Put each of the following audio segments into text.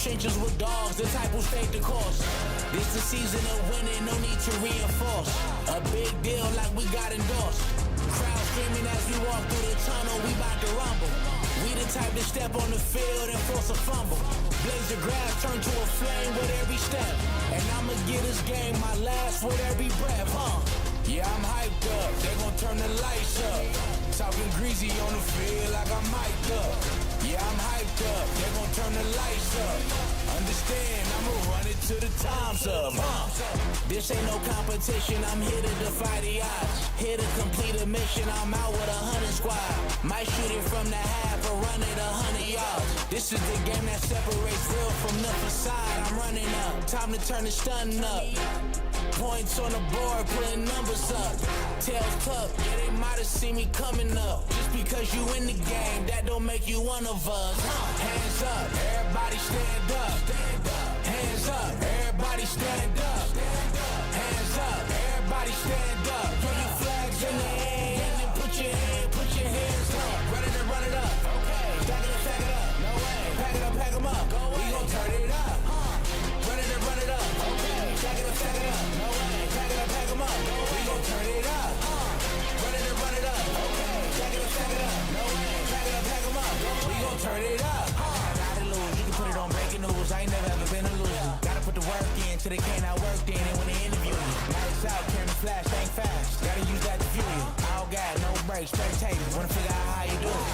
trenches with dogs, the type who stayed the course. This the season of winning, no need to reinforce. A big deal like we got endorsed. Crowd screaming as we walk through the tunnel, we bout to rumble. We the type to step on the field and force a fumble. Blaze the grass, turn to a flame with every step. And I'ma get this game my last with every breath, Yeah, I'm hyped up, they gon' turn the lights up. Talking greasy on the field like I'm mic'd up. Yeah, I'm hyped up, they gon' turn the lights up. Understand, I'ma run it till the time's up, This ain't no competition, I'm here to defy the odds. Here to complete a mission, I'm out with 100 squad. Might shoot it from the half or run it 100 yards. This is the game that separates real from the facade. I'm running up, time to turn the stunning up. Points on the board, putting numbers up. Tails tucked, yeah, they might have seen me coming up. Just because you in the game, that don't make you one of us. Hands up, everybody stand up. Hands up, everybody stand up. Hands up, everybody stand up. Throw your flags in the air and then put your hands up. Run it up. Okay, stack it up. No way. Pack them up. We gon' turn it up. Run it up. Okay, stack it up. No way. Pack them up. We gon' turn it up. Run it up. Okay, stack it up. No way. Pack them up. We gon' turn it up. Gotta lose. You can put it on breaking news. I ain't never ever been a loser. Gotta put the work in till they can't outwork in. And when they interview you, lights out, camera flash, ain't fast. Gotta use that to view you. I don't got no breaks, spectators wanna figure out how you do it.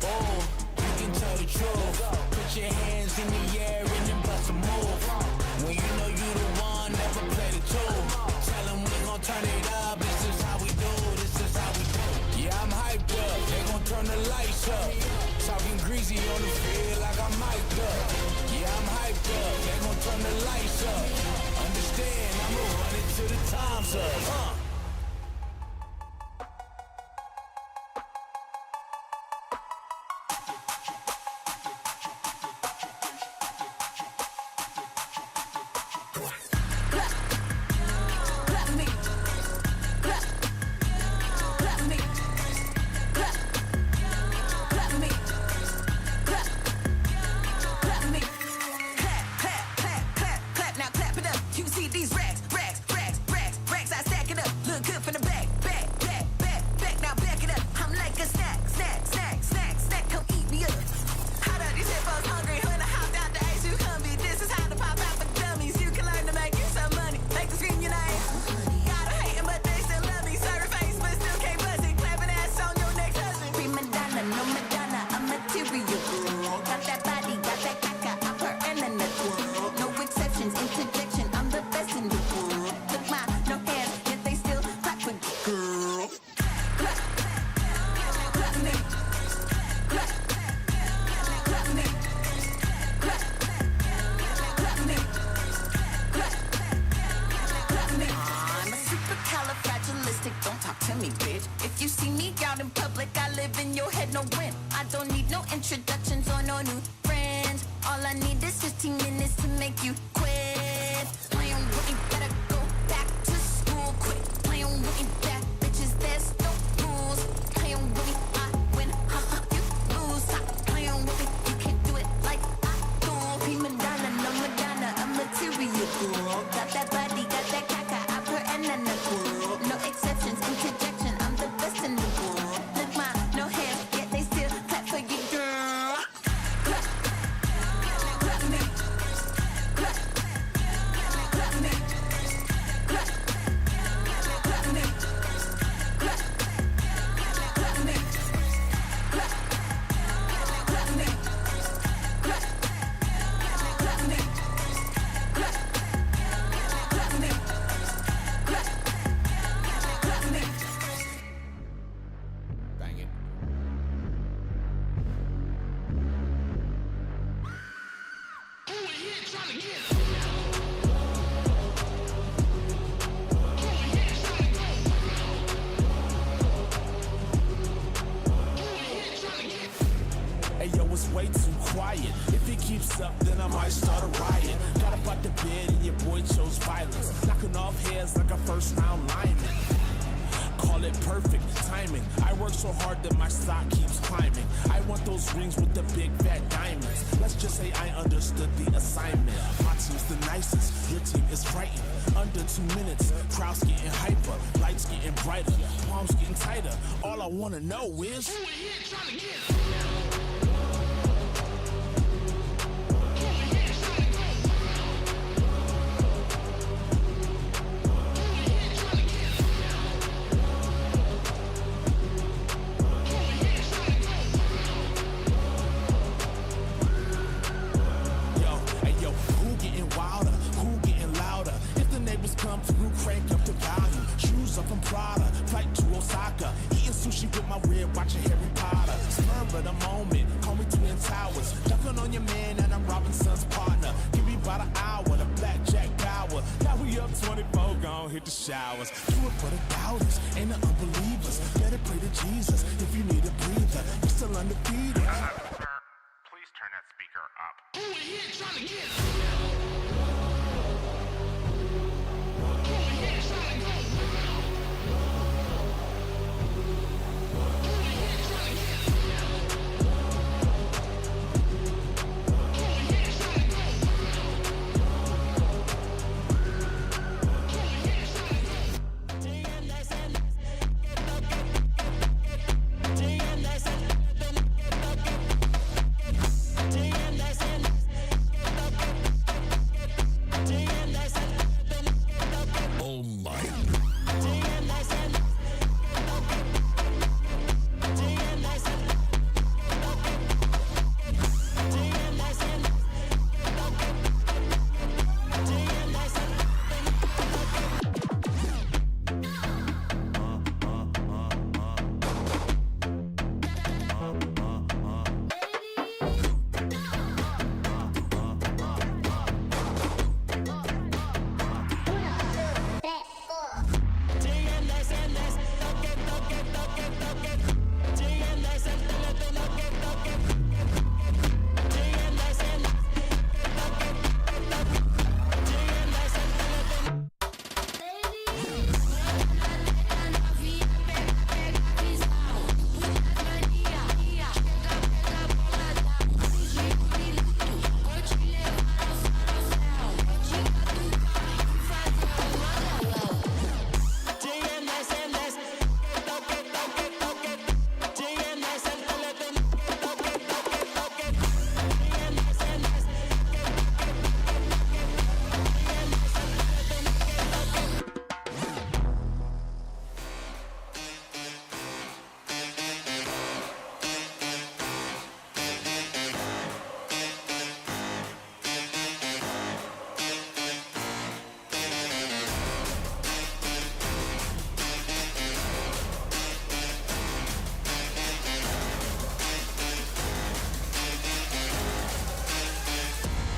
Oh, you can tell the truth. Put your hands in the air and then bust a move. When you know you the one, never play the two. Tell them we gon' turn it up. This is how we do. Yeah, I'm hyped up. They gon' turn the lights up. Talking greasy on the field like I'm mic'd up. Yeah, I'm hyped up. They gon' turn the lights up. Understand, I'ma run it till the time's up. call it perfect timing. I work so hard that my stock keeps climbing. I want those rings with the big fat diamonds. Let's just say I understood the assignment. My team's the nicest, your team is frightened. Under 2 minutes, crowds getting hyper, lights getting brighter, palms getting tighter. All I wanna know is who in here trying to get hit the showers. Do it for the doubters and the unbelievers. Better pray to Jesus if you need a breather. You're still undefeated. Please turn that speaker up. Who in here trying to get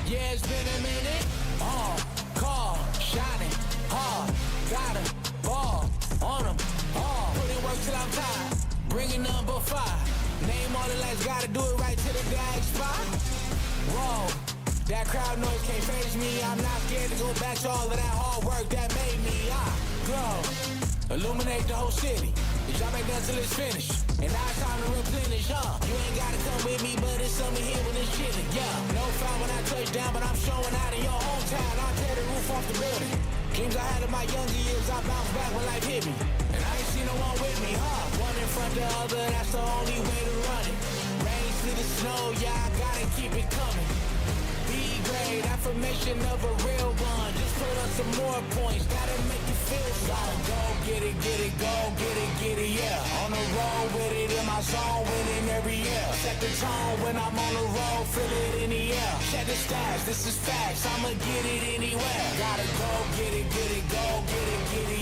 Yeah, it's been a minute. Call, shining, hard. Got a ball on them, all. Put in work till I'm tired. Bringing number 5. Name all the lights, gotta do it right to the dag spot. Whoa, that crowd noise can't faze me. I'm not scared to go back to all of that hard work that made me. Glow, illuminate the whole city. The job ain't done till it's finished. And now it's time to replenish, You ain't gotta come with me, but it's something here when it's chilling, No foul when I touch down, but I'm showing out in your hometown. I'll tear the roof off the building. Dreams I had in my younger years, I bounced back when life hit me. And I ain't seen no one with me, One in front the other, that's the only way to run it. Rain, sleet, and snow, yeah, I gotta keep it coming. B-grade, affirmation of a real one. Just put up some more points, gotta make you feel something. Go get it, get it, yeah. On the road with it, in my zone, winning every year. Set the tone when I'm on the road, feel it in the air. Check the stats, this is facts, I'ma get it anywhere. Gotta go get it,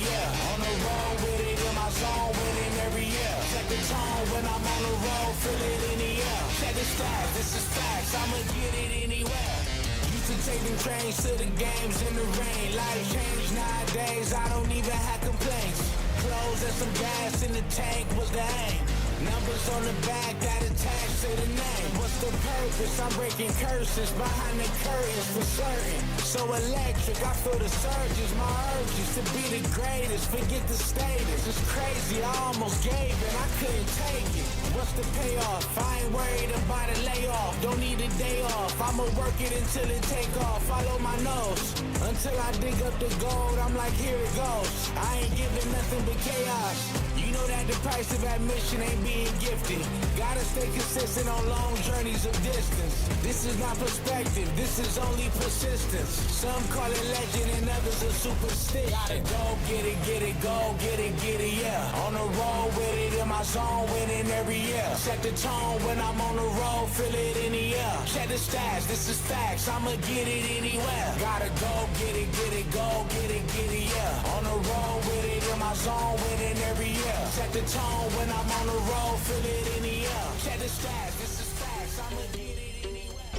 yeah. On the road with it, in my zone, winning every year. Set the tone when I'm on the road, feel it in the air. Check the stats, this is facts, I'ma get it anywhere. Used to take them trains to the games in the rain. Life changed nowadays, I don't even have complaints. Clothes and some gas in the tank was the aim. Numbers on the back that attach to the name. What's the purpose? I'm breaking curses behind the curtains for certain. So electric, I feel the surges. My urges to be the greatest, forget the status. It's crazy, I almost gave it, I couldn't take it. What's the payoff? I ain't worried about a layoff. Don't need a day off. I'ma work it until it take off. Follow my nose until I dig up the gold. I'm like, here it goes. I ain't giving nothing but chaos. You know that the price of admission ain't being gifted. Gotta stay consistent on long journeys of distance. This is not perspective, this is only persistence. Some call it legend and others are superstition. Gotta go get it, go get it, yeah. On the road with it, in my zone, winning every year. Set the tone when I'm on the road, feel it in the air. Check the stats, this is facts, I'ma get it anywhere. Gotta go get it, go get it, yeah. On the road with it, in my zone, winning every year. Set the tone when I'm on the road, feel it in the air. Check the stats, this is facts, I'ma get it anywhere.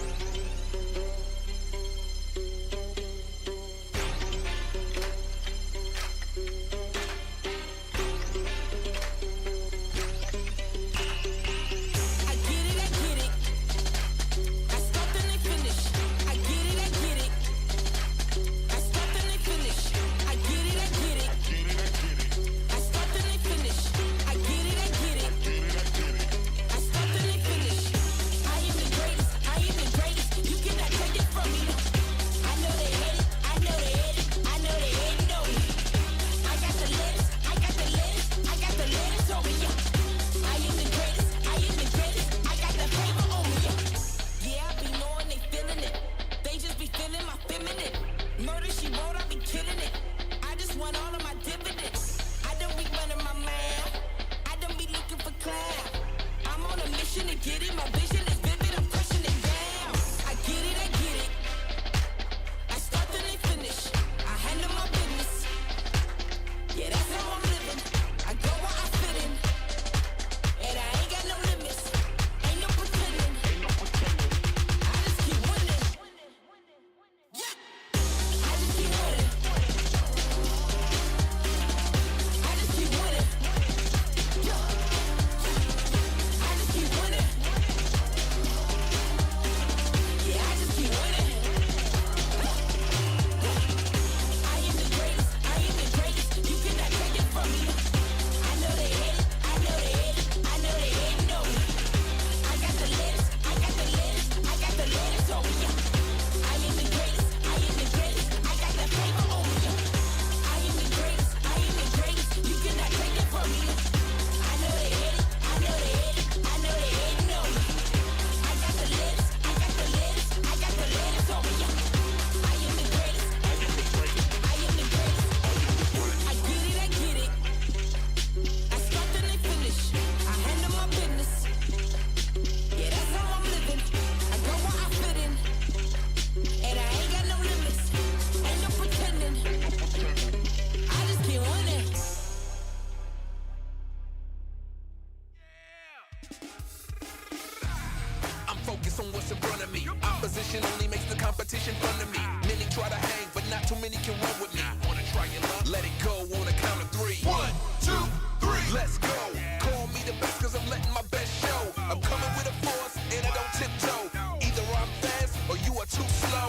Focus on what's in front of me. Opposition only makes the competition fun to me. Many try to hang, but not too many can run with me. Wanna try your luck? Let it go on a count of 3. 1, 2, 3, let's go. Call me the best cause I'm letting my best show. I'm coming with a force and I don't tiptoe. Either I'm fast or you are too slow.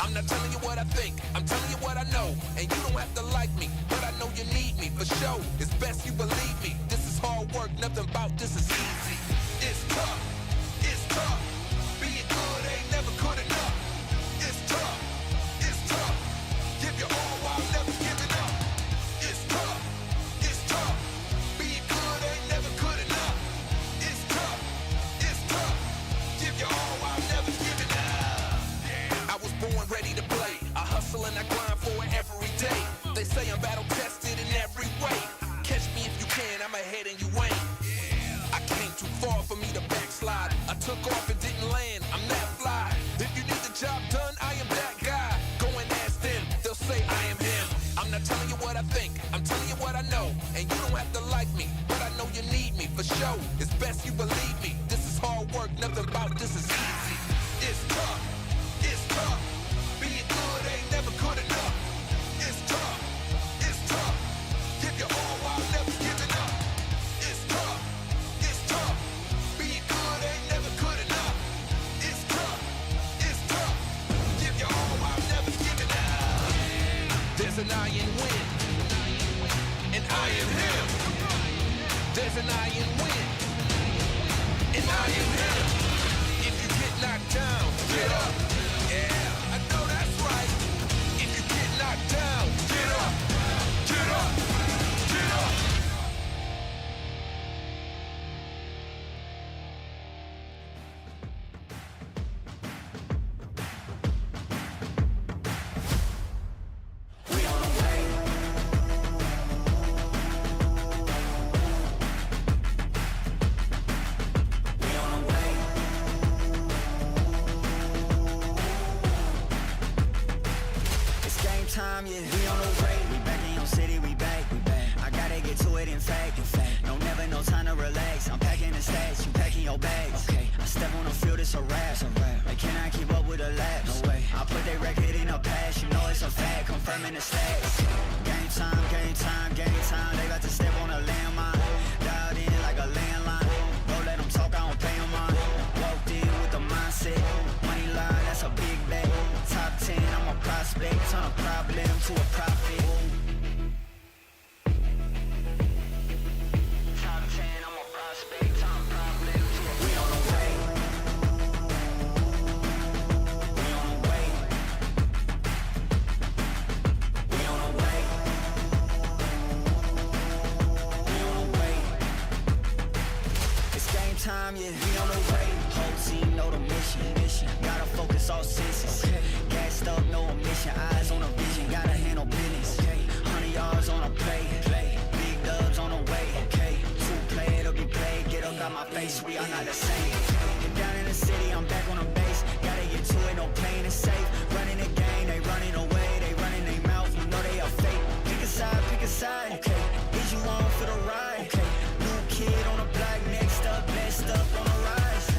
I'm not telling you what I think, I'm telling you what I know. And you don't have to like me, but I know you need me for sure. It's best you believe me. This is hard work, nothing about this is easy. It's tough. It's tough, being good ain't never good enough. It's tough, give your all while never giving up. It's tough, being good ain't never good enough. It's tough, give your all while never giving up. I was born ready to play, I hustle and I grind for it every day. They say I'm battle tested in every way. Catch me if you can, I'm ahead and you ain't. I came too far for me to backslide. I took off and didn't land, I'm that fly. If you need the job done, I am that guy. Go and ask them, they'll say I am him. I'm not telling you what I think, I'm telling you what I know. And you don't have to like me, but I know you need me for sure. It's best you believe me. This is hard work, nothing about this is easy. It's tough, being good ain't never good enough. It's tough, give your all while never giving up. It's tough, I and win. And I am him. There's an I and win. And I am him. If you get knocked down, get up. Yeah, I know that's right. If you get knocked down, get up. Get up. Get up. Time, yeah, we on the way. We back in your city, we back. I gotta get to it in fact. No, never no time to relax. I'm packing the stacks, you packing your bags. Okay, I step on the field, it's a wrap. I cannot keep up with the laps. No way. I put that record in a pass, you know it's a fact. Confirming the stats. Game time, game time, game time. They about to step on a landmine. Dialed in like a landline. Don't let them talk, I don't pay them on. Walked in with the mindset. Money line, that's a big bet. Top 10, I'm a prospect. Turn a problem to a profit. Top 10, I'm a prospect. Turn a problem to a we on the way. We on the way. We on the way. We on the way. It's game time, yeah. We on the way. Whole team know the mission. Gotta focus all senses. Gassed up, no omission. Eyes on a vision. Gotta handle business. 100 yards on a play. Big dubs on the way. Two play, it'll be played. Get up out my face, we are not the same. Get down in the city, I'm back on the base. Gotta get to it, no playing it safe. Running the game, they running away. They running their mouth, you know they are fake. Pick a side, pick a side. Okay, is you on for the ride? Okay, new kid on the block, next up, blessed up on the rise.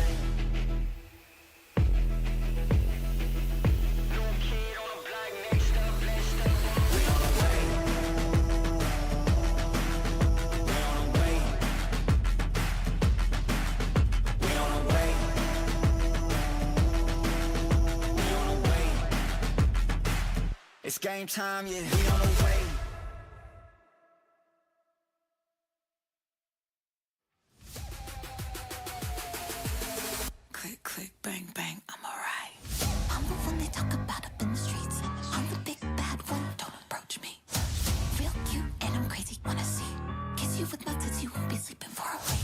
It's game time, yeah, we on the way. Click, click, bang, bang, I'm alright. I'm the one they talk about up in the streets. I'm the big bad one, don't approach me. Real cute and I'm crazy when I see. Kiss you with my tits, you won't be sleeping for a week.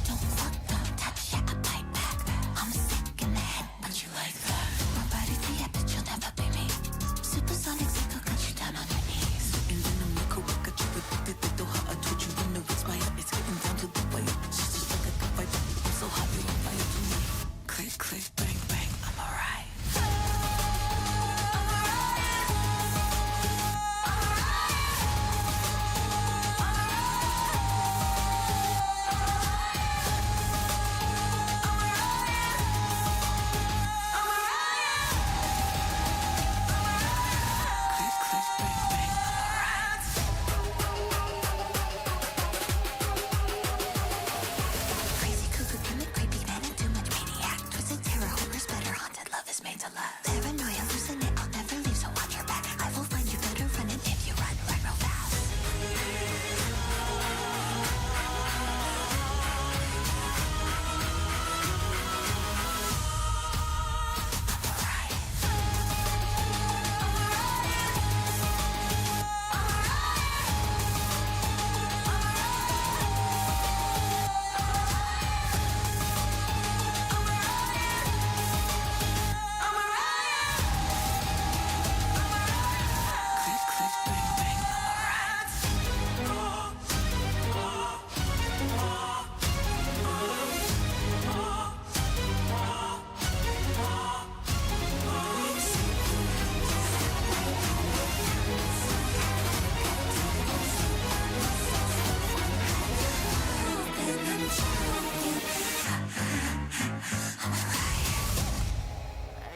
Don't fuck, don't touch, yeah, I bite back. I'm sick in the head, but you like that. My body's the bitch, you'll never be me. Supersonic signal got you down on your knees. And then I'm like a rocket, you with the do how I told you when the it's my it's getting down to the wire. She's just like a good vibe, I'm so hot, you on fire to me. Click, click, bang, bang, I'm alright. Crazy cuckoo, can it creepy, man, and too much maniac. Twisted terror, horrors better, haunted love is made to last. Paranoia, losing it, I'll never leave, so watch your back. I will find you better running if you run real fast. Click, click, bang, bang, I'm alright.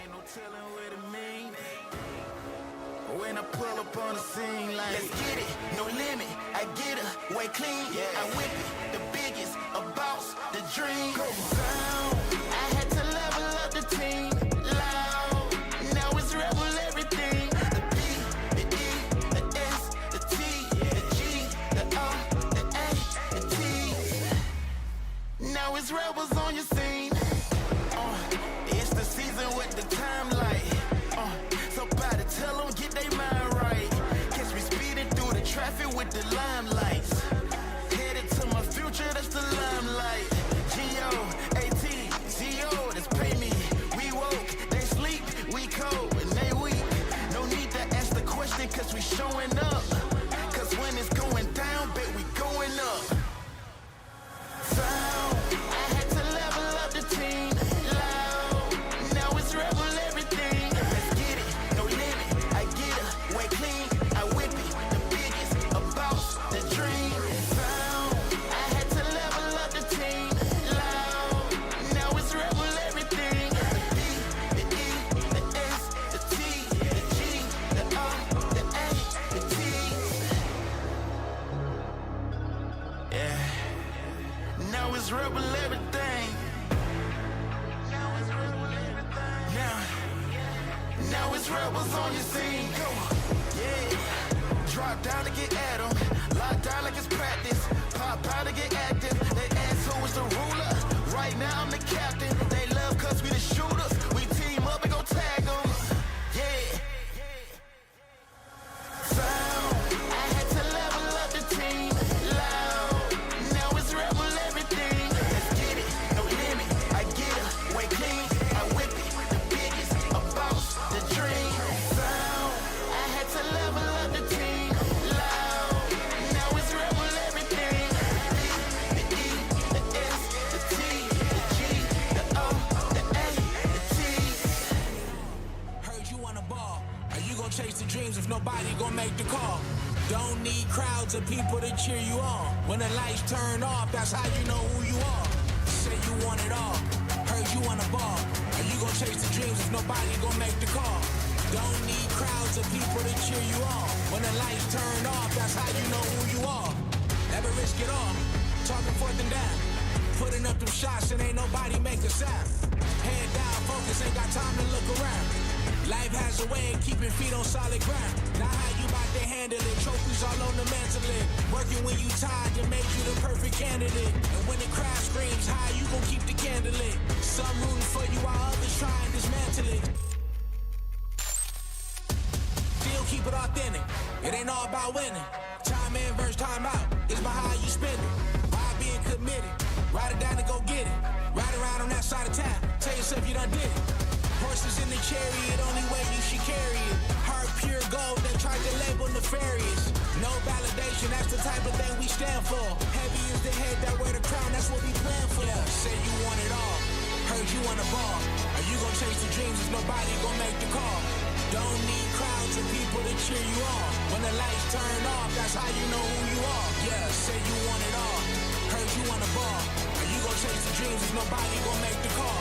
Ain't no telling what it mean. When I pull up on the scene, like, let's get it, no limit. I get her, way clean. I whip it, the biggest, a boss, the dream. Go down. I had to level up the team. Loud, now it's rebel everything. The B, the E, the Now it's rebels on your scene. Go. Yeah. Drop down to get at 'em. Lock down like it's practice. Pop out to get active. They ask who is the ruler. Right now I'm the captain. They love cause we the shooters. We team up and go tag 'em. Yeah. Sound. I had to level up the team. Loud. Now it's rebel everything. Let's get it. No limit. I get it. Way clean. I whip it. The biggest. A boss. The dream. Sound. I had to level up the team. Loud. Now it's rebel everything. The E, the S, the T, the G, the O, the A, the T. Heard you on a ball. Are you gonna chase the dreams if nobody gonna make the call? Don't need crowds of people to cheer you on. When the lights turn off, that's how you know who you are. Say you want it all. Heard you on a ball. Are you gonna chase the dreams if nobody gonna make the call? Don't need crowds of people to cheer you on. When the lights turn off, that's how you know who you are. Never risk it all. Talking forth and down. Putting up them shots and ain't nobody make a sound. Head down, focus, ain't got time to look around. Life has a way of keeping feet on solid ground. Now how you about to handle it? Trophies all on the mantle. Working when you tired to make you the perfect candidate. And when the crowd screams high, you gon' keep the candle lit. Some rooting for you while others try and dismantle it. Still keep it authentic. It ain't all about winning. Time in versus time out. It's about how you spend it. By being committed. Ride it down and go get it. Ride around on that side of town. Tell yourself you done did it. Horses in the chariot, only way you should carry it. Heart pure gold, they tried to label nefarious. No validation, that's the type of thing we stand for. Heavy is the head that wear the crown, that's what we plan for. Say you want it all, heard you want a ball. Are you gonna chase the dreams if nobody gonna make the call? Don't need crowds of people to cheer you on. When the lights turn off, that's how you know who you are. Yeah, say you want it all, heard you want a ball. Are you gonna chase the dreams if nobody gonna make the call?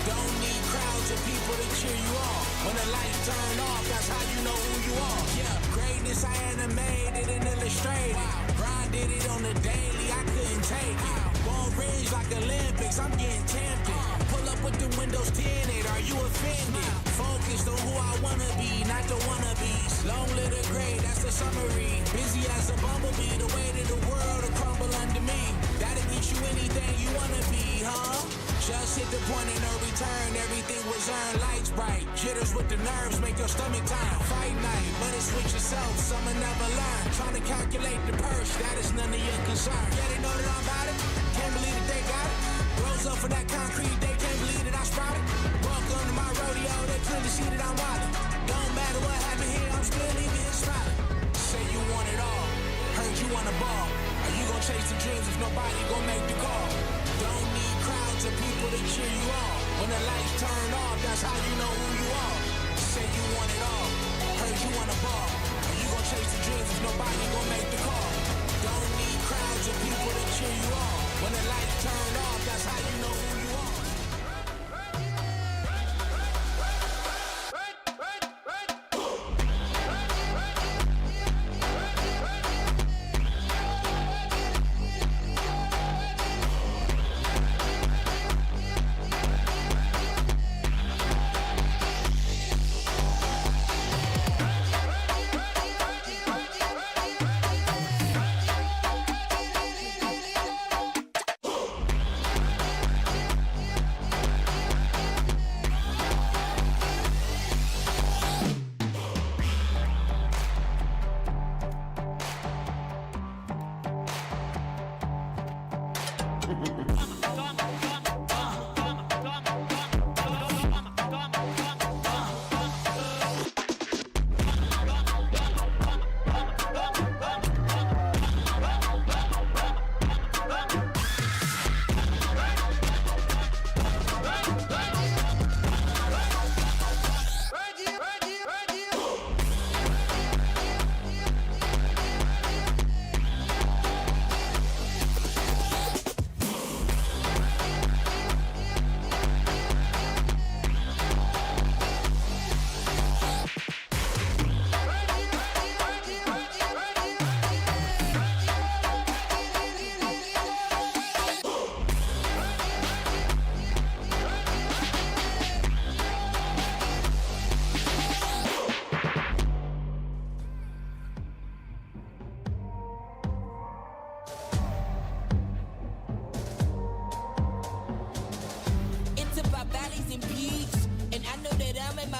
Don't need crowds of people to cheer you on. When the lights turn off, that's how you know who you are. Yeah, greatness I animated and illustrated. Brian did it on the daily, I couldn't take it. Won't rings like Olympics, I'm getting tempted. Pull up with the windows tinted, are you offended? Focused on who I wanna be, not the wannabes. Long live the great, that's the summary. Busy as a bumblebee, the weight of the world will crumble under me. That'll get you anything you wanna be, huh? Just hit the point of no return, everything was earned, lights bright. Jitters with the nerves, make your stomach turn. Fight night, but it's with yourself, some will never learn. Trying to calculate the purse, that is none of your concern. Yeah, they know that I'm about it, can't believe that they got it. Rose up for that concrete, they can't believe that I sprouted. Welcome to my rodeo, they clearly see that I'm wildin'. Don't matter what happened here, I'm still leaving here smiling. Say you want it all, heard you want a ball. Are you gonna chase the dreams if nobody gon' make the call? Don't need crowds of people to cheer you on. When the lights turn off, that's how you know who you are. Say you want it all, heard you want a ball. Are you gonna chase the dreams if nobody gon' make the call? Don't need crowds of people to cheer you on. When the lights turn off, that's how you know who you are.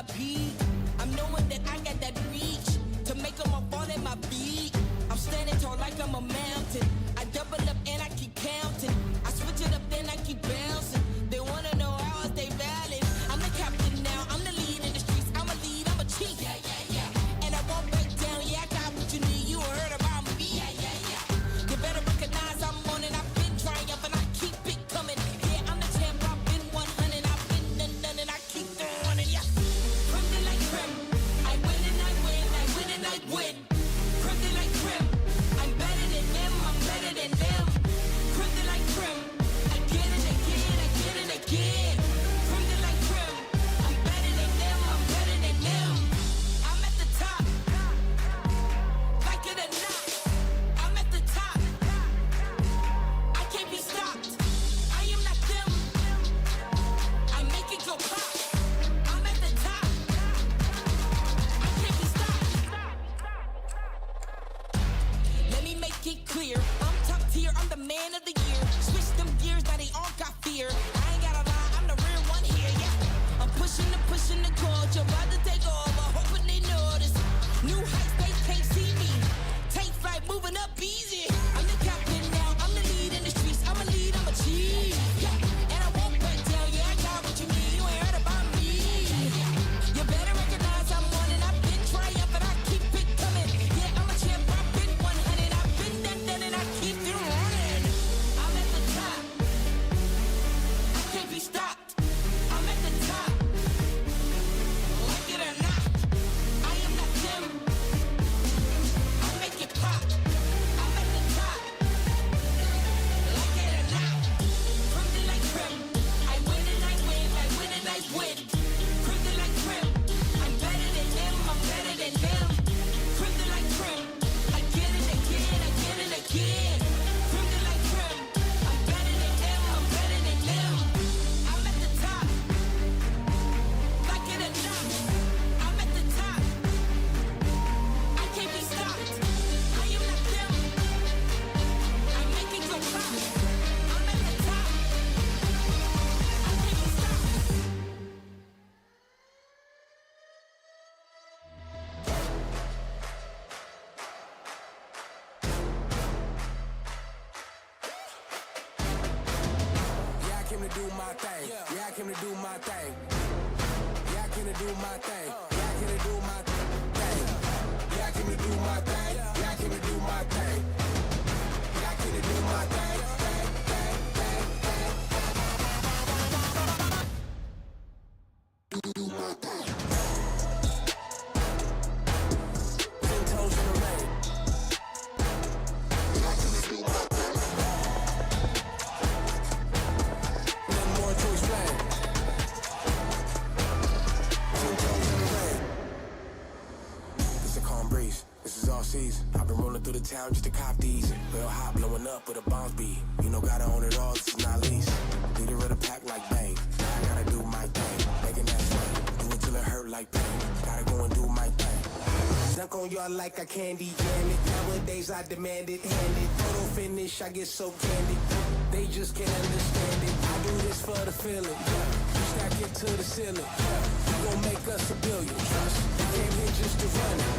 I peak. I'm knowing that I got that reach to make them all fall at my feet. I'm standing tall like I'm a mountain. I double up and I keep counting. I switch it up, then I keep bouncing. They wanna know how I stay valid. I'm the captain now, I'm the lead in the streets. I'm a lead, I'm a chief. Yeah, yeah, yeah. And I won't back down, yeah, I got what you need. You heard about me. Yeah, yeah, yeah. You better recognize I'm on it. I've been triumphant, I keep it coming. Yeah, I'm the champ, I've been 100. I've been done and I keep throwing it, yeah. Crimson like crim. I win and I win, I win and I win. Crimson like crim. I'm better than them, I'm better than them. Crimson like crim. Again and again, again and again. Crimson like crim. I'm better than them, I'm better than them. I'm at the top. Like it or not, I'm at the top. I can't be stopped. I am not them. I make it go pop. I'm at the top. I can't be stopped. Let me make it clear. I'm top tier, I'm the man of the year. Switch them gears, now they all got fear. I ain't gotta lie, I'm the real one here, yeah. I'm pushing the culture, about to take over, hoping they notice. New heights, they can't see me. Take flight, moving up easy. I'm the captain now, I'm the lead in the streets. I'm a lead, I'm a chief. Yeah, and I won't back down, yeah, I got what you need. You ain't heard about me. You better recognize I'm on it. I've been triumphant, I keep it coming. Yeah, I'm a champ, I've been 100. I've been done and I keep it running. I'm at the top. I can't be stopped. I'm at the top. Like it or not, I am not them. I make it pop. I'm at the top. Like it or not, crimson like crim. I win and I win, I win and I win. Crimson like crim. I'm better than them, I'm better than them. Crimson like crim. Again and again, again and again. Crimson like crim. I'm better than them, I'm better than them. I'm at the top. Like it or not, I'm at the top. I can't be stopped. I am not them. I make it go pop. I'm at the top. I can't be stopped. Yeah, I came to do my thing. Yeah, I came to do my thing. Yeah, I came to do my thing. Yeah, I came to do my thing. Yeah, I came to do my thing. Yeah, I came to do my thing. Yeah, I came to do my thing. Do my thing. 10 toes in the rain. Yeah, I came to do my thing. Nothing more to explain. 10 toes in the rain. It's a calm breeze. This is all season. I've been rolling through the town just to cop these. Real hot, blowing up with a bounce beat. You know, gotta own it all. This is not lease. Leader of the pack like bang. Now I gotta do my thing. Making that swing. Do it till it hurt like pain. Gotta go and do my thing. Dunk on y'all like a candy janet. Nowadays I demand it, hand it. Photo finish, I get so candid. They just can't understand it. I do this for the feeling. Stack it to the ceiling. You gon' make us a billion. Trust. I came here just to run it.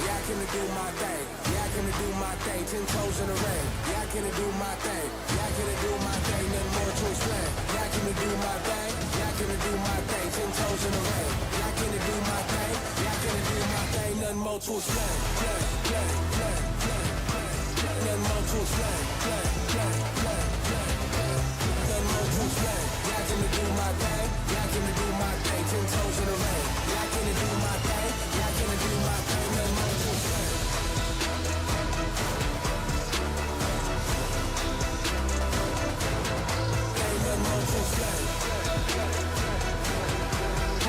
Yeah, I came to do my thing. Yeah, I came to do my thing. 10 toes in the rain. Yeah, I came to do my thing. Yeah, I came to do my thing. Nothing more to explain. Yeah, I came to do my thing. Yeah, I came to do my thing. 10 toes in the rain. Yeah, I came to do my thing. Yeah, I came to do my thing. Nothing more to explain. Nothing more to explain. Nothing more to explain. Yeah, I came to do my thing. Yeah, I came to do my thing. 10 toes in the rain. Yeah, I came to do my thing. Yeah, I came to do my thing. Nothing more to explain. Nothing more to explain.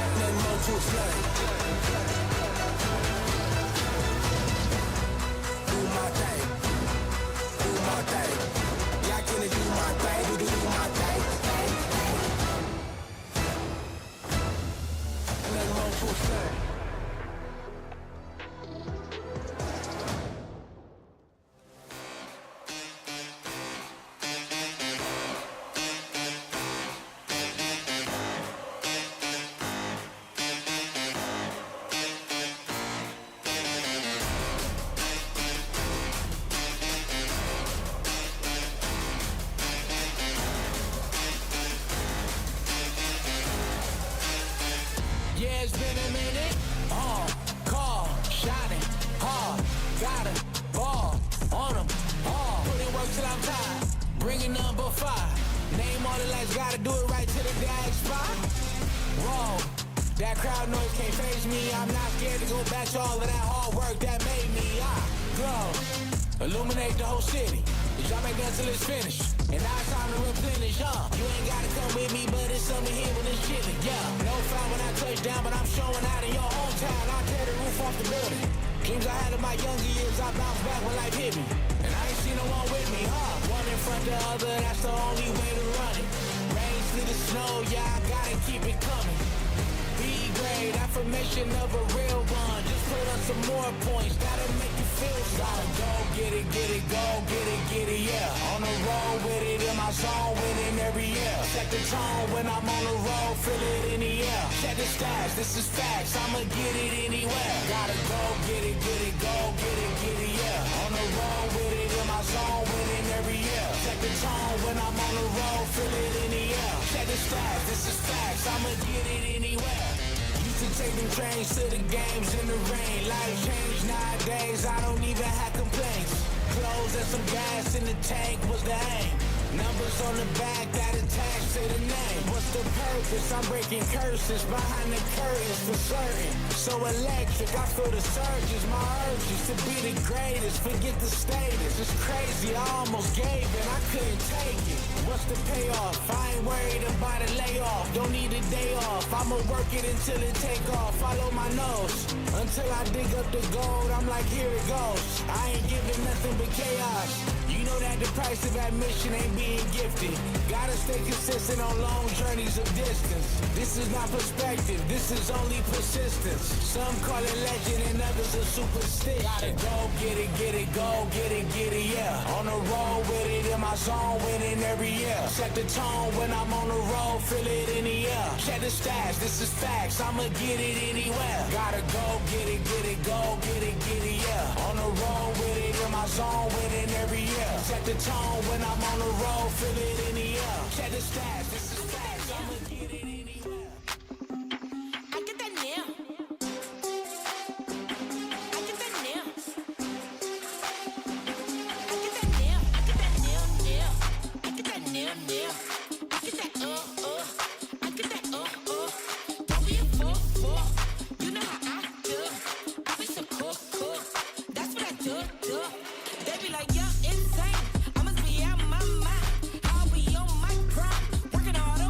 Nothing more to explain. Do my thing. Do my thing. Yeah, I came to do my thing. Do my thing. Nothing more to explain. it's been a minute. Call, shining, hard, gotta ball on them, put in work till I'm tired, bringing number 5. Name all the lights, gotta do it right to the dag spot. Whoa, that crowd noise can't faze me. I'm not scared to go back to all of that hard work that made me. I glow, illuminate the whole city. Y'all make dance till it's finished, and now it's time to replenish, You ain't gotta come with me, but it's something here when it's chillin', No foul when I touch down, but I'm showing out in your hometown. I tear the roof off the building. Dreams I had in my younger years, I bounce back when life hit me. And I ain't seen no one with me, One in front the other, that's the only way to run it. Rain, sleet, or snow, yeah, I gotta keep it coming. B-grade, affirmation of a real one. Just put up some more points, that'll make you feel solid. Go get it, go get it, yeah. On the road with it, in my zone, winning every year. Set the tone when I'm on the road, feel it in the air. Check the stats, this is facts, I'ma get it anywhere. Gotta go get it, go get it, yeah. On the road with it, in my zone, winning every year. Set the tone when I'm on the road, feel it in the air. Check the stats, this is facts, I'ma get it anywhere. Used to take them trains to the games in the rain. Life changed nowadays, I don't even have complaints. Clothes and some gas in the tank was the aim. Numbers on the back that attach to the name. What's the purpose? I'm breaking curses behind the curtains for certain. So electric, I feel the surges. My urges to be the greatest. Forget the status. It's crazy, I almost gave it. I couldn't take it. What's the payoff? I ain't worried about a layoff. Don't need a day off. I'ma work it until it take off. Follow my nose until I dig up the gold. I'm like, here it goes. I ain't giving nothing but chaos. You know that the price of admission ain't being gifted. Gotta stay consistent on long journeys of distance. This is not perspective, this is only persistence. Some call it legend and others are superstition. Gotta go get it, go get it, yeah. On the road with it, in my zone, winning every year. Set the tone when I'm on the road, feel it in the air. Check the stats, this is facts, I'ma get it anywhere. Gotta go get it, go get it, yeah. On the road with it, in my zone, winning every year. Set the tone when I'm on the road, feel it in the air. Check the stats, this is facts, I'ma get it anywhere. I get that nail. I get that nail. I get that nail. I get that nail. I get that nail. I get that I get that Don't be a fool. You know how I do. I be so cool. That's what I do. They be like, yeah, insane. I must be out my mind. I'll be on my grind, working hard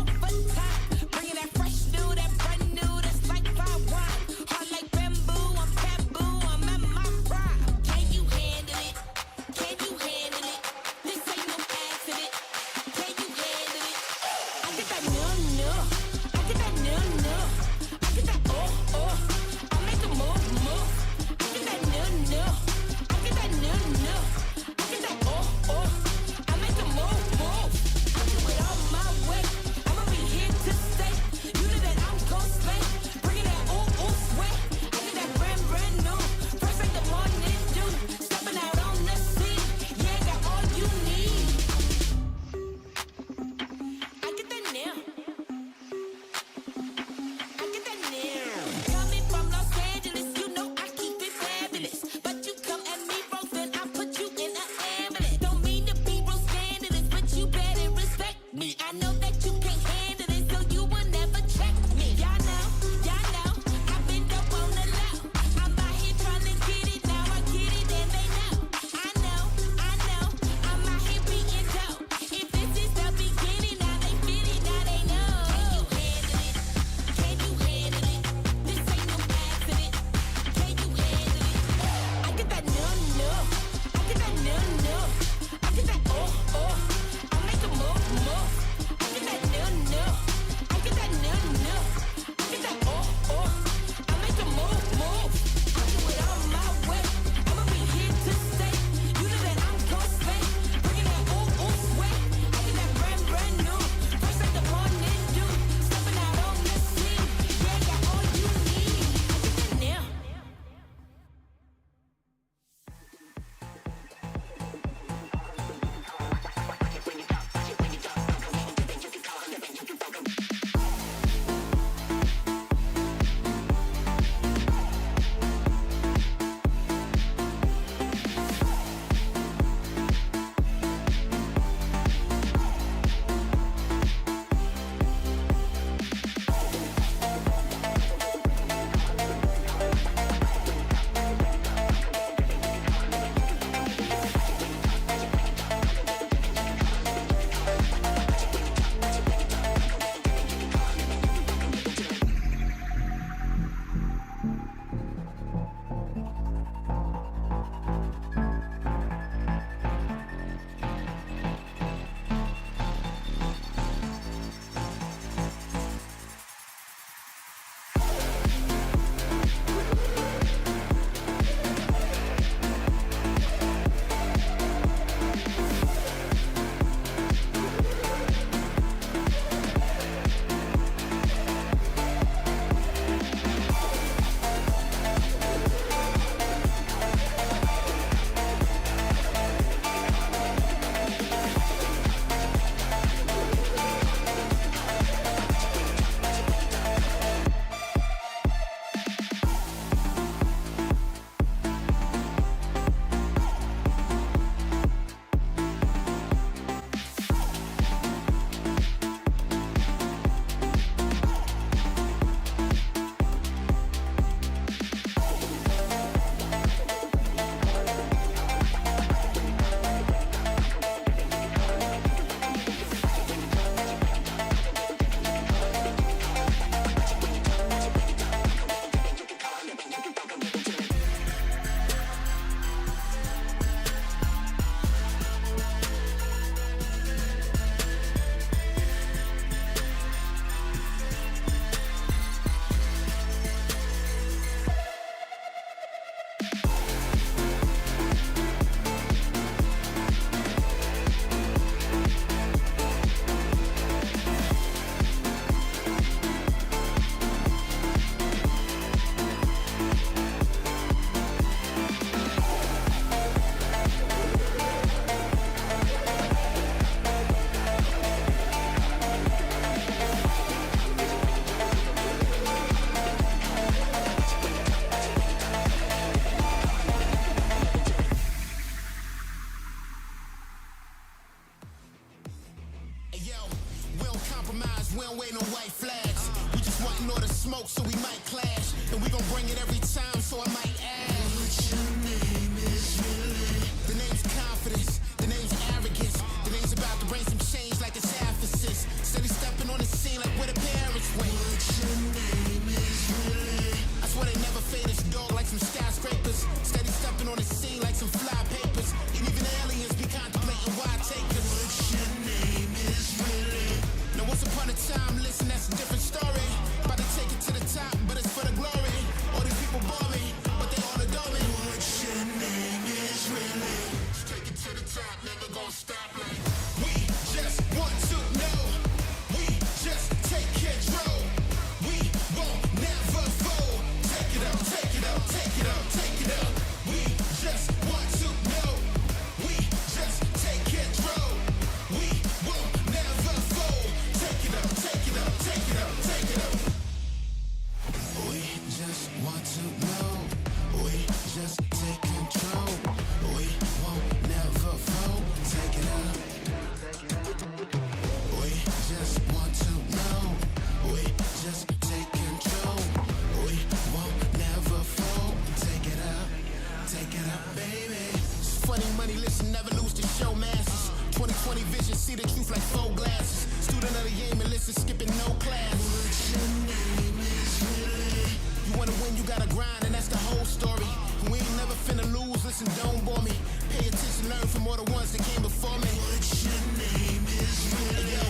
didn't order smoke, so we might clash. And we gon' bring it every time, so I might ask. What your name is really? The name's confidence, the name's arrogance. The name's about to bring some change like it's emphasis. Steady stepping on the scene like where the parents went. What your name is really? I swear they never fade this dog like some skyscrapers. Steady stepping on the scene like some fly papers. And even aliens be contemplating why take us. What your name is really? Now once upon a time, listen, that's a different story. About to take it to the top, but it's for the glory. All these people bore me, but they all adore me. What your name is really? Let's take it to the top, never gonna stop like we just want to know. We just take control. We won't never fold. Take it up, take it up, take it up, take it up. We just want to know. We just take control. We won't never fold. Take it up, take it up, take it up, take it up. We just want to know. We just take control. We won't never fold. Take it up. We just want to know. We just take control. We won't never fold. Take it up, baby. It's funny money, listen, never lose the show masses. 20/20 vision, see the truth like 4 glasses. Student of the game and listen, skipping no class. What your name is really? You wanna win, you gotta grind, and that's the whole story. We ain't never finna lose, listen, don't bore me. Pay attention, learn from all the ones that came before me. What your name is really? Hey, yo,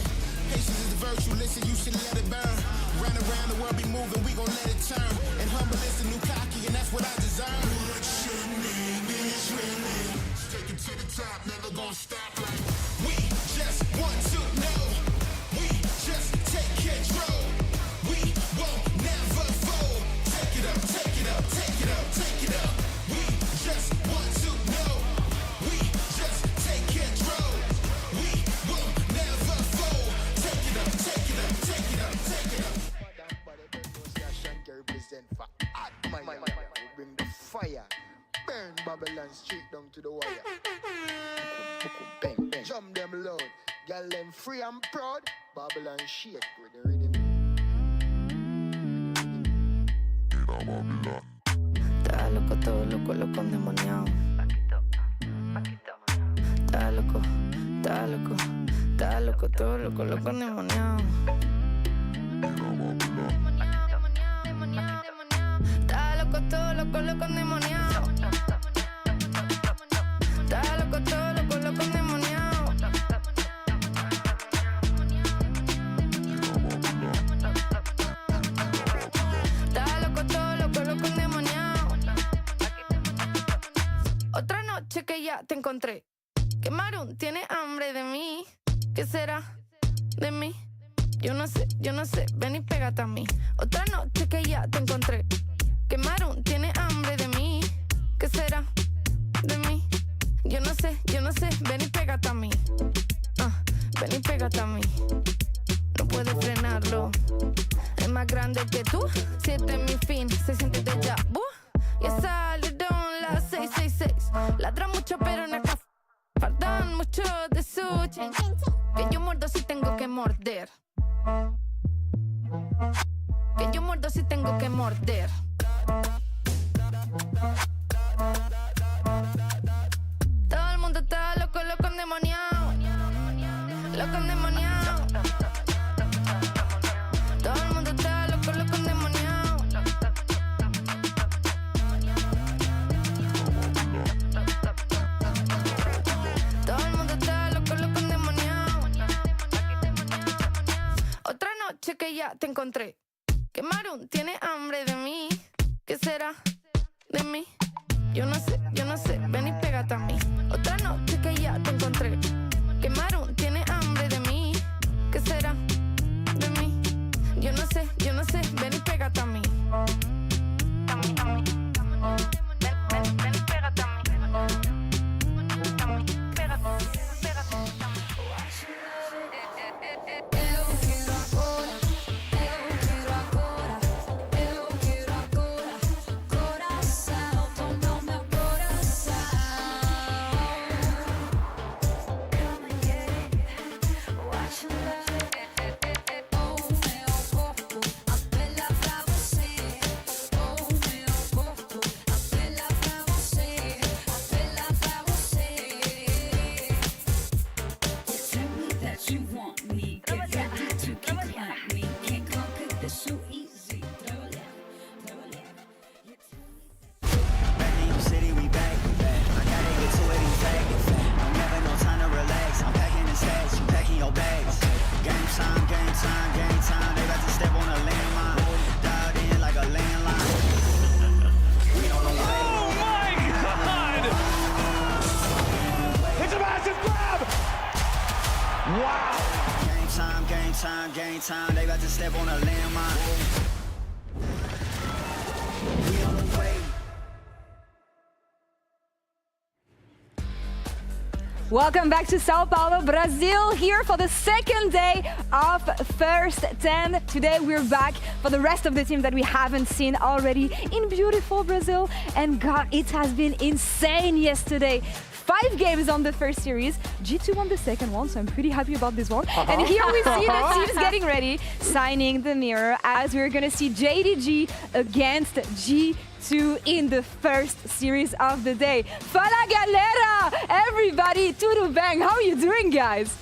patience is the virtue, listen, you should let it burn. Round and round the world be moving, we gon' let it turn. And humble is the new cocky, and that's what I deserve. What your name is really? Let's take it to the top, never gonna stop like we just want to know. We just take control. We won't never fold. Take it up, take it up, take it up, take it up. We just want to know. We just take control. We won't never fold. Take it up, take it up, take it up, take it up. Represent for hot man. We bring the fire. Burn Babylon straight down to the wire. Bang, bang. Jump them loud. Girl them free and proud. Babylon shake with the rhythm. Está loco, todo loco, loco endemoniado. Está loco, está loco, está loco, todo loco, loco endemoniado. Está loco, todo loco, loco endemoniado. Está loco, todo loco, loco endemoniado. Está loco, todo loco, loco endemoniado. Otra noche que ya te encontré. Que Marun tiene hambre de mí. ¿Qué será de mí? Yo no sé, ven y pégate a mí. Otra noche que ya te encontré. Que Marun tiene hambre de mí. ¿Qué será de mí? Yo no sé, ven y pégate a mí. Ven y pégate a mí. No puedes frenarlo. Es más grande que tú. Si este es mi fin, se siente déjà vu. Ya salieron las 666. Ladra mucho pero en acá faltan mucho de su chin. Que yo muerdo si tengo que morder. Que yo muerdo si tengo que morder. Todo el mundo está loco, loco endemoniado. Loco endemoniado. Todo el mundo está loco, loco endemoniado. Todo el mundo está loco, loco endemoniado. Otra noche que ya te encontré. Que Marun tiene hambre de mí. ¿Qué será de mí? Yo no sé, ven y pégate a mí. Otra noche que ya te encontré. Que Marun tiene hambre de mí. ¿Qué será de mí? Yo no sé, ven y pégate a mí. A mí. Ven y pégate a mí. A mí, pégate. time, they about to step on a landmine. We on the way. Welcome back to Sao Paulo, Brazil, here for the second day of First 10. Today we're back for the rest of the team that we haven't seen already in beautiful Brazil. And God, it has been insane yesterday. 5 games on the first series. G2 won the second one, so I'm pretty happy about this one. And here we see the teams getting ready, signing the mirror, as we're going to see JDG against G2 in the first series of the day. Fala galera! Everybody, tudo bem? How are you doing, guys?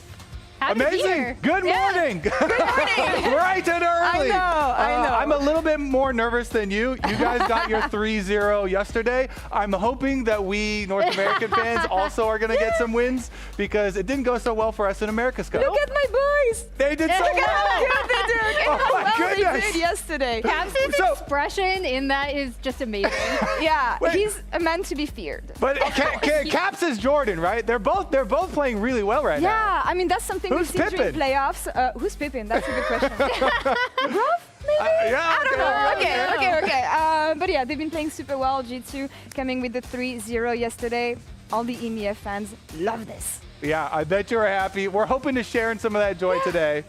Amazing! Good morning! Good morning! Bright and early! I know. I'm a little bit more nervous than you. You guys got your 3-0 yesterday. I'm hoping that we North American fans also are going to get some wins because it didn't go so well for us in America's Cup. Look at my boys! They did so Look well! how good they did! Oh my How well goodness. they did yesterday. Cap's expression in that is just amazing. Yeah, Wait. he's a man to be feared. But Caps is Jordan, right? They're both playing really well right now. Yeah, I mean, that's something we've Who's seen during Pippen? playoffs. Who's Pippen? That's a good question. Grove, maybe? Yeah, I don't know. Okay. But yeah, they've been playing super well. G2 coming with the 3-0 yesterday. All the EMEA fans love this. Yeah, I bet you're happy. We're hoping to share in some of that joy today.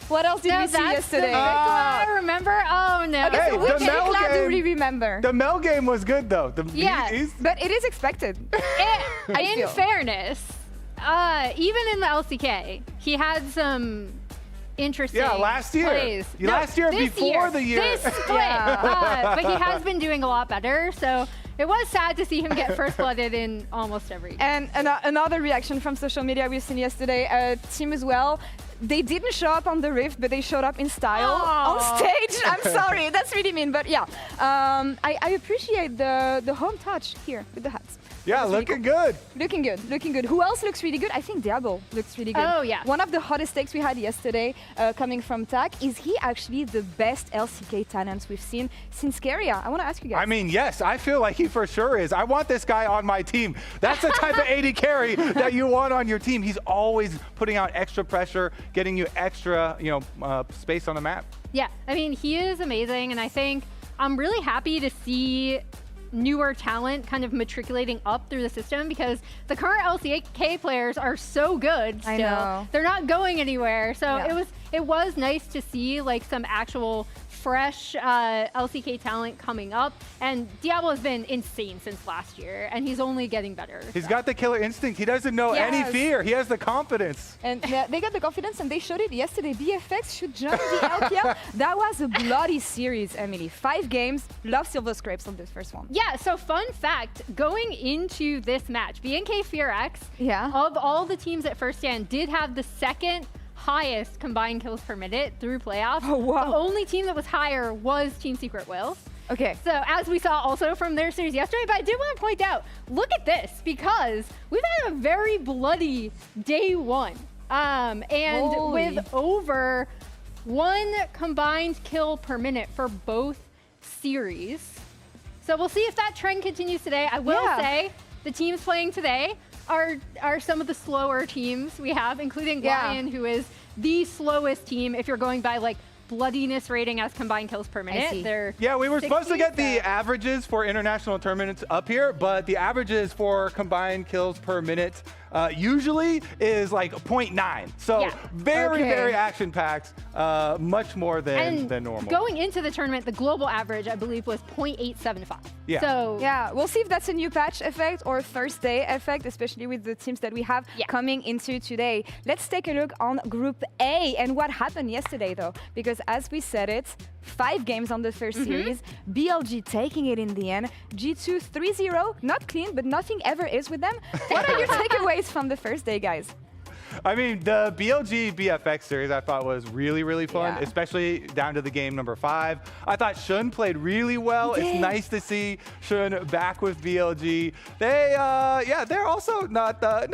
What else did we see yesterday? I remember. Oh no. Okay, Hey, so which the Mel Ekla do game- we remember? The Mel game was good though. Yeah. But it is expected. In fairness, even in the LCK, he had some interesting last year. plays. Last year this before the year. This split. But he has been doing a lot better, so it was sad to see him get first blooded in almost every game. And another reaction from social media we've seen yesterday, team as well. They didn't show up on the Rift, but they showed up in style on stage. I'm sorry, that's really mean, but yeah. I appreciate the home touch here with the hats. Yeah, That's really looking cool. good. Looking good, looking good. Who else looks really good? I think Diablo looks really good. Oh, yeah. One of the hottest takes we had yesterday coming from TAC, is he actually the best LCK talent we've seen since Keria? I want to ask you guys. I mean, yes, I feel like he for sure is. I want this guy on my team. That's the type of AD carry that you want on your team. He's always putting out extra pressure, getting you extra, space on the map. Yeah, I mean, he is amazing, and I think I'm really happy to see newer talent kind of matriculating up through the system because the current LCK players are so good still. I know. They're not going anywhere. So Yeah. it was nice to see like some actual fresh LCK talent coming up. And Diablo has been insane since last year, and he's only getting better. He's got the killer instinct. He doesn't know any Yes. fear. He has the confidence. And they got the confidence, and they showed it yesterday. BFX should jump the LPL. That was a bloody series, Emily. 5 games. Love Silver Scrapes on this first one. Yeah, so fun fact, going into this match, BNK FearX, Yeah. of all the teams at First Stand, did have the second highest combined kills per minute through playoffs. Oh, wow. The only team that was higher was Team Secret Wills. Okay. So as we saw also from their series yesterday, but I did want to point out, look at this, because we've had a very bloody day one. And Holy. with over 1 combined kill per minute for both series. So we'll see if that trend continues today. I will say the teams playing today are some of the slower teams we have, including LYON, who is the slowest team if you're going by like bloodiness rating as combined kills per minute. They're Yeah, we were supposed to 60, get the so- averages for international tournaments up here, but the averages for combined kills per minute usually is like 0.9. So Yeah. very, Okay. very action-packed, much more than normal. Going into the tournament, the global average, I believe, was 0.875. Yeah. So Yeah, we'll see if that's a new patch effect or first day effect, especially with the teams that we have coming into today. Let's take a look on Group A and what happened yesterday, though, because as we said it, 5 games on the first series, BLG taking it in the end, G2 3-0, not clean, but nothing ever is with them. What are your takeaways from the first day, guys? I mean, the BLG BFX series I thought was really, really fun, Yeah. especially down to the game number 5. I thought Shun played really well. He It's did. nice to see Shun back with BLG. They, they're also not the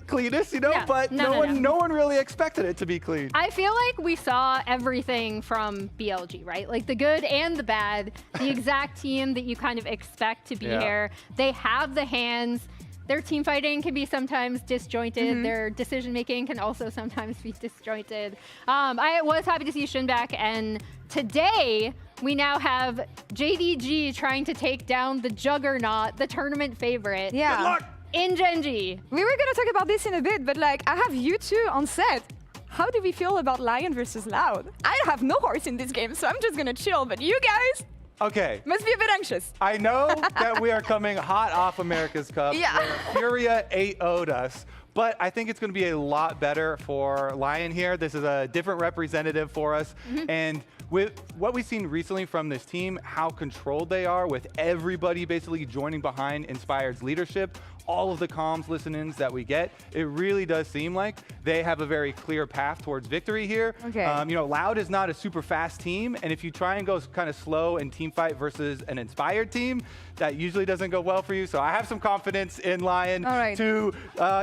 cleanest, Yeah. but no one really expected it to be clean. I feel like we saw everything from BLG, right? Like the good and the bad, the exact team that you kind of expect to be Yeah. here. They have the hands. their team fighting can be sometimes disjointed. Their decision making can also sometimes be disjointed. I was happy to see Shin back, and today we now have JDG trying to take down the juggernaut, the tournament favorite. Yeah. Good luck. In Genji. We were gonna talk about this in a bit, but like I have you two on set. How do we feel about LYON versus Loud? I have no horse in this game, so I'm just gonna chill. But you guys Okay. must be a bit anxious. I know that we are coming hot off America's Cup. Yeah. where Furia 8-0'd us, but I think it's going to be a lot better for LYON here. This is a different representative for us. And with what we've seen recently from this team, how controlled they are with everybody basically joining behind Inspired's leadership, all of the comms listen-ins that we get, it really does seem like they have a very clear path towards victory here. Okay. You know, Loud is not a super fast team, and if you try and go kind of slow in team fight versus an Inspired team, that usually doesn't go well for you. So I have some confidence in LYON to,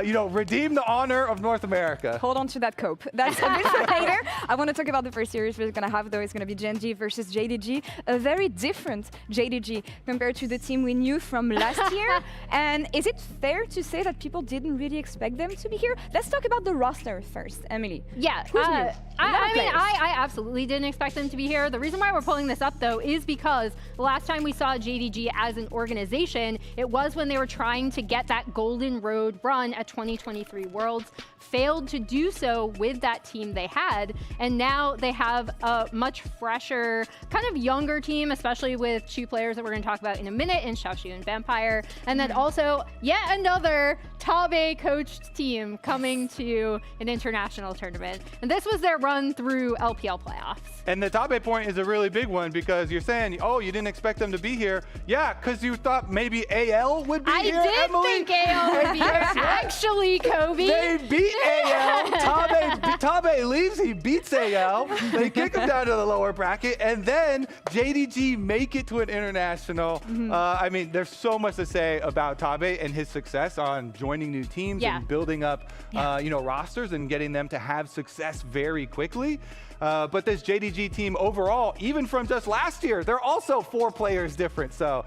you know, redeem the honor of North America. Hold on to that cope. That's a bit for later. I want to talk about the first series we're going to have, though. It's going to be Genji versus JDG. A very different JDG compared to the team we knew from last year. And is it fair to say that people didn't really expect them to be here? Let's talk about the roster first, Emily. Yeah. Who's new? I absolutely didn't expect them to be here. The reason why we're pulling this up, though, is because the last time we saw JDG as an organization, it was when they were trying to get that golden road run at 2023 Worlds. Failed to do so with that team they had, and now they have a much fresher, kind of younger team, especially with two players that we're going to talk about in a minute, in Xiaoshu and Vampire, and then also yet another Tabe coached team coming to an international tournament. And this was their run through LPL playoffs. And the Tabe point is a really big one because you're saying, oh, you didn't expect them to be here. Yeah, because you thought maybe AL would be here, Emily. I did think AL would be here. Actually, Kobe. They beat AL. Tabe leaves, he beats AL. They kick him down to the lower bracket, and then JDG make it to an international. I mean, there's so much to say about Tabe and his success on joining new teams and building up, you know, rosters and getting them to have success very quickly. But this JDG team overall, even from just last year, they're also 4 players different. So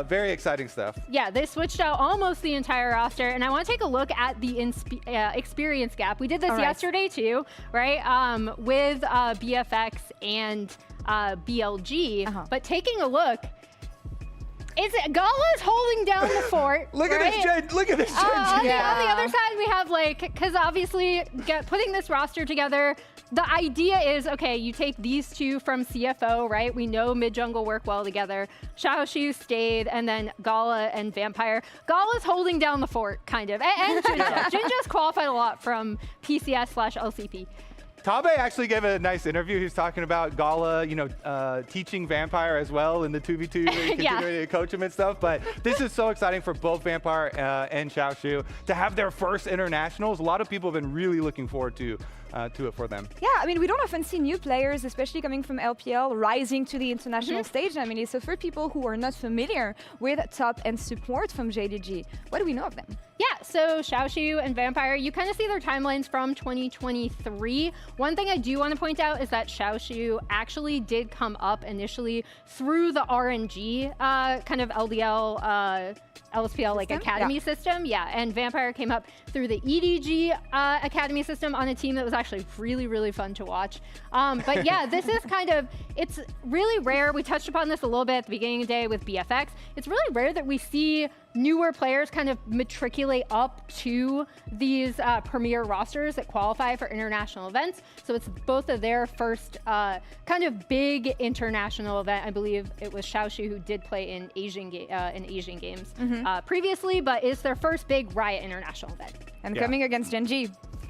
very exciting stuff. Yeah, they switched out almost the entire roster. And I want to take a look at the experience gap. We did this yesterday too, right? With BFX and BLG. But taking a look, Gala's holding down the fort. Look at this Gen. Look at this Gen. On the other side, we have because obviously putting this roster together, the idea is, okay, you take these two from CFO, right? We know mid-jungle work well together. Xiaoshu stayed, and then Gala and Vampire. Gala's holding down the fort, kind of. And Jinja. Jinja's qualified a lot from PCS/LCP. Tabe actually gave a nice interview. He was talking about Gala, you know, teaching Vampire as well in the 2v2, continuing to coach him and stuff. But this is so exciting for both Vampire and Xiaoshu to have their first internationals. A lot of people have been really looking forward to it for them. Yeah, I mean, we don't often see new players, especially coming from LPL, rising to the international stage. I mean, so for people who are not familiar with top and support from JDG, what do we know of them? Yeah, so Xiaoshu and Vampire, you kind of see their timelines from 2023. One thing I do want to point out is that Xiaoshu actually did come up initially through the RNG kind of LDL LSPL like academy system. Yeah, and Vampire came up through the EDG academy system on a team that was actually really, really fun to watch. But yeah, this is kind of, it's really rare. We touched upon this a little bit at the beginning of the day with BFX. It's really rare that we see newer players kind of matriculate up to these premier rosters that qualify for international events. So it's both of their first kind of big international event. I believe it was Xiaoshu who did play in Asian games previously, but it's their first big Riot international event. And coming against Genji.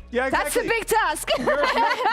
Yeah, exactly. That's a big task.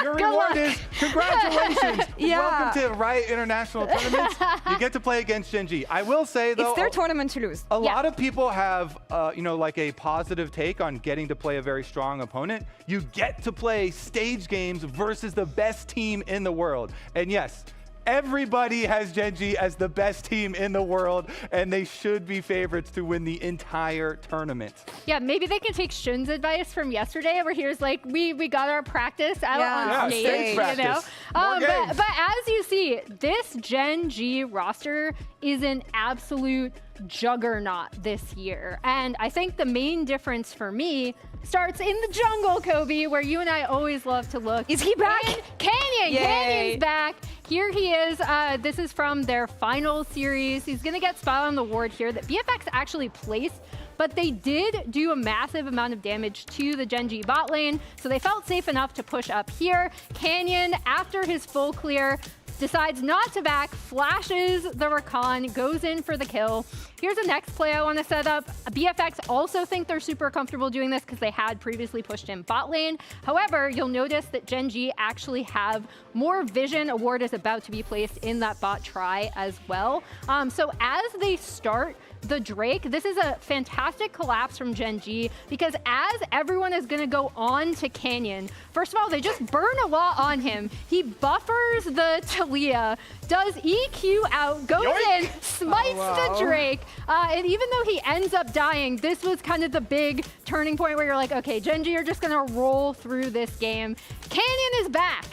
Your reward is congratulations. Welcome to Riot International Tournaments. You get to play against Genji. I will say though, it's their tournament to lose. A lot of people have, you know, like a positive take on getting to play a very strong opponent. You get to play stage games versus the best team in the world. And yes, Everybody has Gen G as the best team in the world, and they should be favorites to win the entire tournament. Yeah, maybe they can take Shun's advice from yesterday, where he was like, we got our practice out on stage, stage practice. you know? More games. But as you see, this Gen G roster is an absolute juggernaut this year. And I think the main difference for me starts in the jungle, Kobe, where you and I always love to look. Is he back? Canyon! Yay. Canyon's back. Here he is. This is from their final series. He's going to get spot on the ward here that BFX actually placed, but they did do a massive amount of damage to the Gen G bot lane, so they felt safe enough to push up here. Canyon, after his full clear, decides not to back, flashes the Rakan, goes in for the kill. Here's the next play I want to set up. BFX also think they're super comfortable doing this because they had previously pushed in bot lane. However, you'll notice that Gen G actually have more vision. A ward is about to be placed in that bot try as well. So as they start the Drake, this is a fantastic collapse from Gen G because as everyone is going to go on to Canyon, first of all, they just burn a lot on him. He buffers the Talia, does EQ out, goes in, smites the Drake, and even though he ends up dying, this was kind of the big turning point where you're like, okay, Gen G are just going to roll through this game. Canyon is back.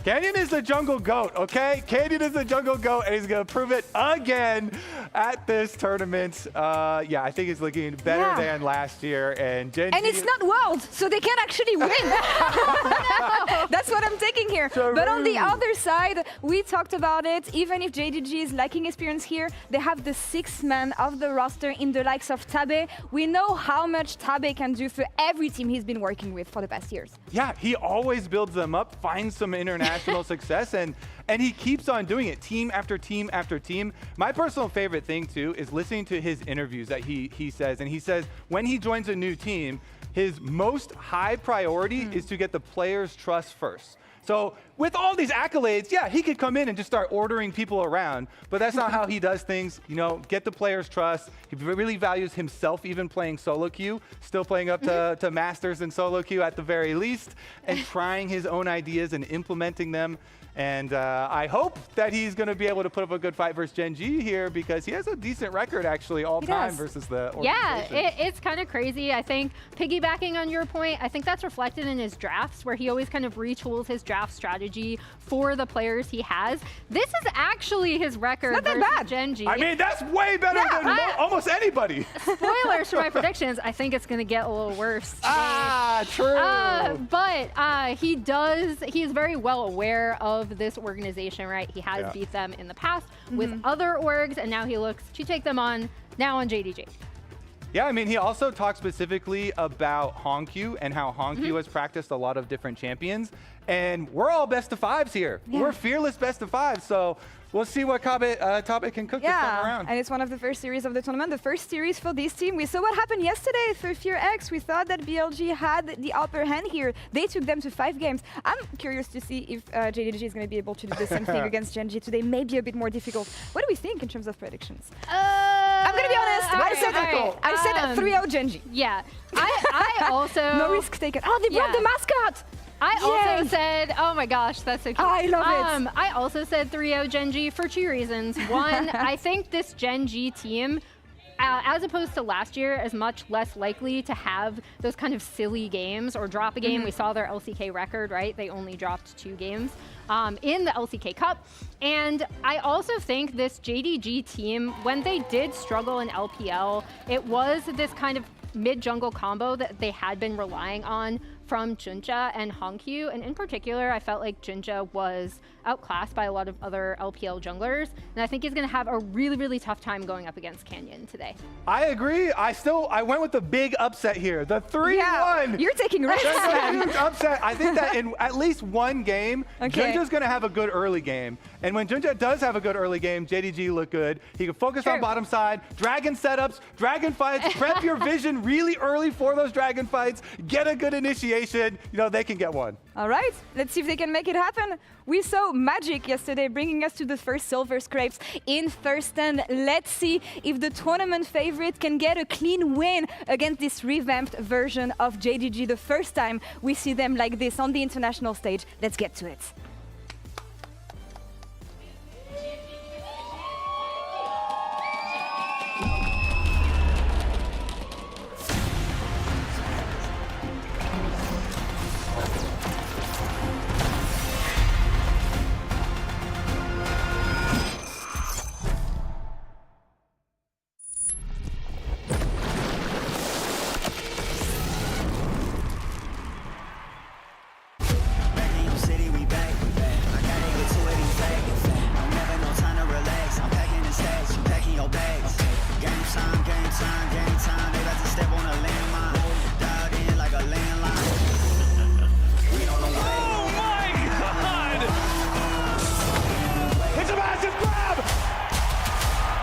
Canyon is the jungle goat, okay? Canyon is the jungle goat, and he's going to prove it again at this tournament. Yeah, I think he's looking better than last year. And Gen And G it's not world, so they can actually win. That's what I'm taking here. But on the other side, we talked about it. Even if JDG is lacking experience here, they have the 6th man of the roster in the likes of Tabe. We know how much Tabe can do for every team he's been working with for the past years. Yeah, he always builds them up, finds some international success, and he keeps on doing it, team after team after team. My personal favorite thing, too, is listening to his interviews that he says. And he says when he joins a new team, his most high priority is to get the players' trust first. So with all these accolades, yeah, he could come in and just start ordering people around, but that's not how he does things. You know, get the players' trust. He really values himself, even playing solo queue, still playing up to masters in solo queue at the very least, and trying his own ideas and implementing them. And I hope that he's going to be able to put up a good fight versus Gen G here because he has a decent record, actually, all time versus the organization. Yeah, it's kind of crazy. I think, piggybacking on your point, I think that's reflected in his drafts where he always kind of retools his draft strategy for the players he has. This is actually his record Not that versus bad. Gen G. I mean, that's way better than almost anybody. Spoilers for my predictions. I think it's going to get a little worse today. True. But he is very well aware of this organization, right? He has beat them in the past with other orgs, and now he looks to take them on now on JDG. Yeah, I mean, he also talked specifically about Hongq and how Hongq has practiced a lot of different champions. And we're all best of fives here. Yeah. We're fearless best of fives. So we'll see what Tabe can cook this time around. And it's one of the first series of the tournament, the first series for this team. We saw what happened yesterday for Fear X. We thought that BLG had the upper hand here. They took them to 5 games. I'm curious to see if JDG is going to be able to do the same thing against Gen G today. Maybe a bit more difficult. What do we think in terms of predictions? I'm going to be honest. I said 3-0 Gen G. Yeah. I also... No risk taken. Oh, they brought the mascot! I also said, oh my gosh, that's so cute. I love it. I also said 3-0 Gen G for 2 reasons. One, I think this Gen G team, as opposed to last year, is much less likely to have those kind of silly games or drop a game. We saw their LCK record, right? They only dropped 2 games in the LCK Cup. And I also think this JDG team, when they did struggle in LPL, it was this kind of mid-jungle combo that they had been relying on from Junja and Hongq, and in particular, I felt like Junja was outclassed by a lot of other LPL junglers, and I think he's going to have a really, really tough time going up against Canyon today. I agree. I went with the big upset here, the 3-1. Yeah, you're taking risks. That's a huge upset. I think that in at least one game, Junja's going to have a good early game, and when Junja does have a good early game, JDG look good. He can focus on bottom side, dragon setups, dragon fights, prep your vision really early for those dragon fights, get a good initiation. You know, they can get one. All right, let's see if they can make it happen. We saw Magic yesterday bringing us to the first silver scrapes in Thurston. Let's see if the tournament favorite can get a clean win against this revamped version of JDG. The first time we see them like this on the international stage. Let's get to it.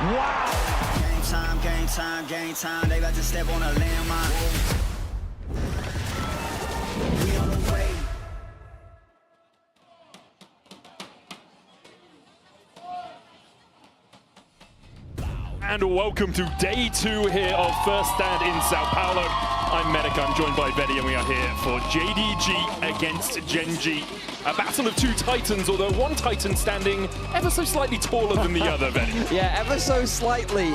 Wow. Game time, game time, game time. They about to step on a landmine. We on the way. And welcome to day 2 here of First Stand in Sao Paulo. I'm Medic, I'm joined by Betty, and we are here for JDG against Gen.G. A battle of 2 titans, although one titan standing ever so slightly taller than the other, Betty. Yeah, ever so slightly.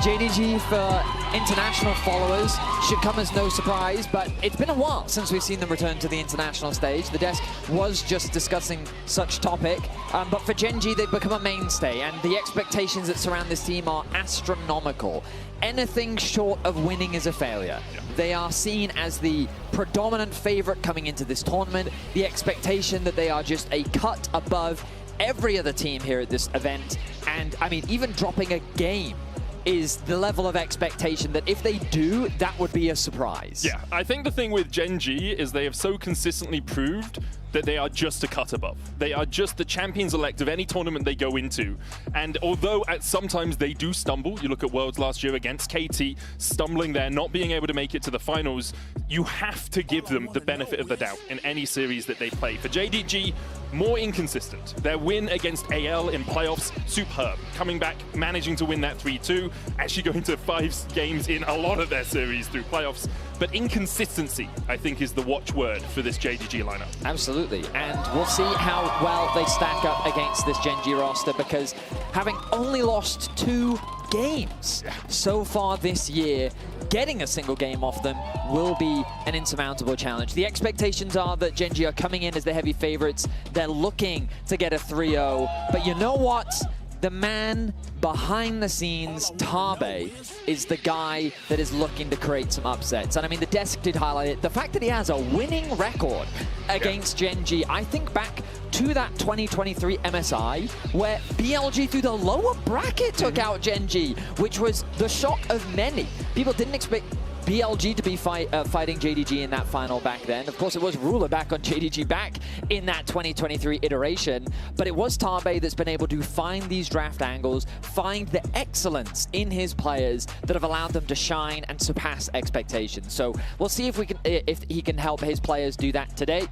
JDG for international followers should come as no surprise, but it's been a while since we've seen them return to the international stage. The desk was just discussing such topic, but for Gen.G, they've become a mainstay, and the expectations that surround this team are astronomical. Anything short of winning is a failure. Yeah. They are seen as the predominant favorite coming into this tournament. The expectation that they are just a cut above every other team here at this event. And I mean, even dropping a game is the level of expectation that if they do, that would be a surprise. Yeah, I think the thing with Gen.G is they have so consistently proved that they are just a cut above. They are just the champions elect of any tournament they go into. And although at sometimes they do stumble, you look at Worlds last year against KT, stumbling there, not being able to make it to the finals, you have to give them the benefit of the doubt in any series that they play. For JDG, more inconsistent. Their win against AL in playoffs, superb. Coming back, managing to win that 3-2, actually going to 5 games in a lot of their series through playoffs. But inconsistency, I think, is the watchword for this JDG lineup. Absolutely, and we'll see how well they stack up against this Gen.G roster, because having only lost 2 games so far this year, getting a single game off them will be an insurmountable challenge. The expectations are that Gen.G are coming in as the heavy favorites. They're looking to get a 3-0, but you know what? The man behind the scenes, Tabe, is the guy that is looking to create some upsets. And I mean, the desk did highlight it. The fact that he has a winning record against Gen.G, I think back to that 2023 MSI, where BLG through the lower bracket took out Gen.G, which was the shock of many. People didn't expect BLG to be fighting JDG in that final back then. Of course, it was Ruler back on JDG back in that 2023 iteration, but it was Tabe that's been able to find these draft angles, find the excellence in his players that have allowed them to shine and surpass expectations. So we'll see if he can help his players do that today,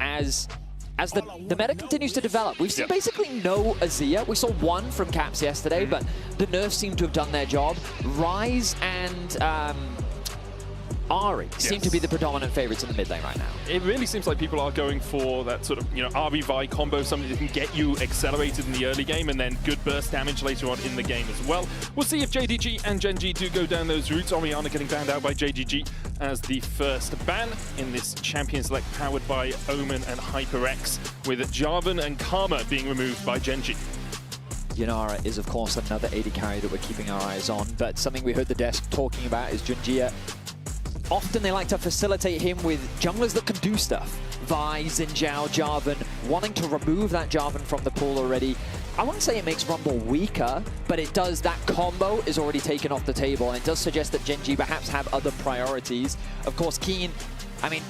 as the meta continues to develop. We've seen basically no Azir. We saw one from Caps yesterday, but the nerfs seem to have done their job. Ryze and Ahri seem to be the predominant favorites in the mid lane right now. It really seems like people are going for that sort of, you know, Ahri Vi combo, something that can get you accelerated in the early game and then good burst damage later on in the game as well. We'll see if JDG and Gen.G do go down those routes. Orianna getting banned out by JDG as the first ban in this Champion Select powered by Omen and HyperX, with Jarvan and Karma being removed by Gen.G. Yunara is, of course, another AD carry that we're keeping our eyes on, but something we heard the desk talking about is Junjia. Often they like to facilitate him with junglers that can do stuff. Vi, Xin Zhao, Jarvan, wanting to remove that Jarvan from the pool already. I wouldn't say it makes Rumble weaker, but it does. That combo is already taken off the table, and it does suggest that Gen.G perhaps have other priorities. Of course, Keen, I mean,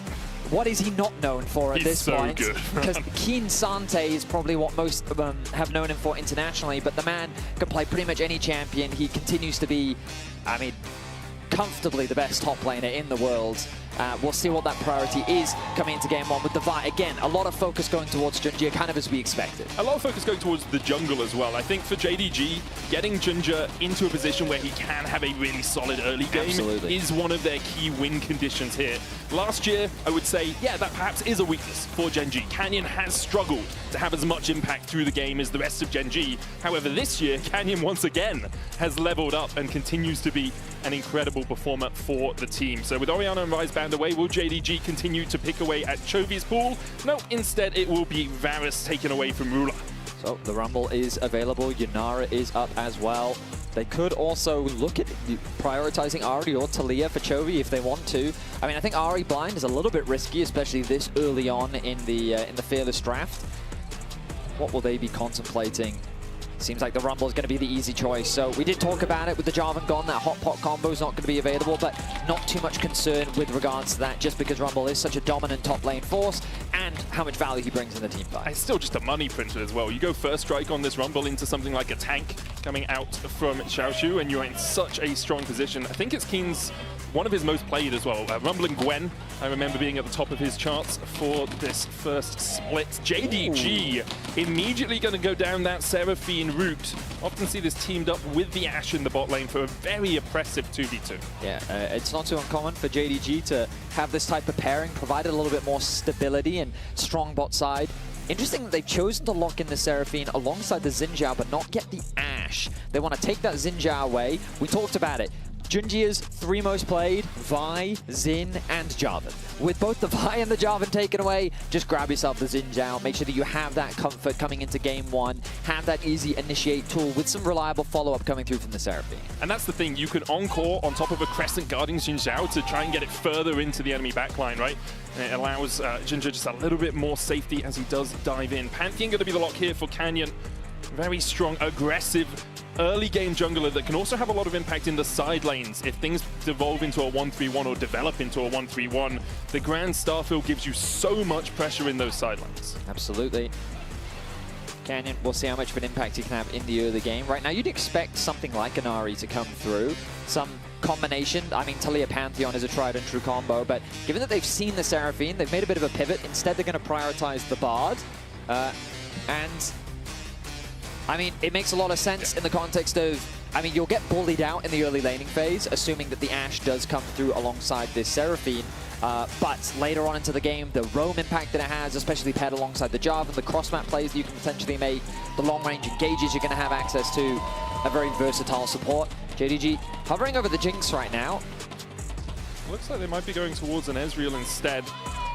what is he not known for at this point? He's so good. Because Keen Sante is probably what most of them have known him for internationally, but the man can play pretty much any champion. He continues to be, I mean, comfortably the best top laner in the world. We'll see what that priority is coming into game 1 with the Vi. Again, a lot of focus going towards Junjia, kind of as we expected. A lot of focus going towards the jungle as well. I think for JDG, getting Junjia into a position where he can have a really solid early game is one of their key win conditions here. Last year, I would say, yeah, that perhaps is a weakness for Gen.G. Canyon has struggled to have as much impact through the game as the rest of Gen.G. However, this year, Canyon once again has leveled up and continues to be an incredible performer for the team. So with Orianna and Ryze banned away, will JDG continue to pick away at Chovy's pool? No, instead it will be Varus taken away from Ruler. So the Rumble is available, Yunara is up as well. They could also look at prioritizing Ahri or Talia for Chovy if they want to. I mean, I think Ahri blind is a little bit risky, especially this early on in the Fearless draft. What will they be contemplating? Seems like the Rumble is going to be the easy choice. So we did talk about it with the Jarvan gone. That hot pot combo is not going to be available, but not too much concern with regards to that, just because Rumble is such a dominant top lane force and how much value he brings in the team fight. It's still just a money printer as well. You go first strike on this Rumble into something like a tank, coming out from Xiaoshu, and you're in such a strong position. I think it's Keen's one of his most played as well. Rumbling Gwen, I remember being at the top of his charts for this first split. JDG immediately going to go down that Seraphine route. Often see this teamed up with the Ashe in the bot lane for a very oppressive 2v2. Yeah, it's not too uncommon for JDG to have this type of pairing, provide a little bit more stability and strong bot side. Interesting that they've chosen to lock in the Seraphine alongside the Xin Zhao, but not get the Ashe. They want to take that Xin Zhao away. We talked about it. Junjia's 3 most played, Vi, Xin, and Jarvan. With both the Vi and the Jarvan taken away, just grab yourself the Xin Zhao. Make sure that you have that comfort coming into game 1. Have that easy initiate tool with some reliable follow-up coming through from the Seraphine. And that's the thing, you can encore on top of a Crescent guarding Xin Zhao to try and get it further into the enemy backline, right? And it allows Jinja just a little bit more safety as he does dive in. Pantheon going to be the lock here for Canyon. Very strong, aggressive, early game jungler that can also have a lot of impact in the side lanes. If things devolve into a 1-3-1 or develop into a 1-3-1, the Grand Starfield gives you so much pressure in those side lanes. Absolutely. Canyon, we'll see how much of an impact he can have in the early game. Right now, you'd expect something like an Ahri to come through. Some combination. I mean, Taliyah Pantheon is a tried and true combo, but given that they've seen the Seraphine, they've made a bit of a pivot. Instead, they're going to prioritize the Bard. And I mean, it makes a lot of sense in the context of, I mean, you'll get bullied out in the early laning phase, assuming that the Ashe does come through alongside this Seraphine. But later on into the game, the roam impact that it has, especially paired alongside the Jarvan, the cross-map plays that you can potentially make, the long-range engages you're going to have access to, a very versatile support. JDG hovering over the Jinx right now. Looks like they might be going towards an Ezreal instead.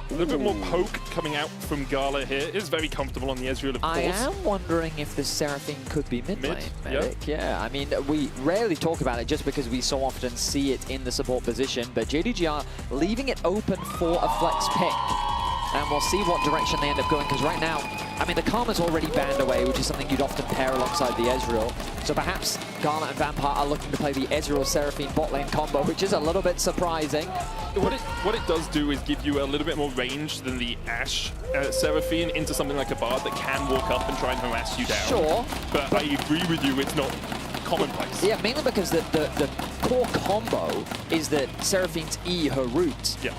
A little bit more poke coming out from Gala here. Is very comfortable on the Ezreal, of course. I am wondering if the Seraphine could be mid lane. Medic. Yeah, I mean, we rarely talk about it just because we so often see it in the support position, but JDG are leaving it open for a flex pick. And we'll see what direction they end up going, because right now, I mean, the Karma's already banned away, which is something you'd often pair alongside the Ezreal. So perhaps Gala and Vampire are looking to play the Ezreal-Seraphine bot lane combo, which is a little bit surprising. What it does do is give you a little bit more range than the Ashe Seraphine into something like a Bard that can walk up and try and harass you down. Sure. But I agree with you, it's not commonplace. Yeah, mainly because the core combo is that Seraphine's E, her root. Yeah.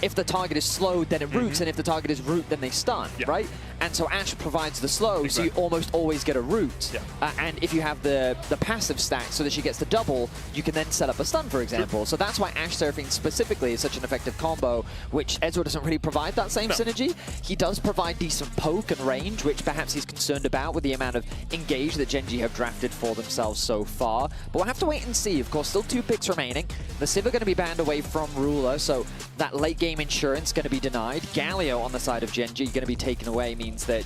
If the target is slowed, then it roots, and if the target is root, then they stun, right? And so Ashe provides the slow, so you almost always get a root. And if you have the passive stack so that she gets the double, you can then set up a stun, for example. So that's why Ashe Seraphine specifically is such an effective combo, which Ezreal doesn't really provide that same synergy. He does provide decent poke and range, which perhaps he's concerned about with the amount of engage that Gen G have drafted for themselves so far. But we'll have to wait and see. Of course, still 2 picks remaining. The Civ are going to be banned away from Ruler, so that late game insurance going to be denied. Galio on the side of Gen G going to be taken away means that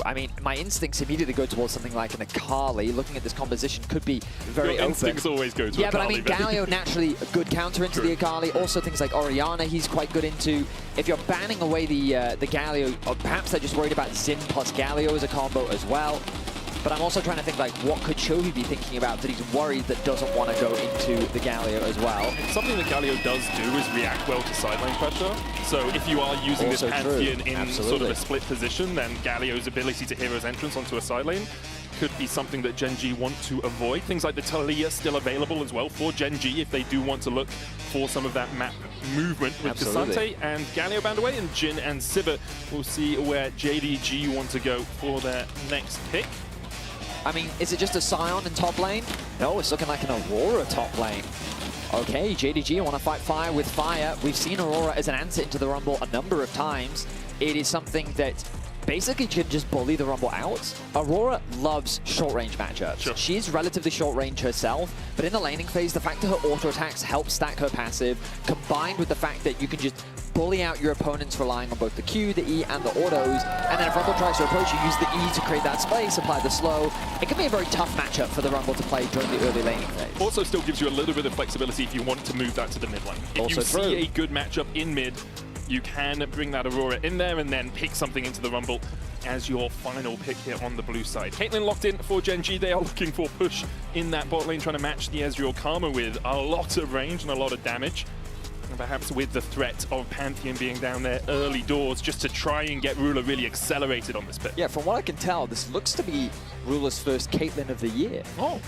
I mean, my instincts immediately go towards something like an Akali. Looking at this composition could be very Your open. instincts always go to yeah, Akali. but I mean, Galio naturally a good counter into the Akali. Also things like Orianna he's quite good into. If you're banning away the Galio, or perhaps they're just worried about Xin plus Galio as a combo as well. But I'm also trying to think, like, what could Chovy be thinking about that he's worried that doesn't want to go into the Galio as well? Something that Galio does do is react well to sideline pressure. So if you are using Also this Pantheon true. in sort of a split position, then Galio's ability to hero's entrance onto a side lane could be something that Gen G want to avoid. Things like the Taliyah still available as well for Gen G if they do want to look for some of that map movement with Cassante and Galio banned away, and Jhin and Sivir. We'll see where JDG want to go for their next pick. I mean, is it just a Sion in top lane? No, it's looking like an Aurora top lane. Okay, JDG want to fight fire with fire. We've seen Aurora as an answer into the Rumble a number of times. It is something that basically can just bully the Rumble out. Aurora loves short-range matchups. Sure. She is relatively short-range herself, but in the laning phase, the fact that her auto-attacks help stack her passive, combined with the fact that you can just bully out your opponents relying on both the Q, the E, and the autos, and then if Rumble tries to approach you, use the E to create that space, apply the slow. It can be a very tough matchup for the Rumble to play during the early laning phase. Also still gives you a little bit of flexibility if you want to move that to the mid lane. If you see a good matchup in mid, you can bring that Aurora in there and then pick something into the Rumble as your final pick here on the blue side. Caitlyn locked in for Gen G. They are looking for push in that bot lane, trying to match the Ezreal Karma with a lot of range and a lot of damage. And perhaps with the threat of Pantheon being down there early doors, just to try and get Ruler really accelerated on this pick. Yeah, from what I can tell, this looks to be Ruler's first Caitlyn of the year. Oh.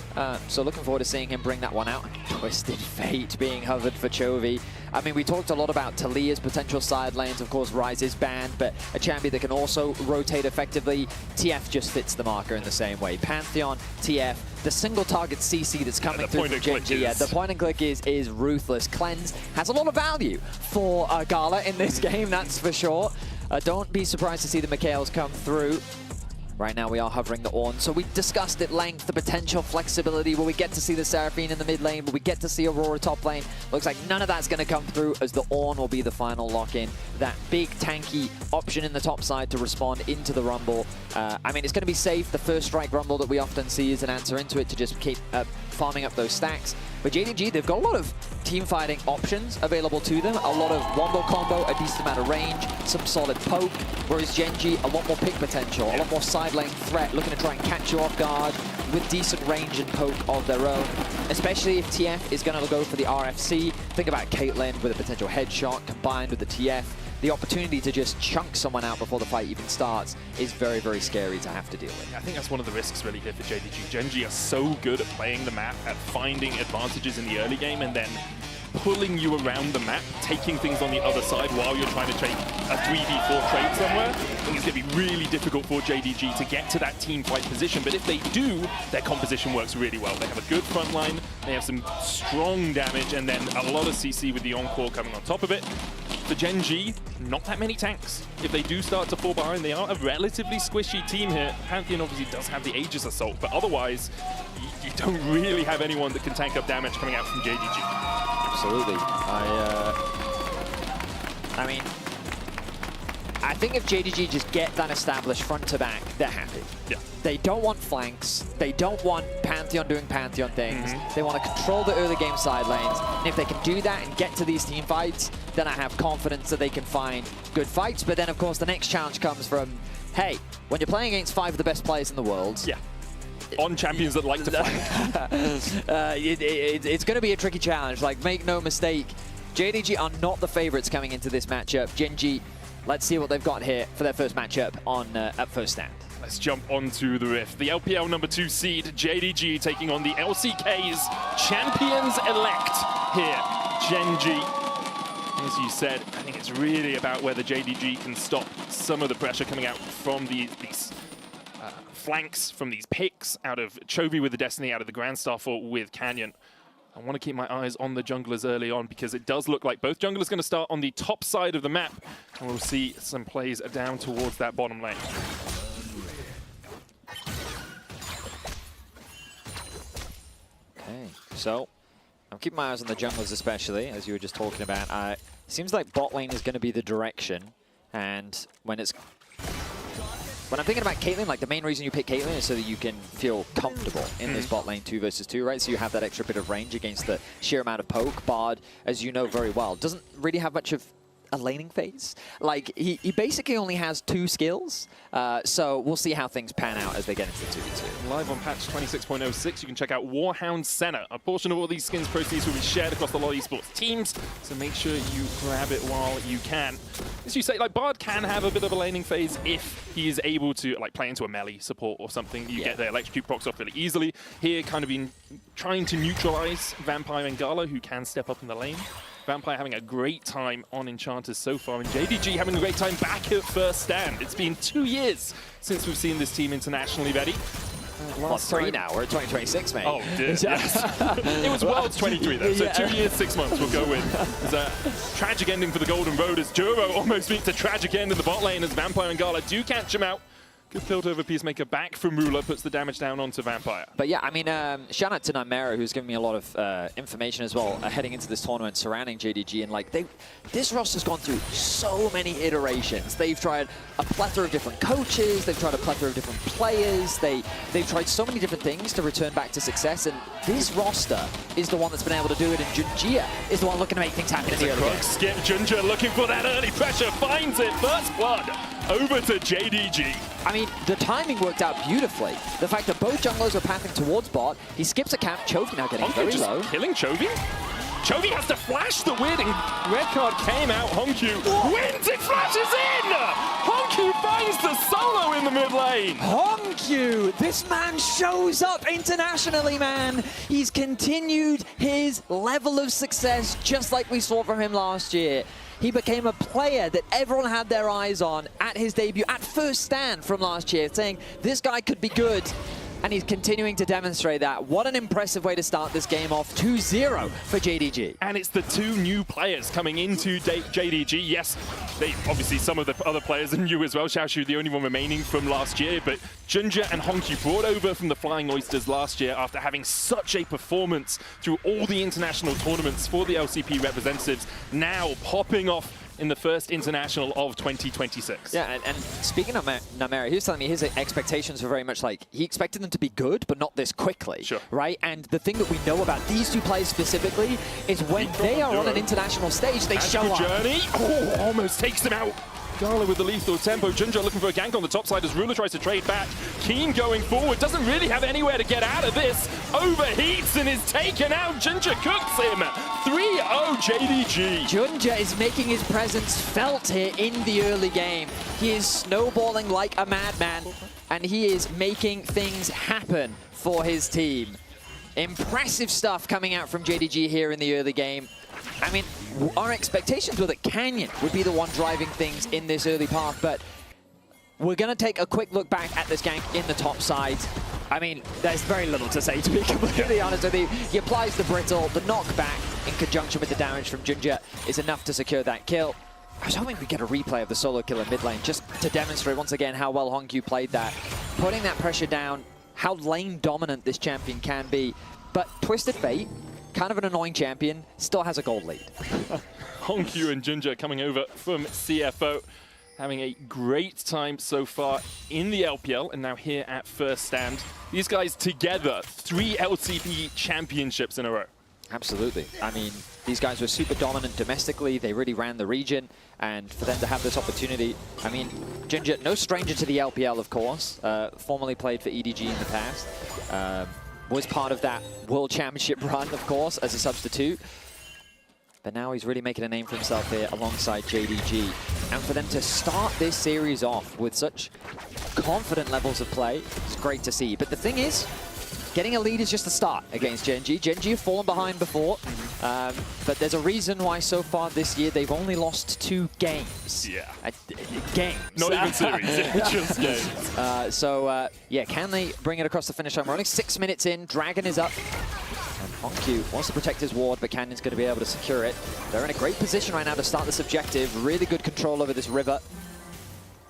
So looking forward to seeing him bring that one out. Twisted Fate being hovered for Chovy. I mean, we talked a lot about Talia's potential side lanes. Of course, Ryze is banned, but a champion that can also rotate effectively. TF just fits the marker in the same way. Pantheon, TF, the single target CC that's coming through from Genji. Yeah, the point and click is ruthless. Cleanse has a lot of value for Gala in this game, that's for sure. Don't be surprised to see the Mikhails come through. Right now we are hovering the Ornn, so we discussed at length the potential flexibility. Will we get to see the Seraphine in the mid lane? Will we get to see Aurora top lane? Looks like none of that's going to come through, as the Ornn will be the final lock-in. That big tanky option in the top side to respond into the Rumble. I mean, it's going to be safe. The first strike Rumble that we often see is an answer into it to just keep farming up those stacks. But JDG, they've got a lot of team fighting options available to them. A lot of wombo combo, a decent amount of range, some solid poke. Whereas Genji, a lot more pick potential, a lot more side lane threat, looking to try and catch you off guard with decent range and poke of their own. Especially if TF is going to go for the RFC. Think about Caitlyn with a potential headshot combined with the TF. The opportunity to just chunk someone out before the fight even starts is very, very scary to have to deal with. I think that's one of the risks really here for JDG. Genji are so good at playing the map, at finding advantages in the early game, and then pulling you around the map, taking things on the other side while you're trying to take a 3v4 trade somewhere. I think it's going to be really difficult for JDG to get to that team fight position, but if they do, their composition works really well. They have a good front line, they have some strong damage, and then a lot of CC with the Encore coming on top of it. For Genji, not that many tanks. If they do start to fall behind, they are a relatively squishy team here. Pantheon obviously does have the Aegis Assault, but otherwise, you don't really have anyone that can tank up damage coming out from JDG. Absolutely. I mean, I think if JDG just get that established front to back, they're happy. Yeah. They don't want flanks. They don't want Pantheon doing Pantheon things. They want to control the early game side lanes. And if they can do that and get to these team fights, then I have confidence that they can find good fights. But then, of course, the next challenge comes from, hey, when you're playing against 5 of the best players in the world, yeah, on champions that like to flank, it's going to be a tricky challenge. Like, make no mistake, JDG are not the favorites coming into this matchup. Genji, let's see what they've got here for their first matchup on at first stand. Let's jump onto the Rift. The LPL #2 seed, JDG, taking on the LCK's champions elect here, Genji. As you said, I think it's really about whether JDG can stop some of the pressure coming out from these flanks, from these picks, out of Chovy with the Destiny, out of the Grand Starfall with Canyon. I want to keep my eyes on the junglers early on, because it does look like both junglers going to start on the top side of the map, and we'll see some plays down towards that bottom lane. Okay, so I'm keeping my eyes on the junglers especially, as you were just talking about. It seems like bot lane is going to be the direction, and when I'm thinking about Caitlyn, like the main reason you pick Caitlyn is so that you can feel comfortable in this bot lane 2 versus 2, right? So you have that extra bit of range against the sheer amount of poke. Bard, as you know very well, doesn't really have much of a laning phase. Like, he basically only has 2 skills, so we'll see how things pan out as they get into the 2v2. Live on patch 26.06, you can check out Warhound Senna. A portion of all these skins proceeds will be shared across the LoL Esports teams, so make sure you grab it while you can. As you say, like, Bard can have a bit of a laning phase if he is able to, like, play into a melee support or something. You get the electrocute procs off really easily. Here, kind of been trying to neutralize Vampire and Gala, who can step up in the lane. Vampire having a great time on Enchanters so far, and JDG having a great time back at first stand. It's been 2 years since we've seen this team internationally, Betty. Last 3 now, we're at 2026, mate. Oh, dear, yes. It was Worlds 23, though, so 2 years, 6 months we'll go with. There's a tragic ending for the Golden Road, as Juro almost meets a tragic end in the bot lane, as Vampire and Gala do catch him out. Good tilt over Peacemaker back from Ruler, puts the damage down onto Vampire. But yeah, I mean, shout out to Nymera, who's given me a lot of information as well heading into this tournament surrounding JDG. And like, this roster's gone through so many iterations. They've tried a plethora of different coaches. They've tried a plethora of different players. They've tried so many different things to return back to success. And this roster is the one that's been able to do it. And Junjia is the one looking to make things happen in the early game. Skip Junjia looking for that early pressure, finds it. First blood over to JDG. I mean, the timing worked out beautifully. The fact that both junglers are pathing towards bot, he skips a camp, Chovy now getting very low. Killing Chovy? Chovy has to flash the weird red card came out. Hongkyu wins, it flashes in! Hongkyu finds the solo in the mid lane. Hongkyu, this man shows up internationally, man. He's continued his level of success just like we saw from him last year. He became a player that everyone had their eyes on at his debut, at first stand from last year, saying this guy could be good. And he's continuing to demonstrate that. What an impressive way to start this game off. 2-0 for JDG. And it's the two new players coming into JDG. Yes, they obviously some of the other players are new as well. Xiaoshu, the only one remaining from last year, but Junja and Hongkyu brought over from the Flying Oysters last year after having such a performance through all the international tournaments for the LCP representatives, now popping off in the first international of 2026. Yeah, and speaking of Namera, he was telling me his expectations were very much like, he expected them to be good, but not this quickly, right? And the thing that we know about these two players specifically is when they are on an international stage, they show up. Journey, almost takes him out. Gala with the lethal tempo. Junja looking for a gank on the top side as Ruler tries to trade back. Keen going forward, doesn't really have anywhere to get out of this. Overheats and is taken out. Junja cooks him. 3-0 JDG. Junja is making his presence felt here in the early game. He is snowballing like a madman, and he is making things happen for his team. Impressive stuff coming out from JDG here in the early game. I mean, our expectations were that Canyon would be the one driving things in this early part, but we're going to take a quick look back at this gank in the top side. I mean, there's very little to say, to be completely honest with you. He applies the brittle, the knockback in conjunction with the damage from Junja is enough to secure that kill. I was hoping we'd get a replay of the solo kill in mid lane just to demonstrate once again how well Hongkyu played that. Putting that pressure down, how lane dominant this champion can be. But Twisted Fate, kind of an annoying champion, still has a gold lead. Hongkyu and Junja coming over from CFO, having a great time so far in the LPL and now here at First Stand. These guys together, 3 LCP championships in a row. Absolutely. I mean, these guys were super dominant domestically. They really ran the region. And for them to have this opportunity, I mean, Junja, no stranger to the LPL, of course. Formerly played for EDG in the past. Was part of that World Championship run, of course, as a substitute. But now he's really making a name for himself here alongside JDG. And for them to start this series off with such confident levels of play is great to see. But the thing is, getting a lead is just the start against Gen.G. Gen.G have fallen behind before, but there's a reason why so far this year they've only lost 2 games. Yeah. Games. Not even series, just games. Yeah, can they bring it across the finish line? We're only 6 minutes in, Dragon is up. And Hongkyu wants to protect his ward, but Canyon's going to be able to secure it. They're in a great position right now to start this objective. Really good control over this river.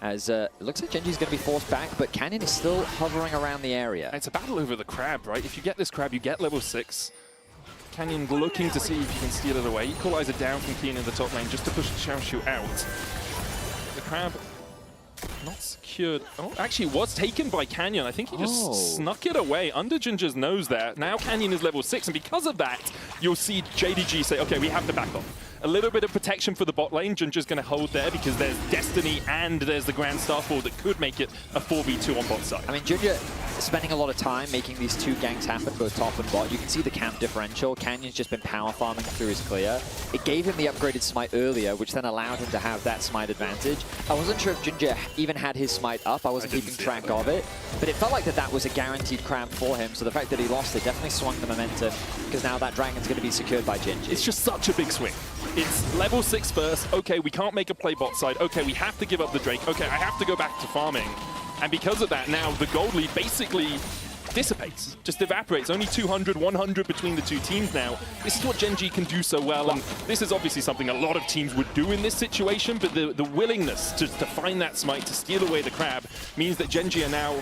As it looks like Gen.G is going to be forced back, but Canyon is still hovering around the area. It's a battle over the crab, right? If you get this crab, you get level 6. Canyon looking to see if he can steal it away. Equalizer down from Keen in the top lane just to push Xiaoshu out. The crab not secured. Oh, actually it was taken by Canyon. I think he just snuck it away under Junja's nose there. Now Canyon is level 6, and because of that, you'll see JDG say, okay, we have to back off. A little bit of protection for the bot lane. Junja's going to hold there because there's Destiny and there's the Grand Starfall that could make it a 4v2 on bot side. I mean, Junja spending a lot of time making these 2 ganks happen, both top and bot. You can see the camp differential. Canyon's just been power farming through his clear. It gave him the upgraded smite earlier, which then allowed him to have that smite advantage. I wasn't sure if Junja even had his smite up. I wasn't keeping track of it. But it felt like that was a guaranteed crab for him. So the fact that he lost it definitely swung the momentum, because now that dragon's going to be secured by Gen.G. It's just such a big swing. It's level 6 first. Okay, we can't make a play bot side. Okay, we have to give up the Drake. Okay, I have to go back to farming. And because of that, now the gold lead basically dissipates, just evaporates. Only 200, 100 between the 2 teams now. This is what Gen.G can do so well, and this is obviously something a lot of teams would do in this situation, but the willingness to find that smite, to steal away the crab, means that Gen.G are now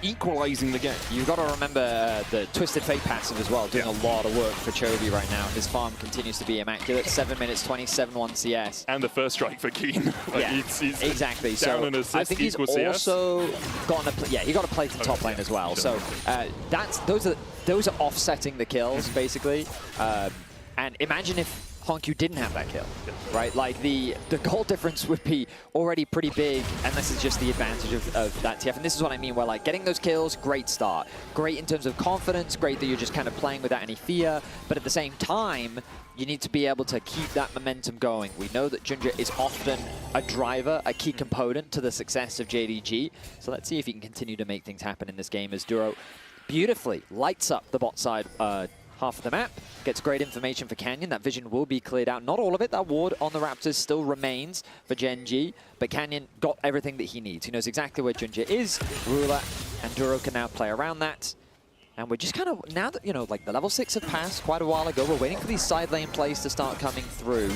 equalizing the game. You've got to remember the Twisted Fate passive as well, doing a lot of work for Chovy right now. His farm continues to be immaculate. 7 minutes, 27-1 CS. And the first strike for Keen. He's exactly. Down an assist, I think he's also gotten a he got a play to top lane as well. So those are offsetting the kills basically. And imagine if Hongyu didn't have that kill, right? Like the goal difference would be already pretty big, and this is just the advantage of that TF. And this is what I mean, where like getting those kills, great start. Great in terms of confidence, great that you're just kind of playing without any fear, but at the same time, you need to be able to keep that momentum going. We know that Junja is often a driver, a key component to the success of JDG, so let's see if he can continue to make things happen in this game as Duro beautifully lights up the bot side half of the map, gets great information for Canyon. That vision will be cleared out. Not all of it. That ward on the Raptors still remains for Gen G, but Canyon got everything that he needs. He knows exactly where Junja is. Ruler and Duro can now play around that. And we're just kind of, now that, you know, like the level 6 have passed quite a while ago, we're waiting for these side lane plays to start coming through.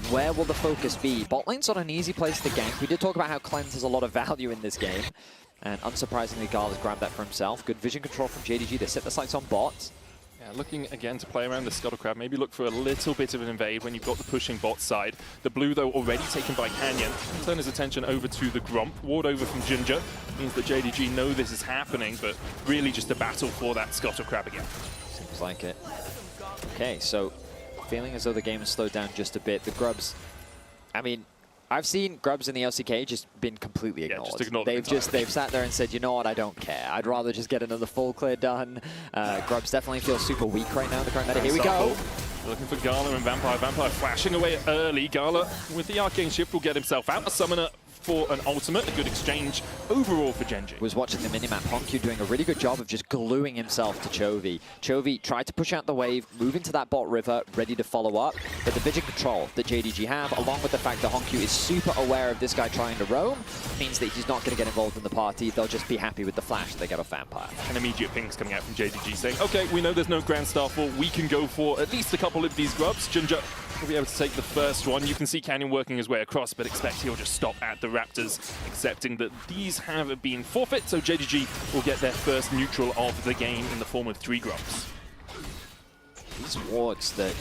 Where will the focus be? Bot lane's not an easy place to gank. We did talk about how Cleanse has a lot of value in this game. And unsurprisingly, Gala's grabbed that for himself. Good vision control from JDG. They set the sights on bot. Yeah, looking again to play around the Scuttle Crab, maybe look for a little bit of an invade when you've got the pushing bot side. The blue, though, already taken by Canyon. Turn his attention over to the Gromp. Ward over from Junja. Means that JDG know this is happening, but really just a battle for that Scuttle Crab again. Seems like it. Okay, so feeling as though the game has slowed down just a bit. The Grubs, I mean, I've seen Grubs in the LCK just been completely ignored. Yeah, just ignored they've sat there and said, you know what, I don't care. I'd rather just get another full clear done. Grubs definitely feel super weak right now in the current meta. Here we go. Looking for Gala and Vampire. Vampire flashing away early. Gala with the Arcane Shift will get himself out. A summoner for an ultimate. A good exchange overall for Gen G. Was watching the minimap. Hongyu doing a really good job of just gluing himself to Chovy. Chovy tried to push out the wave, move into that bot river, ready to follow up. But the vision control that JDG have, along with the fact that Hongyu is super aware of this guy trying to roam, means that he's not going to get involved in the party. They'll just be happy with the flash they get off Vampire. An immediate pings coming out from JDG saying, okay, we know there's no Grand Starfall. We can go for at least a couple of these Grubs. Junja will be able to take the first one. You can see Canyon working his way across, but expect he'll just stop at the Raptors, accepting that these have been forfeit, so JDG will get their first neutral of the game in the form of 3 Grubs. These wards that,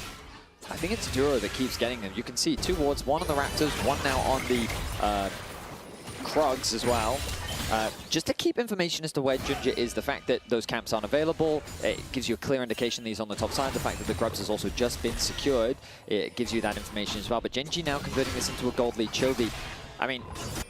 I think it's Duro that keeps getting them. You can see 2 wards, 1 on the Raptors, 1 now on the Krugs as well. Just to keep information as to where Junja is, the fact that those camps aren't available, it gives you a clear indication that he's on the top side. The fact that the Grubs has also just been secured, it gives you that information as well. But Gen G now converting this into a gold lead. Chovy, I mean,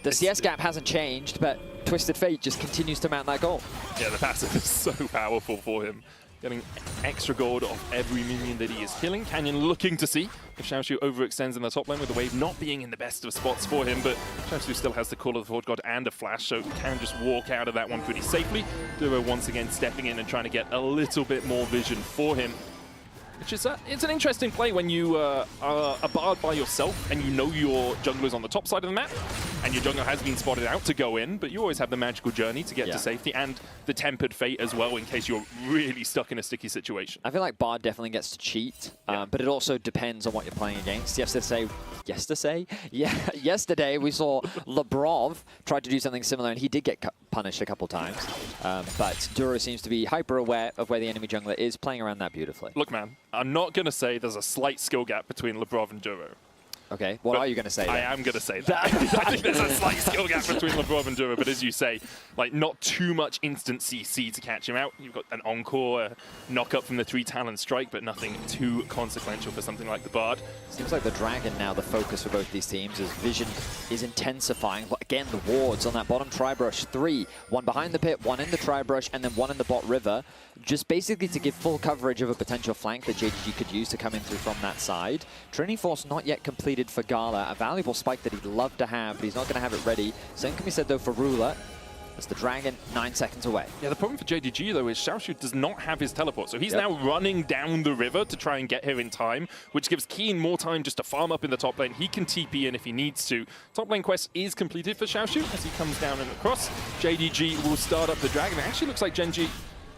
the CS gap hasn't changed, but Twisted Fate just continues to mount that goal. Yeah, the passive is so powerful for him. Getting extra gold off every minion that he is killing. Canyon looking to see if Xiaoshu overextends in the top lane with the wave not being in the best of spots for him, but Xiaoshu still has the Call of the Horde God and a flash, so can just walk out of that one pretty safely. Duro once again stepping in and trying to get a little bit more vision for him. Which is it's an interesting play when you are a bard by yourself and you know your jungler's on the top side of the map and your jungler has been spotted out to go in, but you always have the magical journey to get to safety and the tempered fate as well in case you're really stuck in a sticky situation. I feel like bard definitely gets to cheat, but it also depends on what you're playing against. Yesterday we saw Labrov try to do something similar and he did get punished a couple times, but Duro seems to be hyper aware of where the enemy jungler is, playing around that beautifully. Look, man, I'm not going to say there's a slight skill gap between Labrov and Duro. Okay, what are you going to say then? I am going to say that. I think there's a slight skill gap between Labrov and Duro, but as you say, like not too much instant CC to catch him out. You've got an encore, a knock-up from the 3 Talon Strike, but nothing too consequential for something like the Bard. Seems like the Dragon now, the focus for both these teams, as vision is intensifying. But again, the wards on that bottom Tri-Brush, 3. 1 behind the pit, 1 in the Tri-Brush, and then 1 in the bot river. Just basically to give full coverage of a potential flank that JDG could use to come in through from that side. Training Force not yet completed for Gala, a valuable spike that he'd love to have, but he's not going to have it ready. Same can be said though for Ruler, as the Dragon 9 seconds away. Yeah, the problem for JDG though is Xiaoshu does not have his teleport, so he's now running down the river to try and get here in time, which gives Keen more time just to farm up in the top lane. He can TP in if he needs to. Top lane quest is completed for Xiaoshu as he comes down and across. JDG will start up the Dragon. It actually looks like Gen G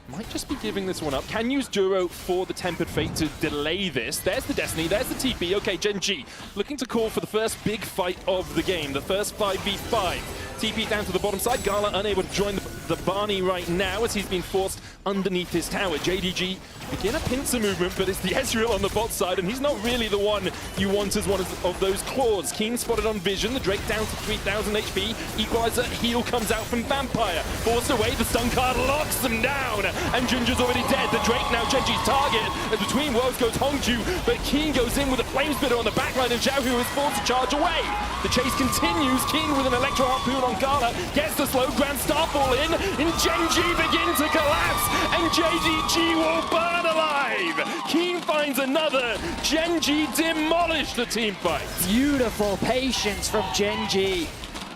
might just be giving this one up. Can use Duro for the Tempered Fate to delay this. There's the Destiny, there's the TP. Okay, Gen G looking to call for the first big fight of the game, the first 5v5. TP down to the bottom side. Gala unable to join the the Barney right now as he's been forced underneath his tower. JDG begin a pincer movement, but it's the Ezreal on the bot side, and he's not really the one you want as one of those claws. Keen spotted on Vision, the Drake down to 3,000 HP. Equalizer heal comes out from Vampire. Forced away, the stun card locks them down, and Ginger's already dead. The Drake now Genji's target, and between worlds goes Hongju, but Keen goes in with a flame spitter on the backline, and Xiaohu is forced to charge away. The chase continues. Keen with an electro harpoon on Gala, gets the slow Grand Starfall in, and Genji begin to collapse, and JDG will burn alive. Keen finds another. Genji demolished the team fight. Beautiful patience from Genji.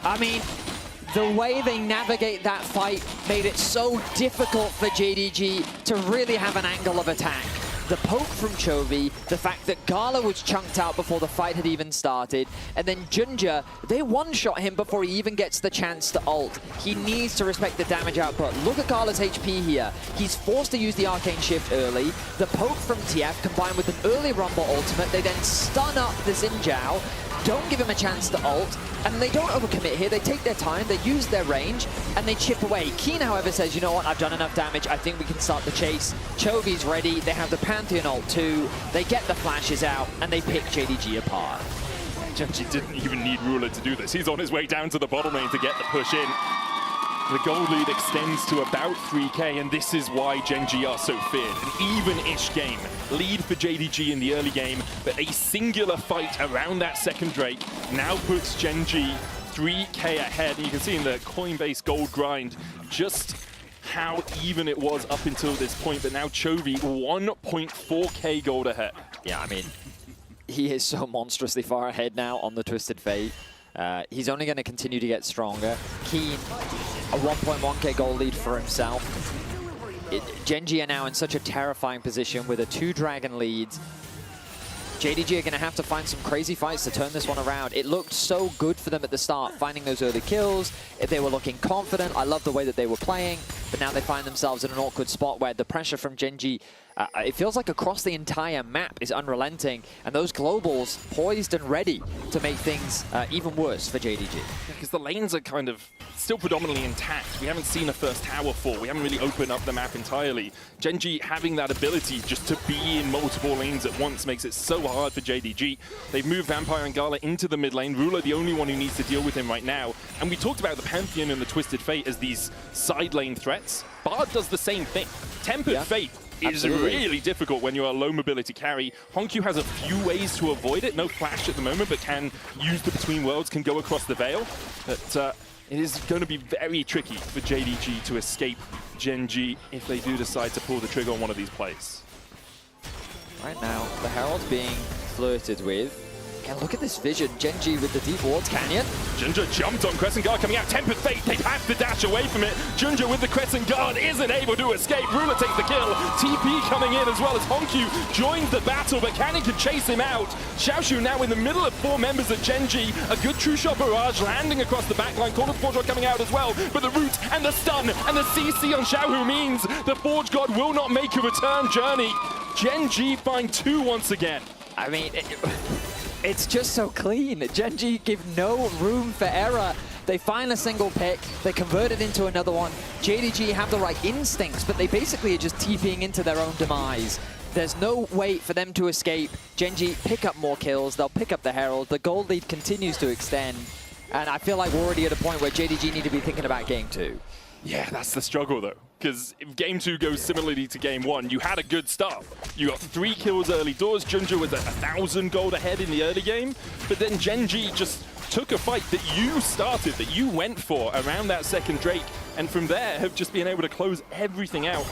I mean, the way they navigate that fight made it so difficult for JDG to really have an angle of attack. The poke from Chovy, the fact that Gala was chunked out before the fight had even started, and then Ginger, they one-shot him before he even gets the chance to ult. He needs to respect the damage output. Look at Gala's HP here. He's forced to use the Arcane Shift early. The poke from TF combined with an early Rumble ultimate, they then stun up the Xin Zhao, don't give him a chance to ult, and they don't overcommit here. They take their time, they use their range, and they chip away. Keen, however, says, you know what, I've done enough damage. I think we can start the chase. Chovy's ready. They have the Pantheon ult too. They get the flashes out, and they pick JDG apart. Genji didn't even need Ruler to do this. He's on his way down to the bottom lane to get the push in. The gold lead extends to about 3K, and this is why Genji are so feared. An even-ish game. Lead for JDG in the early game, but a singular fight around that second Drake now puts Genji 3K ahead. And you can see in the Coinbase gold grind just how even it was up until this point, but now Chovy 1.4K gold ahead. Yeah, I mean, he is so monstrously far ahead now on the Twisted Fate. He's only going to continue to get stronger. Keen, a 1.1K goal lead for himself. Genji are now in such a terrifying position with a 2-dragon lead. JDG are going to have to find some crazy fights to turn this one around. It looked so good for them at the start, finding those early kills. They were looking confident. I love the way that they were playing, but now they find themselves in an awkward spot where the pressure from Genji, it feels like across the entire map, is unrelenting, and those globals poised and ready to make things even worse for JDG. Because the lanes are kind of still predominantly intact. We haven't seen a first tower fall. We haven't really opened up the map entirely. Genji having that ability just to be in multiple lanes at once makes it so hard for JDG. They've moved Vampire and Gala into the mid lane. Ruler the only one who needs to deal with him right now. And we talked about the Pantheon and the Twisted Fate as these side lane threats. Bard does the same thing. Tempered Fate is really difficult when you're a low mobility carry. Hongyu has a few ways to avoid it. No flash at the moment, but can use the Between Worlds, can go across the Veil. But it is going to be very tricky for JDG to escape Genji if they do decide to pull the trigger on one of these plays. Right now, the Herald's being flirted with. And look at this vision. Genji with the deep wards canyon. Ginger jumped on Crescent Guard coming out. Tempered Fate, they have to dash away from it. Ginger with the Crescent Guard isn't able to escape. Ruler takes the kill. TP coming in as well as Hongyu joins the battle, but Cannon can chase him out. Xiaoshu now in the middle of 4 members of Genji. A good true shot barrage landing across the backline. Corner's Forge God coming out as well, but the root and the stun and the CC on Xiaohu means the Forge God will not make a return journey. Genji find 2 once again. I mean, it's just so clean. Genji give no room for error. They find a single pick, they convert it into another one. JDG have the right instincts, but they basically are just TPing into their own demise. There's no way for them to escape. Genji pick up more kills, they'll pick up the Herald. The gold lead continues to extend. And I feel like we're already at a point where JDG need to be thinking about game 2. Yeah, that's the struggle though. Because if game 2 goes similarly to game 1, you had a good start. You got 3 kills early doors. Ginger was 1,000 gold ahead in the early game. But then Genji just took a fight that you started, that you went for around that second Drake. And from there have just been able to close everything out.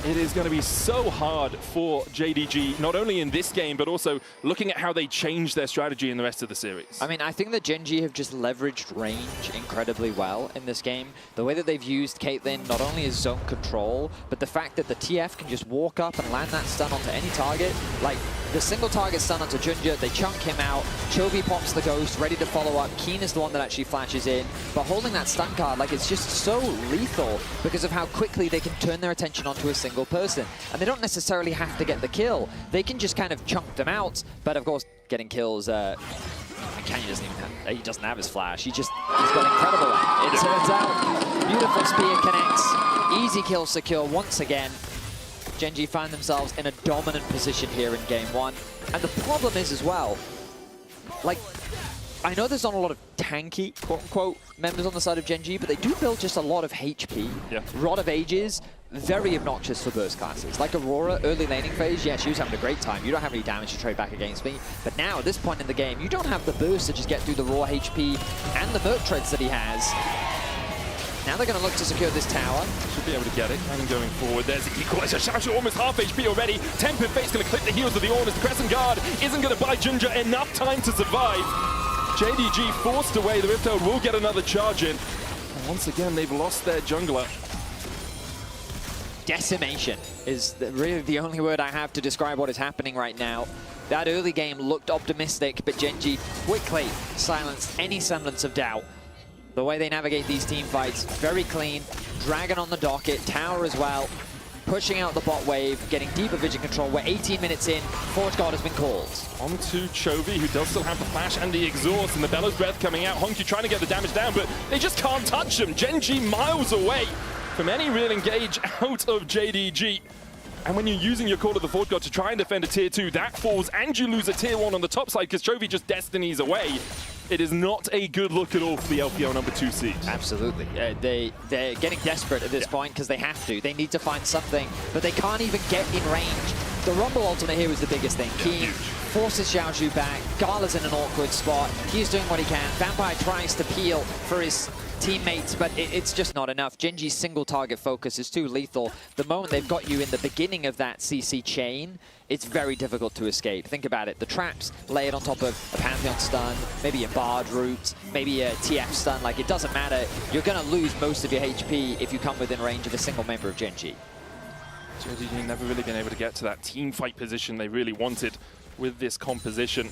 It is going to be so hard for JDG, not only in this game, but also looking at how they change their strategy in the rest of the series. I mean, I think that Genji have just leveraged range incredibly well in this game. The way that they've used Caitlyn not only as zone control, but the fact that the TF can just walk up and land that stun onto any target. Like, the single target stun onto Ginger, they chunk him out. Chovy pops the ghost, ready to follow up. Keen is the one that actually flashes in. But holding that stun card, like, it's just so lethal because of how quickly they can turn their attention onto a single person. And they don't necessarily have to get the kill. They can just kind of chunk them out. But of course, getting kills Canyon doesn't have his flash. He's got incredible aim. It turns out, beautiful spear connects, easy kill secure once again. Gen.G find themselves in a dominant position here in game 1. And the problem is as well, like, I know there's not a lot of tanky, quote-unquote, members on the side of Gen.G, but they do build just a lot of HP, Rod of Ages, very obnoxious for burst classes. Like Aurora, early laning phase, yeah, she was having a great time. You don't have any damage to trade back against me. But now, at this point in the game, you don't have the burst to just get through the raw HP and the Merc treads that he has. Now they're going to look to secure this tower. Should be able to get it. And going forward, there's the equalizer. Xiaoshu almost half HP already. Tempered Fate's going to clip the heels of the Ornn as the Crescent Guard isn't going to buy Ginger enough time to survive. JDG forced away. The Rift Herald will get another charge in. And once again, they've lost their jungler. Decimation is really the only word I have to describe what is happening right now. That early game looked optimistic, but Gen.G quickly silenced any semblance of doubt. The way they navigate these team fights, very clean. Dragon on the docket, tower as well. Pushing out the bot wave, getting deeper vision control. We're 18 minutes in, Forge Guard has been called. On to Chovy, who does still have the flash and the exhaust, and the Bellows Breath coming out. Honky trying to get the damage down, but they just can't touch him. Gen.G miles away from any real engage out of JDG. And when you're using your Call of the Forge God to try and defend a tier 2, that falls, and you lose a tier 1 on the top side because Chovy just destinies away. It is not a good look at all for the LPL number 2 seed. Absolutely. They're getting desperate at this point because they have to. They need to find something, but they can't even get in range. The Rumble ultimate here was the biggest thing. Keen forces Xiaoshu back. Gala's in an awkward spot. He's doing what he can. Vampire tries to peel for his teammates, but it's just not enough. Gen.G's single target focus is too lethal. The moment they've got you in the beginning of that CC chain, it's very difficult to escape. Think about it. The traps layered on top of a Pantheon stun, maybe a Bard root, maybe a TF stun. Like, it doesn't matter. You're going to lose most of your HP if you come within range of a single member of Gen.G. JDG never really been able to get to that team fight position they really wanted with this composition.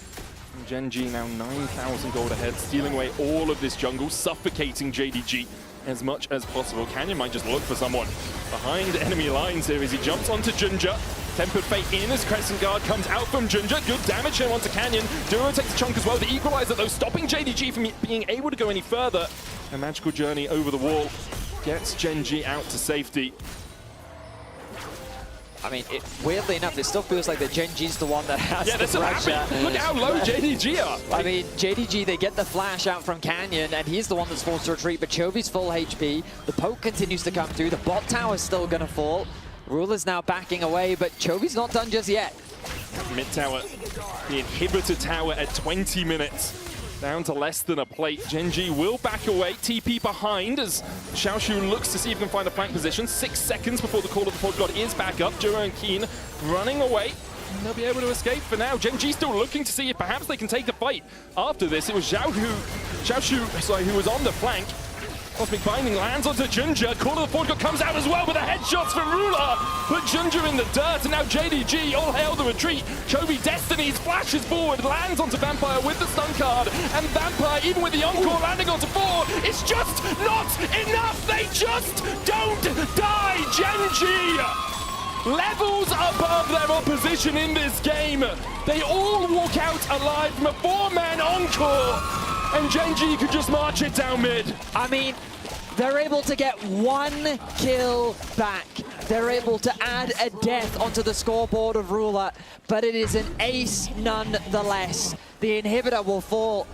Gen.G now 9,000 gold ahead, stealing away all of this jungle, suffocating JDG as much as possible. Canyon might just look for someone behind enemy lines here as he jumps onto Ginger. Tempered Fate in as Crescent Guard comes out from Ginger. Good damage here onto Canyon. Duro takes a chunk as well. The equalizer, though, stopping JDG from being able to go any further. A magical journey over the wall gets Gen.G out to safety. I mean, weirdly enough, it still feels like that Gen.G's the one that has the pressure. Look at how low JDG are. I mean, JDG, they get the flash out from Canyon, and he's the one that's forced to retreat, but Chovy's full HP. The poke continues to come through. The bot tower's still going to fall. Ruler's now backing away, but Chovy's not done just yet. Mid tower, the inhibitor tower at 20 minutes. Down to less than a plate. Gen.G will back away. TP behind as Xiaoshu looks to see if he can find a flank position. 6 seconds before the Call of the Forge God is back up. Duro and Keen running away. And they'll be able to escape for now. Gen.G still looking to see if perhaps they can take the fight. After this, it was Xiaoshu, who was on the flank. Cosmic Binding lands onto Ginger. Call of the Forge God comes out as well with the headshots from Ruler. Put Ginger in the dirt, and now JDG, all hail the retreat. Chovy Destinies flashes forward, lands onto Vampire with the stun card. And Vampire, even with the Encore landing onto 4, it's just not enough. They just don't die. Gen.G levels above their opposition in this game. They all walk out alive from a 4-man Encore. And Gen.G could just march it down mid. I mean, they're able to get 1 kill back. They're able to add a death onto the scoreboard of Ruler, but it is an ace nonetheless. The inhibitor will fall.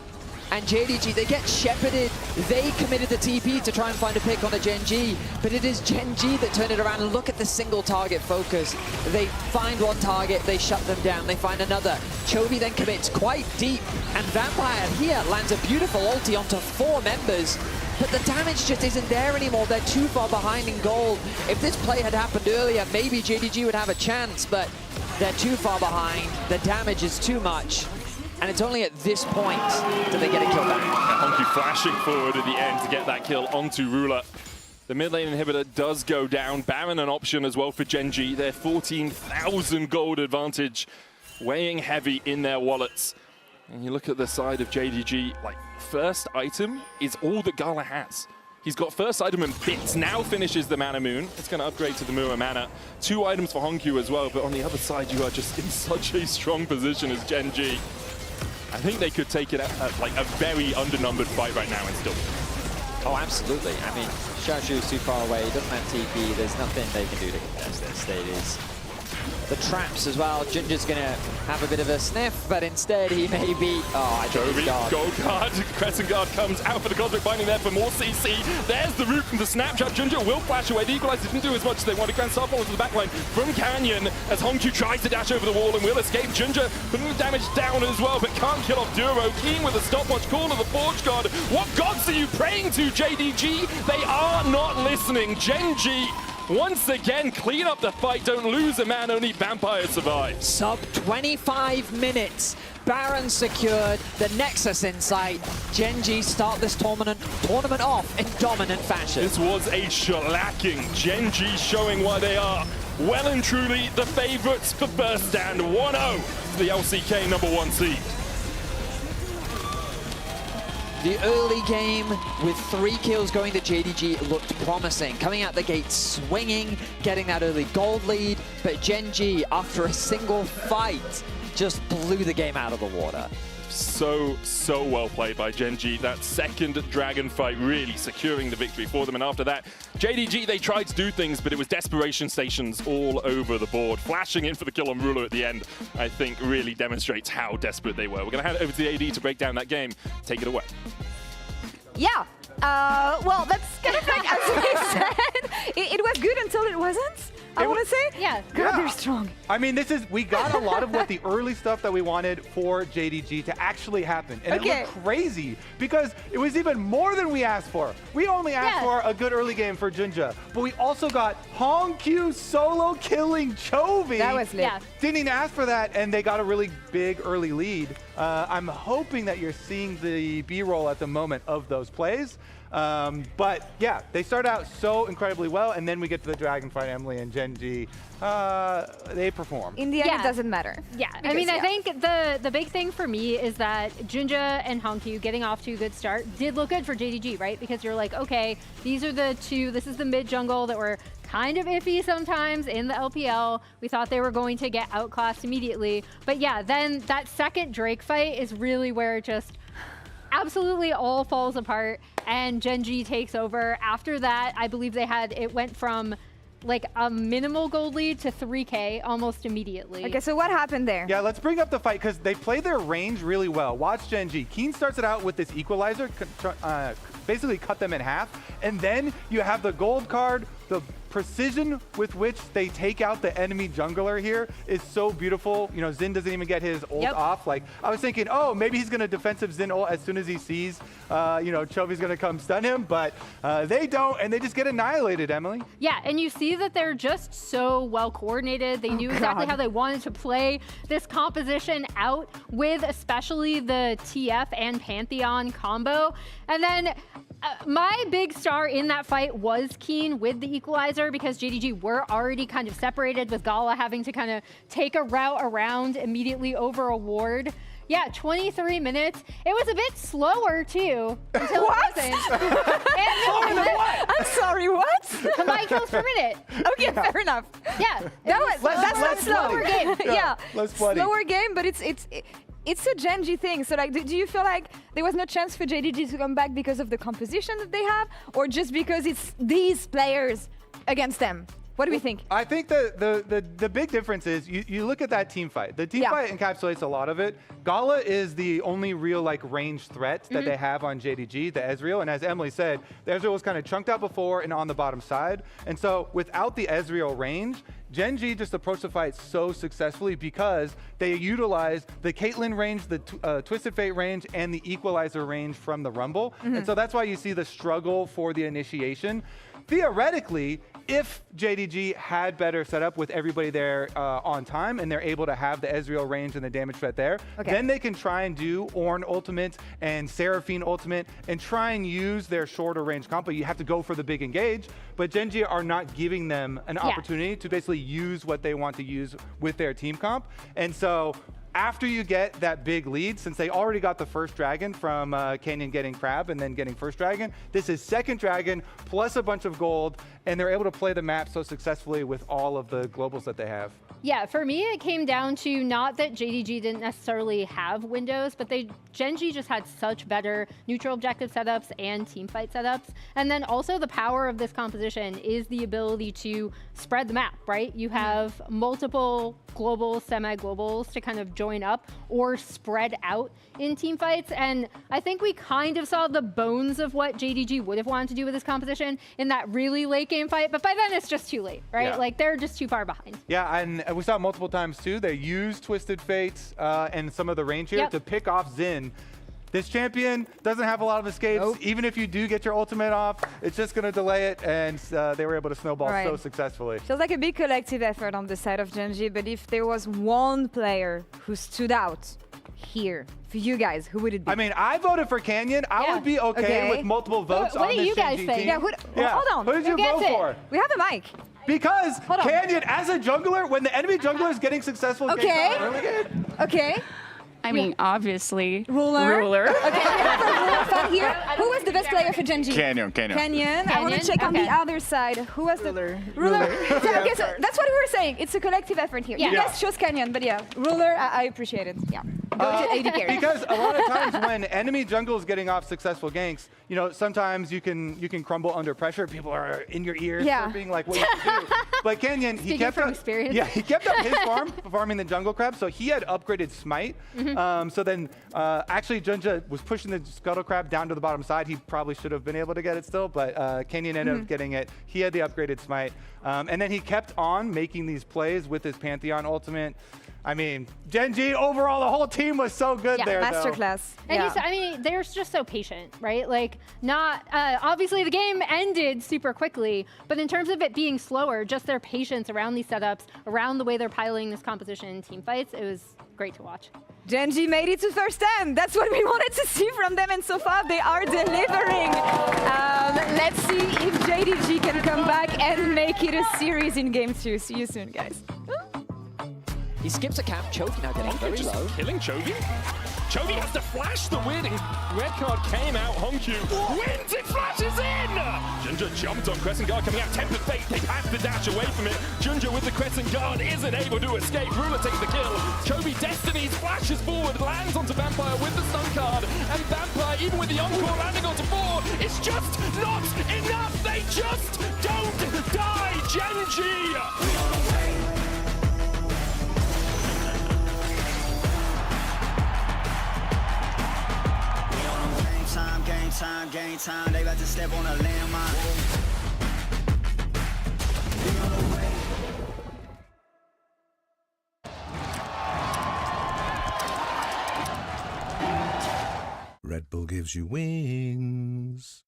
And JDG, they get shepherded. They committed the TP to try and find a pick on a Gen.G, but it is Gen.G that turned it around. And look at the single target focus. They find one target, they shut them down, they find another. Chovy then commits quite deep, and Vampire here lands a beautiful ulti onto 4 members. But the damage just isn't there anymore. They're too far behind in gold. If this play had happened earlier, maybe JDG would have a chance, but they're too far behind. The damage is too much. And it's only at this point that they get a kill back. Honky flashing forward at the end to get that kill onto Ruler. The mid lane inhibitor does go down. Baron an option as well for Gen.G. Their 14,000 gold advantage weighing heavy in their wallets. And you look at the side of JDG, like, first item is all that Gala has. He's got first item and bits, now finishes the Mana Moon. It's going to upgrade to the Mura Mana. 2 items for Honkyu as well, but on the other side, you are just in such a strong position as Gen.G. I think they could take it at like a very undernumbered fight right now and still. Oh, absolutely. I mean, Xiaoshu's too far away. He doesn't have TP. There's nothing they can do to contest this. It is the traps as well. Ginger's going to have a bit of a sniff, but instead he may be... Oh, I think he's gone. Gold guard. Crescent guard comes out for the Cosmic Binding there for more CC. There's the root from the snapshot. Ginger will flash away. The Equalizer didn't do as much as they wanted. Grand Starfall to the backline from Canyon as Hongqiu tries to dash over the wall and will escape. Ginger putting the damage down as well, but can't kill off Duro. Keen with a stopwatch call of the Forge God. What gods are you praying to, JDG? They are not listening. Genji once again, clean up the fight. Don't lose a man, only Vampire survives. Sub 25 minutes. Baron secured, the Nexus in sight. Genji start this tournament off in dominant fashion. This was a shellacking. Genji showing why they are well and truly the favorites for first stand. 1-0 to the LCK #1 seed. The early game with 3 kills going to JDG looked promising. Coming out the gate swinging, getting that early gold lead, but Genji, after a single fight, just blew the game out of the water. So well played by Genji. That second Dragon fight really securing the victory for them. And after that, JDG, they tried to do things, but it was desperation stations all over the board. Flashing in for the kill on Ruler at the end, I think really demonstrates how desperate they were. We're going to hand it over to the AD to break down that game. Take it away. Yeah. Well, that's kind of like, as we said, it was good until it wasn't, I want to say. Yeah. God, they're strong. I mean, we got a lot of what the early stuff that we wanted for JDG to actually happen. And it looked crazy because it was even more than we asked for. We only asked for a good early game for Jinja, but we also got Hongqiu solo killing Chovy. That was lit. Yeah. Didn't even ask for that, and they got a really big early lead. I'm hoping that you're seeing the B-roll at the moment of those plays. But yeah, they start out so incredibly well, and then we get to the Dragon fight, Emily and Genji. They perform. In the end, it doesn't matter. Yeah, I mean, I think the big thing for me is that Jinja and Hongqiu getting off to a good start did look good for JDG, right? Because you're like, okay, these are the two, this is the mid jungle that were kind of iffy sometimes in the LPL. We thought they were going to get outclassed immediately. But yeah, then that second Drake fight is really where it just absolutely all falls apart and Genji takes over. After that, I believe it went from like a minimal gold lead to 3K almost immediately. Okay, so what happened there? Yeah, let's bring up the fight because they play their range really well. Watch Genji. Keen starts it out with this equalizer, basically cut them in half, and then you have the gold card. The precision with which they take out the enemy jungler here is so beautiful. You know, Xin doesn't even get his ult off. Like, I was thinking, oh, maybe he's going to defensive Xin ult as soon as he sees, you know, Chovy's going to come stun him, but they don't, and they just get annihilated, Emily. Yeah, and you see that they're just so well coordinated. They knew exactly how they wanted to play this composition out with especially the TF and Pantheon combo. And then my big star in that fight was Keen with the equalizer because JDG were already kind of separated with Gala having to kind of take a route around immediately over a ward. Yeah, 23 minutes. It was a bit slower too. Until what? It wasn't. I'm sorry, what? Combined kills per minute. Okay, fair enough. Yeah. That's not slower game. Yeah, slower game, but it's a Genji thing. So like, do you feel like there was no chance for JDG to come back because of the composition that they have, or just because it's these players against them? What do we think? I think the big difference is you look at that team fight. The team fight encapsulates a lot of it. Gala is the only real like range threat that they have on JDG, the Ezreal. And as Emily said, the Ezreal was kind of chunked out before and on the bottom side. And so without the Ezreal range, Genji just approached the fight so successfully because they utilized the Caitlyn range, the Twisted Fate range, and the Equalizer range from the Rumble. And so that's why you see the struggle for the initiation. Theoretically, if JDG had better setup with everybody there on time and they're able to have the Ezreal range and the damage threat there, then they can try and do Ornn ultimate and Seraphine ultimate and try and use their shorter range combo. You have to go for the big engage, but Genji are not giving them an opportunity to basically use what they want to use with their team comp. And so after you get that big lead, since they already got the first dragon from Canyon getting Crab and then getting first dragon, this is second dragon plus a bunch of gold, and they're able to play the map so successfully with all of the globals that they have. Yeah, for me, it came down to not that JDG didn't necessarily have windows, but Gen.G just had such better neutral objective setups and teamfight setups. And then also the power of this composition is the ability to spread the map, right? You have multiple globals, semi-globals to kind of join up or spread out in teamfights. And I think we kind of saw the bones of what JDG would have wanted to do with this composition in that really late game fight. But by then, it's just too late, right? Yeah. Like, they're just too far behind. Yeah, and we saw it multiple times too. They used Twisted Fates and some of the range here to pick off Xin. This champion doesn't have a lot of escapes. Nope. Even if you do get your ultimate off, it's just going to delay it, and they were able to snowball so successfully. Feels like a big collective effort on the side of Gen.G, but if there was one player who stood out here for you guys, who would it be? I mean, I voted for Canyon. I would be okay with multiple votes on this Gen.G team. Yeah, hold on. Who did you vote for? We have a mic. Because Canyon, as a jungler, when the enemy jungler is getting successful games early game. Okay. I mean, obviously, Ruler. Ruler. Okay, we have a Ruler fan here. Who was the best player for Gen.G? Canyon. I want to check on the other side. Who was Ruler. the Ruler? Okay, so that's what we were saying. It's a collective effort here. You guys chose Canyon, but yeah, Ruler, I appreciate it. Yeah. Go to AD carry. Because a lot of times when enemy jungle is getting off successful ganks, you know, sometimes you can crumble under pressure. People are in your ears for being like, what you do. But Canyon, he kept up his farm, farming the jungle crab, so he had upgraded smite. So then, actually, Junja was pushing the scuttle crab down to the bottom side. He probably should have been able to get it still, but Canyon ended up getting it. He had the upgraded smite. And then he kept on making these plays with his Pantheon ultimate. I mean, Gen.G overall, the whole team was so good there. Masterclass. And I mean, they're just so patient, right? Like, not obviously the game ended super quickly, but in terms of it being slower, just their patience around these setups, around the way they're piloting this composition in team fights, it was great to watch. Gen.G made it to first 10. That's what we wanted to see from them, and so far they are delivering. Let's see if JDG can come back and make it a series in game 2. See you soon, guys. He skips a camp, Chovy now getting very low. Killing Chovy. Chovy has to flash the win. Red card came out, Hongq wins, it flashes in! Junja jumped on Crescent Guard coming out, Tempered Fate, they have to dash away from it. Junja with the Crescent Guard isn't able to escape, Ruler takes the kill. Chovy Destinies flashes forward, lands onto Vampire with the stun card, and Vampire, even with the encore landing onto 4, it's just not enough, they just don't die, Gen.G! Game time, they about to step on a landmine. Red Bull gives you wings.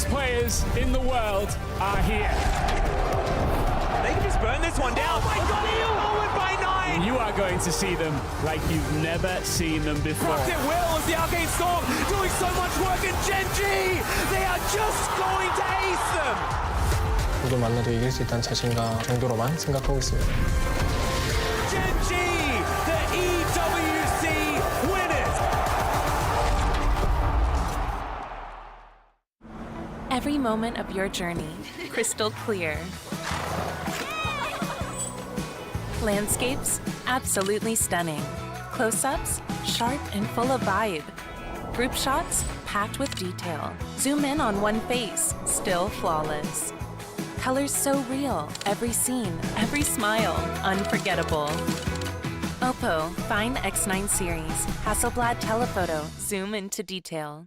Players in the world are here. They can just burn this one down. Oh my god, he forward by 9! You are going to see them like you've never seen them before. Rocket Will as the Arcane Storm doing so much work, and Gen.G, they are just going to ace them! 누굴 만나도 이길 수 있다는 자신감 정도로만 생각하고 있습니다. Gen.G, the EWC winners! Every moment of your journey, crystal clear. Landscapes, absolutely stunning. Close-ups, sharp and full of vibe. Group shots, packed with detail. Zoom in on one face, still flawless. Colors so real, every scene, every smile, unforgettable. Oppo Find X9 series, Hasselblad telephoto, zoom into detail.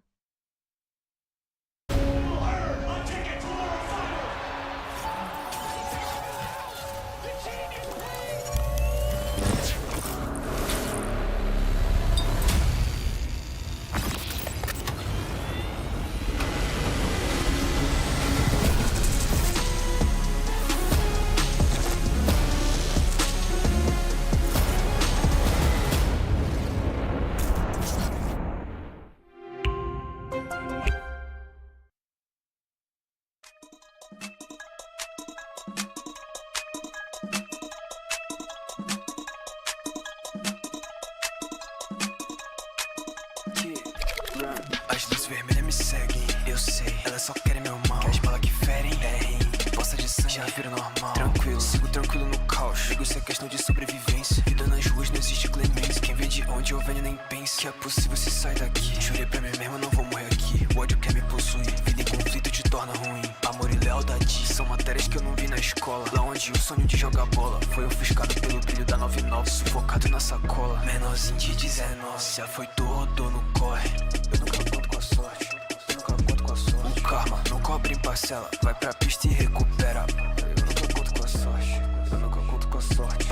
As luzes vermelhas me seguem, eu sei. Elas só querem meu mal. Quer as balas que ferem, poça de sangue já vira normal. Tranquilo, sigo tranquilo no caos. Digo se é questão de sobrevivência. Vida nas ruas não existe clemência. Quem vê de onde eu venho nem pensa que é possível se sair daqui. Jurei pra mim mesmo, não vou morrer aqui. O ódio quer me possuir. Vida em conflito te torna ruim. Amor e lealdade são matérias que eu não vi na escola. Lá onde o sonho de jogar bola foi ofuscado pelo brilho da 99. Sufocado na sacola. Menorzinho de 19. Já foi todo no corre. Eu nunca conto com a sorte. Eu nunca conto com a sorte. O karma não cobra em parcela. Vai pra pista e recupera. Eu nunca conto com a sorte. Eu nunca conto com a sorte.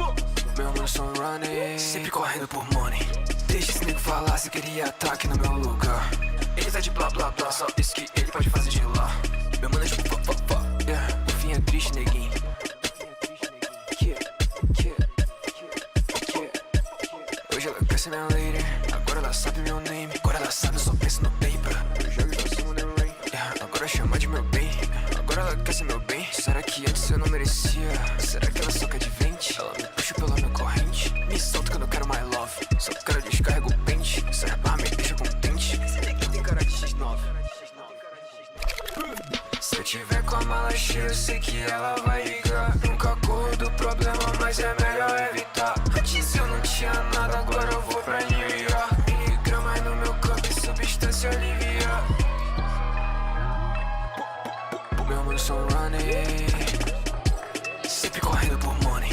Meu mano são running. Sempre correndo por money. Deixa esse nego falar se queria ataque no meu lugar. Ele tá de blá blá blá. Só isso que ele pode fazer de lá. Meu mano é tipo yeah. O fim é triste, neguinho. Hoje ela quer ser minha lady. Agora ela sabe meu name. Agora ela sabe, eu só penso no paper. Eu jogo pra cima do rain. Agora chama de meu bem. Agora ela quer ser meu bem. Será que antes eu não merecia? Será que ela só quer de vente? Ela me puxa pela minha corrente. Me solta quando eu quero my love. Só quero descarrego o pente. Essa barra me deixa contente. Esse neguinho tem cara de X9. Se eu tiver com a mala cheia, eu sei que ela vai ligar. Nunca corro do problema, mas é melhor evitar. Antes eu não tinha nada, agora eu vou pra New York. Miligramas no meu corpo e substância aliviar. Meu mano são running. Sempre correndo por money.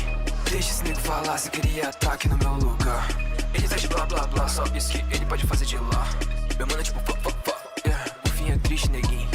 Deixa esse nego falar se queria ataque no meu lugar. Ele tá de blá blá blá, só isso que ele pode fazer de lá. Meu mano é tipo yeah. O fim é triste, neguinho.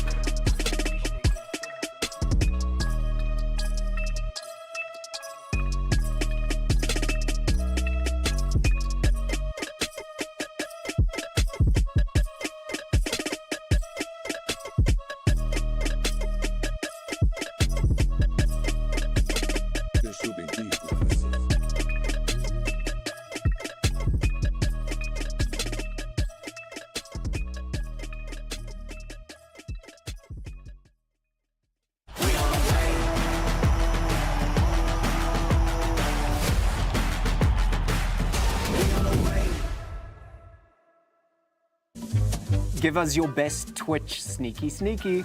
Give us your best Twitch sneaky.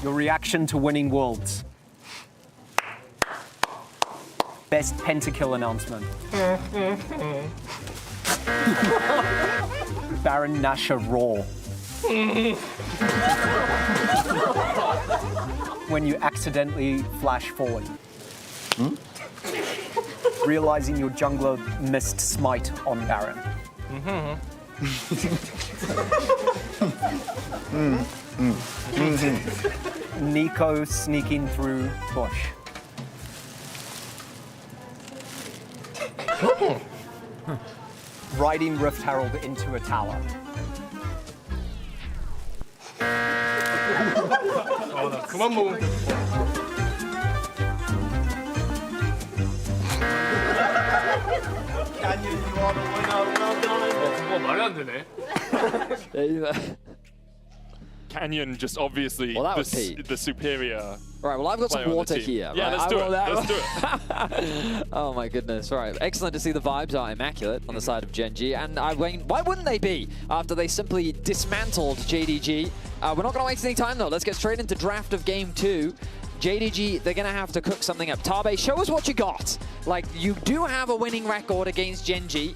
Your reaction to winning Worlds. Best pentakill announcement. Baron Nashor Raw. When you accidentally flash forward. Realizing your jungler missed smite on Baron. Nico sneaking through bush. Riding Rift Herald into a tower. 그만 먹으면 돼. 말이 안 되네. Canyon just obviously the superior. Right, well, I've got some water here. Yeah, right? let's do it. Let's do it. Oh my goodness. All right, excellent to see the vibes are immaculate on the side of Gen.G. And why wouldn't they be after they simply dismantled JDG? We're not going to waste any time though. Let's get straight into draft of game 2. JDG, they're going to have to cook something up. Tabe, show us what you got. Like, you do have a winning record against Gen.G.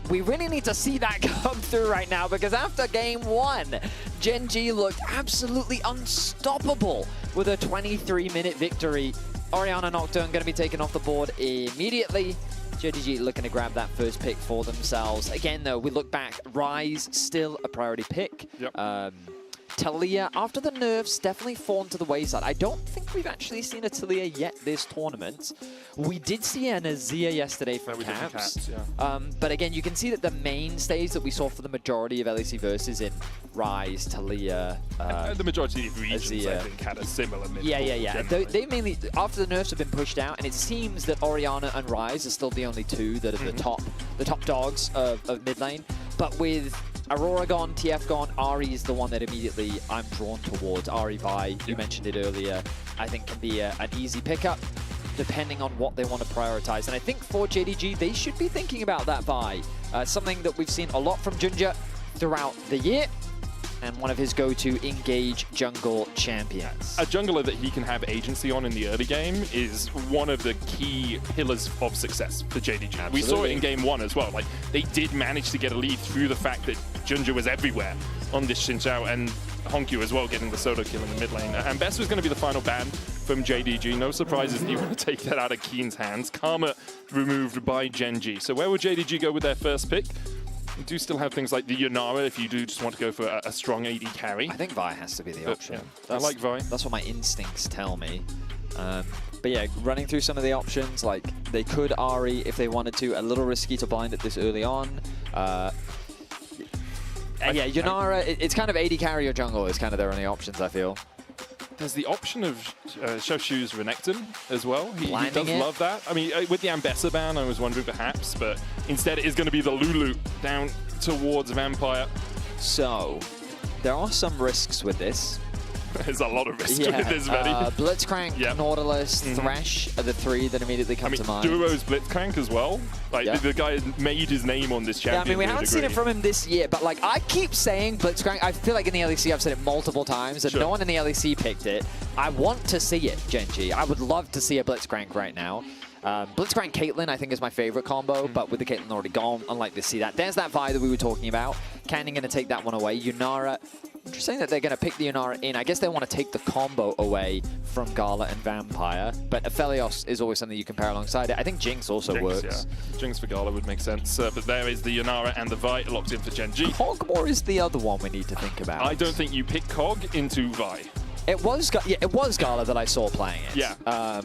We really need to see that come through right now because after game 1, Gen.G looked absolutely unstoppable with a 23-minute victory. Orianna Nocturne going to be taken off the board immediately. JDG looking to grab that first pick for themselves. Again, though, we look back, Ryze still a priority pick. Yep. Taliyah, after the nerfs, definitely fallen to the wayside. I don't think we've actually seen a Taliyah yet this tournament. We did see an Azir yesterday from Caps. But again, you can see that the mainstays that we saw for the majority of LEC versus in Ryze, Taliyah, and the majority of regions, Azir. I think, had a similar mid. Yeah. They mainly, after the nerfs have been pushed out, and it seems that Orianna and Ryze are still the only two that are the top dogs of mid lane. But with Aurora gone, TF gone, Ahri is the one that immediately I'm drawn towards. Ahri Vi, you mentioned it earlier, I think can be an easy pickup. depending on what they want to prioritize. And I think for JDG, they should be thinking about that Vi. Something that we've seen a lot from Junja throughout the year, and one of his go-to engage jungle champions. A jungler that he can have agency on in the early game is one of the key pillars of success for JDG. Absolutely. We saw it in game 1 as well. Like, they did manage to get a lead through the fact that Junja was everywhere on this Xin Zhao, and Honkyu as well, getting the solo kill in the mid lane. And Best was going to be the final ban from JDG. No surprises that you want to take that out of Keen's hands. Karma removed by Genji. So where would JDG go with their first pick? You do still have things like the Yunara if you do just want to go for a strong AD carry. I think Vi has to be the option. Yeah, I like Vi. That's what my instincts tell me. But yeah, running through some of the options, like they could Ahri if they wanted to. A little risky to blind it this early on. Yeah, Yunara, it's kind of AD carry or jungle is kind of their only options, I feel. There's the option of Shoshu's Renekton as well. He does love that. I mean, with the Ambessa ban, I was wondering perhaps, but instead it is going to be the Lulu down towards Vampire. So, there are some risks with this. There's a lot of risk with this, Benny. Blitzcrank, Nautilus, Thresh are the three that immediately come to mind. Duo's Blitzcrank as well. Like, the guy has made his name on this champion. Yeah, I mean, we haven't seen it from him this year, but like, I keep saying Blitzcrank. I feel like in the LEC, I've said it multiple times, and no one in the LEC picked it. I want to see it, Genji. I would love to see a Blitzcrank right now. Blitzcrank Caitlyn, I think, is my favorite combo, but with the Caitlyn already gone, unlikely to see that. There's that Vi that we were talking about. Canyon going to take that one away. Yunara, interesting that they're going to pick the Yunara in. I guess they want to take the combo away from Gala and Vampire, but Aphelios is always something you can pair alongside it. I think Jinx also works. Yeah. Jinx for Gala would make sense, but there is the Yunara and the Vi locked in for Genji. Kog'Maw is the other one we need to think about. I don't think you pick Kog into Vi. It was Gala that I saw playing it. Yeah.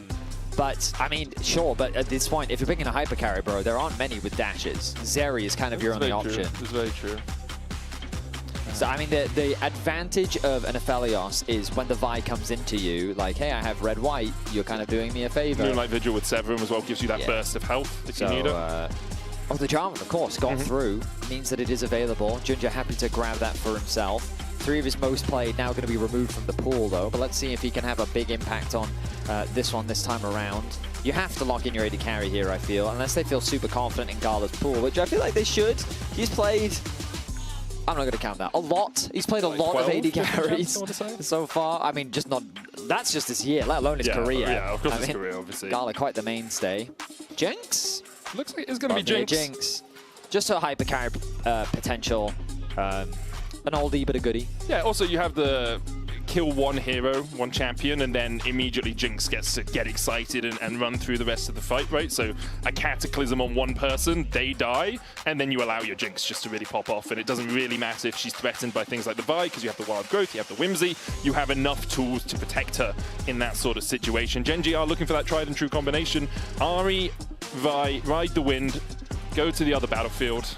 But, I mean, sure, but at this point, if you're picking a hyper carry, bro, there aren't many with dashes. Zeri is kind of your only option. It's very true. So, I mean, the advantage of an Aphelios is when the Vi comes into you, like, hey, I have red-white, you're kind of doing me a favor. Moonlight Vigil with Severum as well gives you that burst of health if you need it. Oh, the Jarvan, of course, got through, means that it is available. Junja happy to grab that for himself. 3 of his most played now going to be removed from the pool, though. But let's see if he can have a big impact on this one this time around. You have to lock in your AD carry here, I feel, unless they feel super confident in Gala's pool, which I feel like they should. He's played, I'm not going to count that, a lot. He's played a lot of AD carries so far. I mean, just not, that's just his year, let alone his career. Yeah, of course his career, obviously. Gala, quite the mainstay. Jinx? Looks like it's going to be Jinx. Jinx. Just a hyper carry potential. An oldie but a goodie. Yeah, also you have the kill one hero, one champion, and then immediately Jinx gets to get excited and run through the rest of the fight, right? So a cataclysm on one person, they die, and then you allow your Jinx just to really pop off, and it doesn't really matter if she's threatened by things like the Vi, because you have the Wild Growth, you have the Whimsy, you have enough tools to protect her in that sort of situation. Genji are looking for that tried and true combination. Ahri, Vi, ride the wind, go to the other battlefield,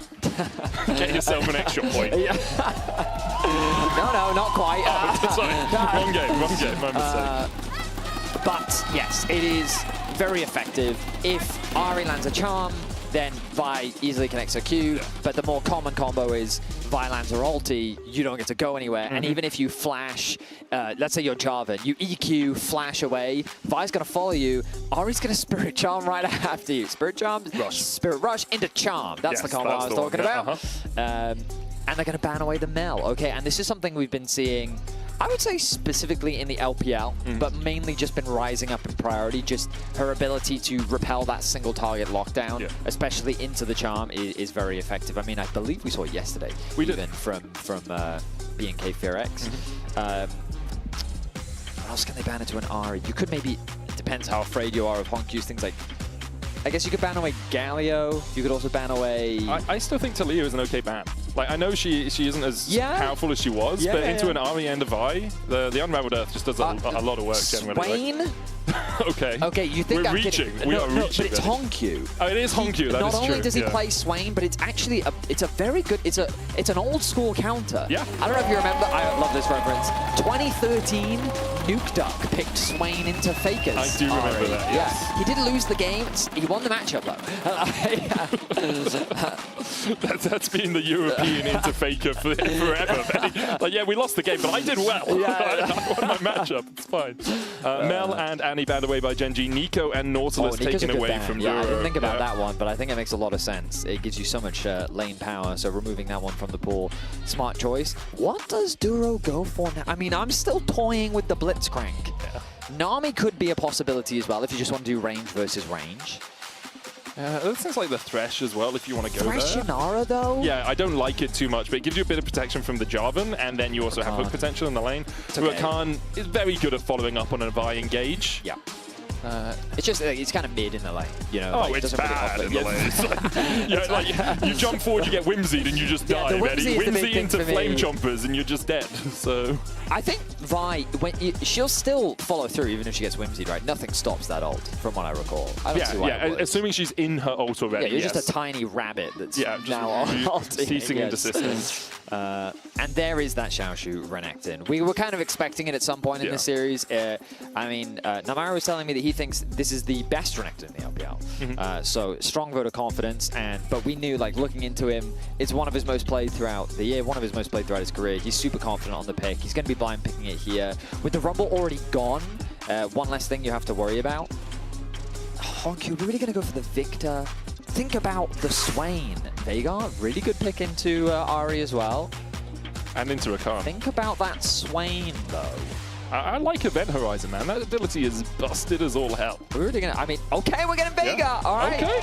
get yourself an extra point. No, not quite. Sorry, wrong game, my mistake. But yes, it is very effective. If Ahri lands a charm, then Vi easily connects her Q, but the more common combo is Vi lands her ulti, you don't get to go anywhere, and even if you flash, let's say you're Jarvan, you EQ, flash away, Vi's gonna follow you, Ahri's gonna Spirit Charm right after you. Spirit Charm, Spirit Rush into Charm, that's the combo I was talking about. And they're gonna ban away the Mel, okay, and this is something we've been seeing, I would say specifically in the LPL, but mainly just been rising up in priority. Just her ability to repel that single target lockdown, especially into the charm, is very effective. I mean, I believe we saw it yesterday, even from B&K Fearx. What else can they ban into an Ahri? You could maybe, it depends how afraid you are of Honkyus, things like, I guess you could ban away Galio. You could also ban away... I still think Talia is an okay ban. Like, I know she isn't as powerful as she was, but into an Ahri and a Vi, the Unraveled Earth just does a lot of work generally. Swain? Okay. Okay, you think we're reaching. We are reaching. But it's Honkyu. Oh, it is Honkyu. That is true. Not only does he play Swain, but it's actually it's a very good. It's an old school counter. Yeah. I don't know if you remember. I love this reference. 2013 Nuke Duck picked Swain into Fakers. I do remember that, yes. Yeah. He did lose the game. He won the matchup, though. That's been the European into Faker forever. Like, yeah, we lost the game, but I did well. I won my matchup. It's fine. Mel and Annie banned away by Gen G. Nico and Nautilus taken away from Duro. I didn't think about that one, but I think it makes a lot of sense. It gives you so much lane power, so removing that one from the pool, smart choice. What does Duro go for now? I mean, I'm still toying with the Blitzcrank. Yeah. Nami could be a possibility as well if you just want to do range versus range. That sounds like the Thresh as well, if you want to go Thresh there. Inara, though? Yeah, I don't like it too much, but it gives you a bit of protection from the Jarvan, and then you also have hook potential in the lane. Rakan is very good at following up on a Vi engage. Yeah. It's just, it's kind of mid in the lane, you know. Oh, like, it's bad in the lane. It's like, you jump forward, you get whimsied, and you just die. Whimsy into Flame Chompers, and you're just dead. So I think Vi, she'll still follow through even if she gets whimsied, right? Nothing stops that ult, from what I recall. I don't see why it would. Assuming she's in her ult already. Yeah, you're just a tiny rabbit that's now ceasing into systems. And there is that Xiaoshu Renekton. We were kind of expecting it at some point in the series. I mean, Namaru was telling me that he thinks this is the best Renekton in the LPL. So strong vote of confidence, but we knew, like, looking into him, it's one of his most played throughout the year, one of his most played throughout his career. He's super confident on the pick. He's going to be blind picking it here. With the Rumble already gone, one less thing you have to worry about. Honky, we're really going to go for the Victor. Think about the Swain. Veigar, really good pick into Ahri as well. And into Rakan. Think about that Swain, though. I like Event Horizon, man. That ability is busted as all hell. We're really gonna, I mean, okay, we're getting Veigar, all right. Okay.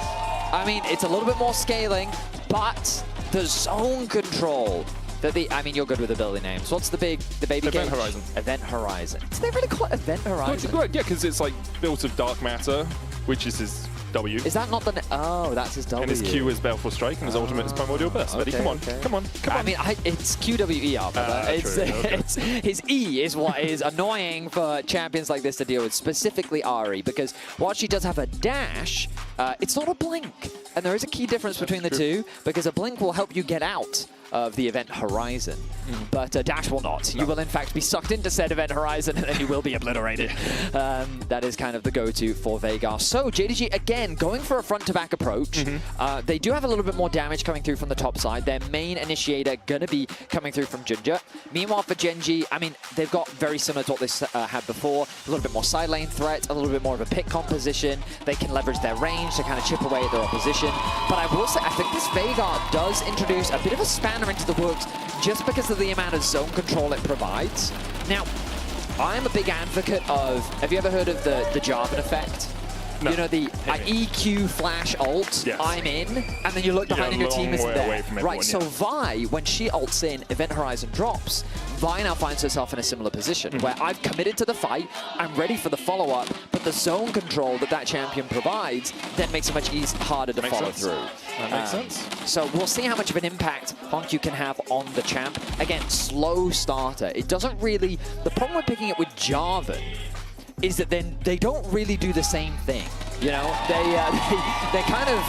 I mean, it's a little bit more scaling, but the zone control. I mean, you're good with the building names. What's the baby Event gauge? Horizon. Event Horizon. Did they really call it Event Horizon? Yeah, because it's like built of dark matter, which is his W. Is that not the... Oh, that's his W. And his Q is Baleful Strike, and his ultimate is Primordial Burst. Okay, Come on. I mean, it's QWER, but it's his E is what is annoying for champions like this to deal with, specifically Ahri, because while she does have a dash, it's not a blink. And there is a key difference between the two, because a blink will help you get out of the Event Horizon, but dash will not. You will in fact be sucked into said Event Horizon, and then you will be obliterated. That is kind of the go-to for Veigar. So JDG again going for a front-to-back approach. They do have a little bit more damage coming through from the top side. Their main initiator gonna be coming through from Ginger. Meanwhile for Gen G, I mean, they've got very similar to what they had before. A little bit more side lane threat, a little bit more of a pick composition. They can leverage their range to kind of chip away at their opposition. But I will say, I think this Veigar does introduce a bit of a spanner into the works just because of the amount of zone control it provides. Now, I'm a big advocate of, have you ever heard of the Jarvan effect? No. You know, the EQ flash ult, I'm in, and then you look behind and your team isn't there. Right, so Vi, when she ults in, Event Horizon drops, Vi now finds herself in a similar position where I've committed to the fight, I'm ready for the follow-up, but the zone control that champion provides then makes it much harder to follow through. That makes sense. So we'll see how much of an impact Honku can have on the champ. Again, slow starter. It doesn't really... The problem with picking it with Jarvan is that then they don't really do the same thing. You know, they kind of...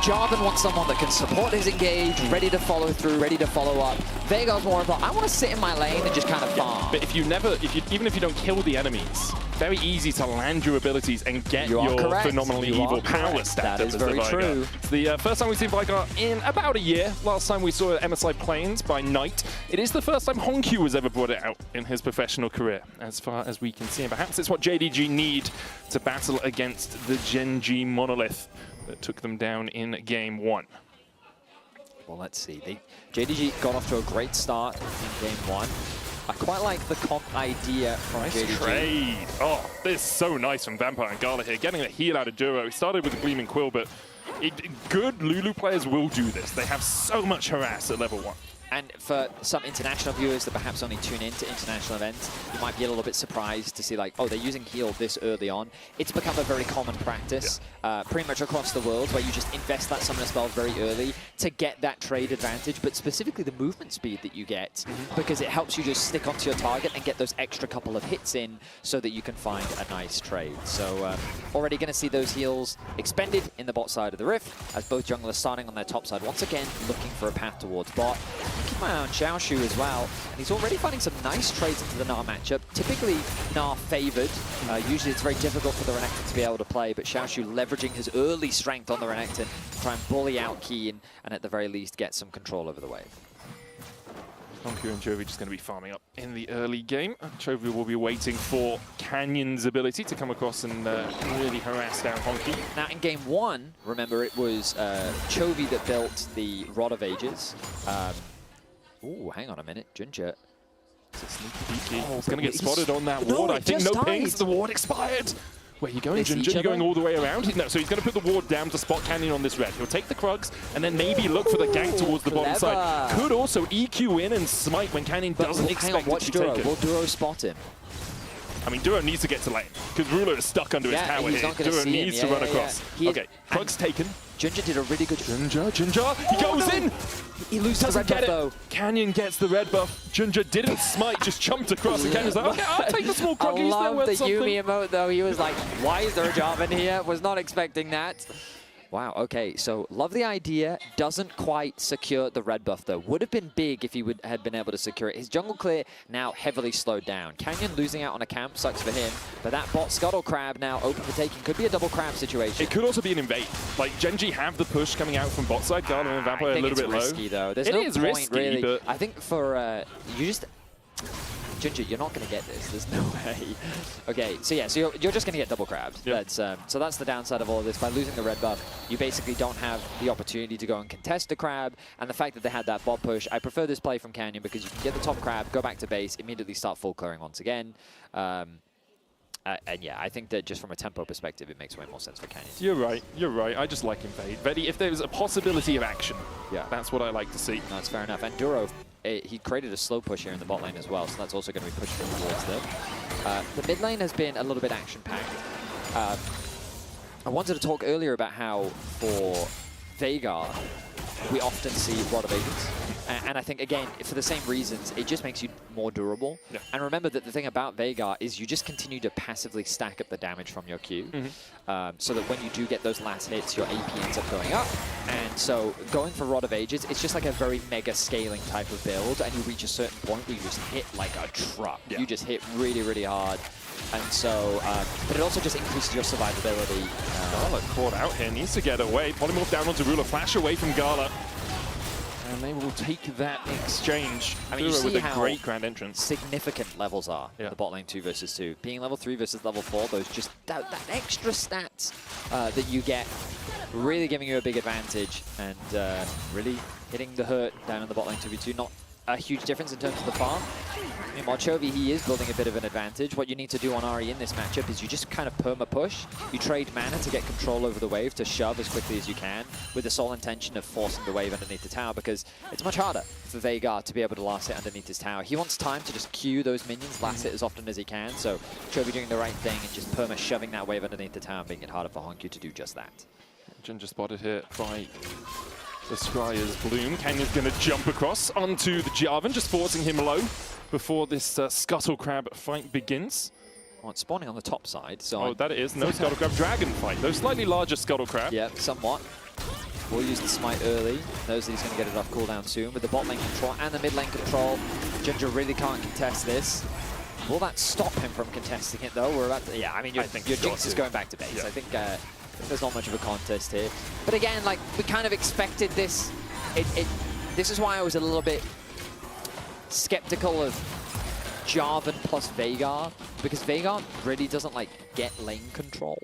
Jarvan wants someone that can support his engage, ready to follow through, ready to follow up. Veigar's more of a, I want to sit in my lane and just kind of farm. But even if you don't kill the enemies, very easy to land your abilities and get your phenomenally evil power stacked. That is very true. It's the first time we've seen Veigar in about a year. Last time we saw it at MSI Plains by Knight. It is the first time Honku has ever brought it out in his professional career, as far as we can see. And perhaps it's what JDG need to battle against the Gen G monolith that took them down in game 1. Well, let's see. JDG got off to a great start in game 1. I quite like the comp idea from JDG. Trade. Oh, this is so nice from Vampire and Gala here. Getting a heal out of Duro. He started with a Gleaming Quill, but good Lulu players will do this. They have so much harass at level 1. And for some international viewers that perhaps only tune into international events, you might be a little bit surprised to see, like, oh, they're using heal this early on. It's become a very common practice pretty much across the world, where you just invest that summoner spell very early to get that trade advantage, but specifically the movement speed that you get, because it helps you just stick onto your target and get those extra couple of hits in so that you can find a nice trade. So already going to see those heals expended in the bot side of the Rift, as both junglers starting on their top side once again, looking for a path towards bot. keeping my eye on Xiaoshu as well, and he's already finding some nice trades into the Gnar matchup. Typically, Gnar favored. Usually it's very difficult for the Renekton to be able to play, but Xiaoshu leveraging his early strength on the Renekton to try and bully out Keen, and at the very least get some control over the wave. Honku and Chovy just going to be farming up in the early game. Chovy will be waiting for Canyon's ability to come across and really harass down Honky. Now, in game 1, remember, it was Chovy that built the Rod of Ages. Ooh, hang on a minute. Ginger. He's going to get spotted on that ward. I think no pings. The ward expired. Where are you going, Ginger? You're going all the way around? No, so he's going to put the ward down to spot Canyon on this red. He'll take the Krugs and then maybe look for the gank towards the bottom side. Could also EQ in and smite when Canyon doesn't expect it to be taken. Will Duro spot him? I mean, Duro needs to get to lane because Ruler is stuck under his tower here. Duro needs to run across. Okay, Krugs taken. Ginger did a really good job. Ginger, he goes in! He loses the red buff, though. Canyon gets the red buff. Ginger didn't smite, just jumped across. And Canyon's like, okay, I'll take the small Krug. I love the Yuumi emote, though. He was like, why is there a Jarvan here? Was not expecting that. Wow, okay, so love the idea. Doesn't quite secure the red buff, though. Would have been big if he had been able to secure it. His jungle clear now heavily slowed down. Canyon losing out on a camp sucks for him, but that bot Scuttle Crab now open for taking. Could be a double crab situation. It could also be an invade. Like, Genji have the push coming out from bot side. Gala and Vampire a little bit low. Risky, though. There's no point, risky, really. But I think for, you just... Ginger, you're not going to get this. There's no way. Okay, so yeah, so you're just going to get double crabbed. Yep. So that's the downside of all of this. By losing the red buff, you basically don't have the opportunity to go and contest the crab. And the fact that they had that bot push, I prefer this play from Canyon because you can get the top crab, go back to base, immediately start full clearing once again. And yeah, I think that just from a tempo perspective, it makes way more sense for Canyon. You're right. You're right. I just like invade. Vedi, if there's a possibility of action, that's what I like to see. That's fair enough. And Duro, he created a slow push here in the bot lane as well, so that's also going to be pushing towards them. The mid lane has been a little bit action-packed. I wanted to talk earlier about how for Veigar, we often see Rod of Ages. And I think, again, for the same reasons, it just makes you more durable. Yeah. And remember that the thing about Veigar is you just continue to passively stack up the damage from your Q. So that when you do get those last hits, your AP ends up going up. And so going for Rod of Ages, it's just like a very mega scaling type of build. And you reach a certain point where you just hit like a truck. Yeah. You just hit really, really hard. And so, but it also just increases your survivability. Gala caught out here, needs to get away. Polymorph down onto Ruler, flash away from Gala. And they will take that exchange. I mean, you see with a how great grand entrance. Significant levels are in the bot lane 2 versus 2. Being level 3 versus level 4, those just that extra stats that you get, really giving you a big advantage and really hitting the hurt down in the bot lane 2v2. Not a huge difference in terms of the farm. Meanwhile, Chovy, he is building a bit of an advantage. What you need to do on Ahri in this matchup is you just kind of perma-push. You trade mana to get control over the wave, to shove as quickly as you can, with the sole intention of forcing the wave underneath the tower, because it's much harder for Veigar to be able to last hit underneath his tower. He wants time to just queue those minions, last hit as often as he can, so Chovy doing the right thing and just perma-shoving that wave underneath the tower, making it harder for Honku to do just that. Ginger spotted here by the Scryer's Bloom. Canyon's going to jump across onto the Jarvan, just forcing him low before this Scuttle Crab fight begins. Oh, it's spawning on the top side. So oh, that it is. No Scuttle Crab Dragon fight, though slightly larger Scuttle Crab. Yep, somewhat. We'll use the smite early. Knows that he's going to get it off cooldown soon. With the bot lane control and the mid lane control, Ginger really can't contest this. Will that stop him from contesting it, though? We're about to, yeah, I mean, your Jinx is going back to base. Yeah. I think there's not much of a contest here. But again, like, we kind of expected this. This is why I was a little bit skeptical of Jarvan plus Veigar, because Veigar really doesn't like get lane control.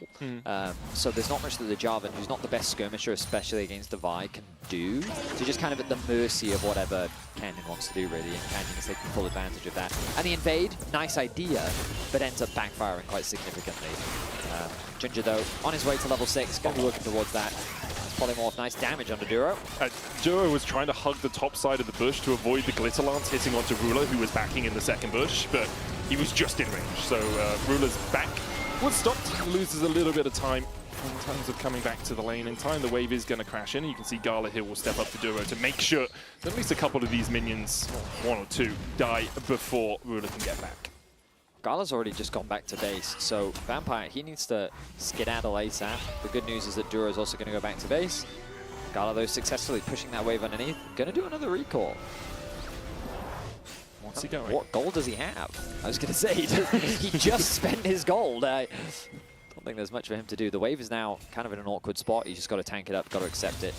So there's not much that the Jarvan, who's not the best skirmisher, especially against Devi, can do. So just kind of at the mercy of whatever Canyon wants to do, really, and Canyon is taking full advantage of that. And the invade, nice idea, but ends up backfiring quite significantly. Ginger, though, on his way to level 6, going to be working towards that. Polymorph, nice damage onto Duro. Duro was trying to hug the top side of the bush to avoid the Glitter Lance hitting onto Ruler, who was backing in the second bush, but he was just in range. So Ruler's back was stopped, loses a little bit of time in terms of coming back to the lane. In time, the wave is going to crash in. You can see Gala here will step up to Duro to make sure that at least a couple of these minions, one or two, die before Ruler can get back. Gala's already just gone back to base, so Vampire, he needs to skedaddle ASAP. The good news is that Duro is also going to go back to base. Gala, though, successfully pushing that wave underneath. Going to do another recall. What's he going? What gold does he have? I was going to say, he just spent his gold. I don't think there's much for him to do. The wave is now kind of in an awkward spot. He's just got to tank it up, got to accept it.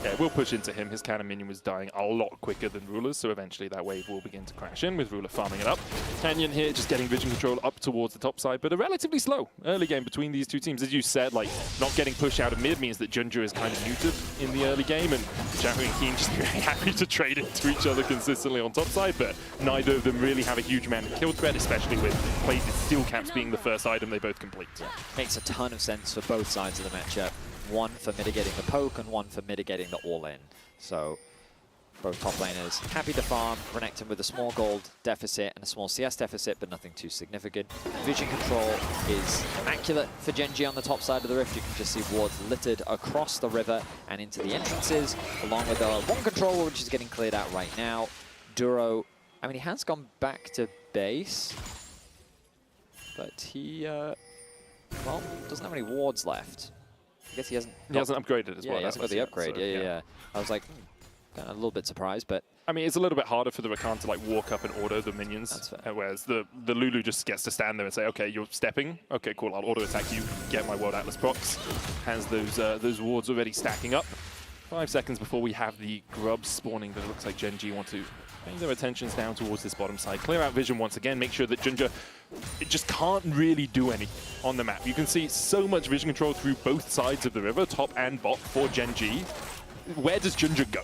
Yeah, we'll push into him. His cannon minion was dying a lot quicker than Ruler's, so eventually that wave will begin to crash in with Ruler farming it up. Canyon here just getting vision control up towards the top side, but a relatively slow early game between these two teams. As you said, like, not getting pushed out of mid means that Junju is kind of muted in the early game, and Xiao and Keen just very happy to trade into each other consistently on top side, but neither of them really have a huge amount of kill threat, especially with plated steel caps being the first item they both complete. Yeah. Makes a ton of sense for both sides of the matchup. One for mitigating the poke and one for mitigating the all-in. So both top laners happy to farm. Renekton with a small gold deficit and a small CS deficit, but nothing too significant. Vision control is immaculate for Gen.G on the top side of the rift. You can just see wards littered across the river and into the entrances, along with one control, which is getting cleared out right now. Duro, I mean, he has gone back to base, but he, well, doesn't have any wards left. I guess he hasn't upgraded as well. Yeah, he hasn't got the upgrade. So, yeah. I was like, kind of a little bit surprised, but I mean, it's a little bit harder for the Rakan to like walk up and auto the minions, whereas the Lulu just gets to stand there and say, okay, you're stepping. Okay, cool, I'll auto attack you. Get my World Atlas procs. Has those wards already stacking up. 5 seconds before we have the grubs spawning, but it looks like Gen.G want to bring their attentions down towards this bottom side. Clear out vision once again, make sure that Junja it just can't really do anything on the map. You can see so much vision control through both sides of the river, top and bot for Gen.G. Where does Junja go?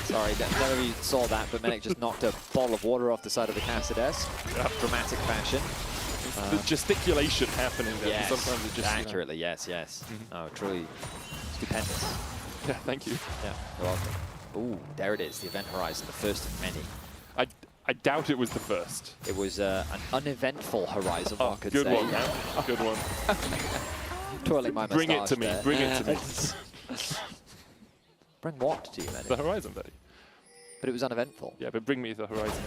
Sorry, none of you saw that, but Medic just knocked a bottle of water off the side of the caster desk. Dramatic fashion. The gesticulation happening there. Yes, sometimes it just, accurately, yes. Oh, truly stupendous. Yeah, thank you. Yeah, you're welcome. Ooh, there it is, the Event Horizon, the first of many. I doubt it was the first. It was an uneventful Horizon, one could good say. One, man. Good one. Twirling my Bring it to me. there. Bring it to me. Bring what to you, Medic? The Horizon, buddy. But it was uneventful. Yeah, but bring me the Horizon.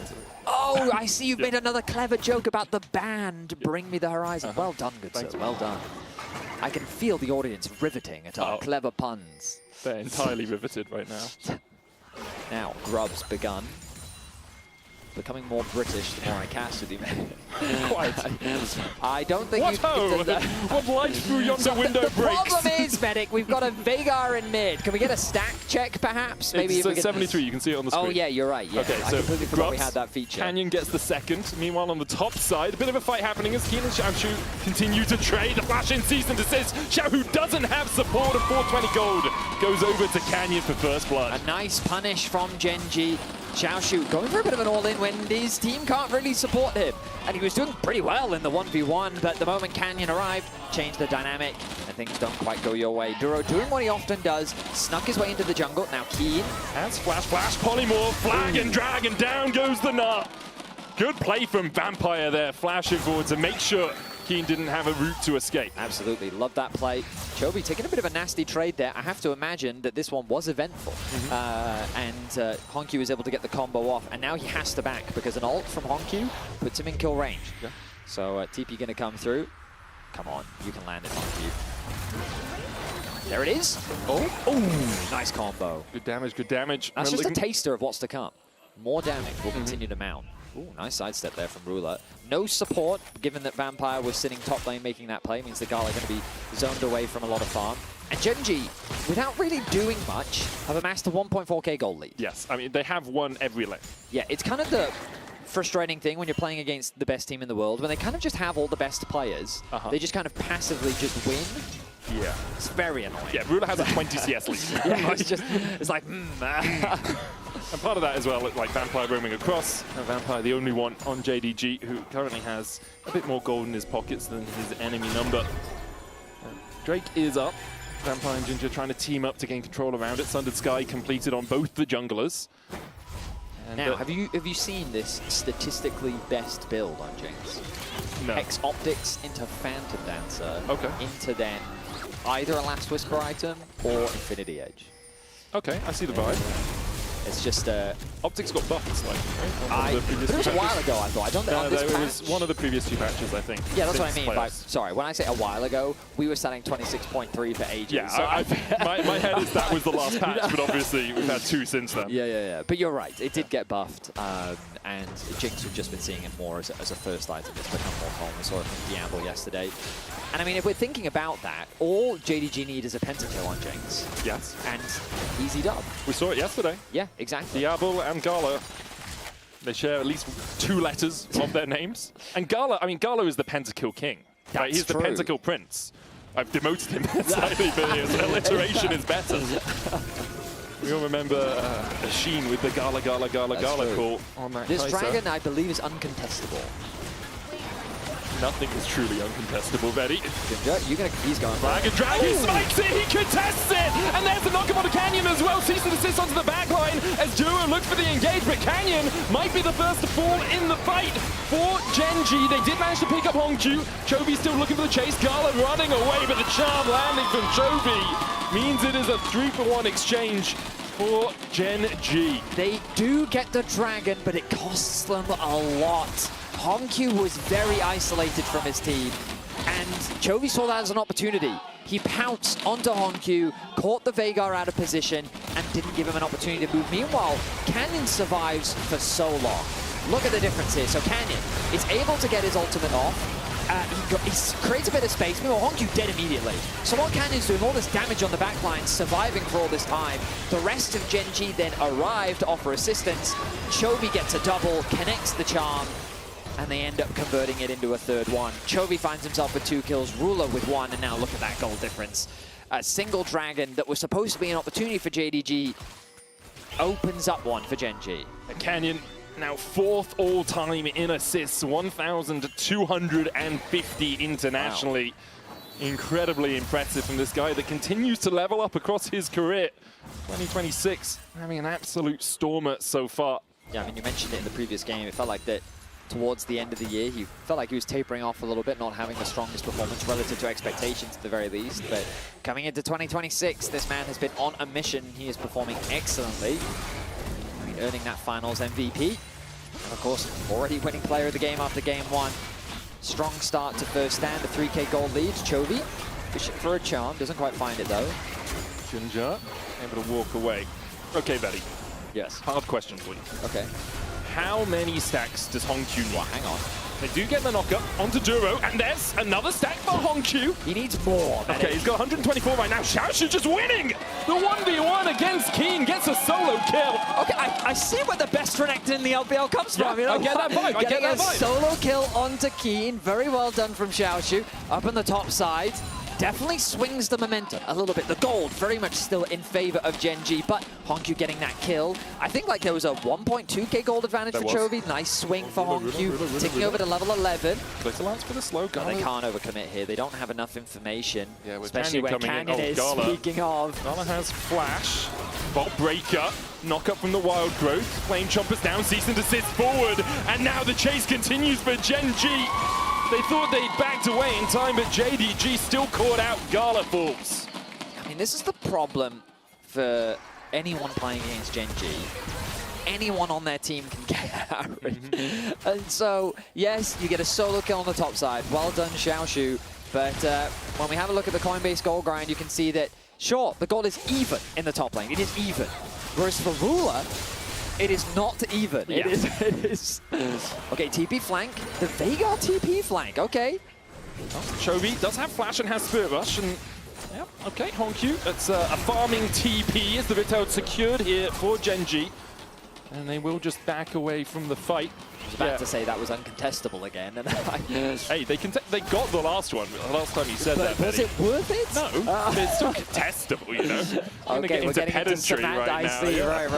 Oh, I see you've made another clever joke about the band. Bring me the Horizon. Well done, good sir. Well done. I can feel the audience riveting at our clever puns. They're entirely riveted right now. Now, Grub's begun. Becoming more British the more I cast with you, man. Quite. I don't think what what light through yonder window breaks? The problem is, Medic, we've got a Veigar in mid. Can we get a stack check, perhaps? Maybe it's 73, you can see it on the screen. Oh, yeah, you're right. Yeah. Okay, I completely forgot we had that feature. Canyon gets the second. Meanwhile, on the top side, a bit of a fight happening as Keen and Xiaoshu continue to trade. The flash in cease and desist. Xiaoshu doesn't have support of 420 gold. Goes over to Canyon for first blood. A nice punish from Gen.G. Xiaoshu going for a bit of an all-in when his team can't really support him. And he was doing pretty well in the 1v1, but the moment Canyon arrived, changed the dynamic, and things don't quite go your way. Duro doing what he often does, snuck his way into the jungle. Now Keen has flash, polymorph, flag and drag, and down goes the nut. Good play from Vampire there, flashing forward to make sure Keen didn't have a route to escape. Absolutely, love that play. Chobi taking a bit of a nasty trade there. I have to imagine that this one was eventful. And Honkyu was able to get the combo off, and now he has to back because an ult from Honkyu puts him in kill range. Yeah. So TP gonna come through. Come on, you can land it, Honkyu. There it is. Oh, nice combo. Good damage, good damage. That's just a taster of what's to come. More damage will continue to mount. Ooh, nice sidestep there from Ruler. No support, given that Vampire was sitting top lane making that play, means the Gala are going to be zoned away from a lot of farm. And Gen.G, without really doing much, have amassed a 1.4k gold lead. Yes, I mean, they have won every lane. Yeah, it's kind of the frustrating thing when you're playing against the best team in the world, when they kind of just have all the best players, they just kind of passively just win. Yeah. It's very annoying. Yeah, Ruler has a 20 CS lead. Yeah, it's like, And part of that as well, like Vampire roaming across. Vampire, the only one on JDG who currently has a bit more gold in his pockets than his enemy number. Drake is up. Vampire and Ginger trying to team up to gain control around it. Sundered Sky completed on both the junglers. And now, have you seen this statistically best build on Jinx? No. X Optics into Phantom Dancer. Okay. Into then either a Last Whisper item or Infinity Edge. Okay, I see the vibe. It's just Optics got buffed slightly. But it was a while ago, I thought. I don't think on this it patch. was one of the previous 2 patches, I think. Yeah, that's what I mean. By, Playoffs. sorry, when I say a while ago, we were selling 26.3 for ages. Yeah, so my head is that was the last patch, but obviously we've had 2 since then. Yeah. But you're right, it did get buffed, and Jinx, we've just been seeing it more as a first item. It's become more common. We saw it from Diablo yesterday. And I mean, if we're thinking about that, all JDG need is a pentakill on Jinx. Yes. And easy dub. We saw it yesterday. Yeah, exactly. Diablo and Gala. They share at least 2 letters of their names. And Gala, I mean, Gala is the pentakill king. Right? He's true. the pentakill prince. I've demoted him slightly, but his alliteration is better. We all remember Sheen with the Gala call on that This Kai'Sa. dragon, I believe, is uncontestable. Nothing is truly uncontestable, Betty. He's going Dragon smikes it, he contests it! And there's the knock-up on Canyon as well. Cease and desist onto the backline as Duo looks for the engagement. Canyon might be the first to fall in the fight for Gen G. They did manage to pick up Hongju. Chovy still looking for the chase. Gala running away, but the charm landing from Chovy means it is a 3-for-1 exchange for Gen G. They do get the dragon, but it costs them a lot. Hongyu was very isolated from his team, and Chovy saw that as an opportunity. He pounced onto Hongyu, caught the Veigar out of position, and didn't give him an opportunity to move. Meanwhile, Canyon survives for so long. Look at the difference here. So Canyon is able to get his ultimate off. He creates a bit of space. Meanwhile, Hongyu dead immediately. So while Canyon's doing all this damage on the backline, surviving for all this time, the rest of Gen G then arrive to offer assistance. Chovy gets a double, connects the charm, and they end up converting it into a 3rd one. Chovy finds himself with 2 kills, Ruler with 1, and now look at that goal difference. A single dragon that was supposed to be an opportunity for JDG opens up one for Gen G. Canyon now 4th all-time in assists, 1,250 internationally. Wow. Incredibly impressive from this guy that continues to level up across his career. 2026, having an absolute stormer so far. Yeah, I mean, you mentioned it in the previous game. It felt like that towards the end of the year, he felt like he was tapering off a little bit, not having the strongest performance relative to expectations at the very least. But coming into 2026, this man has been on a mission. He is performing excellently, I mean, earning that finals MVP. And of course, already winning player of the game after game 1. Strong start to first stand, a 3K gold lead. Chovy, fishing for a charm, doesn't quite find it though. Ginger, able to walk away. Okay, Betty. Yes. Hard question for you. Okay. How many stacks does Hongyu need? Well, hang on. They do get the knockup onto Duro, and there's another stack for Hongyu. He needs more. Okay, he's got 124 right now. Xiaoshu just winning! The 1v1 against Keen gets a solo kill. Okay, I see where the best Renekton in the LPL comes from. You know? I get that vibe. I get that vibe. Solo kill onto Keen. Very well done from Xiaoshu. Up on the top side. Definitely swings the momentum a little bit. The gold very much still in favor of Gen G, but Hongyu getting that kill. I think like there was a 1.2k gold advantage for Chovy. Nice swing for Hongyu, ticking over to level 11. Glitterlance for the slow But they can't overcommit here. They don't have enough information, yeah, especially when Canyon is. Speaking of, Gala has flash, Bolt Breaker, knock up from the Wild Growth, Flame Chompers down, cease and desist forward, and now the chase continues for Gen G. They thought they'd backed away in time, but JDG still caught out Gala Falls. I mean, this is the problem for anyone playing against Gen G. Anyone on their team can get average. And so, yes, you get a solo kill on the top side. Well done, Xiaoshu. But when we have a look at the Coinbase gold grind, you can see that, sure, the gold is even in the top lane. It is even. Whereas for Ruler, it is not even. Yeah. It is. Okay, TP flank. The Veigar TP flank. Okay. Chovy does have flash and has Spirit Rush. And yep, okay, Hongyu. That's a farming TP as the Vitoad secured here for Gen G. And they will just back away from the fight. I was about to say that was uncontestable again. And hey, they got the last one. The last time you said that, was it worth it? No, it's still contestable, you know. Okay, we're getting into Savannah right now. Yeah. Right.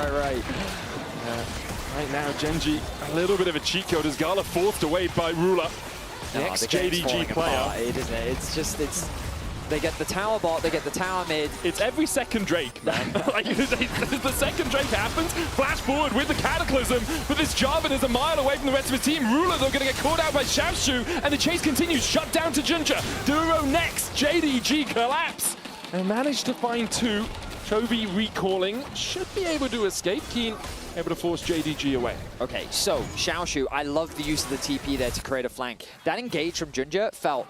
Right now, Gen G, a little bit of a cheat code as Gala forced away by Ruler. The ex-JDG player. They get the tower bot, they get the tower mid. It's every second Drake, man. Like, the second Drake happens, flash forward with the Cataclysm, but this Jarvan is a mile away from the rest of his team. Ruler, though, going to get caught out by Xiaoshu, and the chase continues. Shut down to Ginger. Duro next. JDG collapse. And managed to find 2. Chovy recalling, should be able to escape. Keen able to force JDG away. Okay, so Xiaoshu, I love the use of the TP there to create a flank. That engage from Junja felt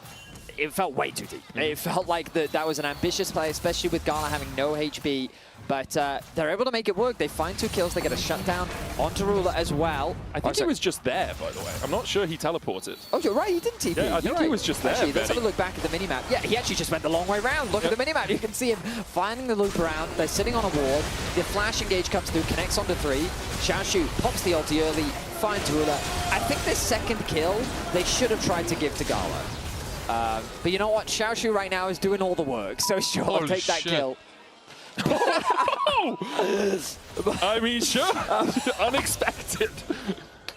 way too deep. It felt like that was an ambitious play, especially with Gala having no HP. But they're able to make it work. They find 2 kills. They get a shutdown onto Ruler as well. I think he was just there, by the way. I'm not sure he teleported. Oh, you're right. He didn't TP. Yeah, I think he was just there. Actually, let's have a look back at the minimap. Yeah, he actually just went the long way around. Look at the minimap. You can see him finding the loop around. They're sitting on a ward. The flash engage comes through, connects onto 3. Xiaoshu pops the ulti early, finds Ruler. I think this second kill, they should have tried to give to Gala. But you know what? Xiaoshu right now is doing all the work, so sure, take that kill. I mean, sure. Unexpected.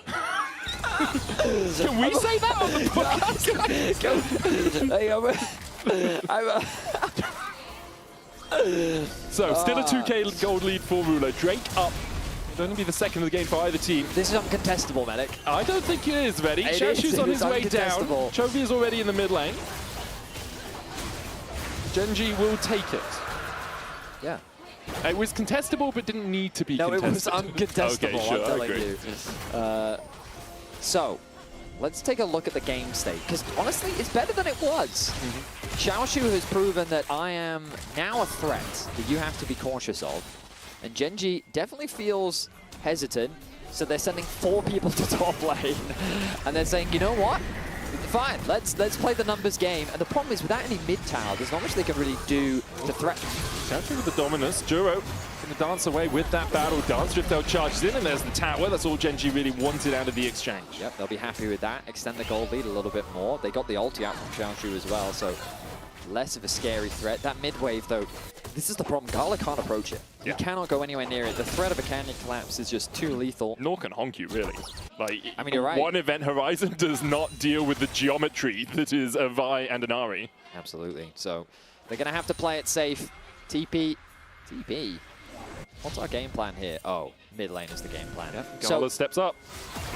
Can we say that on the podcast? So, still a 2k gold lead for Ruler. Drake up. It'll only be the second of the game for either team. This is uncontestable, Medic. I don't think it is, Vedi. Xiaoshu's on his way down. Chovy is already in the mid lane. Genji will take it. Yeah. It was contestable, but didn't need to be contested. No, it was uncontestable, okay, sure, I'm telling you. So, let's take a look at the game state, because honestly, it's better than it was. Xiaoshu has proven that I am now a threat that you have to be cautious of. And Genji definitely feels hesitant, so they're sending 4 people to top lane. And they're saying, you know what? Fine, let's play the numbers game. And the problem is, without any mid tower, there's not much they can really do to threaten. Xiaoshu with the dominance. Duro going to dance away with that battle dance. Driftel charges in, and there's the tower. That's all Genji really wanted out of the exchange. Yep, they'll be happy with that. Extend the gold lead a little bit more. They got the ulti out from Xiaoshu as well, so less of a scary threat. That mid wave, though, this is the problem. Gala can't approach it. He cannot go anywhere near it. The threat of a canyon collapse is just too lethal. Nor can Honkyu, really. Like, I mean, you're right. One event horizon does not deal with the geometry that is a Vi and an Ahri. Absolutely. So they're going to have to play it safe. TP. What's our game plan here? Oh, mid lane is the game plan. Yep. Gala steps up.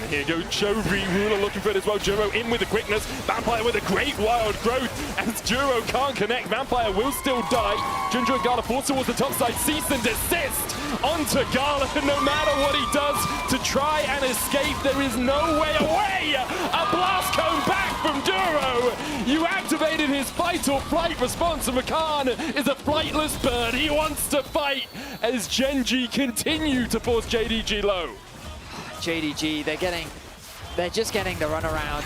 And here goes Chovy. Ruler looking for it as well. Juro in with the quickness. Vampire with a great wild growth. As Juro can't connect, Vampire will still die. Junja and Gala force towards the top side. Cease and desist onto Gala. No matter what he does to try and escape, there is no way away. A blast cone back from Juro. You activated his fight or flight response. And Rakan is a flightless bird. He wants to fight as Genji continue to force JDG low. JDG, they're just getting the runaround.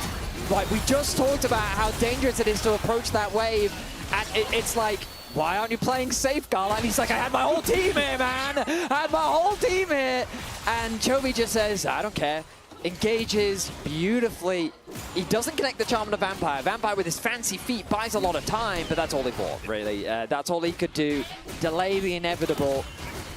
Like, we just talked about how dangerous it is to approach that wave, and it's like, why aren't you playing safe, Gala? And he's like, I had my whole team here, man! I had my whole team here! And Chovy just says, I don't care. Engages beautifully. He doesn't connect the charm on the Vampire. Vampire with his fancy feet buys a lot of time, but that's all he bought, really. That's all he could do. Delay the inevitable.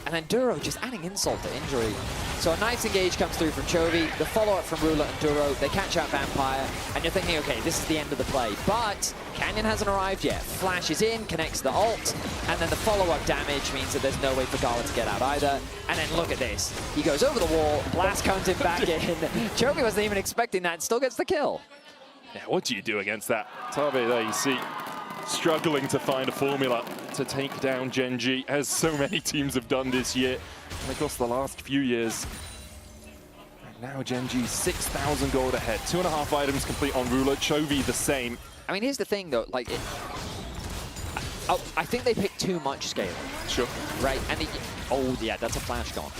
And then Duro just adding insult to injury. So a nice engage comes through from Chovy. The follow-up from Ruler and Duro. They catch out Vampire. And you're thinking, okay, this is the end of the play. But Canyon hasn't arrived yet. Flashes in, connects the ult. And then the follow-up damage means that there's no way for Gala to get out either. And then look at this. He goes over the wall. Blast comes him back in. Chovy wasn't even expecting that and still gets the kill. Yeah, what do you do against that? Tabe there, you see, struggling to find a formula to take down Genji, as so many teams have done this year and across the last few years. And now Genji 6,000 gold ahead, 2.5 items complete on Ruler, Chovy the same. I mean, here's the thing though, like, I think they picked too much scaling. Sure. Right, and oh yeah, that's a flash gone.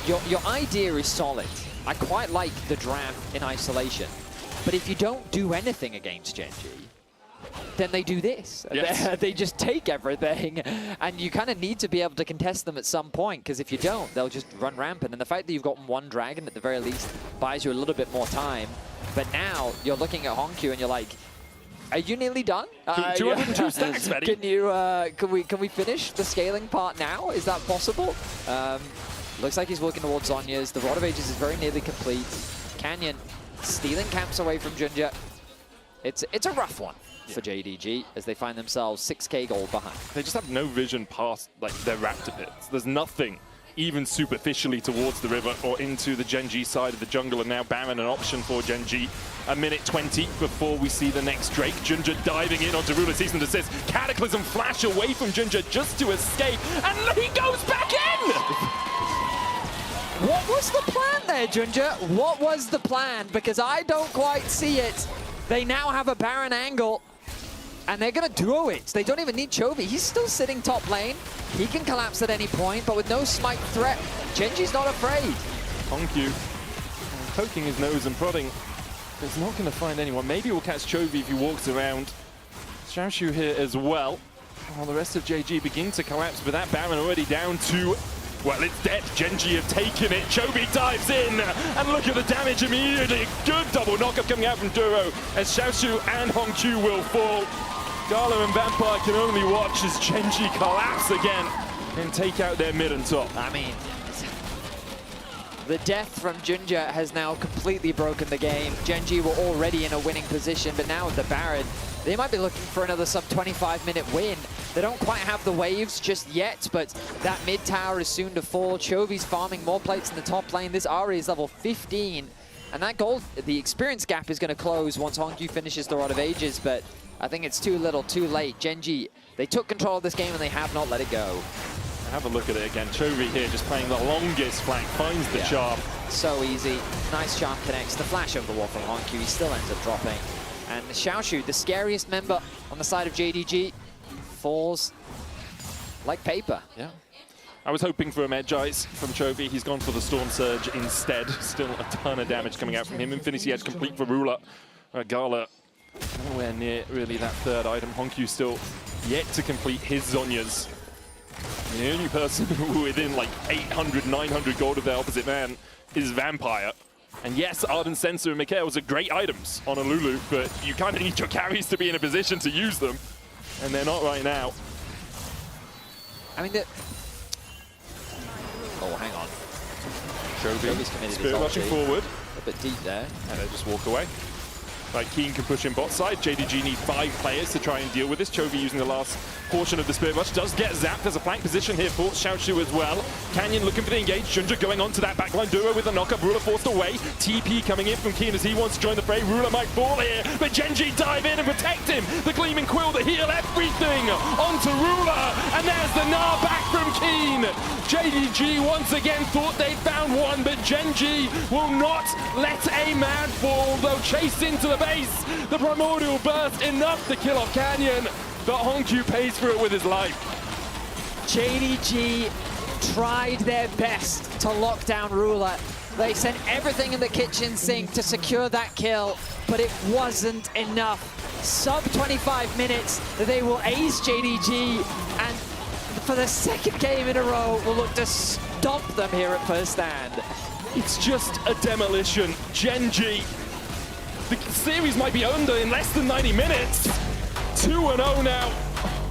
Your idea is solid. I quite like the draft in isolation, but if you don't do anything against Genji, then they do this. Yes. They just take everything, and you kind of need to be able to contest them at some point, because if you don't, they'll just run rampant. And the fact that you've gotten one dragon, at the very least, buys you a little bit more time. But now, you're looking at Honkyu, and you're like, are you nearly done? 202 stacks, Betty. Can we finish the scaling part now? Is that possible? Looks like he's working towards Zonya's. The Rod of Ages is very nearly complete. Canyon stealing camps away from Junja. It's a rough one for JDG as they find themselves 6k gold behind. They just have no vision past like their raptor pits. There's nothing even superficially towards the river or into the Gen G side of the jungle, and now Baron an option for Gen G. A minute 20 before we see the next Drake. Junja diving in onto Rula, cease and desist. Cataclysm flash away from Junja just to escape, and he goes back in! What was the plan there, Junja? What was the plan? Because I don't quite see it. They now have a Baron angle, and they're going to duo it. They don't even need Chovy. He's still sitting top lane. He can collapse at any point, but with no smite threat, Genji's not afraid. Hongyu poking his nose and prodding. He's not going to find anyone. Maybe we'll catch Chovy if he walks around. Xiaoshu here as well. While the rest of JG begin to collapse, but that Baron already down to, well, it's dead. Genji have taken it. Chovy dives in, and look at the damage immediately. Good double knockup coming out from Duro, as Xiaoshu and Hongyu will fall. Gala and Vampire can only watch as Genji collapse again and take out their mid and top. I mean, the death from Junja has now completely broken the game. Genji were already in a winning position, but now with the Baron, they might be looking for another sub-25-minute win. They don't quite have the waves just yet, but that mid tower is soon to fall. Chovy's farming more plates in the top lane. This Ahri is level 15, and that gold, the experience gap is going to close once Hongyu finishes the Rod of Ages, but I think it's too little, too late. Genji, they took control of this game and they have not let it go. Have a look at it again. Chovy here just playing the longest flank, finds the charm. So easy. Nice charm connects. The flash over the wall from Hongyu. He still ends up dropping. And Xiaoshu, the scariest member on the side of JDG, falls like paper. Yeah. I was hoping for a Medjais from Chovy. He's gone for the Storm Surge instead. Still a ton of damage coming out from him. Infinity Edge complete for Rula. Gala nowhere near really that third item. Hongyu still yet to complete his Zhonya's. The only person within like 800, 900 gold of their opposite man is Vampire. And yes, Ardent Sensor and Mikhail's are great items on a Lulu, but you kind of need your carries to be in a position to use them. And they're not right now. I mean, oh, hang on. Chovy's committed Spirit rushing forward. A bit deep there. And they just walk away. Like, Keen can push in bot side. JDG need 5 players to try and deal with this. Chovy using the last portion of the Spirit Rush. Does get zapped. There's a flank position here for Xiaoshu as well. Canyon looking for the engage. Junja going on to that backline. Duro with the knockup. Rula forced away. TP coming in from Keen as he wants to join the fray. Rula might fall here, but Genji dive in and protect him. The Gleaming Quill, the heal, everything onto Rula. And there's the Gnar back from Keen. JDG once again thought they'd found one, but Genji will not let a man fall. They'll chase into the base. The Primordial Burst enough to kill off Canyon, but Hongyu pays for it with his life. JDG tried their best to lock down Rula. They sent everything in the kitchen sink to secure that kill, but it wasn't enough. Sub 25 minutes, they will ace JDG, and for the second game in a row, will look to stomp them here at first stand. It's just a demolition. Genji, the series might be under in less than 90 minutes. 2-0 now.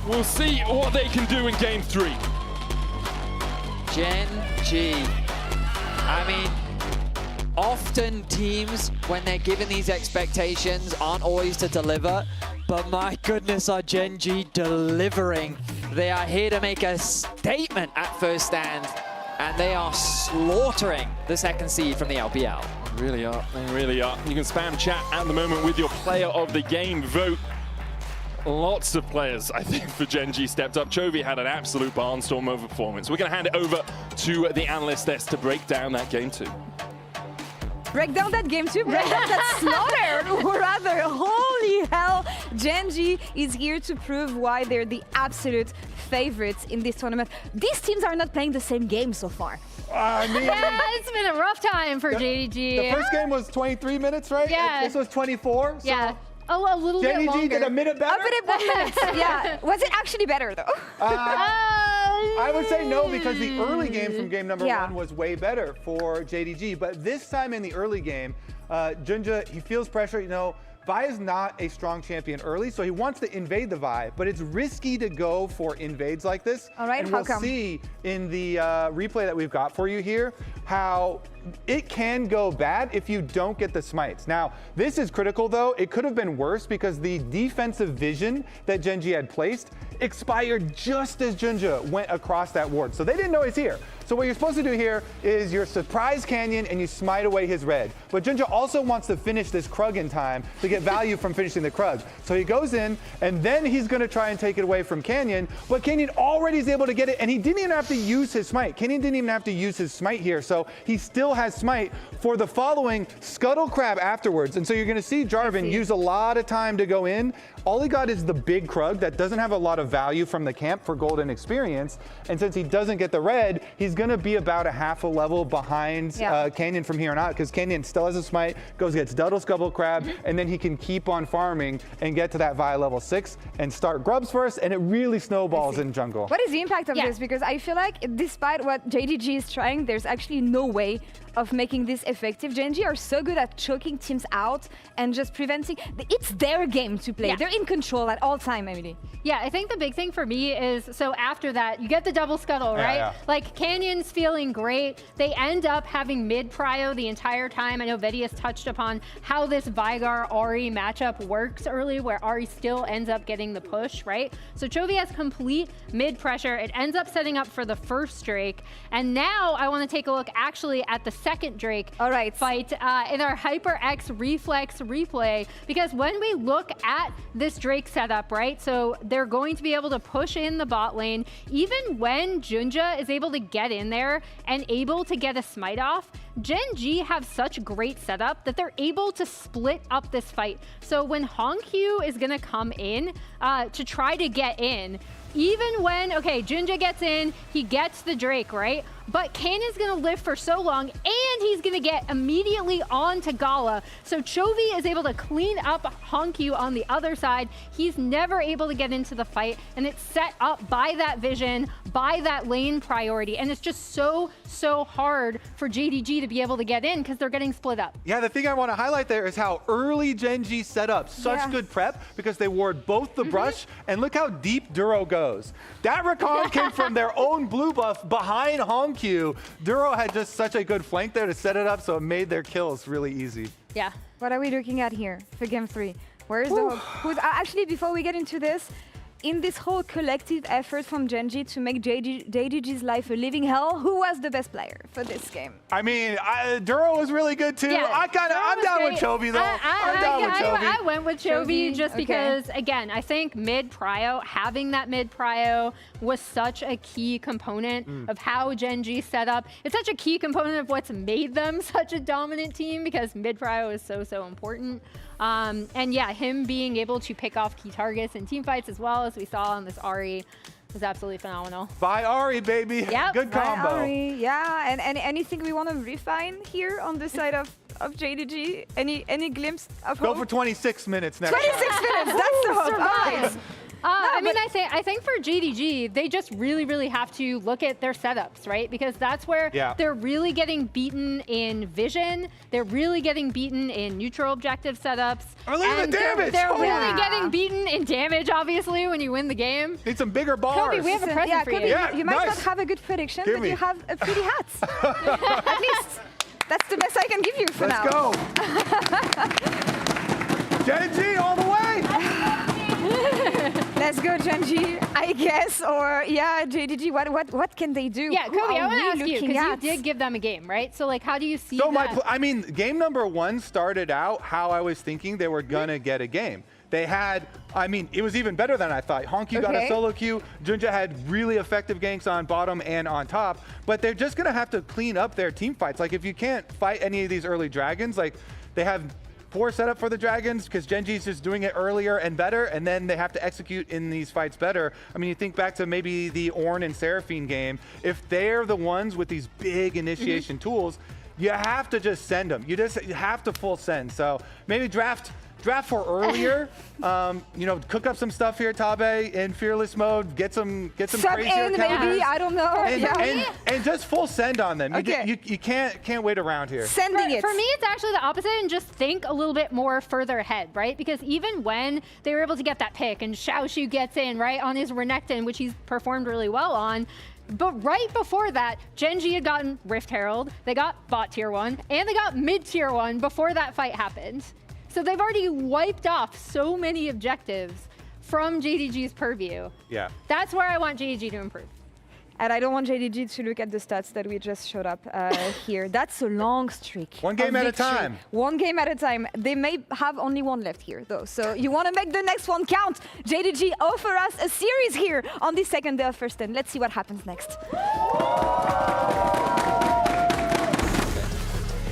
We'll see what they can do in game 3. Genji. I mean, often teams, when they're given these expectations, aren't always to deliver, but my goodness, are Genji delivering. They are here to make a statement at first stand, and they are slaughtering the second seed from the LPL. They really are, they really are. You can spam chat at the moment with your player of the game vote. Lots of players, I think, for Genji stepped up. Chovy had an absolute barnstorm of a performance. We're going to hand it over to the analyst desk to break down that game 2. Break down that game 2, break down that slaughter, or rather, holy hell, Genji is here to prove why they're the absolute favorites in this tournament. These teams are not playing the same game so far. I mean, yeah, it's been a rough time for JDG. The first game was 23 minutes, right? Yeah. This was 24. So yeah. Oh, a little bit longer. JDG did a minute better? A minute, 1 minute. Yeah. Was it actually better, though? I would say no, because the early game from game number 1 was way better for JDG. But this time in the early game, Junja, he feels pressure. You know, Vi is not a strong champion early, so he wants to invade the Vi, but it's risky to go for invades like this. All right, and we'll see in the replay that we've got for you here how it can go bad if you don't get the smites. Now, this is critical though. It could have been worse because the defensive vision that Gen G had placed expired just as Junja went across that ward. So they didn't know he's here. So what you're supposed to do here is you're surprise Canyon and you smite away his red. But Junja also wants to finish this Krug in time to get value from finishing the Krug. So he goes in and then he's going to try and take it away from Canyon. But Canyon already is able to get it and he didn't even have to use his smite. Canyon didn't even have to use his smite here. So he still has smite for the following Scuttle Crab afterwards. And so you're going to see Jarvan use a lot of time to go in. All he got is the big Krug that doesn't have a lot of value from the camp for golden experience. And since he doesn't get the red, he's going to be about a half a level behind Canyon from here on out because Canyon still has a smite, goes gets Duddle Scuttle Crab, and then he can keep on farming and get to that Vi level 6 and start grubs first, and it really snowballs in jungle. What is the impact of this? Because I feel like despite what JDG is trying, there's actually no way of making this effective. Gen G are so good at choking teams out and just preventing. It's their game to play. They're in control at all time, Emily. Yeah, I think the big thing for me is, so after that, you get the double scuttle, right? Like, Canyon's feeling great. They end up having mid-prio the entire time. I know Vedius touched upon how this Veigar-Ahri matchup works early, where Ahri still ends up getting the push, right? So Chovy has complete mid-pressure. It ends up setting up for the first Drake. And now I want to take a look actually at the second Drake fight in our HyperX Reflex replay, because when we look at this Drake setup, right, so they're going to be able to push in the bot lane, even when Junja is able to get in there and able to get a smite off. Gen G have such great setup that they're able to split up this fight. So when Hongyu is gonna come in to try to get in, even when, Junja gets in, he gets the Drake, right? But Canyon's gonna live for so long, and he's gonna get immediately onto Gala. So Chovy is able to clean up Hongyu on the other side. He's never able to get into the fight, and it's set up by that vision, by that lane priority. And it's just so hard for JDG to be able to get in because they're getting split up. Yeah, the thing I want to highlight there is how early Gen G set up such good prep because they ward both the brush, and look how deep Duro goes. That recon came from their own blue buff behind Hongyu. Duro had just such a good flank there to set it up, so it made their kills really easy. Yeah. What are we looking at here for game 3? Where is the hook? Actually, before we get into this, in this whole collective effort from Gen G to make JDG's life a living hell, who was the best player for this game? I mean, Duro was really good too. Yeah, I'm down with Chovy though. I'm down with Chovy. I went with Chovy just because, again, I think mid-prio, having that mid-prio was such a key component of how Gen G set up. It's such a key component of what's made them such a dominant team, because mid-prio is so important. And yeah, him being able to pick off key targets in team fights as well, as we saw on this Ahri, was absolutely phenomenal. By Ahri, baby. Yep. Good combo. Ahri, yeah, and anything we want to refine here on the side of JDG? Any glimpse of Go hope? for 26 minutes next 26 time. minutes, that's the hope. Nice. I think for JDG, they just really have to look at their setups, right? Because that's where they're really getting beaten in vision. They're really getting beaten in neutral objective setups. Or look at the damage. They're really getting beaten in damage, obviously, when you win the game. Need some bigger bars. Kobe, we have a present for you. You might not have a good prediction, but you have a pretty hat. At least that's the best I can give you for now. Let's go. Gen G all the way. Let's go, Gen G, I guess, or JDG. What can they do? Yeah, Kobe, I want to ask you, because you did give them a game, right? So, like, how do you see that? I mean, game number 1 started out how I was thinking they were gonna get a game. They had, it was even better than I thought. Hongyu got a solo queue. Junja had really effective ganks on bottom and on top, but they're just gonna have to clean up their team fights. Like, if you can't fight any of these early dragons, like, they have poor setup for the dragons because Gen G's just doing it earlier and better, and then they have to execute in these fights better. I mean, you think back to maybe the Ornn and Seraphine game. If they're the ones with these big initiation tools, you have to just send them. You have to full send. So maybe draft for earlier. Cook up some stuff here, Tabe, in fearless mode. Get some crazier maybe, I don't know. And just full send on them. You can't wait around here. Sending it. For me, it's actually the opposite, and just think a little bit more further ahead, right? Because even when they were able to get that pick and Xiaoshu gets in, right, on his Renekton, which he's performed really well on, But right before that, Gen G had gotten Rift Herald, they got bot tier 1, and they got mid tier 1 before that fight happened. So they've already wiped off so many objectives from JDG's purview. Yeah. That's where I want JDG to improve. And I don't want JDG to look at the stats that we just showed up here. That's a long streak. One game at a victory. time. One game at a time. They may have only one left here, though. So you want to make the next one count. JDG offer us a series here on the second day of first 10. Let's see what happens next.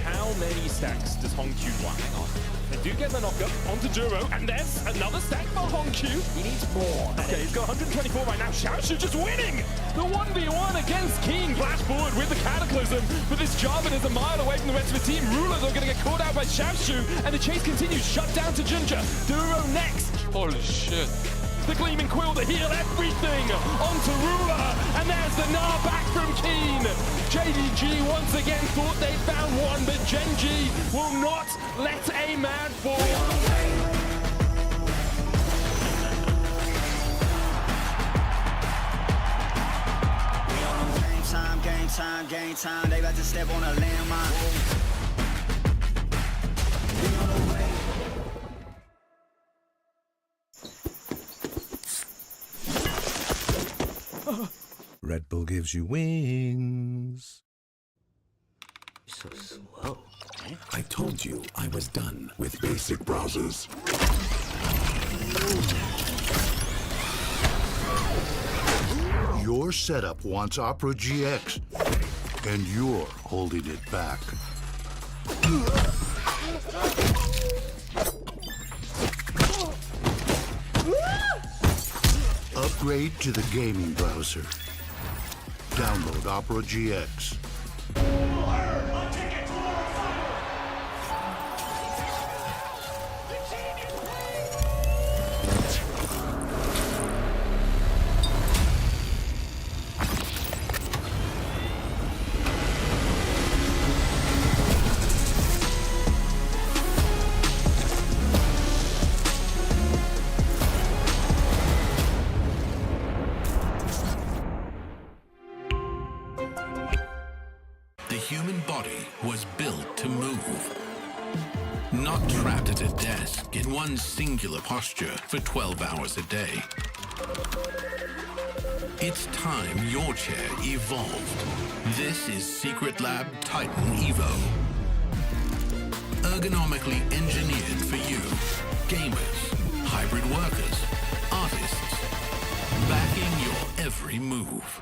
How many stacks does Hongq want? Hang on. They do get the knockup onto Duro, and there's another stack for Hongq. He needs more. Okay, he's got 124 right now. Xiaoshu just winning the 1v1 against King. Flash forward with the Cataclysm, but this Jarvan is a mile away from the rest of the team. Rulers are going to get caught out by Xiaoshu, and the chase continues. Shut down to Ginger. Duro next. Holy shit. The Gleaming Quill to heal everything onto Ruler, and there's the Gnar back from Keen. JDG once again thought they found one, but Gen G will not let a man fall. Game time, they about to step on a landmine. Red Bull gives you wings. So slow. I told you I was done with basic browsers. Your setup wants Opera GX, and you're holding it back. Upgrade to the gaming browser. Download Opera GX. The human body was built to move. Not trapped at a desk in one singular posture for 12 hours a day. It's time your chair evolved. This is Secret Lab Titan Evo. Ergonomically engineered for you, gamers, hybrid workers, artists, backing your every move.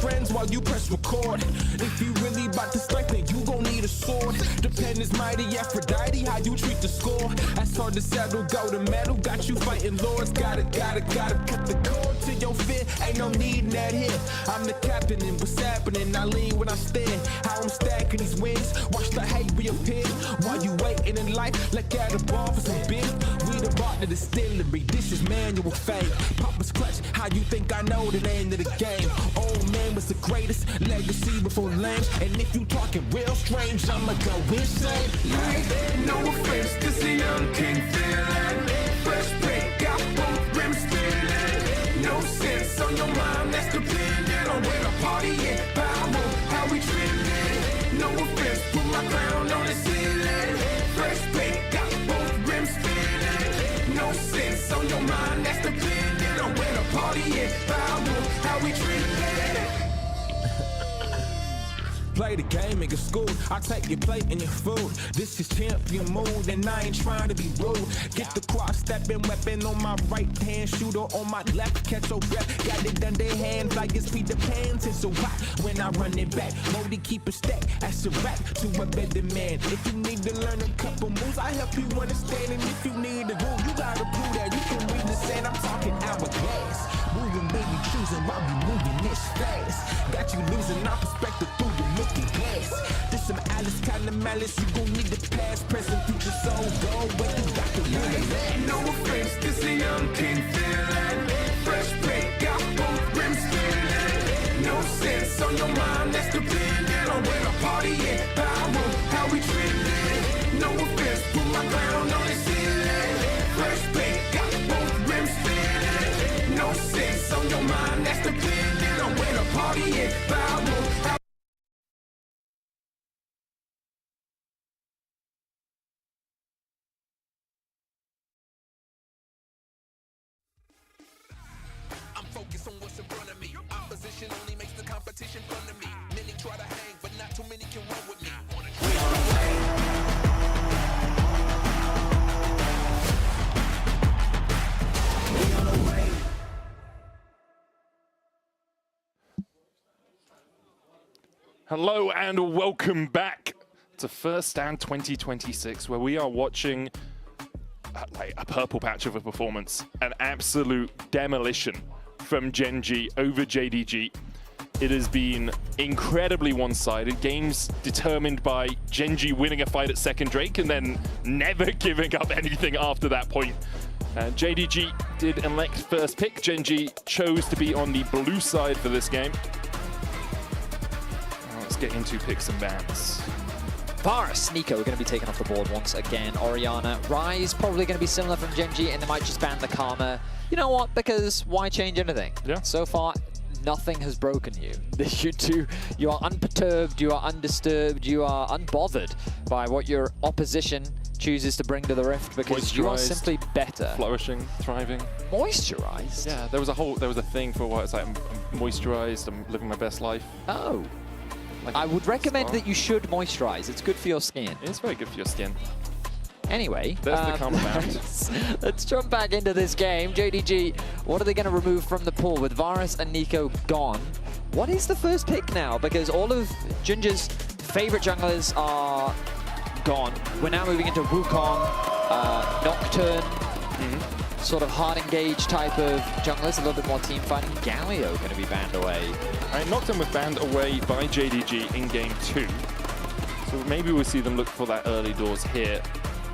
Friends while you press record. If you really about to strengthen, you gon' need a sword. The pen is mighty Aphrodite, how you treat the score. That's hard to settle, go to metal, got you fighting lords. Gotta cut the cord to your fear. Ain't no need in that hit. I'm the captain and what's happening, I lean when I stand. How I'm stacking these wins, watch the hate reappear. While you waiting in life, like at a bar for some beer. We the bar to the distillery, this is manual fame. Papa's clutch, how you think I know the name of the game? Old man was the greatest legacy before Lance. And if you talking real strange, I'ma go insane. Like, no offense, this a young king feeling. Fresh pick, got both rims spinning. No sense on your mind, that's dependent on where the party at. Power, how we trending. No offense, put my crown on the ceiling. Fresh pick, got both rims spinning. No sense on your mind, that's dependent on where the party at. Power, how we trending. play the game in school. I take your plate and your food. This is champion mode, and I ain't trying to be rude. Get the cross-stepping weapon on my right hand, shooter on my left, catch your breath. Got it done their hands like it's Peter Pan's. It's a rock when I run it back. Modi keep a stack, that's a rap to a better man. If you need to learn a couple moves, I help you understand. And if you need a rule, you gotta prove that you can read the sand. I'm talking hourglass. Moving, baby, choosing while we moving this fast. Got you losing our perspective through the looking glass. This some Alice kind of malice. You gon' need the past, present, future, soul. Go where you got the money. No offense, this a young king feeling. Fresh paint, got both rims spinning. No sense on your mind, that's the feeling. On where the party at, power, how we treating. No offense, put my crown on the ceiling. Fresh paint, got both rims spinning. No sense on your mind, that's the feeling. On where the party at, power, how focus on what's in front of me. Opposition only makes the competition fun to me. Many try to hang, but not too many can run with me. Hello and welcome back to First Stand 2026, where we are watching like a purple patch of a performance, an absolute demolition from Gen G over JDG. It has been incredibly one-sided, games determined by Gen G winning a fight at second Drake and then never giving up anything after that point. JDG did elect first pick. Gen G chose to be on the blue side for this game. Let's get into picks and bans. Varus, Nico are going to be taken off the board once again. Oriana, Rise probably going to be similar from Gen G, and they might just ban the Karma. You know what? Because why change anything? Yeah. So far, nothing has broken you. You are unperturbed, you are undisturbed, you are unbothered by what your opposition chooses to bring to the Rift, because you are simply better. Flourishing, thriving. Moisturized? Yeah, there was a thing for a while. It's like, I'm moisturized, I'm living my best life. Oh. Like I would recommend that you should moisturize. It's good for your skin. It's very good for your skin. Anyway, there's the Karma bound. Let's jump back into this game. JDG, what are they going to remove from the pool with Varus and Nico gone? What is the first pick now? Because all of Ginger's favorite junglers are gone. We're now moving into Wukong, Nocturne, sort of hard engage type of junglers, a little bit more team fighting. Galio going to be banned away. Nocturne was banned away by JDG in game 2. So maybe we'll see them look for that early doors here.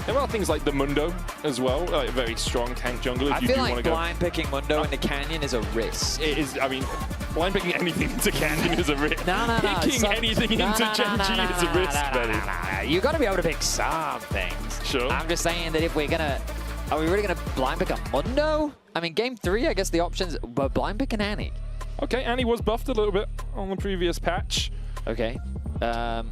There are things like the Mundo as well, like a very strong tank jungler. I feel like blind picking Mundo into Canyon is a risk. It is, I mean, blind picking anything into Canyon is a risk. Picking anything into Gen G is a risk, buddy. You got to be able to pick some things. Sure. I'm just saying that if we're going to... Are we really going to blind pick a Mundo? I mean, game 3, I guess the options, but blind pick an Annie. Okay, Annie was buffed a little bit on the previous patch. Okay. I'm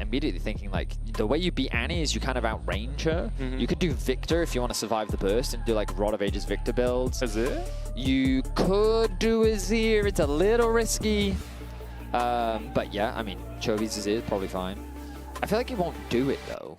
immediately thinking, like, the way you beat Annie is you kind of outrange her. You could do Victor if you want to survive the burst and do, like, Rod of Ages Victor builds. Azir? You could do Azir. It's a little risky. But, yeah, I mean, Chovy's Azir is probably fine. I feel like he won't do it, though.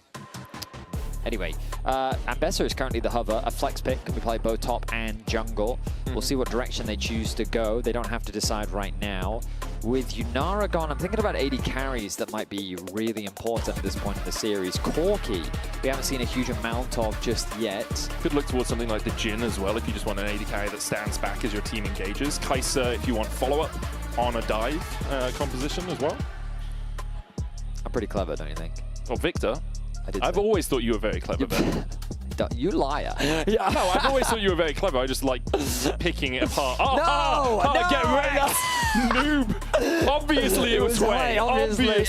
Anyway, Ambessa is currently the hover, a flex pick. We play both top and jungle. We'll see what direction they choose to go. They don't have to decide right now. With Yunara gone, I'm thinking about 80 carries that might be really important at this point in the series. Corki, we haven't seen a huge amount of just yet. Could look towards something like the Jhin as well, if you just want an 80 carry that stands back as your team engages. Kai'Sa, if you want follow-up on a dive composition as well. I'm pretty clever, don't you think? Well, Victor, I've always thought you were very clever, Ben. You liar. Yeah. No, I've always thought you were very clever. I just like picking it apart. No! Get rid noob! Obviously it was Way. Obviously.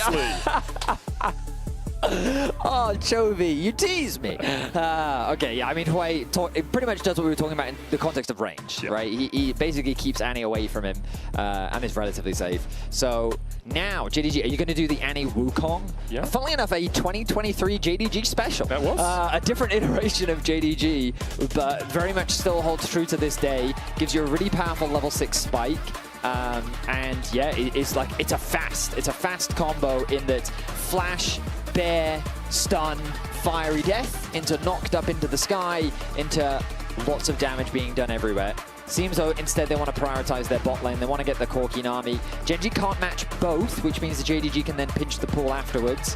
Oh, Chovy, you tease me. Okay, yeah, I mean, Hui pretty much does what we were talking about in the context of range, right? He basically keeps Annie away from him and is relatively safe. So now, JDG, are you going to do the Annie Wukong? Yeah. Funnily enough, a 2023 JDG special. That was? A different iteration of JDG, but very much still holds true to this day. Gives you a really powerful level 6 spike. And yeah, it's a fast combo in that flash, bear, stun, fiery death into knocked up into the sky, into lots of damage being done everywhere. Seems though instead they want to prioritize their bot lane. They want to get the Corki Nami. Genji can't match both, which means the JDG can then pinch the pool afterwards.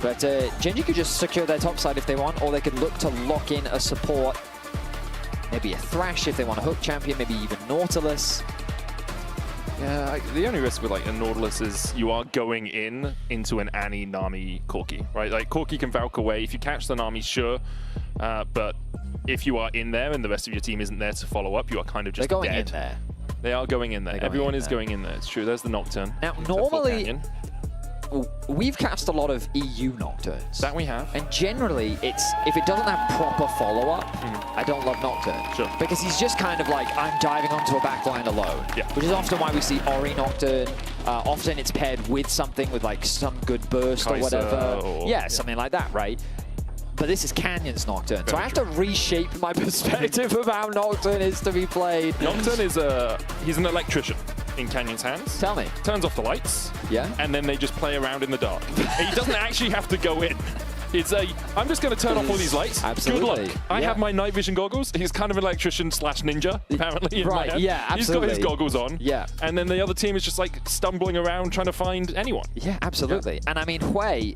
But Genji could just secure their top side if they want, or they could look to lock in a support. Maybe a Thresh if they want a hook champion, maybe even Nautilus. Yeah, the only risk with like a Nautilus is you are going into an Annie, Nami, Corki, right? Like Corki can Valk away. If you catch the Nami, sure. But if you are in there and the rest of your team isn't there to follow up, you are kind of just They're going dead. in there. They are going in there. Everyone is going in there. It's true. There's the Nocturne. Now, normally, we've cast a lot of EU Nocturnes. That we have. And generally, if it doesn't have proper follow-up, I don't love Nocturne. Sure. Because he's just kind of like, I'm diving onto a backline alone. Yeah. Which is often why we see Ori Nocturne. Often it's paired with something with like some good burst Kai'Sa or whatever. or- yeah, something like that, right? But this is Canyon's Nocturne, so I have to reshape my perspective of how Nocturne is to be played. Nocturne is he's an electrician in Canyon's hands. Tell me. Turns off the lights. Yeah. And then they just play around in the dark. He doesn't actually have to go in. It's I'm just going to turn off all these lights. Absolutely. Good luck. I have my night vision goggles. He's kind of an electrician / ninja, apparently. In my Right, head. yeah, absolutely. He's got his goggles on. Yeah. And then the other team is just like stumbling around trying to find anyone. Yeah, absolutely. And I mean, Hui,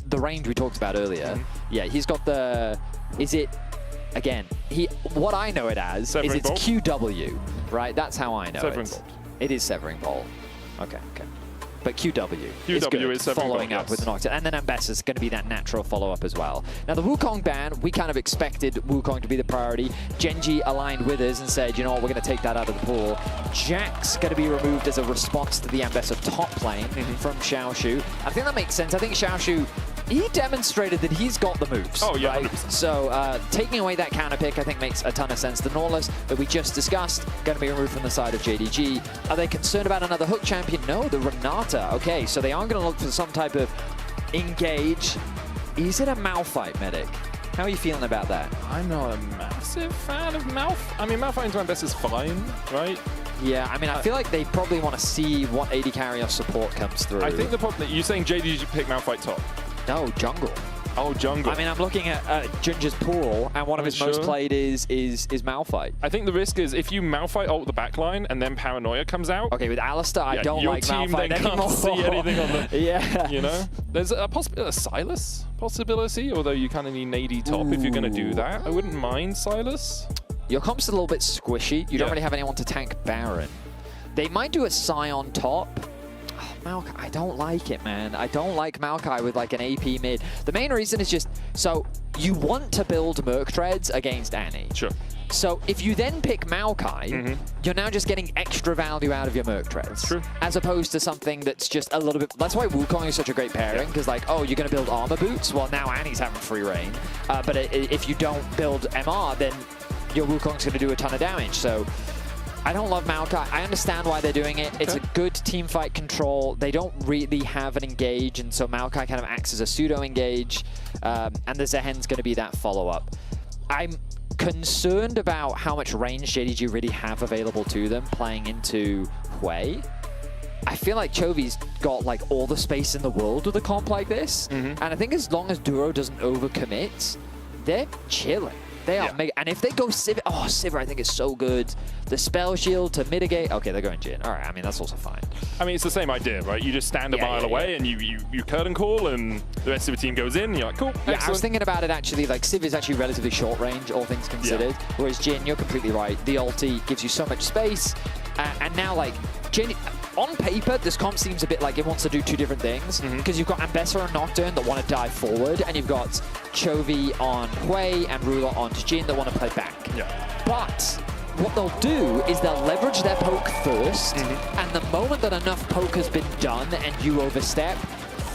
the range we talked about earlier, yeah, he's got the, again, what I know it as Severing is it's Bolt? QW, right? That's how I know Severing it. Bolt. It is Severing Bolt. Okay. But QW is QW good, is Severing following Bolt, up with yes. the Nocturne. And then Ambessa is going to be that natural follow-up as well. Now, the Wukong ban, we kind of expected Wukong to be the priority. Genji aligned with us and said, you know what, we're going to take that out of the pool. Jack's going to be removed as a response to the Ambessa top lane from Xiaoshu. I think that makes sense. I think Xiaoshu, he demonstrated that he's got the moves. Oh, yeah, right? 100%. So taking away that counter pick, I think makes a ton of sense. The Nautilus that we just discussed, going to be removed from the side of JDG. Are they concerned about another hook champion? No, the Renata. Okay, so they are going to look for some type of engage. Is it a Malphite medic? How are you feeling about that? I'm not a massive fan of Malf. I mean, Malphite into Ambessa is fine, right? Yeah, I mean, I feel like they probably want to see what AD carry or support comes through. I think the problem, you're saying JDG pick Malphite top. No, jungle. Oh, jungle. I mean, I'm looking at Ginger's pool, and one of his most played is Malphite. I think the risk is if you Malphite ult the backline and then Paranoia comes out. Okay, with Alistar, I don't your like team Malphite then anymore. can't see anything on the. Yeah. You know, there's a possibility, a Silas possibility, although you kind of need an AD top if you're going to do that. I wouldn't mind Silas. Your comp's a little bit squishy. You don't really have anyone to tank Baron. They might do a Scion top. Maokai, I don't like it, man. I don't like Maokai with like an AP mid. The main reason is just, so you want to build Merc Treads against Annie. Sure. So if you then pick Maokai, you're now just getting extra value out of your Merc Treads. That's true. As opposed to something that's just a little bit, that's why Wukong is such a great pairing, because like, oh, you're going to build armor boots? Well, now Annie's having free reign. But if you don't build MR, then your Wukong's going to do a ton of damage. So I don't love Maokai. I understand why they're doing it. Okay. It's a good team fight control. They don't really have an engage, and so Maokai kind of acts as a pseudo-engage, and the Zehen's going to be that follow-up. I'm concerned about how much range JDG really have available to them playing into Hui. I feel like Chovy's got like all the space in the world with a comp like this, and I think as long as Duro doesn't overcommit, they're chilling. They are mega, and if they go Sivir, oh, Sivir I think is so good. The spell shield to mitigate. Okay, they're going Jhin. All right, I mean, that's also fine. I mean, it's the same idea, right? You just stand a mile away and you curtain call and the rest of the team goes in and you're like, cool, Yeah, excellent. I was thinking about it actually, like Civ is actually relatively short range, all things considered, whereas Jhin, you're completely right. The ulti gives you so much space, and now like, Jhin, on paper, this comp seems a bit like it wants to do two different things, because you've got Ambessa and Nocturne that want to dive forward, and you've got Chovy on Hui and Ruler on Jhin that want to play back. But what they'll do is they'll leverage their poke first, and the moment that enough poke has been done and you overstep,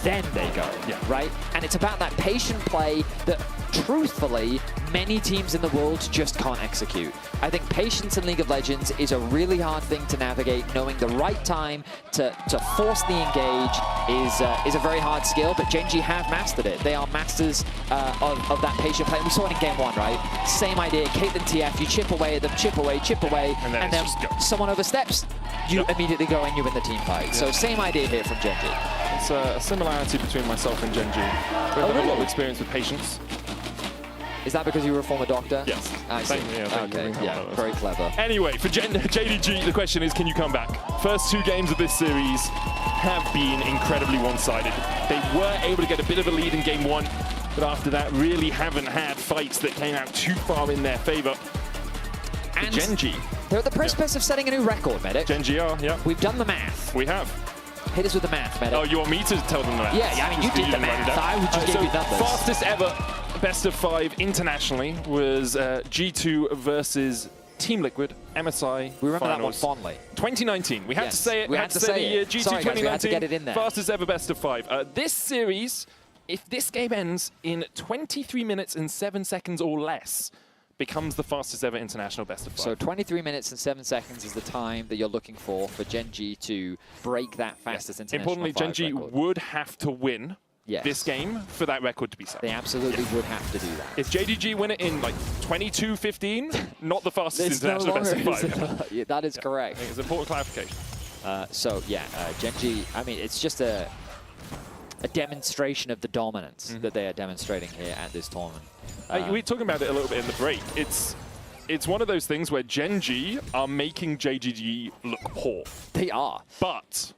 then they go, right? And it's about that patient play that, truthfully, many teams in the world just can't execute. I think patience in League of Legends is a really hard thing to navigate. Knowing the right time to force the engage is a very hard skill, but Gen G have mastered it. They are masters of that patient play. And we saw it in game 1, right? Same idea, Caitlyn TF, you chip away at them, chip away, and then someone oversteps, you immediately go and you win the team fight. So same idea here from Gen G. It's a similarity between myself and Gen G. We have a lot of experience with patience. Is that because you were a former doctor? Yes. I see. Okay, yeah, very clever. Anyway, for JDG, the question is, can you come back? First 2 games of this series have been incredibly one-sided. They were able to get a bit of a lead in game 1, but after that really haven't had fights that came out too far in their favor. And Gen G. They're at the precipice of setting a new record, Medic. Gen G are, yeah. We've done the math. We have. Hit us with the math, Medic. Oh, you want me to tell them the math? Yeah, I mean, you did the math. I would just give you numbers. Fastest ever best of 5 internationally was G2 versus Team Liquid, MSI. We remember finals. that one fondly. 2019. We had to say it. We had to say the year. it. G2 Sorry, 2019. guys, we had to get it in there. Fastest ever best of 5. This series, if this game ends in 23 minutes and 7 seconds or less, becomes the fastest ever international best of 5. So 23 minutes and 7 seconds is the time that you're looking for Gen G to break that fastest international Importantly, Gen G record. would have to win this game for that record to be set. They absolutely would have to do that. If JDG win it in like 22:15, not the fastest international best of 5. Yeah, that is correct. I think it's an important clarification. Gen G, I mean, it's just a demonstration of the dominance that they are demonstrating here at this tournament. We were talking about it a little bit in the break. It's one of those things where Gen G are making JDG look poor. They are. But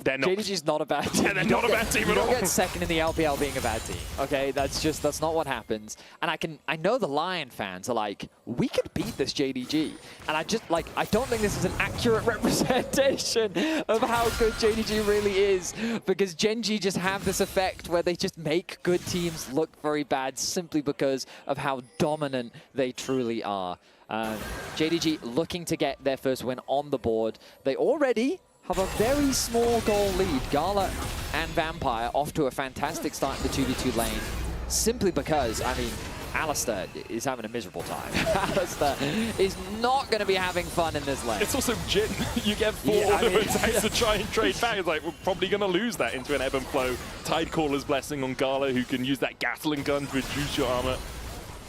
they're not. JDG's not a bad team. Yeah, they're not a bad team at all. You don't get second in the LPL being a bad team. Okay, that's not what happens. And I know the LYON fans are like, we could beat this JDG. And I don't think this is an accurate representation of how good JDG really is, because Gen G just have this effect where they just make good teams look very bad simply because of how dominant they truly are. JDG looking to get their first win on the board. They already have a very small goal lead. Gala and Vampire off to a fantastic start in the 2v2 lane, simply because, I mean, Alistair is having a miserable time. Alistair is not going to be having fun in this lane. It's also Jin. You get 4 attacks to try and trade back. It's like, we're probably going to lose that into an ebb and flow. Tidecaller's blessing on Gala, who can use that Gatling gun to reduce your armor.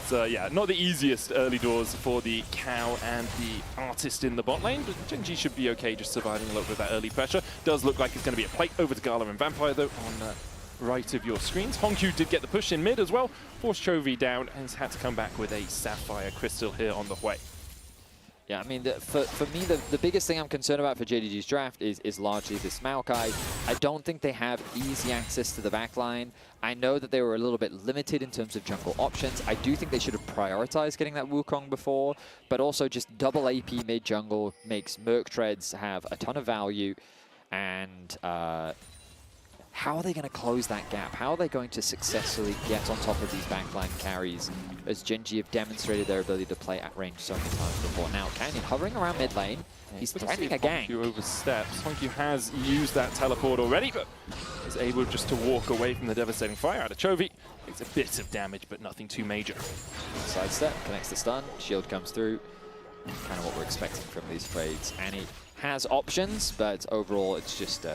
So yeah, not the easiest early doors for the Cow and the Artist in the bot lane, but Gen G should be okay just surviving a little bit of that early pressure. Does look like it's going to be a plate over to Gala and Vampire, though, on the right of your screens. Honku did get the push in mid as well, forced Chovy down, and has had to come back with a Sapphire Crystal here on the way. Yeah, I mean, for me, the biggest thing I'm concerned about for JDG's draft is largely this Maokai. I don't think they have easy access to the backline. I know that they were a little bit limited in terms of jungle options. I do think they should have prioritized getting that Wukong before, but also just double AP mid-jungle makes Merc Treads have a ton of value. And how are they going to close that gap? How are they going to successfully get on top of these backline carries, as Gen G have demonstrated their ability to play at range so many times before? Now, Canyon hovering around mid lane. He's threatening a gang. Honku oversteps. Honku has used that teleport already, but is able just to walk away from the devastating fire out of Chovy. It's a bit of damage, but nothing too major. Sidestep, connects the stun, shield comes through. Kind of what we're expecting from these trades. Annie has options, but overall it's just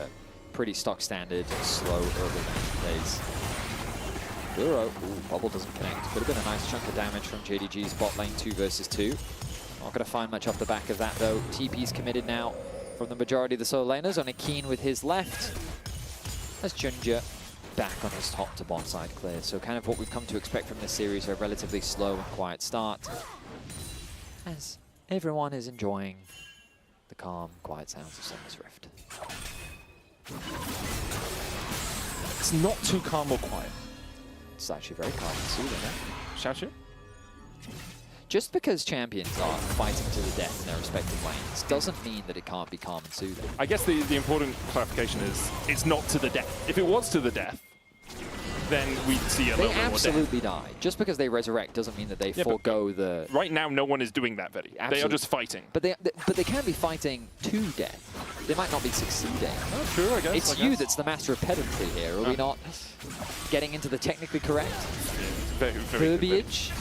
pretty stock standard, slow early phase. Duro, Bubble doesn't connect. Could have been a nice chunk of damage from JDG's bot lane 2 versus 2. Not going to find much off the back of that though. TP's committed now from the majority of the solo laners. Only Keen with his left. As Ginger back on his top to bot side clear. So kind of what we've come to expect from this series, a relatively slow and quiet start, as everyone is enjoying the calm, quiet sounds of Summer's Rift. It's not too calm or quiet. It's actually very calm and soothing, eh? Xiaoxu? Just because champions are fighting to the death in their respective lanes doesn't mean that it can't be calm and soothing. I guess the important clarification is it's not to the death. If it was to the death, then we'd see a little bit more death. They absolutely die. Just because they resurrect doesn't mean that they forego the... Right now, no one is doing that, Vetti. They are just fighting. But they can be fighting to death. They might not be succeeding. Oh, true, I guess. It's you that's the master of pedantry here. Are we not getting into the technically correct very verbiage?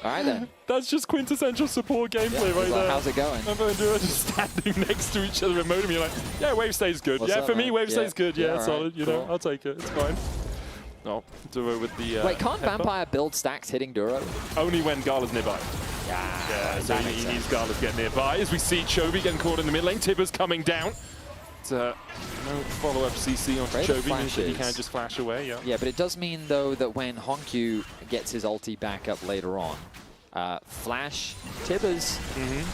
All right, then. That's just quintessential support gameplay right there. How's it going? Remember and Duro just standing next to each other remote and you're like, yeah, wave stays good. What's yeah, up, for me, man? wave stays good. Yeah, all solid. right, You know, I'll take it. It's fine. No, Duro with the. Wait, can't headbutt. Vampire build stacks hitting Duro? Only when Gala's nearby. Yeah, so he needs Gala to get nearby. As we see Chovy getting caught in the mid lane, Tibbers coming down. No follow-up CC onto Chovy, means that he can just flash away. Yeah. Yeah, but it does mean though that when Honkyu gets his ulti back up later on, Flash Tibbers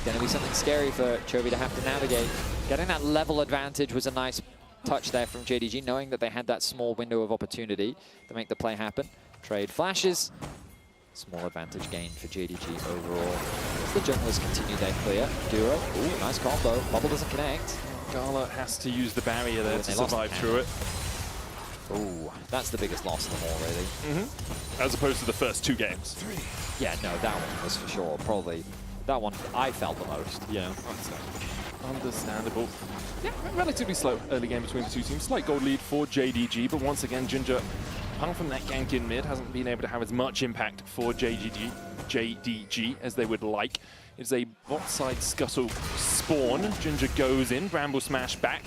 going to be something scary for Chovy to have to navigate. Getting that level advantage was a nice touch there from JDG, knowing that they had that small window of opportunity to make the play happen. Trade flashes. Small advantage gain for JDG overall. As the junglers continue their clear. Duro, ooh, nice combo. Bubble doesn't connect. Gala has to use the barrier there to survive through it. Ooh, that's the biggest loss of them all, really. As opposed to the first 2 games. Yeah, no, that one was for sure. Probably that one I felt the most. Yeah, understandable. Yeah, relatively slow early game between the two teams. Slight gold lead for JDG, but once again, Ginger, apart from that gank in mid, hasn't been able to have as much impact for JDG as they would like. It's a bot side scuttle spawn. Ginger goes in, Bramble Smash back.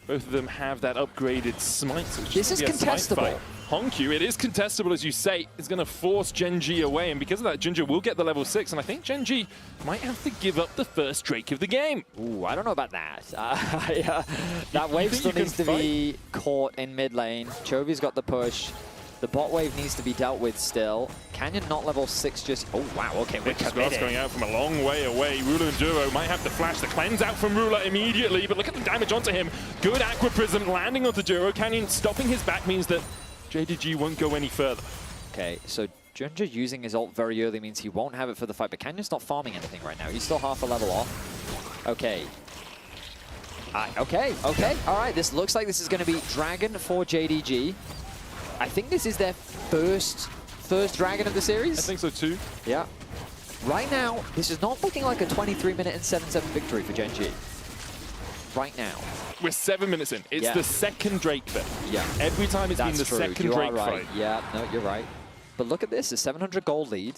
Both of them have that upgraded smite. This is contestable. Honkyu, it is contestable, as you say, is going to force Gen.G away, and because of that, Ginger will get the level 6, and I think Gen.G might have to give up the first Drake of the game. Ooh, I don't know about that. That wave still needs to be caught in mid lane. Chovy's got the push. The bot wave needs to be dealt with still. Canyon not level 6 just... Oh, wow, okay, we're committed. Going out from a long way away. Ruler and Duro might have to flash the cleanse out from Ruler immediately, but look at the damage onto him. Good Aqua Prism landing onto Duro. Canyon stopping his back means that JDG won't go any further. Okay, so Ginger using his ult very early means he won't have it for the fight, but Canyon's not farming anything right now. He's still half a level off. Okay. Okay. All right, this looks like this is going to be Dragon for JDG. I think this is their first Dragon of the series. I think so too. Yeah. Right now, this is not looking like a 23-minute and 7-7 victory for Gen.G. Right now. We're 7 minutes in. It's the second Drake fight. Yeah. Every time it's been the second Drake fight. Yeah, no, you're right. But look at this, a 700 gold lead.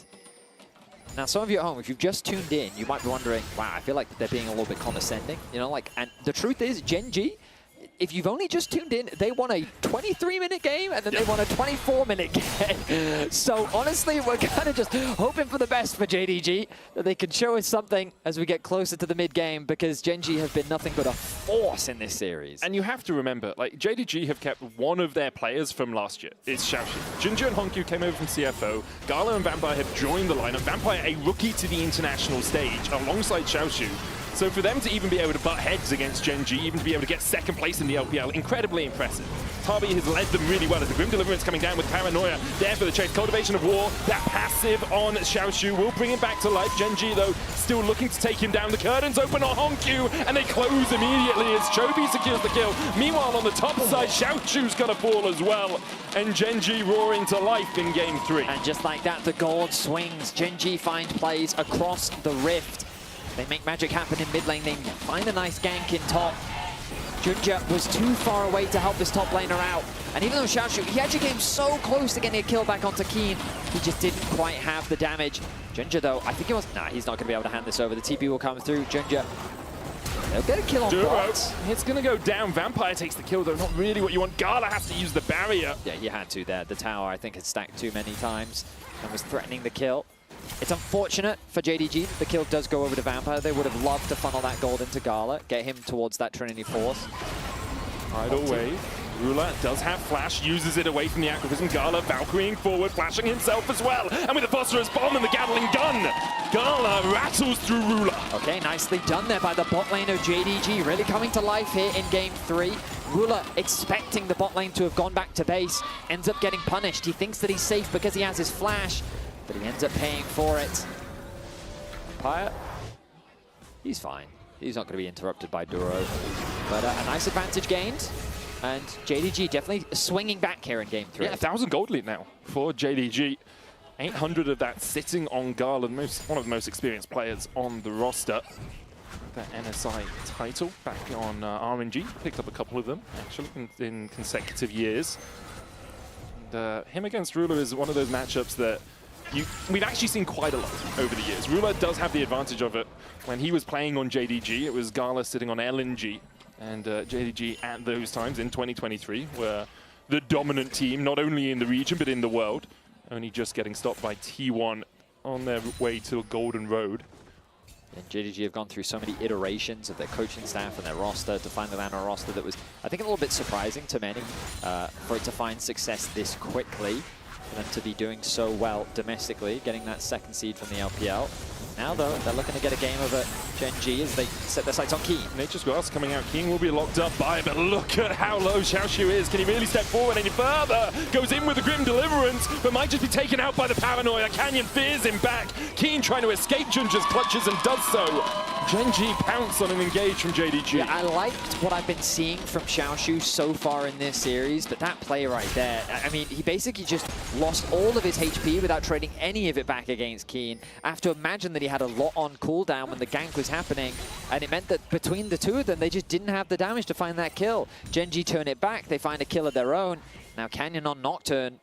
Now, some of you at home, if you've just tuned in, you might be wondering, wow, I feel like they're being a little bit condescending. You know, like, and the truth is, Gen.G, if you've only just tuned in, they won a 23-minute game, and then they won a 24-minute game. So, honestly, we're kind of just hoping for the best for JDG, that they can show us something as we get closer to the mid-game, because Gen.G have been nothing but a force in this series. And you have to remember, like, JDG have kept one of their players from last year. It's Xiaoxu. Ginger and Honkyu came over from CFO. Gala and Vampire have joined the lineup. Vampire, a rookie to the international stage, alongside Xiaoxu. So for them to even be able to butt heads against Gen.G, even to be able to get second place in the LPL, incredibly impressive. Tabi has led them really well as the Grim Deliverance coming down with Paranoia there for the chase. Cultivation of War, that passive on Xiaoxu will bring him back to life. Gen.G, though, still looking to take him down. The curtains open on Honkyu, and they close immediately as Chovy secures the kill. Meanwhile, on the top side, Xiaoxu's got a fall as well, and Gen.G roaring to life in game 3. And just like that, the gold swings. Gen.G find plays across the rift. They make magic happen in mid lane. They find a nice gank in top. Ginger was too far away to help this top laner out. And even though Xiaoxu, he actually came so close to getting a kill back onto Keen, he just didn't quite have the damage. Ginger, though, I think he was... Nah, he's not going to be able to hand this over. The TP will come through. Ginger, they'll get a kill on bot. It's going to go down. Vampire takes the kill, though. Not really what you want. Gala has to use the barrier. Yeah, he had to there. The tower, I think, had stacked too many times and was threatening the kill. It's unfortunate for JDG that the kill does go over to Vampire. They would have loved to funnel that gold into Gala, get him towards that Trinity Force. Idle wave. Ruler does have flash, uses it away from the Aquavism. Gala Valkyrieing forward, flashing himself as well. And with the Phosphorus Bomb and the Gatling Gun, Gala rattles through Ruler. Okay, nicely done there by the bot lane of JDG. Really coming to life here in game 3. Ruler expecting the bot lane to have gone back to base, ends up getting punished. He thinks that he's safe because he has his flash, but he ends up paying for it. Vampire, he's fine. He's not going to be interrupted by Duro. But a nice advantage gained. And JDG definitely swinging back here in game 3. Yeah, 1,000 gold lead now for JDG. 800 of that sitting on Garland, one of the most experienced players on the roster. That NSI title back on RNG. Picked up a couple of them, actually, in consecutive years. Him against Ruler is one of those matchups that we've actually seen quite a lot over the years. Ruler does have the advantage of it. When he was playing on JDG, it was Gala sitting on LNG, and JDG at those times in 2023 were the dominant team, not only in the region but in the world, only just getting stopped by T1 on their way to Golden Road. And JDG have gone through so many iterations of their coaching staff and their roster to finally land a roster that was, I think, a little bit surprising to many for it to find success this quickly, for them to be doing so well domestically, getting that second seed from the LPL. Now, though, they're looking to get a game over Gen G as they set their sights on Keen. Nature's Grass coming out. Keen will be locked up by, but look at how low Xiaoshu is. Can he really step forward any further? Goes in with a Grim Deliverance, but might just be taken out by the Paranoia. Canyon fears him back. Keen trying to escape Junja's clutches and does so. Gen G pounce on an engage from JDG. Yeah, I liked what I've been seeing from Xiaoshu so far in this series, but that play right there, I mean, he basically just lost all of his HP without trading any of it back against Keen. I have to imagine that he had a lot on cooldown when the gank was happening, and it meant that between the two of them, they just didn't have the damage to find that kill. Gen G turn it back, they find a kill of their own. Now Canyon on Nocturne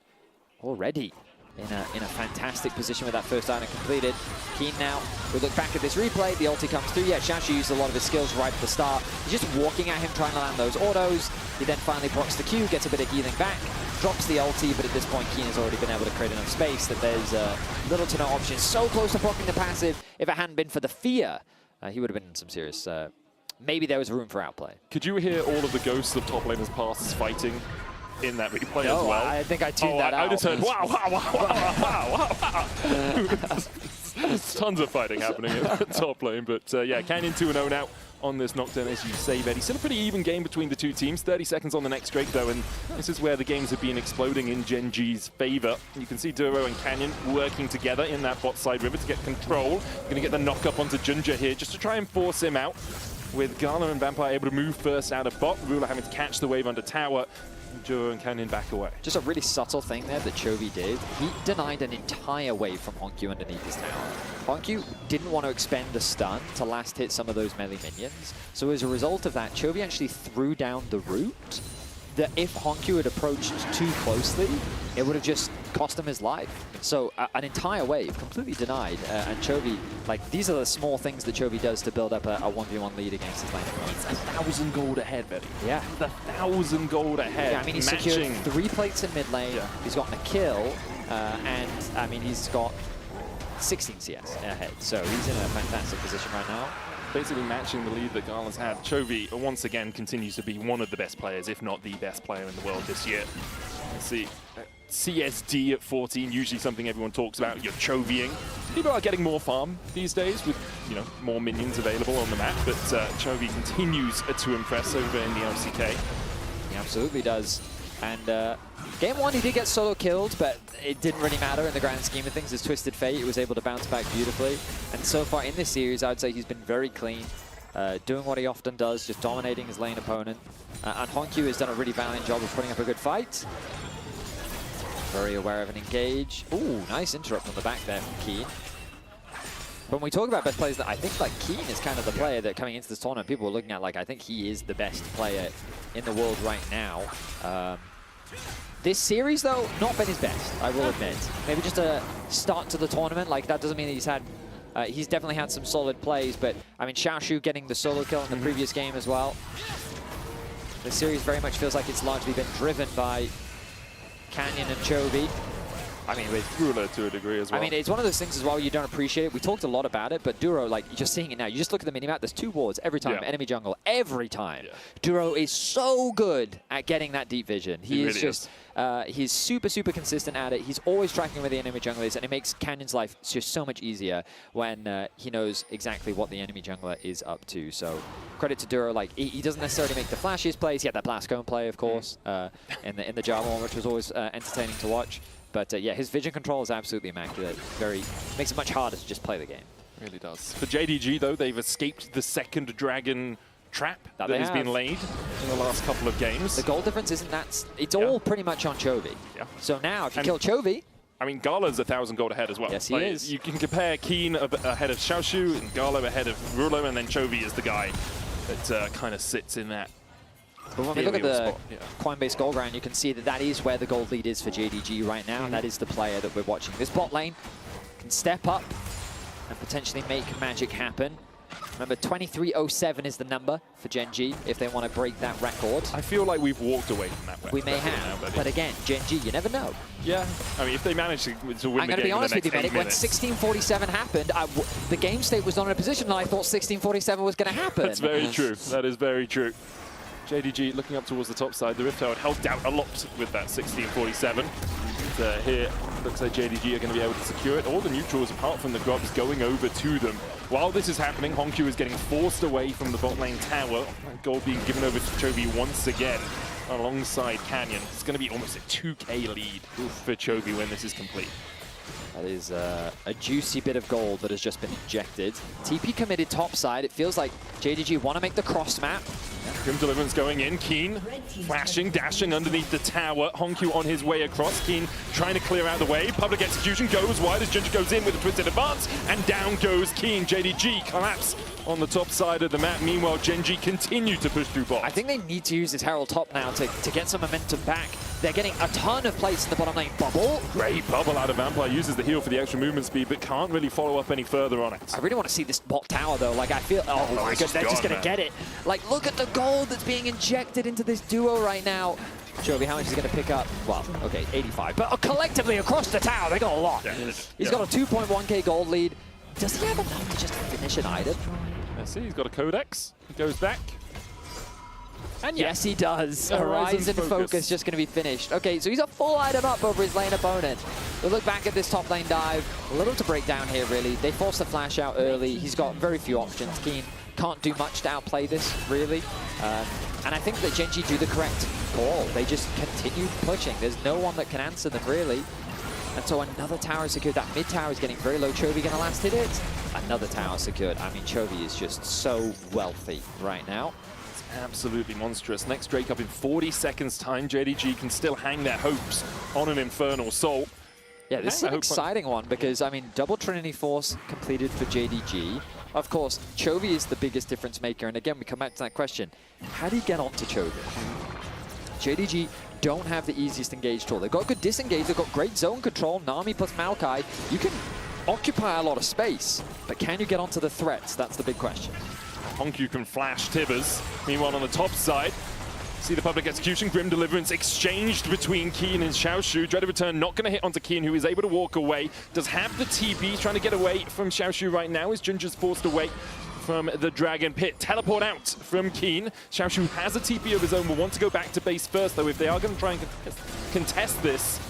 already in a fantastic position with that first item completed. Keen now, we look back at this replay, the ulti comes through. Yeah, Xiaoshu used a lot of his skills right at the start. He's just walking at him, trying to land those autos. He then finally blocks the Q, gets a bit of healing back, drops the ulti, but at this point, Keen has already been able to create enough space that there's little to no options. So close to blocking the passive. If it hadn't been for the fear, he would have been in some serious... maybe there was room for outplay. Could you hear all of the ghosts of top laners passes fighting in that replay as well? I think I tuned that out. I just heard, wow, wow, wow, wow, wow, wow, wow. There's tons of fighting happening at top lane, but yeah, Canyon 2-0 now on this Nocturne, as you say, Betty. Still a pretty even game between the two teams. 30 seconds on the next Drake, though, and this is where the games have been exploding in Gen G's favor. You can see Duro and Canyon working together in that bot side river to get control. Going to get the knock up onto Junja here just to try and force him out. With Gala and Vampire able to move first out of bot, Ruler having to catch the wave under tower. Duro and Canyon back away. Just a really subtle thing there that Chovy did. He denied an entire wave from Honkyu underneath his tower. Honkyu didn't want to expend the stun to last hit some of those melee minions. So as a result of that, Chovy actually threw down the root that if Honkyu had approached too closely, it would have just cost him his life. So an entire wave completely denied. And Chovy, like, these are the small things that Chovy does to build up a 1v1 lead against his lane opponent. It's 1,000 gold ahead, Betty. Yeah. 1,000 gold ahead. Yeah, I mean, he's secured 3 plates in mid lane. Yeah. He's gotten a kill. And, I mean, he's got 16 CS ahead. So he's in a fantastic position right now. Basically matching the lead that Gala's had. Chovy, once again, continues to be one of the best players, if not the best player in the world this year. Let's see. CSD at 14, usually something everyone talks about. You're Chovying. People are getting more farm these days with, you know, more minions available on the map, but Chovy continues to impress over in the LCK. He absolutely does. And game 1, he did get solo killed, but it didn't really matter in the grand scheme of things. His Twisted Fate, he was able to bounce back beautifully. And so far in this series, I would say he's been very clean, doing what he often does, just dominating his lane opponent. And Honkyu has done a really valiant job of putting up a good fight. Very aware of an engage. Ooh, nice interrupt on the back there from Keen. When we talk about best players, I think like Keen is kind of the player that coming into this tournament, people are looking at like, I think he is the best player in the world right now. This series, though, not been his best, I will admit. Maybe just a start to the tournament. Like, that doesn't mean that he's had... he's definitely had some solid plays, but, I mean, Xiaoshu getting the solo kill in the previous game as well. This series very much feels like it's largely been driven by Canyon and Chovy. I mean, with Ruler to a degree as well. I mean, it's one of those things as well you don't appreciate. We talked a lot about it, but Duro, like, you're seeing it now. You just look at the minimap, there's 2 wards every time, enemy jungle, every time. Yeah. Duro is so good at getting that deep vision. He is really just, he's super, super consistent at it. He's always tracking where the enemy jungle is, and it makes Canyon's life just so much easier when he knows exactly what the enemy jungler is up to. So credit to Duro. Like, he doesn't necessarily make the flashiest plays. He had that blast cone play, of course, in the Java one, which was always entertaining to watch. But yeah, his vision control is absolutely immaculate. Makes it much harder to just play the game. Really does. For JDG, though, they've escaped the second dragon trap that has been laid in the last couple of games. The goal difference isn't that... It's all pretty much on Chovy. Yeah. So now, if you kill Chovy... I mean, Gala's 1,000 gold ahead as well. Yes, he is. You can compare Keen ahead of Xiaoshu and Gala ahead of Ruler, and then Chovy is the guy that kind of sits in that But when we look at the Coinbase goal ground, you can see that that is where the gold lead is for JDG right now, and that is the player that we're watching. This bot lane can step up and potentially make magic happen. Remember, 2307 is the number for Gen G if they want to break that record. I feel like we've walked away from that. We may have, but again, Gen G, you never know. Yeah, I mean, if they manage to win the game, I'm going to be honest with you, Medic. When 1647 happened, the game state was not in a position that I thought 1647 was going to happen. That's very true. That is very true. JDG looking up towards the top side. The Rift Tower helped out a lot with that 1647. Here, looks like JDG are going to be able to secure it. All the neutrals, apart from the Grubs, going over to them. While this is happening, Honkyu is getting forced away from the bot lane tower. Gold being given over to Chovy once again, alongside Canyon. It's going to be almost a 2K lead for Chovy when this is complete. That is a juicy bit of gold that has just been injected. TP committed topside. It feels like JDG want to make the cross map. Grim Deliverance going in. Keen flashing, dashing underneath the tower. Honkyu on his way across. Keen trying to clear out the way. Public execution goes wide as Ginger goes in with a twisted advance. And down goes Keen. JDG collapse on the top side of the map. Meanwhile, Gen G continue to push through bot. I think they need to use this Herald top now to get some momentum back. They're getting a ton of plates in the bottom lane. Bubble. Great bubble out of Vampire. Uses the heal for the extra movement speed, but can't really follow up any further on it. I really want to see this bot tower, though. Like, I feel... Oh, my God, they're just going to get it. Like, look at the gold that's being injected into this duo right now. Chovy, how much is he going to pick up? Well, okay, 85. But collectively, across the tower, they got a lot. Yeah, he's got a 2.1K gold lead. Does he have enough to just finish an item? Let's see, he's got a Codex. He goes back. And yes, he does. Horizon Focus just going to be finished. Okay, so he's a full item up over his lane opponent. We'll look back at this top lane dive. A little to break down here, really. They force the flash out early. He's got very few options. Keen can't do much to outplay this, really. And I think that Gen G do the correct call. They just continue pushing. There's no one that can answer them, really. And so another tower secured. That mid tower is getting very low. Chovy going to last hit it. Another tower secured. I mean, Chovy is just so wealthy right now. Absolutely monstrous. Next Drake up in 40 seconds time. JDG can still hang their hopes on an Infernal Soul. Yeah, this is an exciting one because, I mean, double Trinity Force completed for JDG. Of course, Chovy is the biggest difference maker. And again, we come back to that question. How do you get onto Chovy? JDG don't have the easiest engage tool. They've got good disengage. They've got great zone control. Nami plus Maokai. You can occupy a lot of space, but can you get onto the threats? That's the big question. Honkyu can flash Tibbers. Meanwhile, on the top side, see the public execution. Grim Deliverance exchanged between Keen and Xiaoshu. Dreaded Return not going to hit onto Keen, who is able to walk away. Does have the TP, trying to get away from Xiaoshu right now as Ginger's forced away from the Dragon Pit. Teleport out from Keen. Xiaoshu has a TP of his own, will want to go back to base first, though. If they are going to try and contest this,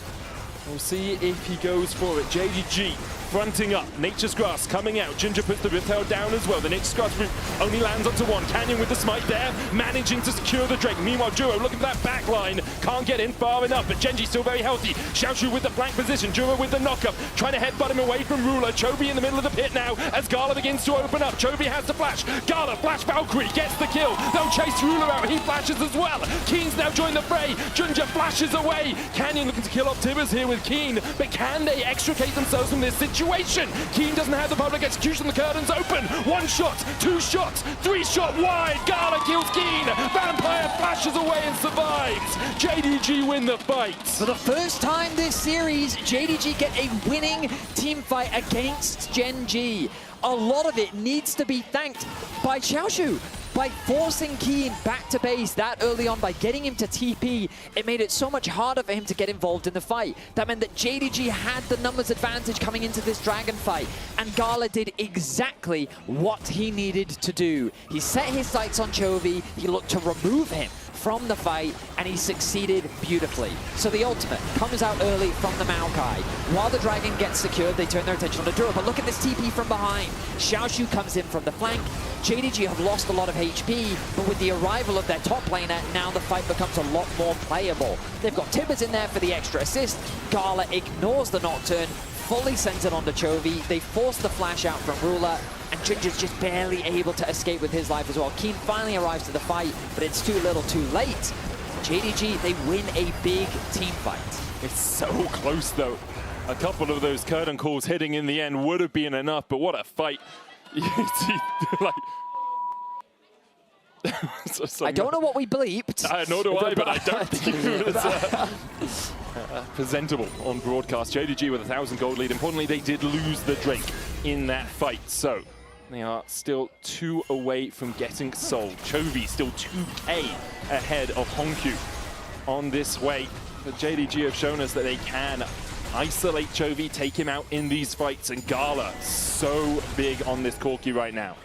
we'll see if he goes for it. JDG fronting up. Nature's Grass coming out. Ginger puts the Rift Tail down as well. The Nature's Grass route only lands onto one. Canyon with the smite there, managing to secure the Drake. Meanwhile, Juro looking for that back line. Can't get in far enough, but Genji still very healthy. Xiaoshu with the flank position. Juro with the knockup, trying to headbutt him away from Ruler. Chovy in the middle of the pit now as Gala begins to open up. Chovy has the flash. Gala, flash Valkyrie, gets the kill. They'll chase Ruler out. He flashes as well. Keen's now joined the fray. Ginger flashes away. Canyon looking to kill off Tibbers here with Keen, but can they extricate themselves from this situation? Keen doesn't have the public execution. The curtain's open. One shot, two shots, three shot wide. Gala kills Keen. Vampire flashes away and survives. JDG win the fight. For the first time this series, JDG get a winning team fight against Gen G. A lot of it needs to be thanked by Xiaoshu. By forcing Keen back to base that early on, by getting him to TP, it made it so much harder for him to get involved in the fight. That meant that JDG had the numbers advantage coming into this Dragon fight, and Gala did exactly what he needed to do. He set his sights on Chovy, he looked to remove him from the fight, and he succeeded beautifully. So the ultimate comes out early from the Maokai. While the Dragon gets secured, they turn their attention on the Dura, but look at this TP from behind. Xiaoshu comes in from the flank. JDG have lost a lot of HP, but with the arrival of their top laner, now the fight becomes a lot more playable. They've got Tibbers in there for the extra assist. Gala ignores the Nocturne, fully centered onto Chovy. They force the flash out from Ruler, and Ginger's just barely able to escape with his life as well. Keen finally arrives to the fight, but it's too little too late. JDG, they win a big team fight. It's so close, though. A couple of those curtain calls hitting in the end would have been enough, but what a fight. You see, like, I don't know what we bleeped. Nor do I, but I don't think it was presentable on broadcast. JDG with a 1,000 gold lead. Importantly, they did lose the Drake in that fight, so they are still 2 away from getting sold. Chovy still 2K ahead of Honkyu on this way. But JDG have shown us that they can isolate Chovy, take him out in these fights, and Gala so big on this Corki right now.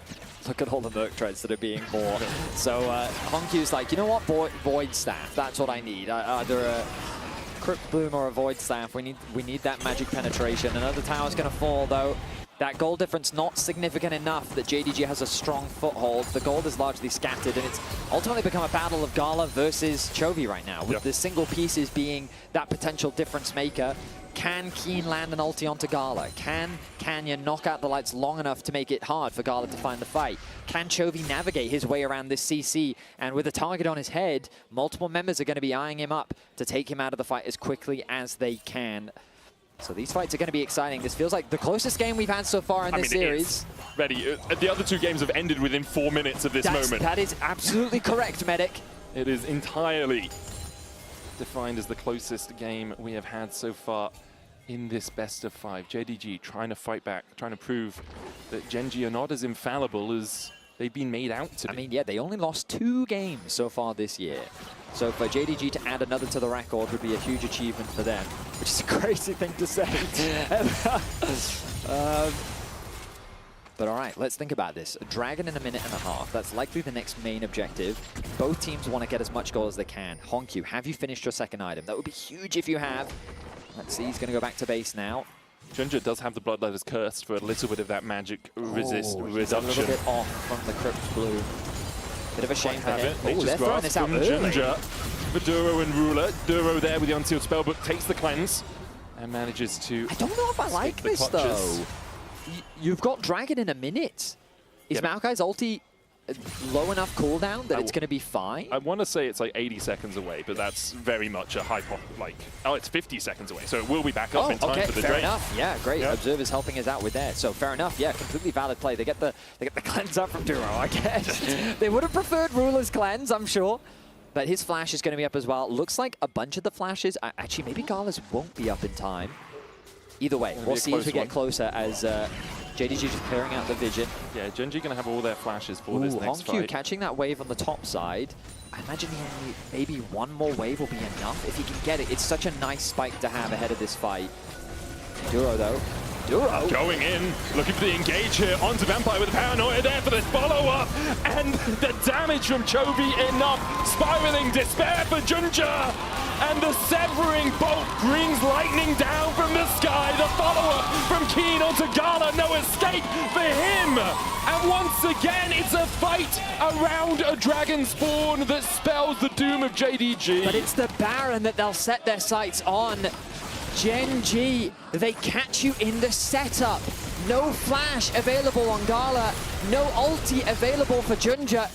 Look at all the Merc treads that are being bought. So Honkyu's like, you know what, Void Staff, that's what I need. Either a Crypt Bloom or a Void Staff. We need that magic penetration. Another tower's going to fall, though. That gold difference not significant enough that JDG has a strong foothold. The gold is largely scattered, and it's ultimately become a battle of Gala versus Chovy right now, with the single pieces being that potential difference maker. Can Keen land an ulti onto Gala? Can Canyon knock out the lights long enough to make it hard for Gala to find the fight? Can Chovy navigate his way around this CC? And with a target on his head, multiple members are going to be eyeing him up to take him out of the fight as quickly as they can. So these fights are going to be exciting. This feels like the closest game we've had so far in this series. Ready. The other 2 games have ended within 4 minutes of this moment. That is absolutely correct, Medic. It is entirely defined as the closest game we have had so far in this best of 5. JDG trying to fight back, trying to prove that Gen.G are not as infallible as they've been made out to be. I mean, yeah, they only lost 2 games so far this year. So for JDG to add another to the record would be a huge achievement for them, which is a crazy thing to say. But all right, let's think about this. A Dragon in a minute and a half. That's likely the next main objective. Both teams want to get as much gold as they can. Honkyu, have you finished your second item? That would be huge if you have. Let's see, he's going to go back to base now. Junja does have the Bloodletters cursed for a little bit of that magic reduction. A little bit off from the Crypt Blue. Bit of a shame for him. Oh, they're throwing this out early. Junja for Duro and Ruler. Duro there with the Unsealed Spellbook takes the cleanse and manages to... I don't know if I like this, though. You've got Dragon in a minute. Is Maokai's ulti low enough cooldown that it's going to be fine? I want to say it's like 80 seconds away, but that's very much a high pop. Like, oh, it's 50 seconds away, so it will be back up in time for the fair Drake. Enough. Yeah, great. Yeah. Observer's helping us out with that. So fair enough. Yeah, completely valid play. They get the cleanse up from Duro, I guess. They would have preferred Ruler's cleanse, I'm sure. But his flash is going to be up as well. Looks like a bunch of the flashes. Actually, maybe Gala's won't be up in time. Either way, we'll see as we get closer as JDG just clearing out the vision. Yeah, Gen.G going to have all their flashes for this next Honkyu fight. catching that wave on the top side. I imagine maybe one more wave will be enough if he can get it. It's such a nice spike to have ahead of this fight. Duro, though. Duro going in, looking for the engage here onto Vampire with the Paranoia there for this follow-up. And the damage from Chovy enough. Spiraling Despair for Junja. And the Severing Bolt brings lightning down from the sky. The follow-up from Keen onto Gala. No escape for him. And once again, it's a fight around a Dragon Spawn that spells the doom of JDG. But it's the Baron that they'll set their sights on. Gen.G, they catch you in the setup. No flash available on Gala. No ulti available for Junja.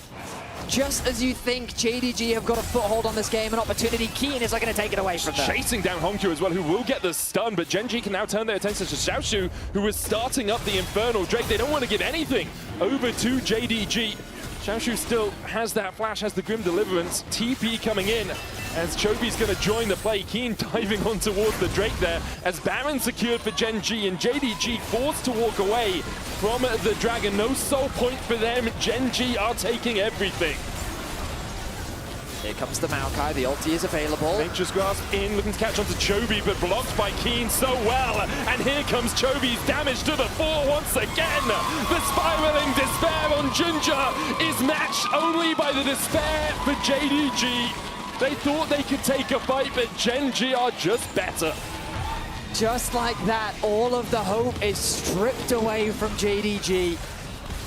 Just as you think JDG have got a foothold on this game, an opportunity, Keen is going to take it away from them. Chasing down Honkyu as well, who will get the stun, but Gen.G can now turn their attention to Xiaoshu, who was starting up the Infernal Drake. They don't want to give anything over to JDG. Xiaoshu still has that flash, has the Grim Deliverance. TP coming in as Chovy's going to join the play. Keen diving on towards the Drake there as Baron secured for Gen.G and JDG forced to walk away from the Dragon. No soul point for them. Gen.G are taking everything. Here comes the Maokai, the ulti is available. Nature's Grasp in, looking to catch onto Chovy, but blocked by Keen so well. And here comes Chovy's damage to the fore once again. The Spiraling Despair on Junja is matched only by the Despair for JDG. They thought they could take a fight, but Gen.G are just better. Just like that, all of the hope is stripped away from JDG.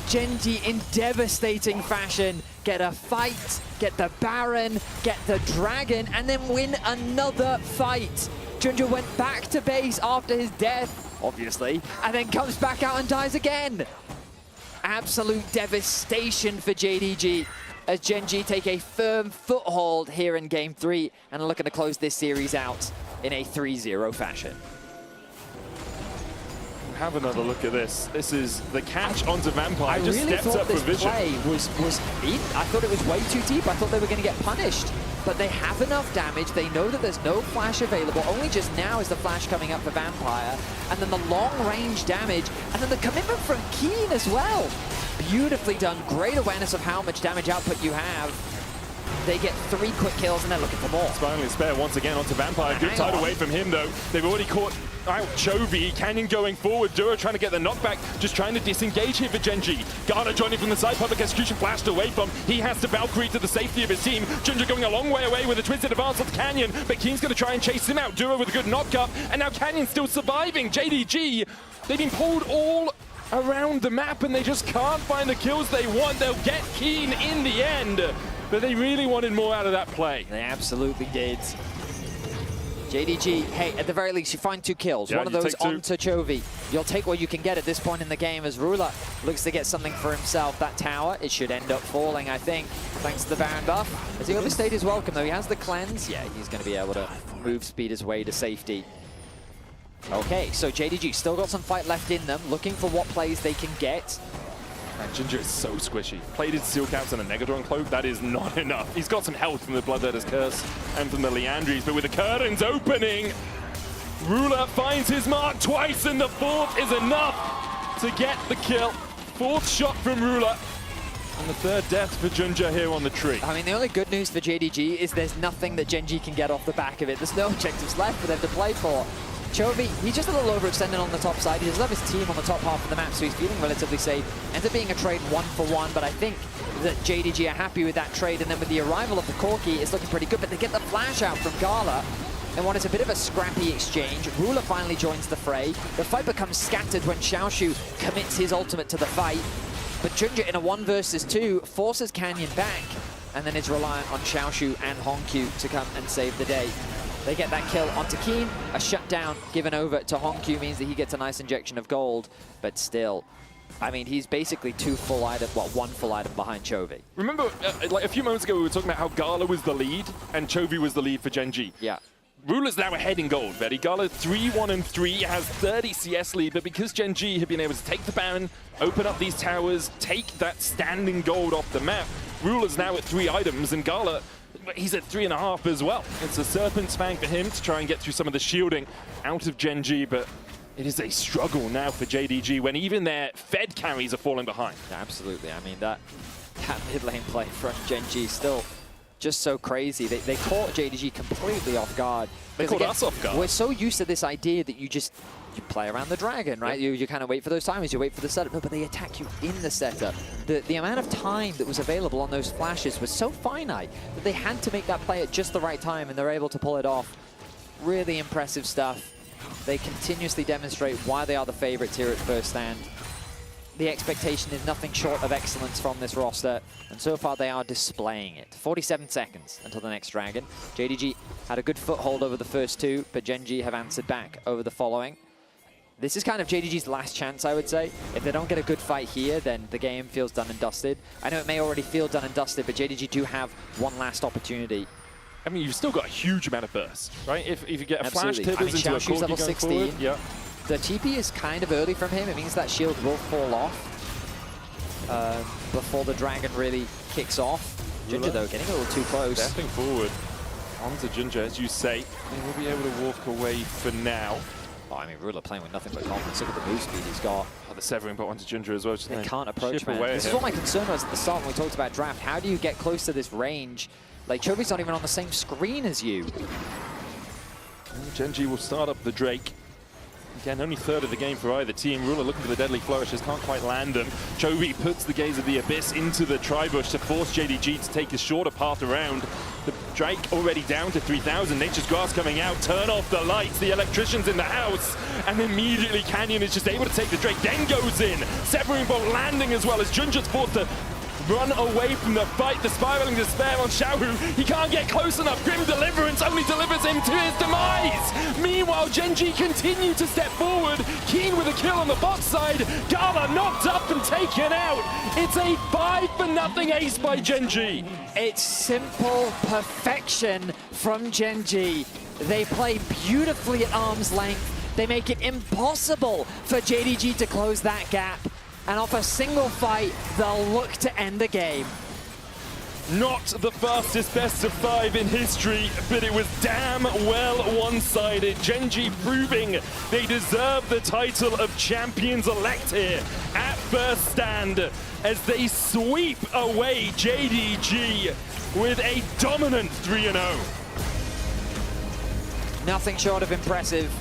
Gen.G in devastating fashion get a fight, get the Baron, get the Dragon, and then win another fight. Junja went back to base after his death, obviously, and then comes back out and dies again. Absolute devastation for JDG as Gen.G take a firm foothold here in Game 3 and are looking to close this series out in a 3-0 fashion. have another look at this. This is the catch onto Vampire. I Just really steps thought up this for vision. play was in. I thought it was way too deep. I thought they were going to get punished. But they have enough damage. They know that there's no flash available. Only just now is the flash coming up for Vampire. And then the long-range damage. And then the commitment from Keen as well. Beautifully done. Great awareness of how much damage output you have. They get 3 quick kills and they're looking for more. Finally spare once again onto Vampire. Good tide away from him though. They've already caught out Chovy. Canyon going forward. Dura trying to get the knockback. Just trying to disengage here for Genji. Garner joining from the side. Public execution flashed away from. He has to Valkyrie to the safety of his team. Ginger going a long way away with a twisted advance on Canyon. But Keen's going to try and chase him out. Dura with a good knock-up. And now Canyon's still surviving. JDG, they've been pulled all around the map and they just can't find the kills they want. They'll get Keen in the end. But they really wanted more out of that play. They absolutely did. JDG, hey, at the very least, you find 2 kills. Yeah, one of those onto Chovy. You'll take what you can get at this point in the game as Rula looks to get something for himself. That tower, it should end up falling, I think, thanks to the Baron buff. As he overstayed his welcome, though. He has the cleanse. Yeah, he's going to be able to move speed his way to safety. Okay, so JDG still got some fight left in them, looking for what plays they can get. And Ginger is so squishy. Plated Seal Caps and a Negatron Cloak, that is not enough. He's got some health from the Bloodletter's Curse and from the Leandries, but with the curtains opening, Ruler finds his mark twice, and the 4th is enough to get the kill. 4th shot from Ruler, and the 3rd death for Ginger here on the tree. I mean, the only good news for JDG is there's nothing that Genji can get off the back of it. There's no objectives left for them to play for. Chovy, he's just a little overextended on the top side. He does have his team on the top half of the map, so he's feeling relatively safe. Ends up being a trade 1-for-1, but I think that JDG are happy with that trade, and then with the arrival of the Corki, it's looking pretty good, but they get the flash out from Gala. And when it's a bit of a scrappy exchange, Ruler finally joins the fray. The fight becomes scattered when Xiaoshu commits his ultimate to the fight, but Ginger in a 1 versus 2 forces Canyon back, and then is reliant on Xiaoshu and Hongkyu to come and save the day. They get that kill onto Keen. A shutdown given over to Hongkyu means that he gets a nice injection of gold, but still, I mean, he's basically 2 full item, well, 1 full item behind Chovy. Remember, like a few moments ago, we were talking about how Gala was the lead and Chovy was the lead for Genji. Yeah. Ruler's now ahead in gold, Betty. Gala 3-1-3, has 30 CS lead, but because Genji have been able to take the Baron, open up these towers, take that standing gold off the map, Ruler's now at 3 items, and Gala, he's at 3.5 as well. It's a Serpent's Fang for him to try and get through some of the shielding out of Genji, but it is a struggle now for JDG when even their Fed carries are falling behind. Absolutely. I mean, that mid lane play from Genji is still just so crazy. They caught JDG completely off guard. They caught us off guard. We're so used to this idea that you play around the dragon, right? Yep. You kind of wait for those timers, you wait for the setup. No, but they attack you in the setup. The amount of time that was available on those flashes was so finite that they had to make that play at just the right time, and they're able to pull it off. Really impressive stuff. They continuously demonstrate why they are the favorites here at First Stand. The expectation is nothing short of excellence from this roster, and so far they are displaying it. 47 seconds until the next dragon. JDG had a good foothold over the first 2, but Genji have answered back over the following. This is kind of JDG's last chance, I would say. If they don't get a good fight here, then the game feels done and dusted. I know it may already feel done and dusted, but JDG do have one last opportunity. I mean, you've still got a huge amount of burst, right? If you get a Absolutely. flash tibbers into a Corki level going 16. forward, yeah. The TP is kind of early from him. It means that shield will fall off before the dragon really kicks off. Ginger, though, getting a little too close. Stepping forward onto Ginger, as you say. He will be able to walk away for now. Oh, I mean, Ruler playing with nothing but confidence. Look at the move speed he's got. Oh, the severing bot onto Ginger as well. They can't approach, man. This is what my concern was at the start when we talked about draft. How do you get close to this range? Like, Chovy's not even on the same screen as you. Genji will start up the Drake. Again, only 1/3 of the game for either team. Ruler looking for the deadly flourishes, can't quite land them. Chovy puts the Gaze of the Abyss into the Tribush to force JDG to take the shorter path around. The Drake already down to 3,000. Nature's Grass coming out. Turn off the lights. The electrician's in the house. And immediately Canyon is just able to take the Drake. Then goes in. Severing Bolt landing as well as Junja's forced to run away from the fight. The spiraling despair on Xiaohu. He can't get close enough. Grim Deliverance only delivers him to his demise. Meanwhile, Genji continue to step forward. Keen with a kill on the bot side. Gala knocked up and taken out. It's a 5-0 ace by Genji. It's simple perfection from Genji. They play beautifully at arm's length. They make it impossible for JDG to close that gap. And off a single fight, they'll look to end the game. Not the fastest best of 5 in history, but it was damn well one-sided. Gen.G proving they deserve the title of champions-elect here at first stand as they sweep away JDG with a dominant 3-0. Nothing short of impressive.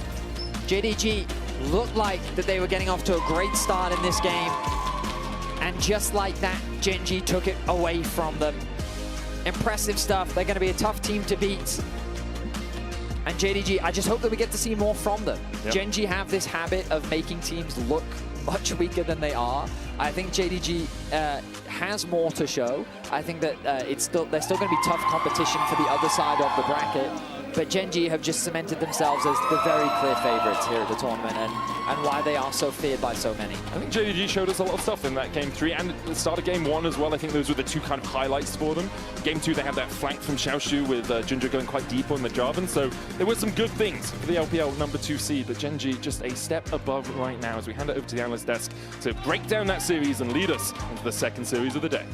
JDG looked like that they were getting off to a great start in this game. And just like that, Gen.G took it away from them. Impressive stuff. They're going to be a tough team to beat. And JDG, I just hope that we get to see more from them. Yep. Gen.G have this habit of making teams look much weaker than they are. I think JDG has more to show. I think that they're still going to be tough competition for the other side of the bracket. But Gen.G have just cemented themselves as the very clear favorites here at the tournament and why they are so feared by so many. I think JDG showed us a lot of stuff in that Game 3 and the start of Game 1 as well. I think those were the two kind of highlights for them. Game 2, they had that flank from Xiaoshu with Ginger going quite deep on the Jarvan. So there were some good things for the LPL number 2 seed, but Gen.G just a step above right now as we hand it over to the analyst desk to break down that series and lead us into the second series of the day.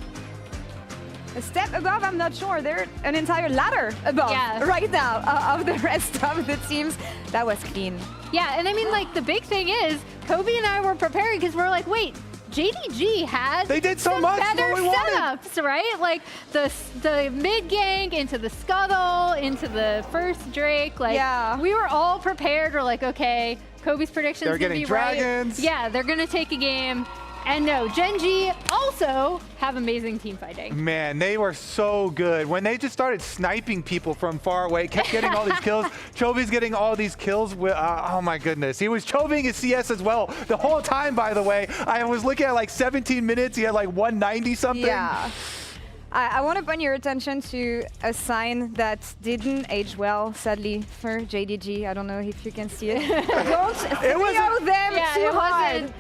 A step above, I'm not sure. They're an entire ladder above right now of the rest of the teams. That was clean. Yeah, and I mean, like, the big thing is, Kobe and I were preparing because we're like, wait, JDG had they did so some much better what we setups, right? Like the mid gank into the scuttle, into the first Drake. Like, we were all prepared. We're like, okay, Kobe's predictions they're gonna getting be dragons. Right. Yeah, they're gonna take a game. And no, Gen.G also have amazing team fighting. Man, they were so good. When they just started sniping people from far away, kept getting all these kills. Chovy's getting all these kills. With, oh my goodness. He was Chovying his CS as well. The whole time, by the way. I was looking at like 17 minutes. He had like 190 something. Yeah. I want to point your attention to a sign that didn't age well, sadly, for JDG. I don't know if you can see it. Don't throw them too hard.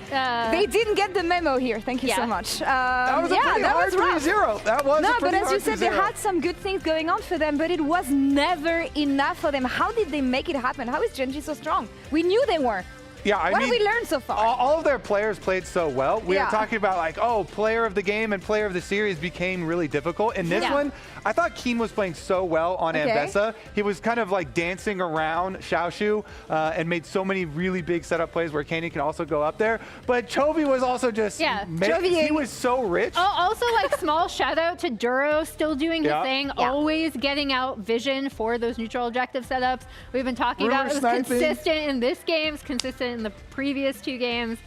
They didn't get the memo here. Thank you so much. That was a pretty hard 3-0. That was no, a pretty but as you said, they had some good things going on for them, but it was never enough for them. How did they make it happen? How is Gen.G so strong? We knew they were. Yeah, I mean, what have we learned so far? All of their players played so well. We were talking about like, oh, player of the game and player of the series became really difficult. In this one, I thought Keen was playing so well on Ambessa. He was kind of like dancing around Xiaoshu and made so many really big setup plays where Canyon can also go up there. But Chovy was also just, he was so rich. Also, like, small shout out to Duro, still doing his thing, always getting out vision for those neutral objective setups. We've been talking about it was consistent in this game, it's consistent in the previous 2 games.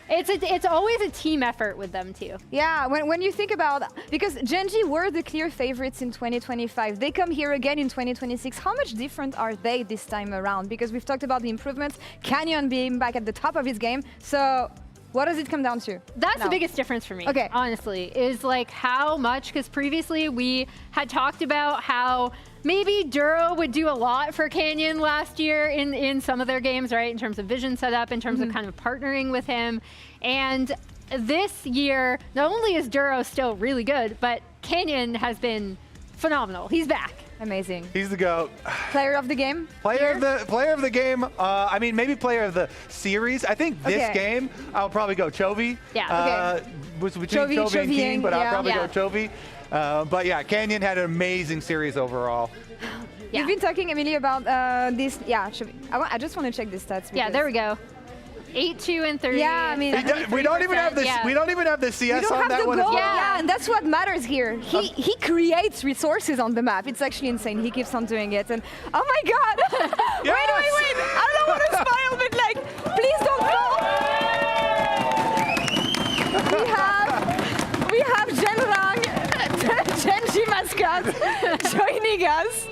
It's always a team effort with them too. Yeah, when you think about, because Gen.G were the clear favorites in 2025. They come here again in 2026. How much different are they this time around? Because we've talked about the improvements, Canyon being back at the top of his game. So what does it come down to? That's the biggest difference for me, honestly, is like how much, because previously we had talked about how maybe Duro would do a lot for Canyon last year in some of their games, right? In terms of vision setup, in terms of kind of partnering with him. And this year, not only is Duro still really good, but Canyon has been phenomenal. He's back. Amazing. He's the GOAT. Player of the game? Player of the game. I mean, maybe player of the series. I think this game, I'll probably go Chovy. Yeah. Was between Chovy and King, but I'll probably go Chovy. But yeah, Canyon had an amazing series overall. You've been talking, Emily, about this. Yeah, I just want to check the stats. Yeah, there we go. 8-2 and 30. Yeah, I mean, we don't even have this. We don't even have the CS on that one. Yeah, and that's what matters here. He creates resources on the map. It's actually insane. He keeps on doing it, and oh my God! Wait! I don't want to spoil, but like, please don't go. We have Genrang, the Gen.G mascot, joining us.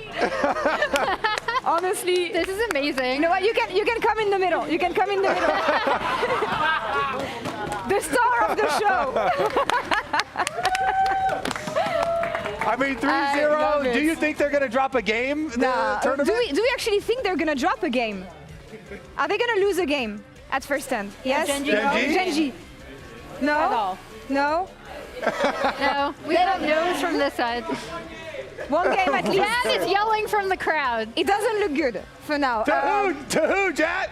Honestly, this is amazing. You know what? You can come in the middle. You can come in the middle. The star of the show. I mean, 3-0. Do you think they're going to drop a game in the tournament? Do we actually think they're going to drop a game? Are they going to lose a game at first stand? Yes? Gen.G? No? At all. No? No. We have no's from this side. One game at least. Jan is yelling from the crowd. It doesn't look good for now. To who, Jat?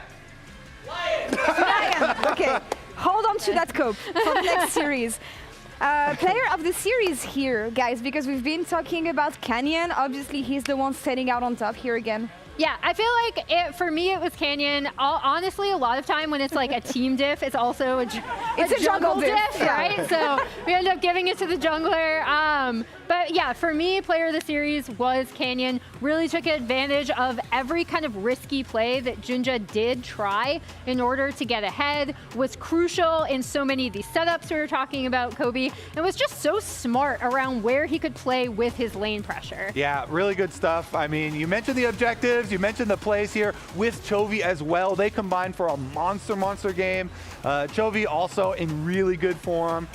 on to that cope for the next series. Player of the series here, guys, because we've been talking about Canyon. Obviously, he's the one setting out on top here again. Yeah, I feel like for me it was Canyon. Honestly, a lot of time when it's like a team diff, it's also a jungle diff, yeah. right? So we end up giving it to the jungler. But yeah, for me, player of the series was Canyon. Really took advantage of every kind of risky play that Junja did try in order to get ahead. Was crucial in so many of these setups we were talking about, Kobe, and was just so smart around where he could play with his lane pressure. Yeah, really good stuff. I mean, you mentioned the objectives, you mentioned the plays here with Chovy as well. They combined for a monster game. Chovy also in really good form,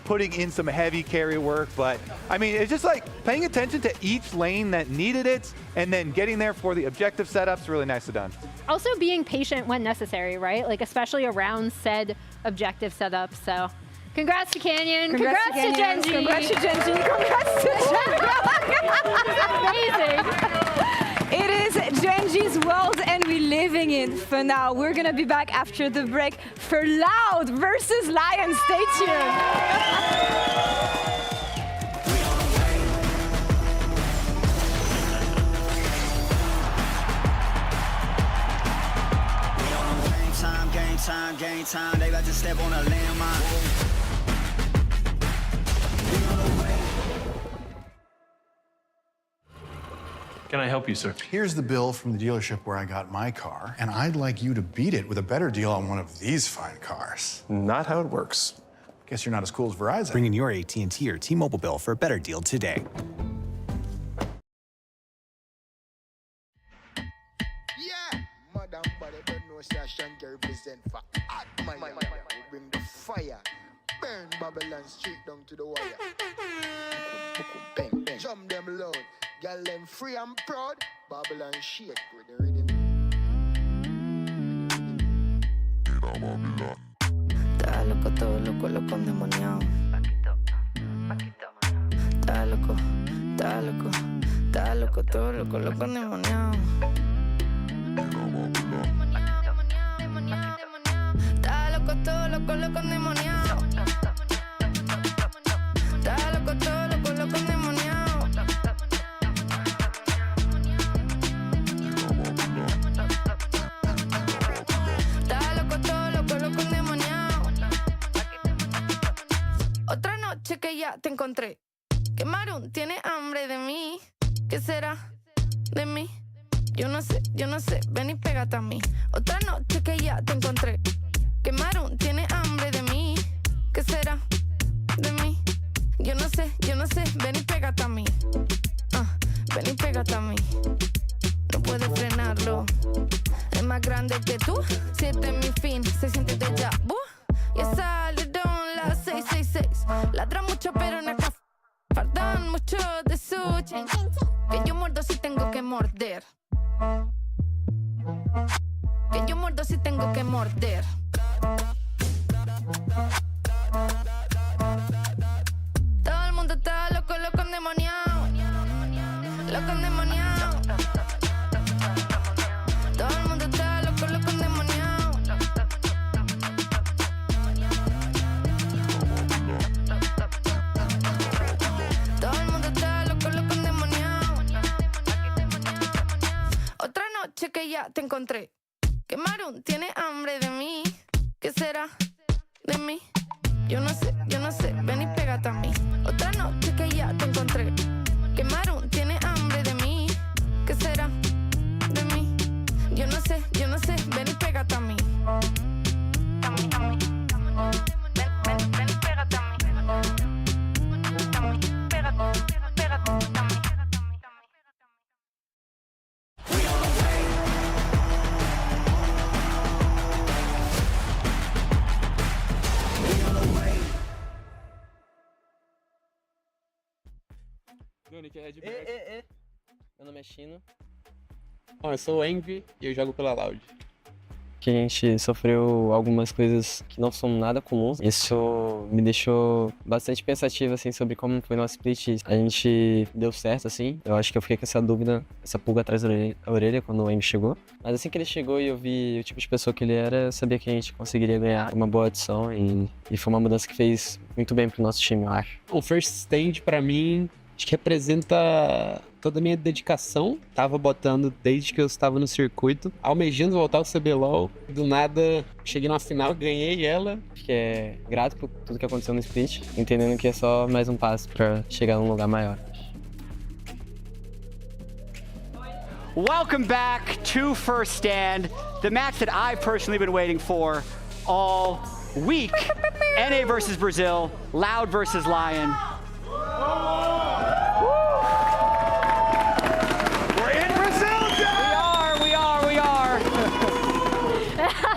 putting in some heavy carry work, but I mean, it's just like paying attention to each lane that needed it and then getting there for the objective setups, really nicely done. Also being patient when necessary, right? Like especially around said objective setups. So congrats to Canyon. Congrats to Genji. Congrats to Genji. Congrats to Genji. Amazing. It is Genji's world and we're living it for now. We're gonna be back after the break for Loud versus LYON. Stay tuned. Game time, they about to step on a landmine. Can I help you, sir? Here's the bill from the dealership where I got my car, and I'd like you to beat it with a better deal on one of these fine cars. Not how it works. Guess you're not as cool as Verizon. Bring in your AT&T or T-Mobile bill for a better deal today. Yeah, Madam Body don't know Shanky represent for hot my bring the fire. Burn Babylon straight down to the wire. Bang, bang, jump them loud. Girl them free and proud. Babylon shake with the rhythm. Está loco, todo loco, loco endemoniado. Está loco, está loco, está loco, todo loco, loco endemoniado. Está loco, todo loco, loco endemoniado. Está loco, todo loco, loco endemoniado. Está loco, todo loco, loco endemoniado. Otra noche que ya te encontré. Que Marun tiene hambre de mí. ¿Qué será de mí? Yo no sé, ven y pégate a mí. Otra noche que ya te encontré. Que Marun tiene hambre de mí. ¿Qué será de mí? Yo no sé, ven y pégate a mí. Ven y pégate a mí. No puedes frenarlo. Es más grande que tú. Si este es mi fin, se siente déjà vu. Y salieron las 666. Ladra mucho, pero no acá faltan mucho de su chin. Que yo muerdo si tengo que morder. Que yo muerdo si tengo que morder. Todo el mundo está loco, loco endemoniado. Loco endemoniado. Todo el mundo está loco, loco endemoniado. Todo el mundo está loco, loco endemoniado. Otra noche que ya te encontré. Que Marun tiene hambre de mí. ¿Qué será de mí? Yo no sé, ven y pégate a mí. Otra noche que ya te encontré. Que Marun tiene hambre de mí. ¿Qué será de mí? Yo no sé, ven y pégate a mí. Ven y pégate a mí. Pégate a mí. Meu nick é Red. Meu nome é Chino. Bom, eu sou o Envy e eu jogo pela Loud. que a gente sofreu algumas coisas que não são nada comuns. Isso me deixou bastante pensativo, assim, sobre como foi nosso split. A gente deu certo, assim. Eu acho que eu fiquei com essa dúvida, essa pulga atrás da orelha quando o Amy chegou. Mas assim que ele chegou e eu vi o tipo de pessoa que ele era, eu sabia que a gente conseguiria ganhar uma boa adição e foi uma mudança que fez muito bem pro nosso time, eu acho. O First Stand, pra mim, acho que representa toda a minha dedicação. Tava botando desde que eu estava no circuito, almejando voltar ao CBLOL. Do nada, cheguei numa final, ganhei ela. Acho que é grato por tudo que aconteceu no split, entendendo que é só mais um passo pra chegar num lugar maior. Welcome back to First Stand, the match that I've personally been waiting for all week. NA versus Brazil, Loud versus LYON.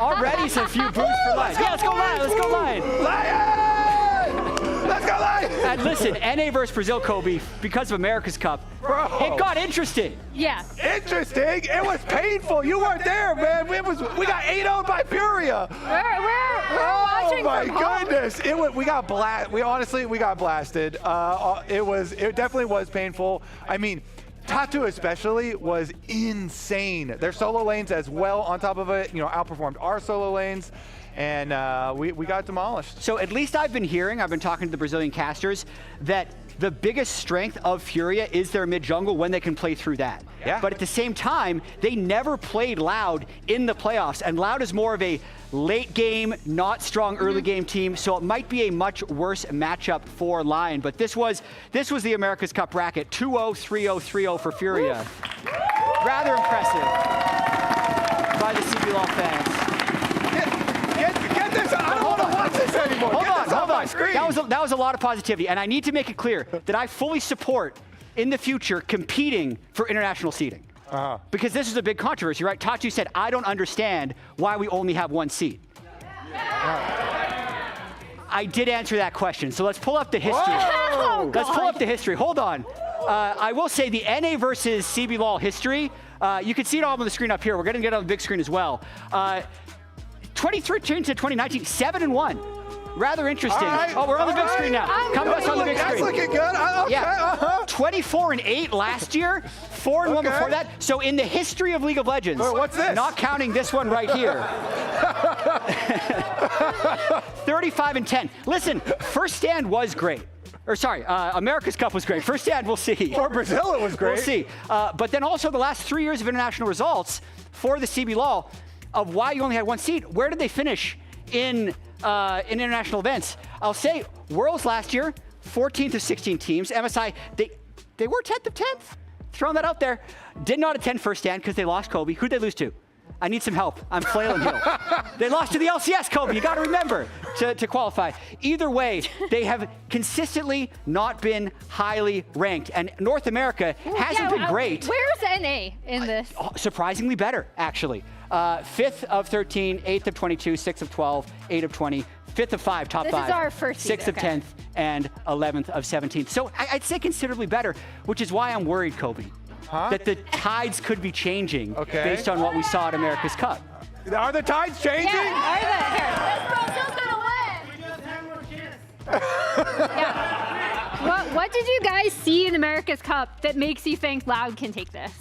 Already some few boosts for LYON. Yeah, let's go LYON, let's go LYON. LYON! Let's go LYON! And listen, NA versus Brazil, Kobe, because of America's Cup, it got interesting. Yeah. Interesting? It was painful. You weren't there, man. We got 8-0'd by Furia. We're watching my from home. goodness. We got blasted. It definitely was painful. I mean, Tatu especially was insane. Their solo lanes as well on top of it, outperformed our solo lanes, and we got demolished. So at least I've been talking to the Brazilian casters, that the biggest strength of Furia is their mid jungle when they can play through that. Yeah. But at the same time, they never played Loud in the playoffs, and Loud is more of a late game, not strong early game team, so it might be a much worse matchup for LYON. But this was the America's Cup bracket, 2-0, 3-0, 3-0 for Furia. Oof. Rather impressive by the CBLOL fans. Get this, I don't want to watch this anymore. Hold on. Screen. That was a lot of positivity, and I need to make it clear that I fully support, in the future, competing for international seeding. Because this is a big controversy, right? Tatu said, I don't understand why we only have one seat. I did answer that question, so let's pull up the history. Let's pull up the history. Hold on. I will say the NA versus CBLOL history, you can see it all on the screen up here. We're going to get it on the big screen as well. 2013 to 2019, 7-1. Rather interesting. Right. Oh, we're on the big screen now. Come to us on the big screen. That's looking good. Okay. Yeah. 24-8 last year, 4-1 before that. So in the history of League of Legends, what's this? Not counting this one right here. 35-10. Listen, First Stand was great. Or sorry, America's Cup was great. First Stand, we'll see. For Brazil, it was great. We'll see. But then also the last 3 years of international results for the CBLOL of why you only had one seed. Where did they finish in international events? I'll say Worlds last year, 14th of 16 teams. MSI, they were 10th of 10th. Throwing that out there. Did not attend First Stand because they lost Kobe. Who'd they lose to? I need some help. I'm flailing here. They lost to the LCS, Kobe. You got to remember to qualify. Either way, they have consistently not been highly ranked. And North America hasn't been great. Where's NA in this? Surprisingly better, actually. 5th of 13, 8th of 22, 6th of 12, 8th of 20, 5th of 5, top 5. This is our first seed, 6th of 10th, and 11th of 17th. So I'd say considerably better, which is why I'm worried, Kobe. That the tides could be changing based on what we saw at America's Cup. Are the tides changing? What did you guys see in America's Cup that makes you think Loud can take this?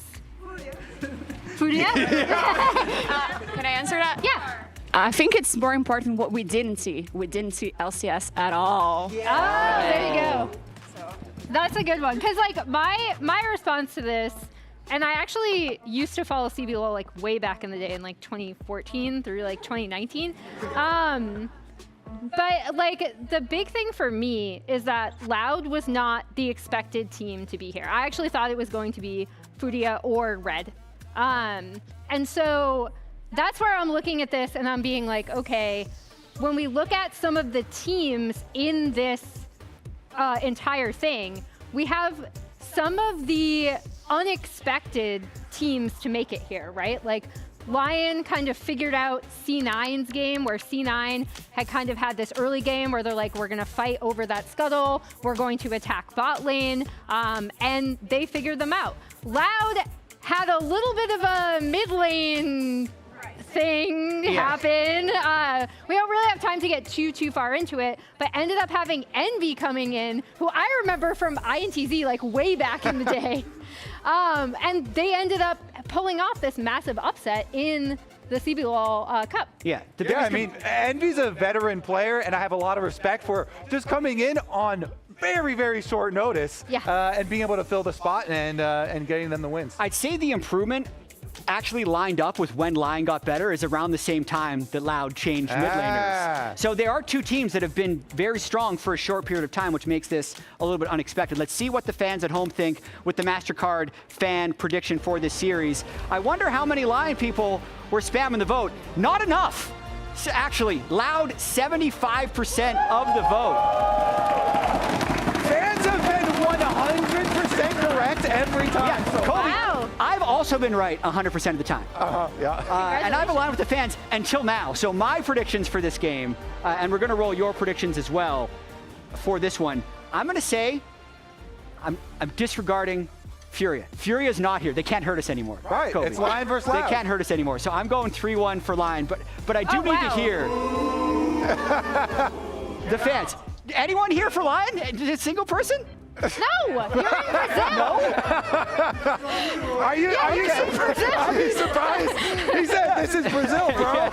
Furia? Can I answer that? Yeah. I think it's more important what we didn't see. We didn't see LCS at all. Yeah. Oh, there you go. That's a good one. Because like my response to this, and I actually used to follow CBLOL like way back in the day in like 2014 through like 2019. But like the big thing for me is that Loud was not the expected team to be here. I actually thought it was going to be Furia or Red. And so that's where I'm looking at this and I'm being like, okay, when we look at some of the teams in this entire thing, we have some of the unexpected teams to make it here, right? Like LYON kind of figured out C9's game, where C9 had kind of had this early game where they're like, we're gonna fight over that scuttle, we're going to attack bot lane, and they figured them out. Loud had a little bit of a mid lane thing happen. We don't really have time to get too far into it, but ended up having Envy coming in, who I remember from INTZ like way back in the day. And they ended up pulling off this massive upset in the CBLOL Cup. Yeah, I mean, Envy's a veteran player, and I have a lot of respect for just coming in on very short notice and being able to fill the spot and getting them the wins. I'd say the improvement actually lined up with when LYON got better is around the same time that Loud changed mid laners. So there are two teams that have been very strong for a short period of time, which makes this a little bit unexpected. Let's see what the fans at home think with the MasterCard fan prediction for this series. I wonder how many LYON people were spamming the vote. Not enough. So actually, Loud, 75% of the vote. Fans have been 100% correct every time. Yeah, Kobe, I've also been right 100% of the time. And I've aligned with the fans until now. So my predictions for this game, and we're going to roll your predictions as well for this one. I'm going to say I'm disregarding Furia. Furia's not here. They can't hurt us anymore. Right, Kobe. it's LYON versus Loud. They can't hurt us anymore. So I'm going 3-1 for LYON, but I do need to hear the fans. Anyone here for LYON? A single person? No, you're in Brazil. No? Are you surprised? He said, this is Brazil, bro.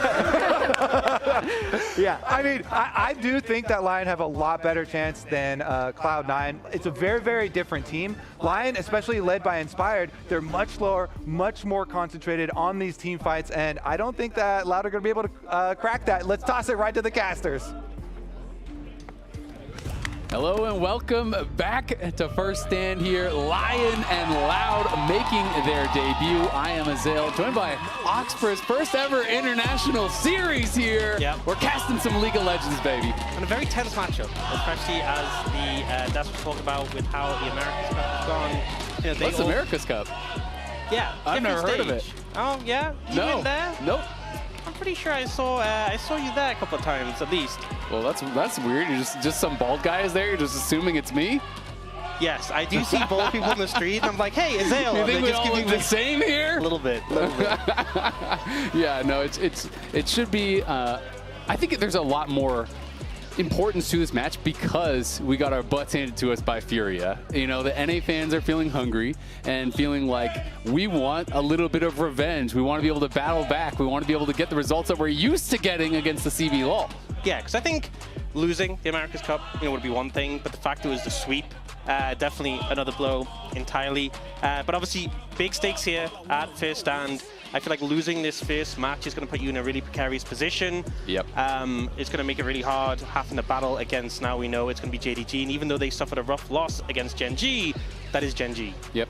Yeah, I mean, I do think that LYON have a lot better chance than Cloud9. It's a very different team. LYON, especially led by Inspired, they're much slower, much more concentrated on these team fights, and I don't think that Loud are going to be able to crack that. Let's toss it right to the casters. Hello and welcome back to First Stand here. LYON and Loud making their debut. I am Azale, joined by Oxford's first ever international series here. Yep. We're casting some League of Legends, baby. And a very tense matchup, especially as the that's what we talked about with how the America's Cup has gone. You know, What's America's Cup? Yeah, I've never heard of it. Oh yeah, you No. been there? Nope. I'm pretty sure I saw you there a couple of times at least. Well, that's weird. You're just some bald guy is there. You're just assuming it's me. Yes, I do see bald people in the street. And I'm like, hey, Azale. You think we all look the same here? A little bit. Yeah, no, it should be. I think there's a lot more importance to this match because we got our butts handed to us by Furia. You know, the NA fans are feeling hungry and feeling like we want a little bit of revenge. We want to be able to battle back. We want to be able to get the results that we're used to getting against the CBLOL. Yeah, because I think losing the America's Cup, would be one thing, but the fact it was the sweep, definitely another blow entirely. But obviously, big stakes here at First Stand. I feel like losing this first match is going to put you in a really precarious position. Yep. It's going to make it really hard having to battle against, now we know it's going to be JDG, and even though they suffered a rough loss against Gen G, that is Gen G. Yep.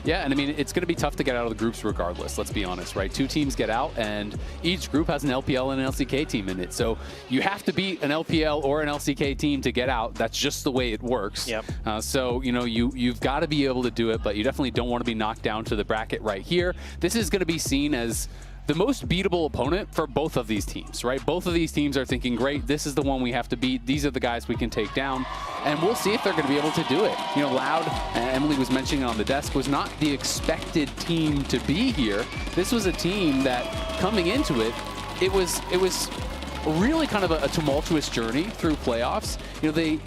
Yeah, and I mean, it's going to be tough to get out of the groups regardless, let's be honest, right? Two teams get out, and each group has an LPL and an LCK team in it. So you have to beat an LPL or an LCK team to get out. That's just the way it works. Yep. So, you've got to be able to do it, but you definitely don't want to be knocked down to the bracket right here. This is going to be seen as the most beatable opponent for both of these teams, right? Both of these teams are thinking, great, this is the one we have to beat. These are the guys we can take down. And we'll see if they're going to be able to do it. Loud, Emily was mentioning on the desk, was not the expected team to be here. This was a team that, coming into it, it was really kind of a tumultuous journey through playoffs. They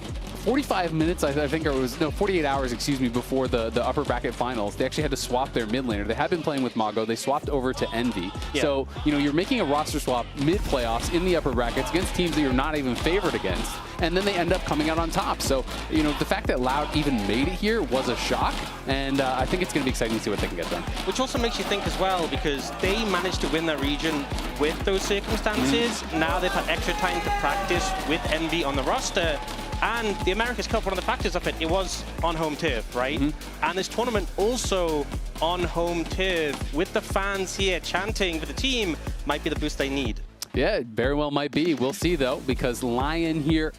45 minutes, I think, or it was, no, 48 hours, excuse me, before the upper bracket finals, they actually had to swap their mid laner. They had been playing with Mago. They swapped over to Envy. Yeah. So, you're making a roster swap mid-playoffs in the upper brackets against teams that you're not even favored against, and then they end up coming out on top. So, the fact that Loud even made it here was a shock, and I think it's going to be exciting to see what they can get done. Which also makes you think as well, because they managed to win that region with those circumstances. Now they've had extra time to practice with Envy on the roster. And the America's Cup, one of the factors of it, it was on home turf, right? And this tournament also on home turf with the fans here chanting for the team might be the boost they need. Yeah, it very well might be. We'll see, though, because LYON here,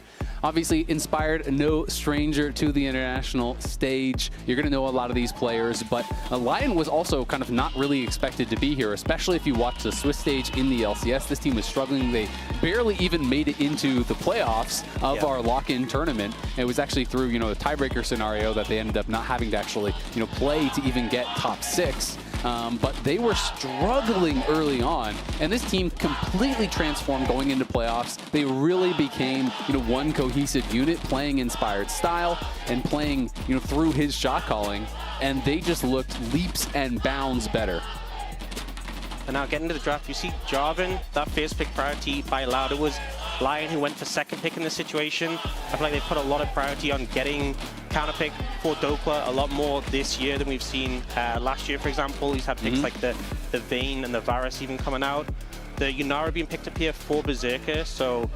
obviously Inspired, no stranger to the international stage. You're going to know a lot of these players, but LYON was also kind of not really expected to be here, especially if you watch the Swiss stage in the LCS. This team was struggling. They barely even made it into the playoffs of our lock-in tournament. It was actually through, a tiebreaker scenario that they ended up not having to actually, play to even get top 6. but they were struggling early on, and this team completely transformed going into playoffs. They really became, one cohesive unit, playing Inspired style and playing, through his shot calling, and they just looked leaps and bounds better. And now getting to the draft, you see Jarvan, that first pick priority by Loud. It was LYON who went for second pick in this situation. I feel like they put a lot of priority on getting counter pick for Dokla a lot more this year than we've seen last year, for example. He's had picks like the Vayne and the Varus even coming out. The Yunara being picked up here for Berserker, so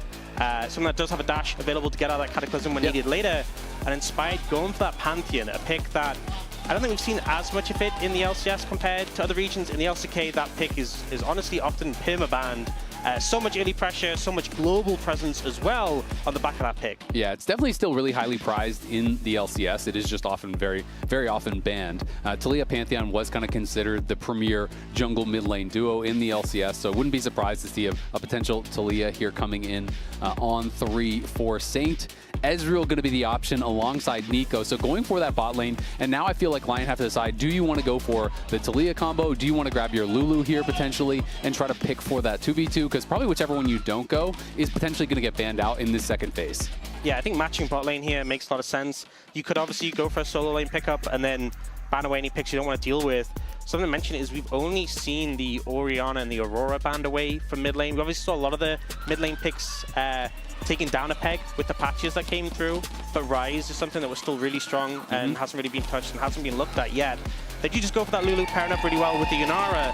someone that does have a dash available to get out of that Cataclysm when needed later. And Inspired going for that Pantheon, a pick that I don't think we've seen as much of it in the LCS compared to other regions. In the LCK, that pick is honestly often perma-banned. So much early pressure, so much global presence as well on the back of that pick. Yeah, it's definitely still really highly prized in the LCS. It is just often very often banned. Taliyah Pantheon was kind of considered the premier jungle mid lane duo in the LCS, so I wouldn't be surprised to see a potential Taliyah here coming in on 3 for Saint. Ezreal going to be the option alongside Nico, so going for that bot lane. And now I feel like LYON have to decide, do you want to go for the Taliyah combo? Do you want to grab your Lulu here potentially and try to pick for that 2v2? Because probably whichever one you don't go is potentially going to get banned out in this second phase. Yeah, I think matching bot lane here makes a lot of sense. You could obviously go for a solo lane pickup and then ban away any picks you don't want to deal with. Something to mention is we've only seen the Orianna and the Aurora banned away from mid lane. We obviously saw a lot of the mid lane picks taking down a peg with the patches that came through, but Rise is something that was still really strong and hasn't really been touched and hasn't been looked at yet. They do just go for that Lulu, pairing up really well with the Yunara,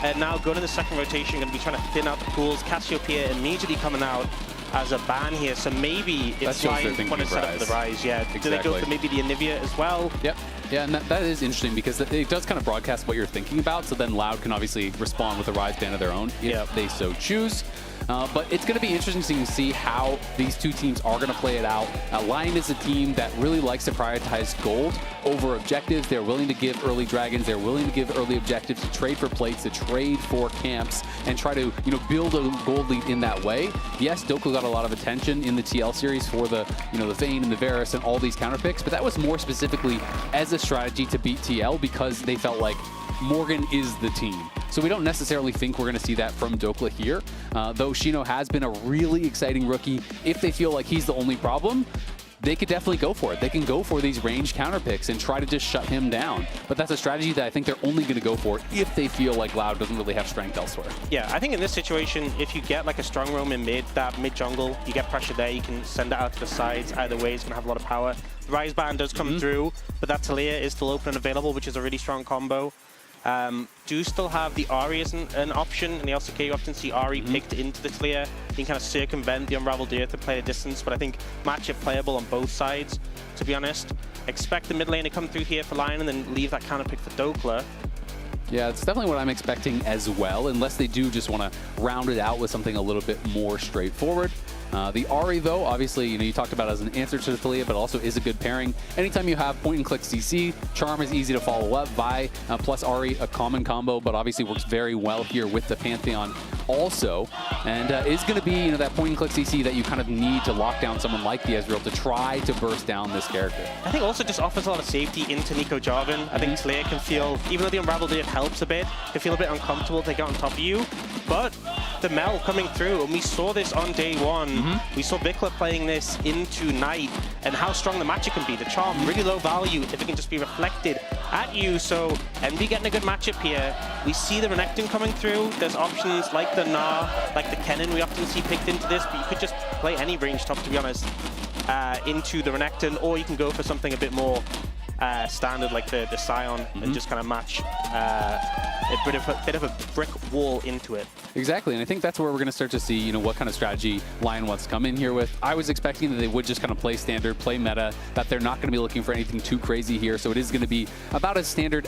and now going in the second rotation, going to be trying to thin out the pools. Cassiopeia immediately coming out as a ban here, so maybe it's LYON want to set up the Rise. Yeah, exactly. Do they go for maybe the Anivia as well? Yep. Yeah, and that is interesting because it does kind of broadcast what you're thinking about, so then Loud can obviously respond with a Rise ban of their own if they so choose. But it's going to be interesting to see how these two teams are going to play it out. LYON is a team that really likes to prioritize gold over objectives. They're willing to give early dragons. They're willing to give early objectives, to trade for plates, to trade for camps, and try to build a gold lead in that way. Yes, Dokla got a lot of attention in the TL series for the the Vayne and the Varus and all these counter picks, but that was more specifically as a strategy to beat TL because they felt like Morgan is the team. So we don't necessarily think we're going to see that from Dokla here, though Shino has been a really exciting rookie. If they feel like he's the only problem, they could definitely go for it. They can go for these ranged counter picks and try to just shut him down. But that's a strategy that I think they're only going to go for if they feel like Loud doesn't really have strength elsewhere. Yeah, I think in this situation, if you get like a strong roam in mid, that mid jungle, you get pressure there, you can send it out to the sides. Either way, it's going to have a lot of power. The Rise ban does come through, but that Taliyah is still open and available, which is a really strong combo. Do still have the Ahri as an option. In the LCK, you often see Ahri picked into the Taliyah. You can kind of circumvent the Unraveled Earth to play a distance, but I think matchup playable on both sides, to be honest. Expect the mid lane to come through here for LYON and then leave that counter pick for Dokla. Yeah, it's definitely what I'm expecting as well, unless they do just want to round it out with something a little bit more straightforward. The Ahri, though, obviously, you talked about as an answer to the Taliyah, but also is a good pairing. Anytime you have point-and-click CC, Charm is easy to follow up. Vi plus Ahri, a common combo, but obviously works very well here with the Pantheon also. And is going to be that point-and-click CC that you kind of need to lock down someone like the Ezreal to try to burst down this character. I think also just offers a lot of safety into Nico Jarvan. I think Taliyah can feel, even though the Unraveled Earth helps a bit, can feel a bit uncomfortable to get on top of you. But the Mel coming through, and we saw this on day one. We saw Vikla playing this into Night, and how strong the matchup can be. The Charm, really low value if it can just be reflected at you. So Envy getting a good matchup here. We see the Renekton coming through. There's options like the Gnar, like the Kennen we often see picked into this, but you could just play any range top, to be honest, into the Renekton, or you can go for something a bit more standard like the Scion and just kind of match a bit of a brick wall into it. Exactly, and I think that's where we're going to start to see, what kind of strategy LYON wants to come in here with. I was expecting that they would just kind of play standard, play meta, that they're not going to be looking for anything too crazy here, so it is going to be about as standard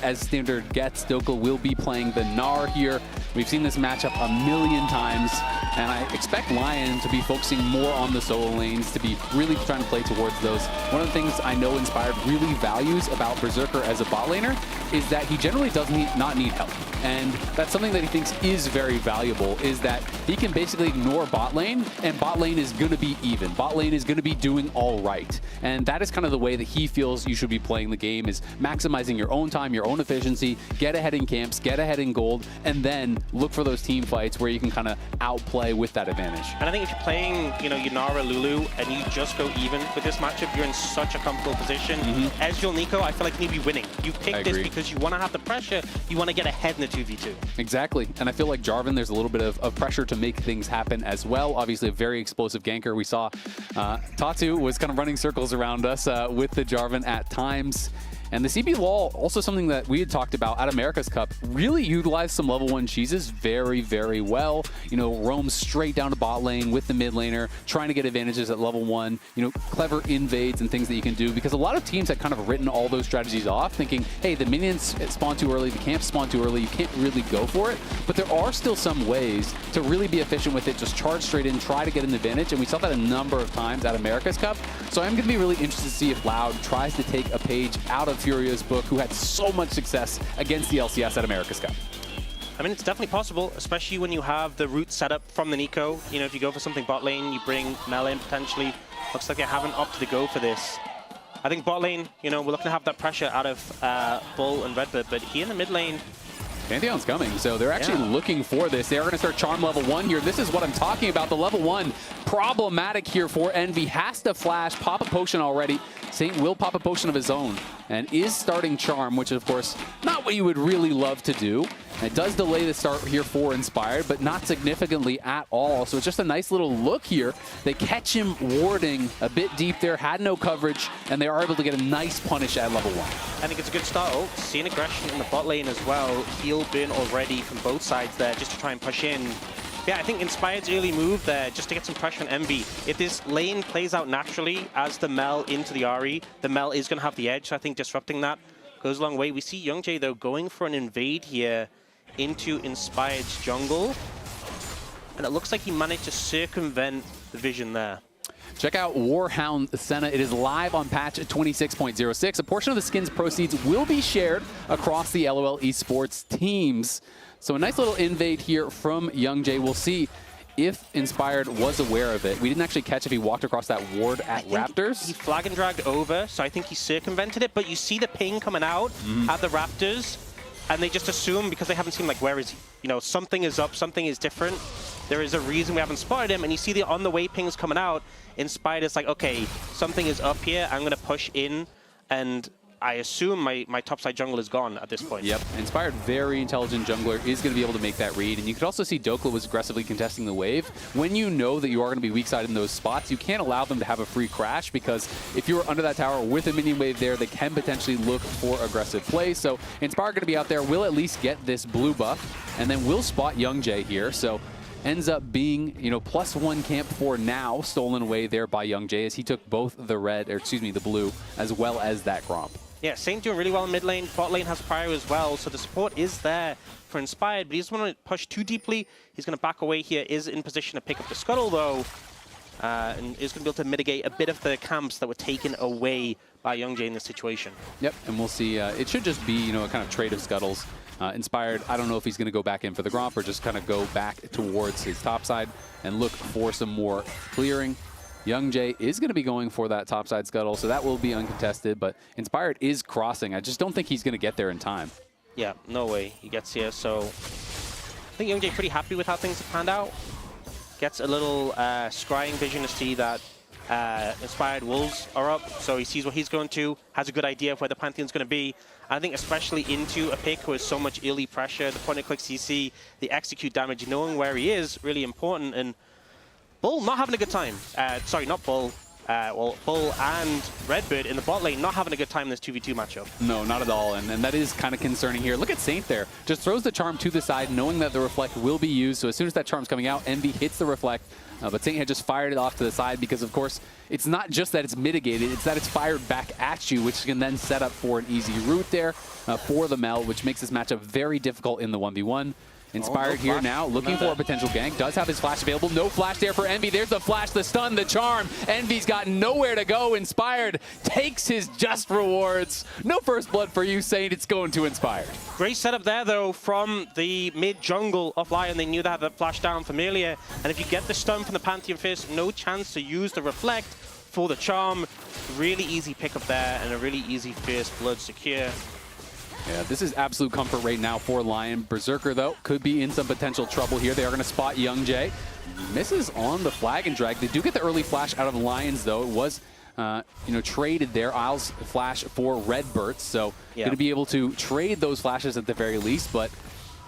gets. Dokla will be playing the Gnar here. We've seen this matchup a million times, and I expect LYON to be focusing more on the solo lanes, to be really trying to play towards those. One of the things I know Inspired really values about Berserker as a bot laner is that he generally does not need help. And that's something that he thinks is very valuable, is that he can basically ignore bot lane, and bot lane is going to be even. Bot lane is going to be doing all right. And that is kind of the way that he feels you should be playing the game, is maximizing your own time, your own efficiency, get ahead in camps, get ahead in gold, and then look for those team fights where you can kind of outplay with that advantage. And I think if you're playing, you know, Yunara, Lulu, and you just go even with this matchup, you're in such a comfortable position. Ezreal, Nico, I feel like you need to be winning. You picked this because you want to have the pressure, you want to get ahead in the 2v2. Exactly, and I feel like Jarvan, there's a little bit of pressure to make things happen as well. Obviously a very explosive ganker. We saw Tatu was kind of running circles around us with the Jarvan at times. And the CB LOL, also something that we had talked about at America's Cup, really utilized some level 1 cheeses very, very well. You know, roam straight down to bot lane with the mid laner, trying to get advantages at level 1, you know, clever invades and things that you can do, because a lot of teams had kind of written all those strategies off, thinking, hey, the minions spawn too early, the camps spawn too early, you can't really go for it. But there are still some ways to really be efficient with it, just charge straight in, try to get an advantage, and we saw that a number of times at America's Cup. So I'm going to be really interested to see if Loud tries to take a page out of Furio's book, who had so much success against the LCS at America's Cup. I mean, it's definitely possible, especially when you have the route set up from the Nico. You know, if you go for something bot lane, you bring Mel in potentially. Looks like they haven't opted to go for this. I think bot lane, you know, we're looking to have that pressure out of Bull and Redbird, but here in the mid lane, Pantheon's coming, so they're actually looking for this. They are going to start Charm level 1 here. This is what I'm talking about. The level 1 problematic here for Envy. Has to flash, pop a potion already. Saint will pop a potion of his own and is starting Charm, which is, of course, not what you would really love to do. And it does delay the start here for Inspired, but not significantly at all. So it's just a nice little look here. They catch him warding a bit deep there, had no coverage, and they are able to get a nice punish at level 1. I think it's a good start. Oh, seeing aggression in the bot lane as well. Heal burn already from both sides there just to try and push in. Yeah, I think Inspired's early move there just to get some pressure on Envy. If this lane plays out naturally as the Mel into the RE, the Mel is going to have the edge. So I think disrupting that goes a long way. We see Youngjae, though, going for an invade here into Inspired's jungle. And it looks like he managed to circumvent the vision there. Check out Warhound Senna. It is live on patch 26.06. A portion of the skin's proceeds will be shared across the LOL Esports teams. So a nice little invade here from Youngjae. We'll see if Inspired was aware of it. We didn't actually catch if he walked across that ward at Raptors. He flag and dragged over, so I think he circumvented it. But you see the ping coming out at the Raptors, and they just assume, because they haven't seen, like, where is he? You know, something is up, something is different. There is a reason we haven't spotted him, and you see the on-the-way pings coming out. Inspired is like, okay, something is up here. I'm going to push in, and I assume my topside jungle is gone at this point. Yep, Inspired, very intelligent jungler, is going to be able to make that read. And you could also see Dokla was aggressively contesting the wave. When you know that you are going to be weak side in those spots, you can't allow them to have a free crash, because if you're under that tower with a minion wave there, they can potentially look for aggressive play. So Inspired going to be out there, will at least get this blue buff, and then we'll spot Youngjae here. So ends up being, you know, +1 camp for now, stolen away there by Youngjae, as he took both the red, or excuse me, the blue, as well as that Gromp. Yeah, Saint doing really well in mid lane. Bot lane has Pyro as well, so the support is there for Inspired, but he doesn't want to push too deeply. He's going to back away here, is in position to pick up the Scuttle, though, and is going to be able to mitigate a bit of the camps that were taken away by Youngjae in this situation. Yep, and we'll see. It should just be, you know, a kind of trade of Scuttles. Inspired, I don't know if he's going to go back in for the Gromp or just kind of go back towards his top side and look for some more clearing. Youngjae is going to be going for that topside Scuttle, so that will be uncontested, but Inspired is crossing. I just don't think he's going to get there in time. Yeah, no way he gets here, so I think Youngjae pretty happy with how things have panned out. Gets a little scrying vision to see that Inspired Wolves are up, so he sees what he's going to, has a good idea of where the Pantheon's going to be. I think especially into a pick who has so much early pressure, the point-and-click CC, the execute damage, knowing where he is, really important. And Bull not having a good time. Sorry, not Bull. Well, Bull and Redbird in the bot lane not having a good time in this 2v2 matchup. No, not at all, and that is kind of concerning here. Look at Saint there. Just throws the Charm to the side, knowing that the Reflect will be used. So as soon as that Charm's coming out, Envy hits the Reflect. But Saint had just fired it off to the side because, of course, it's not just that it's mitigated, it's that it's fired back at you, which can then set up for an easy route there for the Mel, which makes this matchup very difficult in the 1v1. Inspired here now, looking for a potential gank. Does have his flash available. No flash there for Envy. There's the flash, the stun, the charm. Envy's got nowhere to go. Inspired takes his just rewards. No first blood for you, Saint. It's going to Inspired. Great setup there, though, from the mid-jungle of LYON. They knew they had that flash down familiar. And if you get the stun from the Pantheon Fist, no chance to use the Reflect for the charm. Really easy pickup there and a really easy first blood secure. Yeah, this is absolute comfort right now for LYON. Berserker, though, could be in some potential trouble here. They are going to spot Youngjae. Misses on the flag and drag. They do get the early flash out of Lions, though. It was, traded there. Isles flash for Redbirds, so going to be able to trade those flashes at the very least, but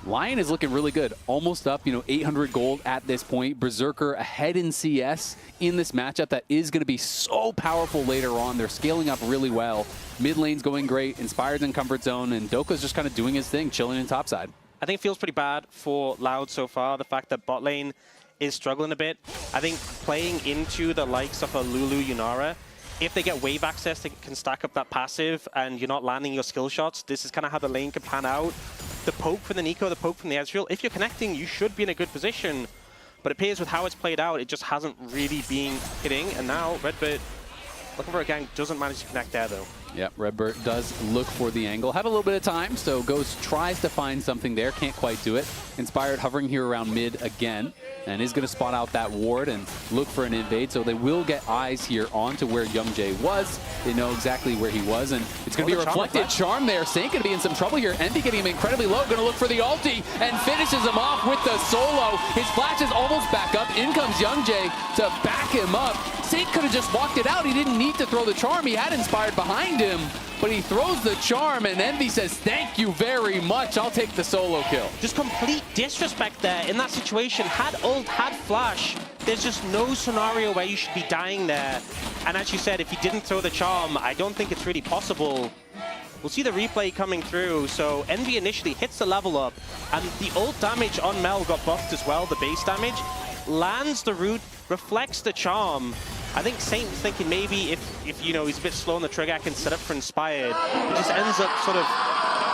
LYON is looking really good. Almost up, 800 gold at this point. Berserker ahead in CS in this matchup that is going to be so powerful later on. They're scaling up really well. Mid lane's going great. Inspired's in comfort zone, and Doka's just kind of doing his thing, chilling in topside. I think it feels pretty bad for Loud so far. The fact that bot lane is struggling a bit. I think playing into the likes of a Lulu Yunara, if they get wave access, they can stack up that passive and you're not landing your skill shots. This is kind of how the lane can pan out. The poke from the Nico, the poke from the Ezreal, if you're connecting, you should be in a good position. But it appears with how it's played out, it just hasn't really been hitting. And now Redbird looking for a gank, doesn't manage to connect there, though. Yep, Redbird does look for the angle. Have a little bit of time, so tries to find something there. Can't quite do it. Inspired hovering here around mid again, and is going to spot out that ward and look for an invade. So they will get eyes here onto where Youngjae was. They know exactly where he was, and it's going to be a reflected charm there. Saint going to be in some trouble here. Envy getting him incredibly low. Going to look for the ulti and finishes him off with the solo. His flash is almost back up. In comes Youngjae to back him up. Saint could have just walked it out. He didn't need to throw the charm. He had Inspired behind him, but he throws the charm, and Envy says, thank you very much. I'll take the solo kill. Just complete disrespect there in that situation. Had ult, had flash. There's just no scenario where you should be dying there. And as you said, if he didn't throw the charm, I don't think it's really possible. We'll see the replay coming through. So Envy initially hits the level up, and the ult damage on Mel got buffed as well, the base damage. Lands the root, reflects the charm. I think Saint's thinking maybe if he's a bit slow on the trigger, I can set up for Inspired. He just ends up sort of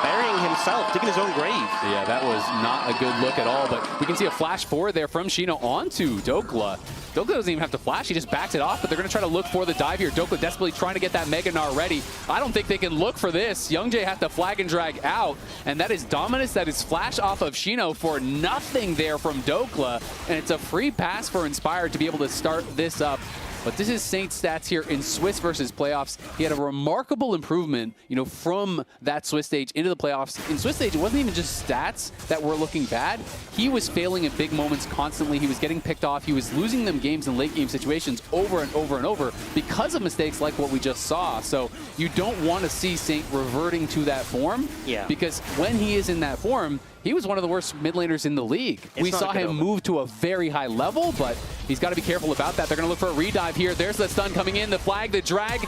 burying himself, digging his own grave. Yeah, that was not a good look at all, but we can see a flash forward there from Shino onto Dokla. Dokla doesn't even have to flash, he just backs it off, but they're going to try to look for the dive here. Dokla desperately trying to get that Mega Gnar ready. I don't think they can look for this. Youngjae has to flag and drag out, and that is Dominus, that is flash off of Shino for nothing there from Dokla, and it's a free pass for Inspired to be able to start this up. But this is Saint's stats here in Swiss versus playoffs. He had a remarkable improvement, from that Swiss stage into the playoffs. In Swiss stage, it wasn't even just stats that were looking bad. He was failing in big moments constantly. He was getting picked off. He was losing them games in late game situations over and over and over because of mistakes like what we just saw. So you don't want to see Saint reverting to that form. Yeah. Because when he is in that form, he was one of the worst mid laners in the league. We saw him move to a very high level, but he's got to be careful about that. They're going to look for a redive here. There's the stun coming in, the flag, the drag,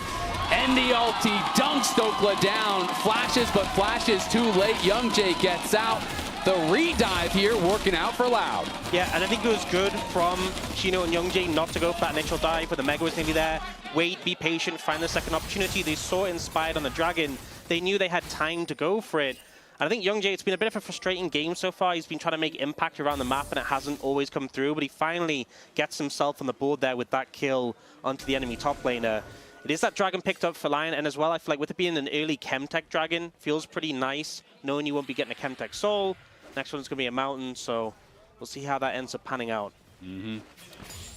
and the ulti dunks Dokla down. Flashes, but flashes too late. Youngjae gets out. The redive here working out for Loud. Yeah, and I think it was good from Shino and Youngjae not to go for that initial dive, but the Mega was nearly there. Wait, be patient, find the second opportunity. They saw Inspired on the Dragon. They knew they had time to go for it. And I think Youngjae, it's been a bit of a frustrating game so far. He's been trying to make impact around the map, and it hasn't always come through. But he finally gets himself on the board there with that kill onto the enemy top laner. It is that Dragon picked up for LYON, and as well, I feel like with it being an early Chemtech Dragon, feels pretty nice, knowing you won't be getting a Chemtech Soul. Next one's going to be a Mountain, so we'll see how that ends up panning out.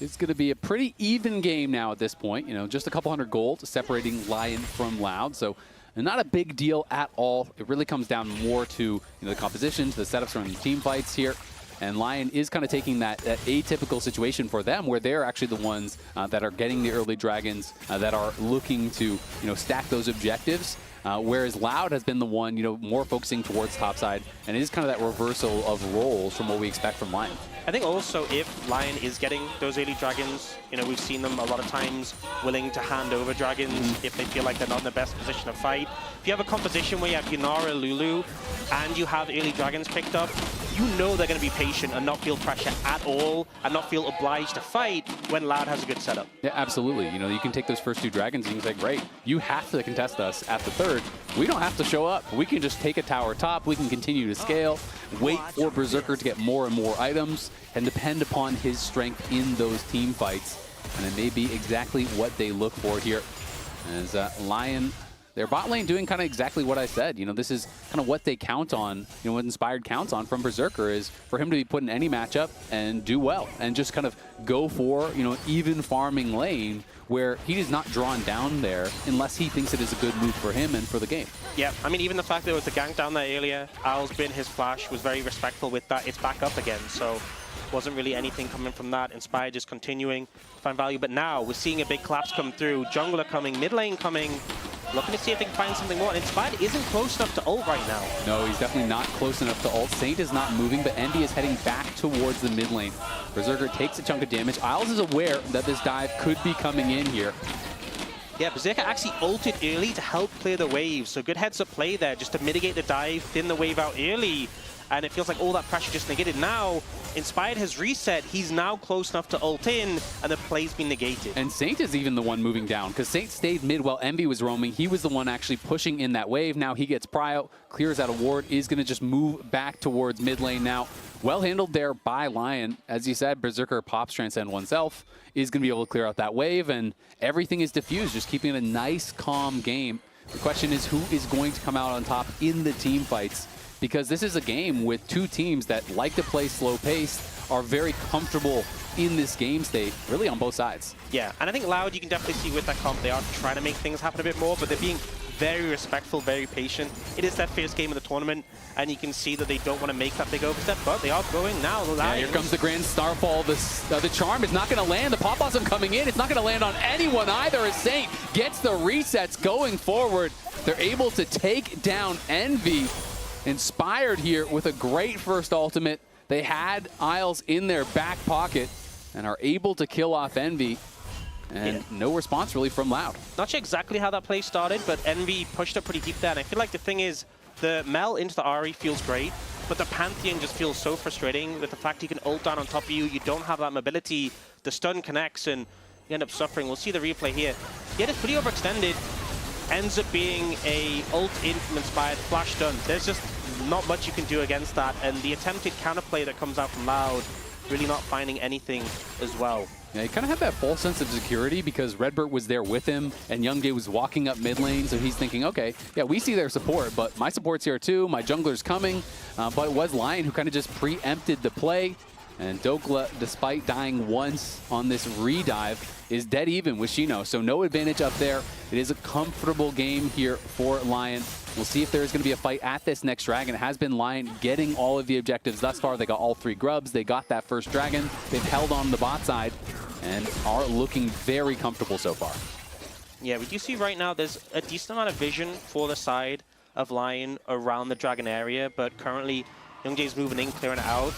It's going to be a pretty even game now at this point. Just a couple hundred gold separating LYON from Loud. So not a big deal at all. It really comes down more to the composition, to the setups from the team fights here. And LYON is kind of taking that atypical situation for them, where they're actually the ones that are getting the early dragons, that are looking to stack those objectives. Whereas Loud has been the one, more focusing towards topside, and it is kind of that reversal of roles from what we expect from LYON. I think also if LYON is getting those early dragons, we've seen them a lot of times willing to hand over dragons if they feel like they're not in the best position to fight. If you have a composition where you have Yunara, Lulu, and you have early dragons picked up, they're going to be patient and not feel pressure at all and not feel obliged to fight when Loud has a good setup. Yeah, absolutely. You can take those first two dragons and you can say, great, you have to contest us at the third. Inspired, we don't have to show up. We can just take a tower top. We can continue to scale, wait for Berserker to get more and more items, and depend upon his strength in those team fights. And it may be exactly what they look for here. As LYON, their bot lane doing kind of exactly what I said. You know, this is kind of what they count on, you know, what Inspired counts on from Berserker is for him to be put in any matchup and do well and just kind of go for, you know, even farming lane where he is not drawn down there unless he thinks it is a good move for him and for the game. Yeah, I mean, even the fact that there was the gank down there earlier, Owl's been his flash, was very respectful with that. It's back up again, so wasn't really anything coming from that. Inspired just continuing to find value, but now we're seeing a big collapse come through. Jungler coming, mid lane coming, looking to see if they can find something more. Inspired isn't close enough to ult right now. No, he's definitely not close enough to ult. Saint is not moving, but Envy is heading back towards the mid lane. Berserker takes a chunk of damage. Isles is aware that this dive could be coming in here. Yeah, Berserker actually ulted early to help clear the wave, so good heads up play there just to mitigate the dive, thin the wave out early, and it feels like all that pressure just negated. Now, Inspired has reset, he's now close enough to ult in, and the play's been negated. And Saint is even the one moving down, because Saint stayed mid while Envy was roaming. He was the one actually pushing in that wave. Now he gets prio, clears out a ward, is going to just move back towards mid lane now. Well handled there by LYON. As you said, Berserker pops Transcend oneself, is going to be able to clear out that wave, and everything is diffused, just keeping it a nice, calm game. The question is who is going to come out on top in the team fights, because this is a game with two teams that like to play slow-paced, are very comfortable in this game state, really on both sides. Yeah, and I think Loud, you can definitely see with that comp, they are trying to make things happen a bit more, but they're being very respectful, very patient. It is their first game of the tournament, and you can see that they don't want to make that big overstep, but they are going now. Yeah, here comes the Grand Starfall. The charm is not going to land. The Pop Blossom coming in. It's not going to land on anyone either, as Saint gets the resets going forward. They're able to take down Envy. Inspired here with a great first ultimate. They had Isles in their back pocket and are able to kill off Envy. And no response really from Loud. Not sure exactly how that play started, but Envy pushed up pretty deep there. And I feel like the thing is, the Mel into the Ahri feels great, but the Pantheon just feels so frustrating with the fact he can ult down on top of you. You don't have that mobility. The stun connects and you end up suffering. We'll see the replay here. Yeah, it's pretty overextended. Ends up being a ult in from Inspired, flash stun. There's just not much you can do against that. And the attempted counterplay that comes out from Loud, really not finding anything as well. Yeah, he kind of had that false sense of security because Redbird was there with him and Youngjae was walking up mid lane, so he's thinking, okay, yeah, we see their support, but my support's here too, my jungler's coming, but it was LYON who kind of just preempted the play, and Dokla, despite dying once on this redive, is dead even with Shino, so no advantage up there. It is a comfortable game here for LYON. We'll see if there's going to be a fight at this next dragon. It has been LYON getting all of the objectives thus far. They got all 3 grubs. They got that first dragon. They've held on the bot side and are looking very comfortable so far. Yeah, we do see right now there's a decent amount of vision for the side of LYON around the dragon area, but currently Youngjae's moving in, clearing it out.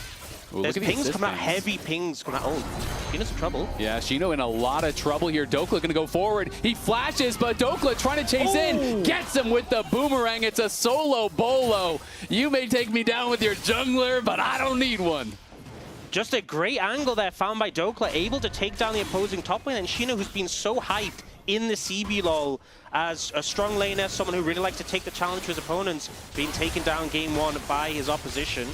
Ooh, there's pings coming out, heavy pings coming out. Oh, Shino's in trouble. Yeah, Shino in a lot of trouble here. Dokla going to go forward. He flashes, but Dokla trying to chase in. Gets him with the boomerang. It's a solo bolo. You may take me down with your jungler, but I don't need one. Just a great angle there found by Dokla, able to take down the opposing top lane, and Shino, who's been so hyped in the CB LoL as a strong laner, someone who really likes to take the challenge to his opponents, being taken down game 1 by his opposition.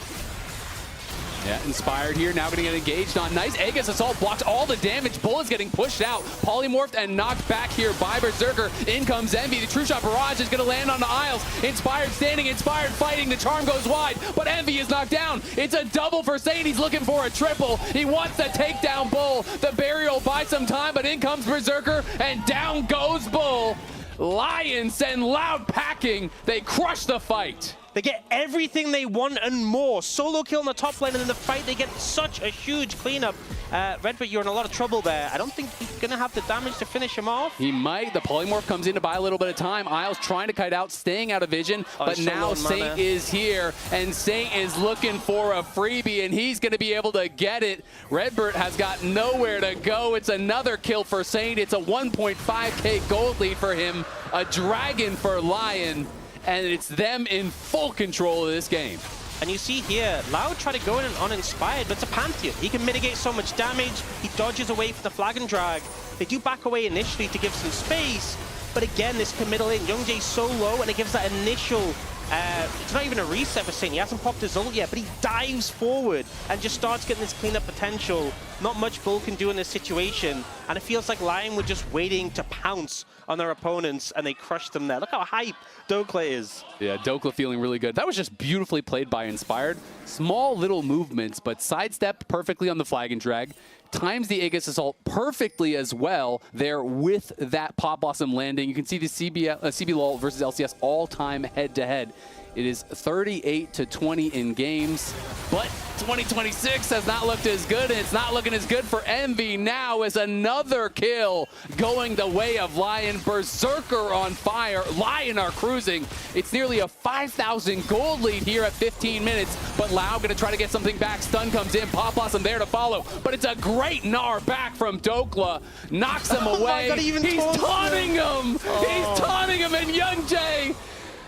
Yeah, Inspired here, now going to get engaged on. Nice Aegis Assault, blocks all the damage. Bull is getting pushed out, polymorphed and knocked back here by Berserker. In comes Envy, the True Shot Barrage is going to land on the Isles. Inspired standing, Inspired fighting, the charm goes wide, but Envy is knocked down. It's a double for Saint, he's looking for a triple. He wants to take down Bull. The barrier will buy some time, but in comes Berserker, and down goes Bull. LYON send Loud packing, they crush the fight. They get everything they want and more. Solo kill in the top lane, and in the fight they get such a huge cleanup. Redbird, you're in a lot of trouble there. I don't think he's going to have the damage to finish him off. He might. The polymorph comes in to buy a little bit of time. Isles trying to kite out, staying out of vision, but now Saint is here, and Saint is looking for a freebie, and he's going to be able to get it. Redbird has got nowhere to go. It's another kill for Saint. It's a 1.5k gold lead for him, a dragon for LYON. And it's them in full control of this game. And you see here, Loud try to go in and uninspired, but it's a Pantheon. He can mitigate so much damage. He dodges away from the flag and drag. They do back away initially to give some space, But again, this middle lane, Youngjae's so low, and it gives that initial, it's not even a reset for Saint. He hasn't popped his ult yet, but he dives forward and just starts getting this cleanup potential. Not much Bull can do in this situation, and it feels like LYON were just waiting to pounce on their opponents, and they crushed them there. Look how hype Dokla is. Yeah, Dokla feeling really good. That was just beautifully played by Inspired. Small little movements, but sidestep perfectly on the flag and drag. Times the Aegis Assault perfectly as well there with that Pop Blossom landing. You can see the CBLOL versus LCS all-time head-to-head. It is 38-20 in games, but 2026 has not looked as good, and it's not looking as good for Envy now as another kill going the way of LYON. Berserker on fire. LYON are cruising. It's nearly a 5,000 gold lead here at 15 minutes, but Lau gonna try to get something back. Stun comes in, Pop Blossom there to follow, but it's a great Gnar back from Dokla. Knocks him away. God, He's taunting him! He's taunting him, and Youngjae,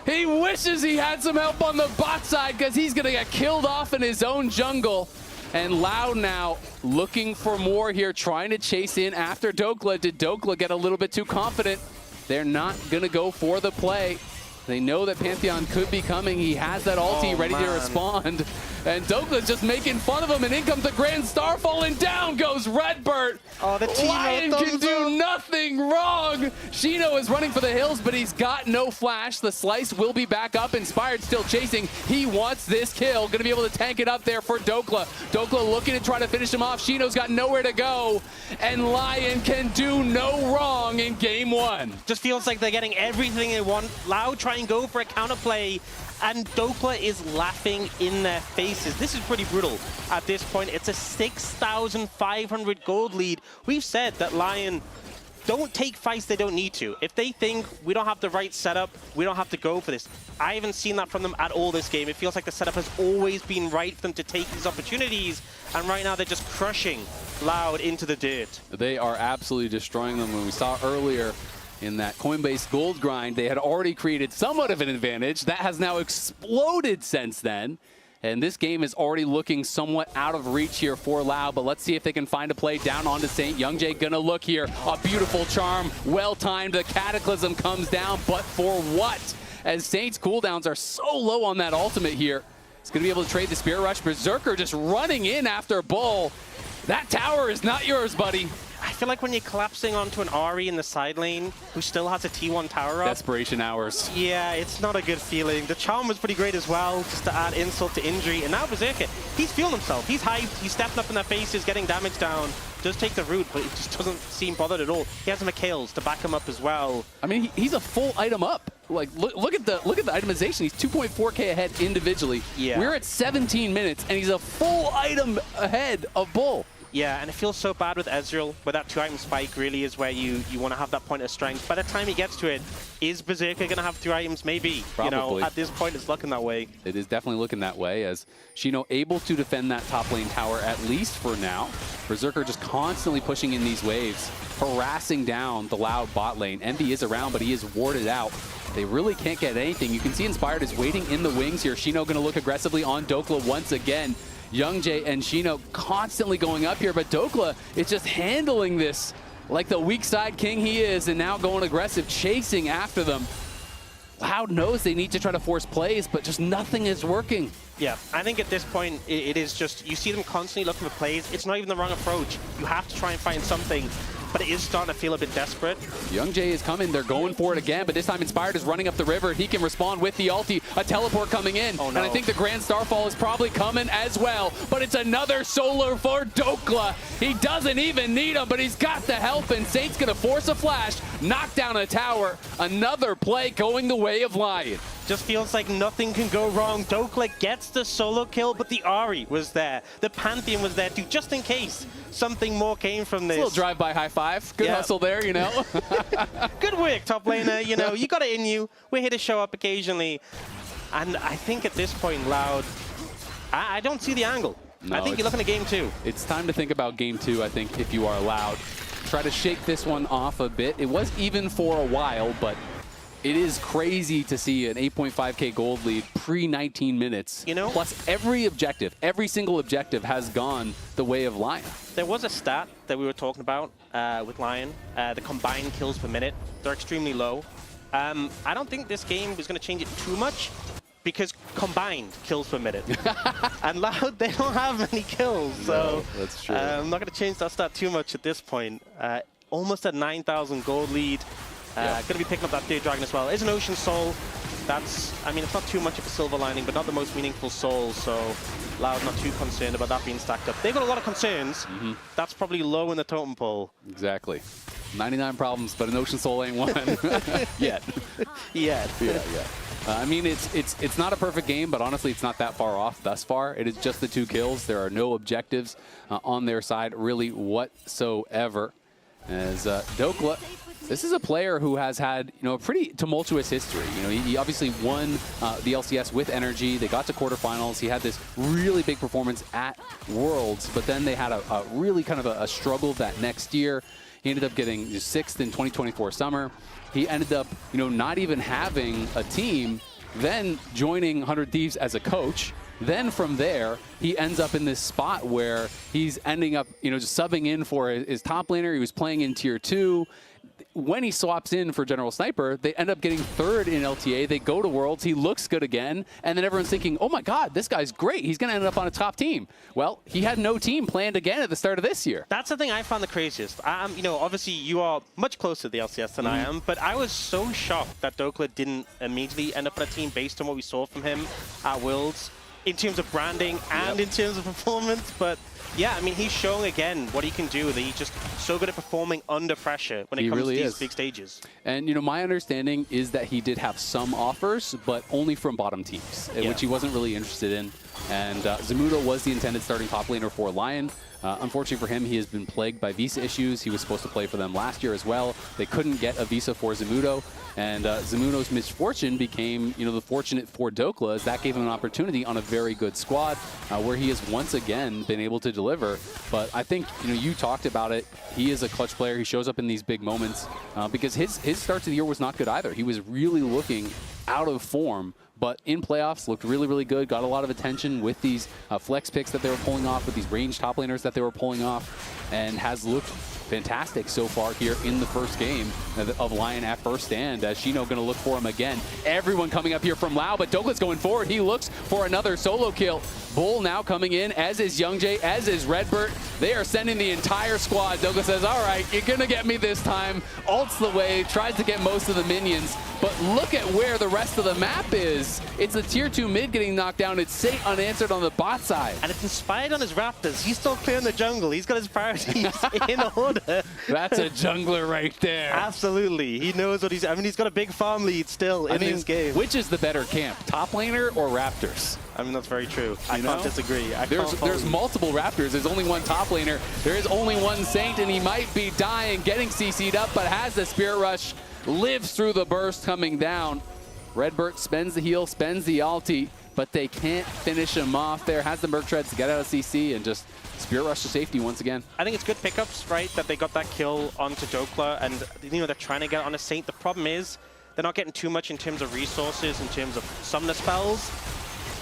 he wishes he had some help on the bot side because he's going to get killed off in his own jungle. And Lau now looking for more here, trying to chase in after Dokla. Did Dokla get a little bit too confident? They're not going to go for the play. They know that Pantheon could be coming. He has that ulti ready to respond. And Dokla's just making fun of him, and in comes the Grand Starfall, and down goes Redbert. Oh, the team LYON can do nothing wrong. Shino is running for the hills, but he's got no flash. The slice will be back up. Inspired still chasing. He wants this kill. Going to be able to tank it up there for Dokla. Dokla looking to try to finish him off. Shino's got nowhere to go, and LYON can do no wrong in game one. Just feels like they're getting everything they want. Lau trying to go for a counterplay, and Dokla is laughing in their faces. This is pretty brutal at this point. It's a 6,500 gold lead. We've said that LYON don't take fights they don't need to. If they think we don't have the right setup, we don't have to go for this. I haven't seen that from them at all this game. It feels like the setup has always been right for them to take these opportunities, and right now they're just crushing Loud into the dirt. They are absolutely destroying them. When we saw earlier in that Coinbase gold grind, they had already created somewhat of an advantage. That has now exploded since then. And this game is already looking somewhat out of reach here for Lau, but let's see if they can find a play down onto Saint. Youngjae gonna look here. A beautiful charm, well-timed. The Cataclysm comes down, but for what? As Saint's cooldowns are so low on that ultimate here. He's gonna be able to trade the Spirit Rush. Berserker just running in after Bull. That tower is not yours, buddy. I feel like when you're collapsing onto an Ahri in the side lane who still has a T1 tower up. Desperation hours. Yeah, it's not a good feeling. The charm was pretty great as well, just to add insult to injury. And now Berserker, he's feeling himself. He's hyped. He's stepping up in their faces, getting damage down. Does take the root, but it just doesn't seem bothered at all. He has Mikhails to back him up as well. I mean, he's a full item up. Like, look at the itemization. He's 2.4K ahead individually. Yeah. We're at 17 minutes, and he's a full item ahead of Bull. Yeah, and it feels so bad with Ezreal, where that 2-item spike really is where you want to have that point of strength. By the time he gets to it, is Berserker going to have 2 items? Maybe. Probably. You know, at this point, it's looking that way. It is definitely looking that way, as Shino able to defend that top lane tower, at least for now. Berserker just constantly pushing in these waves, harassing down the Loud bot lane. Envy is around, but he is warded out. They really can't get anything. You can see Inspired is waiting in the wings here. Shino going to look aggressively on Dokla once again. Youngjae and Shino constantly going up here, but Dokla is just handling this like the weak side king he is, and now going aggressive, chasing after them. Loud knows they need to try to force plays, but just nothing is working. Yeah, I think at this point, it is just, you see them constantly looking for plays. It's not even the wrong approach. You have to try and find something, but it is starting to feel a bit desperate. Youngjae is coming. They're going for it again, but this time Inspired is running up the river. He can respond with the ulti. A teleport coming in, oh, no. And I think the Grand Starfall is probably coming as well, but it's another solo for Dokla. He doesn't even need him, but he's got the help, and Saint's going to force a flash, knock down a tower. Another play going the way of LYON. Just feels like nothing can go wrong. Dokla gets the solo kill, but the Ahri was there. The Pantheon was there too, just in case something more came from this. A little drive-by high five. Good hustle there, you know. Good work, top laner. You know, you got it in you. We're here to show up occasionally. And I think at this point, Loud, I don't see the angle. No, I think you're looking at game 2. It's time to think about game 2, I think, if you are Loud. Try to shake this one off a bit. It was even for a while, but It is crazy to see an 8.5K gold lead pre-19 minutes. You know? Plus every objective, every single objective has gone the way of LYON. There was a stat that we were talking about with LYON, the combined kills per minute. They're extremely low. I don't think this game is going to change it too much because combined kills per minute. And LYON, they don't have many kills. So no, that's true. I'm not going to change that stat too much at this point. Almost a 9,000 gold lead. Going to be picking up that third dragon as well. It's an Ocean Soul. That's, I mean, it's not too much of a silver lining, but not the most meaningful soul, so LYON not too concerned about that being stacked up. They've got a lot of concerns. That's probably low in the totem pole. Exactly. 99 problems, but an Ocean Soul ain't one. Yet. Yet. Yeah. I mean, it's not a perfect game, but honestly, it's not that far off thus far. It is just the 2 kills. There are no objectives on their side, really, whatsoever. As Dokla, this is a player who has had, a pretty tumultuous history. He obviously won the LCS with Energy. They got to quarterfinals. He had this really big performance at Worlds, but then they had a really kind of a struggle that next year. He ended up getting 6th in 2024 summer. He ended up, not even having a team, then joining 100 Thieves as a coach. Then from there, he ends up in this spot where he's ending up, just subbing in for his top laner. He was playing in Tier 2. When he swaps in for General Sniper, they end up getting 3rd in LTA. They go to Worlds. He looks good again. And then everyone's thinking, oh my God, this guy's great. He's going to end up on a top team. Well, he had no team planned again at the start of this year. That's the thing I found the craziest. Obviously you are much closer to the LCS than I am, but I was so shocked that Dokla didn't immediately end up on a team based on what we saw from him at Worlds in terms of branding and in terms of performance. But yeah, I mean, he's showing again what he can do. That he's just so good at performing under pressure when it comes to these big stages. And, my understanding is that he did have some offers, but only from bottom teams, which he wasn't really interested in. And Zamudo was the intended starting top laner for LYON. Unfortunately for him, he has been plagued by visa issues. He was supposed to play for them last year as well. They couldn't get a visa for Zamudo. And Zamudo's misfortune became, the fortunate for Dokla, as that gave him an opportunity on a very good squad where he has once again been able to deliver. But I think, you talked about it. He is a clutch player. He shows up in these big moments because his start to the year was not good either. He was really looking out of form. But in playoffs, looked really, really good. Got a lot of attention with these flex picks that they were pulling off, with these range top laners that they were pulling off, and has looked fantastic so far here in the first game of LYON at first stand, as Shino going to look for him again. Everyone coming up here from Lao, but Dokla's going forward. He looks for another solo kill. Bull now coming in, as is Youngjae, as is Redbert. They are sending the entire squad. Dokla says, all right, you're going to get me this time. Ults the wave, tries to get most of the minions, but look at where the rest of the map is. It's the Tier 2 mid getting knocked down. It's Saint unanswered on the bot side. And it's inspired on his Raptors. He's still clearing the jungle. He's got his priorities in order. That's a jungler right there. Absolutely. He knows what he's... I mean, he's got a big farm lead still in this game. Which is the better camp, top laner or Raptors? I mean, that's very true. I can't disagree. There's multiple Raptors. There's only one top laner. There is only one Saint, and he might be dying, getting CC'd up, but has the Spirit Rush, lives through the burst coming down. Redbert spends the heal, spends the ulti, but they can't finish him off there. Has the Merc Treads to get out of CC and just Spirit Rush to safety once again. I think it's good pickups, right, that they got that kill onto Dokla, and they're trying to get on a Saint. The problem is they're not getting too much in terms of resources, in terms of summoner spells.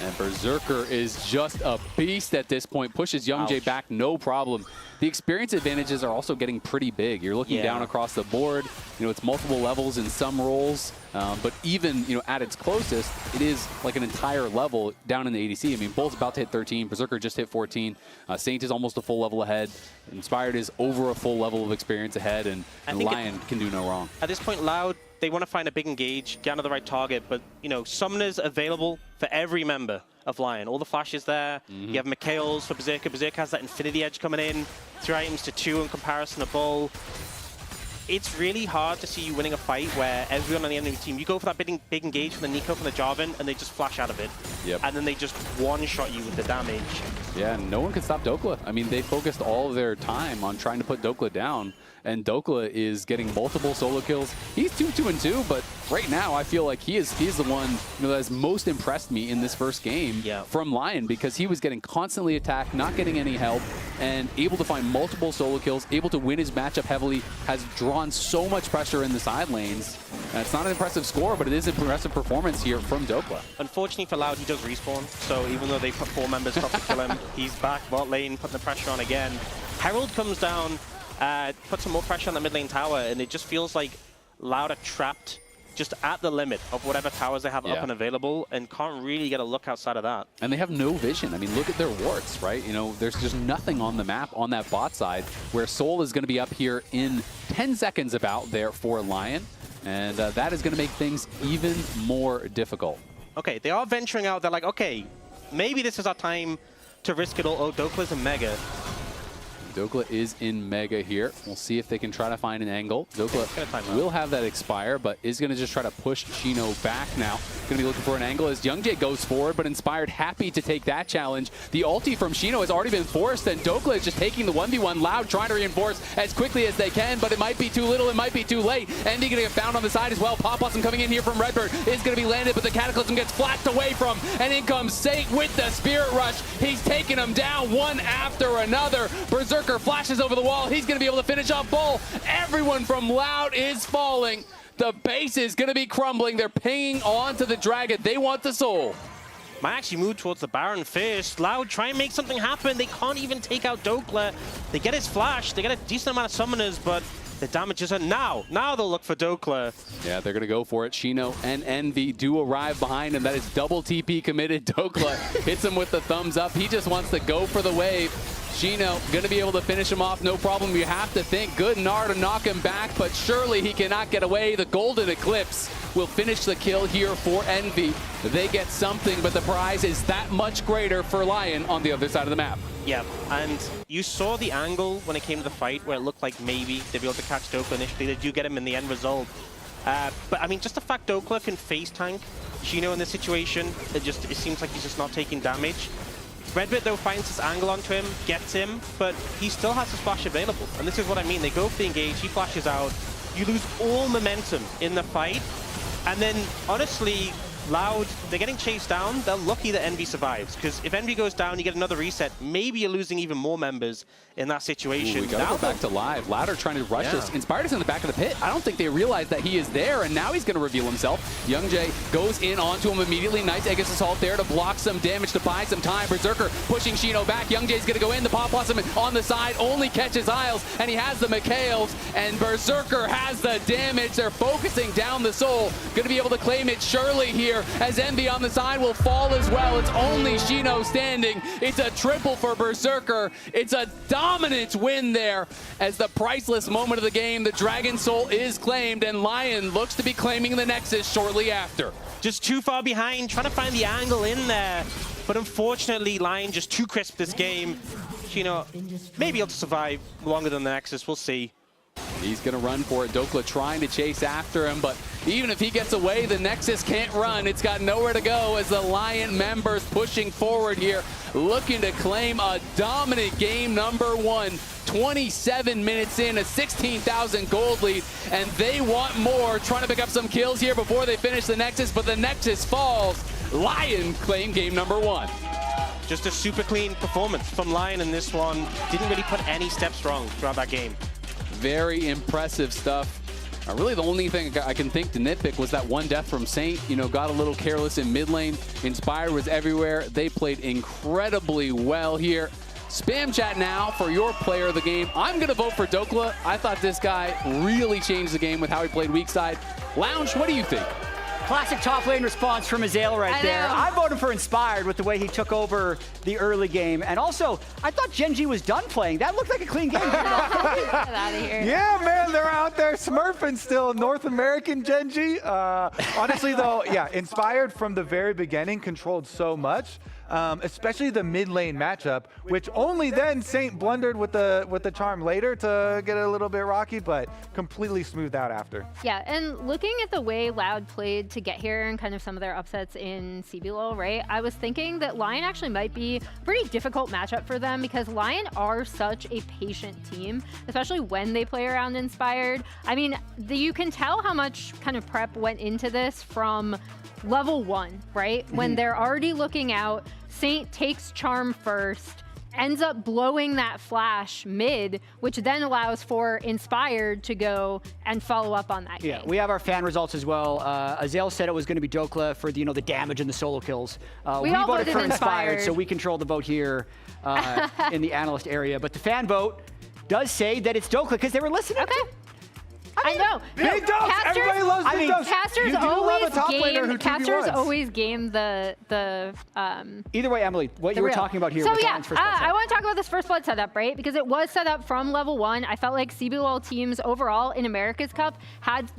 And Berserker is just a beast at this point. Pushes Youngjae back, no problem. The experience advantages are also getting pretty big. You're looking down across the board. It's multiple levels in some roles, but even at its closest, it is like an entire level down in the ADC. I mean, Bull's about to hit 13. Berserker just hit 14. Saint is almost a full level ahead. Inspired is over a full level of experience ahead, and LYON can do no wrong. At this point, Loud, they want to find a big engage, get onto the right target, but summoners available for every member of LYON. All the flashes there. You have Mikhail's for Berserker. Berserker has that Infinity Edge coming in. 3 items to 2 in comparison to Bull. It's really hard to see you winning a fight where everyone on the enemy team, you go for that big engage from the Nico, from the Jarvan, and they just flash out of it. And then they just one-shot you with the damage. Yeah, no one can stop Dokla. I mean, they focused all of their time on trying to put Dokla down, and Dokla is getting multiple solo kills. He's 2-2-2, but right now I feel like he is the one that has most impressed me in this first game from LYON, because he was getting constantly attacked, not getting any help, and able to find multiple solo kills, able to win his matchup heavily, has drawn so much pressure in the side lanes, It's not an impressive score, but it is an impressive performance here from Dokla. Unfortunately for Loud, he does respawn. So even though they put 4 members top to kill him, he's back bot lane, putting the pressure on again. Herald comes down, puts some more pressure on the mid lane tower, and it just feels like Loud are trapped just at the limit of whatever towers they have up and available, and can't really get a look outside of that. And they have no vision. I mean, look at their wards, right? You know, there's just nothing on the map on that bot side, where Soul is going to be up here in 10 seconds about there for LYON, and that is going to make things even more difficult. Okay, they are venturing out. They're like, okay, maybe this is our time to risk it all. Oh, Dokla's in Mega. Dokla is in Mega here. We'll see if they can try to find an angle. Dokla will have that expire, but is going to just try to push Shino back now. Going to be looking for an angle as Youngjae goes forward, but Inspired happy to take that challenge. The ulti from Shino has already been forced, and Dokla is just taking the 1v1. Loud trying to reinforce as quickly as they can, but it might be too little, it might be too late. Envy going to get found on the side as well. Pop Blossom coming in here from Redbird is going to be landed, but the Cataclysm gets flashed away from, and in comes Saint with the Spirit Rush. He's taking them down one after another. Berserker flashes over the wall. He's going to be able to finish off Bull. Everyone from Loud is falling. The base is going to be crumbling. They're pinging on to the Dragon. They want the Soul. Might actually move towards the Baron first. Loud try and make something happen. They can't even take out Dokla. They get his flash. They get a decent amount of summoners, but the damage isn't now. Now they'll look for Dokla. Yeah, they're going to go for it. Shino and Envy do arrive behind him. That is double TP committed. Dokla hits him with the thumbs up. He just wants to go for the wave. Shino going to be able to finish him off, no problem. You have to think good Gnar to knock him back, but surely he cannot get away. The Golden Eclipse will finish the kill here for Envy. They get something, but the prize is that much greater for LYON on the other side of the map. Yeah, and you saw the angle when it came to the fight where it looked like maybe they'd be able to catch Dokla initially. They do get him in the end result. But I mean, just the fact Dokla can face tank Shino in this situation, it seems like he's just not taking damage. Redbit, though, finds this angle onto him, gets him, but he still has his flash available. And this is what I mean. They go for the engage, he flashes out. You lose all momentum in the fight. And then, honestly, Loud, they're getting chased down. They're lucky that Envy survives, because if Envy goes down, you get another reset. Maybe you're losing even more members in that situation. Ooh, we gotta go back to live. Loud are trying to rush this. Inspired is in the back of the pit. I don't think they realize that he is there, and now he's going to reveal himself. Youngjae goes in onto him immediately. Nice Aegis Assault there to block some damage, to buy some time. Berserker pushing Shino back. Youngjae's going to go in. The Pop Blossom on the side only catches Isles, and he has the Mikhails, and Berserker has the damage. They're focusing down the Soul. Going to be able to claim it surely here, as Envy on the side will fall as well. It's only Shino standing. It's a triple for Berserker. It's a dominant win there, as the priceless moment of the game, the Dragon Soul is claimed, and LYON looks to be claiming the Nexus shortly after. Just too far behind, trying to find the angle in there. But unfortunately, LYON just too crisp this game. Shino may be able to survive longer than the Nexus. We'll see. He's going to run for it. Dokla trying to chase after him, but even if he gets away, the Nexus can't run. It's got nowhere to go, as the LYON members pushing forward here, looking to claim a dominant game number one. 27 minutes in, a 16,000 gold lead, and they want more, trying to pick up some kills here before they finish the Nexus, but the Nexus falls. LYON claim game number one. Just a super clean performance from LYON in this one. Didn't really put any steps wrong throughout that game. Very impressive stuff. Really the only thing I can think to nitpick was that one death from Saint. You know, got a little careless in mid lane. Inspired was everywhere. They played incredibly well here. Spam chat now for your player of the game. I'm going to vote for Dokla. I thought this guy really changed the game with how he played weak side. Lounge, what do you think? Classic top lane response from Azael right there. I voted for Inspired with the way he took over the early game. And also, I thought Genji was done playing. That looked like a clean game. Get out of here. Yeah, man, they're out there smurfing still. North American Genji. Honestly, though, yeah, Inspired from the very beginning controlled so much. Especially the mid lane matchup, which only then Saint blundered with the charm later to get a little bit rocky, but completely smoothed out after. Yeah, and looking at the way Loud played to get here and kind of some of their upsets in CBLOL, right? I was thinking that LYON actually might be a pretty difficult matchup for them, because LYON are such a patient team, especially when they play around Inspired. I mean, you can tell how much kind of prep went into this from level 1, right? When they're already looking out, Saint takes Charm first, ends up blowing that flash mid, which then allows for Inspired to go and follow up on that Yeah, game. we have our fan results as well. Azael said it was going to be Dokla for the, the damage and the solo kills. We we all voted for voted Inspired. so we control the vote here in the analyst area. But the fan vote does say that it's Dokla because they were listening. Okay. I know. Big Dokes! Everybody loves Big Dokes! Casters You do love a top laner who 2v1s. Casters always game the Either way, Emily, what you were talking about here So was yeah, Lion's first blood I want to talk about this first blood setup, right? Because it was set up from level 1. I felt like CBLOL teams overall in America's Cup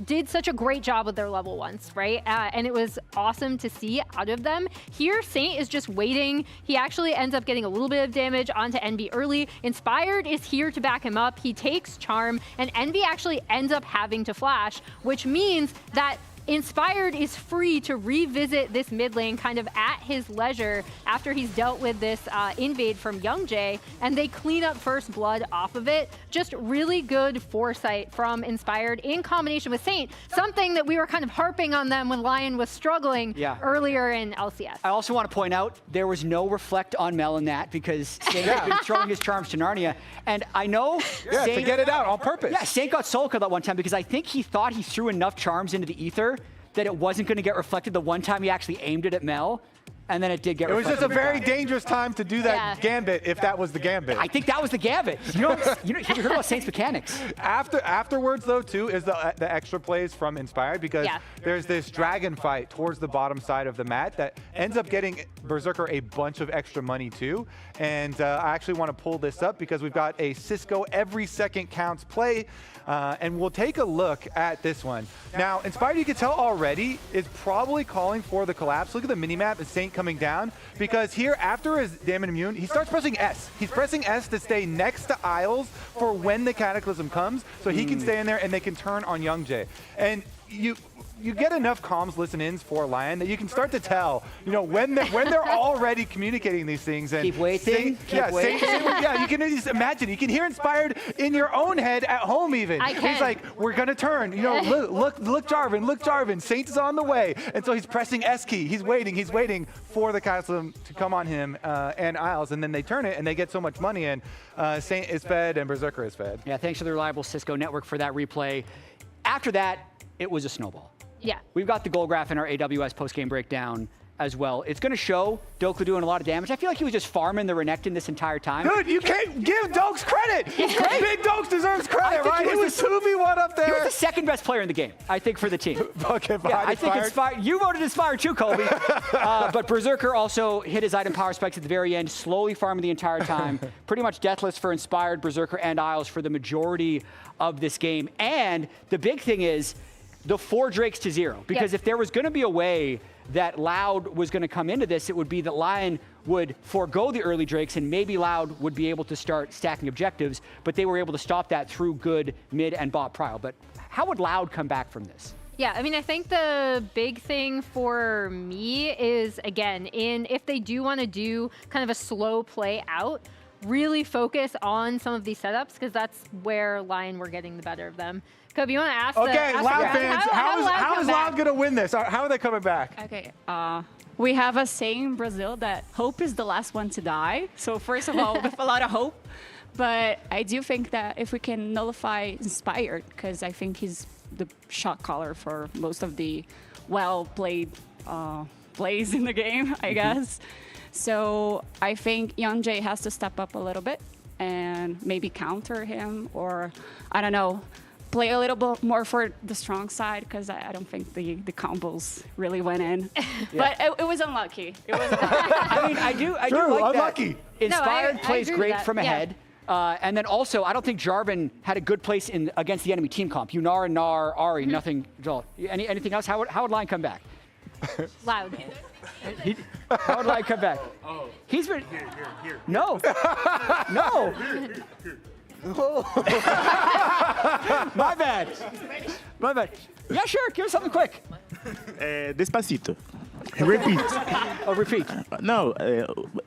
did such a great job with their level 1s, right? And it was awesome to see out of them. Here, Saint is just waiting. He actually ends up getting a little bit of damage onto Envy early. Inspired is here to back him up. He takes Charm, and Envy actually ends up having to flash, which means that Inspired is free to revisit this mid lane kind of at his leisure after he's dealt with this invade from YoungJay, and they clean up first blood off of it. Just really good foresight from Inspired in combination with Saint, something that we were kind of harping on them when LYON was struggling earlier in LCS. I also want to point out there was no reflect on Mel in that because Saint had been throwing his charms to Narnia. And I know Saint, to get it out on purpose. Yeah, Saint got solo killed that one time because I think he thought he threw enough charms into the ether that it wasn't going to get reflected the one time he actually aimed it at Mel. And then it did get reflected. It was just a very dangerous time to do that gambit, if that was the gambit. I think that was the gambit. You heard about Saint's mechanics. Afterwards, though, too, is the extra plays from Inspired because there's this dragon fight towards the bottom side of the mat that ends up getting Berserker a bunch of extra money, too. And I actually want to pull this up because we've got a Cisco every second counts play. And we'll take a look at this one. Now, Inspired, you can tell already, is probably calling for the collapse. Look at the minimap and Saint coming down because here, after his Damon Immune, he starts pressing S. He's pressing S to stay next to Isles for when the Cataclysm comes so he can stay in there and they can turn on YoungJay. And you get enough comms listen-ins for LYON that you can start to tell, when they're already communicating these things. And keep waiting. Yeah, you can just imagine. You can hear Inspired in your own head at home even. He's like, we're going to turn. Look, Jarvan. Saint is on the way. And so he's pressing S key. He's waiting for the Cataclysm to come on him and Isles. And then they turn it and they get so much money and Saint is fed and Berserker is fed. Yeah, thanks to the reliable Cisco network for that replay. After that, it was a snowball. Yeah. We've got the goal graph in our AWS post-game breakdown as well. It's going to show Dokla doing a lot of damage. I feel like he was just farming the Renekton this entire time. Dude, you can't give Dokes credit. Big Dokes deserves credit, right? He was 2v1 up there. He was the second best player in the game, I think, for the team. Okay, I think Inspired. You voted Inspired too, Colby. But Berserker also hit his item power spikes at the very end, slowly farming the entire time. Pretty much deathless for Inspired, Berserker, and Isles for the majority of this game. And the big thing is the 4 Drakes to 0. Because if there was going to be a way that Loud was going to come into this, it would be that LYON would forego the early Drakes and maybe Loud would be able to start stacking objectives, but they were able to stop that through good mid and bot prio. But how would Loud come back from this? Yeah, I mean, I think the big thing for me is, again, if they do want to do kind of a slow play out, really focus on some of these setups because that's where LYON were getting the better of them. Kobe, you want to ask Loud fans, how is Loud going to win this? How are they coming back? Okay, we have a saying in Brazil that hope is the last one to die. So first of all, with a lot of hope. But I do think that if we can nullify Inspired, because I think he's the shot caller for most of the well-played plays in the game, I guess. So I think YoungJay has to step up a little bit and maybe counter him or, I don't know, play a little bit more for the strong side because I don't think the combos really went in. But it was unlucky. I mean, I do like unlucky. That. Inspired plays great from ahead. And then also, I don't think Jarvan had a good place against the enemy team comp. Yunar, Nar, Ari, nothing at all. Anything else? How would LYON come back? Loud. How would LYON come back? Oh. He's been... Here. No. No. My bad. Yeah, sure. Give us something quick. Despacito. Repeat. Oh, repeat. No,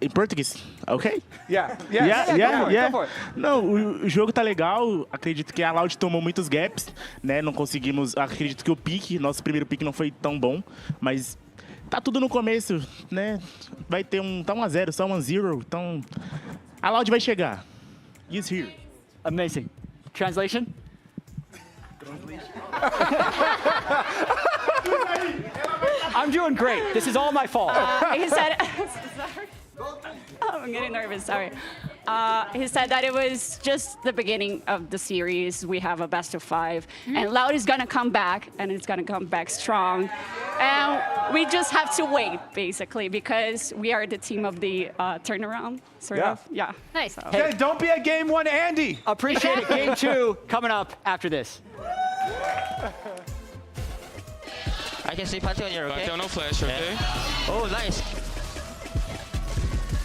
em português, ok? Yeah. Go for it. Não, o jogo tá legal. Acredito que a Loud tomou muitos gaps, né? Não conseguimos. Acredito que o pique, nosso primeiro pique não foi tão bom, mas tá tudo no começo, né? Vai ter tá 1-0, só 1-0, então A Loud vai chegar. He's here. Amazing. Translation? I'm doing great. This is all my fault. He said, sorry. Oh, I'm getting nervous, sorry. He said that it was just the beginning of the series. We have a best of 5, and Loud is gonna come back, and it's gonna come back strong. And we just have to wait, basically, because we are the team of the turnaround, sort of. Yeah. Nice. So. Hey, don't be a game 1 Andy. Appreciate it. Game 2 coming up after this. I can see Pantheon here, okay? Pantheon, no flash, okay? Oh, nice.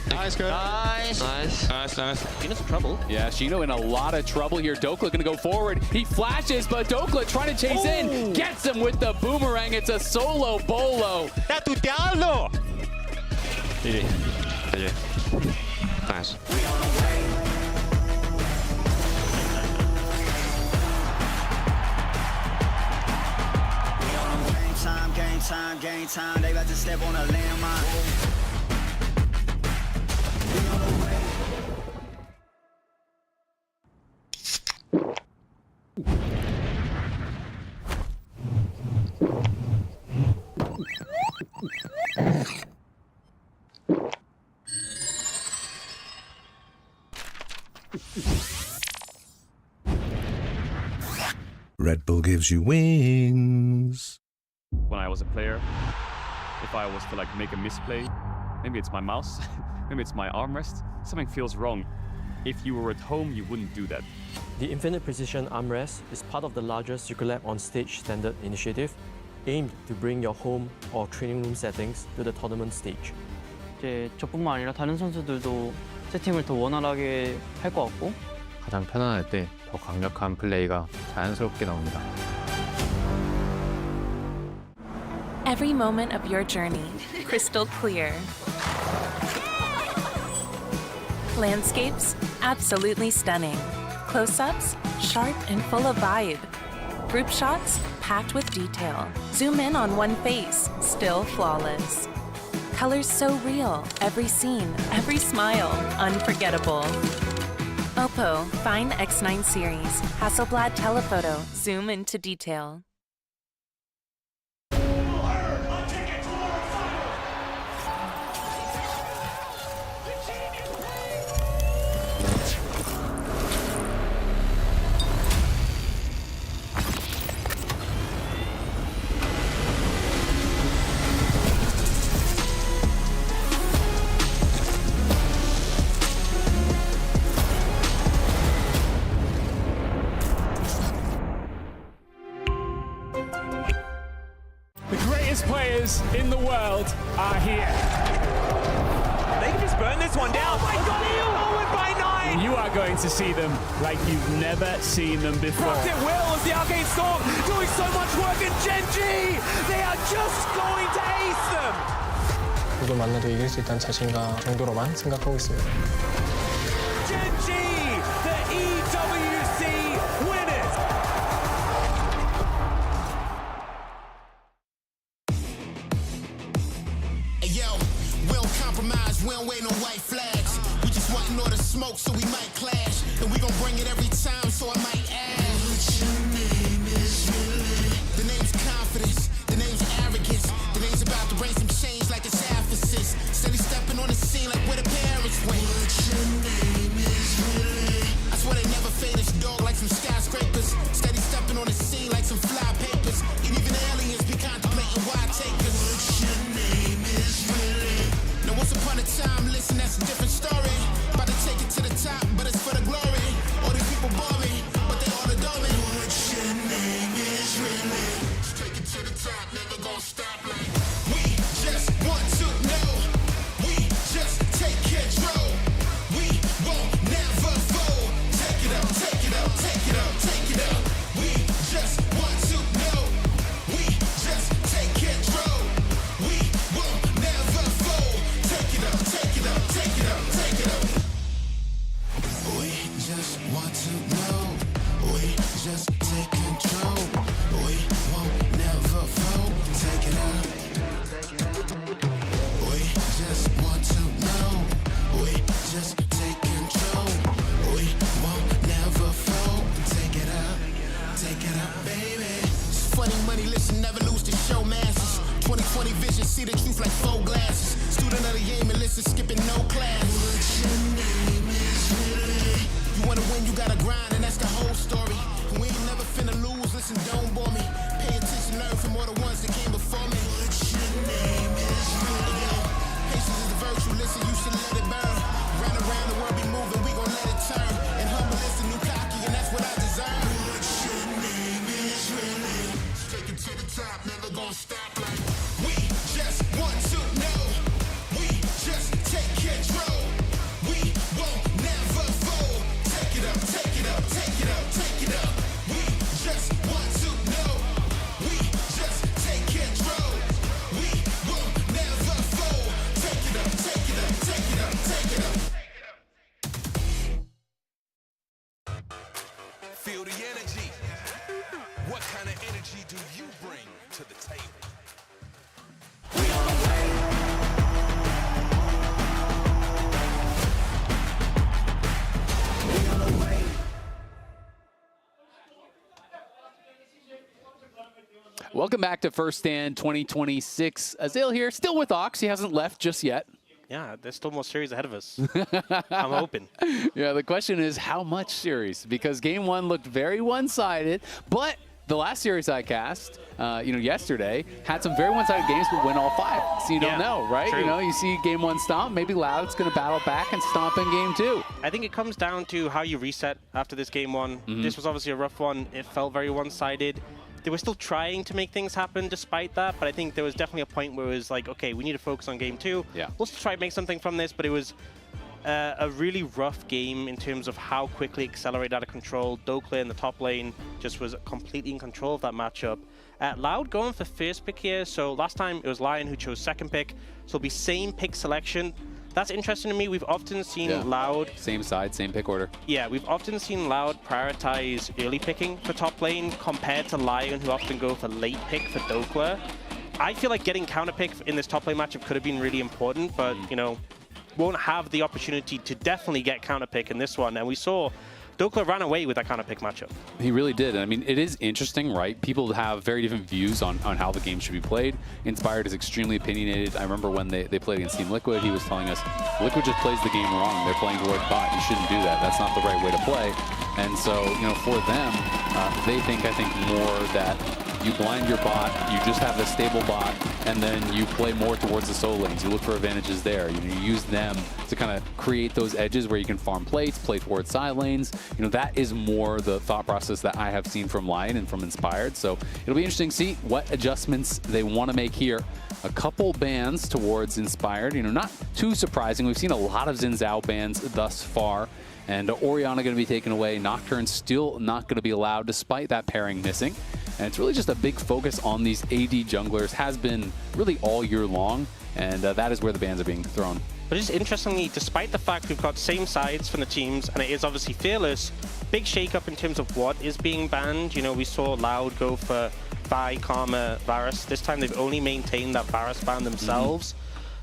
Nice, good. Nice. Nice. Nice, nice. Shino's in trouble. Yeah, Shino in a lot of trouble here. Dokla gonna go forward. He flashes, but Dokla trying to chase in. Gets him with the boomerang. It's a solo bolo. Tá tuteando! GG. GG. Nice. Game time, they about to step on a landmine. Red Bull gives you wings. When I was a player, if I was to like make a misplay, maybe it's my mouse, maybe it's my armrest, something feels wrong. If you were at home, you wouldn't do that. The Infinite Precision Armrest is part of the larger Circulab on Stage standard initiative, aimed to bring your home or training room settings to the tournament stage. 이제 저뿐만 아니라 다른 선수들도 세팅을 더 원활하게 할 것 같고 가장 편안할 때 더 강력한 플레이가 자연스럽게 나옵니다. Every moment of your journey, crystal clear. Landscapes, absolutely stunning. Close-ups, sharp and full of vibe. Group shots, packed with detail. Zoom in on one face, still flawless. Colors so real, every scene, every smile, unforgettable. Oppo Find X9 series, Hasselblad telephoto, zoom into detail. Players in the world are here. They can just burn this one down. Oh my god, forward by 9! You are going to see them like you've never seen them before. Rocket Will as the Arcane Storm doing so much work, and Genji, they are just going to ace them. 누굴 만나도 이길 수 있다는 자신감 정도로만 생각하고 있습니다. Genji, the EWC winners. We don't wait no white flags. We just wantin' all the smoke, so we might clash. And we gon' bring it every time, so I might ask. What your name is really? The name's confidence, the name's arrogance. The name's about to bring some change like it's emphasis. Steady stepping on the scene like where the parents went. What your name is really? I swear they never fade this dog like some skyscrapers. Steady stepping on the scene like some fly papers. And even aliens be contemplating why takers. What your name is really? Now once upon a time, listen, that's a different story. About to take it to the top, but it's for the glory. All these people bore me, but they all adore me. What your name is really? Take it to the top, never gonna stop like. We just want to know. We just take control. We won't never fold. Take it up, take it up, take it up, take it up. We just want to know. baby. It's funny money, listen, never lose the show masses. 20/20 vision, see the truth like 4 glasses. Student of the game and listen, skipping no class. What your name is really. You wanna win, you gotta grind, and that's the whole story. And we ain't never finna lose, listen, don't bore me. Pay attention, learn from all the ones that came before me. What your name is really. Patience is the virtue, listen, you should let it burn. Round around the world be moving, we gon' let it turn. And humble is the new cocky, and that's what I deserve. What your name is really. Take it to the top, never gonna stop like. We just want to know. We just take control. We won't never fold. Take it up, take it up, take it up, take it up. We just want to know. We just take control. We won't never fold. Take it up, take it up, take it up, take it up. Feel the energy. What kind of energy do you bring to the table? Welcome back to First Stand 2026. Azale here, still with Ox. He hasn't left just yet. Yeah, there's still more series ahead of us. I'm hoping. Yeah, the question is how much series? Because game one looked very one-sided, but the last series I cast, yesterday, had some very one-sided games, but win all 5. So you don't know, right? True. You know, you see game 1 stomp, maybe Loud's going to battle back and stomp in game 2. I think it comes down to how you reset after this game 1. This was obviously a rough one. It felt very one-sided. They were still trying to make things happen despite that, but I think there was definitely a point where it was like, okay, we need to focus on game 2. Yeah. We'll still try to make something from this, but it was a really rough game in terms of how quickly it accelerated out of control. Dokler in the top lane just was completely in control of that matchup. Loud going for first pick here, so last time it was LYON who chose second pick, so it'll be same pick selection. That's interesting to me. We've often seen Loud... Same side, same pick order. Yeah, we've often seen Loud prioritize early picking for top lane compared to LYON, who often go for late pick for Dokler. I feel like getting counter pick in this top lane matchup could have been really important, but, you know, won't have the opportunity to definitely get counter pick in this one. And we saw Dokler ran away with that counter pick matchup. He really did. I mean, it is interesting, right? People have very different views on how the game should be played. Inspired is extremely opinionated. I remember when they played against Team Liquid, he was telling us, Liquid just plays the game wrong. They're playing towards bot. You shouldn't do that. That's not the right way to play. And so, you know, for them, they think, I think, more that you blind your bot, you just have a stable bot, and then you play more towards the solo lanes. You look for advantages there. You know, you use them to kind of create those edges where you can farm plates, play towards side lanes. You know, that is more the thought process that I have seen from LYON and from Inspired. So it'll be interesting to see what adjustments they want to make here. A couple bans towards Inspired, you know, not too surprising. We've seen a lot of Xin Zhao bans thus far. And Orianna going to be taken away. Nocturne still not going to be allowed despite that pairing missing. And it's really just a big focus on these AD junglers, has been really all year long, and that is where the bans are being thrown. But just interestingly, despite the fact we've got same sides from the teams, and it is obviously Fearless, big shake-up in terms of what is being banned. You know, we saw Loud go for Vi, Karma, Varus. This time they've only maintained that Varus ban themselves.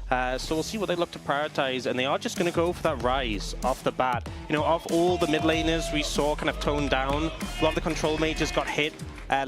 So we'll see what they look to prioritize, and they are just going to go for that Rise off the bat. You know, of all the mid laners we saw kind of toned down, a lot of the control mages got hit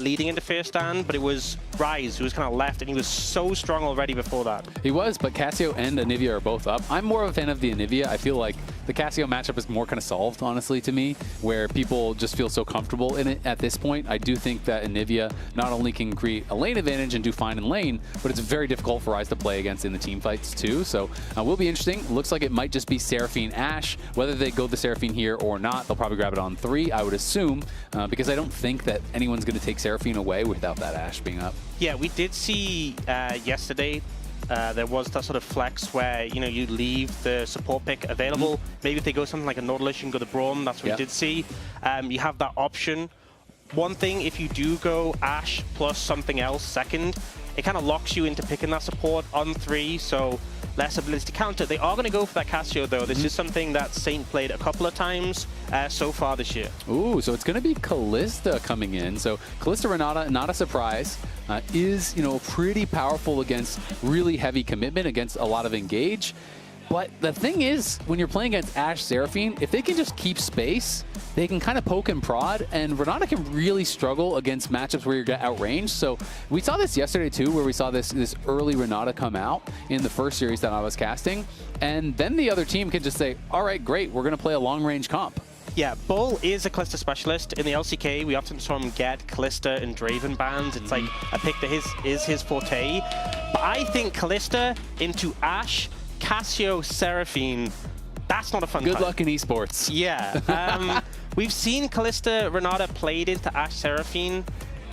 leading into first stand, but it was Rise who was kind of left, and he was so strong already before that. He was, but Cassio and Anivia are both up. I'm more of a fan of the Anivia. I feel like the Cassio matchup is more kind of solved, honestly, to me, where people just feel so comfortable in it at this point. I do think that Anivia not only can create a lane advantage and do fine in lane, but it's very difficult for Rise to play against in the team fights too. So will be interesting. Looks like it might just be Seraphine Ashe. Whether they go the Seraphine here or not, they'll probably grab it on 3, I would assume, because I don't think that anyone's going to take Seraphine away without that Ashe being up. Yeah, we did see yesterday there was that sort of flex where, you know, you leave the support pick available. Maybe if they go something like a Nautilus, you can go to Braum. That's what we did see. You have that option. One thing, if you do go Ashe plus something else second, it kind of locks you into picking that support on 3, so less ability to counter. They are going to go for that Cassio, though. This is something that Saint played a couple of times so far this year. Ooh, so it's going to be Kalista coming in. So Kalista Renata, not a surprise, is, you know, pretty powerful against really heavy commitment, against a lot of engage. But the thing is, when you're playing against Ashe Seraphine, if they can just keep space, they can kind of poke and prod, and Renata can really struggle against matchups where you get outranged. So we saw this yesterday too, where we saw this early Renata come out in the first series that I was casting, and then the other team can just say, all right, great, we're going to play a long-range comp. Yeah, Bull is a Kalista specialist. In the LCK, we often saw him get Kalista and Draven bans. It's like a pick that is his forte. But I think Kalista into Ashe, Cassio, Seraphine, that's not a fun Good time. luck in esports. Yeah. We've seen Kalista Renata played into Ashe Seraphine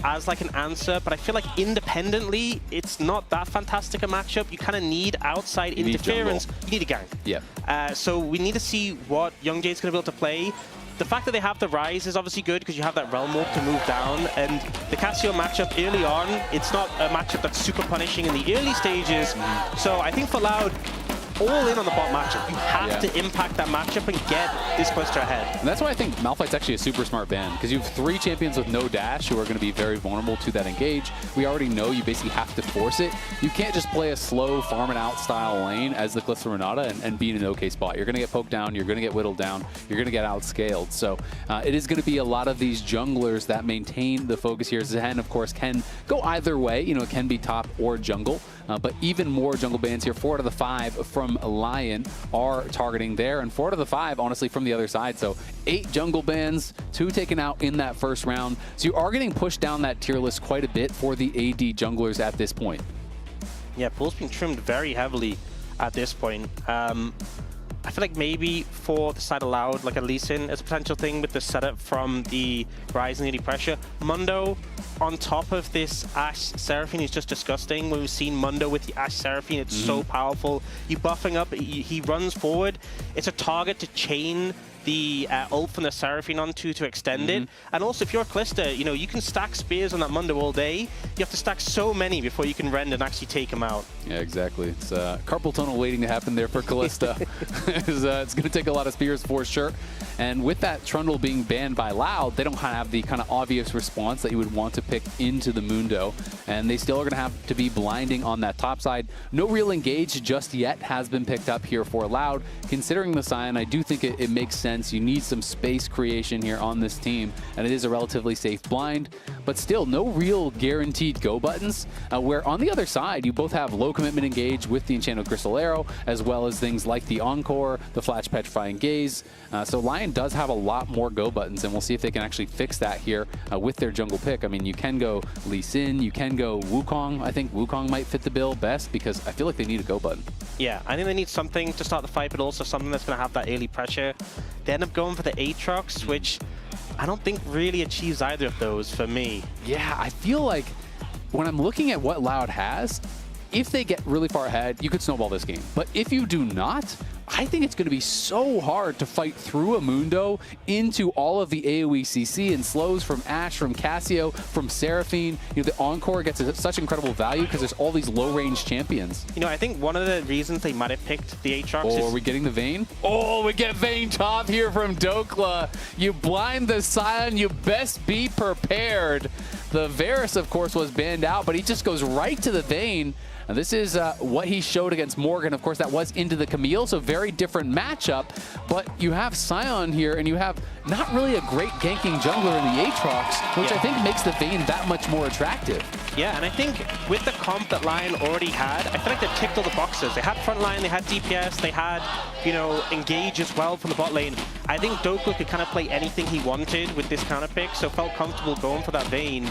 as like an answer, but I feel like independently, it's not that fantastic a matchup. You kind of need outside interference. You need a gank. Yeah. So we need to see what Young Jade's going to be able to play. The fact that they have the Rise is obviously good because you have that Realm Walk to move down, and the Cassio matchup early on, it's not a matchup that's super punishing in the early stages. So I think for Loud, all in on the bot matchup. You have to impact that matchup and get this cluster ahead. And that's why I think Malphite's actually a super smart ban, because you have 3 champions with no dash who are going to be very vulnerable to that engage. We already know you basically have to force it. You can't just play a slow farm it out style lane as the Kalista Renata and be in an okay spot. You're going to get poked down, you're going to get whittled down, you're going to get outscaled. So it is going to be a lot of these junglers that maintain the focus here. Zen, of course, can go either way. You know, it can be top or jungle. But even more jungle bans here. 4 out of the 5 from LYON are targeting there, and 4 out of the 5, honestly, from the other side. So 8 jungle bans, 2 taken out in that first round. So you are getting pushed down that tier list quite a bit for the AD junglers at this point. Yeah, pool's been trimmed very heavily at this point. I feel like maybe for the side of Loud, like a Lee Sin as a potential thing with the setup from the Rise and the pressure. Mundo on top of this Ashe Seraphine is just disgusting. When we've seen Mundo with the Ashe Seraphine, it's so powerful. You buffing up, he runs forward. It's a target to chain the ult from the Seraphine onto to extend it. And also, if you're a Kalista, you know, you can stack spears on that Mundo all day. You have to stack so many before you can rend and actually take him out. Yeah, exactly. It's carpal tunnel waiting to happen there for Kalista. It's going to take a lot of spears for sure. And with that Trundle being banned by Loud, they don't have the kind of obvious response that you would want to pick into the Mundo. And they still are going to have to be blinding on that top side. No real engage just yet has been picked up here for Loud. Considering the Scion, I do think it makes sense. You need some space creation here on this team, and it is a relatively safe blind, but still no real guaranteed go buttons, where on the other side, you both have low commitment engage with the Enchanted Crystal Arrow, as well as things like the Encore, the Flash Petrifying Gaze. So LYON does have a lot more go buttons, and we'll see if they can actually fix that here with their jungle pick. I mean, you can go Lee Sin, you can go Wukong. I think Wukong might fit the bill best because I feel like they need a go button. Yeah, I think they need something to start the fight, but also something that's going to have that early pressure. They end up going for the Aatrox, which I don't think really achieves either of those for me. Yeah, I feel like when I'm looking at what Loud has, if they get really far ahead, you could snowball this game. But if you do not, I think it's going to be so hard to fight through a Mundo into all of the AoE CC and slows from Ashe, from Cassio, from Seraphine. You know, the Encore gets such incredible value because there's all these low-range champions. You know, I think one of the reasons they might have picked the Aatrox is... Oh, are we getting the Vayne? Oh, we get Vayne top here from Dokla. You blind the Scion, you best be prepared. The Varus, of course, was banned out, but he just goes right to the Vayne. And this is what he showed against Morgan. Of course, that was into the Camille, so very different matchup. But you have Scion here, and you have not really a great ganking jungler in the Aatrox, which I think makes the Vayne that much more attractive. Yeah, and I think with the comp that LYON already had, I feel like they ticked all the boxes. They had front line, they had DPS, they had, you know, engage as well from the bot lane. I think Dokla could kind of play anything he wanted with this counter pick, so felt comfortable going for that Vayne.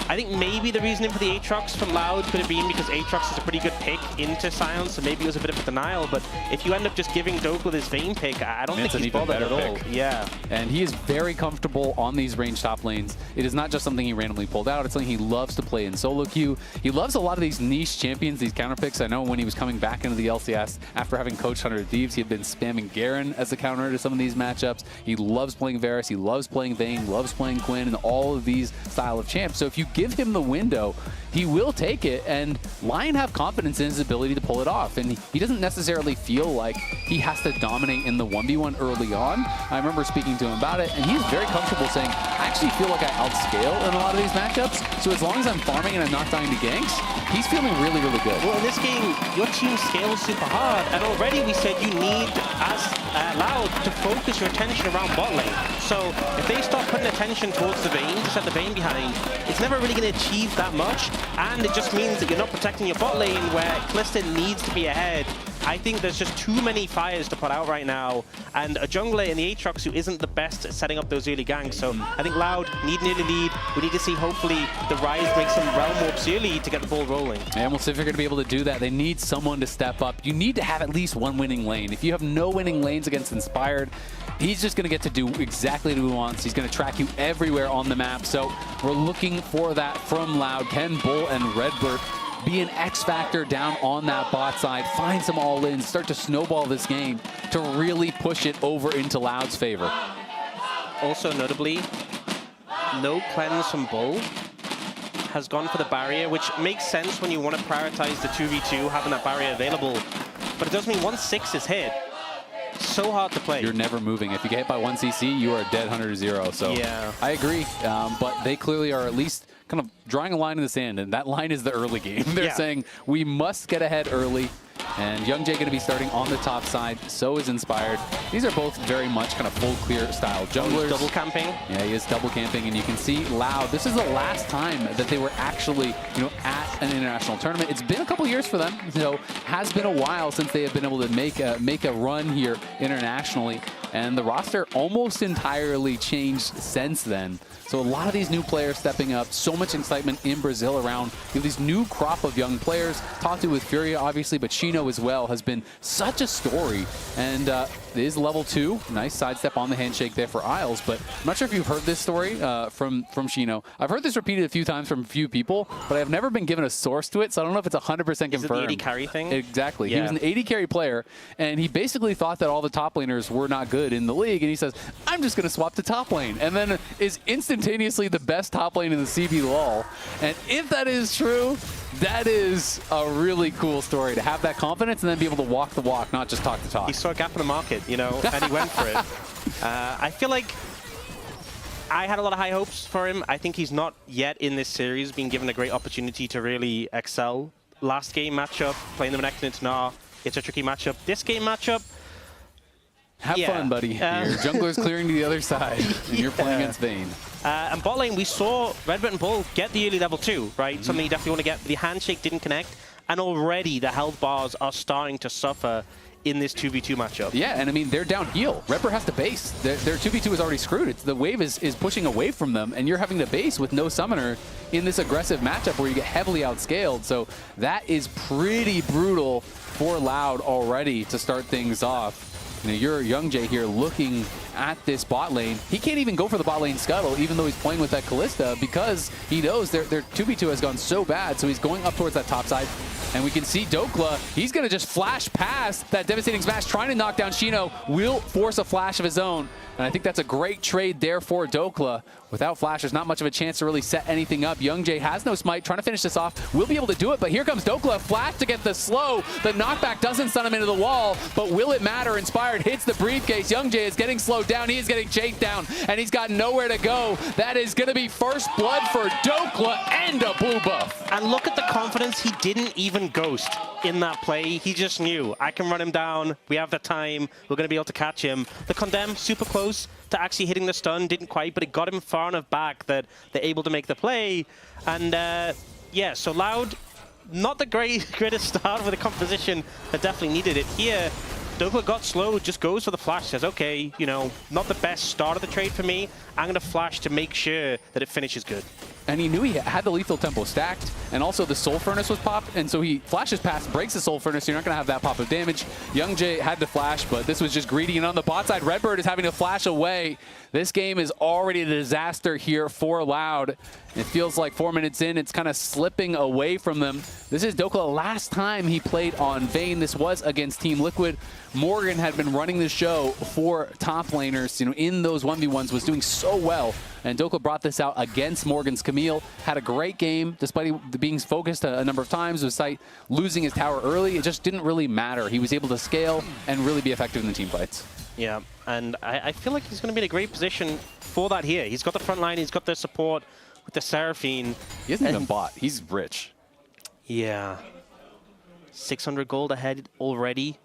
I think maybe the reasoning for the Aatrox from Loud could have been because Aatrox is a pretty good pick into Scion, so maybe it was a bit of a denial. But if you end up just giving Dokla this Vayne pick, I don't think he's bothered at all. Yeah. And he is very comfortable on these range top lanes. It is not just something he randomly pulled out. It's something he loves to play in solo queue. He loves a lot of these niche champions, these counter picks. I know when he was coming back into the LCS after having coached 100 Thieves, he had been spamming Garen as a counter to some of these matchups. He loves playing Varus. He loves playing Vayne, loves playing Quinn, and all of these style of champs. So if you give him the window, he will take it, and LYON have confidence in his ability to pull it off, and he doesn't necessarily feel like he has to dominate in the 1v1 early on. I remember speaking to him about it, and he's very comfortable saying, I actually feel like I outscale in a lot of these matchups, so as long as I'm farming and I'm not dying to ganks, he's feeling really, really good. Well, in this game, your team scales super hard, and already we said you need, as LYON, to focus your attention around bot lane. So if they start putting attention towards the Vayne, to set the Vayne behind, it's never really going to achieve that much, and it just means that you're not protecting your bot lane where Calista needs to be ahead. I think there's just too many fires to put out right now, and a jungler in the Aatrox who isn't the best at setting up those early ganks. So I think LYON need an early lead. We need to see, hopefully, the Rise make some realm warps early to get the ball rolling. And we'll see if they're going to be able to do that. They need someone to step up. You need to have at least one winning lane. If you have no winning lanes against Inspired, he's just going to get to do exactly what he wants. He's going to track you everywhere on the map. So we're looking for that from LYON. Can Bull and Redbird be an X factor down on that bot side, find some all-ins, start to snowball this game to really push it over into LYON's favor? Also notably, no cleanse from Bull. Has gone for the barrier, which makes sense when you want to prioritize the 2v2, having that barrier available. But it does mean once 6 is hit, so hard to play. You're never moving. If you get hit by 1 CC, you are dead 100-0. So yeah. I agree, but they clearly are at least kind of drawing a line in the sand, and that line is the early game. They're saying we must get ahead early, and YoungJay going to be starting on the top side. So is Inspired. These are both very much kind of full clear style junglers. Double camping. Yeah, he is double camping, and you can see LYON. This is the last time that they were actually, at an international tournament. It's been a couple years for them. Has been a while since they have been able to make a run here internationally, and the roster almost entirely changed since then. So a lot of these new players stepping up, so much excitement in Brazil around these new crop of young players. Talked to with Furia, obviously, but Shino as well has been such a story. And it is level 2. Nice sidestep on the handshake there for Isles, but I'm not sure if you've heard this story from Shino. I've heard this repeated a few times from a few people, but I've never been given a source to it, so I don't know if it's 100% confirmed. Is it the AD carry thing? Exactly. Yeah. He was an AD carry player, and he basically thought that all the top laners were not good in the league, and he says, I'm just going to swap to top lane, and then is instantaneously the best top lane in the CB LOL. And if that is true, that is a really cool story, to have that confidence and then be able to walk the walk, not just talk the talk. He saw a gap in the market, and he went for it. I feel like I had a lot of high hopes for him. I think he's not yet in this series been given a great opportunity to really excel. Last game matchup, playing them next into Gnar, it's a tricky matchup. This game matchup, have fun, buddy. Your jungler's clearing to the other side, and you're playing against Vayne. And bot lane, we saw Redbird and Bull get the early level 2, right? Something you definitely want to get. The handshake didn't connect, and already the health bars are starting to suffer in this 2v2 matchup. Yeah, and I mean, they're down heal. Redbird has to base. Their 2v2 is already screwed. The wave is pushing away from them, and you're having to base with no summoner in this aggressive matchup where you get heavily outscaled. So that is pretty brutal for LYON already to start things off. You're YoungJay here looking at this bot lane. He can't even go for the bot lane scuttle, even though he's playing with that Kalista, because he knows their 2v2 has gone so bad, so he's going up towards that top side. And we can see Dokla, he's going to just flash past that devastating smash, trying to knock down Shino, will force a flash of his own. And I think that's a great trade there for Dokla. Without flash, there's not much of a chance to really set anything up. YoungJay has no smite, trying to finish this off. Will be able to do it, but here comes Dokla. Flash to get the slow. The knockback doesn't send him into the wall, but will it matter? Inspired hits the briefcase. YoungJay is getting slowed down. He is getting chased down, and he's got nowhere to go. That is going to be first blood for Dokla and a blue buff. And look at the confidence. He didn't even ghost in that play. He just knew, I can run him down. We have the time. We're going to be able to catch him. The Condemn, super close to actually hitting the stun. Didn't quite, but it got him far enough back that they're able to make the play. And yeah, so LYON, not the greatest start with a composition that definitely needed it. Here, Dokla got slow, just goes for the flash, says, okay, not the best start of the trade for me. I'm going to flash to make sure that it finishes good. And he knew he had the lethal tempo stacked, and also the soul furnace was popped, and so he flashes past, breaks the soul furnace, so you're not going to have that pop of damage. YoungJay had to flash, but this was just greedy, and on the bot side, Redbird is having to flash away. This game is already a disaster here for LYON. It feels like 4 minutes in, it's kind of slipping away from them. This is Dokla last time he played on Vayne. This was against Team Liquid. Morgan had been running the show for top laners, in those 1v1s, was doing so well. And Dokla brought this out against Morgan's Camille. Had a great game, despite being focused a number of times, despite losing his tower early. It just didn't really matter. He was able to scale and really be effective in the team fights. Yeah, and I feel like he's going to be in a great position for that here. He's got the front line, he's got the support with the Seraphine. He hasn't even bought. He's rich. Yeah. 600 gold ahead already.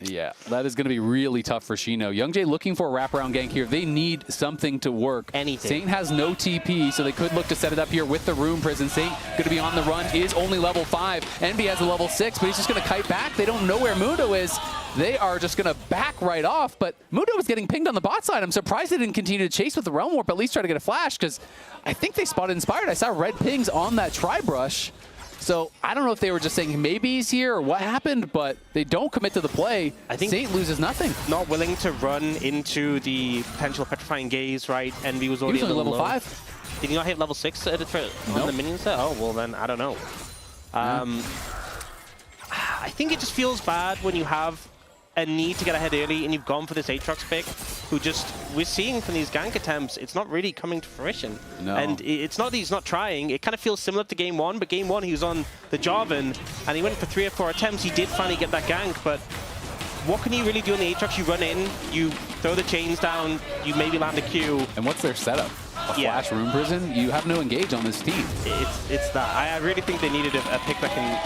Yeah, that is going to be really tough for Shino. Youngjae looking for a wraparound gank here. They need something to work. Anything. Saint has no TP, so they could look to set it up here with the Rune Prison. Saint going to be on the run, is only level 5. Envy has a level 6, but he's just going to kite back. They don't know where Mundo is. They are just going to back right off, but Mundo was getting pinged on the bot side. I'm surprised they didn't continue to chase with the Realm Warp, at least try to get a flash, because I think they spotted Inspired. I saw red pings on that Tri-Brush. So I don't know if they were just saying maybe he's here or what happened, but they don't commit to the play. I think Saint loses nothing. Not willing to run into the potential Petrifying Gaze, right? Envy was already level low. 5. Did he not hit level 6 on the minions there? Oh, well then, I don't know. I think it just feels bad when you have a need to get ahead early and you've gone for this Aatrox pick, who just, we're seeing from these gank attempts, it's not really coming to fruition. No. And it's not that he's not trying, it kind of feels similar to game 1, but game 1 he was on the Jarvan and he went for 3 or 4 attempts, he did finally get that gank, but what can you really do in the Aatrox? You run in, you throw the chains down, you maybe land a Q. And what's their setup? A flash Rune Prison? You have no engage on this team. It's that. I really think they needed a pick that can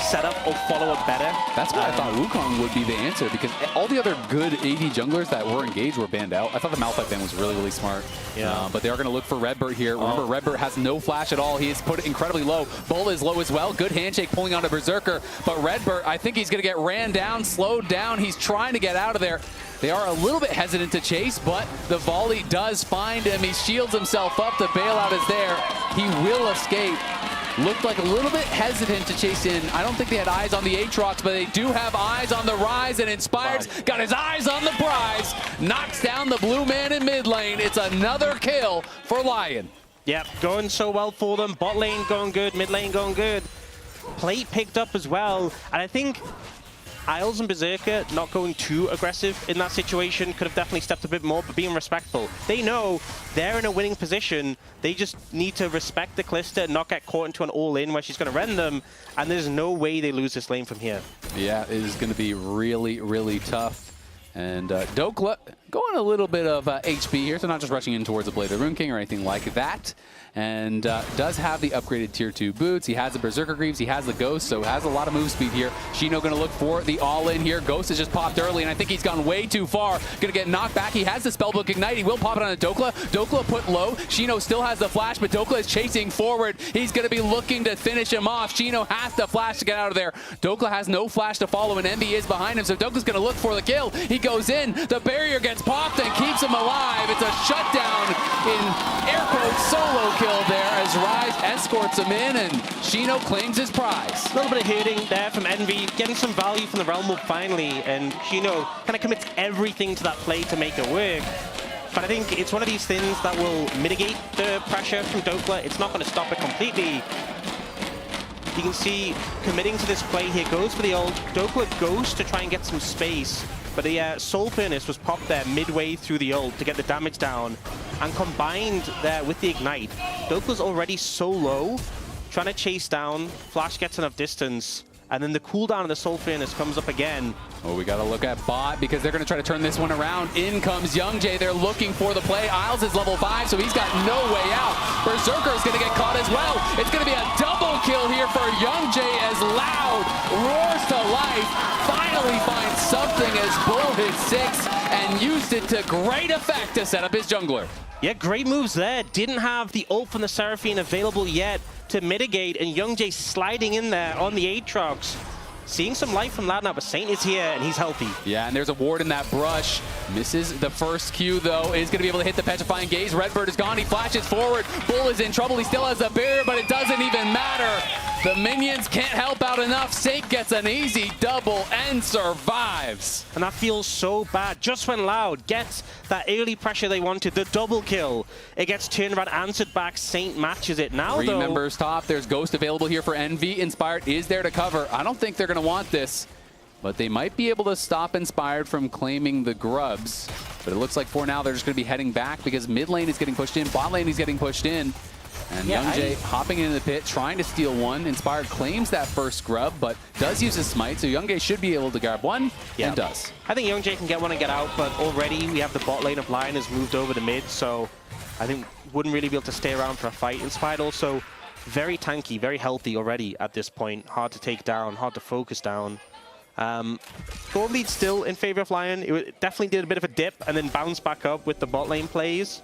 set up or follow up better. That's why I thought Wukong would be the answer, because all the other good AD junglers that were engaged were banned out. I thought the Malphite ban was really, really smart. Yeah. But they are going to look for Redbird here. Remember, Redbird has no flash at all. He is put it incredibly low. Bull is low as well. Good handshake pulling onto Berserker. But Redbird, I think he's going to get ran down, slowed down. He's trying to get out of there. They are a little bit hesitant to chase, but the volley does find him. He shields himself up. The bailout is there. He will escape. Looked like a little bit hesitant to chase in. I don't think they had eyes on the Aatrox, but they do have eyes on the Rise, and Inspired's got his eyes on the prize. Knocks down the blue man in mid lane. It's another kill for LYON. Yep, going so well for them. Bot lane going good, mid lane going good. Plate picked up as well, and I think Isles and Berserker not going too aggressive in that situation, could have definitely stepped a bit more, but being respectful. They know they're in a winning position. They just need to respect the Calista and not get caught into an all-in where she's going to rend them, and there's no way they lose this lane from here. Yeah, it is going to be really, really tough. And Dokla going a little bit of HP here, so not just rushing in towards the Blade of the Rune King or anything like that. And does have the upgraded tier 2 boots. He has the Berserker Greaves. He has the Ghost, so has a lot of move speed here. Shino going to look for the all-in here. Ghost has just popped early, and I think he's gone way too far. Going to get knocked back. He has the Spellbook Ignite. He will pop it on a Dokla. Dokla put low. Shino still has the flash, but Dokla is chasing forward. He's going to be looking to finish him off. Shino has the flash to get out of there. Dokla has no flash to follow, and Envy is behind him, so Dokla's going to look for the kill. He goes in. The barrier gets popped and keeps him alive. It's a shutdown in air quotes solo kill there as Rise escorts him in, and Shino claims his prize. A little bit of hurting there from Envy, getting some value from the Realm Warp finally, and Shino kind of commits everything to that play to make it work. But I think it's one of these things that will mitigate the pressure from Dokla. It's not going to stop it completely. You can see committing to this play here, goes for the ult. Dokla goes to try and get some space, but the Soul Furnace was popped there midway through the ult to get the damage down, and combined there with the Ignite, Dokla's already so low, trying to chase down, Flash gets enough distance, and then the cooldown of the Soul Furnace comes up again. Oh, we got to look at bot because they're going to try to turn this one around. In comes Youngjae. They're looking for the play. Isles is level 5, so he's got no way out. Berserker is going to get caught as well. It's going to be a double kill here for Youngjae as Loud roars to life. Finally finds something as Bull hits 6 and used it to great effect to set up his jungler. Yeah, great moves there. Didn't have the ult from the Seraphine available yet to mitigate, and Youngjae sliding in there on the Aatrox. Seeing some life from Loud now, but Saint is here and he's healthy. Yeah, and there's a ward in that brush. Misses the first Q though. Is going to be able to hit the Petrifying Gaze. Redbird is gone. He flashes forward. Bull is in trouble. He still has the barrier, but it doesn't even matter. The minions can't help out enough. Saint gets an easy double and survives. And that feels so bad. Just when Loud gets that early pressure they wanted, the double kill, it gets turned around, answered back. Saint matches it. Now 3 though, members top. There's Ghost available here for Envy. Inspired is there to cover. I don't think they're going to want this. but they might be able to stop Inspired from claiming the grubs. But it looks like for now they're just going to be heading back because mid lane is getting pushed in, bot lane is getting pushed in. And Youngjae hopping into the pit, trying to steal one. Inspired claims that first grub, but does use his smite, so Youngjae should be able to grab one, and does. I think Youngjae can get one and get out, but already we have the bot lane of LYON has moved over to mid, so I think wouldn't really be able to stay around for a fight. Inspired also very tanky, very healthy already at this point. Hard to take down, hard to focus down. Gold lead still in favor of LYON. It definitely did a bit of a dip and then bounced back up with the bot lane plays.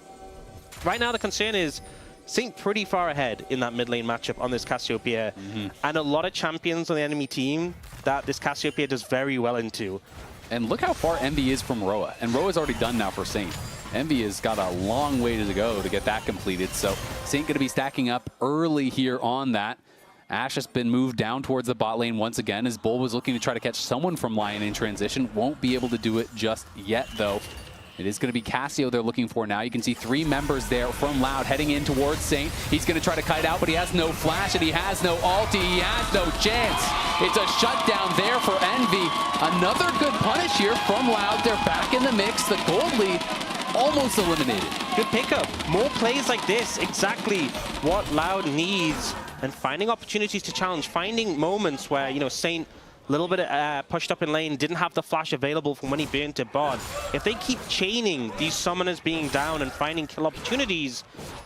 Right now the concern is Saint pretty far ahead in that mid lane matchup on this Cassiopeia. And a lot of champions on the enemy team that this Cassiopeia does very well into. And look how far Envy is from Roa. And Roa's already done now for Saint. Envy has got a long way to go to get that completed. So Saint going to be stacking up early here on that. Ashe has been moved down towards the bot lane once again as Bull was looking to try to catch someone from LYON in transition. Won't be able to do it just yet, though. It is going to be Cassio they're looking for now. You can see 3 members there from Loud heading in towards Saint. He's going to try to kite out, but he has no flash and he has no ulti. He has no chance. It's a shutdown there for Envy. Another good punish here from Loud. They're back in the mix. The gold lead almost eliminated. Good pickup. More plays like this. Exactly what Loud needs. And finding opportunities to challenge. Finding moments where, you know, Saint a little bit pushed up in lane, didn't have the flash available from when he burnt to bot. If they keep chaining these summoners being down and finding kill opportunities,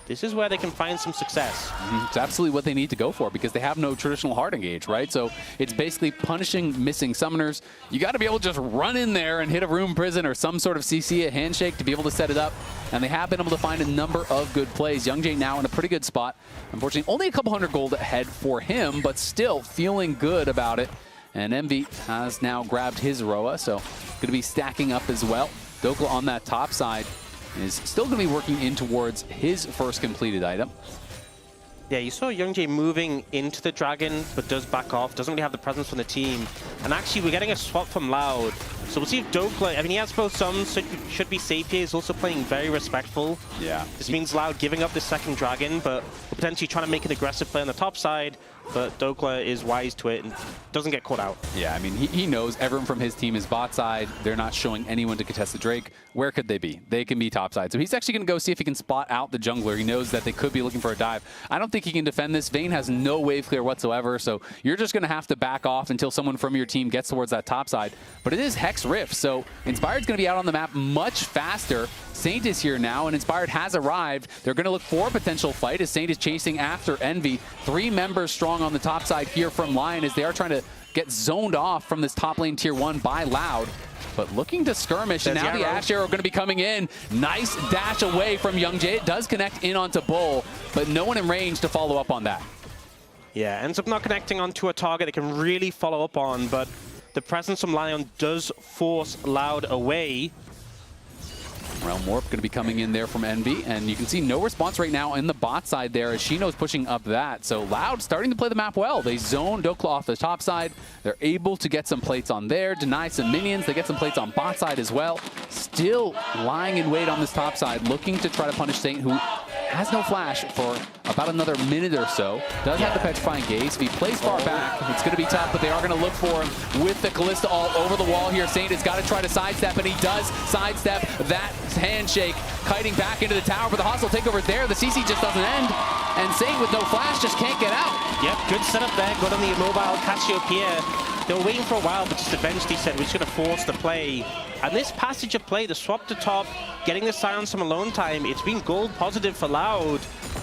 this is where they can find some success. It's absolutely what they need to go for because they have no traditional hard engage, right? So it's basically punishing missing summoners. You got to be able to just run in there and hit a room prison or some sort of CC, a handshake to be able to set it up. And they have been able to find a number of good plays. Youngjae now in a pretty good spot. Unfortunately, only a couple hundred gold ahead for him, but still feeling good about it. And Envy has now grabbed his Roa, so going to be stacking up as well. Dokla on that top side is still going to be working in towards his first completed item. Yeah, you saw Youngjae moving into the Dragon, but does back off, doesn't really have the presence from the team. And actually, we're getting a swap from Loud. So we'll see if Dokla, I mean, he has both sums, so should be safe here. He's also playing very respectful. Yeah. This means Loud giving up the second Dragon, but potentially trying to make an aggressive play on the top side. But Dokla is wise to it and doesn't get caught out. Yeah, I mean, he knows everyone from his team is bot side. They're not showing anyone to contest the Drake. Where could they be? They can be top side. So he's actually going to go see if he can spot out the jungler. He knows that they could be looking for a dive. I don't think he can defend this. Vayne has no wave clear whatsoever, so you're just going to have to back off until someone from your team gets towards that top side. But it is Hex Rift, so Inspired's going to be out on the map much faster. Saint is here now, and Inspired has arrived. They're going to look for a potential fight as Saint is chasing after Envy. 3 members strong on the top side here from LYON as they are trying to get zoned off from this top lane tier 1 by Loud. But looking to skirmish, and now the Ashe Arrow going to be coming in. Nice dash away from Youngjae. It does connect in onto Bull, but no one in range to follow up on that. Yeah, ends up not connecting onto a target it can really follow up on, but the presence from LYON does force Loud away. Realm Warp going to be coming in there from Envy, and you can see no response right now in the bot side there as Shino's pushing up that. So Loud starting to play the map well. They zone Dokla off the top side. They're able to get some plates on there, deny some minions. They get some plates on bot side as well. Still lying in wait on this top side, looking to try to punish Saint, who has no flash for about another minute or so. Does have the petrifying gaze. If he plays far back, it's going to be tough, but they are going to look for him with the Callista all over the wall here. Saint has got to try to sidestep, and he does sidestep that handshake, kiting back into the tower, but the hostile takeover there. The CC just doesn't end, and Saint with no flash just can't get out. Yep, good setup there. Got on the immobile Cassiopeia. They were waiting for a while, but just eventually said, we're just going to force the play. And this passage of play, the swap to top, getting the silence from alone time, it's been gold positive for Loud.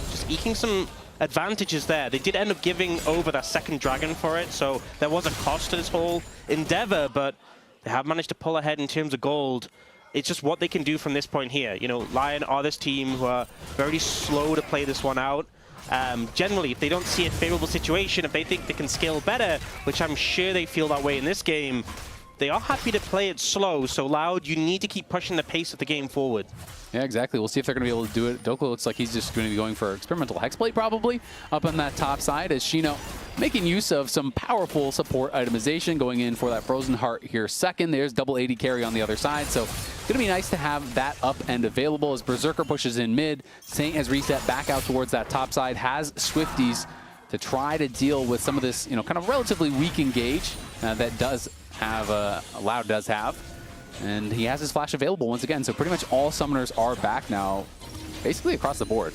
Just eking some advantages there. They did end up giving over that second Dragon for it, so there was a cost to this whole endeavor, but they have managed to pull ahead in terms of gold. It's just what they can do from this point here. You know, LYON are this team who are very slow to play this one out. Generally, if they don't see a favorable situation, if they think they can scale better, which I'm sure they feel that way in this game, they are happy to play it slow. So Loud, you need to keep pushing the pace of the game forward. Yeah, exactly. We'll see if they're going to be able to do it. Dokla looks like he's just going to be going for experimental Hexblade probably up on that top side as Shino making use of some powerful support itemization, going in for that Frozen Heart here second. There's double 80 carry on the other side, so it's going to be nice to have that up end available as Berserker pushes in mid. Saint has reset back out towards that top side, has Swifties to try to deal with some of this, you know, kind of relatively weak engage that does have Loud does have. And he has his flash available once again. So pretty much all summoners are back now, basically across the board.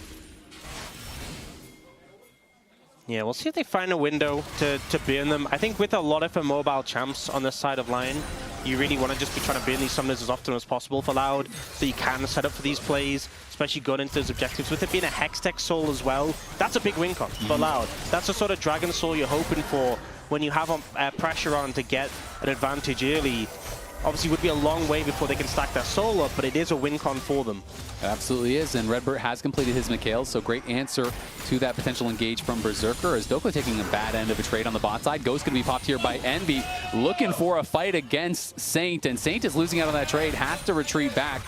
Yeah, we'll see if they find a window to burn them. I think with a lot of mobile champs on this side of LYON, you really want to just be trying to burn these summoners as often as possible for Loud, so you can set up for these plays, especially going into those objectives. With it being a Hextech Soul as well, that's a big win con for Loud. That's the sort of Dragon Soul you're hoping for when you have pressure on to get an advantage early. Obviously, it would be a long way before they can stack their soul up, but it is a win con for them. It absolutely is, and Redbird has completed his Mikhails, so great answer to that potential engage from Berserker, as Dokka taking a bad end of a trade on the bot side. Ghost going to be popped here by Envy, looking for a fight against Saint, and Saint is losing out on that trade, has to retreat back.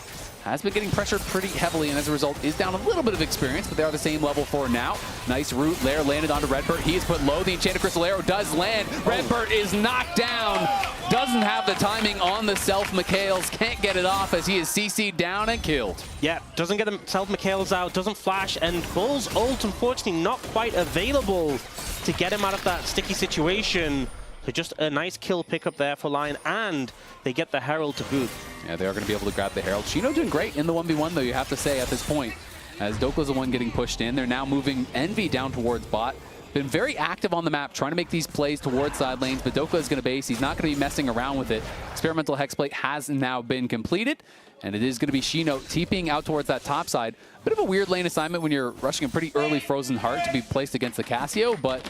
Has been getting pressured pretty heavily, and as a result is down a little bit of experience, but they are the same level for now. Nice root lair landed onto Redbird. He is put low. The Enchanted Crystal Arrow does land. Redbird is knocked down. Doesn't have the timing on the self Mikhails. Can't get it off as he is CC'd down and killed. Yeah, doesn't get himself Mikhails out, doesn't flash, and Bull's ult, unfortunately, not quite available to get him out of that sticky situation. So just a nice kill pickup there for LYON, and they get the Herald to boot. Yeah, they are going to be able to grab the Herald. Shino doing great in the 1v1, though, you have to say, at this point. As Dokka's the one getting pushed in. They're now moving Envy down towards bot. Been very active on the map, trying to make these plays towards side lanes, but Dokka is going to base. He's not going to be messing around with it. Experimental Hexplate has now been completed, and it is going to be Shino TPing out towards that top side. Bit of a weird lane assignment when you're rushing a pretty early Frozen Heart to be placed against the Cassio, but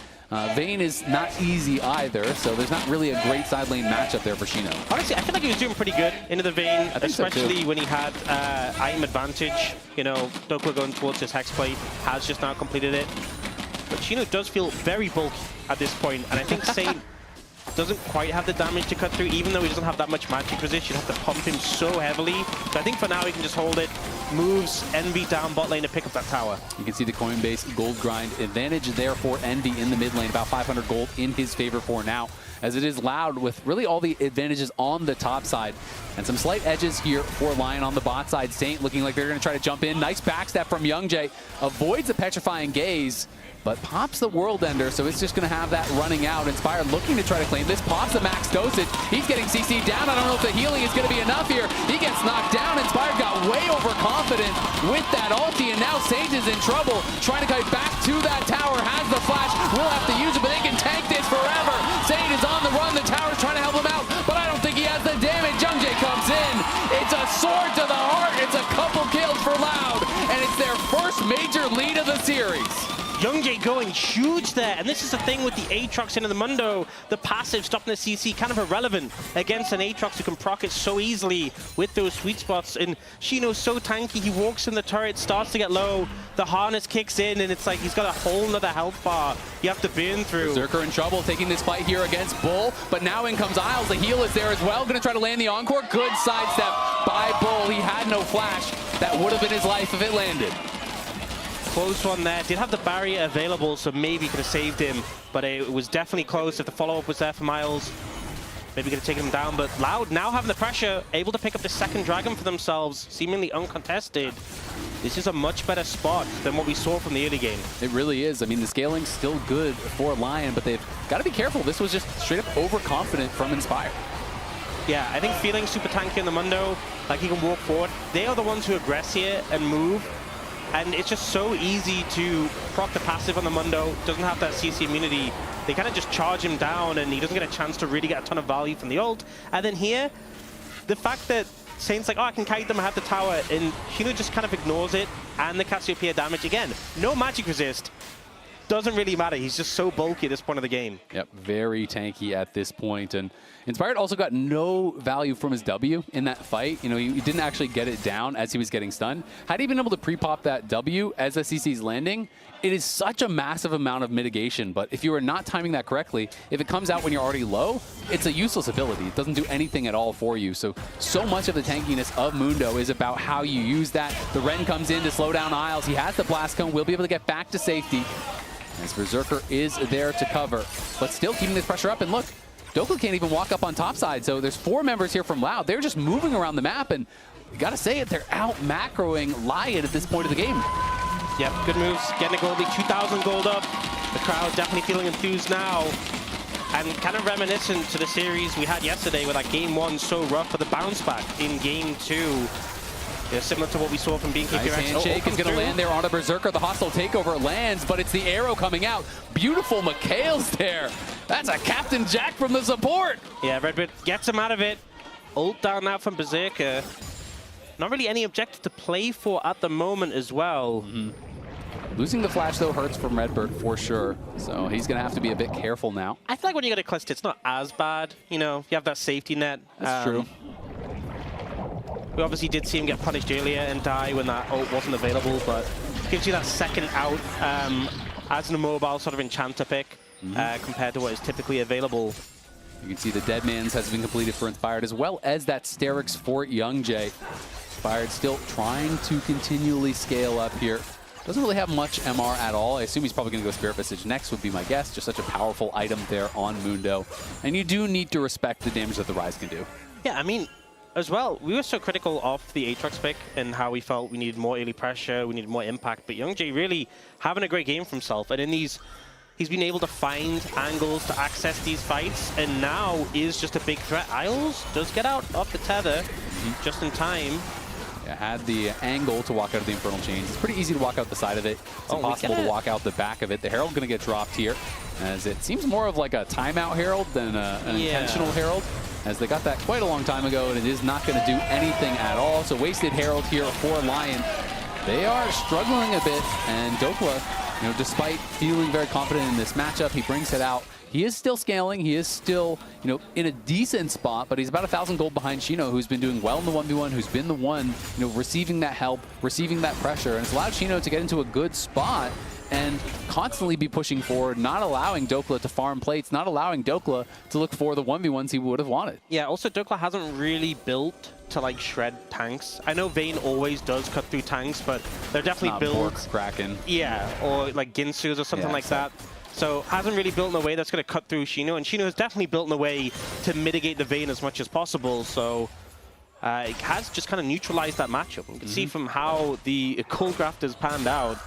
Vayne is not easy either, so there's not really a great side lane matchup there for Shino. Honestly, I feel like he was doing pretty good into the Vayne, especially when he had item advantage. You know, Dokka going towards his Hexplate has just now completed it. But Shino does feel very bulky at this point, and I think Saint doesn't quite have the damage to cut through, even though he doesn't have that much magic resist. You'd have to pump him so heavily. So I think for now he can just hold it, moves Envy down bot lane to pick up that tower. You can see the Coinbase gold grind advantage there for Envy in the mid lane, about 500 gold in his favor for now, as it is Loud with really all the advantages on the top side. And some slight edges here for LYON on the bot side. Saint looking like they're going to try to jump in. Nice backstep from Youngjae. Avoids the petrifying gaze, but pops the World Ender, so it's just going to have that running out. Inspired looking to try to claim this. Pops the max dosage. He's getting CC'd down. I don't know if the healing is going to be enough here. He gets knocked down. Inspired got way overconfident with that ulti, and now Saint is in trouble. Trying to kite back to that tower. Has the flash. Will have to use it, but they can tank this forever. Saint is on the run. The tower's trying to help him out, but I don't think he has the damage. Youngjae comes in. It's a sword to the heart. It's a couple kills for Loud, and it's their first major lead of the series. Youngjae going huge there, and this is the thing with the Aatrox into the Mundo. The passive stopping the CC kind of irrelevant against an Aatrox who can proc it so easily with those sweet spots. And Shino's so tanky, he walks in the turret, starts to get low, the harness kicks in, and it's like he's got a whole nother health bar you have to burn through. Berserker in trouble, taking this fight here against Bull, but now in comes Isles. The heal is there as well, going to try to land the Encore. Good sidestep by Bull. He had no flash. That would have been his life if it landed. Close one there. Did have the barrier available, so maybe could have saved him, but it was definitely close. If the follow-up was there for Miles, maybe could have taken him down. But Loud now having the pressure, able to pick up the second dragon for themselves, seemingly uncontested. This is a much better spot than what we saw from the early game. It really is. I mean, the scaling's still good for LYON, but they've got to be careful. This was just straight up overconfident from Inspire. Yeah, I think feeling super tanky in the Mundo, like he can walk forward. They are the ones who aggress here and move. And it's just so easy to proc the passive on the Mundo. Doesn't have that CC immunity. They kind of just charge him down, and he doesn't get a chance to really get a ton of value from the ult. And then here, the fact that Saint's like, oh, I can kite them, I have the tower, and Shino just kind of ignores it, and the Cassiopeia damage again. No magic resist. Doesn't really matter. He's just so bulky at this point of the game. Yep, very tanky at this point. And Inspired also got no value from his W in that fight. You know, he didn't actually get it down as he was getting stunned. Had he been able to pre-pop that W as the CC's landing, it is such a massive amount of mitigation. But if you are not timing that correctly, if it comes out when you're already low, it's a useless ability. It doesn't do anything at all for you. So much of the tankiness of Mundo is about how you use that. The Ren comes in to slow down Isles. He has the Blast Cone, will be able to get back to safety, as Berserker is there to cover. But still keeping this pressure up, and look, Dokka can't even walk up on top side, so there's 4 members here from Loud. They're just moving around the map, and you gotta say it, they're out macroing LYON at this point of the game. Yep, good moves, getting a goldie, 2,000 gold up. The crowd definitely feeling enthused now. And kind of reminiscent to the series we had yesterday with that game 1 so rough for the bounce back in game 2. Yeah, similar to what we saw from BNK. Nice handshake is going to land there on a Berserker. The hostile takeover lands, but it's the arrow coming out. Beautiful McHale's there. That's a Captain Jack from the support. Yeah, Redbird gets him out of it. Ult down now from Berserker. Not really any objective to play for at the moment as well. Losing the flash, though, hurts from Redbird for sure. So he's going to have to be a bit careful now. I feel like when you get a Eclipsed, it's not as bad. You know, you have that safety net. That's true. We obviously did see him get punished earlier and die when that ult wasn't available, but gives you that second out as an immobile sort of enchanter pick compared to what is typically available. You can see the Dead Man's has been completed for Inspired, as well as that Sterix for Youngjay. Inspired still trying to continually scale up here. Doesn't really have much MR at all. I assume he's probably going to go Spirit Visage next would be my guess. Just such a powerful item there on Mundo. And you do need to respect the damage that the Rise can do. Yeah, I mean, as well, we were so critical of the Aatrox pick and how we felt we needed more early pressure, we needed more impact, but Youngjay really having a great game for himself. And in these, he's been able to find angles to access these fights, and now is just a big threat. Isles does get out of the tether just in time. Yeah, had the angle to walk out of the Infernal Chains. It's pretty easy to walk out the side of it. It's impossible to walk out the back of it. The Herald going to get dropped here, as it seems more of like a timeout Herald than an intentional Herald, as they got that quite a long time ago, and it is not going to do anything at all. So wasted Herald here for LYON. They are struggling a bit, and Dokla, you know, despite feeling very confident in this matchup, he brings it out. He is still scaling. He is still, you know, in a decent spot, but he's about 1,000 gold behind Shino, who's been doing well in the 1v1, who's been the one, you know, receiving that help, receiving that pressure, and it's allowed Shino to get into a good spot and constantly be pushing forward, not allowing Dokla to farm plates, not allowing Dokla to look for the 1v1s he would have wanted. Yeah, also Dokla hasn't really built to like shred tanks. I know Vayne always does cut through tanks, but they're definitely built. Bork, Kraken. Yeah, or like Ginsu's or something like that. So hasn't really built in a way that's going to cut through Shino, and Shino has definitely built in a way to mitigate the Vayne as much as possible. So it has just kind of neutralized that matchup. You can see from how the Cold Graft has panned out.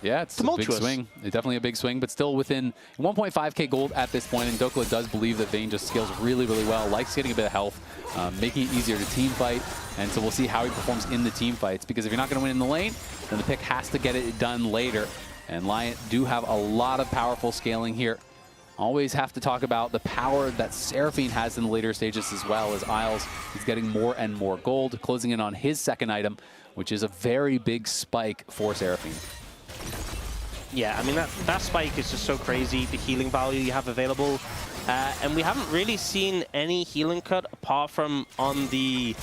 Yeah, it's a big swing. It's definitely a big swing, but still within 1.5k gold at this point, and Dokla does believe that Vayne just scales really, really well, likes getting a bit of health, making it easier to team fight, and so we'll see how he performs in the team fights, because if you're not going to win in the lane, then the pick has to get it done later, and LYON do have a lot of powerful scaling here. Always have to talk about the power that Seraphine has in the later stages, as well as Isles is getting more and more gold, closing in on his second item, which is a very big spike for Seraphine. Yeah, I mean, that spike is just so crazy, the healing value you have available. And we haven't really seen any healing cut apart from on the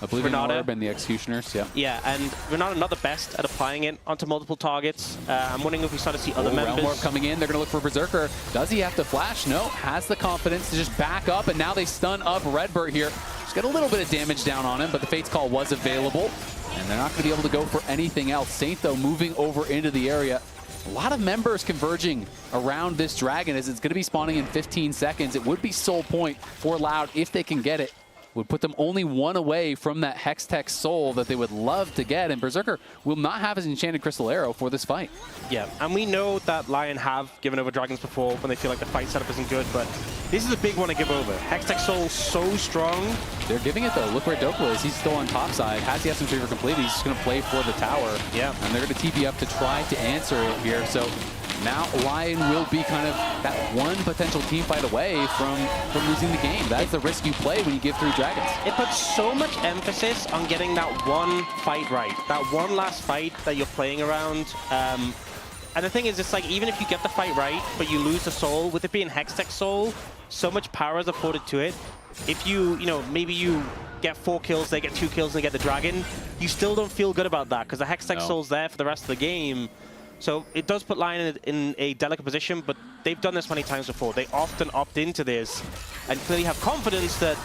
Oblivion Orb and the Executioners, yeah. Yeah, and Renata not the best at applying it onto multiple targets. I'm wondering if we start to see other members. Realm Orb coming in, they're going to look for Berserker. Does he have to flash? No, has the confidence to just back up, and now they stun up Redbird here. Just get a little bit of damage down on him, but the Fate's Call was available, and they're not going to be able to go for anything else. Saint, though, moving over into the area. A lot of members converging around this dragon, as it's going to be spawning in 15 seconds. It would be Soul Point for Loud if they can get it. Would put them only one away from that Hextech Soul that they would love to get, and Berserker will not have his Enchanted Crystal Arrow for this fight. Yeah, and we know that LYON have given over dragons before when they feel like the fight setup isn't good, but this is a big one to give over. Hextech Soul so strong. They're giving it though. Look where Dokla is. He's still on top side. Has the Essence Reaver completed. He's just going to play for the tower. Yeah. And they're going to TP up to try to answer it here. So now LYON will be kind of that one potential team fight away from losing the game. That's the risk you play when you give 3 dragons. It puts so much emphasis on getting that one fight right. That one last fight that you're playing around. And the thing is, it's like, even if you get the fight right, but you lose the soul, with it being Hextech Soul, so much power is afforded to it. If you know, maybe you get 4 kills, they get 2 kills, and they get the dragon, you still don't feel good about that, because the Hextech Soul's there for the rest of the game. So it does put LYON in a delicate position, but they've done this many times before. They often opt into this and clearly have confidence that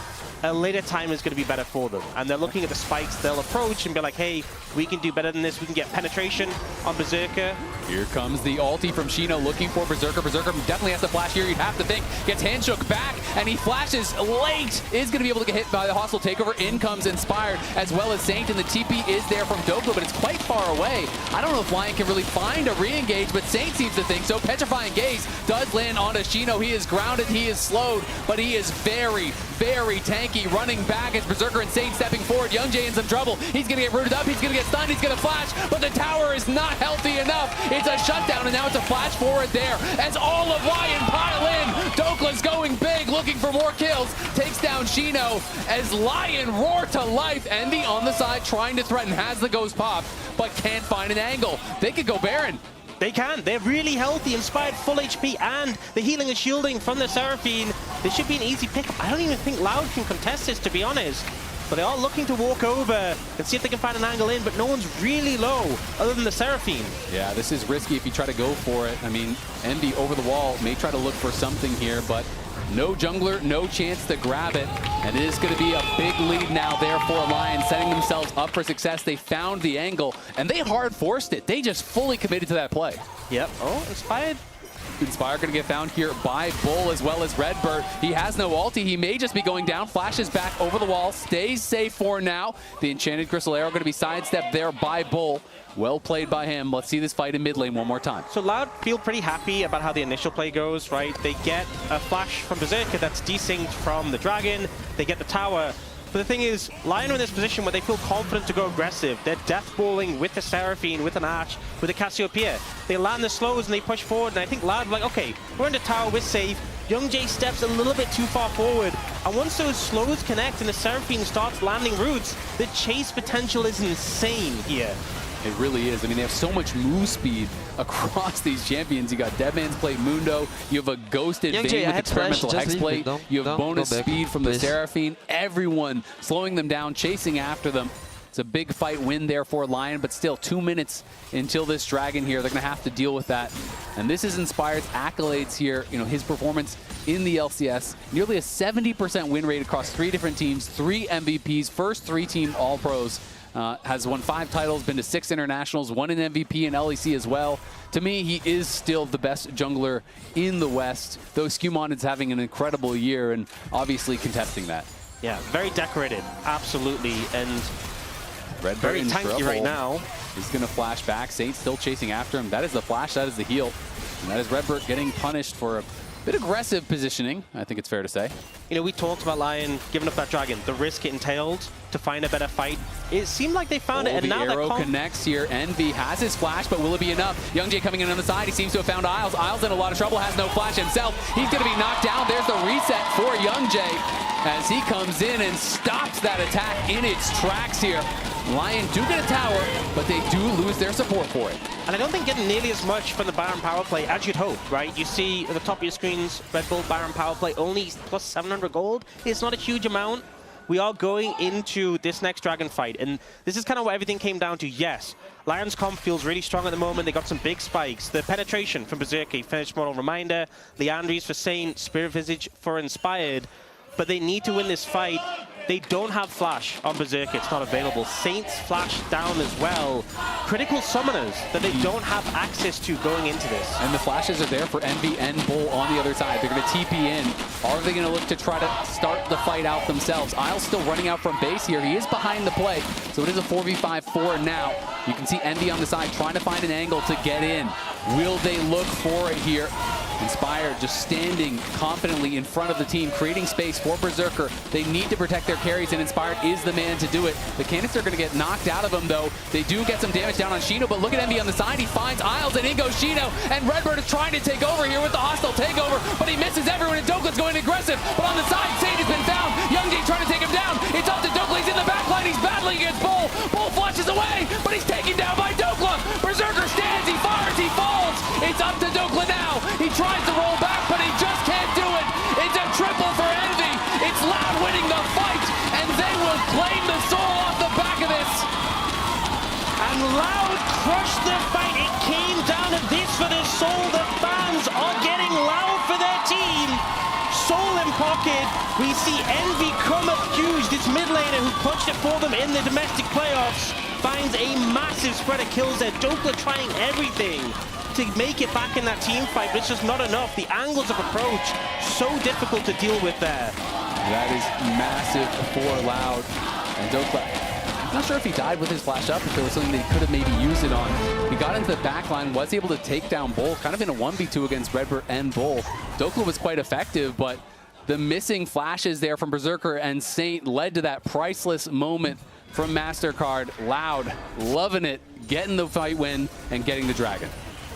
a later time is going to be better for them. And they're looking at the spikes they'll approach and be like, hey, we can do better than this. We can get penetration on Berserker. Here comes the ulti from Shino looking for Berserker. Berserker definitely has to flash here, you'd have to think. Gets handshook back, and he flashes late. Is going to be able to get hit by the hostile takeover. In comes Inspired, as well as Saint, and the TP is there from Dokla, but it's quite far away. I don't know if LYON can really find a re-engage, but Saint seems to think so. Petrifying Gaze does land onto Shino. He is grounded, he is slowed, but he is very, very tanky. Running back as Berserker and Saint stepping forward. Youngjae in some trouble. He's going to get rooted up. He's going to get stunned. He's going to flash, but the tower is not healthy enough. It's a shutdown, and now it's a flash forward there as all of LYON pile in. Dokla's going big, looking for more kills. Takes down Shino as LYON roar to life. Envy on the side trying to threaten. Has the ghost popped, but can't find an angle. They could go Baron. They can. They're really healthy. Inspired full HP and the healing and shielding from the Seraphine. This should be an easy pickup. I don't even think Loud can contest this, to be honest. But they are looking to walk over and see if they can find an angle in, but no one's really low other than the Seraphine. Yeah, this is risky if you try to go for it. I mean, Envy over the wall may try to look for something here, but no jungler, no chance to grab it. And it is going to be a big lead now there for LYON, setting themselves up for success. They found the angle, and they hard forced it. They just fully committed to that play. Yep. Oh, Inspired. Inspire going to get found here by Bull as well as Redbird. He has no ulti. He may just be going down. Flashes back over the wall. Stays safe for now. The Enchanted Crystal Arrow going to be sidestepped there by Bull. Well played by him. Let's see this fight in mid lane one more time. So Loud feel pretty happy about how the initial play goes, right? They get a flash from Berserker that's desynced from the Dragon. They get the tower. But the thing is, LYON are in this position where they feel confident to go aggressive. They're deathballing with the Seraphine, with an Arch, with a Cassiopeia. They land the slows and they push forward, and I think Loud like, okay, we're in the tower, we're safe. Youngjae steps a little bit too far forward, and once those slows connect and the Seraphine starts landing roots, the chase potential is insane here. It really is. I mean, they have so much move speed across these champions. You got Deadman's Plate, Mundo. You have a Ghosted Vayne with Experimental Hexblade. You have bonus speed from the Seraphine. Everyone slowing them down, chasing after them. It's a big fight win there for LYON, but still 2 minutes until this Dragon here. They're going to have to deal with that. And this is Inspired's accolades here. You know, his performance in the LCS. Nearly a 70% win rate across 3 different teams, 3 MVPs, first 3-team All-Pros. Has won 5 titles, been to 6 internationals, won an MVP in LEC as well. To me, he is still the best jungler in the West, though Skewmon is having an incredible year and obviously contesting that. Yeah, very decorated, absolutely, and Redbird very tanky right now. He's going to flash back. Saint still chasing after him. That is the flash, that is the heal. And that is Redbird getting punished for a bit aggressive positioning, I think it's fair to say. You know, we talked about LYON giving up that Dragon, the risk it entailed to find a better fight. It seemed like they found it, and now the arrow connects here. Envy has his flash, but will it be enough? Youngjae coming in on the side. He seems to have found Isles. Isles in a lot of trouble, has no flash himself. He's going to be knocked down. There's the reset for Youngjae as he comes in and stops that attack in its tracks here. LYON do get a tower, but they do lose their support for it. And I don't think getting nearly as much from the Baron power play as you'd hope, right? You see at the top of your screens, Red Bull Baron power play only plus 700 gold. It's not a huge amount. We are going into this next Dragon fight, and this is kind of what everything came down to. Yes, LYON's comp feels really strong at the moment. They got some big spikes. The penetration from Berserker, finished model reminder, Leandries for Saint, Spirit Visage for Inspired, but they need to win this fight. They don't have flash on Berserker, it's not available. Saints flash down as well. Critical summoners that they don't have access to going into this. And the flashes are there for Envy and Bull on the other side. They're going to TP in. Are they going to look to try to start the fight out themselves? Isles still running out from base here. He is behind the play, so it is a 4v5-4 now. You can see Envy on the side trying to find an angle to get in. Will they look for it here? Inspired just standing confidently in front of the team, creating space for Berserker. They need to protect their carries, and Inspired is the man to do it. The canister are going to get knocked out of him, though. They do get some damage down on Shino, but look at Envy on the side. He finds Isles, and in goes Shino, and Redbird is trying to take over here with the hostile takeover, but he misses everyone, and Dokla's going aggressive. But on the side, Saint has been found. Youngjae trying to take him down. It's up to Dokla. He's in the back line. He's battling against Bull. Bull flushes away, but he's taken down by Dokla. Berserker stands. He fires. He falls. It's up to Dokla now. He tries to roll back, but he just can't do it. It's a triple for Envy. It's Loud winning the fight, and they will claim the soul off the back of this. And Loud crushed the fight. It came down to this for the soul. The fans are getting Loud for their team. Soul in pocket. We see Envy come up clutched it for them in the domestic playoffs. Finds a massive spread of kills there. Dokla trying everything to make it back in that team fight, but it's just not enough. The angles of approach, so difficult to deal with there. That is massive for Loud. And Dokla, I'm not sure if he died with his flash up, if there was something that he could have maybe used it on. He got into the back line, was able to take down Bull, kind of in a 1v2 against Redbird and Bull. Dokla was quite effective, but the missing flashes there from Berserker and Saint led to that priceless moment from MasterCard. Loud, loving it, getting the fight win and getting the Dragon.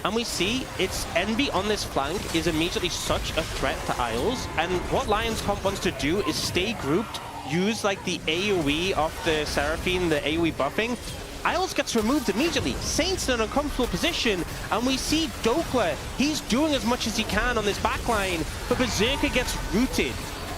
And we see it's Envy on this flank is immediately such a threat to Isles. And what Lions Comp wants to do is stay grouped, use like the AoE of the Seraphine, the AoE buffing. Isles gets removed immediately. Saint's in an uncomfortable position, and we see Dokla. He's doing as much as he can on this backline, but Berserker gets rooted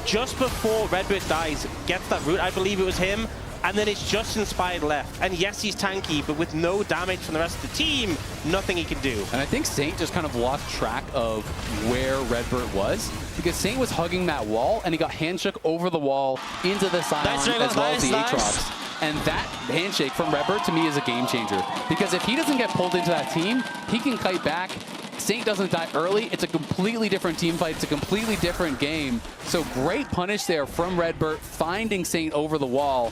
just before Redbird dies. Gets that root, I believe it was him. And then it's just Inspired left. And yes, he's tanky, but with no damage from the rest of the team, nothing he can do. And I think Saint just kind of lost track of where Redbird was, because Saint was hugging that wall, and he got handshook over the wall into the Scion as well as the Aatrox. And that handshake from Redbird, to me, is a game changer. Because if he doesn't get pulled into that team, he can kite back. Saint doesn't die early. It's a completely different team fight. It's a completely different game. So great punish there from Redbird, finding Saint over the wall.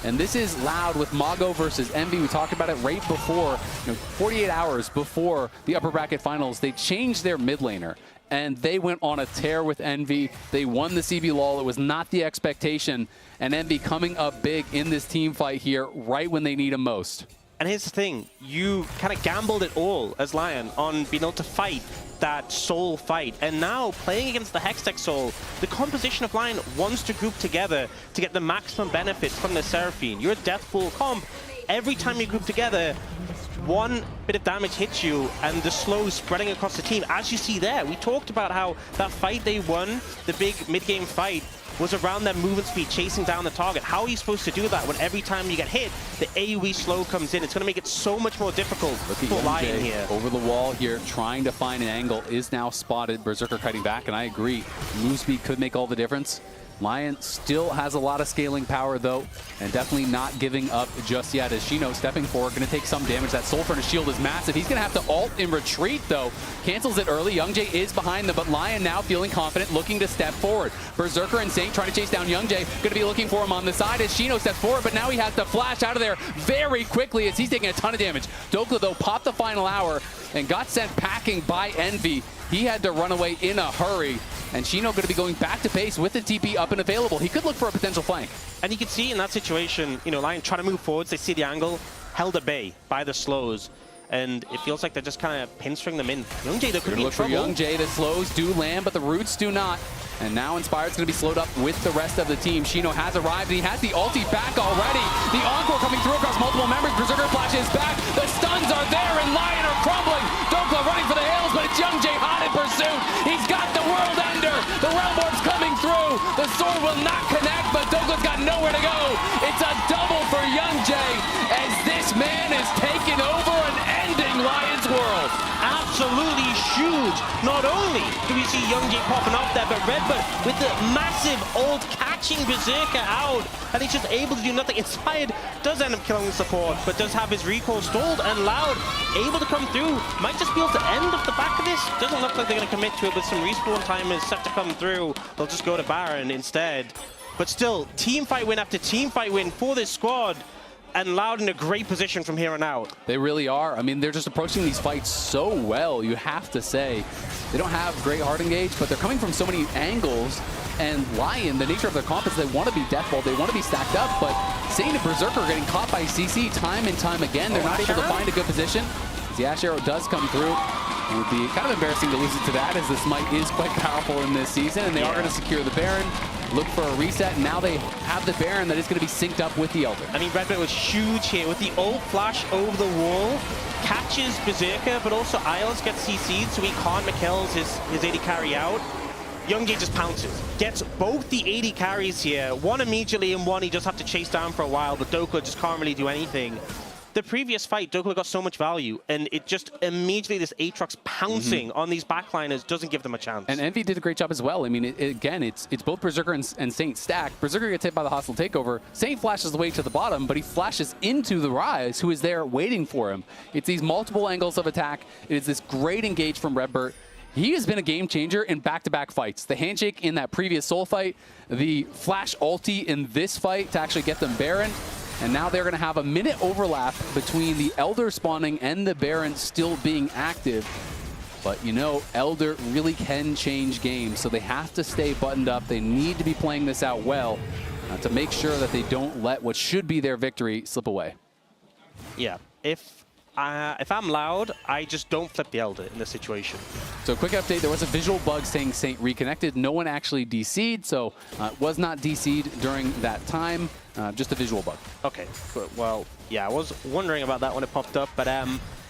And this is Loud with Mago versus Envy. We talked about it right before, 48 hours before the upper bracket finals. They changed their mid laner, and they went on a tear with Envy. They won the CB LOL. It was not the expectation. And Envy coming up big in this team fight here right when they need him most. And here's the thing, you kind of gambled it all as Lion on being able to fight that Soul fight. And now, playing against the Hextech Soul, the composition of Lion wants to group together to get the maximum benefit from the Seraphine. You're a Deathfall comp. Every time you group together, one bit of damage hits you, and the slow spreading across the team. As you see there, we talked about how that fight they won, the big mid-game fight, was around their movement speed, chasing down the target. How are you supposed to do that when every time you get hit, the AoE slow comes in? It's going to make it so much more difficult for Lion here. Over the wall here, trying to find an angle, is now spotted. Berserker kiting back, and I agree. Move speed could make all the difference. Lion still has a lot of scaling power, though, and definitely not giving up just yet. As Shino stepping forward, going to take some damage. That Soul Furnace shield is massive. He's going to have to ult in retreat, though. Cancels it early. Youngjae is behind them, but Lion now feeling confident, looking to step forward. Berserker and Saint trying to chase down Youngjae. Going to be looking for him on the side as Shino steps forward, but now he has to flash out of there very quickly as he's taking a ton of damage. Dokla, though, popped the final hour and got sent packing by Envy. He had to run away in a hurry. And Shino going to be going back to base with the TP up and available. He could look for a potential flank. And you can see in that situation, Lion trying to move forwards. They see the angle, held at bay by the slows. And it feels like they're just kind of pinstring them in. Youngjae, they're going to be in trouble. Look for Youngjae. The slows do land, but the roots do not. And now Inspired's going to be slowed up with the rest of the team. Shino has arrived, and he has the ulti back already. The Encore coming through across multiple members. Berserker flashes back. The stuns are there, and Lion are crumbling. Dokla running for the hills, but it's Youngjae hot in pursuit. He's got the World Ender. The Realm Orb's coming through. The sword will not connect, but Dokla's got nowhere to go. It's a double for Youngjae as this man is taking over and ending Lion's world. Absolutely huge. Not only do we see Youngjae popping up there, but Redbird with the massive ult catching Berserker out, and he's just able to do nothing. Inspired does end up killing the support, but does have his recall stalled, and Loud able to come through. Might just be able to end off the back of this. Doesn't look like they're going to commit to it, but some respawn timers set to come through. They'll just go to Baron instead. But still, team fight win after team fight win for this squad. And Loud in a great position from here on out. They really are. I mean, they're just approaching these fights so well, you have to say. They don't have great hard engage, but they're coming from so many angles. And Lion, the nature of their comp is they want to be Deathball, they want to be stacked up, but Saint and Berserker are getting caught by CC time and time again. They're not able to find a good position. The Ash Arrow does come through. It would be kind of embarrassing to lose it to that, as this Smite is quite powerful in this season, and they are going to secure the Baron. Look for a reset, and now they have the Baron that is going to be synced up with the Elder. I mean, Redbird was huge here with the ult flash over the wall. Catches Berserker, but also Isles gets CC'd, so he can't McKells his AD carry out. Youngjae just pounces. Gets both the AD carries here. One immediately, and one he just have to chase down for a while, but Dokla just can't really do anything. the previous fight, Douglas got so much value, and it just immediately this Aatrox pouncing on these backliners doesn't give them a chance. And Envy did a great job as well. I mean, again, it's both Berserker and Saint stacked. Berserker gets hit by the hostile takeover. Saint flashes the way to the bottom, but he flashes into the Rise, who is there waiting for him. It's these multiple angles of attack. It is this great engage from Redbert. He has been a game changer in back-to-back fights. The handshake in that previous Soul fight, the flash ulti in this fight to actually get them Baron. And now they're going to have a minute overlap between the Elder spawning and the Baron still being active. But, you know, Elder really can change games, so they have to stay buttoned up. They need to be playing this out well to make sure that they don't let what should be their victory slip away. Yeah, if I'm loud, I just don't flip the Elder in this situation. So quick update, there was a visual bug saying Saint reconnected. No one actually DC'd, so was not DC'd during that time. Just a visual bug. Okay, well, yeah, I was wondering about that when it popped up, but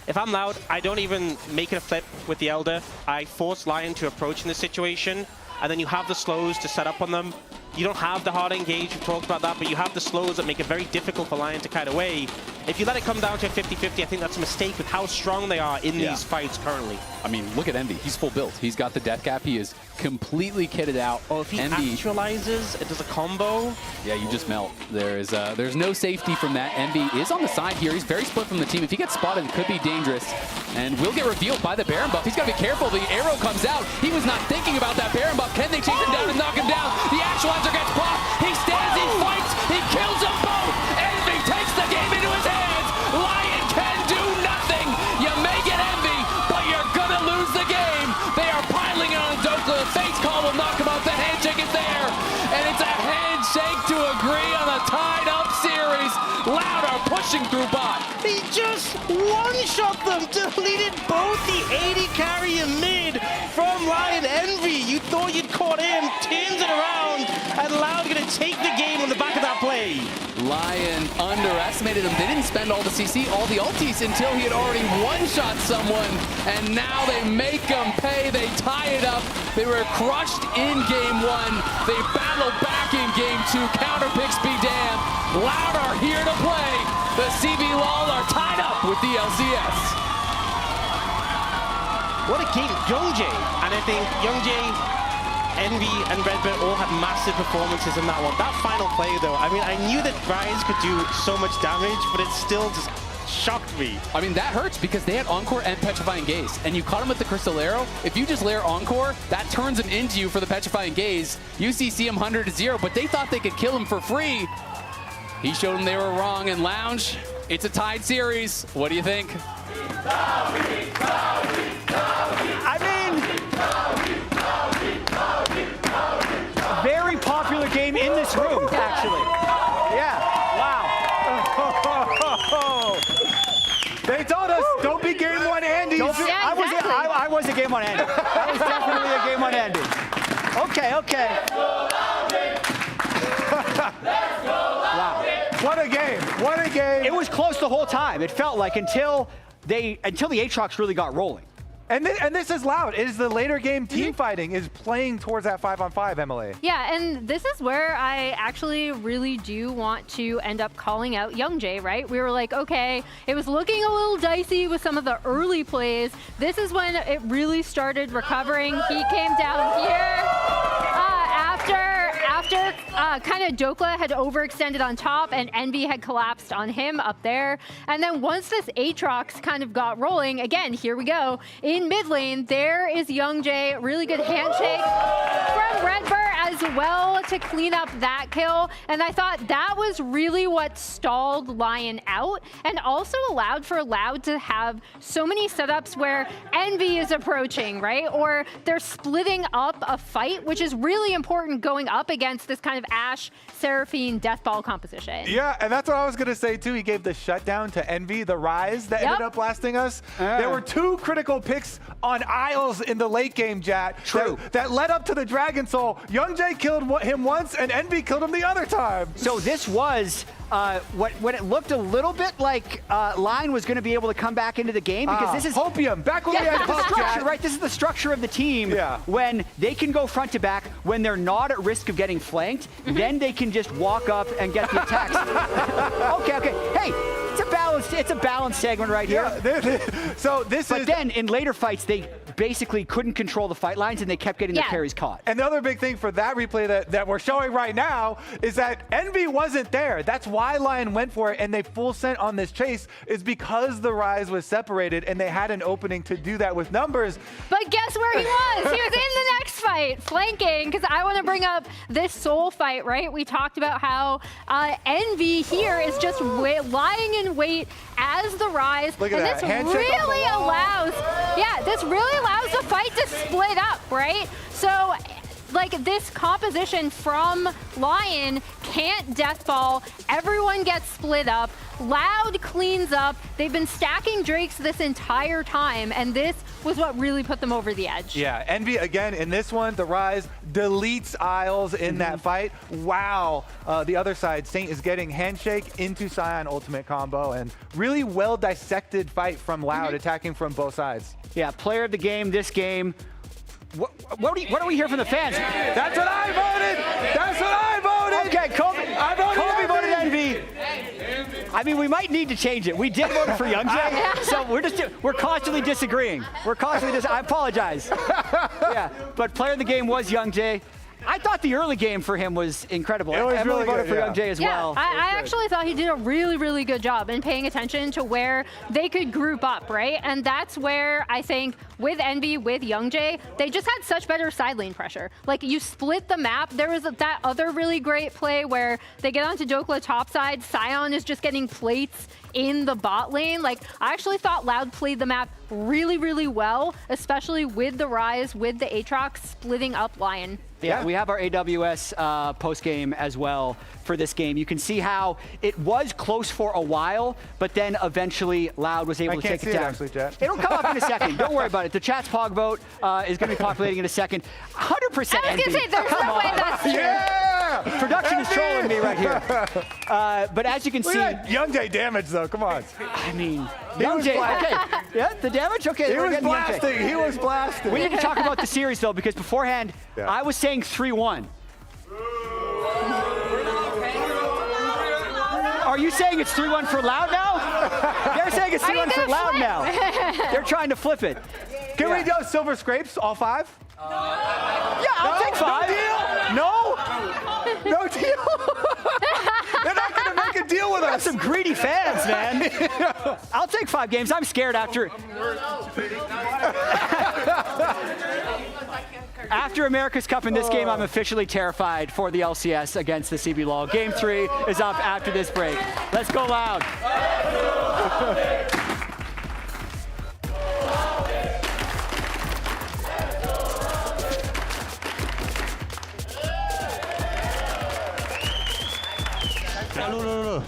if I'm loud, I don't even make it a flip with the Elder. I force LYON to approach in this situation, and then you have the slows to set up on them. You don't have the hard engage, we talked about that, but you have the slows that make it very difficult for LYON to kite away. If you let it come down to a 50-50, I think that's a mistake with how strong they are in these fights currently. I mean, look at Envy. He's full build. He's got the death cap. He is completely kitted out. Oh, if he Envy actualizes, it does a combo. Yeah, you just melt. There's no safety from that. Envy is on the side here. He's very split from the team. If he gets spotted, it could be dangerous. And will get revealed by the Baron buff. He's got to be careful. The arrow comes out. He was not thinking about that Baron buff. Can they chase him down and knock him down? The actualizer gets blocked. He stands, he fights, he kills them both. Envy takes the game into his hands. LYON can do nothing. You may get Envy, but you're going to lose the game. They are piling on Dokla. Face call will knock him out. The handshake is there. And it's a handshake to agree on the tied-up series. LYON are pushing through bot. He just one-shot them, deleted both the 80 carry and mid from LYON. Envy, you thought you'd caught him, turns it around, and LYON going to take the game on the back of that play. LYON underestimated him. They didn't spend all the CC, all the ultis until he had already one-shot someone, and now they make him pay. They tie it up. They were crushed in game one. They battle back in game two. Counter picks be damned. LYON are here to play. The CB LOL are tied up with the LCS. What a game, Youngjae. And I think Youngjae, Envy, and Redbird all had massive performances in that one. That final play, though, I mean, I knew that Rise could do so much damage, but it still just shocked me. I mean, that hurts because they had Encore and Petrifying Gaze, and you caught him with the Crystal Arrow. If you just layer Encore, that turns him into you for the Petrifying Gaze. UCC him 100-0, but they thought they could kill him for free. He showed them they were wrong, and Lounge, it's a tied series. What do you think? I mean, a very popular game in this room, actually. Yeah, wow. They told us, don't be game one Andy. I was a game one Andy. I was definitely a game one Andy. Okay. Wow. What a game. What a game. It was close the whole time. It felt like until the Aatrox really got rolling. And this is loud. It is the later game team fighting is playing towards that 5-on-5, Emily. Yeah, and this is where I actually really do want to end up calling out Youngjae, right? We were like, okay, it was looking a little dicey with some of the early plays. This is when it really started recovering. He came down here after kind of Dokla had overextended on top and Envy had collapsed on him up there. And then once this Aatrox kind of got rolling, again, here we go. In mid lane, there is Youngjae. Really good handshake from Redbird as well to clean up that kill. And I thought that was really what stalled LYON out and also allowed for Loud to have so many setups where Envy is approaching, right? Or they're splitting up a fight, which is really important going up against this kind of Ashe, Seraphine, Deathball composition. Yeah, and that's what I was going to say, too. He gave the shutdown to Envy, the Rise that ended up blasting us. There were two critical picks on Isles in the late game, Jat. True. That led up to the Dragon Soul. Youngjae killed him once, and Envy killed him the other time. So this was when it looked a little bit like LYON was going to be able to come back into the game because this is Hopium, back when we had the Hope, structure, Jat. right? This is the structure of the team when they can go front to back, when they're not at risk of getting flanked, then they can just walk up and get the attacks. Okay. Hey, it's a balanced It's a balanced segment right here. So this but is. then in later fights, they basically couldn't control the fight lines and they kept getting their carries caught. And the other big thing for that replay that we're showing right now is that Envy wasn't there. That's why LYON went for it and they full sent on this chase, is because the Rise was separated and they had an opening to do that with numbers. But guess where he was? He was in the next fight, flanking, because I want to bring up this Soul fight, right? We talked about how Envy here is just lying in wait as the Rise. Look at and that. Handshake really allows, this really allows the fight to split up, right? So, like, this composition from LYON can't deathball. Everyone gets split up. Loud cleans up. They've been stacking Drakes this entire time, and this was what really put them over the edge. Yeah, Envy, again, in this one, the Rise deletes Isles in that fight. Wow. The other side, Saint is getting Handshake into Scion ultimate combo, and really well dissected fight from Loud, attacking from both sides. Yeah, player of the game, this game. What do we hear from the fans? That's what I voted! That's what I voted! Okay, Kobe voted Envy. I mean, we might need to change it. We did vote for YoungJay, so we're constantly disagreeing. I apologize. Yeah, but player of the game was YoungJay. I thought the early game for him was incredible. It was Emily really voted good, for YoungJay as well. I actually thought he did a really, really good job in paying attention to where they could group up, right? And that's where I think with Envy, with YoungJay, they just had such better side lane pressure. Like, you split the map. There was that other really great play where they get onto Dokla top side. Scion is just getting plates in the bot lane. Like, I actually thought Loud played the map really, really well, especially with the Rise, with the Aatrox splitting up LYON. Yeah, we have our AWS post-game as well for this game. You can see how it was close for a while, but then eventually Loud was able to take it down. Actually, Jet. It'll come up in a second. Don't worry about it. The chat's Pog vote is going to be populating in a second. 100% I was going to say, there's no way that's true. Yeah! Production is trolling me right here. But as you can see... YoungJay damage, though. Come on. I mean, YoungJay, okay. Yeah, the damage? Okay. He was blasting. He was blasting. We need to talk about the series, though, because beforehand, I was saying 3-1. Are you saying it's 3-1 for Loud now? They're saying it's 3-1 for Loud now. They're trying to flip it. Can we do silver scrapes, all 5? Yeah, I'll take 5. No deal? No? No deal? They're not going to make a deal with us. Some greedy fans, man. I'll take 5 games. I'm scared after... After America's Cup in this game, I'm officially terrified for the LCS against the CBLOL. Game 3 is up after this break. Let's go Loud.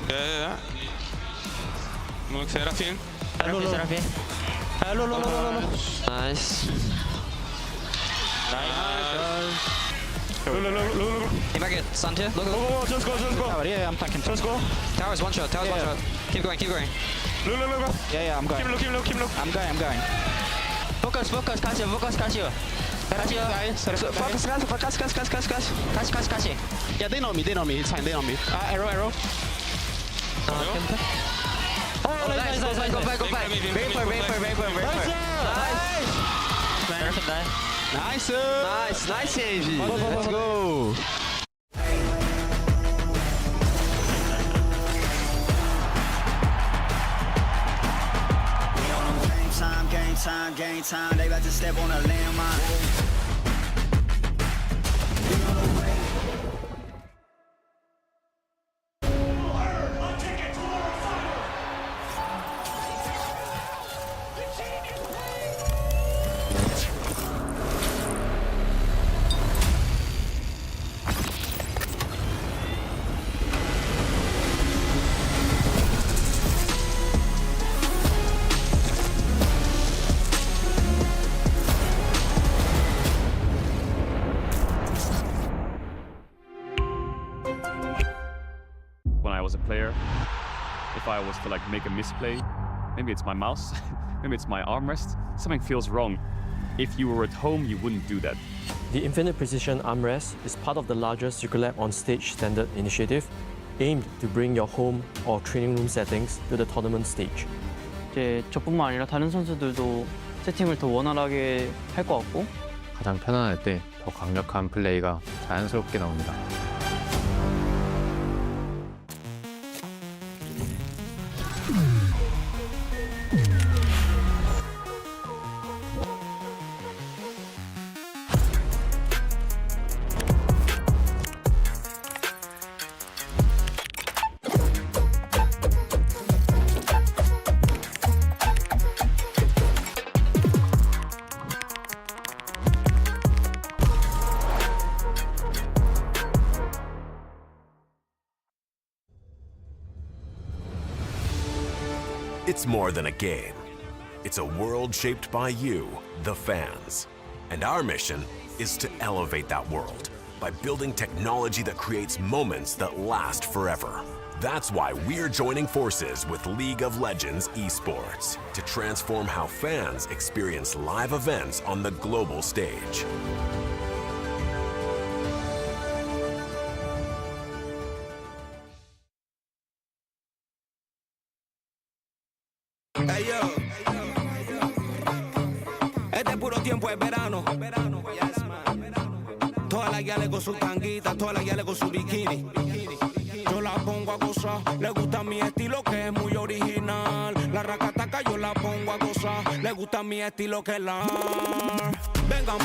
Ja. Moet ik Serafin? Serafin. Nice. If I get stunned here, look. Just go. Yeah, I'm packing. Just go. Tower's one shot. Keep going. Look. Yeah, I'm going. Keep look. I'm going. Focus, Casio. Focus. Yeah, they know me. It's fine, they know me. Arrow. Oh, nice. Go back. Very far. Nice, Angie. Let's go. Game time. They about to step on a landmine. When I was a player, if I was to like make a misplay, maybe it's my mouse, maybe it's my armrest, something feels wrong. If you were at home, you wouldn't do that. The Infinite Precision Armrest is part of the larger Circulab on Stage standard initiative, aimed to bring your home or training room settings to the tournament stage. 이제 저뿐만 아니라 다른 선수들도 세팅을 더 원활하게 할 것 같고 가장 편안할 때 더 강력한 플레이가 자연스럽게 나옵니다. It's more than a game. It's a world shaped by you, the fans. And our mission is to elevate that world by building technology that creates moments that last forever. That's why we're joining forces with League of Legends Esports to transform how fans experience live events on the global stage. Hey yo, este puro tiempo es verano. Yes, man. Todas las guiales con su tanguita, todas las guiales con su bikini. Yo la pongo a gozar, le gusta mi estilo que es muy original. La racataca yo la pongo a gozar, le gusta mi estilo que es la. Vengan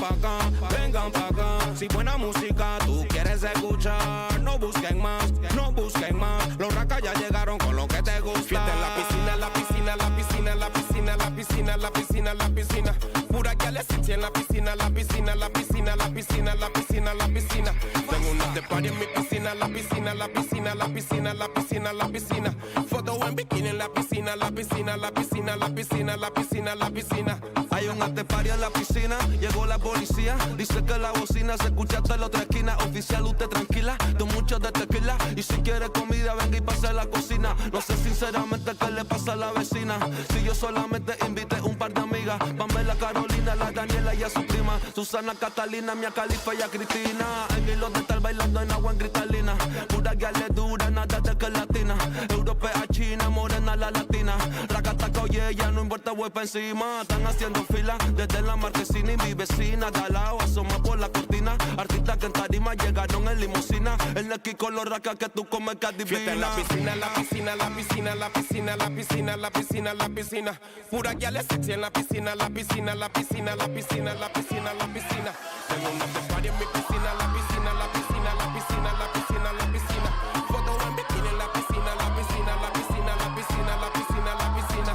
pa' acá, si buena música tú quieres escuchar. No busquen más, no busquen más. Los racas ya llegaron con lo que te gusta. Fiesta en la piscina, la piscina, la piscina, la piscina, la piscina, la piscina, la piscina. Pura que le sexy en la piscina, la piscina, la piscina, la piscina, la piscina, la piscina. Tengo una de party en mi piscina, la piscina, la piscina, la piscina, la piscina, la piscina. Foto en bikini en la piscina, la piscina, la piscina, la piscina, la piscina, la piscina. Hay un after party en la piscina, llegó la policía, dice que la bocina se escucha hasta la otra esquina. Oficial, usted tranquila, don mucho de tequila. Y si quiere comida, venga y pase a la cocina. No sé sinceramente qué le pasa a la vecina. Si yo solamente invité un par de amigas, Pamela, Carolina, la Daniela y a su prima, Susana, Catalina, Mia Califa y a Cristina. En hilo de estar bailando en agua en cristalina. Pura guiale dura, nada de que latina. Europea, china, morena, la latina. Racataca, oye, ya no importa, voy pa' encima. Están haciendo fila desde la marquesina y mi vecina de al lado asoma por la cortina. Artistas que en tarima llegaron en limusina. El Neki con los racas que tú comes que adivina. Fiesta en la piscina, la piscina, la piscina, la piscina, la piscina, la piscina, la piscina. Pura guiale sexy en la piscina, la piscina, la piscina, la piscina, la piscina, la piscina. Tengo una after party en mi piscina, la piscina, la piscina, la piscina, la piscina, la piscina. Foto en bikini en la piscina, la piscina, la piscina, la piscina, la piscina, la piscina.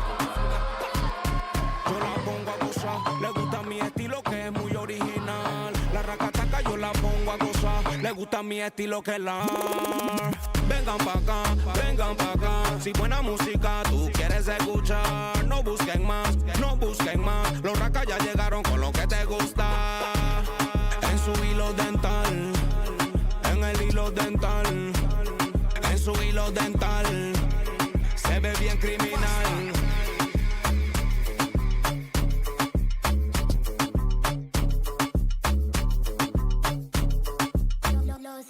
Yo la pongo a gozar, le gusta mi estilo que es muy original. La racataca yo la pongo a gozar, le gusta mi estilo que es la. Vengan pa' acá, si buena música tú quieres escuchar. No busquen más, no busquen más. Los racas ya llegaron con lo que te gusta. En su hilo dental, en el hilo dental, en su hilo dental, se ve bien criminal.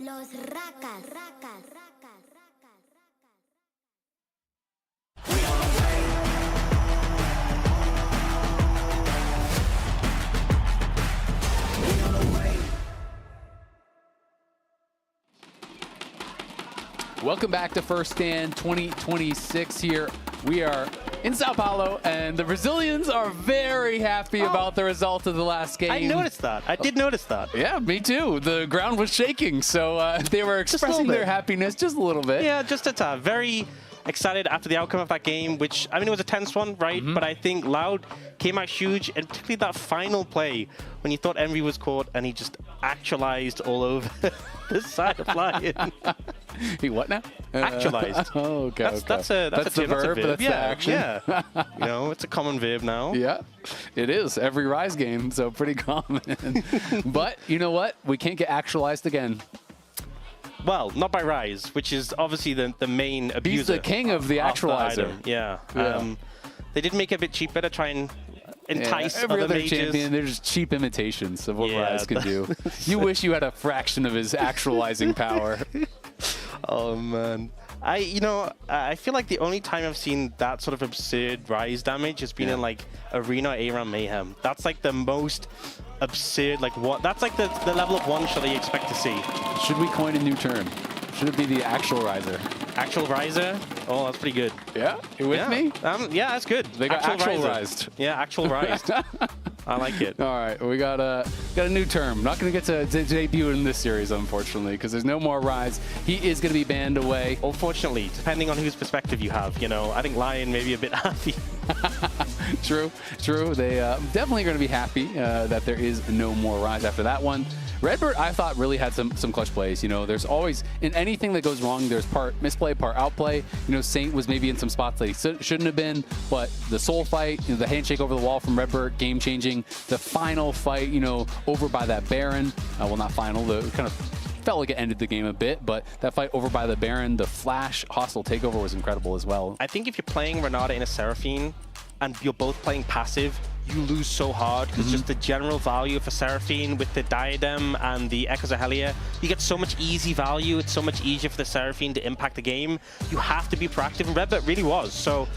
Los racas. Welcome back to First Stand 2026 here. We are in Sao Paulo, and the Brazilians are very happy about the result of the last game. I noticed that. I did notice that. Yeah, me too. The ground was shaking, so they were expressing their happiness just a little bit. Yeah, just a tad. Very excited after the outcome of that game, which, I mean, it was a tense one, right? But I think Loud came out huge, and particularly that final play when you thought Envy was caught and he just actualized all over the side of LYON. He what now? Actualized. Oh, okay. That's the verb. That's the action. Yeah. You know, it's a common verb now. Yeah, it is. Every Rise game, so pretty common. But you know what? We can't get actualized again. Well, not by Rise, which is obviously the main abuser. He's the king of the actualizer. Yeah. They did make it a bit cheaper to try and entice every other mages. champion. They're just cheap imitations of what Rise can do. You wish you had a fraction of his actualizing power. Oh, man. I feel like the only time I've seen that sort of absurd rise damage has been in like Arena ARAM Mayhem. That's like the most absurd, like what? That's like the level of one shot that you expect to see. Should we coin a new term? Should it be the actual riser? Actual riser? Oh, that's pretty good. Yeah, you with me? Yeah, that's good. They got actualized. Yeah, actual rised. I like it. All right, we got a new term. Not going to get to debut in this series, unfortunately, because there's no more rise. He is going to be banned away. Unfortunately, depending on whose perspective you have, I think LYON may be a bit happy. True. They definitely going to be happy that there is no more rise after that one. Redbird, I thought, really had some clutch plays. There's always, in anything that goes wrong, there's part misplay, part outplay. Saint was maybe in some spots that he shouldn't have been, but the soul fight, the handshake over the wall from Redbird, game-changing. The final fight, over by that Baron. Well, not final, the kind of felt like it ended the game a bit, but that fight over by the Baron, the flash hostile takeover was incredible as well. I think if you're playing Renata in a Seraphine, and you're both playing passive, you lose so hard because just the general value of a Seraphine with the Diadem and the Echoes of Helia, you get so much easy value. It's so much easier for the Seraphine to impact the game. You have to be proactive, and Redbird really was. So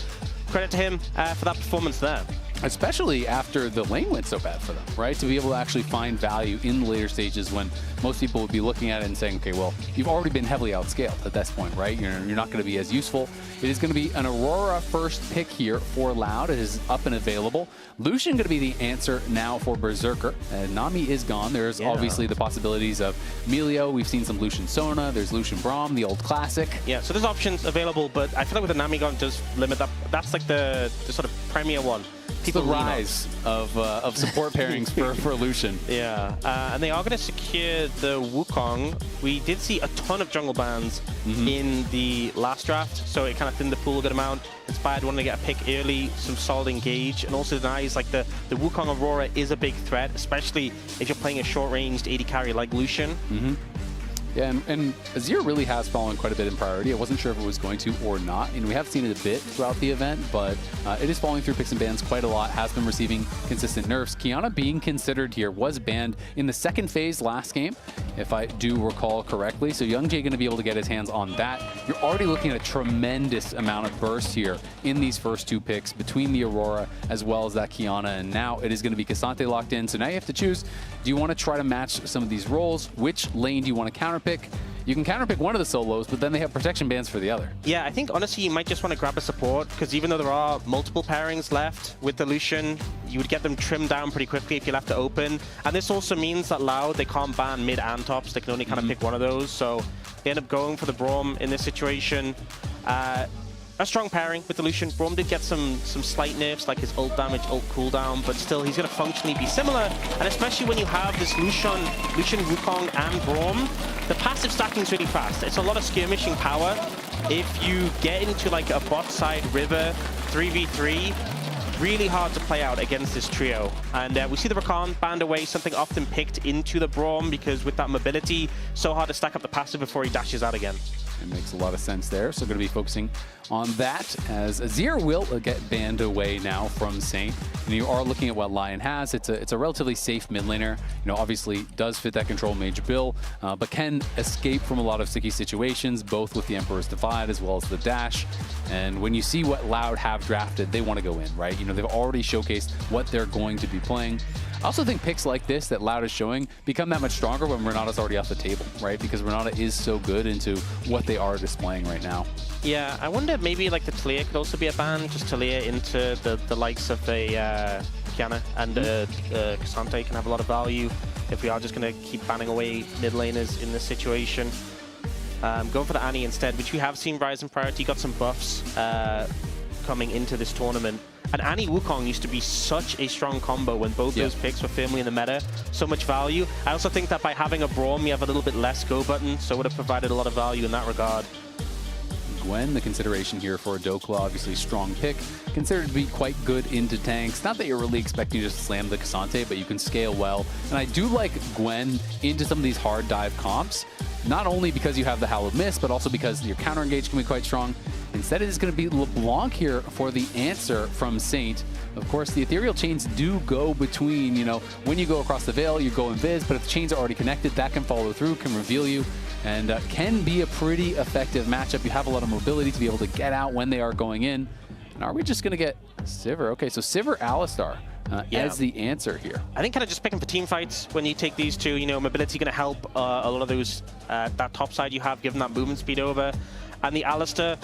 credit to him for that performance there. Especially after the lane went so bad for them, right? To be able to actually find value in the later stages when most people would be looking at it and saying, okay, well, you've already been heavily outscaled at this point, right? You're not going to be as useful. It is going to be an Aurora first pick here for Loud. It is up and available. Lucian going to be the answer now for Berserker. Nami is gone. There's obviously the possibilities of Melio. We've seen some Lucian Sona. There's Lucian Braum, the old classic. Yeah, so there's options available, but I feel like with the Nami gone does limit that. That's like the sort of premier one. It's the rise of support pairings for Lucian. Yeah, and they are going to secure the Wukong. We did see a ton of jungle bans in the last draft, so it kind of thinned the pool a good amount. Inspired wanting to get a pick early, some solid engage, and also denies like the Wukong Aurora is a big threat, especially if you're playing a short-ranged AD carry like Lucian. Yeah, and Azir really has fallen quite a bit in priority. I wasn't sure if it was going to or not, and we have seen it a bit throughout the event, but it is falling through picks and bans quite a lot, has been receiving consistent nerfs. Qiyana being considered here was banned in the second phase last game, if I do recall correctly, so Young Jay going to be able to get his hands on that. You're already looking at a tremendous amount of burst here in these first two picks between the Aurora as well as that Qiyana, and now it is going to be Cassante locked in, so now you have to choose, do you want to try to match some of these roles? Which lane do you want to counterpick? You can counterpick one of the solos, but then they have protection bans for the other. Yeah, I think honestly you might just want to grab a support, because even though there are multiple pairings left with the Lucian, you would get them trimmed down pretty quickly if you left it open. And this also means that Loud, they can't ban mid and tops, they can only kind of pick one of those, so they end up going for the Braum in this situation. A strong pairing with the Lucian. Braum did get some slight nerfs, like his ult damage, ult cooldown, but still he's going to functionally be similar. And especially when you have this Lucian Wukong, and Braum, the passive stacking is really fast. It's a lot of skirmishing power. If you get into like a bot side river 3v3, really hard to play out against this trio. And we see the Rakan banned away, something often picked into the Braum, because with that mobility, so hard to stack up the passive before he dashes out again. It makes a lot of sense there. So going to be focusing on that, as Azir will get banned away now from Saint. And you are looking at what LYON has. It's a relatively safe mid laner. Obviously does fit that control mage bill, but can escape from a lot of sticky situations, both with the Emperor's Divide as well as the dash. And when you see what Loud have drafted, they want to go in, right? They've already showcased what they're going to be playing. I also think picks like this that Loud is showing become that much stronger when Renata's already off the table, right? Because Renata is so good into what they are displaying right now. Yeah, I wonder maybe like the Talia could also be a ban, just Talia into the likes of a Qiyana and Cassante can have a lot of value if we are just going to keep banning away mid laners in this situation. Going for the Annie instead, which we have seen rise in priority, got some buffs coming into this tournament. And Annie Wukong used to be such a strong combo when both those picks were firmly in the meta. So much value. I also think that by having a Braum, you have a little bit less go button, so it would have provided a lot of value in that regard. Gwen, the consideration here for a Dokla, obviously strong pick. Considered to be quite good into tanks. Not that you're really expecting to just slam the Cassante, but you can scale well. And I do like Gwen into some of these hard dive comps, not only because you have the Hallowed Mist, but also because your counter engage can be quite strong. Instead, it is going to be LeBlanc here for the answer from Saint. Of course, the ethereal chains do go between, when you go across the veil, you go invis, but if the chains are already connected, that can follow through, can reveal you. and can be a pretty effective matchup. You have a lot of mobility to be able to get out when they are going in. And are we just going to get Sivir? Okay, so Sivir Alistar as the answer here. I think kind of just picking for team fights when you take these two. You know, mobility going to help a lot of those, that top side you have, given that movement speed over. And the Alistar,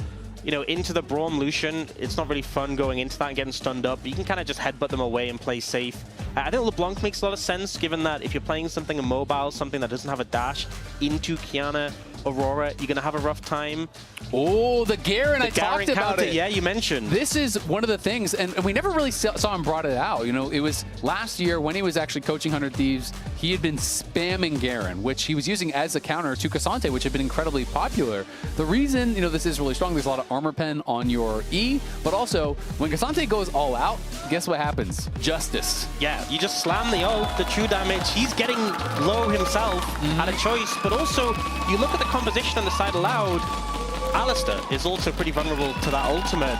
you know, into the Braum Lucian, it's not really fun going into that and getting stunned up. You can kind of just headbutt them away and play safe. I think LeBlanc makes a lot of sense, given that if you're playing something immobile, something that doesn't have a dash into Qiyana, Aurora, you're going to have a rough time. Oh, the Garen, I talked about it. Yeah, you mentioned. This is one of the things, and we never really saw him brought it out. You know, it was last year when he was actually coaching 100 Thieves, he had been spamming Garen, which he was using as a counter to Cassante, which had been incredibly popular. The reason, you know, this is really strong, there's a lot of armor pen on your E, but also when Cassante goes all out, guess what happens? Justice. Yeah, you just slam the ult, the true damage. He's getting low himself at a choice, but also you look at the composition on the side aloud. Alistar is also pretty vulnerable to that ultimate,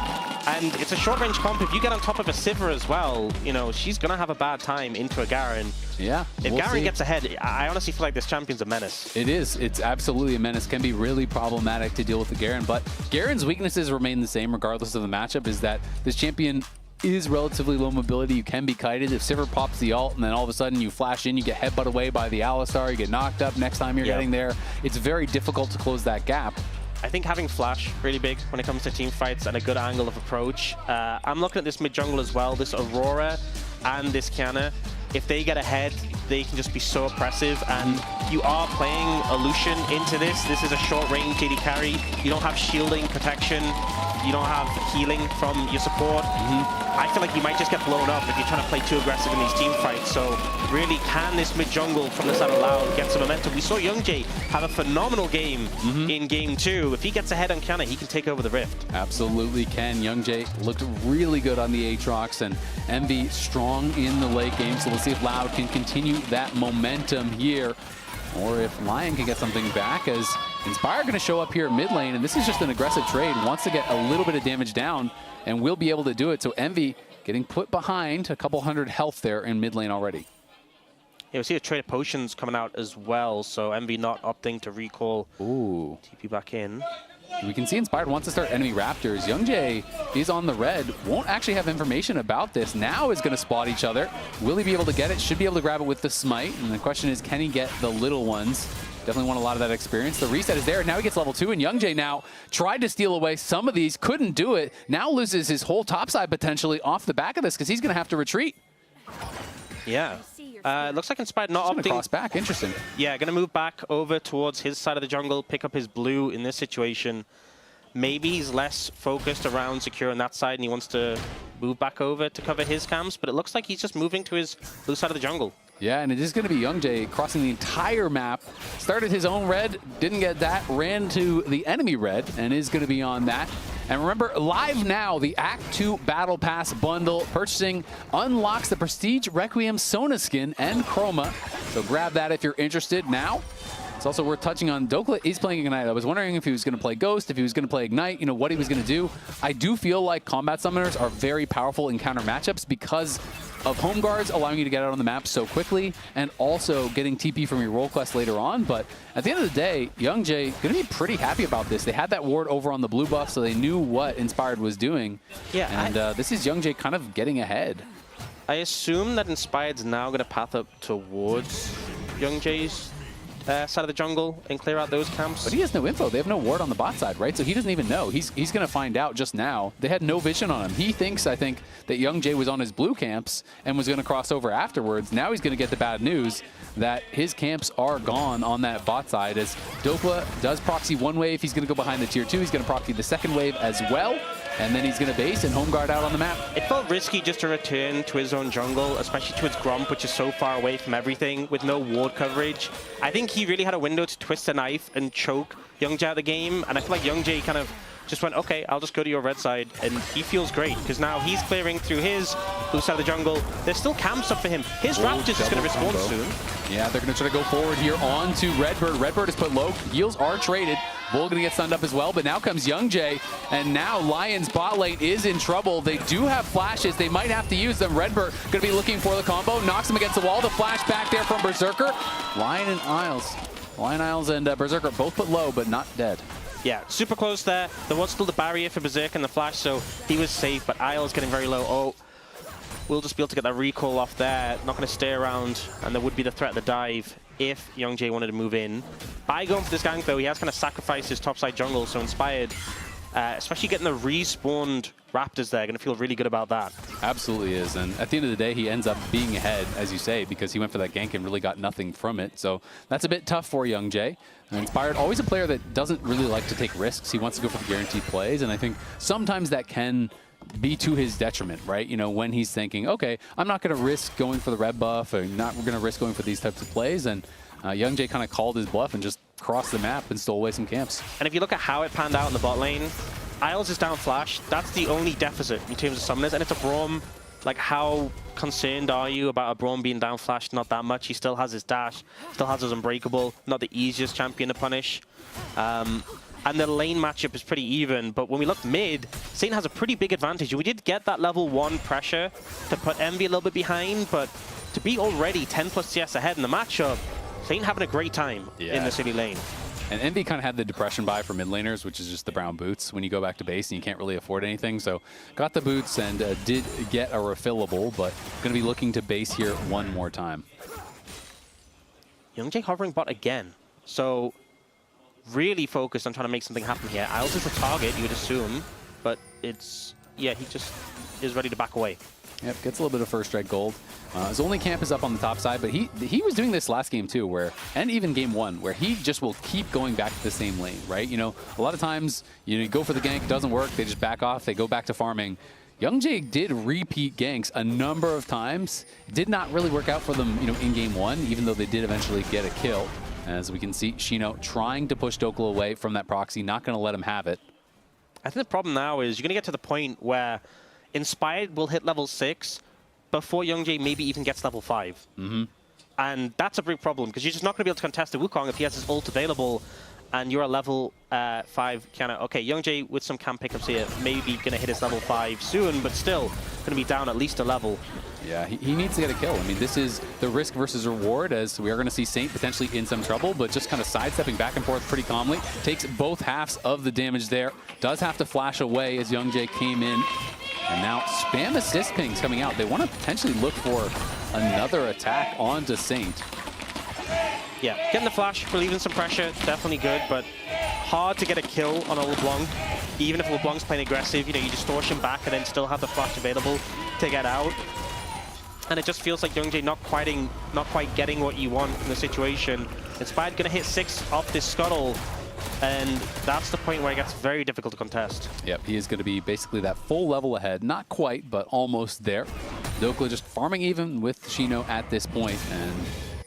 and it's a short-range comp. If you get on top of a Sivir as well, you know, she's going to have a bad time into a Garen. Yeah, if Garen gets ahead, I honestly feel like this champion's a menace. It is. It's absolutely a menace. Can be really problematic to deal with the Garen, but Garen's weaknesses remain the same regardless of the matchup, is that this champion is relatively low mobility. You can be kited. If Sivir pops the ult and then all of a sudden you flash in, you get headbutt away by the Alistar, you get knocked up next time you're getting there. It's very difficult to close that gap. I think having flash really big when it comes to team fights and a good angle of approach. I'm looking at this mid jungle as well, this Aurora and this Qiyana. If they get ahead, they can just be so oppressive, and you are playing a Lucian into this. This is a short range AD carry. You don't have shielding protection. You don't have healing from your support. I feel like you might just get blown up if you're trying to play too aggressive in these team fights. So really, can this mid jungle from the side of LYON get some momentum? We saw Youngjae have a phenomenal game in game 2. If he gets ahead on Qiyana, he can take over the Rift. Absolutely can. Youngjae looked really good on the Aatrox, and Envy strong in the late game. So we'll see if LYON can continue that momentum here, or if LYON can get something back, as Inspire going to show up here at mid lane, and this is just an aggressive trade. Wants to get a little bit of damage down, and will be able to do it. So Envy getting put behind, a couple hundred health there in mid lane already. Yeah, we see a trade of potions coming out as well, so Envy not opting to recall TP back in. We can see Inspired wants to start enemy Raptors. Youngjae is on the red, won't actually have information about this. Now is going to spot each other. Will he be able to get it? Should be able to grab it with the smite. And the question is, can he get the little ones? Definitely want a lot of that experience. The reset is there. Now he gets level 2, and Youngjae now tried to steal away some of these, couldn't do it. Now loses his whole topside potentially off the back of this, because he's going to have to retreat. Yeah. It looks like Inspired not opting. Cross back, interesting. Yeah, going to move back over towards his side of the jungle, pick up his blue in this situation. Maybe he's less focused around securing that side and he wants to move back over to cover his camps, but it looks like he's just moving to his blue side of the jungle. Yeah, and it is going to be Youngjae crossing the entire map. Started his own red, didn't get that, ran to the enemy red, and is going to be on that. And remember, live now, the Act 2 Battle Pass bundle. Purchasing unlocks the Prestige Requiem Sona skin and Chroma. So grab that if you're interested now. It's also worth touching on, Dokla is playing Ignite. I was wondering if he was going to play Ghost, if he was going to play Ignite, you know, what he was going to do. I do feel like combat summoners are very powerful in counter matchups because of home guards allowing you to get out on the map so quickly, and also getting TP from your role quest later on. But at the end of the day, Youngjae going to be pretty happy about this. They had that ward over on the blue buff, so they knew what Inspired was doing. Yeah, and this is Youngjae kind of getting ahead. I assume that Inspired's now going to path up towards Youngjae's side of the jungle and clear out those camps. But he has no info. They have no ward on the bot side, right? So he doesn't even know. He's going to find out just now. They had no vision on him. He thinks, I think, that Youngjae was on his blue camps and was going to cross over afterwards. Now he's going to get the bad news that his camps are gone on that bot side, as Dokla does proxy one wave. He's going to go behind the tier 2. He's going to proxy the second wave as well. And then he's going to base and home guard out on the map. It felt risky just to return to his own jungle, especially to his Gromp, which is so far away from everything with no ward coverage. I think he really had a window to twist a knife and choke Youngjae out of the game. And I feel like Youngjae kind of just went, okay, I'll just go to your red side. And he feels great because now he's clearing through his blue side of the jungle. There's still camps up for him. His Raptors is going to respawn soon. Yeah, they're going to try to go forward here on to Redbird. Redbird is put low. Heals are traded. Bull going to get stunned up as well, but now comes Youngjae, and now Lion's bot lane is in trouble. They do have flashes. They might have to use them. Redbird going to be looking for the combo. Knocks him against the wall. The flash back there from Berserker. Lion and Isles Lion Isles and Berserker both put low, but not dead. Yeah, super close there. There was still the barrier for Berserk and the flash, so he was safe, but Isles getting very low. Oh, we'll just be able to get that recall off there. Not going to stay around, and there would be the threat of the dive if Youngjae wanted to move in. By going for this gank, though, he has kind of sacrificed his topside jungle, so Inspired, especially getting the respawned Raptors there, going to feel really good about that. Absolutely is, and at the end of the day, he ends up being ahead, as you say, because he went for that gank and really got nothing from it. So that's a bit tough for Youngjae. Inspired, always a player that doesn't really like to take risks. He wants to go for the guaranteed plays, and I think sometimes that can be to his detriment, right? You know, when he's thinking, okay, I'm not going to risk going for the red buff, or not going to risk going for these types of plays, and Youngjae kind of called his bluff and just crossed the map and stole away some camps. And if you look at how it panned out in the bot lane, Isles is down flash. That's the only deficit in terms of summoners, and it's a Braum. Like, how concerned are you about a Braum being down flash? Not that much. He still has his dash, still has his Unbreakable. Not the easiest champion to punish. And the lane matchup is pretty even, but when we look mid, Saint has a pretty big advantage. We did get that level 1 pressure to put Envy a little bit behind, but to be already 10+ CS ahead in the matchup, Saint having a great time in the city lane. And Envy kind of had the depression buy for mid laners, which is just the brown boots when you go back to base and you can't really afford anything. So got the boots and did get a refillable, but going to be looking to base here one more time. Youngjae hovering bot again. So really focused on trying to make something happen here. Isles is the target, you would assume, but it's, yeah, he just is ready to back away. Yep, gets a little bit of first strike gold. His only camp is up on the top side, but he was doing this last game too, where, and even game 1, where he just will keep going back to the same lane, right? You know, a lot of times you go for the gank, doesn't work, they just back off, they go back to farming. Youngjae did repeat ganks a number of times. It did not really work out for them, you know, in game 1, even though they did eventually get a kill. As we can see, Shino trying to push Doklo away from that proxy, not going to let him have it. I think the problem now is you're going to get to the point where Inspired will hit level 6 before Youngjae maybe even gets level 5. And that's a big problem, because you're just not going to be able to contest the Wukong if he has his ult available and you're a level 5 kind of, okay, Youngjae with some camp pickups here, maybe going to hit his level 5 soon, but still going to be down at least a level. Yeah, he needs to get a kill. I mean, this is the risk versus reward, as we are going to see Saint potentially in some trouble, but just kind of sidestepping back and forth pretty calmly. Takes both halves of the damage there. Does have to flash away as Youngjae came in. And now spam assist pings coming out. They want to potentially look for another attack onto Saint. Yeah, getting the flash, relieving some pressure, definitely good, but hard to get a kill on a LeBlanc. Even if LeBlanc's playing aggressive, you know, you distortion back and then still have the flash available to get out. And it just feels like Youngjae not quite getting what you want in the situation. Inspired going to hit 6 off this scuttle, and that's the point where it gets very difficult to contest. Yep, he is going to be basically that full level ahead. Not quite, but almost there. Doklo just farming even with Shino at this point, and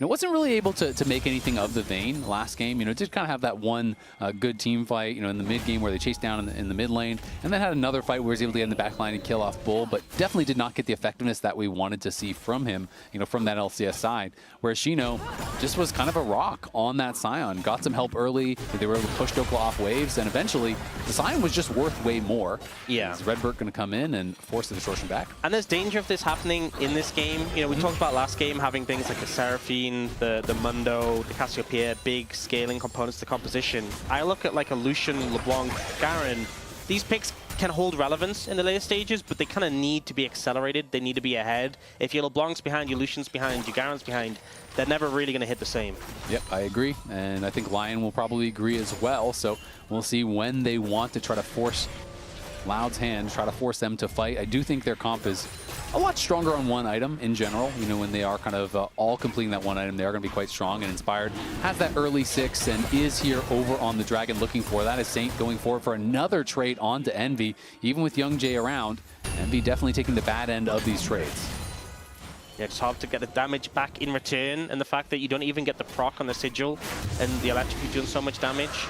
wasn't really able to make anything of the Vayne last game. You know, did kind of have that one good team fight, you know, in the mid game where they chased down in the mid lane, and then had another fight where he was able to get in the back line and kill off Bull, but definitely did not get the effectiveness that we wanted to see from him, you know, from that LCS side, whereas Shino just was kind of a rock on that Scion. Got some help early, they were able to push Doklo off waves, and eventually the Scion was just worth way more. Yeah. Is Redbird going to come in and force the distortion back? And there's danger of this happening in this game. You know, we talked about last game having things like the Seraphine, the Mundo, the Cassiopeia, big scaling components to composition. I look at like a Lucian, LeBlanc, Garen. These picks can hold relevance in the later stages, but they kind of need to be accelerated. They need to be ahead. If your LeBlanc's behind, your Lucian's behind, your Garen's behind, they're never really going to hit the same. Yep, I agree. And I think LYON will probably agree as well. So we'll see when they want to try to force Loud's hand, try to force them to fight. I do think their comp is a lot stronger on one item in general. You know, when they are kind of all completing that one item, they are going to be quite strong, and Inspired has that early 6 and is here over on the Dragon looking for that. Is Saint going forward for another trade onto Envy, even with Youngjae around. Envy definitely taking the bad end of these trades. Yeah, it's hard to get the damage back in return, and the fact that you don't even get the proc on the Sigil, and the Electrocute doing so much damage.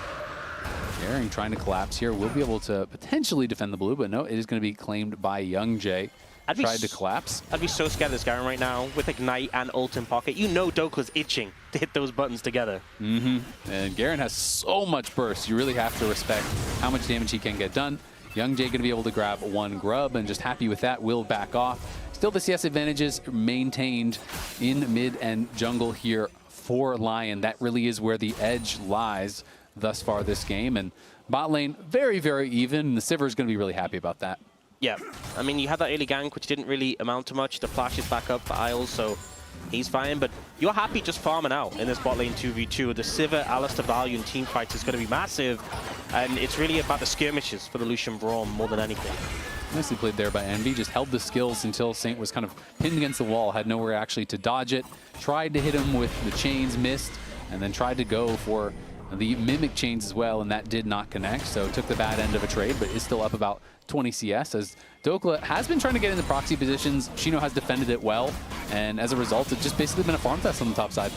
Garen trying to collapse here. Will be able to potentially defend the blue, but no, it is going to be claimed by Youngjae. Tried to collapse. I'd be so scared of this Garen right now with Ignite and ult in pocket. You know Doklo's itching to hit those buttons together. And Garen has so much burst. You really have to respect how much damage he can get done. Youngjae going to be able to grab one grub, and just happy with that, will back off. Still the CS advantages maintained in mid and jungle here for LYON. That really is where the edge lies thus far this game. And bot lane, very, very even. The Sivir is going to be really happy about that. Yeah, I mean, you had that early gank, which didn't really amount to much. The flash is back up for Isles, so he's fine. But you're happy just farming out in this bot lane 2v2. The Sivir, Alistar value in team fights is going to be massive. And it's really about the skirmishes for the Lucian Braum more than anything. Nicely played there by Envy. Just held the skills until Saint was kind of pinned against the wall, had nowhere actually to dodge it. Tried to hit him with the chains, missed, and then tried to go for the Mimic chains as well, and that did not connect. So took the bad end of a trade, but is still up about 20 CS as Dokla has been trying to get into proxy positions. Shino has defended it well, and as a result, it's just basically been a farm fest on the top side.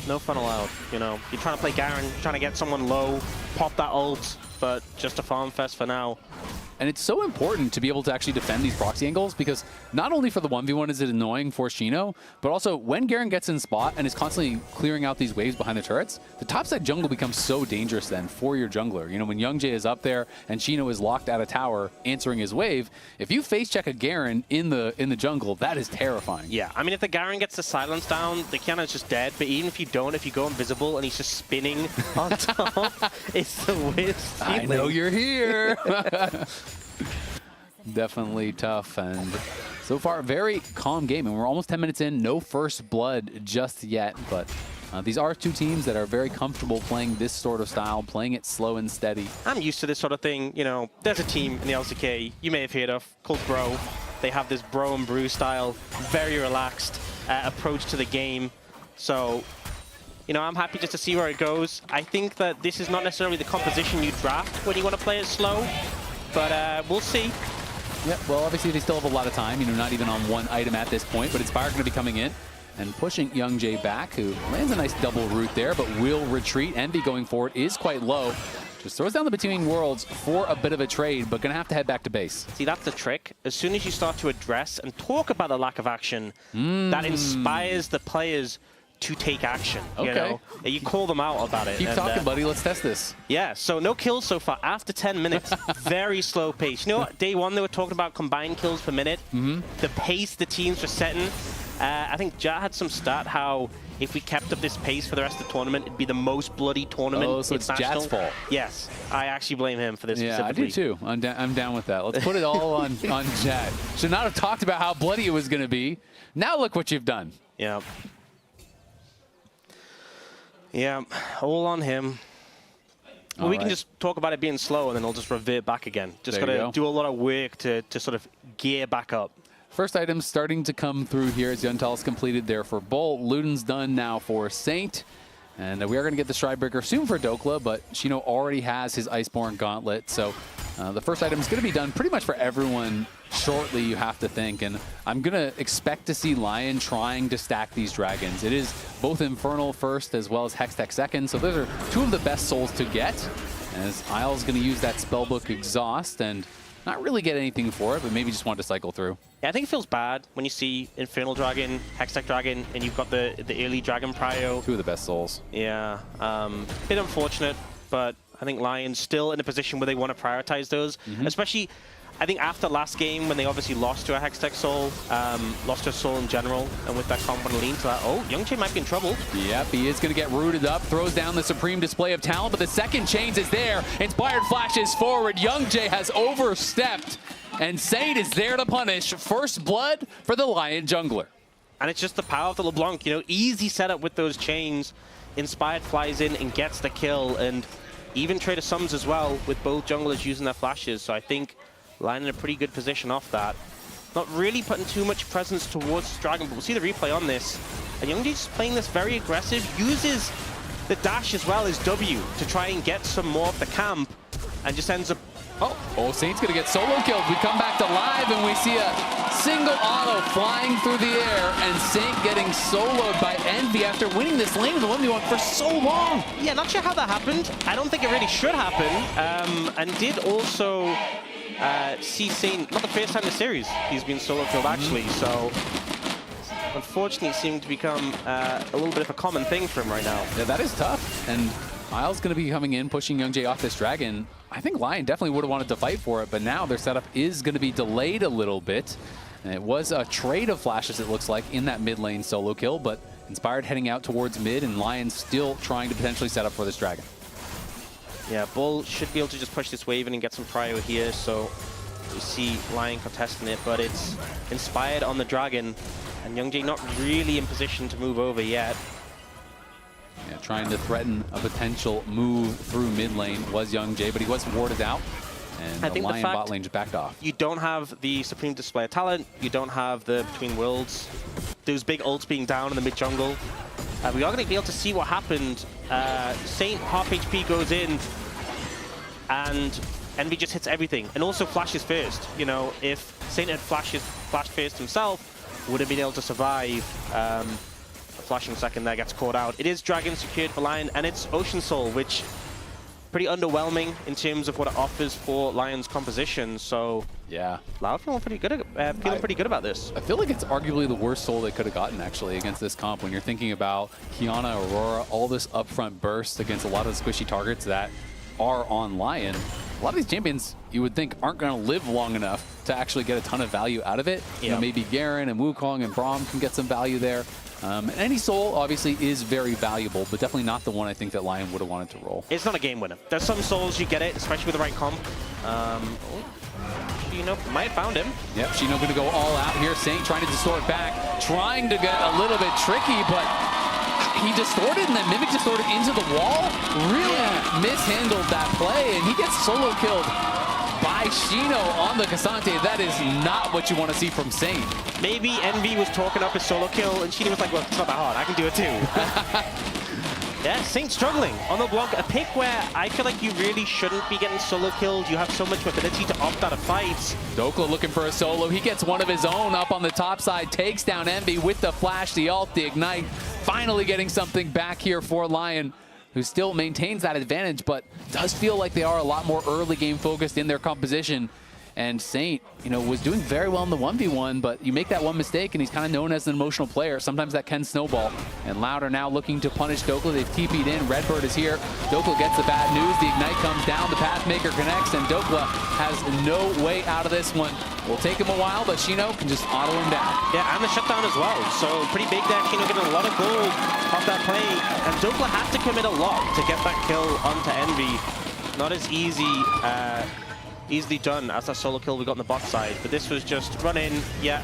No fun allowed, you know. You're trying to play Garen, trying to get someone low, pop that ult, but just a farm fest for now. And it's so important to be able to actually defend these proxy angles, because not only for the 1v1 is it annoying for Shino, but also when Garen gets in spot and is constantly clearing out these waves behind the turrets, the topside jungle becomes so dangerous then for your jungler. You know, when Youngjae is up there and Shino is locked at a tower answering his wave, if you face check a Garen in the jungle, that is terrifying. Yeah, I mean, if the Garen gets the silence down, the Kiana's just dead. But even if you don't, if you go invisible and he's just spinning on top, it's the worst feeling. I know you're here. Definitely tough, and so far very calm game, and we're almost 10 minutes in, no first blood just yet, but these are two teams that are very comfortable playing this sort of style, playing it slow and steady. I'm used to this sort of thing. You know, there's a team in the LCK you may have heard of called Bro. They have this bro and brew style, very relaxed approach to the game. So, you know, I'm happy just to see where it goes. I think that this is not necessarily the composition you draft when you want to play it slow, but we'll see. Yeah, well, obviously they still have a lot of time, you know, not even on one item at this point, but Inspire going to be coming in and pushing Youngjae back, who lands a nice double root there, but will retreat. Envy going forward is quite low. Just throws down the Between Worlds for a bit of a trade, but going to have to head back to base. See, that's the trick. As soon as you start to address and talk about the lack of action, that inspires the players to take action. Okay. You know? You call them out about it. Keep talking, buddy. Let's test this. Yeah, so no kills so far after 10 minutes. Very slow pace. You know what? Day one, they were talking about combined kills per minute. The pace the teams were setting. I think Ja had some stat how if we kept up this pace for the rest of the tournament, it'd be the most bloody tournament. Oh, so it's Jat's fault. Yes, I actually blame him for this specifically. I do too. I'm down with that. Let's put it all on Jat. Should not have talked about how bloody it was going to be. Now look what you've done. Yeah. Yeah, all on him. Well, we can just talk about it being slow, and then I'll just revert back again. Just got to do a lot of work to sort of gear back up. First items starting to come through here as Yuntal's completed there for Bolt. Luden's done now for Saint. And we are going to get the Stridebreaker soon for Dokla, but Shino already has his Iceborne Gauntlet. So the first item is going to be done pretty much for everyone shortly, you have to think. And I'm going to expect to see LYON trying to stack these dragons. It is both Infernal first as well as Hextech second. So those are two of the best souls to get. As Isle's going to use that Spellbook Exhaust and not really get anything for it, but maybe just want to cycle through. Yeah, I think it feels bad when you see Infernal Dragon, Hextech Dragon, and you've got the early Dragon Prio. Two of the best souls. Yeah, bit unfortunate, but I think LYON's still in a position where they want to prioritize those, especially I think after last game when they obviously lost to a Hextech soul, lost to a soul in general, and with that combo lean to that, oh, Youngjae might be in trouble. Yep, he is going to get rooted up, throws down the supreme display of talent, but the second chains is there. Inspired flashes forward. Youngjae has overstepped, and Saint is there to punish. First blood for the LYON jungler. And it's just the power of the LeBlanc, you know, easy setup with those chains. Inspired flies in and gets the kill, and even Trader Sums as well with both junglers using their flashes. So I think LYON in a pretty good position off that. Not really putting too much presence towards Dragon, but we'll see the replay on this. And Youngjae's playing this very aggressive, uses the dash as well as W to try and get some more of the camp, and just ends up... Oh, Saint's going to get solo killed. We come back to live, and we see a single auto flying through the air, and Saint getting soloed by Envy after winning this lane with the 1v1 for so long. Yeah, not sure how that happened. I don't think it really should happen. And did also... see Saint, not the first time in the series he's been solo killed actually, so unfortunately it seemed to become a little bit of a common thing for him right now. Yeah, that is tough, and Isle's going to be coming in, pushing Youngjae off this dragon. I think LYON definitely would have wanted to fight for it, but now their setup is going to be delayed a little bit. And it was a trade of flashes, it looks like, in that mid lane solo kill, but Inspired heading out towards mid, and LYON still trying to potentially set up for this Dragon. Yeah, Bull should be able to just push this wave in and get some prio here, so you see LYON contesting it, but it's Inspired on the Dragon, and Youngjae not really in position to move over yet. Yeah, trying to threaten a potential move through mid lane was Youngjae, but he was warded out. And I think LYON the fact bot lane just backed off. You don't have the Supreme Display of Talent, you don't have the Between Worlds, those big ults being down in the mid jungle. We are going to be able to see what happened. Saint half HP goes in, and Envy just hits everything, and also flashes first. You know, if Saint had flashed first himself, would have been able to survive. A flashing second there gets caught out. It is Dragon secured for LYON, and it's Ocean Soul, which pretty underwhelming in terms of what it offers for LYON's composition. So yeah, Loud feeling pretty good. Pretty good about this. I feel like it's arguably the worst soul they could have gotten actually against this comp. When you're thinking about Kiana, Aurora, all this upfront burst against a lot of the squishy targets that are on LYON. A lot of these champions you would think aren't going to live long enough to actually get a ton of value out of it. You know, maybe Garen and Wukong and Braum can get some value there. And any soul obviously is very valuable, but definitely not the one I think that LYON would have wanted to roll. It's not a game winner. There's some souls you get it, especially with the right comp. Shino might have found him. Yep, Shino going to go all out here. Saint trying to distort back, trying to get a little bit tricky, but he distorted and then Mimic distorted into the wall. Really mishandled that play, and he gets solo killed by Shino on the Cassante. That is not what you want to see from Saint. Maybe Envy was talking up his solo kill, and Shino was like, well, it's not that hard. I can do it too. Yeah, Saint struggling on the block. A pick where I feel like you really shouldn't be getting solo killed. You have so much ability to opt out of fights. Dokla looking for a solo. He gets one of his own up on the top side, takes down Envy with the flash, the ult, the ignite. Finally getting something back here for LYON, who still maintains that advantage, but does feel like they are a lot more early game focused in their composition. And Saint, you know, was doing very well in the 1v1, but you make that one mistake and he's kind of known as an emotional player. Sometimes that can snowball. And Loud are now looking to punish Dokla. They've TP'd in. Redbird is here. Dokla gets the bad news. The ignite comes down. The Pathmaker connects, and Dokla has no way out of this one. Will take him a while, but Shino can just auto him down. Yeah, and the shutdown as well. So pretty big there. Shino getting a lot of gold off that play. And Dokla had to commit a lot to get that kill onto Envy. Not as easily done as that solo kill we got on the bot side, but this was just run in. Yeah,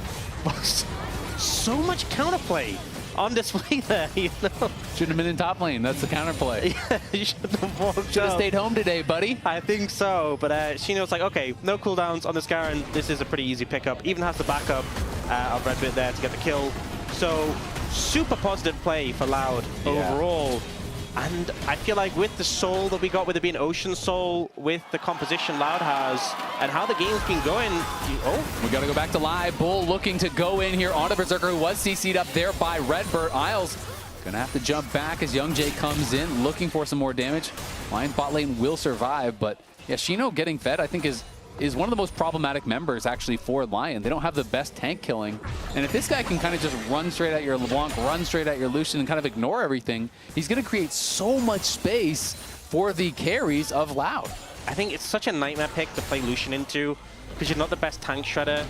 so much counterplay on display there, you know. Should have been in top lane. That's the counterplay. Yeah, you should have stayed home today, buddy. I think so, but Shino's like, okay, no cooldowns on this Garen. This is a pretty easy pickup. Even has the backup of Redbird there to get the kill. So super positive play for Loud overall. And I feel like with the soul that we got, with it being Ocean Soul, with the composition Loud has, and how the game's been going, we got to go back to live. Bull looking to go in here onto Berserker, who was CC'd up there by Redbird. Isles gonna have to jump back as Youngjae comes in, looking for some more damage. LYON bot lane will survive, but yeah, Shino getting fed, I think is one of the most problematic members actually for LYON. They don't have the best tank killing. And if this guy can kind of just run straight at your LeBlanc, run straight at your Lucian, and kind of ignore everything, he's going to create so much space for the carries of Loud. I think it's such a nightmare pick to play Lucian into, because you're not the best tank shredder,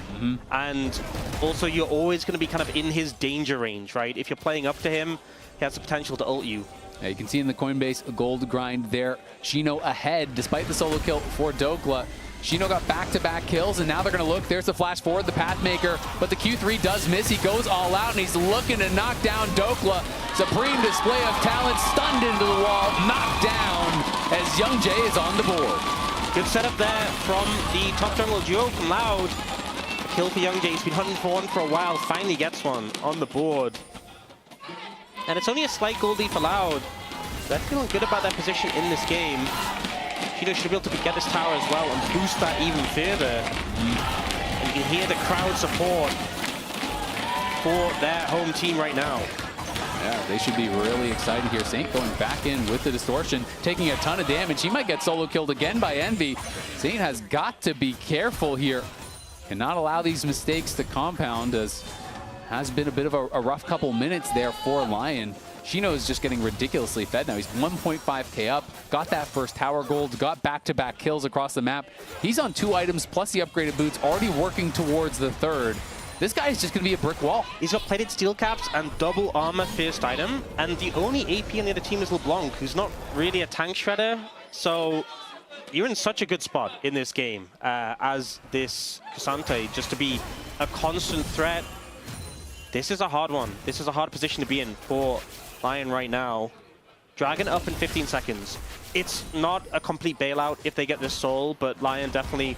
and also you're always going to be kind of in his danger range, right? If you're playing up to him, he has the potential to ult you. Yeah, you can see in the Coinbase gold grind there, Shino ahead despite the solo kill for Dokla. Shino got back-to-back kills, and now they're going to look. There's the flash forward, the Pathmaker, but the Q3 does miss. He goes all out, and he's looking to knock down Dokla. Supreme display of talent, stunned into the wall, knocked down as Youngjae is on the board. Good setup there from the top jungle duo from Loud. A kill for Youngjae. He's been hunting for one for a while, finally gets one on the board. And it's only a slight gold lead for Loud. They're feeling good about their position in this game. Shino should be able to get this tower as well and boost that even further. And you can hear the crowd support for their home team right now. Yeah, they should be really excited here. Saint going back in with the distortion, taking a ton of damage. He might get solo killed again by Envy. Saint has got to be careful here. Cannot allow these mistakes to compound, as has been a bit of a rough couple minutes there for LYON. Shino is just getting ridiculously fed now. He's 1.5k up, got that first tower gold, got back-to-back kills across the map. He's on 2 items plus the upgraded boots, already working towards the third. this guy is just going to be a brick wall. He's got plated steel caps and double armor first item, and the only AP on the other team is LeBlanc, who's not really a tank shredder. So you're in such a good spot in this game as this Cassante, just to be a constant threat. This is a hard one. This is a hard position to be in for LYON right now. Dragon up in 15 seconds. It's not a complete bailout if they get this soul, but LYON definitely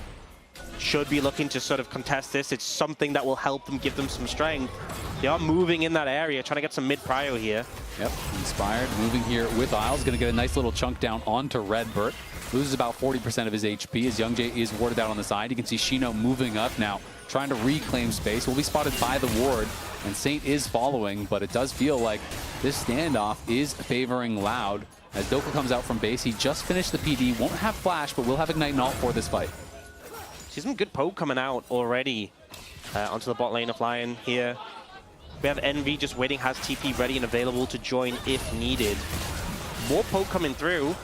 should be looking to sort of contest this. It's something that will help them, give them some strength. They are moving in that area, trying to get some mid-prio here. Yep, Inspired moving here with Isles. Going to get a nice little chunk down onto Redbird. Loses about 40% of his HP as Youngjae is warded out on the side. You can see Shino moving up now, trying to reclaim space. Will be spotted by the ward, and Saint is following, but it does feel like this standoff is favoring Loud. As Doka comes out from base, he just finished the PD, won't have flash, but will have Ignite and Ult for this fight. See some good poke coming out already onto the bot lane of LYON here. We have Envy just waiting, has TP ready and available to join if needed. More poke coming through.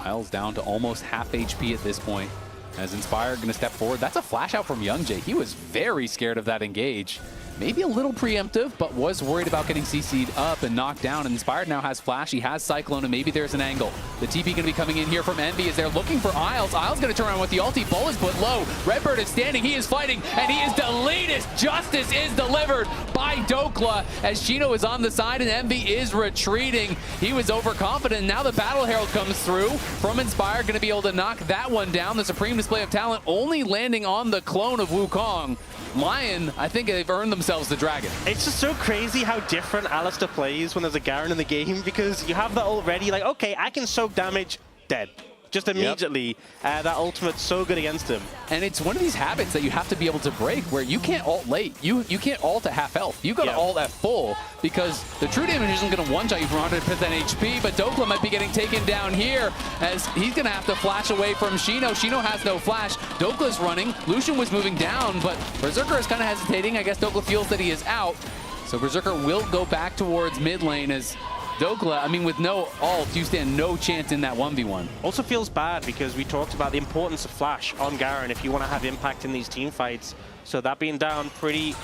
Isles down to almost half HP at this point. As Inspired going to step forward. That's a flash out from Youngjae. He was very scared of that engage. Maybe a little preemptive, but was worried about getting CC'd up and knocked down. And Inspired now has flash. He has Cyclone, and maybe there's an angle. The TP going to be coming in here from Envy as they're looking for Isles. Isles going to turn around with the ulti. Bull is put low. Redbird is standing. He is fighting, and he is deleted. Justice is delivered by Dokla as Shino is on the side and Envy is retreating. He was overconfident. Now the Battle Herald comes through from Inspired. Going to be able to knock that one down. The supreme display of talent only landing on the clone of Wukong. LYON, I think they've earned themselves the dragon. It's just so crazy how different Alistar plays when there's a Garen in the game, because you have that already, like, okay, I can soak damage, dead. Just immediately. That ultimate's so good against him. And it's one of these habits that you have to be able to break where you can't ult late. You can't ult at half health. You got to ult at full, because the true damage isn't going to one-shot you from 100% HP, but Dokla might be getting taken down here as he's going to have to flash away from Shino. Shino has no flash. Dokla's running. Lucian was moving down, but Berserker is kind of hesitating. I guess Dokla feels that he is out. So Berserker will go back towards mid lane as Dokla, I mean, with no ult, you stand no chance in that 1v1. Also feels bad because we talked about the importance of flash on Garen if you want to have impact in these team fights. So that being down pretty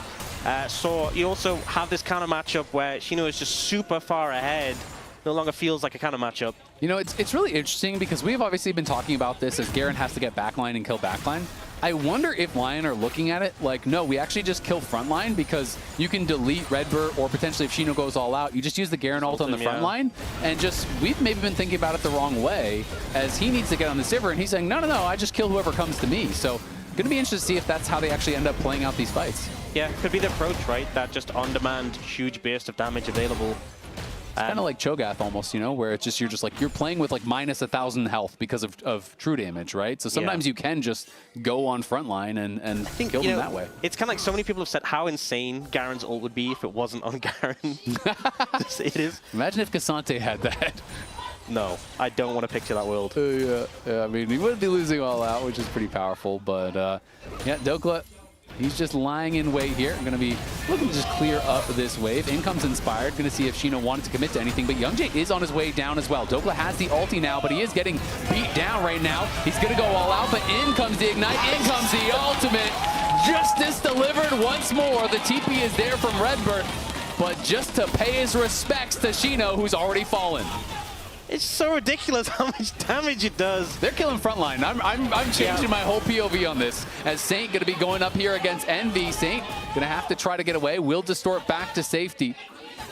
sore. You also have this counter matchup where Shino is just super far ahead. No longer feels like a counter matchup. You know, it's really interesting because we've obviously been talking about this as Garen has to get backline and kill backline. I wonder if LYON are looking at it like, no, we actually just kill frontline because you can delete Redbird, or potentially if Shino goes all out, you just use the Garen ult on the front line. And just, we've maybe been thinking about it the wrong way as he needs to get on the Sivir, and he's saying, no, I just kill whoever comes to me. So going to be interested to see if that's how they actually end up playing out these fights. Yeah, could be the approach, right? That just on-demand, huge burst of damage available. Kind of like Cho'Gath almost, you know, where it's just you're playing with like minus 1,000 health because of true damage, right? So sometimes you can just go on frontline and kill them that way. It's kind of like so many people have said how insane Garen's ult would be if it wasn't on Garen. It is. Imagine if Cassante had that. No, I don't want to picture that world. Yeah, I mean, he would be losing all out, which is pretty powerful, but yeah, Dokla, he's just lying in wait here. Going to be looking to just clear up this wave. In comes Inspired. Going to see if Shino wanted to commit to anything, but Youngjae is on his way down as well. Dokla has the ulti now, but he is getting beat down right now. He's going to go all out, but in comes the Ignite. In comes the ultimate. Justice delivered once more. The TP is there from Redbird, but just to pay his respects to Shino, who's already fallen. It's so ridiculous how much damage it does. They're killing frontline. I'm changing my whole POV on this. As Saint going to be going up here against Envy. Saint going to have to try to get away. Will distort back to safety.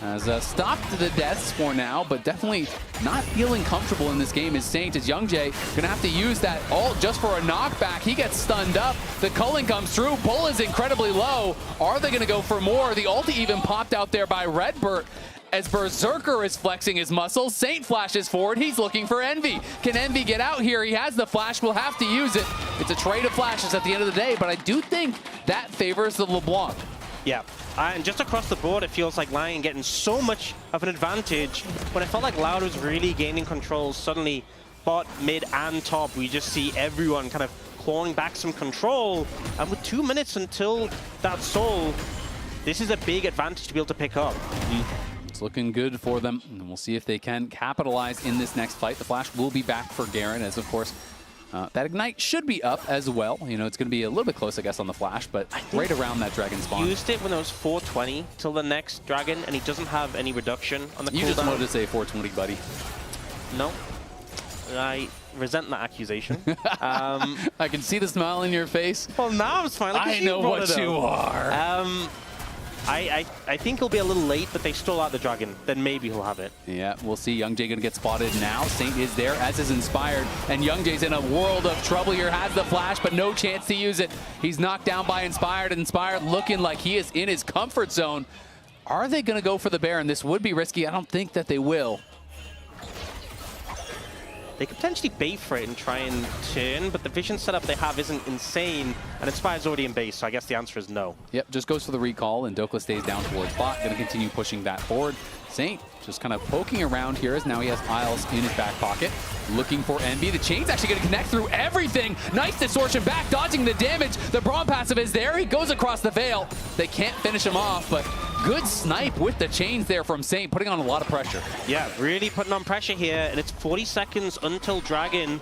As stopped the deaths for now, but definitely not feeling comfortable in this game is Saint. As Youngjae going to have to use that ult just for a knockback. He gets stunned up. The culling comes through. Bull is incredibly low. Are they going to go for more? The ulti even popped out there by Redbird. As Berserker is flexing his muscles, Saint flashes forward. He's looking for Envy. Can Envy get out here? He has the flash. Will have to use it. It's a trade of flashes at the end of the day, but I do think that favors the LeBlanc. Yeah, and just across the board, it feels like LYON getting so much of an advantage. When it felt like Loud was really gaining control, suddenly bot, mid, and top, we just see everyone kind of clawing back some control. And with 2 minutes until that soul, this is a big advantage to be able to pick up. It's looking good for them, and we'll see if they can capitalize in this next fight. The flash will be back for Garen, as of course That Ignite should be up as well. You know, it's going to be a little bit close, I guess, on the flash, but right around that Dragon spawn. Used it when it was 420 till the next Dragon, and he doesn't have any reduction on the cooldown. You just wanted to say 420, buddy. No. I resent that accusation. I can see the smile in your face. Well, now I'm smiling. I know what you are. I think he'll be a little late, but they stole out the Dragon. Then maybe he'll have it. Yeah, we'll see. Young Jay going to get spotted now. Saint is there, as is Inspired. And Young Jay's in a world of trouble here. Has the flash, but no chance to use it. He's knocked down by Inspired. Inspired looking like he is in his comfort zone. Are they going to go for the Baron? This would be risky. I don't think that they will. They could potentially bait for it and try and turn, but the vision setup they have isn't insane, and Inspired's already in base, so I guess the answer is no. Yep, just goes for the recall, and Dokla stays down towards bot. Going to continue pushing that forward. Saint just kind of poking around here as now he has Isles in his back pocket. Looking for Envy. The chain's actually going to connect through everything. Nice distortion back, dodging the damage. The Braum passive is there. He goes across the veil. They can't finish him off, but good snipe with the chains there from Saint, putting on a lot of pressure. Yeah, really putting on pressure here, and it's 40 seconds until Dragon.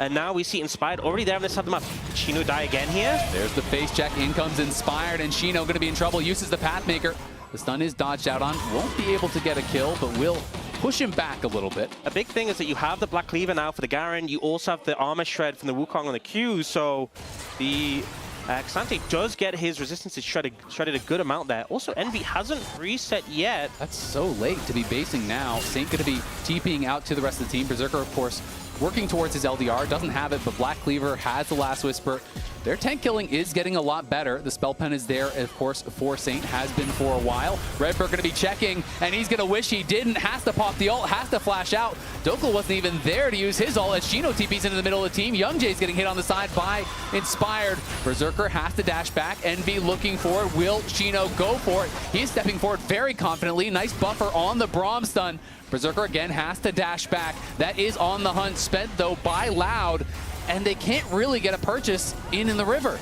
And now we see Inspired already there on this side of the map. Shino die again here. There's the face check. In comes Inspired, and Shino going to be in trouble. Uses the Pathmaker. The stun is dodged out on. Won't be able to get a kill, but will push him back a little bit. A big thing is that you have the Black Cleaver now for the Garen. You also have the Armor Shred from the Wukong on the Q, so the Xante does get his resistances shredded a good amount there. Also, Envy hasn't reset yet. That's so late to be basing now. Saint going to be TPing out to the rest of the team. Berserker, of course, working towards his LDR. Doesn't have it, but Black Cleaver has the Last Whisper. Their tank killing is getting a lot better. The spell pen is there, of course, for Saint. Has been for a while. Redbird going to be checking, and he's going to wish he didn't. Has to pop the ult, has to flash out. Dokla wasn't even there to use his ult as Shino TP's into the middle of the team. Young Jay's getting hit on the side by Inspired. Berserker has to dash back. Envy looking for it. Will Shino go for it? He's stepping forward very confidently. Nice buffer on the Braum stun. Berserker again has to dash back. That is on the hunt, spent though by Loud, and they can't really get a purchase in the river.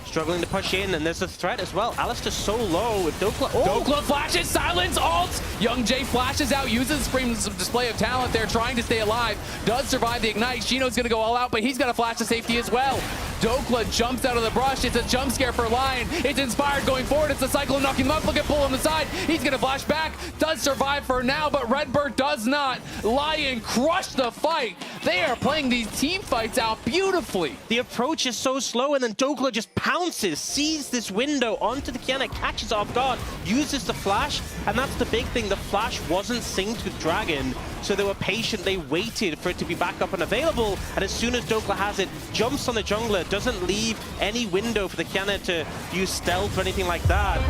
Struggling to push in, and there's a threat as well. Alistair's so low with Dokla. Oh! Dokla flashes, silence, ults! Young Jay flashes out, uses some display of talent there, trying to stay alive. Does survive the Ignite. Shino's gonna go all out, but he's got a flash to safety as well. Dokla jumps out of the brush. It's a jump scare for Lion. It's Inspired going forward. It's the Cyclone knocking him up. Look at Bull on the side. He's gonna flash back. Does survive for now, but Redbird does not. Lion crushed the fight. They are playing these team fights out beautifully. The approach is so slow, and then Dokla just pounces, sees this window onto the Kiana, catches off guard, uses the flash, and that's the big thing. The flash wasn't synced with Dragon, so they were patient. They waited for it to be back up and available, and as soon as Dokla has it, jumps on the jungler, doesn't leave any window for the Kiana to use stealth or anything like that.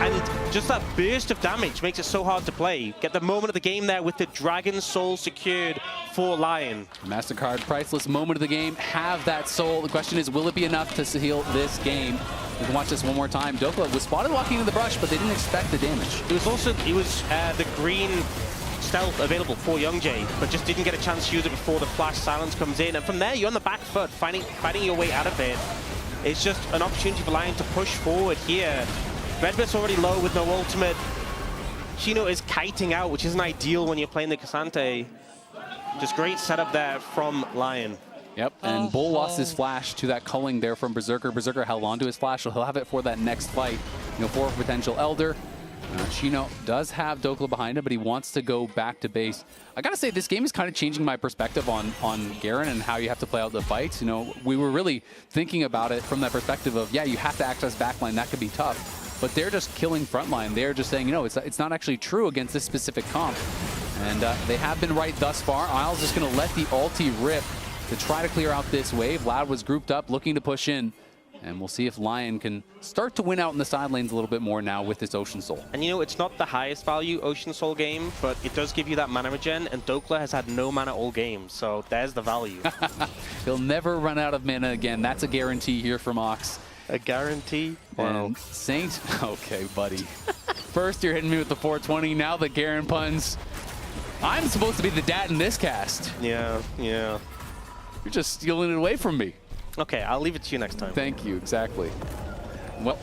And just that burst of damage makes it so hard to play. Get the moment of the game there with the Dragon Soul secured for Lion. MasterCard, priceless moment of the game. Have that soul. The question is, will it be enough to seal this game? We can watch this one more time. Dokla was spotted walking in the brush, but they didn't expect the damage. It was also, the green stealth available for Young Jay, but just didn't get a chance to use it before the flash silence comes in. And from there, you're on the back foot, fighting your way out of it. It's just an opportunity for Lion to push forward here. Redbird's already low with no ultimate. Shino is kiting out, which isn't ideal when you're playing the Xante. Just great setup there from Lion. Yep, and Bull lost his flash to that culling there from Berserker. Berserker held on to his flash, so he'll have it for that next fight. You know, for a potential Elder. Shino does have Dokla behind him, but he wants to go back to base. I gotta say, this game is kind of changing my perspective on Garen and how you have to play out the fights. You know, we were really thinking about it from that perspective of, yeah, you have to access backline, that could be tough. But they're just killing frontline. They're just saying, you know, it's not actually true against this specific comp. And they have been right thus far. Isles just gonna let the ulti rip to try to clear out this wave. Loud was grouped up, looking to push in. And we'll see if Lion can start to win out in the side lanes a little bit more now with this Ocean Soul. And you know, it's not the highest value Ocean Soul game, but it does give you that mana regen, and Dokla has had no mana all game, so there's the value. He'll never run out of mana again. That's a guarantee here from Ox. A guarantee? Wow. And Saint, okay, buddy. First, you're hitting me with the 420, now the Garen puns. I'm supposed to be the dad in this cast. Yeah. You're just stealing it away from me. Okay, I'll leave it to you next time. Thank you, exactly. Well,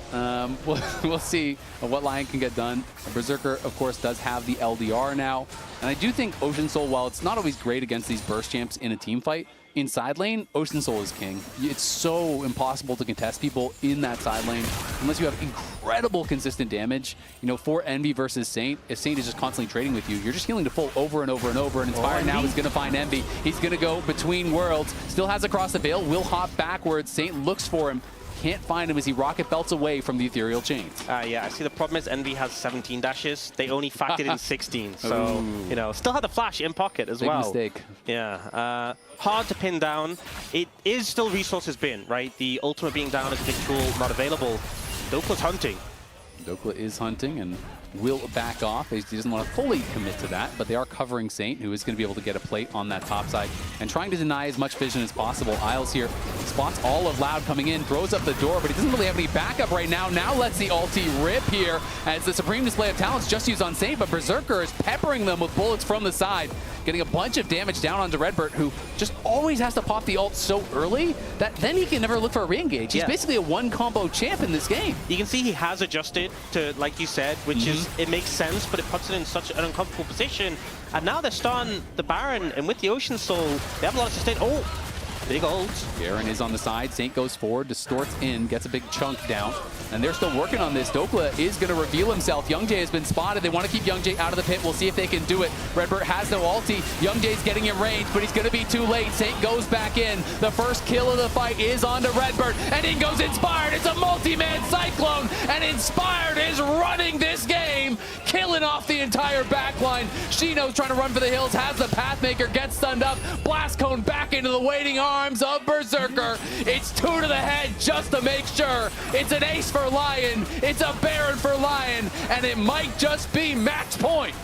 we'll see what Lion can get done. Berserker, of course, does have the LDR now. And I do think Ocean Soul, while it's not always great against these burst champs in a team fight, in side lane, Ocean Soul is king. It's so impossible to contest people in that side lane unless you have incredible consistent damage. You know, for Envy versus Saint, if Saint is just constantly trading with you, you're just healing to full over and over and over. And Inspired now is going to find Envy. He's going to go between worlds. Still has across the veil. Will hop backwards. Saint looks for him. Can't find him as he rocket belts away from the ethereal chains. Yeah, I see the problem is Envy has 17 dashes. They only factored in 16. So, you know, still had the flash in pocket as well. Big mistake. Yeah. Hard to pin down. It is still resources bin, right? The ultimate being down is a big tool, not available. Dokla's hunting. Dokla is hunting and will back off. He doesn't want to fully commit to that, but they are covering Saint, who is going to be able to get a plate on that top side and trying to deny as much vision as possible. Isles here spots all of Loud coming in, throws up the door, but he doesn't really have any backup right now. Now lets the ulti rip here as the supreme display of talents just used on Saint, but Berserker is peppering them with bullets from the side, getting a bunch of damage down onto Redbird, who just always has to pop the ult so early that then he can never look for a re-engage. He's basically a one-combo champ in this game. You can see he has adjusted to, like you said, which is, it makes sense, but it puts it in such an uncomfortable position. And now they're starting the Baron, and with the Ocean Soul, they have a lot of sustain. Oh, big ult. Garen is on the side. Saint goes forward, distorts in, gets a big chunk down. And they're still working on this. Dokla is going to reveal himself. Youngjae has been spotted. They want to keep Youngjae out of the pit. We'll see if they can do it. Redbird has no ulti. Youngjae's getting in range, but he's going to be too late. Saint goes back in. The first kill of the fight is onto Redbird. And in goes Inspired. It's a multi-man Cyclone. And Inspired is running this game, killing off the entire backline. Shino's trying to run for the hills, has the Pathmaker, gets stunned up. Blast Cone back into the waiting arms of Berserker. It's 2 to the head just to make sure. It's an ace for LYON. It's a Baron for LYON. And it might just be match point.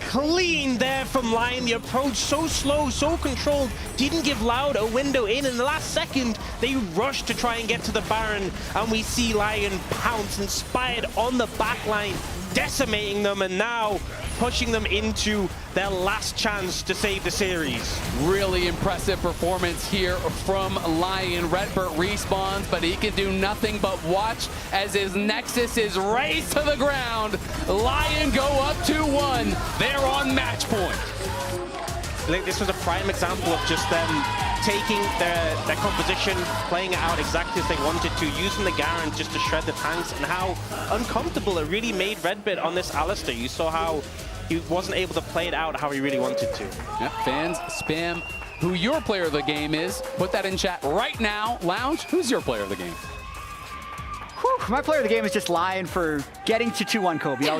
Clean there from LYON. The approach so slow, so controlled. Didn't give Loud a window in. In the last second, they rushed to try and get to the Baron. And we see LYON pounce, Inspired on the backline, decimating them, and now pushing them into their last chance to save the series. Really impressive performance here from LYON. Redbird respawns, but he can do nothing but watch as his Nexus is razed to the ground. LYON go up 2-1. They're on match point. I think this was a prime example of just them taking their composition, playing it out exactly as they wanted to, using the Garen just to shred the tanks, and how uncomfortable it really made Redbird on this Alistar. You saw how he wasn't able to play it out how he really wanted to. Yep, fans, spam who your player of the game is. Put that in chat right now. Lounge, who's your player of the game? Whew, my player of the game is just LYON for getting to 2-1 Kobe. I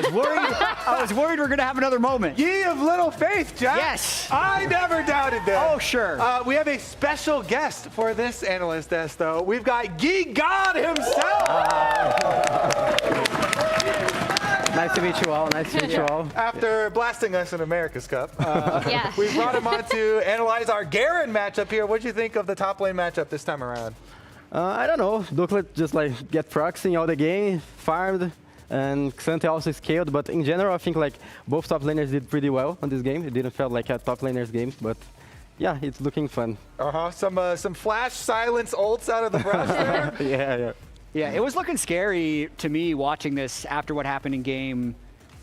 was worried we're going to have another moment. Ye of little faith, Jack. Yes. I never doubted that. Oh, sure. We have a special guest for this analyst desk, though. We've got Gi God himself. Nice to meet you all. Nice to meet you all. After blasting us in America's Cup, we brought him on to analyze our Garen matchup here. What do you think of the top lane matchup this time around? I don't know. Dokla just like get proxying all the game, farmed, and Xante also scaled. But in general, I think like both top laners did pretty well on this game. It didn't feel like a top laners game, but yeah, it's looking fun. Some flash silence ults out of the brush there. Yeah, it was looking scary to me watching this after what happened in game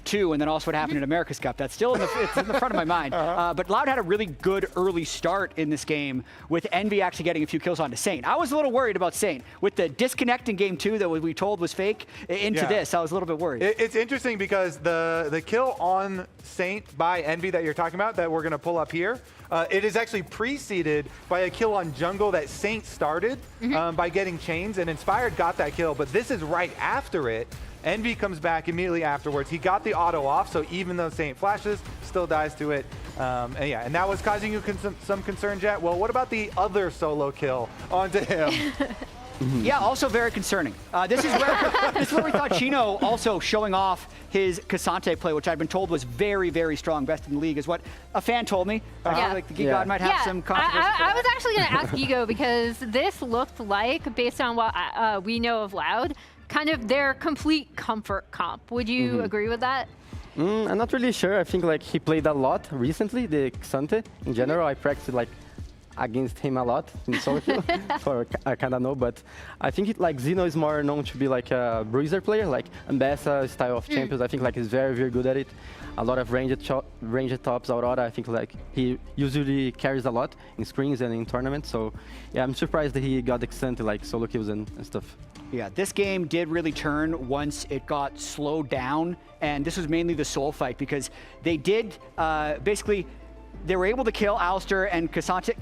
2, and then also what happened in America's Cup. That's still it's in the front of my mind. But Loud had a really good early start in this game with Envy actually getting a few kills onto Saint. I was a little worried about Saint. With the disconnect in game 2 that we told was fake into this, I was a little bit worried. It's interesting because the kill on Saint by Envy that you're talking about, that we're going to pull up here, it is actually preceded by a kill on jungle that Saint started by getting chains, and Inspired got that kill, but this is right after it. Envy comes back immediately afterwards. He got the auto off, so even though Saint flashes, still dies to it. And that was causing you some concern, Jet. Well, what about the other solo kill onto him? Yeah, also very concerning. This is where we thought Chino also showing off his Cassante play, which I'd been told was very, very strong, best in the league, is what a fan told me. I feel like the Gi God might have some controversy. I was actually going to ask Gigo, because this looked like, based on what we know of Loud, kind of their complete comfort comp. Would you agree with that? I'm not really sure. I think like he played a lot recently, the Xante. In general, I practiced like against him a lot in solo queue, so I kind of know. But I think Xeno is more known to be like a bruiser player, like Ambessa style of champions. I think he's very, very good at it. A lot of ranged tops, Aurora. I think he usually carries a lot in screens and in tournaments. So yeah, I'm surprised that he got extended to solo kills and stuff. Yeah, this game did really turn once it got slowed down, and this was mainly the soul fight because they did basically. They were able to kill Alistair and Cassante.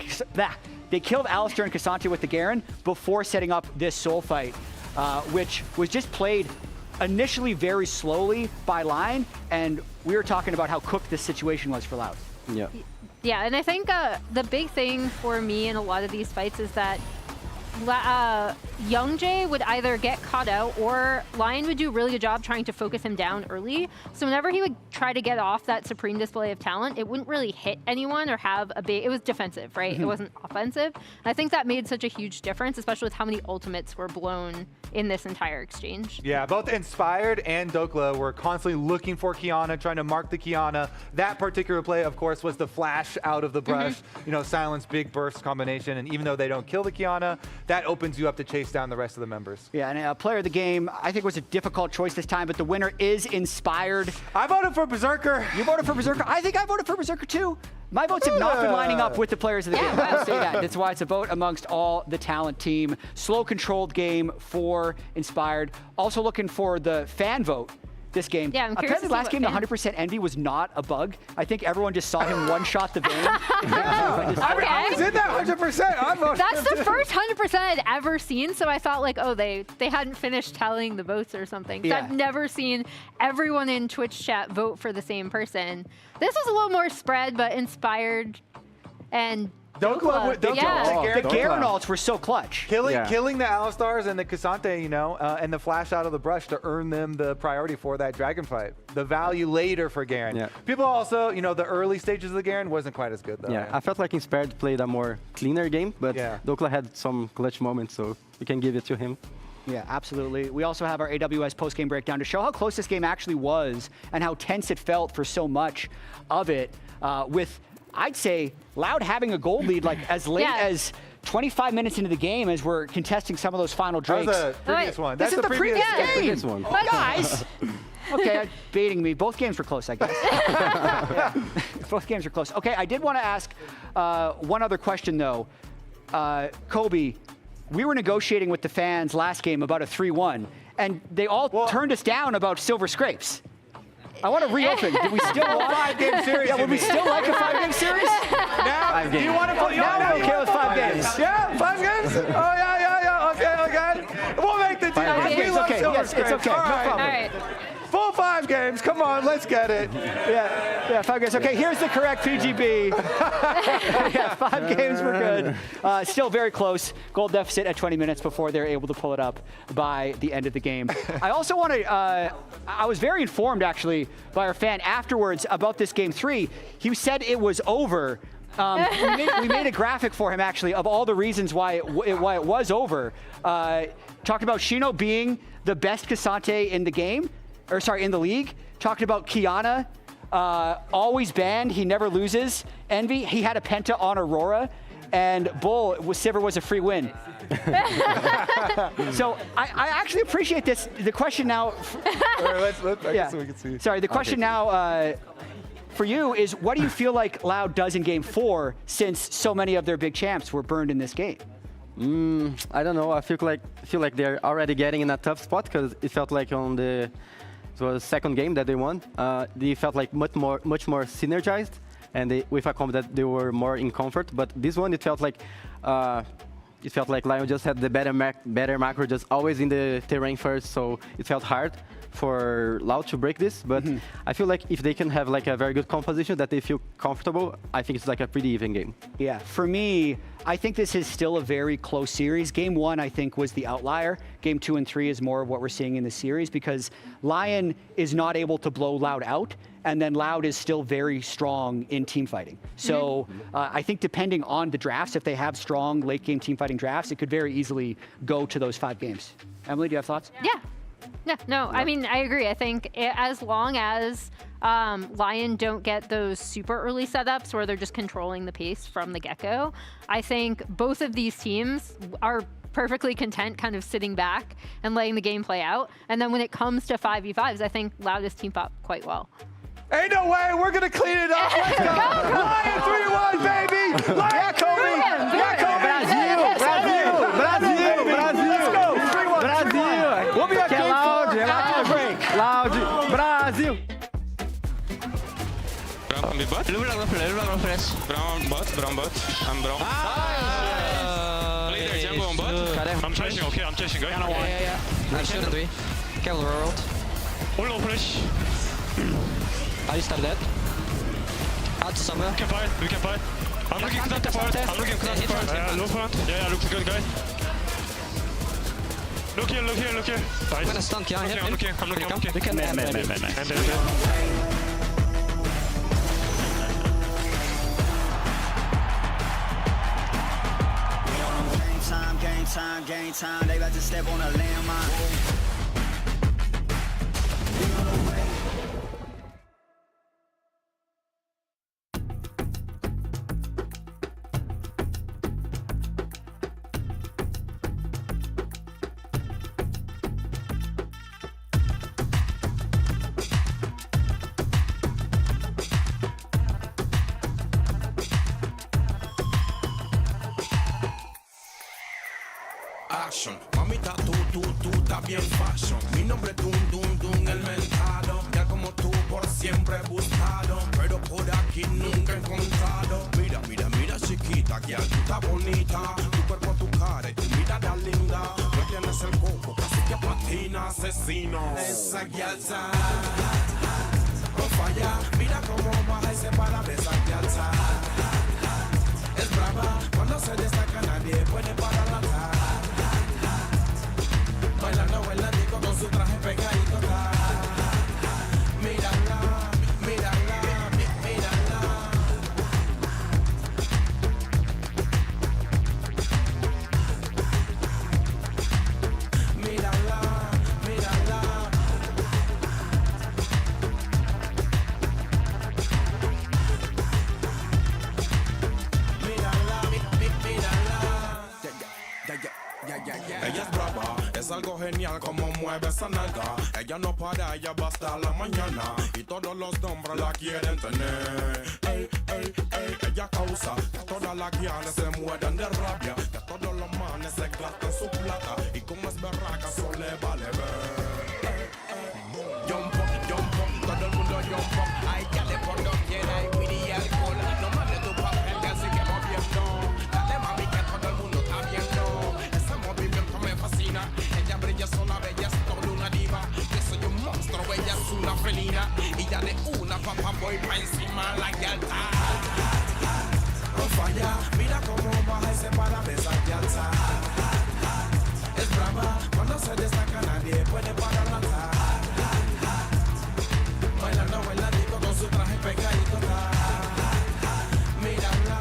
They killed Alistair and Cassante with the Garen before setting up this soul fight, which was just played initially very slowly by LYON, and we were talking about how cooked this situation was for Loud. Yeah. Yeah, and I think the big thing for me in a lot of these fights is that Young Jay would either get caught out or LYON would do a really good job trying to focus him down early. So whenever he would try to get off that supreme display of talent, it wouldn't really hit anyone or have a big, it was defensive, right? It wasn't offensive. And I think that made such a huge difference, especially with how many ultimates were blown in this entire exchange. Yeah, both Inspired and Dokla were constantly looking for Qiyana, trying to mark the Qiyana. That particular play, of course, was the flash out of the brush, silence, big burst combination. And even though they don't kill the Qiyana, that opens you up to chase down the rest of the members. Yeah, and player of the game, I think was a difficult choice this time, but the winner is Inspired. I voted for Berserker. You voted for Berserker? I think I voted for Berserker too. My votes have not been lining up with the players of the game. I'll say that. That's why it's a vote amongst all the talent team. Slow controlled game for Inspired. Also looking for the fan vote this game. Yeah, I'm curious. Apparently last game, the 100% Envy was not a bug. I think everyone just saw him one-shot the Vayne. I was in that 100%. That's the first 100% I'd ever seen, so I thought like, oh, they hadn't finished tallying the votes or something. Yeah. I've never seen everyone in Twitch chat vote for the same person. This was a little more spread, but Inspired and Dokla. The Garen ults were so clutch. Killing the Alistars and the Cassante, and the flash out of the brush to earn them the priority for that dragon fight. The value later for Garen. Yeah. People also, the early stages of the Garen wasn't quite as good though. Yeah, I felt like Inspired played a more cleaner game, but Dokla had some clutch moments, so we can give it to him. Yeah, absolutely. We also have our AWS post-game breakdown to show how close this game actually was and how tense it felt for so much of it, with I'd say Loud having a gold lead like as late as 25 minutes into the game as we're contesting some of those final drakes. That was the previous one. This is the previous one. Guys! Okay, baiting me. Both games were close, I guess. Both games were close. Okay, I did want to ask one other question, though. Kobe, we were negotiating with the fans last game about a 3-1, and they all turned us down about Silver Scrapes. I want to reopen. Do we still want a 5-game series? Yeah, would we still like a 5-game series? Now, do you want to play? Now we're okay with 5 games. Yeah, 5 games? Oh, yeah. Okay. We'll make the deal. 5 games, okay. Yes, it's okay. No problem. All right. Full 5 games. Come on, let's get it. Yeah, 5 games. Okay, here's the correct PGB. Yeah, 5 games were good. Still very close. Goal deficit at 20 minutes before they're able to pull it up by the end of the game. I also want to, I was very informed actually by our fan afterwards about this game 3. He said it was over. We made a graphic for him actually of all the reasons why it was over. Talked about Shino being the best Cassante in the game. Or sorry, in the league. Talking about Qiyana, always banned, he never loses. Envy, he had a penta on Aurora, and Bull, Sivir was a free win. So I actually appreciate this. The question now, I guess we can see. Sorry, the question now for you is, what do you feel like Loud does in game 4 since so many of their big champs were burned in this game? I don't know. I feel like they're already getting in a tough spot because it felt like on the second game that they won, they felt like much more synergized, and with a combo that they were more in comfort. But this one, it felt like LYON just had the better macro, just always in the terrain first, so it felt hard for Loud to break this. But I feel like if they can have like a very good composition that they feel comfortable, I think it's like a pretty even game. Yeah, for me, I think this is still a very close series. Game 1, I think, was the outlier. Game 2 and 3 is more of what we're seeing in the series because LYON is not able to blow Loud out, and then Loud is still very strong in team fighting. So I think depending on the drafts, if they have strong late game team fighting drafts, it could very easily go to those 5 games. Emily, do you have thoughts? Yeah. No, I mean, I agree. I think as long as LYON don't get those super early setups where they're just controlling the pace from the get-go. I think both of these teams are perfectly content kind of sitting back and letting the game play out. And then when it comes to 5v5s, I think Loudest team up quite well. Ain't no way, we're gonna clean it up. Let's go. LYON 3-1, baby. LYON Kobe. Yeah, Kobe. Brasil. Let's go. 3-1. Brasil. We'll be at game 4 after the break. Loud. Brasil. Brown can be bot. Blue lang flash. Brown bot. I'm brown. Play there, jungle on bot. I'm chasing, okay, I'm chasing, guys. Yeah. I shouldn't be. Careful, world. All low flash. Alistar dead. Out to somewhere. We can fight. I'm looking for that part. Yeah, low front. Yeah, looks good, guys. Look here. Nice. I'm gonna stun, yeah. I'm looking. We can Man. Game time. They about to step on a landmine. Action, mamita, tú estás bien fashion. Mi nombre es Dun, el mentado. Ya como tú por siempre he buscado, pero por aquí nunca he encontrado. Mira, chiquita, que tú estás bonita. Tu cuerpo, tu cara y tu mirada linda. No tienes el coco, casi que patina, asesino. Esa guialza, no falla. Mira cómo baja y se para de esa guialza. Es brava, cuando se destaca nadie puede pararla. Bailando con su traje pegadito. Mírala. Ella es brava, es algo genial como mueve esa nalga. Ella no para, ella va hasta la mañana. Y todos los hombres la quieren tener. Ey, ella causa que todas las guianas se mueran de rabia. Que todos los manes se gastan su plata. Y como es berraca, eso le vale ver. Jump up, todo el mundo jump up. Ay, ya le por doquiera y weed y alcohol. No mames tu papel que sigue moviendo. Dale mami que todo el mundo está viendo. Ese movimiento me fascina. Ella brilla sola, bella, es toda una diva. Yo soy un monstruo, ella es una felina. Y ya de una papá voy pa' encima la guialta. No falla, mira cómo baja y se para de esa guialta. Es brava, cuando se destaca nadie puede pararla. Bailando con su traje pegadito. Mírala.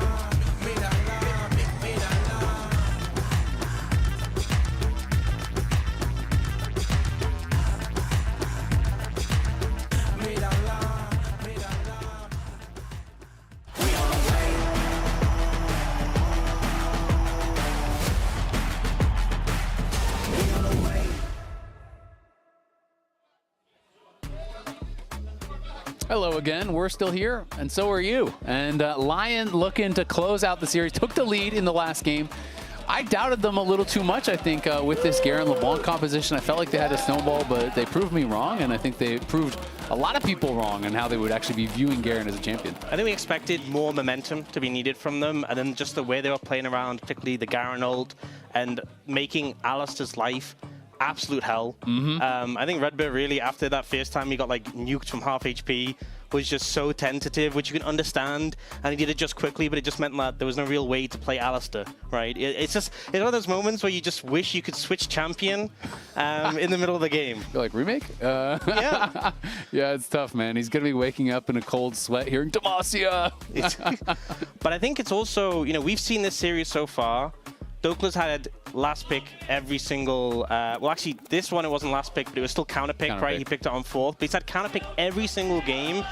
Hello again. We're still here, and so are you. And LYON looking to close out the series. Took the lead in the last game. I doubted them a little too much, I think, with this Garen LeBlanc composition. I felt like they had a snowball, but they proved me wrong, and I think they proved a lot of people wrong on how they would actually be viewing Garen as a champion. I think we expected more momentum to be needed from them, and then just the way they were playing around, particularly the Garen ult, and making Alistar's life absolute hell. I think Redbird really, after that first time he got like nuked from half HP, was just so tentative, which you can understand, and he did it just quickly, but it just meant that there was no real way to play Alistar, right? It's one of those moments where you just wish you could switch champion in the middle of the game. You're like, remake? Yeah. Yeah, it's tough, man. He's going to be waking up in a cold sweat hearing Demacia. But I think it's also, you know, we've seen this series so far, Dokla's had last pick every single, well actually this one it wasn't last pick, but it was still counter pick, right? He picked it on 4th, but he's had counter pick every single game.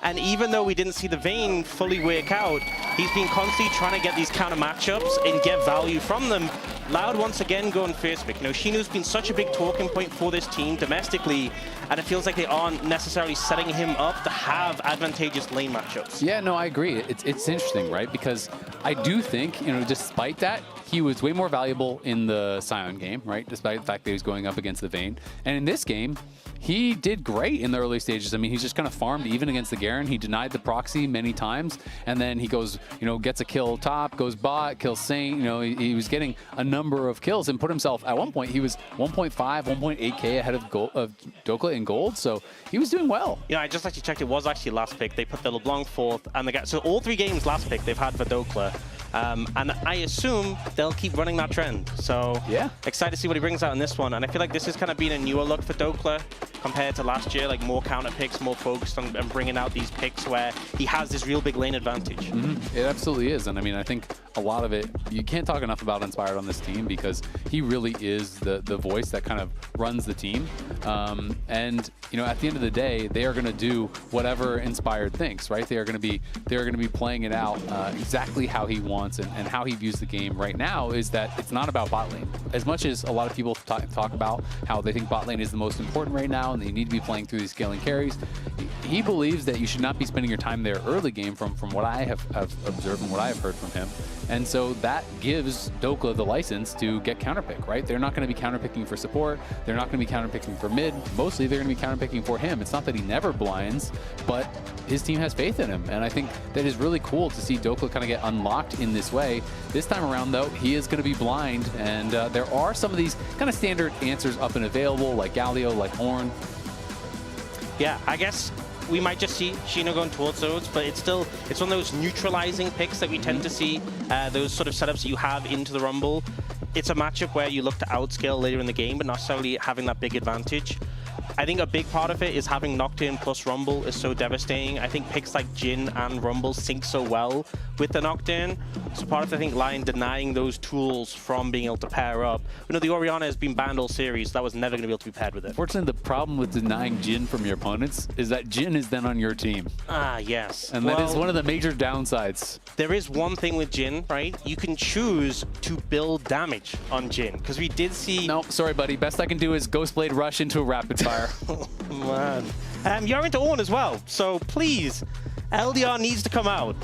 And even though we didn't see the Vayne fully work out, he's been constantly trying to get these counter matchups and get value from them. Loud once again going first pick. You know, Shinu's been such a big talking point for this team domestically, and it feels like they aren't necessarily setting him up to have advantageous lane matchups. Yeah, no, I agree. It's interesting, right? Because I do think, you know, despite that, he was way more valuable in the Sion game, right? Despite the fact that he was going up against the Vayne. And in this game, he did great in the early stages. I mean, he's just kind of farmed even against the Garen. He denied the proxy many times, and then he goes, you know, gets a kill top, goes bot, kills Saint. You know, he was getting a number of kills and put himself, at one point, he was 1.5, 1.8K ahead of Dokla in gold, so he was doing well. Yeah, I just actually checked. It was actually last pick. They put the LeBlanc 4th, and the guy. So all 3 games last pick they've had for Dokla. And I assume they'll keep running that trend. So yeah, excited to see what he brings out in this one. And I feel like this has kind of been a newer look for Dokla compared to last year, like more counter picks, more focused on and bringing out these picks where he has this real big lane advantage. It absolutely is. And I mean, I think a lot of it, you can't talk enough about Inspired on this team because he really is the voice that kind of runs the team. And, you know, at the end of the day, they are going to do whatever Inspired thinks, right? They're going to be playing it out exactly how he wants and how he views the game right now is that it's not about bot lane. As much as a lot of people talk about how they think bot lane is the most important right now and they need to be playing through these scaling carries, he believes that you should not be spending your time there early game from what I have observed and what I have heard from him. And so that gives Dokla the license to get counterpick, right? They're not going to be counterpicking for support. They're not going to be counterpicking for mid. Mostly they're going to be counterpicking for him. It's not that he never blinds, but his team has faith in him. And I think that is really cool to see Dokla kind of get unlocked in this way. This time around, though, he is going to be blind. And there are some of these kind of standard answers up and available, like Galio, like Ornn. Yeah, I guess we might just see Shino going towards those, but it's one of those neutralizing picks that we tend to see, those sort of setups that you have into the Rumble. It's a matchup where you look to outscale later in the game, but not necessarily having that big advantage. I think a big part of it is having Nocturne plus Rumble is so devastating. I think picks like Jhin and Rumble sync so well with the Nocturne. So part of, I think, LYON denying those tools from being able to pair up. You know, the Orianna has been banned all series. So that was never going to be able to be paired with it. Fortunately, the problem with denying Jhin from your opponents is that Jhin is then on your team. Ah, yes. And that is one of the major downsides. There is one thing with Jhin, right? You can choose to build damage on Jhin, because we did see... No, sorry, buddy. Best I can do is Ghostblade rush into a rapid fire. Oh, man. You're into Ornn as well, so please, LYON needs to come out.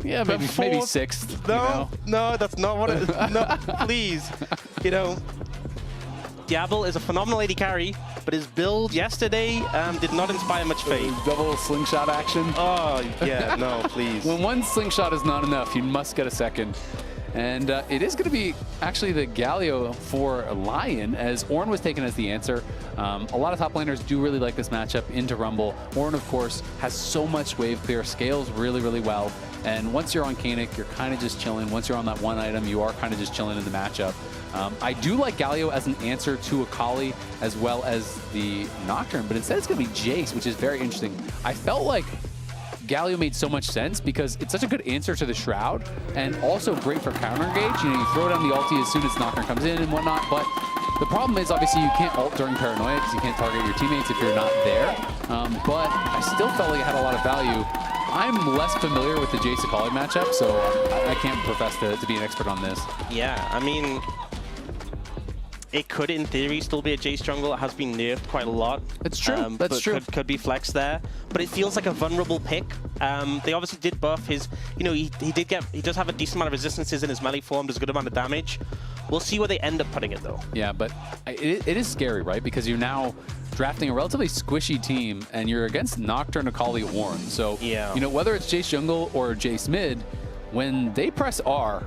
Yeah, maybe 6th. No, you know? No, that's not what it is. No, please. You know, Diablo is a phenomenal AD carry, but his build yesterday did not inspire much faith. Double slingshot action. Oh, yeah, no, please. When one slingshot is not enough, you must get a second. And it is going to be actually the Galio for LYON, as Ornn was taken as the answer. A lot of top laners do really like this matchup into Rumble. Ornn, of course, has so much wave clear, scales really, really well. And once you're on Kanik, you're kind of just chilling. Once you're on that one item, you are kind of just chilling in the matchup. I do like Galio as an answer to Akali as well as the Nocturne, but instead it's going to be Jace, which is very interesting. I felt like Galio made so much sense because it's such a good answer to the Shroud and also great for counter engage. You know, you throw down the ulti as soon as Nocturne comes in and whatnot, but the problem is obviously you can't ult during Paranoia because you can't target your teammates if you're not there. But I still felt like it had a lot of value. I'm less familiar with the Jace Akali matchup, so I can't profess to be an expert on this. Yeah, I mean, it could, in theory, still be a Jace jungle. It has been nerfed quite a lot. It's true. That's true. Could be flexed there, but it feels like a vulnerable pick. They obviously did buff his. You know, he does have a decent amount of resistances in his melee form. Does a good amount of damage. We'll see where they end up putting it though. Yeah, but it is scary, right? Because you're now drafting a relatively squishy team, and you're against Nocturne, Akali, Ornn. So yeah, you know, whether it's Jace jungle or Jace mid, when they press R,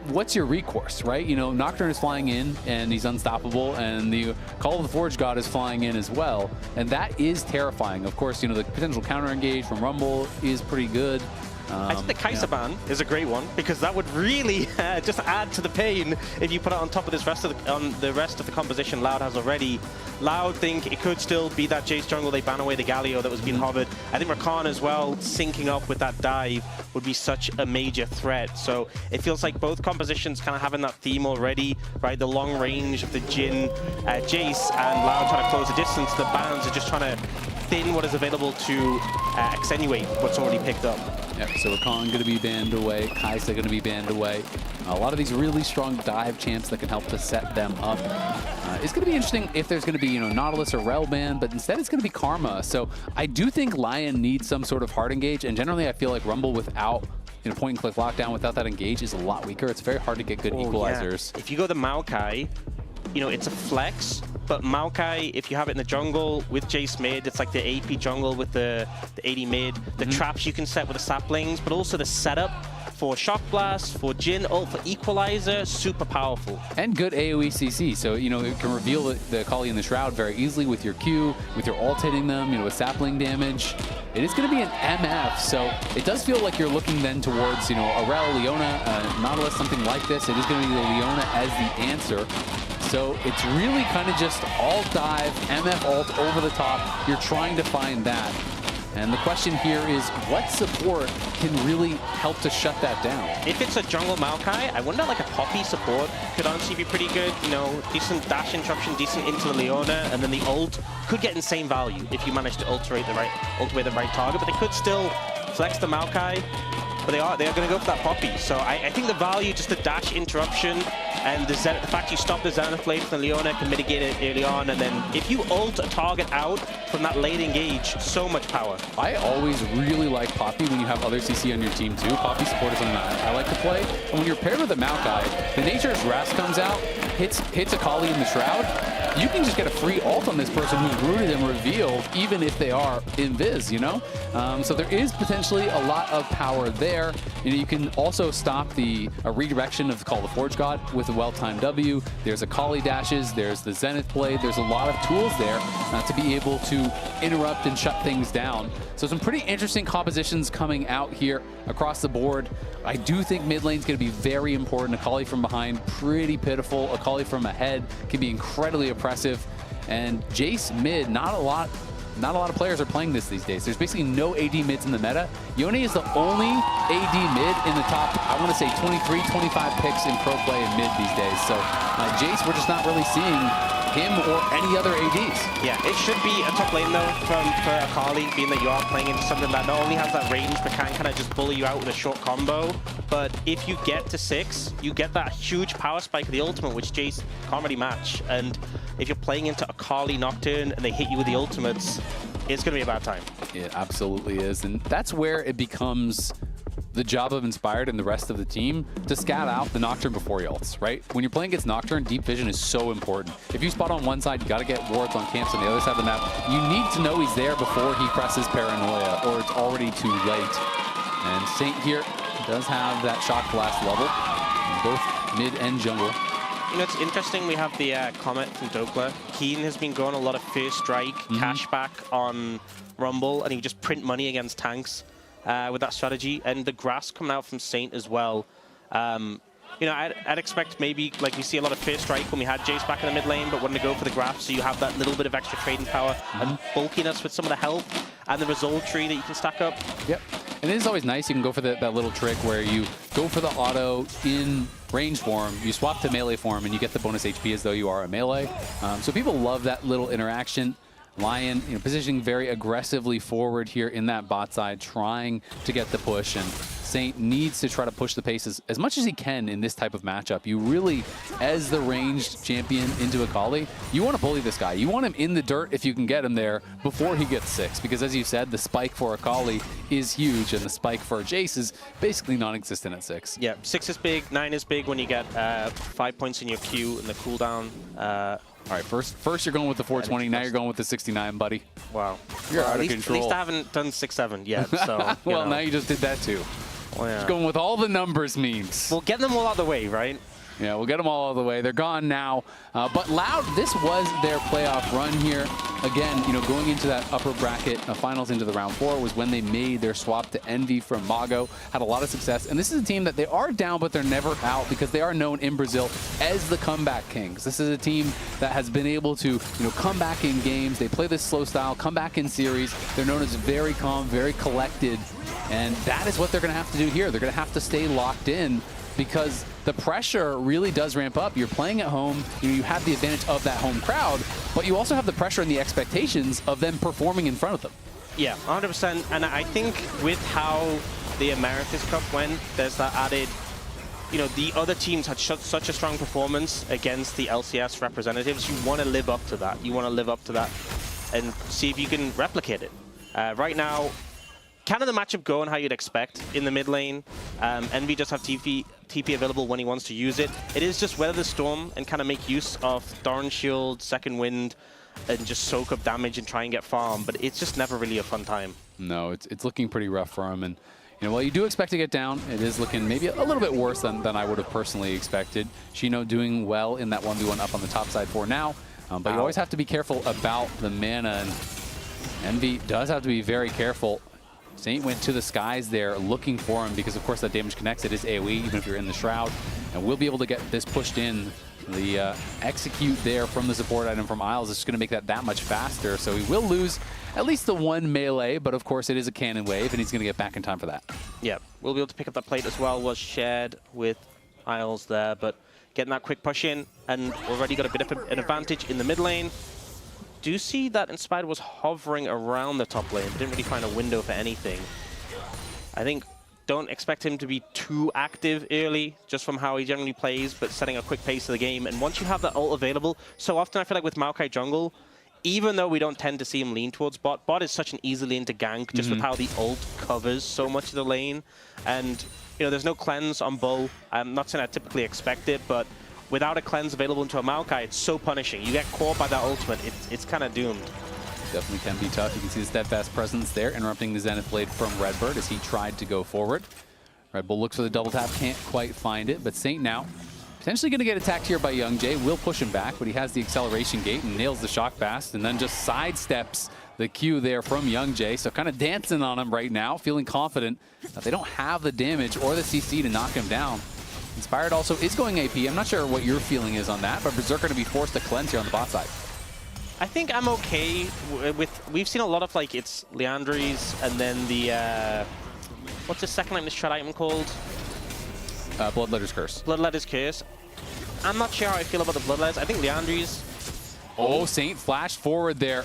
what's your recourse, right? You know, Nocturne is flying in and he's unstoppable, and the Call of the Forge God is flying in as well, and that is terrifying. Of course, you know, the potential counter engage from Rumble is pretty good, I think the Kai'Sa ban is a great one because that would really just add to the pain if you put it on top of this rest of the rest of the composition Loud has already. Loud think it could still be that Jace jungle. They ban away the Galio that was being hovered. I think Rakan as well, syncing up with that dive would be such a major threat. So it feels like both compositions kind of having that theme already, right? The long range of the Jhin, Jace, and Loud trying to close the distance. The bans are just trying to thin what is available to accentuate what's already picked up. Yep, so Rakan going to be banned away, Kai'Sa going to be banned away. A lot of these really strong dive champs that can help to set them up. It's going to be interesting if there's going to be, Nautilus or Rel banned, but instead it's going to be Karma. So I do think LYON needs some sort of hard engage, and generally I feel like Rumble without point and click lockdown, without that engage is a lot weaker. It's very hard to get good equalizers. Yeah. If you go the Maokai, it's a flex, but Maokai, if you have it in the jungle with Jace mid, it's like the AP jungle with the AD mid, the traps you can set with the saplings, but also the setup for Shock Blast, for Jhin, ult, for Equalizer, super powerful. And good AoE CC, so it can reveal the Akali in the Shroud very easily with your Q, with your ult hitting them, with sapling damage. It is going to be an MF, so it does feel like you're looking then towards, a Rel, Leona, Nautilus, something like this. It is going to be the Leona as the answer. So it's really kind of just alt dive, MF ult over the top. You're trying to find that. And the question here is, what support can really help to shut that down? If it's a jungle Maokai, I wonder like a Poppy support could honestly be pretty good. Decent dash interruption, decent into the Leona, and then the ult could get insane value if you manage to ultimate the right target. But they could still flex the Maokai. But they are going to go for that Poppy. So I think the value, just the dash interruption, and the fact you stop the Zenith Blade from the Leona can mitigate it early on. And then if you ult a target out from that late engage, so much power. I always really like Poppy when you have other CC on your team too. Poppy support is something that I like to play. And when you're paired with a Maokai, the Nature's Wrath comes out, hits Akali in the Shroud. You can just get a free ult on this person who's rooted and revealed, even if they are invis, So there is potentially a lot of power there. You can also stop a redirection of Call the Forge God with a well-timed W. There's Akali dashes, there's the Zenith Blade. There's a lot of tools there to be able to interrupt and shut things down. So some pretty interesting compositions coming out here across the board. I do think mid lane's going to be very important. Akali from behind, pretty pitiful. Akali from ahead can be incredibly oppressive. And Jace mid, not a lot of players are playing this these days. There's basically no AD mids in the meta. Yone is the only AD mid in the top, I want to say 23, 25 picks in pro play and mid these days. So Jace, we're just not really seeing him or any other ADs. Yeah, it should be a top lane though for Akali, being that you are playing into something that not only has that range but can kind of just bully you out with a short combo. But if you get to 6, you get that huge power spike of the ultimate, which Jace can't really match. And if you're playing into Akali Nocturne and they hit you with the ultimates, it's going to be a bad time. It absolutely is. And that's where it becomes the job of Inspired and the rest of the team to scout out the Nocturne before he ults, right? When you're playing against Nocturne, deep vision is so important. If you spot on one side, you got to get wards on camps on the other side of the map. You need to know he's there before he presses Paranoia, or it's already too late. And Saint here does have that Shock Blast level, both mid and jungle. It's interesting, we have the comment from Dokla. Keen has been going a lot of first strike, cashback on Rumble, and he just print money against tanks with that strategy. And the grass coming out from Saint as well. I'd expect maybe, like we see a lot of first strike when we had Jace back in the mid lane, but wanting to go for the graph, so you have that little bit of extra trading power and bulkiness with some of the health and the resolve tree that you can stack up. Yep. And it is always nice, you can go for that little trick where you go for the auto in range form, you swap to melee form, and you get the bonus HP as though you are a melee. So people love that little interaction. LYON, positioning very aggressively forward here in that bot side, trying to get the push, and Saint needs to try to push the pace as much as he can in this type of matchup. You really, as the ranged champion into Akali, you want to bully this guy. You want him in the dirt if you can get him there before he gets 6, because as you said, the spike for Akali is huge, and the spike for Jace is basically non-existent at 6. Yeah, 6 is big, 9 is big when you get 5 points in your Q and the cooldown. All right, first you're going with the 420, now you're going with the 69, buddy. Wow. You're out of control. At least I haven't done 6-7 yet, so... Well, now you just did that too. Well, yeah. Just going with all the numbers memes. We'll get them all out of the way, right? Yeah, we'll get them all the way. They're gone now. But Loud, this was their playoff run here. Again, you know, going into that upper bracket finals into the round 4 was when they made their swap to Envy from Mago. Had a lot of success. And this is a team that they are down, but they're never out because they are known in Brazil as the comeback kings. This is a team that has been able to, you know, come back in games. They play this slow style, come back in series. They're known as very calm, very collected. And that is what they're going to have to do here. They're going to have to stay locked in because the pressure really does ramp up. You're playing at home, you have the advantage of that home crowd, but you also have the pressure and the expectations of them performing in front of them. Yeah, 100%. And I think with how the America's Cup went, there's that added, you know, the other teams had such a strong performance against the LCS representatives. You want to live up to that. You want to live up to that and see if you can replicate it. Right now, kind of the matchup going how you'd expect in the mid lane. Envy does have TP available when he wants to use it. It is just weather the storm and kind of make use of Thorn Shield, Second Wind, and just soak up damage and try and get farm. But it's just never really a fun time. No, it's looking pretty rough for him. And you know, while you do expect to get down, it is looking maybe a little bit worse than I would have personally expected. Shino doing well in that 1v1 up on the top side for now. But you always have to be careful about the mana. And Envy does have to be very careful. Saint went to the skies there looking for him because, of course, that damage connects. It is AoE, even if you're in the Shroud. And we'll be able to get this pushed in. The execute there from the support item from Isles is just going to make that much faster. So he will lose at least the one melee, but of course it is a cannon wave, and he's going to get back in time for that. Yeah, we'll be able to pick up that plate as well. Was shared with Isles there, but getting that quick push in, and already got a bit of an advantage in the mid lane. Do see that Inspired was hovering around the top lane, but didn't really find a window for anything. I think don't expect him to be too active early, just from how he generally plays, but setting a quick pace of the game. And once you have that ult available, so often I feel like with Maokai jungle, even though we don't tend to see him lean towards bot, bot is such an easy lane to gank, just with how the ult covers so much of the lane. And, you know, there's no cleanse on Bull. I'm not saying I typically expect it, but without a cleanse available into a Maokai, it's so punishing. You get caught by that ultimate, it's kind of doomed. Definitely can be tough. You can see the steadfast presence there, interrupting the Zenith Blade from Redbird as he tried to go forward. Red Bull looks for the double tap, can't quite find it, but Saint now potentially going to get attacked here by Young Jay. Will push him back, but he has the acceleration gate and nails the shock blast, and then just sidesteps the Q there from Young Jay. So kind of dancing on him right now, feeling confident that they don't have the damage or the CC to knock him down. Inspired also is going AP. I'm not sure what your feeling is on that, but Berserker going to be forced to cleanse here on the bot side. I think I'm okay with, we've seen a lot of like, it's Leandri's and then the, what's the second line this shred item called? Bloodletter's Curse. Bloodletter's Curse. I'm not sure how I feel about the Bloodletters. I think Leandri's. Oh, Saint flashed forward there.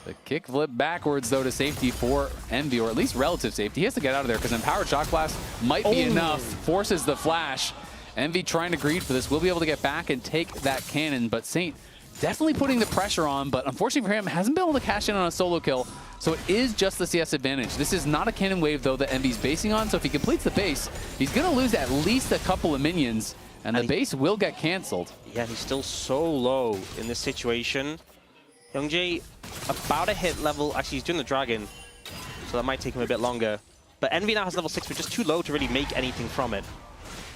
The kick flip backwards, though, to safety for Envy, or at least relative safety. He has to get out of there because Empowered Shock Blast might be enough. Forces the flash. Envy trying to greed for this. Will be able to get back and take that cannon, but Saint definitely putting the pressure on, but unfortunately for him, hasn't been able to cash in on a solo kill. So it is just the CS advantage. This is not a cannon wave, though, that Envy's basing on. So if he completes the base, he's going to lose at least a couple of minions, and the base will get canceled. Yeah, he's still so low in this situation. Youngjae, about a hit level. Actually, he's doing the dragon, so that might take him a bit longer. But Envy now has level 6, but just too low to really make anything from it.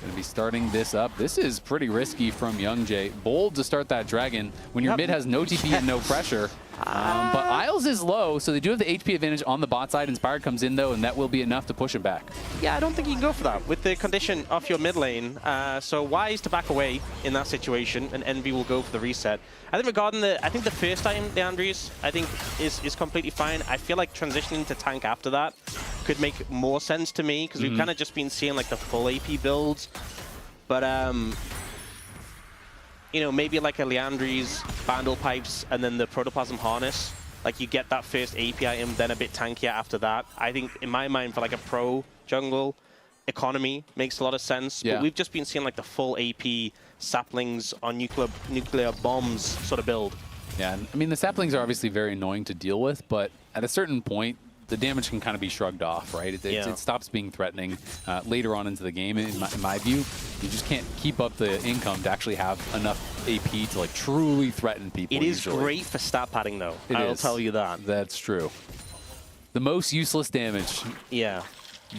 Going to be starting this up. This is pretty risky from Youngjae. Bold to start that dragon when your mid has no TP and no pressure. But Isles is low, so they do have the HP advantage on the bot side. Inspired comes in, though, and that will be enough to push him back. Yeah, I don't think you can go for that with the condition of your mid lane. So wise to back away in that situation, and Envy will go for the reset. I think regarding the, I think the first time, Leandri's, I think is completely fine. I feel like transitioning to tank after that could make more sense to me, because we've kind of just been seeing like the full AP builds. But you know, maybe like a Leandri's, Vandal Pipes, and then the Protoplasm Harness. Like, you get that first AP item, then a bit tankier after that. I think, in my mind, for like a pro jungle, economy makes a lot of sense. Yeah. But we've just been seeing like the full AP saplings on nuclear bombs sort of build. Yeah, I mean, the saplings are obviously very annoying to deal with, but at a certain point, the damage can kind of be shrugged off, right? It stops being threatening later on into the game. In my view, you just can't keep up the income to actually have enough AP to like truly threaten people. It is great for stat padding, though. I'll tell you that. That's true. The most useless damage. Yeah.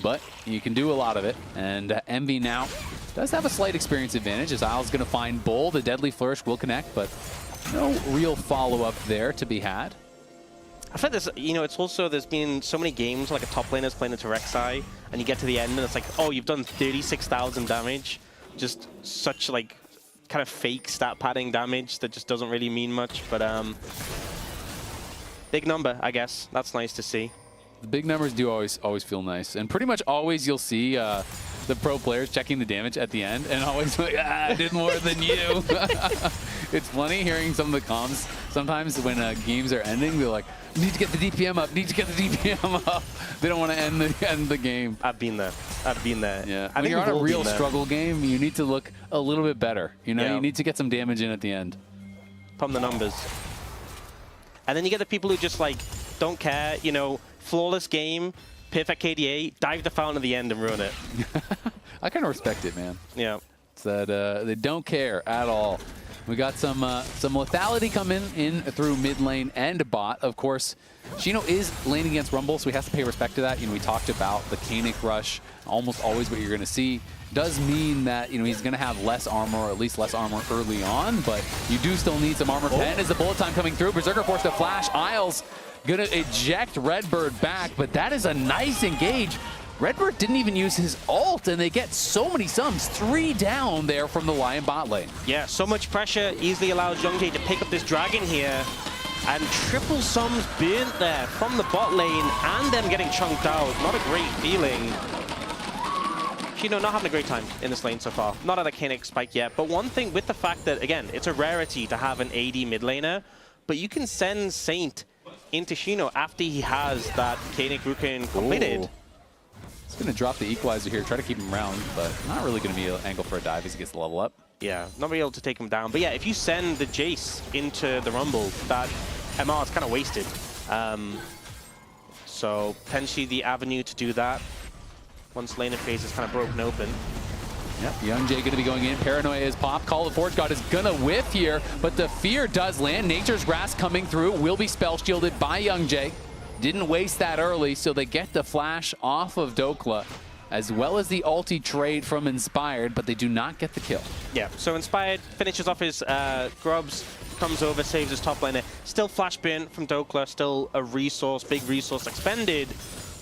But you can do a lot of it. And Envy now does have a slight experience advantage as Isles going to find Bull. The Deadly Flourish will connect, but no real follow-up there to be had. I feel like it's also, there's been so many games like a top laner's playing into Rek'Sai, and you get to the end and it's like, oh, you've done 36,000 damage. Just such like kind of fake stat padding damage that just doesn't really mean much, but big number, I guess. That's nice to see. The big numbers do always feel nice, and pretty much always you'll see the pro players checking the damage at the end, and always like, I did more than you. It's funny hearing some of the comms sometimes when games are ending. They're like, need to get the DPM up, need to get the DPM up. They don't want to end the game. I've been there. I've been there. Yeah. When you're on a real struggle game, you need to look a little bit better. You know, you need to get some damage in at the end. Pump the numbers. And then you get the people who just like don't care, you know, flawless game, perfect KDA, dive the fountain at the end and ruin it. I kind of respect it, man. Yeah. It's that they don't care at all. We got some lethality coming in through mid lane and bot. Of course, Shino is laning against Rumble, so he has to pay respect to that. You know, we talked about the Kanik rush, almost always what you're going to see. Does mean that, you know, he's going to have less armor, or at least less armor early on, but you do still need some armor pen as the bullet time coming through. Berserker forced to flash. Isles going to eject Redbird back, but that is a nice engage. Redbird didn't even use his ult, and they get so many sums. 3 down there from the LYON bot lane. Yeah, so much pressure easily allows Youngjae to pick up this dragon here. And triple sums burnt there from the bot lane and them getting chunked out. Not a great feeling. Shino not having a great time in this lane so far. Not at a Kanik spike yet, but one thing with the fact that, again, it's a rarity to have an AD mid laner, but you can send Saint into Shino after he has that Kanik Rukin completed. Ooh. He's going to drop the equalizer here, try to keep him around, but not really going to be an angle for a dive as he gets the level up. Yeah, not really able to take him down. But yeah, if you send the Jace into the Rumble, that MR is kind of wasted. So potentially the avenue to do that once laner phase is kind of broken open. Yep, Youngjae going to be going in. Paranoia is popped. Call of Forge God is going to whiff here, but the fear does land. Nature's Grasp coming through, will be spell shielded by Youngjae. Didn't waste that early, so they get the flash off of Dokla, as well as the ulti trade from Inspired, but they do not get the kill. Yeah, so Inspired finishes off his grubs, comes over, saves his top laner. Still flash burn from Dokla, still a resource, big resource expended,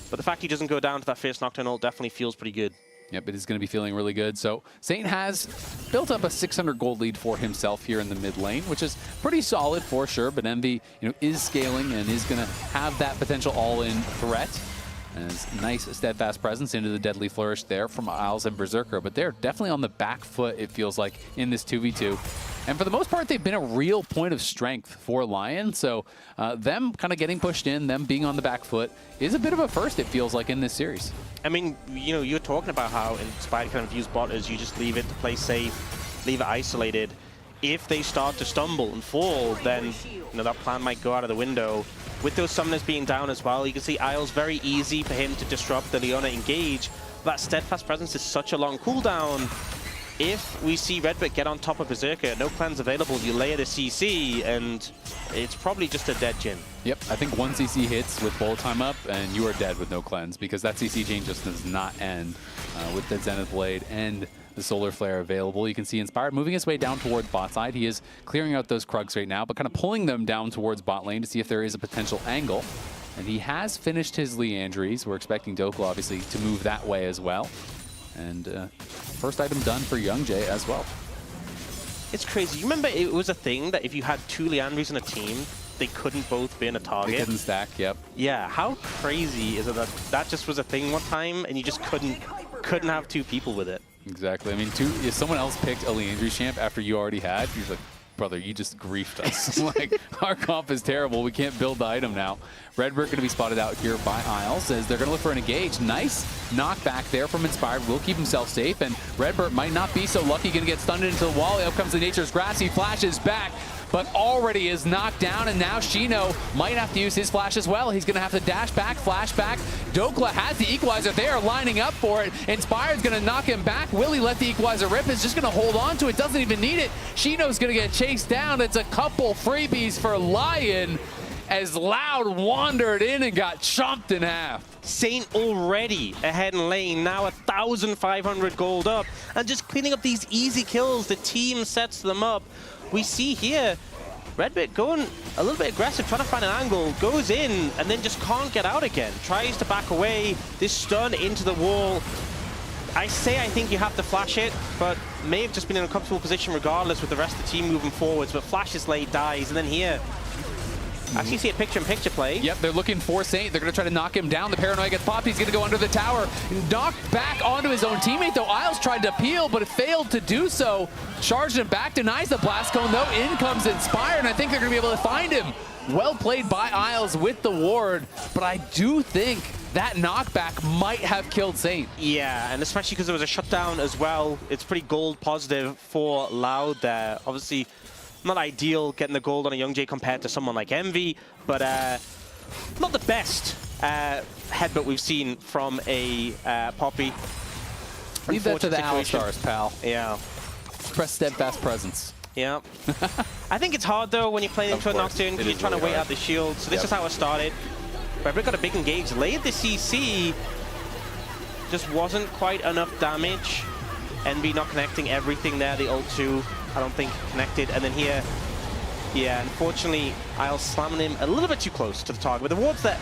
but the fact he doesn't go down to that first Nocturne ult definitely feels pretty good. Yep, it is going to be feeling really good. So Saint has built up a 600 gold lead for himself here in the mid lane, which is pretty solid for sure. But Envy, you know, is scaling and is going to have that potential all-in threat. As nice steadfast presence into the Deadly Flourish there from Isles and Berserker. But they're definitely on the back foot, it feels like, in this 2v2. And for the most part, they've been a real point of strength for LYON. So them kind of getting pushed in, them being on the back foot, is a bit of a first, it feels like, in this series. I mean, you know, you're talking about how Inspired kind of views bot as you just leave it to play safe, leave it isolated. If they start to stumble and fall, then you know that plan might go out of the window. With those summoners being down as well, you can see Isles very easy for him to disrupt the Leona engage. That steadfast presence is such a long cooldown. If we see Redbird get on top of Berserker, no plans available, you layer the CC, and it's probably just a dead Jhin. Yep, I think one CC hits with bullet time up, and you are dead with no cleanse, because that CC chain just does not end with the Zenith Blade and the Solar Flare available. You can see Inspired moving his way down towards bot side. He is clearing out those Krugs right now, but kind of pulling them down towards bot lane to see if there is a potential angle. And he has finished his Leandries. We're expecting Dokla, obviously, to move that way as well. And first item done for Youngjae as well. It's crazy. You remember it was a thing that if you had 2 Leandries in a team, they couldn't both be in a target? They couldn't stack, yep. Yeah, how crazy is it that that just was a thing one time and you just couldn't have 2 people with it? Exactly. I mean, if someone else picked a Leandry champ after you already had, you're like, brother, you just griefed us. Like, our comp is terrible. We can't build the item now. Redbird going to be spotted out here by Isles as they're going to look for an engage. Nice knockback there from Inspired. Will keep himself safe, and Redbird might not be so lucky. Going to get stunned into the wall. Up comes the Nature's Grass. He flashes back, but already is knocked down, and now Shino might have to use his flash as well. He's going to have to dash back, flash back. Dokla has the equalizer. They are lining up for it. Inspired's going to knock him back. Will he let the equalizer rip? Is just going to hold on to it. Doesn't even need it. Shino's going to get chased down. It's a couple freebies for LYON. as Loud wandered in and got chomped in half. Saint already ahead in lane, now 1,500 gold up, and just cleaning up these easy kills. The team sets them up. We see here Redbit going a little bit aggressive, trying to find an angle, goes in, and then just can't get out again. Tries to back away, this stun into the wall. I think you have to flash it, but may have just been in a comfortable position regardless with the rest of the team moving forwards, but flashes late, dies, and then here, actually see a picture-in-picture play. Yep, they're looking for Saint. They're going to try to knock him down. The paranoia gets popped. He's going to go under the tower. Knocked back onto his own teammate, though. Isles tried to peel, but it failed to do so. Charged him back, denies the blast cone, though. In comes Inspire, and I think they're going to be able to find him. Well played by Isles with the ward, but I do think that knockback might have killed Saint. Yeah, and especially because there was a shutdown as well. It's pretty gold positive for Loud there. Obviously, not ideal getting the gold on a Youngjae compared to someone like Envy, but not the best headbutt we've seen from a Poppy. Leave that to the All-Stars, pal. Yeah. Press steadfast presence. Yeah. I think it's hard, though, when you're playing into a Nocturne, because you're trying to wait out the shield. So this is how it started. Redbit got a big engage, laid the CC, just wasn't quite enough damage. Envy not connecting everything there, the ult 2, I don't think connected. And then here, yeah, unfortunately, Isles slamming him a little bit too close to the target. With the wards that,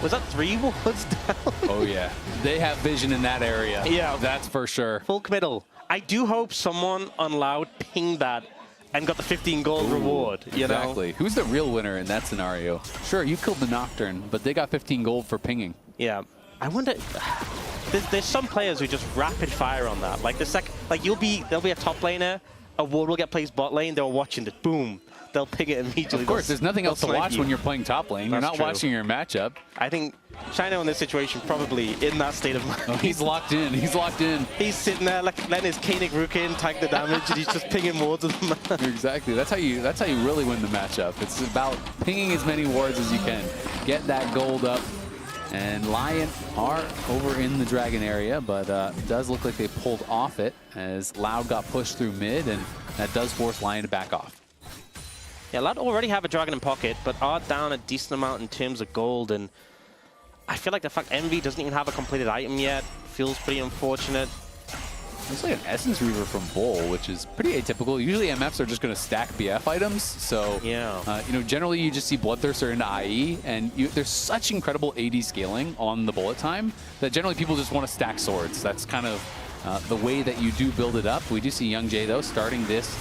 was that 3 wards down? Oh yeah, they have vision in that area. Yeah. That's for sure. Full committal. I do hope someone on Loud pinged that and got the 15 gold reward, you know? Exactly. Who's the real winner in that scenario? Sure, you killed the Nocturne, but they got 15 gold for pinging. Yeah. I wonder, there's some players who just rapid fire on that. Like there'll be a top laner, a ward will get placed bot lane, they're watching it, boom. They'll ping it immediately. Of course, there's nothing else to watch when you're playing top lane. You're not watching your matchup. I think Shino in this situation probably in that state of mind. Oh, he's locked in. He's locked in. He's sitting there like letting his Koenig Rook in, tank the damage, and he's just pinging wards of the map. Exactly. That's how you really win the matchup. It's about pinging as many wards as you can. Get that gold up. And LYON are over in the Dragon area, but it does look like they pulled off it as Loud got pushed through mid, and that does force LYON to back off. Yeah, Loud already have a Dragon in pocket, but are down a decent amount in terms of gold, and I feel like the fact Envy doesn't even have a completed item yet feels pretty unfortunate. Looks like an Essence Reaver from Bull, which is pretty atypical. Usually MFs are just going to stack BF items, so yeah. You know, generally you just see Bloodthirster into IE, and there's such incredible AD scaling on the bullet time that generally people just want to stack swords. That's kind of the way that you do build it up. We do see Youngjae, though, starting this.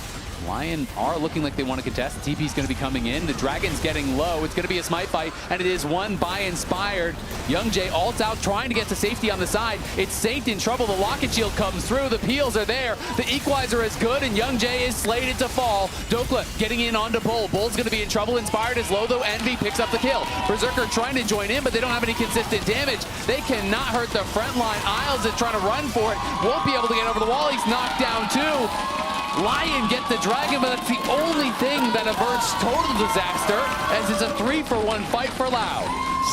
LYON are looking like they want to contest. The TP's going to be coming in. The Dragon's getting low. It's going to be a smite fight, and it is won by Inspired. Youngjae ults out, trying to get to safety on the side. It's Saint in trouble. The Locket Shield comes through. The peels are there. The Equalizer is good, and Youngjae is slated to fall. Dokla getting in onto Bull. Bull's going to be in trouble. Inspired is low, though. Envy picks up the kill. Berserker trying to join in, but they don't have any consistent damage. They cannot hurt the front line. Isles is trying to run for it. Won't be able to get over the wall. He's knocked down, too. LYON get the Dragon, but that's the only thing that averts total disaster, as it's a 3-for-1 fight for Loud.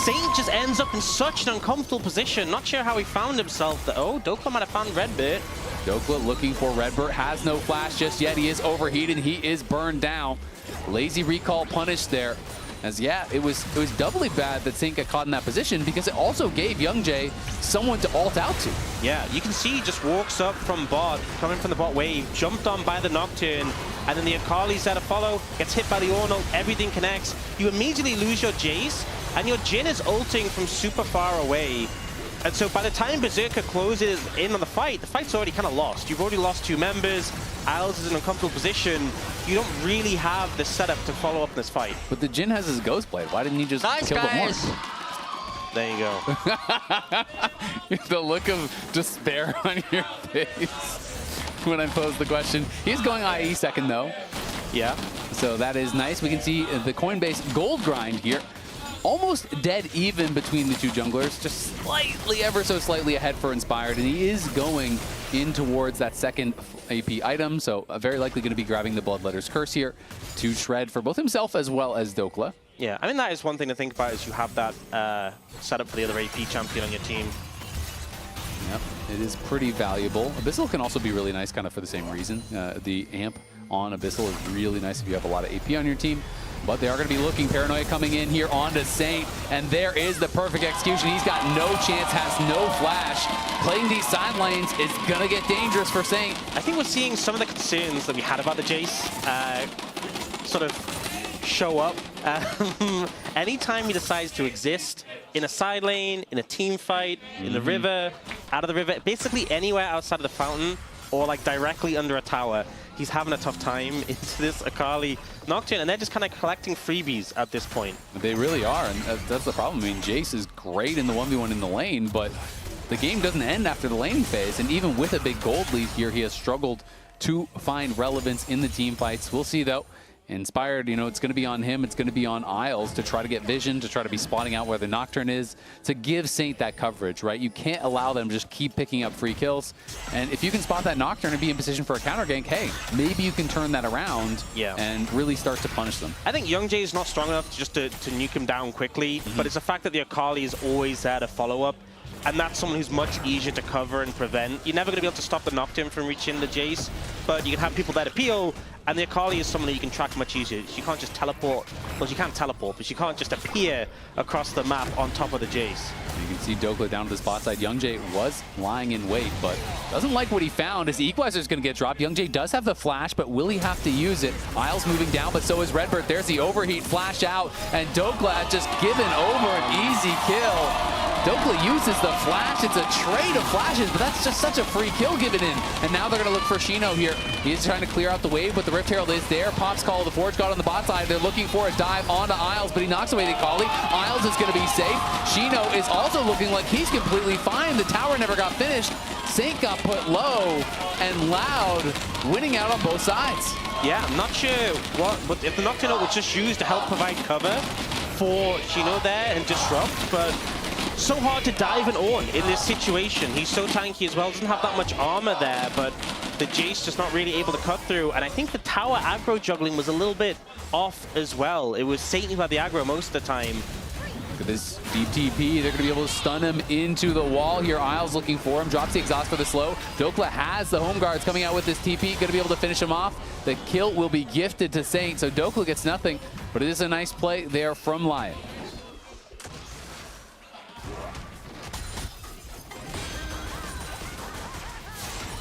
Saint just ends up in such an uncomfortable position. Not sure how he found himself. Oh, Dokla might have found Redbit. Dokla looking for Redbit, has no flash just yet. He is overheated, he is burned down. Lazy recall punished there. As yeah, it was doubly bad that Saint got caught in that position because it also gave Youngjae someone to ult out to. Yeah, you can see he just walks up from bot, coming from the bot wave, jumped on by the Nocturne, and then the Akali's there to follow, gets hit by the Ornal, everything connects. You immediately lose your Jace, and your Jhin is ulting from super far away. And so by the time Berserker closes in on the fight's already kind of lost. You've already lost 2 members. Isles is in an uncomfortable position. You don't really have the setup to follow up this fight. But the Jhin has his Ghost Blade. Why didn't he just kill them more? There you go. The look of despair on your face when I pose the question. He's going IE second, though. Yeah. So that is nice. We can see the Coinbase gold grind here. Almost dead even between the two junglers, just slightly, ever so slightly ahead for Inspired, and he is going in towards that second AP item, so very likely going to be grabbing the Bloodletter's Curse here to shred for both himself as well as Dokla. Yeah, I mean, that is one thing to think about, is you have that setup for the other AP champion on your team. Yep, it is pretty valuable. Abyssal can also be really nice kind of for the same reason. The amp on Abyssal is really nice if you have a lot of AP on your team. But they are going to be looking. Paranoia coming in here onto Saint, and there is the perfect execution. He's got no chance, has no flash. Playing these side lanes is going to get dangerous for Saint. I think we're seeing some of the concerns that we had about the Jace sort of show up. Anytime he decides to exist in a side lane, in a team fight, in the river, out of the river, basically anywhere outside of the fountain or like directly under a tower, he's having a tough time into this Akali Nocturne, and they're just kind of collecting freebies at this point. They really are, and that's the problem. I mean, Jace is great in the 1v1 in the lane, but the game doesn't end after the laning phase, and even with a big gold lead here, he has struggled to find relevance in the team fights. We'll see, though. Inspired, you know, it's going to be on him, it's going to be on Isles to try to get vision, to try to be spotting out where the Nocturne is, to give Saint that coverage, right? You can't allow them to just keep picking up free kills. And if you can spot that Nocturne and be in position for a counter gank, hey, maybe you can turn that around and really start to punish them. I think Young Jay is not strong enough just to nuke him down quickly, but it's the fact that the Akali is always there to follow up. And that's someone who's much easier to cover and prevent. You're never going to be able to stop the Nocturne from reaching the Jace, but you can have people there to peel, and the Akali is someone that you can track much easier. She can't just teleport. Well, she can't teleport, but she can't just appear across the map on top of the Jace. You can see Dokla down to the spot side. Young Jay was lying in wait, but doesn't like what he found. As the Equalizer is going to get dropped. Young Jay does have the flash, but will he have to use it? Isles moving down, but so is Redbird. There's the overheat flash out, and Dokla just given over an easy kill. Dokla uses the flash. It's a trade of flashes, but that's just such a free kill given in. And now they're going to look for Shino here. He is trying to clear out the wave, but the Rift Herald is there. Pops Call of the Forge God on the bot side. They're looking for a dive onto Isles, but he knocks away the Akali. Isles is going to be safe. Shino is also looking like he's completely fine. The tower never got finished. Saint got put low, and Loud winning out on both sides. Yeah, I'm not sure what, but if the Nocturne was just used to help provide cover for Shino there and disrupt, but so hard to dive an Ornn in this situation. He's so tanky as well, doesn't have that much armor there, but the Jace just not really able to cut through. And I think the tower aggro juggling was a little bit off as well. It was Saint who had the aggro most of the time. Look at this deep TP. They're going to be able to stun him into the wall here. Isles looking for him. Drops the exhaust for the slow. Dokla has the home guards coming out with this TP. Going to be able to finish him off. The kill will be gifted to Saint, so Dokla gets nothing. But it is a nice play there from LYON.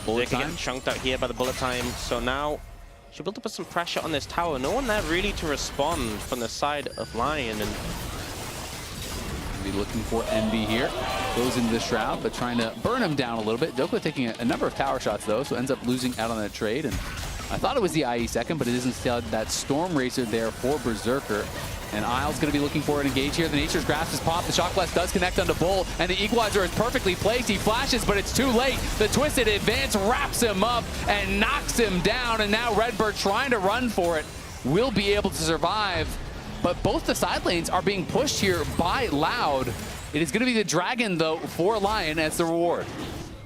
Bullet time getting chunked out here by the bullet time. So now should be able to put some pressure on this tower. No one there really to respond from the side of LYON. And be looking for Envy here. Goes into the Shroud, but trying to burn him down a little bit. Dokla taking a number of tower shots though, so ends up losing out on that trade. And I thought it was the IE second, but it is instead that Storm Racer there for Berserker. And Isles going to be looking for an engage here. The Nature's Grasp is popped. The Shock Blast does connect onto Bull, and the Equalizer is perfectly placed. He flashes, but it's too late. The Twisted Advance wraps him up and knocks him down, and now Redbird trying to run for it will be able to survive. But both the side lanes are being pushed here by Loud. It is going to be the Dragon, though, for LYON as the reward.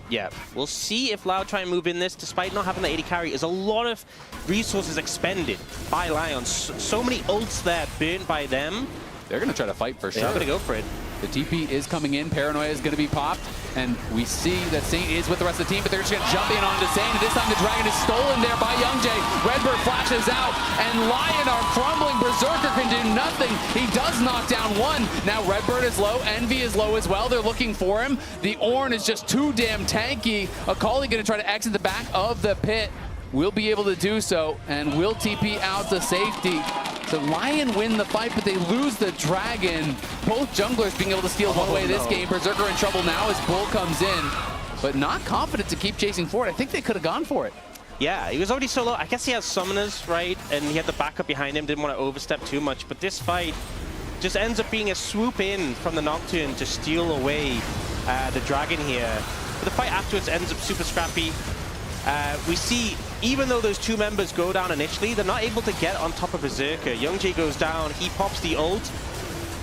Yeah, we'll see if Loud try and move in this. Despite not having the AD carry, is a lot of resources expended by LYON. So many ults there burnt by them. They're going to try to fight for sure. They're going to go for it. The TP is coming in. Paranoia is going to be popped. And we see that Saint is with the rest of the team, but they're just going to jump in onto Saint. And this time the Dragon is stolen there by Young Jay. Redbird flashes out, and LYON are crumbling. Berserker can do nothing. He does knock down one. Now Redbird is low. Envy is low as well. They're looking for him. The Ornn is just too damn tanky. Akali going to try to exit the back of the pit. Will be able to do so, and will TP out to safety. So LYON win the fight, but they lose the Dragon. Both junglers being able to steal one way this game. Berserker in trouble now as Bull comes in, but not confident to keep chasing forward. I think they could have gone for it. Yeah, he was already so low. I guess he has summoners, right? And he had the backup behind him, didn't want to overstep too much. But this fight just ends up being a swoop in from the Nocturne to steal away the Dragon here. But the fight afterwards ends up super scrappy. We see, even though those two members go down initially, they're not able to get on top of Berserker. Young Jay goes down, he pops the ult.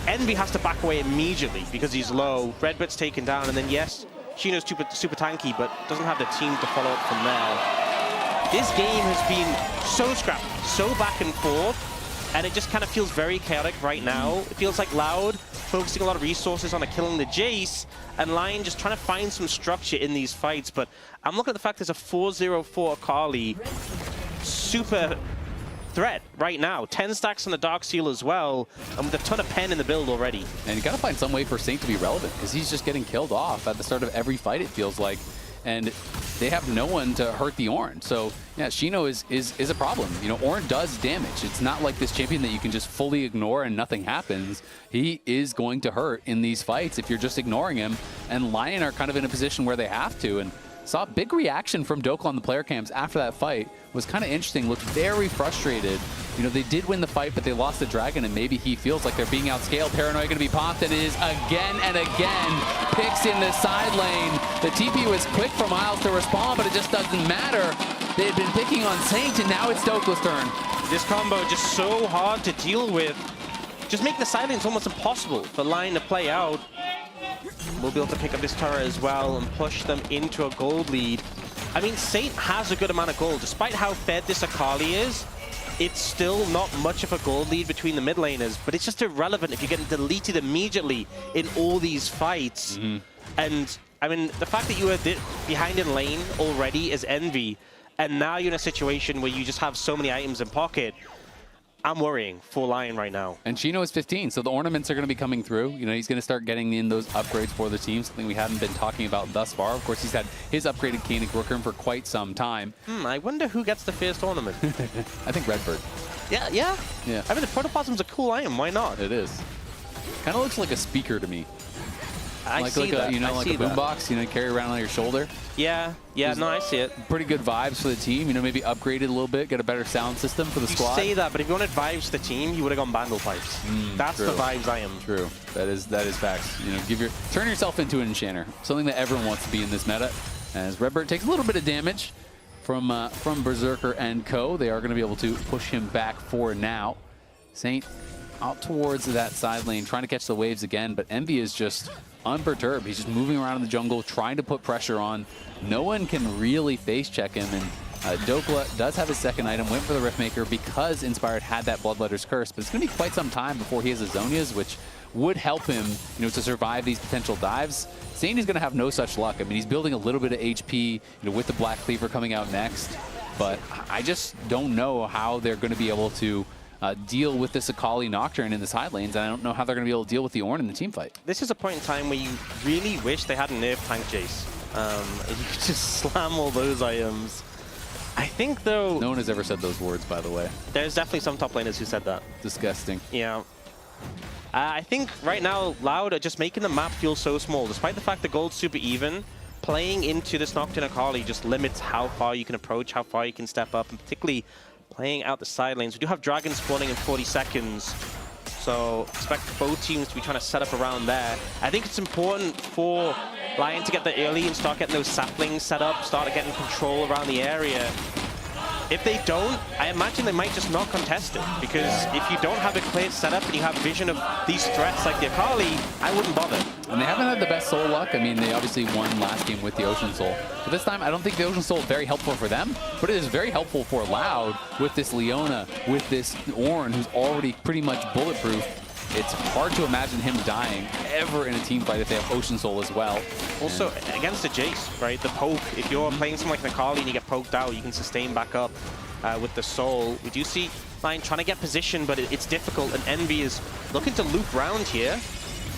Envy has to back away immediately because he's low. Redbird's taken down, and then yes, Shino's super tanky, but doesn't have the team to follow up from there. This game has been so scrappy, so back and forth, and it just kind of feels very chaotic right now. It feels like Loud focusing a lot of resources on killing the Jace, and LYON just trying to find some structure in these fights. But I'm looking at the fact there's a 4-0 for Akali. Super threat right now. 10 stacks on the Dark Seal as well, and with a ton of pen in the build already. And you got to find some way for Saint to be relevant, because he's just getting killed off at the start of every fight, it feels like. And they have no one to hurt the Ornn. So yeah, Shino is a problem. You know, Ornn does damage. It's not like this champion that you can just fully ignore and nothing happens. He is going to hurt in these fights if you're just ignoring him. And LYON are kind of in a position where they have to. And saw a big reaction from Dokla on the player cams after that fight. Was kind of interesting, looked very frustrated. You know, they did win the fight, but they lost the dragon, and maybe he feels like they're being outscaled. Paranoia going to be popped, and it is again and again. Picks in the side lane. The TP was quick for Miles to respond, but it just doesn't matter. They had been picking on Saint, and now it's Dokla's turn. This combo just so hard to deal with. Just make the side lanes almost impossible for LYON to play out. We'll be able to pick up this turret as well and push them into a gold lead. I mean, Saint has a good amount of gold. Despite how fed this Akali is, it's still not much of a gold lead between the mid laners, but it's just irrelevant if you're getting deleted immediately in all these fights. And I mean, the fact that you were behind in lane already is Envy, and now you're in a situation where you just have so many items in pocket. I'm worrying for LYON right now. And Shino is 15, so the ornaments are going to be coming through. You know, he's going to start getting in those upgrades for the team, something we haven't been talking about thus far. Of course, he's had his upgraded Koenig Rooker for quite some time. I wonder who gets the first ornament. I think Redbird. Yeah. I mean, the Protoplasm's a cool item. Why not? It is. Kind of looks like a speaker to me. I see that. You know, like a boombox, you know, carry around on your shoulder. Yeah, no, I see it. Pretty good vibes for the team. You know, maybe upgrade it a little bit, get a better sound system for the squad. You say that, but if you wanted vibes for the team, you would have gone Bandle Pipes. That's true. the vibes I am. True. That is facts. You know, turn yourself into an enchanter. Something that everyone wants to be in this meta. As Redbird takes a little bit of damage from Berserker and co. They are going to be able to push him back for now. Saint out towards that side lane, trying to catch the waves again, but Envy is just unperturbed. He's just moving around in the jungle, trying to put pressure on. No one can really face check him, and Dokla does have his second item, went for the Riftmaker because Inspired had that Bloodletter's Curse, but it's going to be quite some time before he has a Zhonya's, which would help him, you know, to survive these potential dives. Saint is going to have no such luck. I mean, he's building a little bit of HP, you know, with the Black Cleaver coming out next, but I just don't know how they're going to be able to deal with this Akali Nocturne in the side lanes, and I don't know how they're going to be able to deal with the Ornn in the team fight. This is a point in time where you really wish they had a nerf tank Jace. You could just slam all those items. I think, though... No one has ever said those words, by the way. There's definitely some top laners who said that. Disgusting. Yeah. I think right now, Loud are just making the map feel so small. Despite the fact the gold's super even, playing into this Nocturne Akali just limits how far you can approach, how far you can step up, and particularly playing out the side lanes. We do have dragons spawning in 40 seconds, so expect both teams to be trying to set up around there. I think it's important for LYON to get there early and start getting those saplings set up, start getting control around the area. If they don't, I imagine they might just not contest it, because if you don't have a clear setup and you have vision of these threats like the Akali, I wouldn't bother. And they haven't had the best soul luck. I mean, they obviously won last game with the Ocean Soul. But this time, I don't think the Ocean Soul is very helpful for them, but it is very helpful for Loud with this Leona, with this Ornn, who's already pretty much bulletproof. It's hard to imagine him dying ever in a team fight if they have Ocean Soul as well. Also, against the Jace, right, the poke, if you're playing someone like Akali and you get poked out, you can sustain back up with the Soul. We do see LYON trying to get position, but it's difficult, and Envy is looking to loop round here.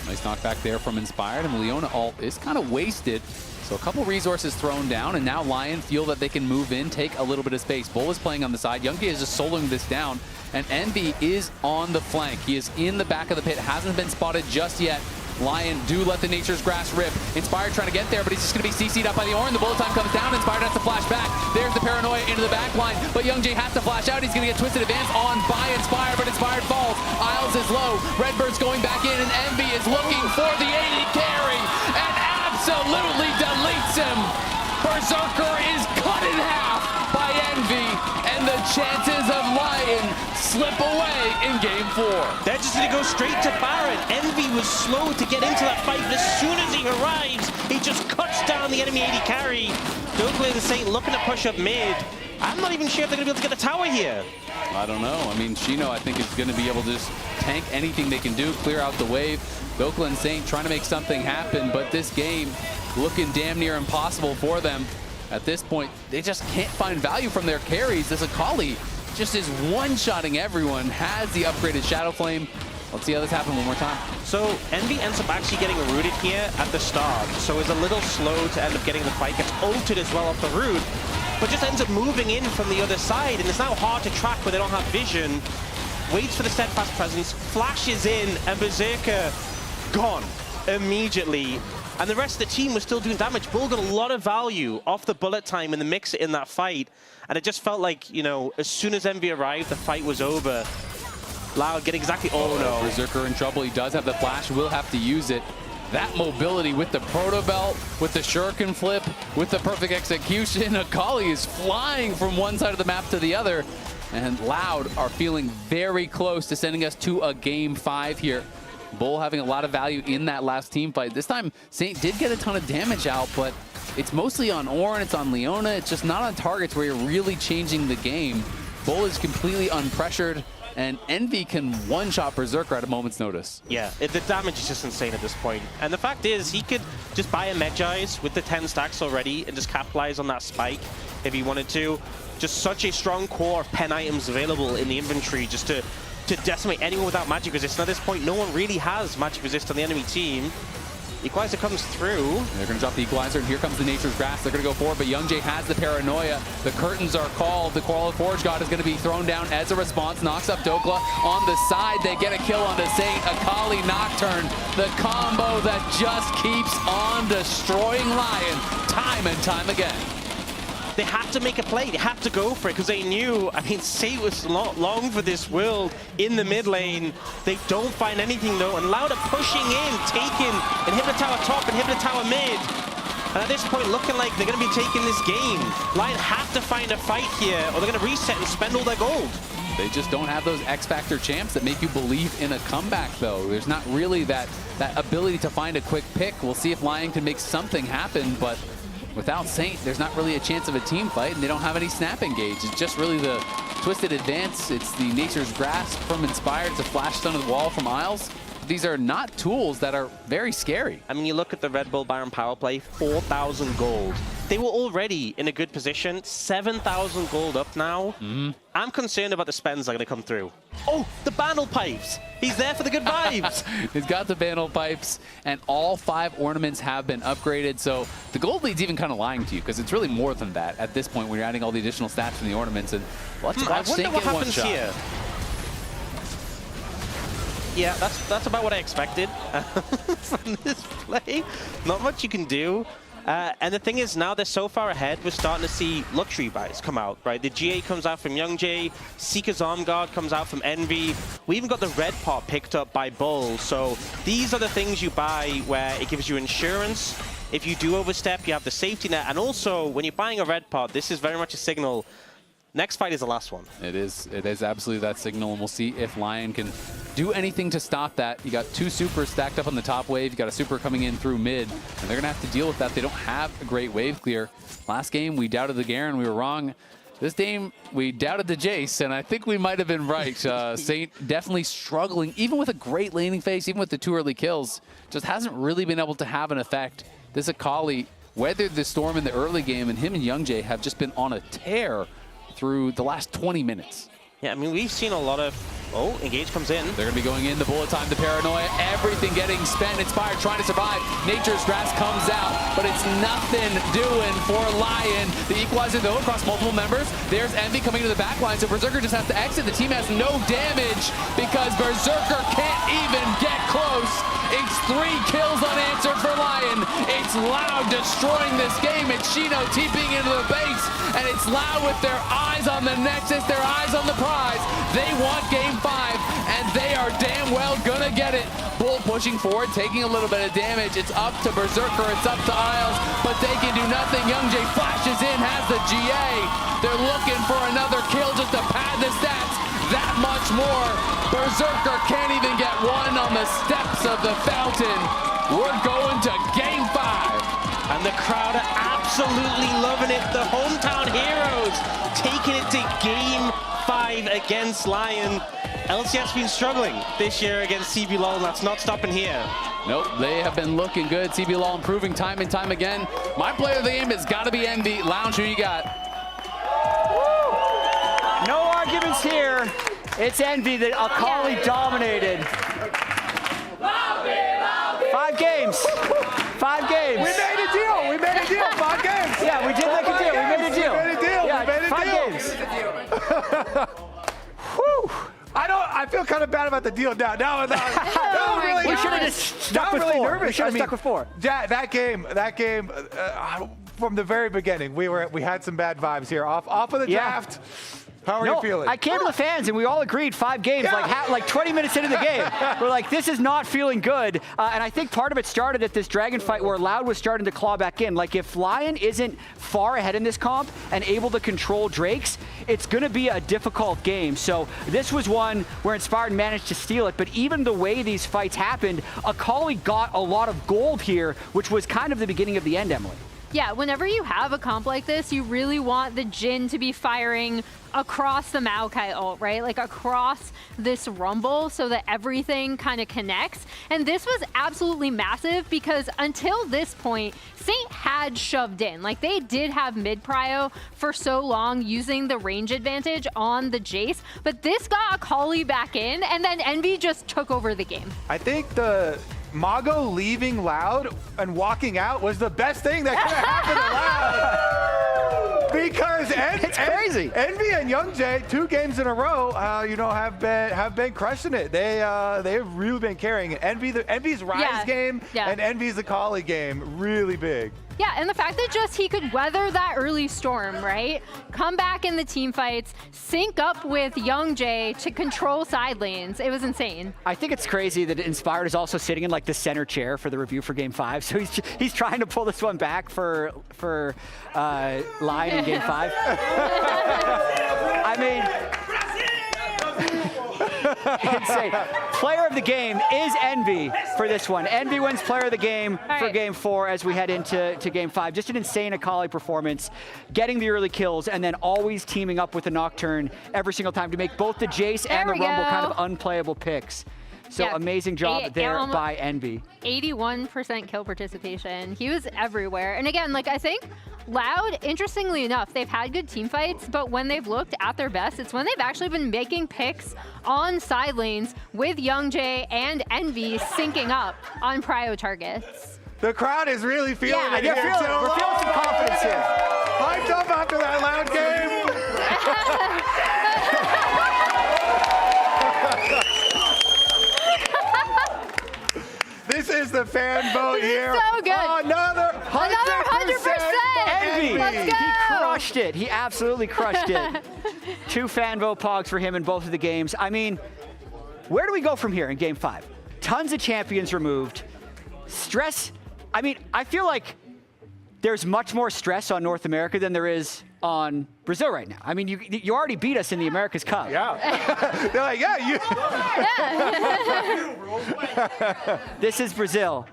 Nice knockback there from Inspired, and Leona ult is kind of wasted. So a couple resources thrown down, and now LYON feel that they can move in, take a little bit of space. Bull is playing on the side. Youngjae is just soloing this down, and Envy is on the flank. He is in the back of the pit, hasn't been spotted just yet. LYON do let the Nature's Grass rip. Inspired trying to get there, but he's just going to be CC'd up by the Ornn. The bullet time comes down. Inspired has to flash back. There's the Paranoia into the back line, but Youngjae has to flash out. He's going to get Twisted Advance on by Inspired, but Inspired falls. Isles is low. Redbird's going back in, and Envy is looking for the 80 carry, and absolutely deletes him. Berserker is cut in half by Envy, and the chances of LYON slip away in game 4. They're just going to go straight to Baron. Envy was slow to get into that fight, but as soon as he arrives, he just cuts down the enemy 80 carry. Dokla the Saint looking to push up mid. I'm not even sure if they're going to be able to get the tower here. I don't know. I mean, Shino, I think, is going to be able to just tank anything they can do, clear out the wave. Dokla and Saint trying to make something happen, but this game looking damn near impossible for them. At this point, they just can't find value from their carries. This Akali just is one-shotting everyone, has the upgraded Shadow Flame. Let's see how this happens one more time. So Envy ends up actually getting rooted here at the start, so is a little slow to end up getting the fight, gets ulted as well off the root, but just ends up moving in from the other side, and it's now hard to track where they don't have vision. Waits for the steadfast presence, flashes in, and Berserker gone immediately. And the rest of the team was still doing damage. Bull got a lot of value off the bullet time in the mix in that fight, and it just felt like, you know, as soon as Envy arrived, the fight was over. Loud getting exactly, oh no. Berserker in trouble, he does have the flash, will have to use it. That mobility with the Proto Belt, with the Shuriken flip, with the perfect execution. Akali is flying from one side of the map to the other. And Loud are feeling very close to sending us to a Game 5 here. Bull having a lot of value in that last team fight. This time, Saint did get a ton of damage out, but it's mostly on Ornn, it's on Leona. It's just not on targets where you're really changing the game. Bull is completely unpressured, and Envy can one-shot Berserker at a moment's notice. Yeah, the damage is just insane at this point. And the fact is, he could just buy a Medjai's with the 10 stacks already and just capitalize on that spike if he wanted to. Just such a strong core of pen items available in the inventory just to decimate anyone without magic resist. And at this point, no one really has magic resist on the enemy team. Equalizer comes through. They're going to drop the Equalizer, and here comes the Nature's Grasp. They're going to go forward, but Youngjae has the Paranoia. The curtains are called. The Coral Forge God is going to be thrown down as a response. Knocks up Dokla on the side. They get a kill onto Saint. Akali Nocturne. The combo that just keeps on destroying LYON time and time again. They have to make a play. They have to go for it because they knew, I mean, Saint was long for this world in the mid lane. They don't find anything though, and Loud are pushing in, taking Inhibitor Tower top, Inhibitor Tower mid. And at this point, looking like they're going to be taking this game. LYON have to find a fight here, or they're going to reset and spend all their gold. They just don't have those X-Factor champs that make you believe in a comeback, though. There's not really that ability to find a quick pick. We'll see if LYON can make something happen, but without Saint, there's not really a chance of a team fight, and they don't have any snap engage. It's just really the Twisted Advance. It's the Nature's Grasp from Inspired. It's a flash stun of the wall from Isles. These are not tools that are very scary. I mean, you look at the Red Bull Baron power play, 4,000 gold. They were already in a good position, 7,000 gold up now. I'm concerned about the spends that are going to come through. Oh, the Bandle Pipes. He's there for the good vibes. He's got the Bandle Pipes, and all 5 ornaments have been upgraded. So the gold lead's even kind of lying to you, because it's really more than that at this point when you're adding all the additional stats from the ornaments. And let's watch Saint get one shot. Here. Yeah, that's about what I expected from this play. Not much you can do. And the thing is, now they're so far ahead, we're starting to see luxury buys come out, right? The GA comes out from Youngjae, Seeker's Arm Guard comes out from Envy. We even got the red pot picked up by Bull. So these are the things you buy where it gives you insurance. If you do overstep, you have the safety net. And also, when you're buying a red pot, this is very much a signal. Next fight is the last one. It is absolutely that signal, and we'll see if LYON can do anything to stop that. You got 2 supers stacked up on the top wave. You got a super coming in through mid, and they're gonna have to deal with that. They don't have a great wave clear. Last game, we doubted the Garen, we were wrong. This game, we doubted the Jace, and I think we might have been right. Saint definitely struggling, even with a great laning phase, even with the 2 early kills, just hasn't really been able to have an effect. This Akali weathered the storm in the early game, and him and Youngjae have just been on a tear through the last 20 minutes. Yeah, I mean, we've seen a lot of... Oh, Engage comes in. They're going to be going in, the bullet time, the Paranoia, everything getting spent. Inspired, trying to survive. Nature's Grasp comes out, but it's nothing doing for LYON. The Equalizer, though, across multiple members. There's Envy coming to the back line, so Berserker just has to exit. The team has no damage because Berserker can't even get close. It's 3 kills unanswered for LYON. It's Loud destroying this game. It's Shino TPing into the base, and it's Loud with their eyes on the Nexus, their eyes on the prize. They want Game 5, and they are damn well gonna get it. Bull pushing forward, taking a little bit of damage. It's up to Berserker, it's up to Isles, but they can do nothing. Youngjae flashes in, has the GA. They're looking for another kill just to pad the stats that much more. Berserker can't even get one on the steps of the fountain. We're going to Game 5. And the crowd are absolutely loving it. The hometown heroes taking it to Game 5 against LYON. LCS been struggling this year against CBLOL, and that's not stopping here. Nope, they have been looking good. CBLOL improving time and time again. My player of the game has got to be Envy. Lounge, who you got? No argument wins here. It's Envy that Akali dominated. 5 games. 5 games. We made a deal. We made a deal. 5 games. Yeah, we did make a deal. We made a deal. We made a deal. Yeah, We made a 5 deal. games. Whew. I feel kind of bad about the deal now. Now I'm really we should have just stuck with really 4. nervous. We should have stuck with 4. That game. From the very beginning, we had some bad vibes here. Off of the draft. How are you feeling? I came to the fans and we all agreed 5 games, like 20 minutes into the game. We're like, this is not feeling good. And I think part of it started at this Dragon fight where Loud was starting to claw back in. Like if LYON isn't far ahead in this comp and able to control Drakes, it's going to be a difficult game. So this was one where Inspired managed to steal it. But even the way these fights happened, Akali got a lot of gold here, which was kind of the beginning of the end, Emily. Yeah, whenever you have a comp like this, you really want the Jhin to be firing across the Maokai ult, right? Like across this rumble so that everything kind of connects. And this was absolutely massive because until this point, Saint had shoved in. Like they did have mid prio for so long using the range advantage on the Jace, but this got Akali back in and then Envy just took over the game. I think the Mago leaving Loud and walking out was the best thing that could have happened to Loud. Because it's crazy. Envy and Young Jay, 2 games in a row, have been crushing it. They've really been carrying it. Envy's Rise game and Envy's Akali game, really big. Yeah, and the fact that just he could weather that early storm, right? Come back in the team fights, sync up with Young Jay to control side lanes. It was insane. I think it's crazy that Inspired is also sitting in like the center chair for the review for Game 5. So he's trying to pull this one back for LYON in Game 5. I mean, insane. Player of the game is Envy for this one. Envy wins player of the game for Game 4 as we head into Game 5. Just an insane Akali performance, getting the early kills and then always teaming up with the Nocturne every single time to make both the Jace and the Rumble kind of unplayable picks. So amazing job there by Envy. 81% kill participation. He was everywhere. And again, like I think Loud, interestingly enough, they've had good team fights, but when they've looked at their best, it's when they've actually been making picks on side lanes with Young Jay and Envy syncing up on prio targets. The crowd is really feeling it here. We're feeling some confidence here. Hyped up after that Loud game. This is the fan vote here. So good. Another 100%. Envy. Let's go. He crushed it. He absolutely crushed it. 2 fan vote pogs for him in both of the games. I mean, where do we go from here in Game 5? Tons of champions removed. Stress. I mean, I feel like there's much more stress on North America than there is on Brazil right now. I mean, you already beat us in the America's Cup. Yeah. They're like, yeah, you. This is Brazil.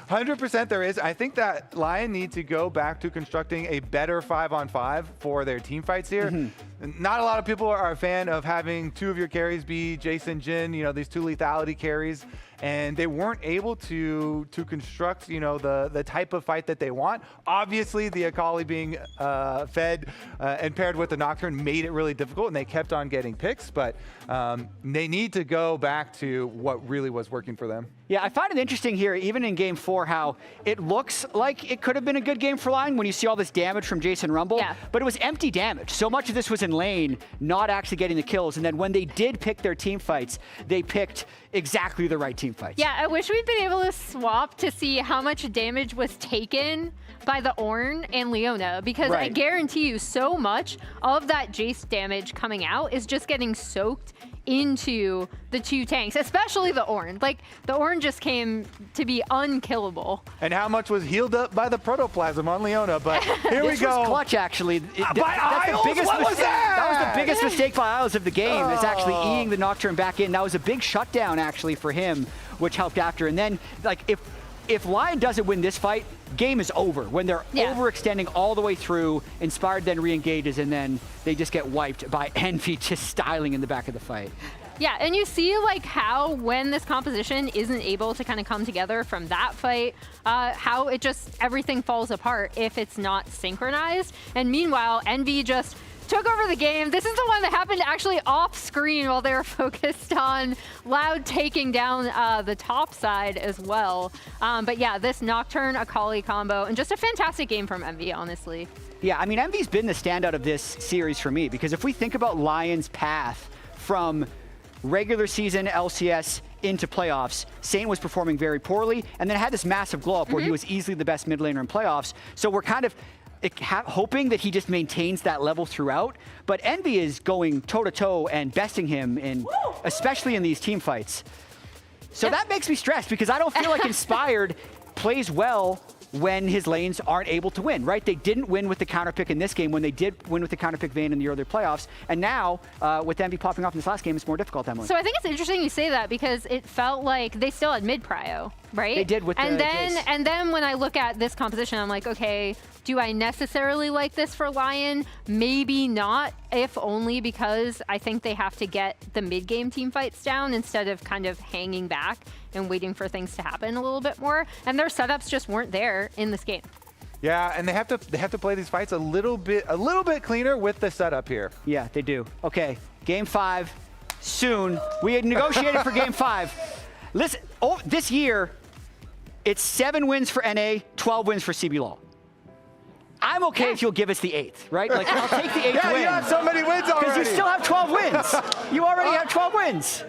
100% there is. I think that LYON need to go back to constructing a better 5-on-5 for their team fights here. Not a lot of people are a fan of having 2 of your carries be Jason, Jhin, these 2 lethality carries. And they weren't able to construct, the type of fight that they want. Obviously, the Akali being fed and paired with the Nocturne made it really difficult, and they kept on getting picks. But they need to go back to what really was working for them. Yeah, I find it interesting here, even in Game 4, how it looks like it could have been a good game for LYON when you see all this damage from Jason Rumble. Yeah. But it was empty damage. So much of this was in lane, not actually getting the kills. And then when they did pick their team fights, they picked exactly the right team fights. Yeah, I wish we'd been able to swap to see how much damage was taken by the Ornn and Leona, because I guarantee you so much of that Jace damage coming out is just getting soaked into the 2 tanks, especially the Ornn. Like, the Ornn just came to be unkillable. And how much was healed up by the protoplasm on Leona, but here we go. This was clutch, actually. By Isles? What was that? That was the biggest mistake by Isles of the game, is actually eating the Nocturne back in. That was a big shutdown, actually, for him, which helped after. And then, like, if LYON doesn't win this fight, game is over. When they're overextending all the way through, Inspired then re-engages, and then they just get wiped by Envy just styling in the back of the fight. Yeah, and you see like how when this composition isn't able to kind of come together from that fight, how it just, everything falls apart if it's not synchronized. And meanwhile, Envy just took over the game. This is the one that happened actually off screen while they were focused on Loud taking down the top side as well. But yeah, this Nocturne Akali combo and just a fantastic game from Envy, honestly. Yeah, I mean, Envy's been the standout of this series for me, because if we think about LYON's path from regular season LCS into playoffs, Saint was performing very poorly, and then had this massive glow up where he was easily the best mid laner in playoffs. So we're kind of hoping that he just maintains that level throughout. But Envy is going toe-to-toe and besting him, especially in these team fights. So that makes me stressed, because I don't feel like Inspired plays well when his lanes aren't able to win, right? They didn't win with the counter pick in this game when they did win with the counter pick Vayne in the earlier playoffs. And now, with Envy popping off in this last game, it's more difficult, Emily. So I think it's interesting you say that, because it felt like they still had mid prio, right? They did with and the then Jace. And then when I look at this composition, I'm like, okay, do I necessarily like this for LYON? Maybe not, if only because I think they have to get the mid-game team fights down instead of kind of hanging back and waiting for things to happen a little bit more. And their setups just weren't there in this game. Yeah, and they have to play these fights a little bit cleaner with the setup here. Yeah, they do. Okay, game 5 soon. We had negotiated for game 5. Listen, this year, it's 7 wins for NA, 12 wins for CB LOL. I'm okay if you'll give us the 8th, right? Like, I'll take the 8th win. You have so many wins already. Because you still have 12 wins. You already have 12 wins.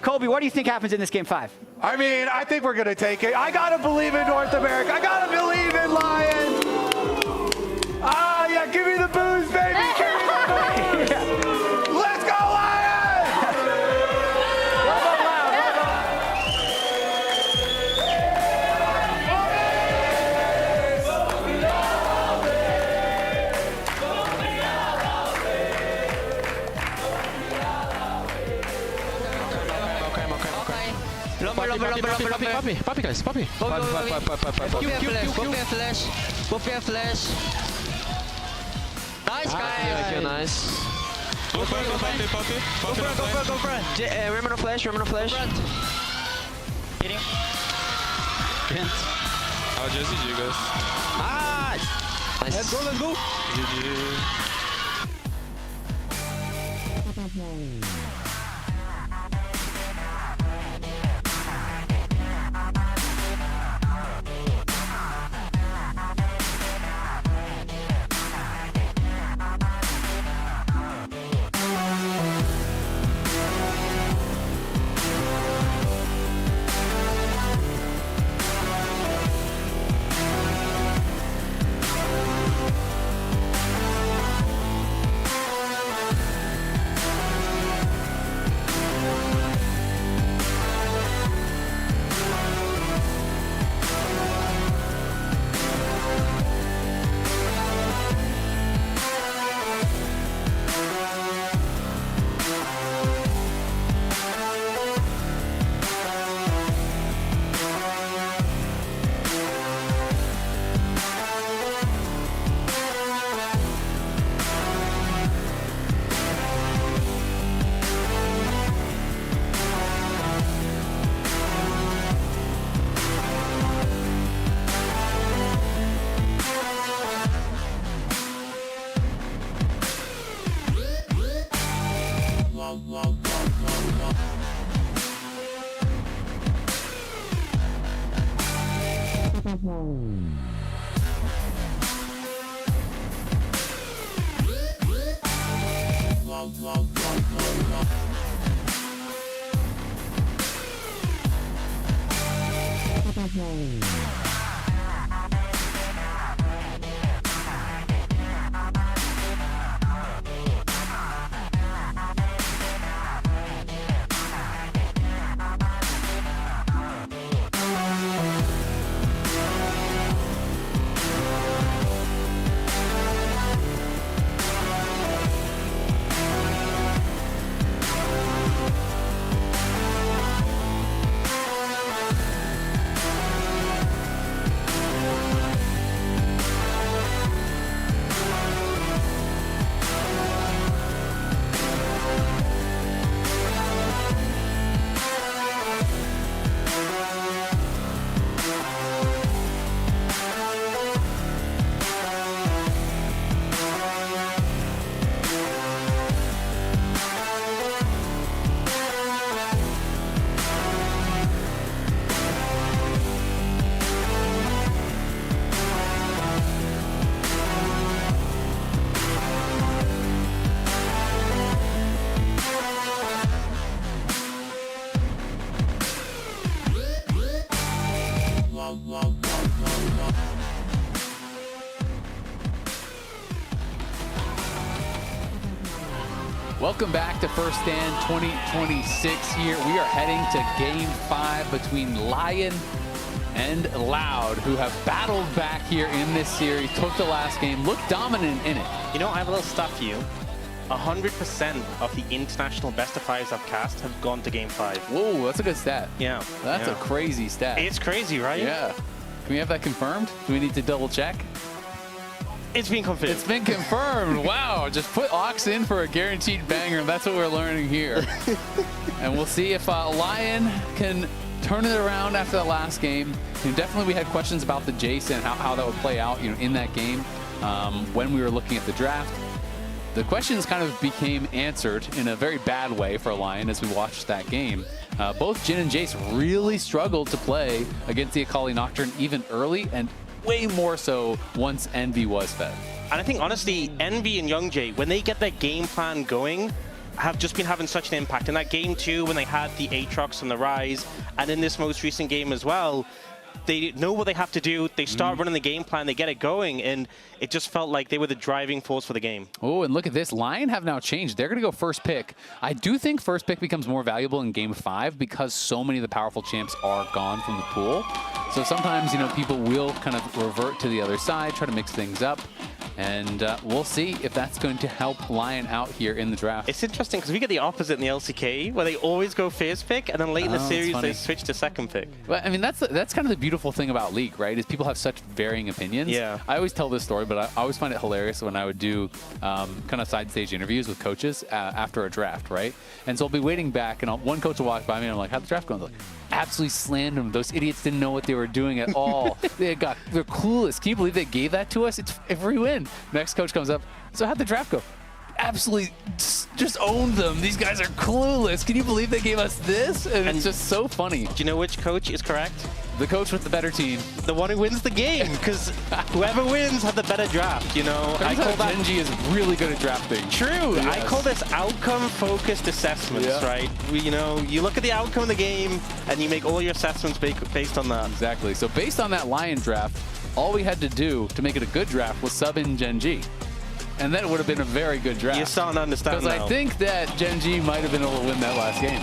Colby, what do you think happens in this game 5? I mean, I think we're going to take it. I got to believe in North America. I got to believe in LYON. Ah, yeah, give me the booze, baby. Give me the booze. Let's go, LYON! Puppy, guys, puppy. Both have flash. Nice, guys. Nice. Go front. Remember flash. Hitting. I'll just GG, you guys. Nice. Let's go. GG. Welcome back to First Stand 2026 here. We are heading to Game 5 between LYON and LYON, who have battled back here in this series, took the last game, looked dominant in it. You know, I have a little stat for you. 100% of the international best of fives I've cast have gone to Game 5. Whoa, that's a good stat. Yeah. That's a crazy stat. It's crazy, right? Yeah. Can we have that confirmed? Do we need to double check? It's been confirmed. It's been confirmed. Wow. Just put Ox in for a guaranteed banger. That's what we're learning here. And we'll see if LYON can turn it around after that last game. Definitely we had questions about the Jace and how that would play out in that game when we were looking at the draft. The questions kind of became answered in a very bad way for LYON as we watched that game. Both Jhin and Jace really struggled to play against the Akali Nocturne even early, and way more so once Envy was fed. And I think, honestly, Envy and Youngjae, when they get their game plan going, have just been having such an impact. In that game 2, when they had the Aatrox and the Ryze, and in this most recent game as well, they know what they have to do. They start running the game plan, they get it going, and it just felt like they were the driving force for the game. Oh, and look at this. LYON have now changed. They're going to go first pick. I do think first pick becomes more valuable in Game 5 because so many of the powerful champs are gone from the pool. So sometimes, people will kind of revert to the other side, try to mix things up. And we'll see if that's going to help LYON out here in the draft. It's interesting because we get the opposite in the LCK, where they always go first pick, and then late in the series they switch to second pick. Well, I mean, that's kind of the beautiful thing about League, right? Is people have such varying opinions. Yeah. I always tell this story, but I always find it hilarious when I would do kind of side stage interviews with coaches after a draft, right? And so I'll be waiting back, and one coach will walk by me, and I'm like, "How'd the draft go?" And they're like, absolutely slammed them. Those idiots didn't know what they were doing at all. They're clueless. Can you believe they gave that to us? It's every win. Next coach comes up. So how'd the draft go? Absolutely just owned them. These guys are clueless. Can you believe they gave us this? And it's just so funny. Do you know which coach is correct? The coach with the better team. The one who wins the game, because whoever wins had the better draft, I call that Genji is really good at drafting. True. Yes. I call this outcome-focused assessments, right? You look at the outcome of the game, and you make all your assessments based on that. Exactly. So based on that LYON draft, all we had to do to make it a good draft was sub in Genji. And then it would have been a very good draft. You're starting to understand now. Because I think that Genji might have been able to win that last game.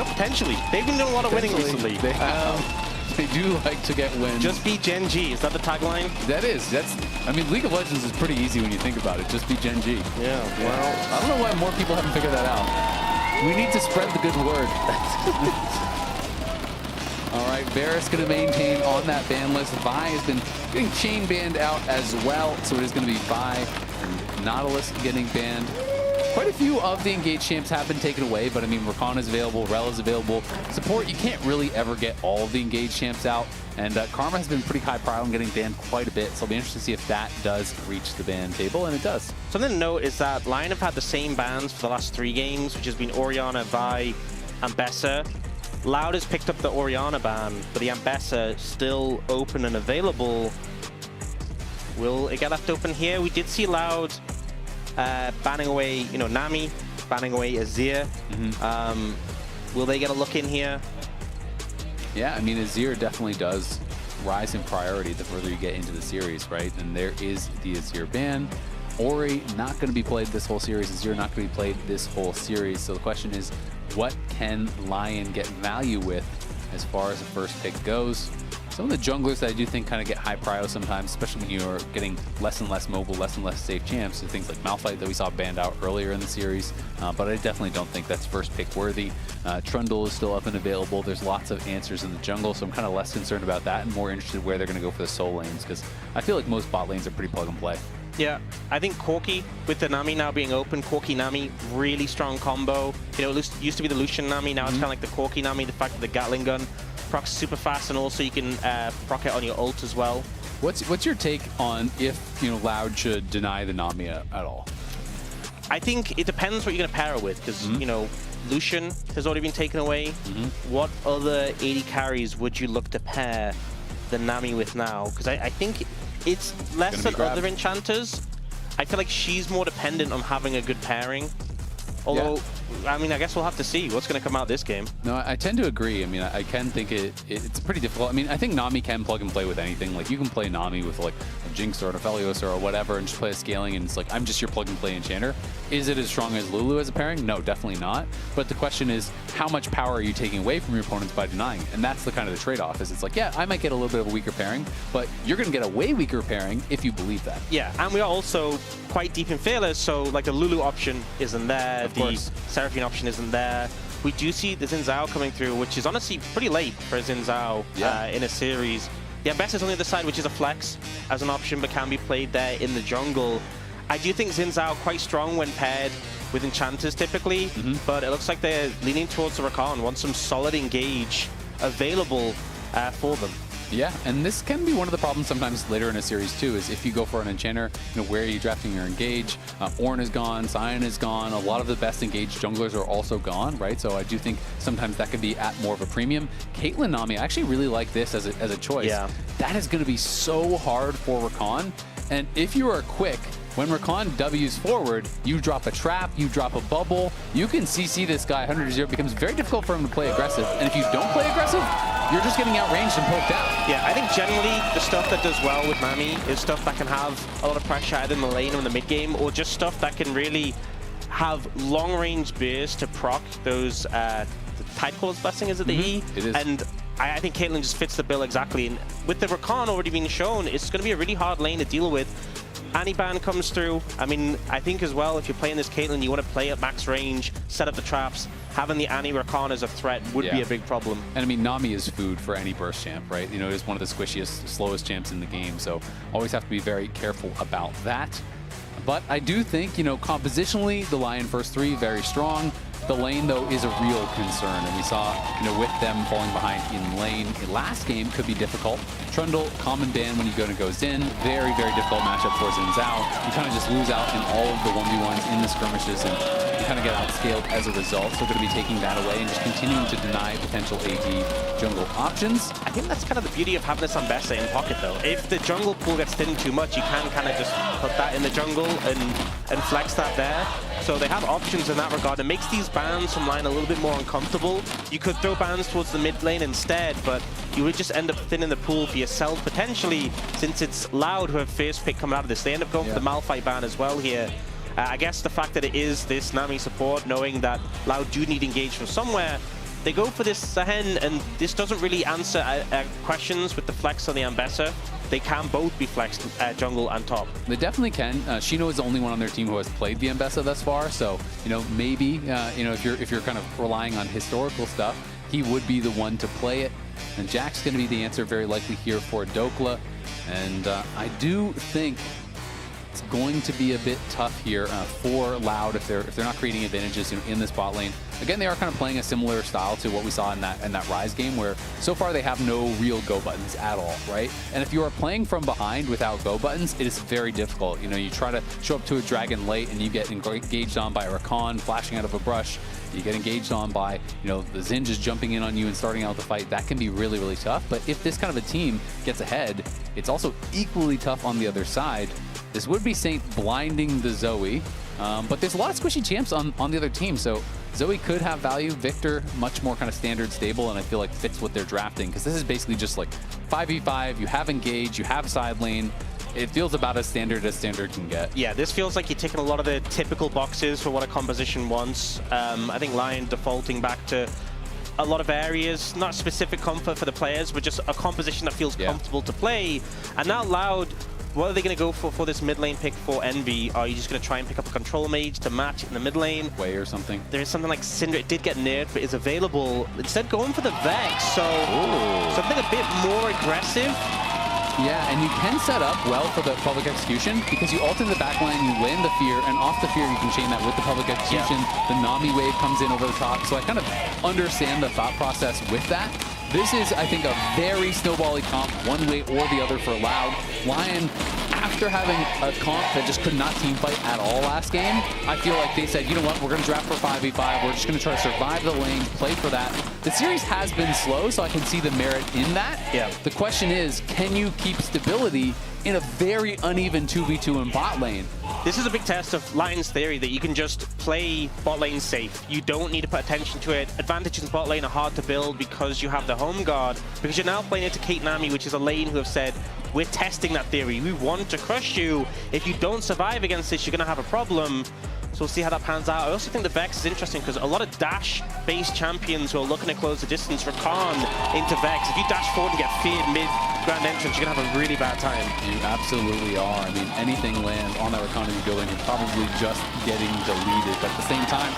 Potentially. They've been doing a lot of winning recently. They have. They do like to get wins. Just be Genji. Is that the tagline? That is. I mean, League of Legends is pretty easy when you think about it. Just be Genji. Yeah. Well, I don't know why more people haven't figured that out. We need to spread the good word. All right, Varus going to maintain on that ban list. Vi has been getting chain banned out as well, so it is going to be Vi and Nautilus getting banned. Quite a few of the engaged champs have been taken away, but I mean, Rakan is available, Rel is available. Support, you can't really ever get all of the engaged champs out, and Karma has been pretty high profile and getting banned quite a bit, so I'll be interested to see if that does reach the ban table, and it does. Something to note is that LYON have had the same bans for the last 3 games, which has been Orianna, Vi, and Bessa. LYON has picked up the Orianna ban, but the Ambessa still open and available. Will it get left open here? We did see LYON banning away, Nami, banning away Azir. Will they get a look in here? Yeah, I mean, Azir definitely does rise in priority the further you get into the series, right? And there is the Azir ban. Ori not going to be played this whole series. Azir not going to be played this whole series. So the question is, what can LYON get value with as far as the first pick goes? Some of the junglers that I do think kind of get high prio sometimes, especially when you're getting less and less mobile, less and less safe champs. So things like Malphite that we saw banned out earlier in the series, but I definitely don't think that's first pick worthy. Trundle is still up and available. There's lots of answers in the jungle, so I'm kind of less concerned about that and more interested where they're going to go for the soul lanes, because I feel like most bot lanes are pretty plug and play. Yeah, I think Corki, with the Nami now being open, Corki-Nami, really strong combo. It used to be the Lucian Nami, now it's kind of like the Corki-Nami, the fact that the Gatling gun procs super fast, and also you can proc it on your ult as well. What's your take on if LYON should deny the Nami at all? I think it depends what you're going to pair it with, because Lucian has already been taken away. What other AD carries would you look to pair the Nami with now? Because I think it's less than other enchanters. I feel like she's more dependent on having a good pairing. Although I mean, I guess we'll have to see what's going to come out this game. No, I tend to agree. I mean, I can think it's pretty difficult. I mean, I think Nami can plug and play with anything. Like, you can play Nami with like a Jinx or a Aphelios or whatever and just play a scaling, and it's like, I'm just your plug and play enchanter. Is it as strong as Lulu as a pairing? No, definitely not. But the question is, how much power are you taking away from your opponents by denying it? And that's the kind of the trade-off, is it's like, yeah, I might get a little bit of a weaker pairing, but you're going to get a way weaker pairing if you believe that. Yeah, and we are also quite deep in failures, so like the Lulu option isn't there, the Seraphine option isn't there. We do see the Xin Zhao coming through, which is honestly pretty late for Xin Zhao in a series. The Ambassador's on the other side, which is a flex as an option, but can be played there in the jungle. I do think Xin Zhao quite strong when paired with enchanters typically, but it looks like they're leaning towards the Rakan, want some solid engage available for them. Yeah, and this can be one of the problems sometimes later in a series too, is if you go for an enchanter, where are you drafting your engage? Ornn is gone, Sion is gone, a lot of the best engaged junglers are also gone, right? So I do think sometimes that can be at more of a premium. Caitlyn Nami, I actually really like this as a choice. Yeah. That is going to be so hard for Rakan, and if you are quick, when Rakan W's forward, you drop a trap, you drop a bubble, you can CC this guy 100-0. It becomes very difficult for him to play aggressive. And if you don't play aggressive, you're just getting outranged and poked out. Yeah, I think generally the stuff that does well with Nami is stuff that can have a lot of pressure either in the lane or in the mid game, or just stuff that can really have long-range beers to proc those the Tidecall's Blessing, is it the E? It is. And I think Caitlyn just fits the bill exactly. And with the Rakan already being shown, it's going to be a really hard lane to deal with. Annie ban comes through. I mean, I think as well, if you're playing this Caitlyn, you want to play at max range, set up the traps. Having the Annie Rakan as a threat would be a big problem. And I mean, Nami is food for any burst champ, right? It is one of the squishiest, slowest champs in the game, so always have to be very careful about that. But I do think, compositionally, the LYON first three, very strong. The lane, though, is a real concern, and we saw, with them falling behind in lane, last game could be difficult. Trundle, common ban when you go to go Xin, very, very difficult matchup for Xin Zhao. You kind of just lose out in all of the 1v1s in the skirmishes, and you kind of get outscaled as a result. So going to be taking that away and just continuing to deny potential AD jungle options. I think that's kind of the beauty of having this Ambessa in pocket, though. If the jungle pool gets thin too much, you can kind of just put that in the jungle and flex that there. So they have options in that regard. It makes these bans from line a little bit more uncomfortable. You could throw bans towards the mid lane instead, but you would just end up thinning the pool for yourself potentially, since it's Loud who have first pick coming out of this. They end up going for the Malphite ban as well here. I guess the fact that it is this Nami support, knowing that Loud do need engage from somewhere, they go for this Sahen, and this doesn't really answer questions with the flex on the Ambessa. They can both be flexed jungle and top. They definitely can. Shino is the only one on their team who has played the Ambessa thus far, so maybe if you're kind of relying on historical stuff, he would be the one to play it. And Jack's going to be the answer very likely here for Dokla. And I do think it's going to be a bit tough here for Loud if they're not creating advantages in this bot lane. Again, they are kind of playing a similar style to what we saw in that Rise game, where so far they have no real go buttons at all, right? And if you are playing from behind without go buttons, it is very difficult. You try to show up to a dragon late and you get engaged on by a Rakan flashing out of a brush. You get engaged on by, the Xin just jumping in on you and starting out the fight. That can be really, really tough. But if this kind of a team gets ahead, it's also equally tough on the other side. This would be Saint blinding the Zoe, but there's a lot of squishy champs on the other team, so Zoe could have value. Victor, much more kind of standard stable, and I feel like fits what they're drafting, because this is basically just like 5v5, you have engage, you have side lane. It feels about as standard can get. Yeah, this feels like you're ticking a lot of the typical boxes for what a composition wants. I think LYON defaulting back to a lot of areas, not specific comfort for the players, but just a composition that feels comfortable to play. And now Loud, what are they going to go for this mid lane pick for Envy? Are you just going to try and pick up a control mage to match in the mid lane? Way or something. There is something like Syndra. It did get nerfed, but is available. Instead, going for the Vex. So something a bit more aggressive. Yeah, and you can set up well for the public execution, because you ult in the backline, you land the fear, and off the fear you can chain that with the public execution. The Nami wave comes in over the top, so I kind of understand the thought process with that. This is, I think, a very snowbally comp, one way or the other for Loud. LYON, after having a comp that just could not team fight at all last game, I feel like they said, you know what, we're going to draft for 5v5, we're just going to try to survive the lane, play for that. The series has been slow, so I can see the merit in that. Yeah. The question is, can you keep stability in a very uneven 2v2 in bot lane. This is a big test of LYON's theory that you can just play bot lane safe. You don't need to put attention to it. Advantages in bot lane are hard to build because you have the home guard, because you're now playing into Kate Nami, which is a lane who have said, we're testing that theory. We want to crush you. If you don't survive against this, you're going to have a problem. So we'll see how that pans out. I also think the Vex is interesting because a lot of dash-based champions who are looking to close the distance, Rakan into Vex. If you dash forward and get feared mid-grand entrance, you're going to have a really bad time. You absolutely are. I mean, anything lands on that Rakan you're building, you're probably just getting deleted. But at the same time,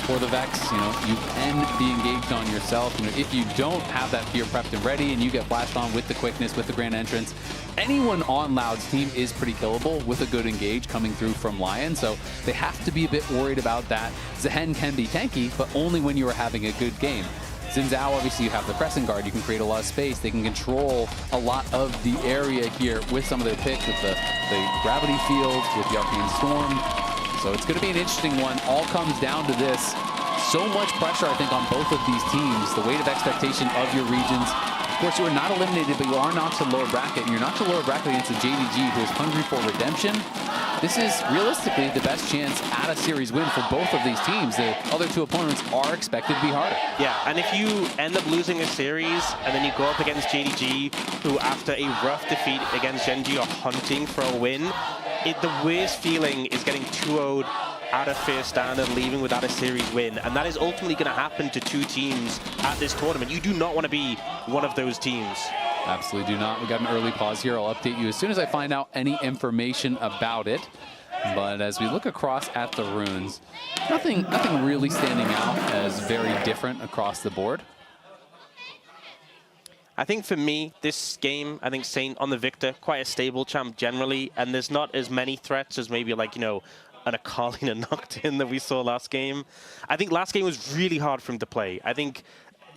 for the Vex, you can be engaged on yourself. If you don't have that fear prepped and ready and you get flashed on with the quickness, with the grand entrance, anyone on Loud's team is pretty killable with a good engage coming through from LYON, so they have to be a bit worried about that. Zehen can be tanky, but only when you are having a good game. Xin Zhao, obviously you have the pressing guard, you can create a lot of space, they can control a lot of the area here with some of their picks, with the gravity field, with the Arcane Storm. So it's going to be an interesting one. All comes down to this. So much pressure, I think, on both of these teams. The weight of expectation of your regions. Of course, you are not eliminated, but you are knocked to lower bracket, and you're knocked to lower bracket against a JDG who is hungry for redemption. This is realistically the best chance at a series win for both of these teams. The other two opponents are expected to be harder. Yeah, and if you end up losing a series and then you go up against JDG, who after a rough defeat against Genji are hunting for a win, the worst feeling is getting 2-0'd out of first stand and leaving without a series win. And that is ultimately going to happen to two teams at this tournament. You do not want to be one of those teams. Absolutely do not. We got an early pause here. I'll update you as soon as I find out any information about it. But as we look across at the runes, nothing really standing out as very different across the board. I think for me, this game, I think Saint on the Victor, quite a stable champ generally, and there's not as many threats as maybe like, an Akali and a Nocturne that we saw last game. I think last game was really hard for him to play. I think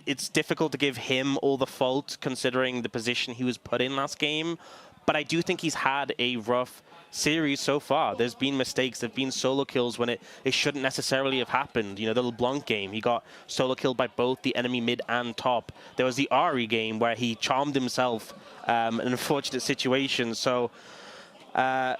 it's difficult to give him all the fault considering the position he was put in last game, but I do think he's had a rough series so far. There's been mistakes, there've been solo kills when it shouldn't necessarily have happened. The LeBlanc game, he got solo killed by both the enemy mid and top. There was the Ari game where he charmed himself, an unfortunate situation. So, yeah,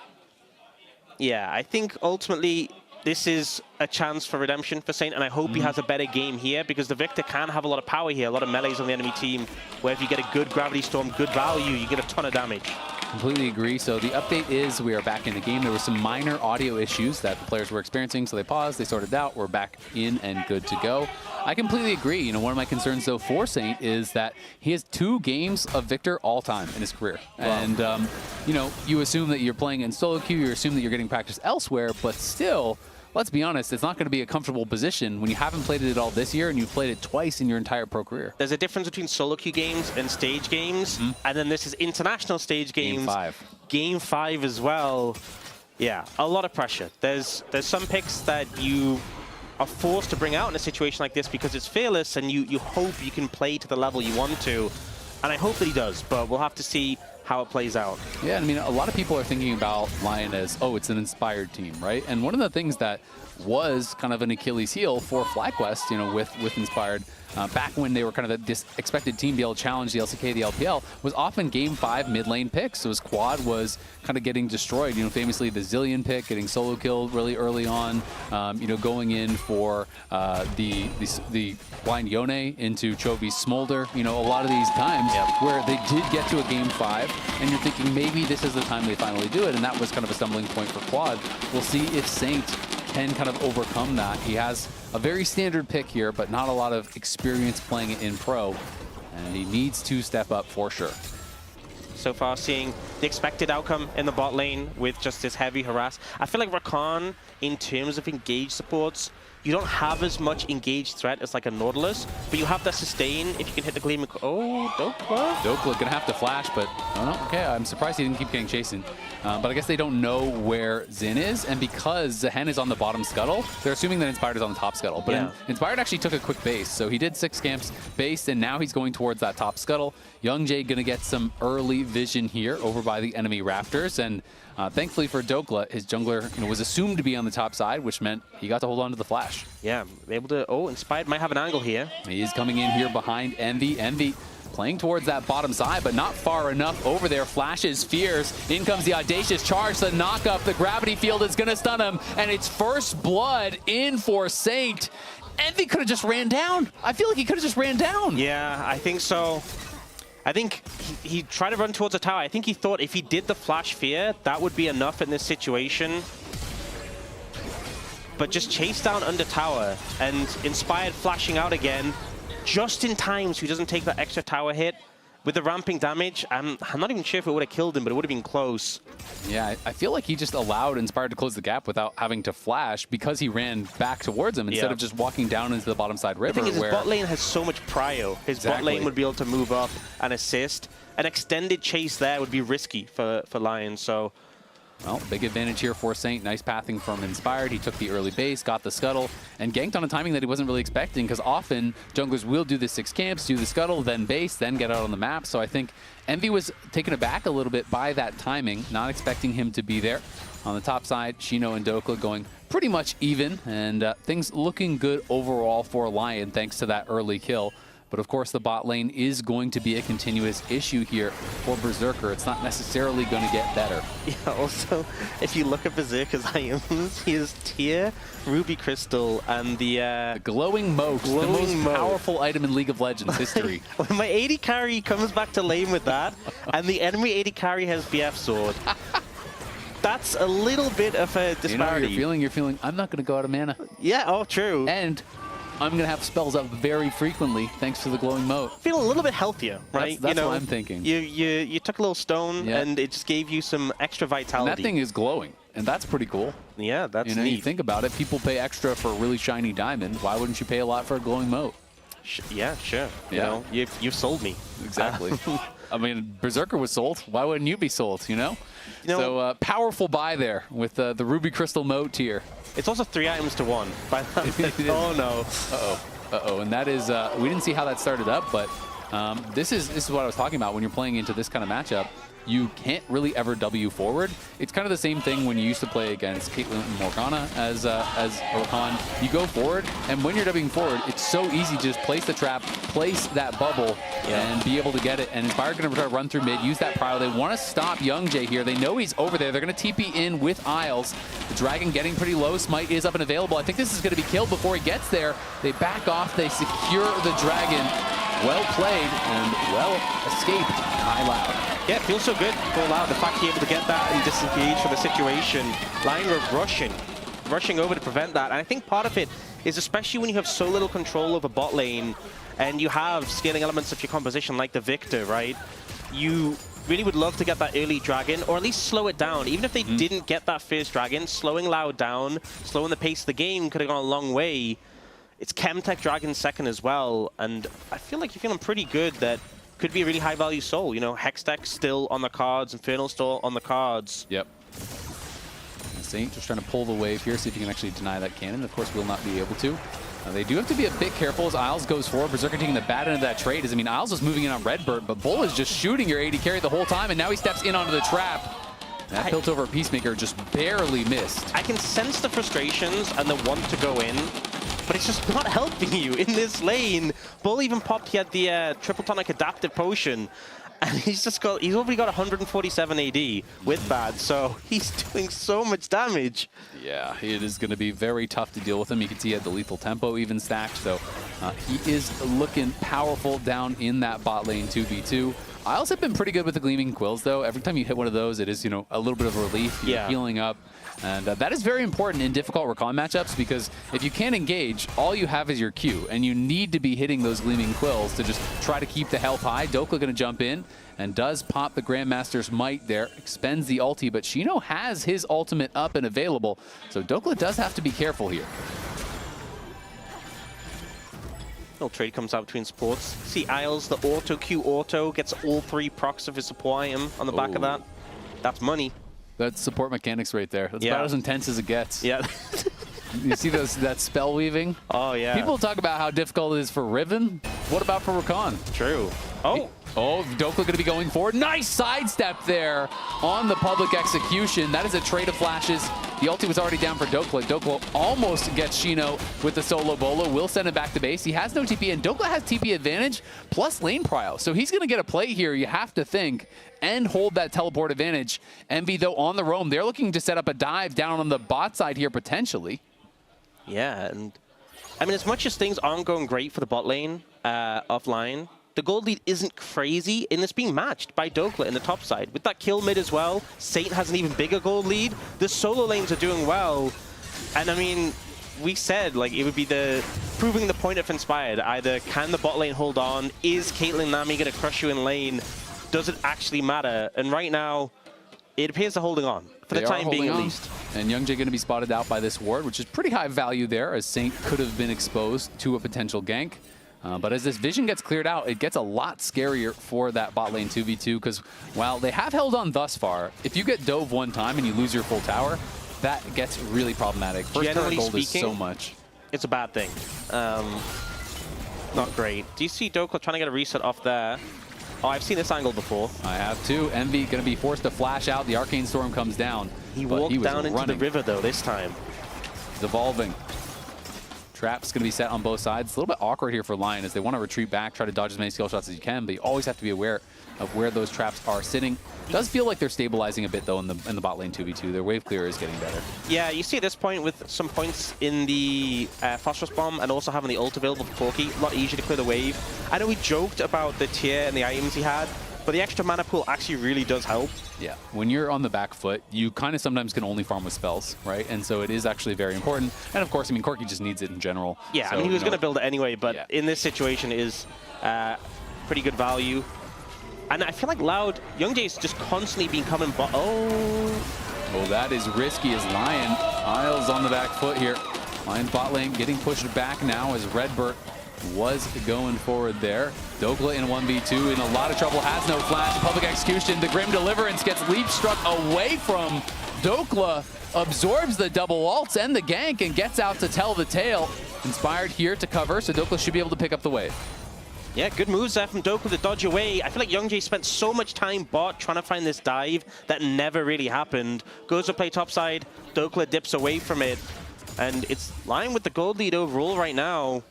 I think ultimately this is a chance for redemption for Saint, and I hope he has a better game here because the Victor can have a lot of power here, a lot of melees on the enemy team, where if you get a good Gravity Storm, good value, you get a ton of damage. Completely agree. So the update is we are back in the game. There were some minor audio issues that the players were experiencing, so they paused, they sorted it out, we're back in and good to go. I completely agree. One of my concerns, though, for Saint is that he has 2 games of Victor all time in his career. Wow. And, you assume that you're playing in solo queue, you assume that you're getting practice elsewhere, but still, let's be honest, it's not going to be a comfortable position when you haven't played it at all this year and you've played it twice in your entire pro career. There's a difference between solo queue games and stage games, and then this is international stage games. Game 5. Game 5 as well. Yeah, a lot of pressure. There's some picks that you are forced to bring out in a situation like this because it's fearless and you hope you can play to the level you want to. And I hope that he does, but we'll have to see how it plays out. Yeah, I mean, a lot of people are thinking about LYON as, oh, it's an inspired team, right? And one of the things that was kind of an Achilles heel for FlyQuest, with Inspired, back when they were kind of this expected team to be able to challenge the LCK, the LPL, was often Game 5 mid lane picks. So his quad was kind of getting destroyed. Famously the Zillion pick, getting solo killed really early on. Going in for the blind Yone into Chovy's Smolder. A lot of these times where they did get to a Game 5, and you're thinking maybe this is the time they finally do it, and that was kind of a stumbling point for Quad. We'll see if Saint can kind of overcome that. He has a very standard pick here, but not a lot of experience playing it in pro, and he needs to step up for sure. So far, seeing the expected outcome in the bot lane with just this heavy harass. I feel like Rakan, in terms of engage supports, you don't have as much engaged threat as like a Nautilus, but you have that sustain if you can hit the Gleam. Oh, Dokla? Dokla gonna have to flash, but okay, I'm surprised he didn't keep getting chasing. But I guess they don't know where Xin is, and because Zehen is on the bottom scuttle, they're assuming that Inspired is on the top scuttle. But Inspired actually took a quick base, so he did 6 camps base, and now he's going towards that top scuttle. Young Jay gonna get some early vision here over by the enemy Raptors, and thankfully for Dokla, his jungler was assumed to be on the top side, which meant he got to hold on to the flash. Yeah, able to. Oh, Inspired might have an angle here. He is coming in here behind Envy. Envy playing towards that bottom side, but not far enough over there. Flashes Fears. In comes the audacious charge. The knock up. The gravity field is going to stun him. And it's first blood in for Saint. Envy could have just ran down. I feel like he could have just ran down. Yeah, I think so. I think he tried to run towards the tower. I think he thought if he did the Flash Fear, that would be enough in this situation. But just chase down under tower and Inspired flashing out again just in time so he doesn't take that extra tower hit. With the ramping damage, I'm not even sure if it would have killed him, but it would have been close. Yeah, I feel like he just allowed Inspired to close the gap without having to flash because he ran back towards him instead of just walking down into the bottom side river. The thing is, his bot lane has so much prio. His bot lane would be able to move up and assist. An extended chase there would be risky for LYON, so... Well, big advantage here for Saint. Nice pathing from Inspired. He took the early base, got the scuttle, and ganked on a timing that he wasn't really expecting, because often junglers will do the 6 camps, do the scuttle, then base, then get out on the map. So I think Envy was taken aback a little bit by that timing, not expecting him to be there. On the top side, Shino and Dokla going pretty much even, and things looking good overall for LYON thanks to that early kill. But of course, the bot lane is going to be a continuous issue here for Berserker. It's not necessarily going to get better. Yeah, also, if you look at Berserker's items, he has Tear, Ruby Crystal, and the glowing moat, the most powerful item in League of Legends history. When my AD carry comes back to lane with that, and the enemy AD carry has BF Sword, that's a little bit of a disparity. You know, you're feeling, I'm not going to go out of mana. Yeah, oh, true. And I'm going to have spells up very frequently thanks to the glowing moat. Feel a little bit healthier, right? That's what I'm thinking. You took a little stone and it just gave you some extra vitality. And that thing is glowing, and that's pretty cool. Yeah, that's neat. neat. You think about it, people pay extra for a really shiny diamond. Why wouldn't you pay a lot for a glowing moat? Yeah, sure. Yeah. You know, you've sold me. Exactly. I mean, Berserker was sold. Why wouldn't you be sold, you know? So powerful buy there with the Ruby Crystal moat tier. It's also 3 items to 1. Oh, no. Uh-oh. Uh-oh, and that is, we didn't see how that started up, but this is what I was talking about when you're playing into this kind of matchup. You can't really ever W forward. It's kind of the same thing when you used to play against Caitlyn and Morgana as Rakan. You go forward, and when you're Wing forward, it's so easy to just place the trap, place that bubble, and be able to get it. And Inspired going to try to run through mid, use that prio. They want to stop Young Jay here. They know he's over there. They're going to TP in with Isles. The Dragon getting pretty low. Smite is up and available. I think this is going to be killed before he gets there. They back off. They secure the Dragon. Well played and well escaped by Loud. Yeah, it feels so good for Loud. The fact he's able to get that and disengage from the situation. LYON were rushing over to prevent that. And I think part of it is, especially when you have so little control over bot lane and you have scaling elements of your composition like the Victor, right? You really would love to get that early Dragon, or at least slow it down. Even if they didn't get that first Dragon, slowing Loud down, slowing the pace of the game could have gone a long way. It's Chemtech Dragon second as well, and I feel like you're feeling pretty good that could be a really high-value soul. You know, Hextech still on the cards, Infernal still on the cards. Yep. Saint just trying to pull the wave here, see if he can actually deny that cannon. Of course, will not be able to. They do have to be a bit careful as Isles goes forward. Berserker taking the bad end of that trade. I mean, Isles is moving in on Redbird, but Bull is just shooting your AD carry the whole time, and now he steps in onto the trap. That built over Peacemaker just barely missed. I can sense the frustrations and the want to go in, but it's just not helping you in this lane. Bull even popped, he had the triple tonic adaptive potion, and he's already got 147 AD with bad, so he's doing so much damage. Yeah, it is going to be very tough to deal with him. You can see he had the lethal tempo even stacked, so he is looking powerful down in that bot lane 2v2. Isles have been pretty good with the Gleaming Quills, though. Every time you hit one of those, it is, you know, a little bit of relief. You're healing up. And that is very important in difficult Rakan matchups, because if you can't engage, all you have is your Q, and you need to be hitting those Gleaming Quills to just try to keep the health high. Dokla going to jump in and does pop the Grandmaster's Might there, expends the ulti, but Shino has his ultimate up and available, so Dokla does have to be careful here. Little trade comes out between supports. See Isles, the auto Q auto, gets all 3 procs of his support item on the back of that. That's money. That's support mechanics right there. That's about as intense as it gets. Yeah. You see that spell weaving? Oh, yeah. People talk about how difficult it is for Riven. What about for Rakan? True. Oh, Dokla going to be going forward. Nice sidestep there on the public execution. That is a trade of flashes The ulti was already down for Dokla. Dokla almost gets Shino with the solo bolo. Will send him back to base. He has no TP, and Dokla has TP advantage plus lane prio. So he's going to get a play here, you have to think, and hold that teleport advantage. Envy, though, on the roam. They're looking to set up a dive down on the bot side here, potentially. Yeah, and I mean, as much as things aren't going great for the bot lane offline, the gold lead isn't crazy, and it's being matched by Dokla in the top side. With that kill mid as well, Saint has an even bigger gold lead. The solo lanes are doing well. And I mean, we said, like, it would be proving the point of Inspired. Either can the bot lane hold on? Is Caitlyn Nami going to crush you in lane? Does it actually matter? And right now, it appears they're holding on. For the time being, at least. And Youngjae going to be spotted out by this ward, which is pretty high value there, as Saint could have been exposed to a potential gank. But as this vision gets cleared out, it gets a lot scarier for that bot lane 2v2, because while they have held on thus far, if you get dove one time and you lose your full tower, that gets really problematic. First turret gold is so much. It's a bad thing. Not great. Do you see Dokla trying to get a reset off there? Oh, I've seen this angle before. I have too. Envy going to be forced to flash out. The Arcane Storm comes down. He walked down into the river, though, this time. He's evolving. Trap's going to be set on both sides. It's a little bit awkward here for LYON as they want to retreat back, try to dodge as many skill shots as you can, but you always have to be aware of where those traps are sitting. It does feel like they're stabilizing a bit, though, in the bot lane 2v2. Their wave clear is getting better. Yeah, you see at this point with some points in the phosphorus bomb and also having the ult available for Corki, a lot easier to clear the wave. I know we joked about the tier and the items he had, but the extra mana pool actually really does help. Yeah, when you're on the back foot, you kind of sometimes can only farm with spells, right? And so it is actually very important. And of course, I mean, Corki just needs it in general. Yeah, so, I mean, he was going to build it anyway, but in this situation it is pretty good value. And I feel like Loud, Youngjae's just constantly been coming, but Oh, that is risky as LYON. Isles on the back foot here. LYON bot lane getting pushed back now as Redbert was going forward there. Dokla in 1v2 in a lot of trouble, has no flash. Public execution, the Grim Deliverance gets leap struck away from Dokla, absorbs the double ults and the gank and gets out to tell the tale. Inspired here to cover, so Dokla should be able to pick up the wave. Yeah, good moves there from Dokla to dodge away. I feel like Youngjae spent so much time bot trying to find this dive that never really happened. Goes to play topside, Dokla dips away from it, and it's LYON with the gold lead overall right now.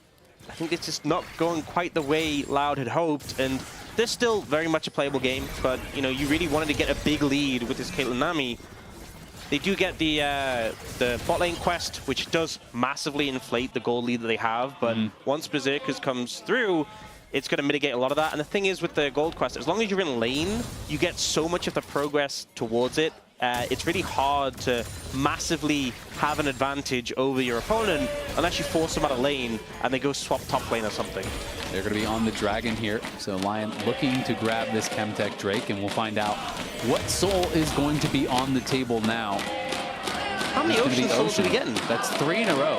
I think it's just not going quite the way Loud had hoped, and there's still very much a playable game, but you know, you really wanted to get a big lead with this Caitlyn Nami. They do get the bot lane quest, which does massively inflate the gold lead that they have, but once Berserkers comes through, it's going to mitigate a lot of that. And the thing is with the gold quest, as long as you're in lane, you get so much of the progress towards it. It's really hard to massively have an advantage over your opponent unless you force them out of lane and they go swap top lane or something. They're going to be on the dragon here. So LYON looking to grab this Chemtech Drake, and we'll find out what soul is going to be on the table now. How many Ocean Souls are we getting? That's 3 in a row.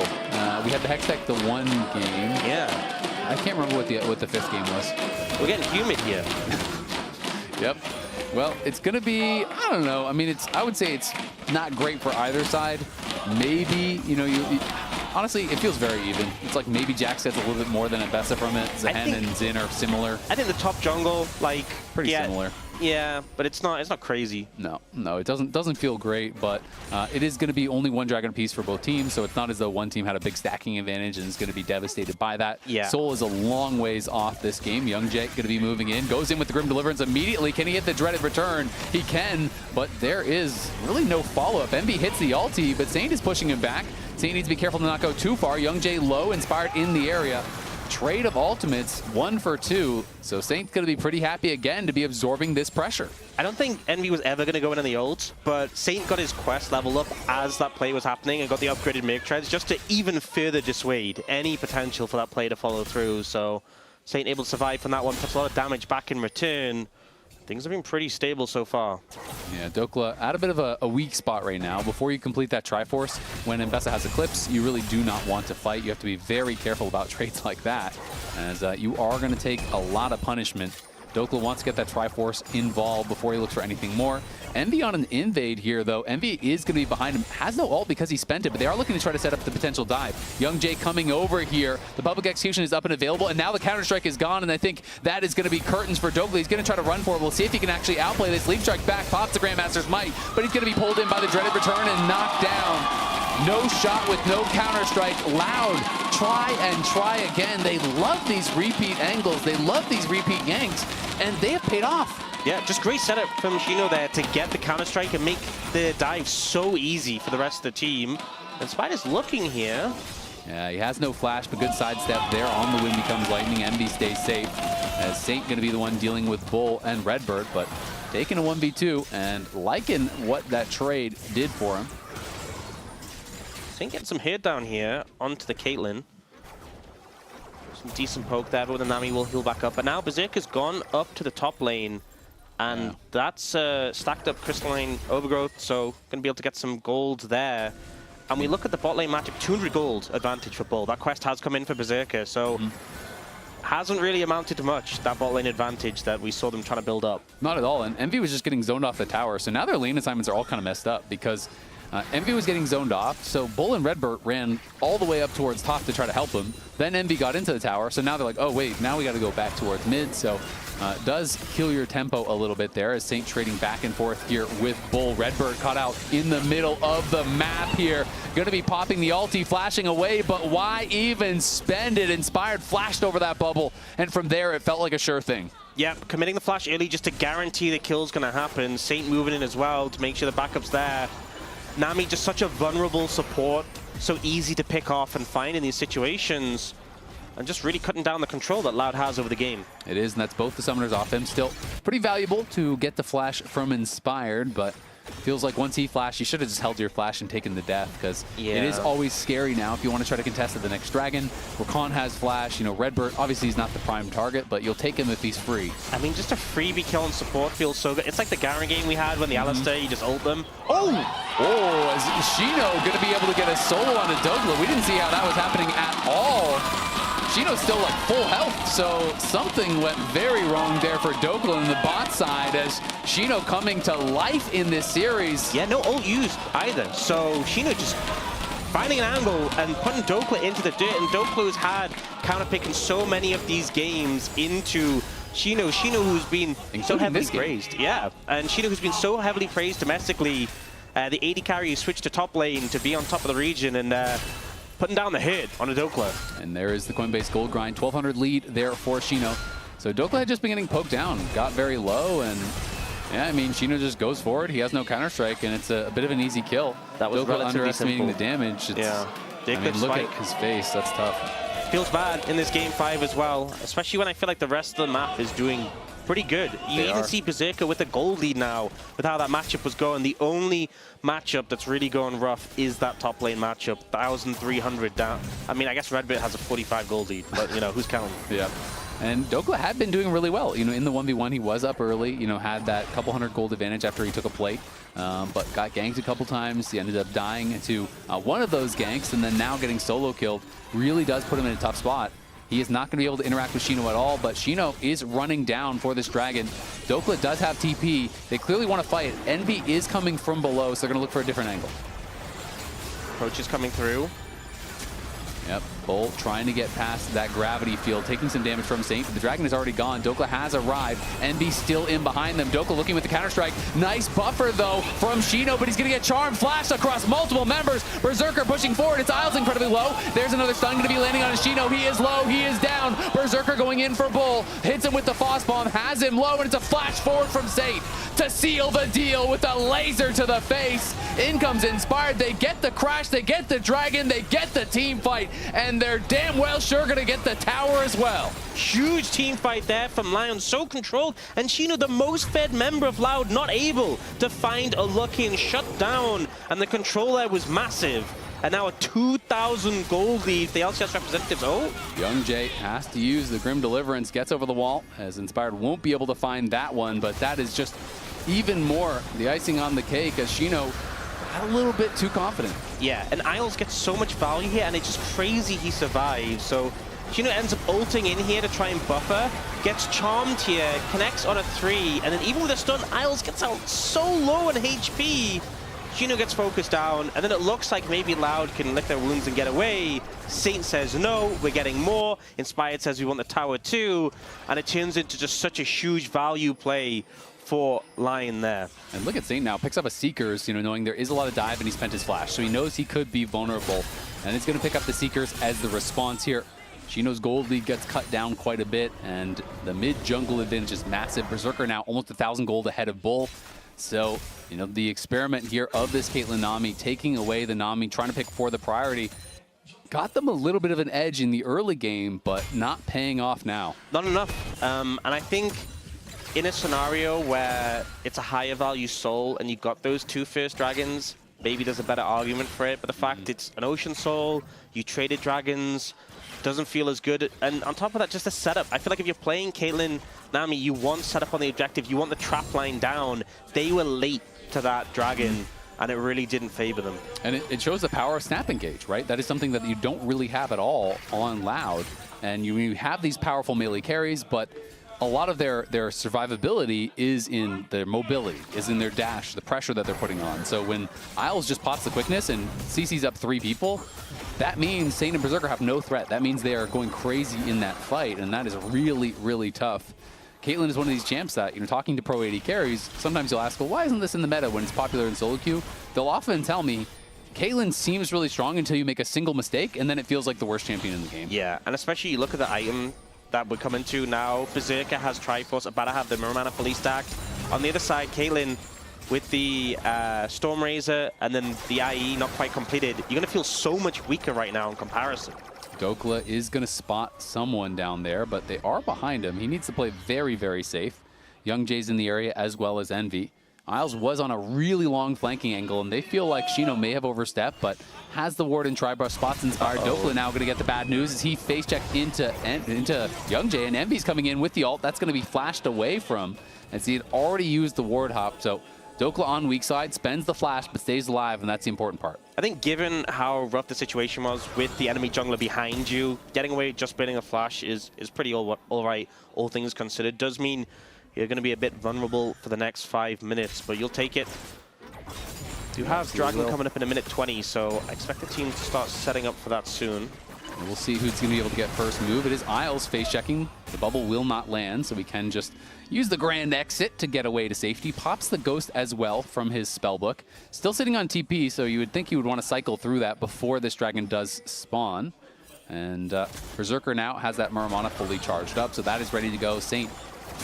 We had the Hextech the one game. Yeah. I can't remember what the 5th game was. We're getting humid here. Yep. Well, it's going to be, I don't know. I mean, I would say it's not great for either side. Maybe, you know, honestly, it feels very even. It's like maybe Jax gets a little bit more than Abessa from it. Zahen and Xin are similar. I think the top jungle, like, pretty similar. Yeah, but it's not crazy. No, it doesn't feel great, but it is going to be only one dragon piece for both teams, so it's not as though one team had a big stacking advantage and is going to be devastated by that. Yeah. Soul is a long ways off this game. Youngjae going to be moving in, goes in with the Grim Deliverance immediately. Can he hit the dreaded return? He can, but there is really no follow-up. Envy hits the ulti, but Saint is pushing him back. Saint needs to be careful to not go too far. Youngjae low, Inspired in the area. Trade of ultimates, 1 for 2. So Saint's going to be pretty happy again to be absorbing this pressure. I don't think Envy was ever going to go in on the ult, but Saint got his quest level up as that play was happening and got the upgraded make treads just to even further dissuade any potential for that play to follow through. So Saint able to survive from that one, puts a lot of damage back in return. Things have been pretty stable so far. Yeah, Dokla at a bit of a weak spot right now. Before you complete that Triforce, when Mbessa has Eclipse, you really do not want to fight. You have to be very careful about trades like that, as you are going to take a lot of punishment Dokla wants to get that Triforce involved before he looks for anything more. Envy on an invade here, though. Envy is going to be behind him. Has no ult because he spent it, but they are looking to try to set up the potential dive. Young Jay coming over here. The public execution is up and available, and now the Counter-Strike is gone, and I think that is going to be curtains for Dokla. He's going to try to run for it. We'll see if he can actually outplay this. Leap Strike back, pops the Grandmaster's might, but he's going to be pulled in by the dreaded return and knocked down. No shot with no Counter-Strike. Loud, try and try again. They love these repeat angles. They love these repeat yanks, and they have paid off. Yeah, just great setup from Shino there to get the Counter-Strike and make the dive so easy for the rest of the team. And Spider's looking here. Yeah, he has no flash, but good sidestep there. On the wind becomes lightning. Envy stays safe, as Saint going to be the one dealing with Bull and Redbird, but taking a 1v2 and liking what that trade did for him. Saint getting some hit down here onto the Caitlyn. Some decent poke there, but the Nami will heal back up. But now Berserker's gone up to the top lane. And that's stacked up Crystalline Overgrowth, so going to be able to get some gold there. And we look at the bot lane matchup, 200 gold advantage for Bull. That quest has come in for Berserker, so hasn't really amounted to much, that bot lane advantage that we saw them trying to build up. Not at all, and Envy was just getting zoned off the tower, so now their lane assignments are all kind of messed up because Envy was getting zoned off, so Bull and Redbird ran all the way up towards top to try to help him. Then Envy got into the tower, so now they're like, oh wait, now we got to go back towards mid, so does kill your tempo a little bit there as Saint trading back and forth here with Bull. Redbird caught out in the middle of the map here. Going to be popping the ulti, flashing away, but why even spend it? Inspired flashed over that bubble, and from there it felt like a sure thing. Yep, committing the flash early just to guarantee the kill's going to happen. Saint moving in as well to make sure the backup's there. Nami just such a vulnerable support, so easy to pick off and find in these situations. And just really cutting down the control that Loud has over the game. It is, and that's both the summoners off him. Still pretty valuable to get the flash from Inspired, but feels like once he flashed, you should have just held your flash and taken the death, because it is always scary now if you want to try to contest at the next dragon. Rakan has flash, you know, Redbird, obviously he's not the prime target, but you'll take him if he's free. I mean, just a freebie kill on support feels so good. It's like the Garen game we had when the Alistar, you just ult them. Oh, as Shino going to be able to get a solo on a Dokla. We didn't see how that was happening at all. Shino's still like full health, so something went very wrong there for Dokla on the bot side as Shino coming to life in this series. Yeah, no ult used either, so Shino just finding an angle and putting Dokla into the dirt, and Dokla's had counterpicking so many of these games into Shino. Shino who's been so heavily praised. Yeah, and Shino who's been so heavily praised domestically. The AD carry switched to top lane to be on top of the region, and putting down the hit on a Dokla. And there is the Coinbase gold grind. 1,200 lead there for Shino. So Dokla had just been getting poked down, got very low, and yeah, I mean, Shino just goes forward. He has no Counter-Strike, and it's a bit of an easy kill. That was Dokla underestimating simple. the damage. It's, yeah. I mean, look at his face. That's tough. Feels bad in this game 5 as well, especially when I feel like the rest of the map is doing pretty good. You even see Berserker with a gold lead now with how that matchup was going. The only matchup that's really going rough is that top lane matchup, 1,300 down. I mean, I guess Redbird has a 45 gold lead, but you know, who's counting? Yeah. And Dokla had been doing really well. You know, in the 1v1, he was up early, you know, had that couple hundred gold advantage after he took a plate, but got ganked a couple times. He ended up dying into one of those ganks, and then now getting solo killed really does put him in a tough spot. He is not going to be able to interact with Shino at all, but Shino is running down for this dragon. Dokla does have TP. They clearly want to fight. Envy is coming from below, so they're going to look for a different angle. Approach is coming through. Yep, Bull trying to get past that gravity field, taking some damage from Saint. The dragon is already gone. Dokla has arrived. Envy still in behind them. Dokla looking with the Counter-Strike. Nice buffer, though, from Shino, but he's going to get Charm Flash across multiple members. Berserker pushing forward. It's Isles incredibly low. There's another stun going to be landing on Shino. He is low. He is down. Berserker going in for Bull. Hits him with the Frost Bomb. Has him low, and it's a flash forward from Saint to seal the deal with a laser to the face. In comes Inspired. They get the crash. They get the dragon. They get the team fight. And they're damn well sure going to get the tower as well. Huge team fight there from LYON, so controlled. And Shino, the most fed member of Loud, not able to find a lucky and shut down. And the control there was massive. And now a 2,000 gold lead. The LCS representatives, Young Jay has to use the Grim Deliverance, gets over the wall, as Inspired won't be able to find that one, but that is just even more the icing on the cake as Shino got a little bit too confident. Yeah, and Isles gets so much value here, and it's just crazy he survived. So Shino ends up ulting in here to try and buffer, gets charmed here, connects on a 3, and then even with a stun, Isles gets out so low on HP. Shino gets focused down, and then it looks like maybe Loud can lick their wounds and get away. Saint says no, we're getting more. Inspired says we want the tower too, and it turns into just such a huge value play for LYON there. And look at Saint now, picks up a Seekers, knowing there is a lot of dive and he spent his flash, so he knows he could be vulnerable. And it's going to pick up the Seekers as the response here. Shino's gold lead gets cut down quite a bit, and the mid-jungle advantage is massive. Berserker now almost 1,000 gold ahead of Bull. So, the experiment here of this Caitlyn Nami, taking away the Nami, trying to pick for the priority, got them a little bit of an edge in the early game, but not paying off now. Not enough. And I think in a scenario where it's a higher value soul and you've got those 2 first dragons, maybe there's a better argument for it. But the fact it's an ocean soul, you traded dragons, doesn't feel as good. And on top of that, just the setup. I feel like if you're playing Caitlyn Nami, you want setup on the objective, you want the trap line down. They were late to that dragon, and it really didn't favor them. And it shows the power of Snap Engage, right? That is something that you don't really have at all on Loud. And you have these powerful melee carries, but a lot of their survivability is in their mobility, is in their dash, the pressure that they're putting on. So when Isles just pops the quickness and CC's up 3 people, that means Saint and Berserker have no threat. That means they are going crazy in that fight, and that is really, really tough. Caitlyn is one of these champs that, talking to pro AD carries, sometimes you'll ask, well, why isn't this in the meta when it's popular in solo queue? They'll often tell me, Caitlyn seems really strong until you make a single mistake, and then it feels like the worst champion in the game. Yeah, and especially you look at the item that we're coming to now. Berserker has Triforce, about to have the Mirror Mana fully stacked. On the other side, Caitlyn with the Storm Razor and then the IE not quite completed, you're going to feel so much weaker right now in comparison. Dokla is going to spot someone down there, but they are behind him. He needs to play very, very safe. Young Jay's in the area as well as Envy. Isles was on a really long flanking angle, and they feel like Shino may have overstepped, but has the ward and Tribrush, spots Inspired. Dokla now going to get the bad news as he face checked into Young Jay, and Envy's coming in with the ult. That's going to be flashed away from, as he had already used the ward hop. So Dokla on weak side, spends the flash, but stays alive, and that's the important part. I think given how rough the situation was with the enemy jungler behind you, getting away just burning a flash is pretty all right, all things considered. Does mean you're going to be a bit vulnerable for the next 5 minutes, but you'll take it. You have Dragon coming up in a minute 20, so I expect the team to start setting up for that soon. And we'll see who's going to be able to get first move. It is Isles face checking. The bubble will not land, so we can just use the grand exit to get away to safety. Pops the Ghost as well from his spellbook. Still sitting on TP, so you would think you would want to cycle through that before this dragon does spawn. And Berserker now has that Mirror Mana fully charged up, so that is ready to go. Saint,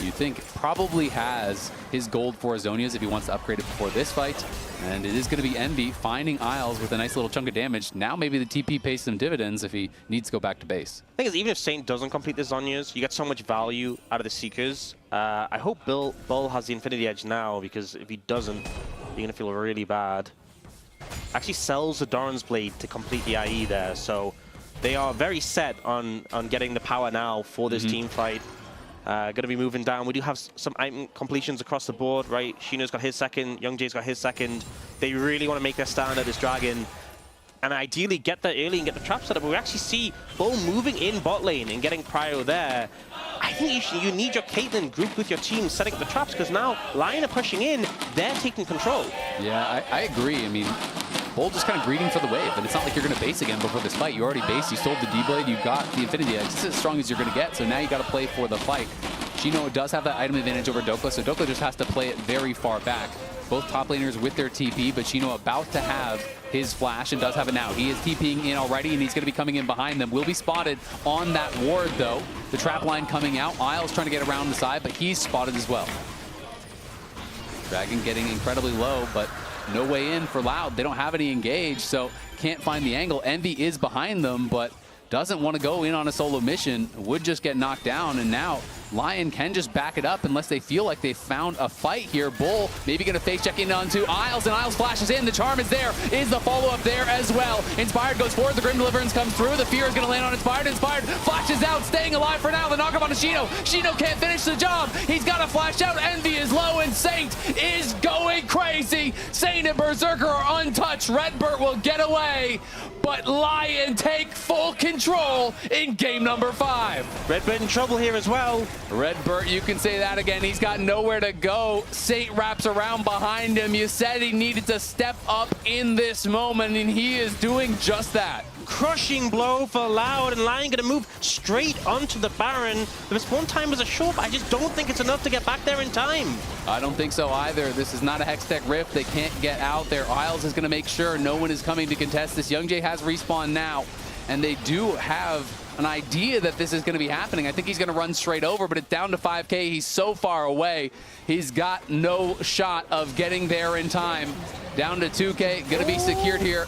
you think, probably has his gold for Azonias if he wants to upgrade it before this fight. And it is going to be Envy finding Isles with a nice little chunk of damage. Now maybe the TP pays some dividends if he needs to go back to base. The thing is, even if Saint doesn't complete the Zhonya's, you get so much value out of the Seekers. I hope Bull has the Infinity Edge now, because if he doesn't, you're going to feel really bad. Actually sells the Doran's Blade to complete the IE there, so they are very set on getting the power now for this team fight. Going to be moving down. We do have some item completions across the board, right? Shino's got his second, Young Jay's got his second. They really want to make their stand at this dragon and ideally get there early and get the trap set up. But we actually see Bull moving in bot lane and getting Prio there. I think you need your Caitlyn group with your team setting up the traps, because now LYON are pushing in, they're taking control. Yeah, I agree. I mean, Bull just kind of greeting for the wave, and it's not like you're going to base again before this fight. You already based, you sold the D-Blade, you got the Infinity Edge. This is as strong as you're going to get, so now you got to play for the fight. Shino does have that item advantage over Dokla, so Dokla just has to play it very far back. Both top laners with their TP, but Shino about to have his flash and does have it now. He is TPing in already, and he's going to be coming in behind them. Will be spotted on that ward, though. The trap line coming out. Isles trying to get around the side, but he's spotted as well. Dragon getting incredibly low, but no way in for Loud. They don't have any engage, so can't find the angle. Envy is behind them, but doesn't want to go in on a solo mission. Would just get knocked down, and now LYON can just back it up unless they feel like they found a fight here. Bull maybe going to face check in onto Isles, and Isles flashes in. The charm is there. Is the follow-up there as well? Inspired goes forward. The Grim Deliverance comes through. The Fear is going to land on Inspired. Inspired flashes out, staying alive for now. The knockup onto Shino. Shino can't finish the job. He's got to flash out. Envy is low, and Saint is going crazy. Saint and Berserker are untouched. Redbird will get away. but LYON take full control in game number 5. Redbird in trouble here as well. Redbird, you can say that again. He's got nowhere to go. Saint wraps around behind him. You said he needed to step up in this moment, and he is doing just that. Crushing blow for Loud, and LYON gonna move straight onto the Baron. The respawn time was a short, but I just don't think it's enough to get back there in time. I don't think so either. This is not a Hextech Rift. They can't get out there. Isles is gonna make sure no one is coming to contest this. Youngjae has respawn now, and they do have an idea that this is going to be happening. I think he's going to run straight over, but it's down to 5K. He's so far away. He's got no shot of getting there in time. Down to 2K, going to be secured here.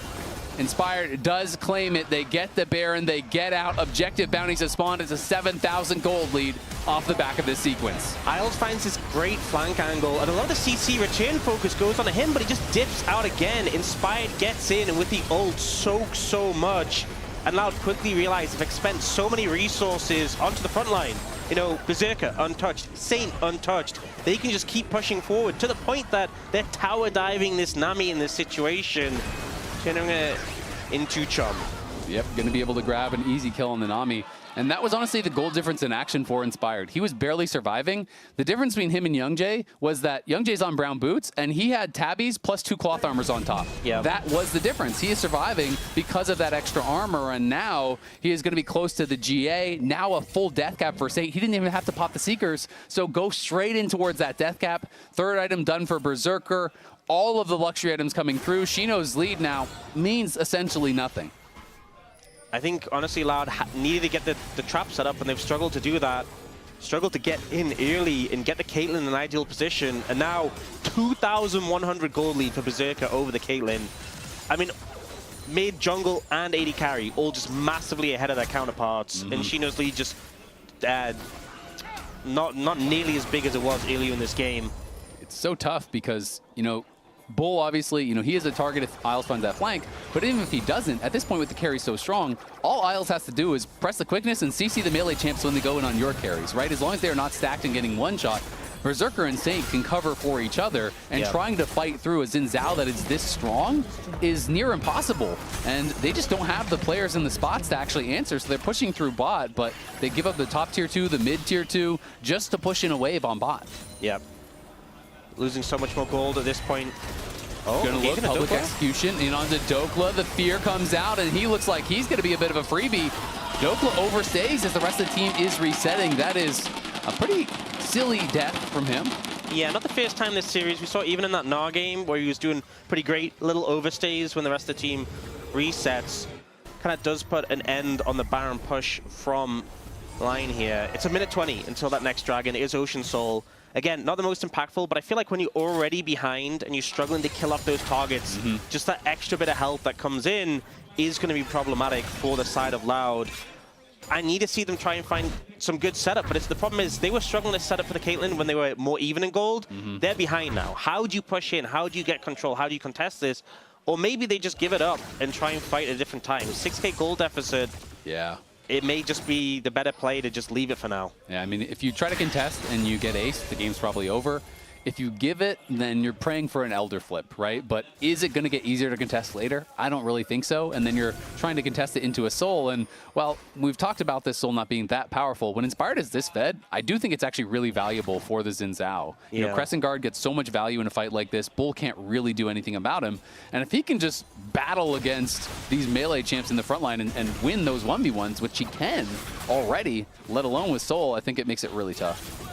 Inspired does claim it. They get the Baron, they get out. Objective bounties have spawned. It's a 7,000 gold lead off the back of this sequence. Isles finds this great flank angle, and a lot of the CC return focus goes on him, but he just dips out again. Inspired gets in, and with the ult, soaks so much. And Loud quickly realized they've spent so many resources onto the front line. You know, Berserker untouched, Saint untouched. They can just keep pushing forward to the point that they're tower diving this Nami in this situation, turning it into Chum. Yep, going to be able to grab an easy kill on the Nami. And that was honestly the goal difference in action for Inspired. He was barely surviving. The difference between him and Youngjae was that Youngjae's on brown boots, and he had tabbies plus 2 cloth armors on top. Yeah, that was the difference. He is surviving because of that extra armor, and now he is going to be close to the GA. Now a full death cap for Saint. He didn't even have to pop the Seekers, so go straight in towards that death cap. Third item done for Berserker. All of the luxury items coming through. Shino's lead now means essentially nothing. I think, honestly, Loud needed to get the trap set up, and they've struggled to do that. Struggled to get in early and get the Caitlyn in an ideal position. And now, 2,100 gold lead for Berserker over the Caitlyn. I mean, mid, jungle, and AD carry, all just massively ahead of their counterparts. And Shino's lead just not nearly as big as it was earlier in this game. It's so tough because, you know, Bull, obviously, you know, he is a target if Isles finds that flank, but even if he doesn't, at this point with the carry so strong, all Isles has to do is press the quickness and CC the melee champs when they go in on your carries, right? As long as they're not stacked and getting one shot, Berserker and Saint can cover for each other, and trying to fight through a Xin Zhao that is this strong is near impossible. And they just don't have the players in the spots to actually answer, so they're pushing through bot, but they give up the top tier 2, the mid tier 2, just to push in a wave on bot. Yep. Losing so much more gold at this point. Oh, gonna look public execution in onto Dokla. The fear comes out, and he looks like he's gonna be a bit of a freebie. Dokla overstays as the rest of the team is resetting. That is a pretty silly death from him. Yeah, not the first time this series. We saw even in that Gnar game where he was doing pretty great little overstays when the rest of the team resets. Kind of does put an end on the Baron push from LYON here. It's a minute 20 until that next dragon. It is Ocean Soul. Again, not the most impactful, but I feel like when you're already behind and you're struggling to kill off those targets, just that extra bit of health that comes in is going to be problematic for the side of Loud. I need to see them try and find some good setup, but the problem is they were struggling to set up for the Caitlyn when they were more even in gold. They're behind now. How do you push in? How do you get control? How do you contest this? Or maybe they just give it up and try and fight at a different time. 6K gold deficit. Yeah. It may just be the better play to just leave it for now. Yeah, I mean, if you try to contest and you get ace, the game's probably over. If you give it, then you're praying for an Elder flip, right? But is it going to get easier to contest later? I don't really think so. And then you're trying to contest it into a Soul. And, well, we've talked about this Soul not being that powerful. When Inspired is this fed, I do think it's actually really valuable for the Xin Zhao. You know, Crescent Guard gets so much value in a fight like this. Bull can't really do anything about him. And if he can just battle against these melee champs in the front line and win those 1v1s, which he can already, let alone with Soul, I think it makes it really tough.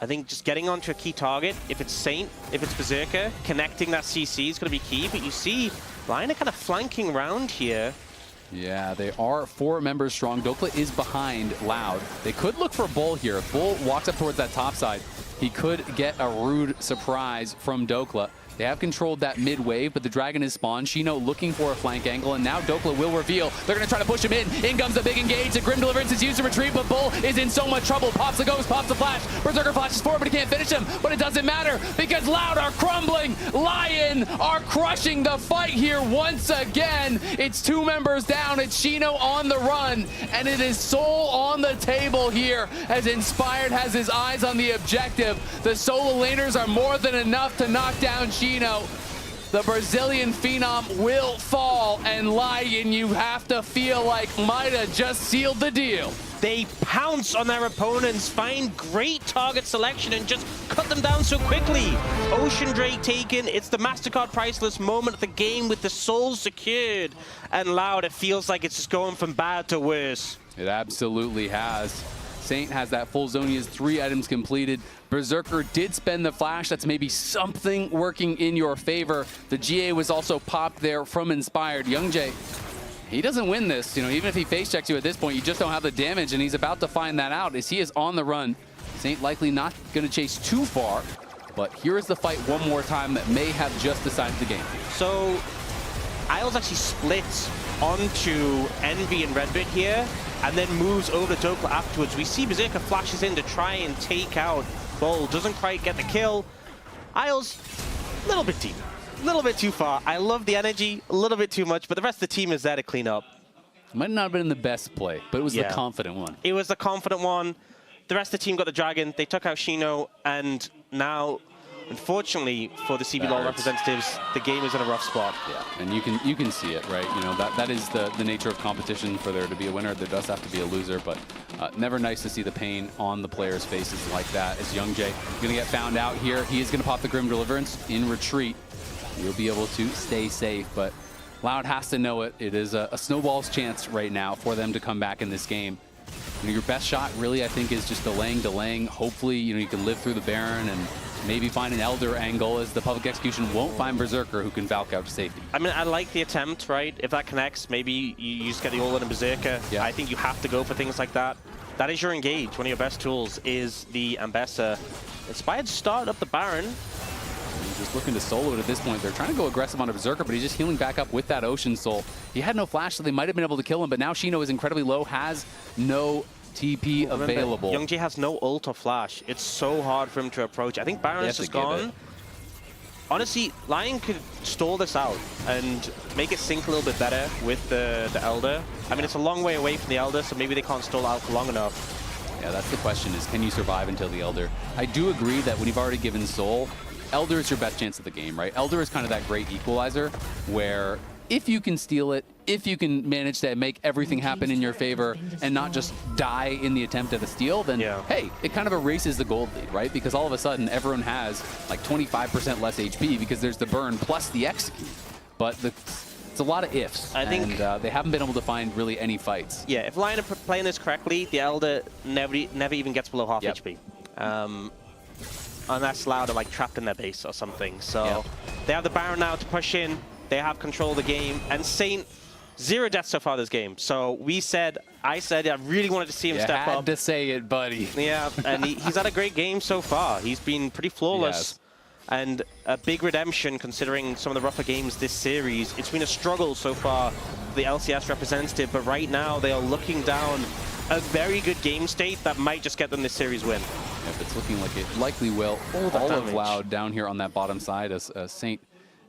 I think just getting onto a key target, if it's Saint, if it's Berserker, connecting that CC is going to be key. But you see, LYON are kind of flanking around here. Yeah, they are 4 members strong. Dokla is behind Loud. They could look for Bull here. If Bull walks up towards that top side, he could get a rude surprise from Dokla. They have controlled that mid wave, but the dragon is spawned. Shino looking for a flank angle, and now Dokla will reveal. They're going to try to push him in. In comes the big engage. The Grim Deliverance is used to retreat, but Bull is in so much trouble. Pops the ghost, pops the flash. Berserker flashes forward, but he can't finish him. But it doesn't matter because Loud are crumbling. LYON are crushing the fight here once again. It's 2 members down. It's Shino on the run, and it is Soul on the table here as Inspired has his eyes on the objective. The solo laners are more than enough to knock down Shino. the Brazilian phenom will fall, and LYON, you have to feel like might have just sealed the deal. They pounce on their opponents, find great target selection, and just cut them down so quickly. Ocean Drake taken. It's the MasterCard priceless moment of the game with the soul secured. And Loud, it feels like it's just going from bad to worse. It absolutely has. Saint has that full zone. He has 3 items completed. Berserker did spend the flash. That's maybe something working in your favor. The GA was also popped there from Inspired. Youngjae, he doesn't win this. You know, even if he face checks you at this point, you just don't have the damage, and he's about to find that out as he is on the run. Saint likely not going to chase too far, but here is the fight one more time that may have just decided the game. So, Isles actually splits onto Envy and Redbit here, and then moves over to Dokla afterwards. We see Berserker flashes in to try and take out Bull. Doesn't quite get the kill. Isles, a little bit deep. A little bit too far. I love the energy, a little bit too much, but the rest of the team is there to clean up. Might not have been the best play, but it was the confident one. It was the confident one. The rest of the team got the Dragon. They took out Shino, and now, unfortunately for the CB LOL representatives, the game is in a rough spot. Yeah, and you can see it, right? You know, that is the nature of competition. For there to be a winner, there does have to be a loser, but never nice to see the pain on the players' faces like that. As Youngjae going to get found out here, he is going to pop the Grim Deliverance in retreat. You'll be able to stay safe, but Loud has to know it. It is a snowball's chance right now for them to come back in this game. You know, your best shot really, I think, is just delaying. Hopefully, you know, you can live through the Baron and maybe find an Elder angle, as the public execution won't find Berserker, who can Valk out to safety. I mean, I like the attempt, right? If that connects, maybe you just get the all-in Berserker. Yeah. I think you have to go for things like that. That is your engage. One of your best tools is the Ambessa. Inspired start up the Baron. He's just looking to solo it at this point. They're trying to go aggressive on a Berserker, but he's just healing back up with that Ocean Soul. He had no flash, so they might have been able to kill him, but now Shino is incredibly low, has no TP available. Youngjae has no ult or flash. It's so hard for him to approach. I think Baron is just gone. Honestly, LYON could stall this out and make it sync a little bit better with the Elder. I mean, it's a long way away from the Elder, so maybe they can't stall out for long enough. Yeah, that's the question, is can you survive until the Elder? I do agree that when you've already given Soul, Elder is your best chance of the game, right? Elder is kind of that great equalizer where if you can steal it, if you can manage to make everything happen in your favor and not just die in the attempt at a steal, then hey, it kind of erases the gold lead, right? Because all of a sudden everyone has like 25% less HP because there's the burn plus the execute. But it's a lot of ifs, I think, and they haven't been able to find really any fights. Yeah, if LYON are playing this correctly, the Elder never even gets below half HP. Unless Loud are like trapped in their base or something. So they have the Baron now to push in. They have control of the game, and Saint, 0 deaths so far this game. So I said I really wanted to see him step up. You had to say it, buddy. Yeah, and he's had a great game so far. He's been pretty flawless. And a big redemption considering some of the rougher games this series. It's been a struggle so far for the LCS representative, but right now they are looking down a very good game state that might just get them this series win. Yep, it's looking like it likely will. All of Loud down here on that bottom side as Saint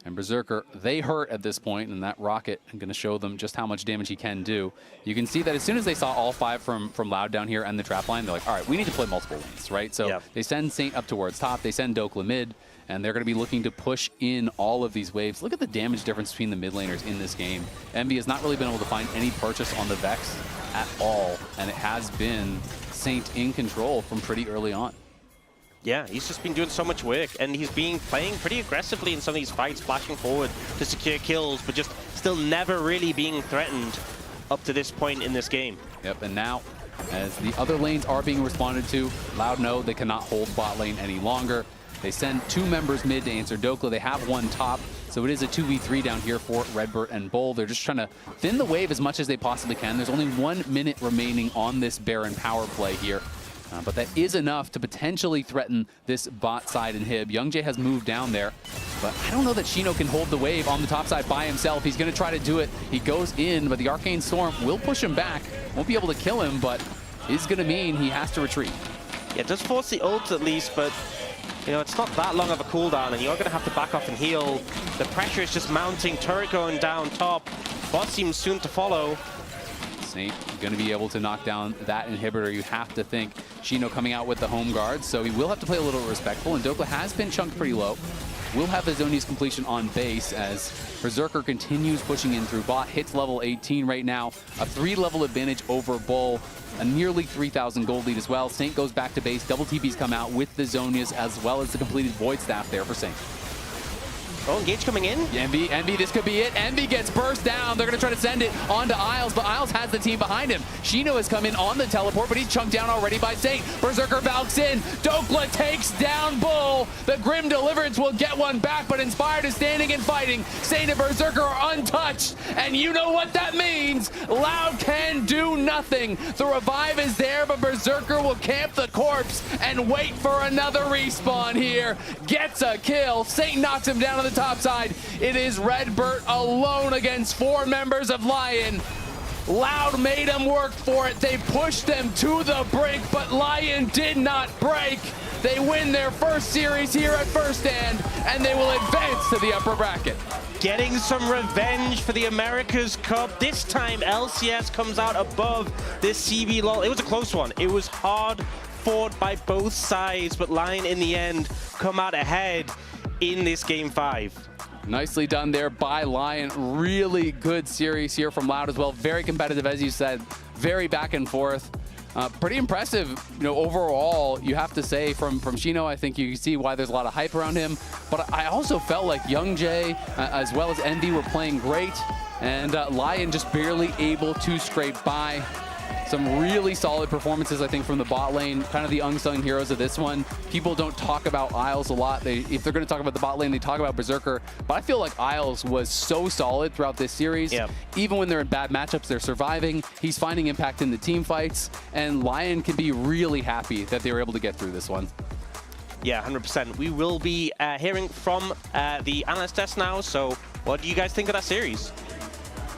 and Berserker, they hurt at this point, and that rocket is going to show them just how much damage he can do. You can see that as soon as they saw all 5 from Loud down here and the trap line, they're like, all right, we need to play multiple lanes, right? So they send Saint up towards top, they send Dokla mid, and they're going to be looking to push in all of these waves. Look at the damage difference between the mid laners in this game. Envy has not really been able to find any purchase on the Vex at all, and it has been Saint in control from pretty early on. Yeah, he's just been doing so much work, and he's been playing pretty aggressively in some of these fights, flashing forward to secure kills, but just still never really being threatened up to this point in this game. Yep, and now, as the other lanes are being responded to, Loud know they cannot hold bot lane any longer. They send 2 members mid to answer Dokla. They have 1 top, so it is a 2v3 down here for Redbert and Bull. They're just trying to thin the wave as much as they possibly can. There's only 1 minute remaining on this Baron power play here. But that is enough to potentially threaten this bot side inhib. Youngjae has moved down there, but I don't know that Shino can hold the wave on the top side by himself. He's going to try to do it. He goes in, but the Arcane Storm will push him back. Won't be able to kill him, but is going to mean he has to retreat. Yeah, it does force the ult at least, but you know, it's not that long of a cooldown, and you're going to have to back off and heal. The pressure is just mounting. Turret going down top. Bot seems soon to follow. Saint going to be able to knock down that inhibitor. You have to think Shino coming out with the home guard, so he will have to play a little respectful, and Dokla has been chunked pretty low. Will have his Zonia's completion on base as Berserker continues pushing in through bot, hits level 18 right now, a 3-level advantage over Bull, a nearly 3,000 gold lead as well. Saint goes back to base, double TPs come out with the Zonias as well as the completed Void Staff there for Saint. Oh, Engage coming in. Envy, this could be it. Envy gets burst down. They're going to try to send it on to Isles, but Isles has the team behind him. Shino has come in on the teleport, but he's chunked down already by Saint. Berserker Valks in. Dokla takes down Bull. The Grim Deliverance will get one back, but Inspired is standing and fighting. Saint and Berserker are untouched, and you know what that means. Loud can do nothing. The revive is there, but Berserker will camp the corpse and wait for another respawn here. Gets a kill. Saint knocks him down on the top side. It is Redbert alone against 4 members of LYON. Loud made him work for it. They pushed them to the brink, but LYON did not break. They win their first series here at First Stand, and they will advance to the upper bracket. Getting some revenge for the America's Cup. This time, LCS comes out above this CB LOL. It was a close one. It was hard fought by both sides, but LYON in the end come out ahead in this Game 5. Nicely done there by LYON. Really good series here from Loud as well. Very competitive, as you said. Very back and forth. Pretty impressive, overall, you have to say, from Shino. I think you can see why there's a lot of hype around him. But I also felt like Young Jay, as well as Envy, were playing great. And LYON just barely able to scrape by. Some really solid performances, I think, from the bot lane. Kind of the unsung heroes of this one. People don't talk about Isles a lot. If they're going to talk about the bot lane, they talk about Berserker. But I feel like Isles was so solid throughout this series. Yep. Even when they're in bad matchups, they're surviving. He's finding impact in the team fights. And LYON can be really happy that they were able to get through this one. Yeah, 100%. We will be hearing from the analyst desk now. So what do you guys think of that series?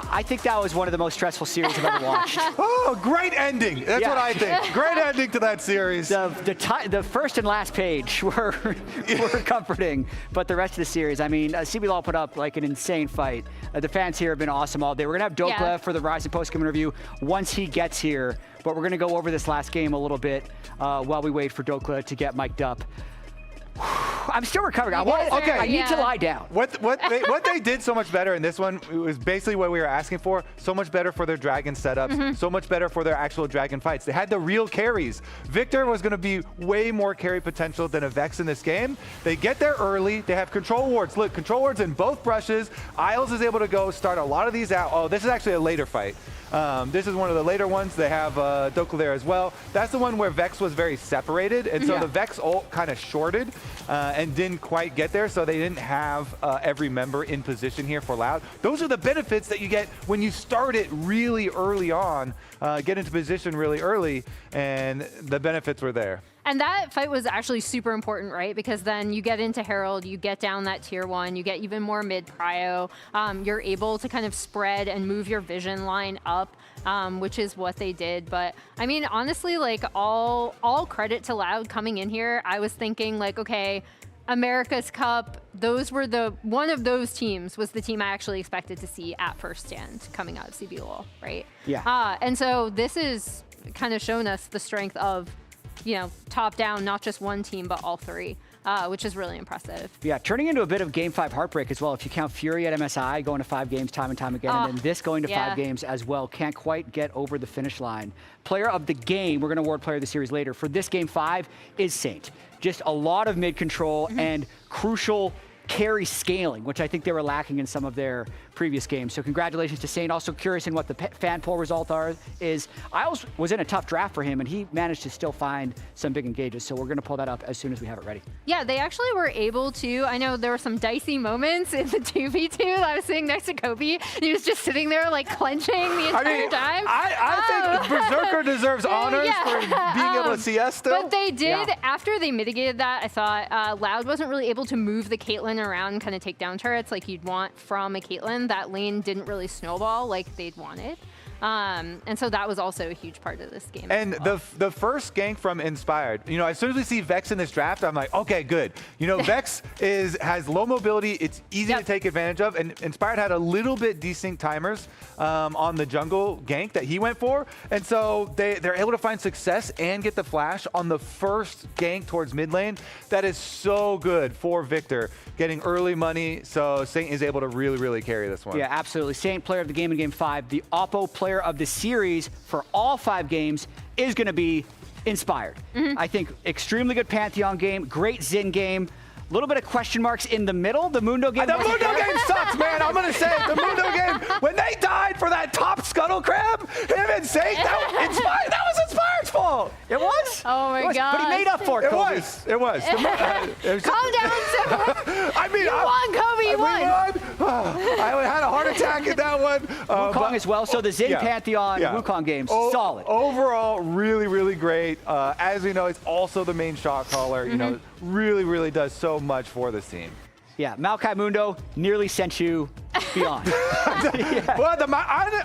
I think that was one of the most stressful series I've ever watched. Oh, great ending. That's what I think. Great ending to that series. The first and last page were comforting, but the rest of the series, I mean, CB LOL put up like an insane fight. The fans here have been awesome all day. We're going to have Dokla for the Rise and post-game interview once he gets here, but we're going to go over this last game a little bit while we wait for Dokla to get mic'd up. I'm still recovering. I need to lie down. What they did so much better in this one, it was basically what we were asking for. So much better for their dragon setups. So much better for their actual dragon fights. They had the real carries. Victor was going to be way more carry potential than a Vex in this game. They get there early. They have control wards. Look, control wards in both brushes. Isles is able to go start a lot of these out. Oh, this is actually a later fight. This is one of the later ones. They have Dokla there as well. That's the one where Vex was very separated, and so the Vex ult kind of shorted and didn't quite get there, so they didn't have every member in position here for Loud. Those are the benefits that you get when you start it really early on, get into position really early, and the benefits were there. And that fight was actually super important, right? Because then you get into Herald, you get down that tier 1, you get even more mid-prio. You're able to kind of spread and move your vision line up, which is what they did. But I mean, honestly, like all credit to Loud coming in here. I was thinking like, okay, America's Cup, those were one of those teams was the team I actually expected to see at First Stand coming out of CB LOL, right? Yeah. And so this is kind of shown us the strength of, top down, not just one team, but all 3, which is really impressive. Yeah, turning into a bit of Game 5 heartbreak as well. If you count Fury at MSI going to 5 games time and time again, and then this going to 5 games as well, can't quite get over the finish line. Player of the game, we're going to award player of the series later. For this Game 5 is Saint. Just a lot of mid-control and crucial carry scaling, which I think they were lacking in some of their previous games. So congratulations to Saint. Also curious in what the fan poll result is. Isles was in a tough draft for him, and he managed to still find some big engages. So we're going to pull that up as soon as we have it ready. Yeah, they actually were able to. I know there were some dicey moments in the 2v2. I was sitting next to Kobe, and he was just sitting there like clenching the entire time. I think Berserker deserves honors for being able to CS still. But they did, after they mitigated that, I thought Loud wasn't really able to move the Caitlyn around and kind of take down turrets like you'd want from a Caitlyn. That lane didn't really snowball like they'd wanted. And so that was also a huge part of this game. And the first gank from Inspired, as soon as we see Vex in this draft, I'm like, okay, good. Vex has low mobility. It's easy to take advantage of. And Inspired had a little bit desync timers on the jungle gank that he went for. And so they're able to find success and get the flash on the first gank towards mid lane. That is so good for Victor, getting early money. So Saint is able to really, really carry this one. Yeah, absolutely. Saint, player of the game in Game 5. The Oppo player of the series for all 5 games is going to be Inspired. I think extremely good Pantheon game, great Xin game. A little bit of question marks in the middle. The Mundo game. The Mundo game sucks, man. I'm going to say it. The Mundo game, when they died for that top scuttle crab, him and Saint, that was Inspired's fault. It was? Oh my god. But he made up for it, Kobe. It was. Calm down, Simba. I mean, you won, Kobe. You won. I had a heart attack in that one. Wukong as well. So the Xin Pantheon Wukong games, solid. Overall, really, really great. As we know, it's also the main shot caller. Really, really does so much for this team. Yeah, Maokai Mundo nearly sent you beyond. Well,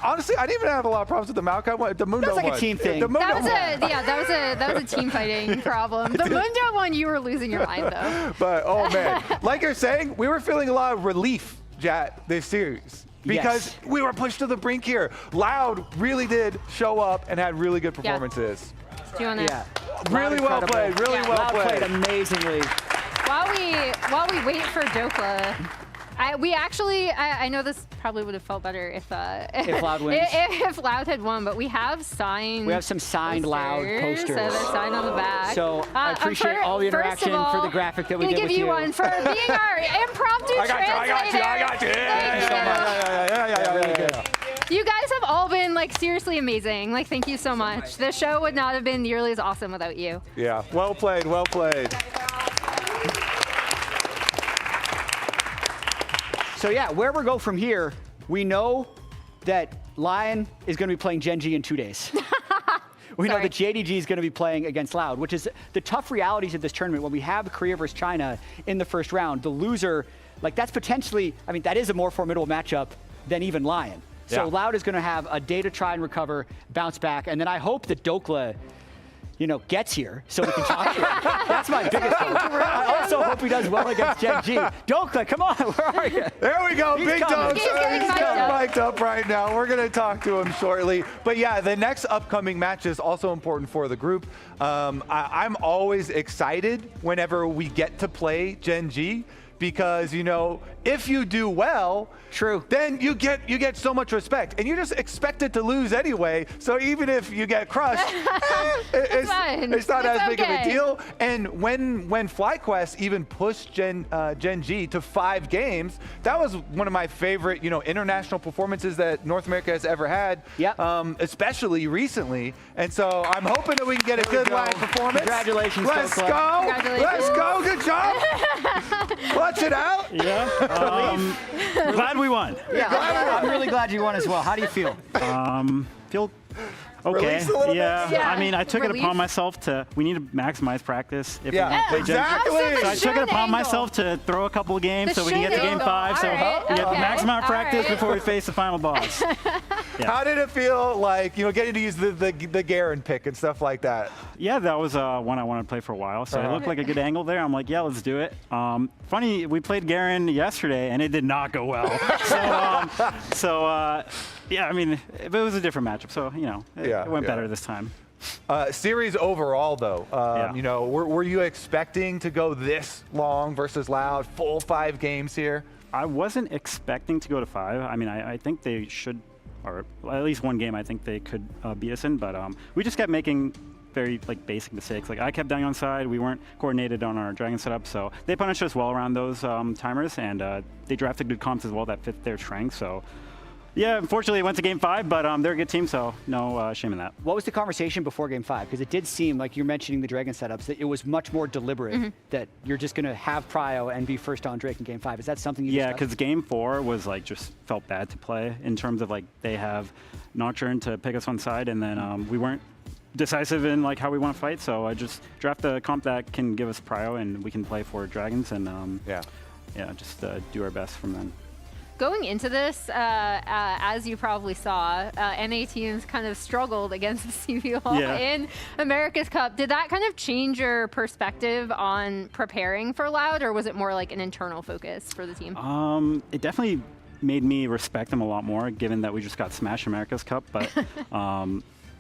honestly, I didn't even have a lot of problems with the Maokai one. The Mundo one. That's like one. a team thing. The Mundo that was a team fighting problem. The Mundo one, you were losing your mind though. But oh man, like you're saying, we were feeling a lot of relief, Jat, this series. Because we were pushed to the brink here. Loud really did show up and had really good performances. Do you want to? Really well played. Really well played. Amazingly. While we wait for Dokla, I know this probably would have felt better if Loud wins. if Loud had won, but we have signed. We have some signed Loud posters. So they're signed on the back. So I appreciate all the interaction for the graphic that we did with you. I'm gonna give you one for being our impromptu translator. I got you. Yeah, really good. You guys have all been seriously amazing. Thank you so much. The show would not have been nearly as awesome without you. Yeah, well played, well played. So yeah, where we go from here, we know that LYON is going to be playing Gen G in 2 days. We know that JDG is going to be playing against Loud, which is the tough realities of this tournament. When we have Korea versus China in the first round, the loser, that's potentially, that is a more formidable matchup than even LYON. So Loud is going to have a day to try and recover, bounce back, and then I hope that Dokla, gets here so we can talk to him. That's my biggest hope. I also hope he does well against Gen G. Dokla, come on, where are you? There we go, Big Dog. He's getting mic'd up right now. We're going to talk to him shortly. But yeah, the next upcoming match is also important for the group. I'm always excited whenever we get to play Gen G. Because if you do well, then you get so much respect, and you're just expected to lose anyway. So even if you get crushed, it's not as big of a deal. And when FlyQuest even pushed Gen G to 5 games, that was one of my favorite international performances that North America has ever had. Especially recently. And so I'm hoping that we can get a good live performance. Congratulations, Let's go. Congratulations. Let's go. Good job. Clutch it out. Yeah. Glad we won. Yeah, I'm really glad you won as well. How do you feel? Feel okay. Yeah. I took it upon myself we need to maximize practice. If exactly. So I took it upon myself to throw a couple of games so we can get to game 5. So we have maximum practice before we face the final boss. How did it feel getting to use the Garen pick and stuff like that? Yeah, that was one I wanted to play for a while. So it looked like a good angle there. I'm like, yeah, let's do it. Funny, we played Garen yesterday and it did not go well. It was a different matchup. So, it went better this time. Series overall, though, were you expecting to go this long versus Loud, full 5 games here? I wasn't expecting to go to 5. I think they should, or at least one game I think they could beat us in, but we just kept making very basic mistakes. I kept dying on side. We weren't coordinated on our dragon setup, so they punished us well around those timers, and they drafted good comps as well that fit their strength. So yeah, unfortunately it went to game 5, but they're a good team, so no shame in that. What was the conversation before game 5? Because it did seem like you're mentioning the dragon setups, that it was much more deliberate, that you're just going to have prio and be first on Drake in game 5. Is that something you discussed? Because game 4 was just felt bad to play in terms of they have Nocturne to pick us on side, and then we weren't decisive in how we want to fight, so I just draft the comp that can give us prio and we can play for dragons and just do our best from then. going into this, as you probably saw, NA teams kind of struggled against the CBL in America's Cup. Did that kind of change your perspective on preparing for Loud, or was it more like an internal focus for the team? It definitely made me respect them a lot more, given that we just got smashed America's Cup. But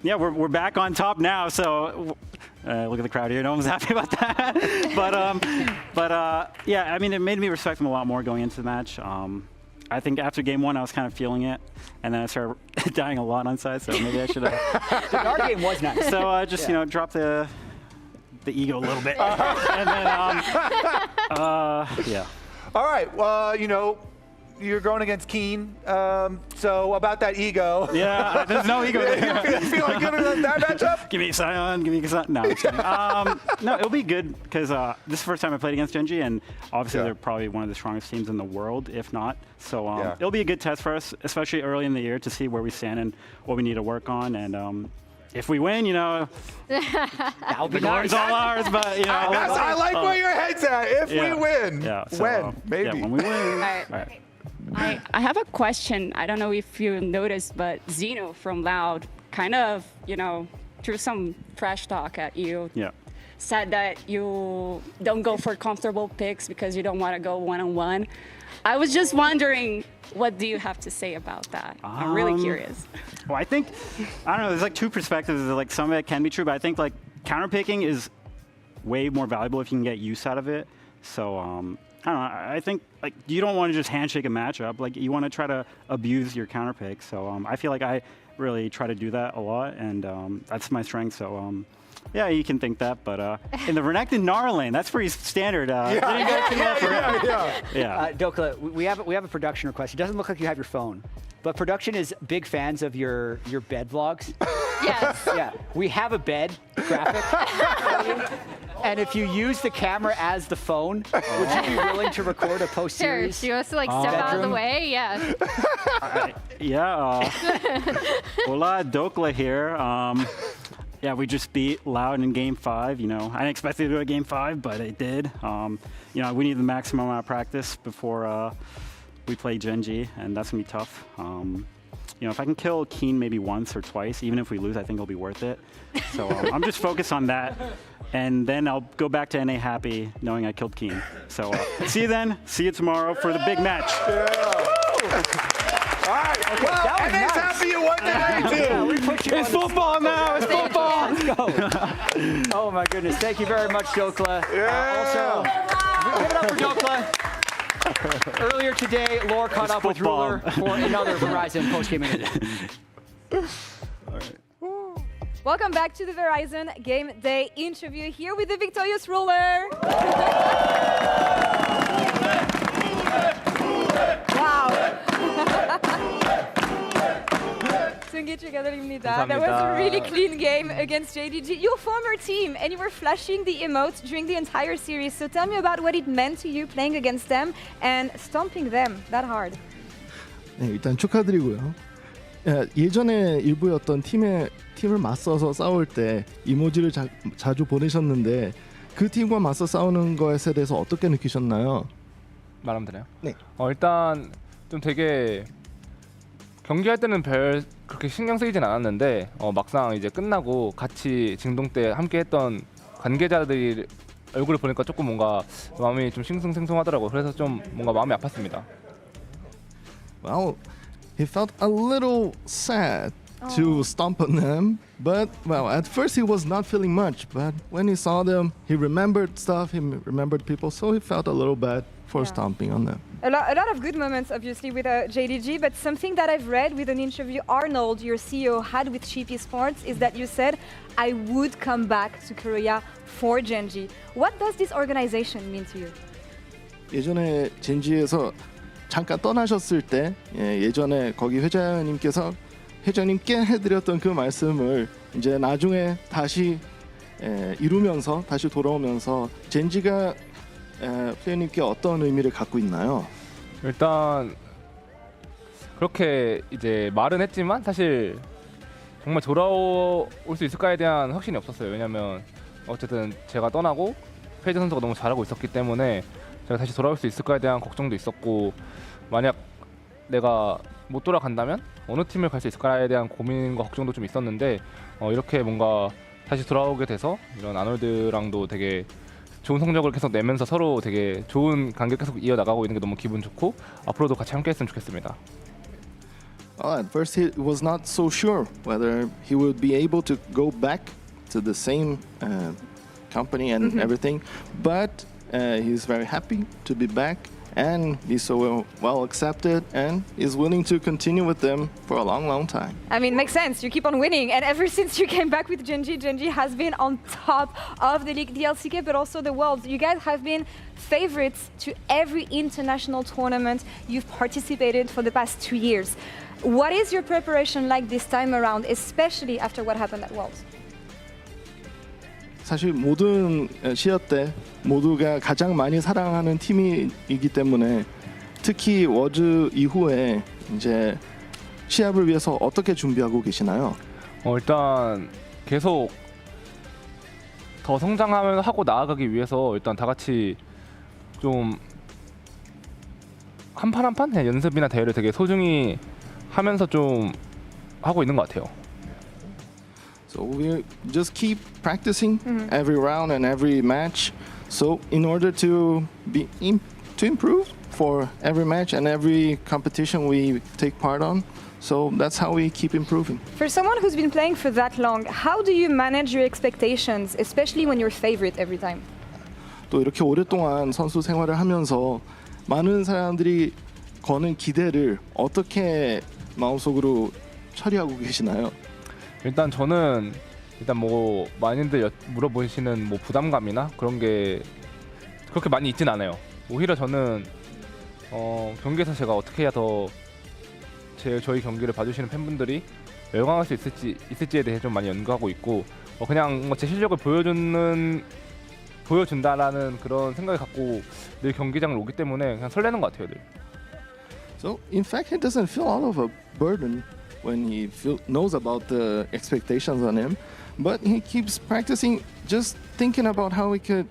yeah, we're back on top now. So look at the crowd here. No one's happy about that. but yeah, I mean, it made me respect them a lot more going into the match. I think after game 1, I was kind of feeling it, and then I started dying a lot on side. So maybe I should have. Our game was nice. So just you know, drop the ego a little bit, and then yeah. All right. Well, you know, you're going against Keen. So about that ego. Yeah, there's no ego there. You feeling good about that matchup? Give me a Sion, give me a Sion. No, I'm just kidding. No, it'll be good because this is the first time I played against Gen G, and obviously they're probably one of the strongest teams in the world, if not. So it'll be a good test for us, especially early in the year, to see where we stand and what we need to work on. And if we win, you know, that'll be the glory's all ours. But you know, I like where your head's at. If we win, so, when maybe when we win. All right. I have a question. I don't know if you noticed, but Zeno from Loud kind of, you know, threw some trash talk at you. Yeah. Said that you don't go for comfortable picks because you don't want to go one-on-one. I was just wondering, what do you have to say about that? I'm really curious. Well, I think, I don't know, there's like two perspectives. Like some of it can be true, but I think like counter picking is way more valuable if you can get use out of it. So, I don't know, I think like you don't want to just handshake a matchup. Like you want to try to abuse your counter pick. So I feel like I really try to do that a lot, and that's my strength. So yeah, you can think that, but in the Renekton Gnar lane, that's pretty standard. Dokla, we have a production request. It doesn't look like you have your phone, but production is big fans of your bed vlogs. Yes. Yeah, we have a bed graphic. And if you use the camera as the phone, would you be willing to record a post-series? Sure. Do you want us to like step out of the way? Yeah. Yeah. Hola, Dokla here. Yeah, we just beat Loud in Game 5. You know, I didn't expect it to go to Game 5, but it did. You know, we need the maximum amount of practice before we play Gen G, and that's gonna be tough. You know, if I can kill Keen maybe once or twice, even if we lose, I think it'll be worth it. So I'm just focused on that, and then I'll go back to NA happy, knowing I killed Keen. So see you then. See you tomorrow for the big match. All right. Okay, well, and nice. it's happy you won today, too. Yeah, it's football now. It's football. Let's go. Oh, my goodness. Thank you very much, Dokla. Also, give it up for Dokla. Earlier today, Lore caught up with Ruler for another Verizon post-game interview. All right. Welcome back to the Verizon Game Day interview here with the victorious Ruler. Wow. 승기 축하드립니다. That was a really clean game against JDG, your former team, and you were flashing the emotes during the entire series. So tell me about what it meant to you playing against them and stomping them that hard. 네, 일단 축하드리고요. 예전에 일부였던 팀을 맞서서 싸울 때 이모지를 자주 보내셨는데 그 팀과 맞서 싸우는 것에 대해서 어떻게 느끼셨나요? 말하면 되나요? 네. 일단 좀 되게 경기할 때는 별 그렇게 신경 쓰이진 않았는데 막상 이제 끝나고 같이 징동 때 함께 했던 관계자들이 얼굴을 보니까 조금 뭔가 마음이 좀 싱숭생숭하더라고요. 그래서 좀 뭔가 마음이 아팠습니다. Well, he felt a little sad to stomp on them, but well, at first he was not feeling much, but when he saw them, he remembered stuff, he remembered people, so he felt a little bad for stomping on them. A lot of good moments, obviously, with JDG, but something that I've read with an interview Arnold, your CEO, had with Cheap Esports is that you said, I would come back to Korea for Gen G. What does this organization mean to you? 예전에 젠지에서 잠깐 떠나셨을 때 예전에 거기 회장님께 해드렸던 그 말씀을 이제 나중에 다시 이루면서 다시 돌아오면서 젠지가 회장님께 어떤 의미를 갖고 있나요? 일단 그렇게 이제 말은 했지만 사실 정말 돌아올 수 있을까에 대한 확신이 없었어요. 왜냐면 어쨌든 제가 떠나고 페이지 선수가 너무 잘하고 있었기 때문에 제가 다시 돌아올 수 있을까에 대한 걱정도 있었고 만약 내가 못 돌아간다면 어느 팀을 갈 수 있을까에 대한 고민과 걱정도 좀 있었는데 이렇게 뭔가 다시 돌아오게 돼서 이런 아놀드랑도 되게 좋은 성적을 계속 내면서 서로 되게 좋은 관계 계속 이어나가고 있는 게 너무 기분 좋고 앞으로도 같이 함께했으면 좋겠습니다. At first, he was not so sure whether he would be able to go back to the same company and everything, but he's very happy to be back, and he's so well accepted, and is willing to continue with them for a long, long time. I mean, makes sense. You keep on winning, and ever since you came back with Genji, Genji has been on top of the league, the LCK, but also the world. You guys have been favorites to every international tournament you've participated for the past 2 years. What is your preparation like this time around, especially after what happened at Worlds? 사실 모든 시합 때 모두가 가장 많이 사랑하는 팀이기 때문에 특히 워즈 이후에 이제 시합을 위해서 어떻게 준비하고 계시나요? 일단 계속 더 성장하고 나아가기 위해서 일단 다 같이 좀 한 판 한 판 연습이나 대회를 되게 소중히 하면서 좀 하고 있는 것 같아요. So we just keep practicing every round and every match. So in order to improve for every match and every competition we take part on, so that's how we keep improving. For someone who's been playing for that long, how do you manage your expectations, especially when you're favorite every time? 또 이렇게 오랫동안 선수 생활을 하면서 많은 사람들이 거는 기대를 어떻게 마음속으로 처리하고 계시나요? 일단 저는 뭐 많이들 물어보시는 뭐 부담감이나 그런 게 그렇게 많이 있진 않아요. 오히려 저는 경기에서 제가 어떻게 해야 더 저희 경기를 봐주시는 팬분들이 열광할 수 있을지에 대해 좀 많이 연구하고 있고 그냥 제 실력을 보여준다라는 그런 생각을 갖고 늘 경기장을 오기 때문에 그냥 설레는 것 같아요, 늘. So in fact, he doesn't feel all of a burden when he knows about the expectations on him, but he keeps practicing, just thinking about how he could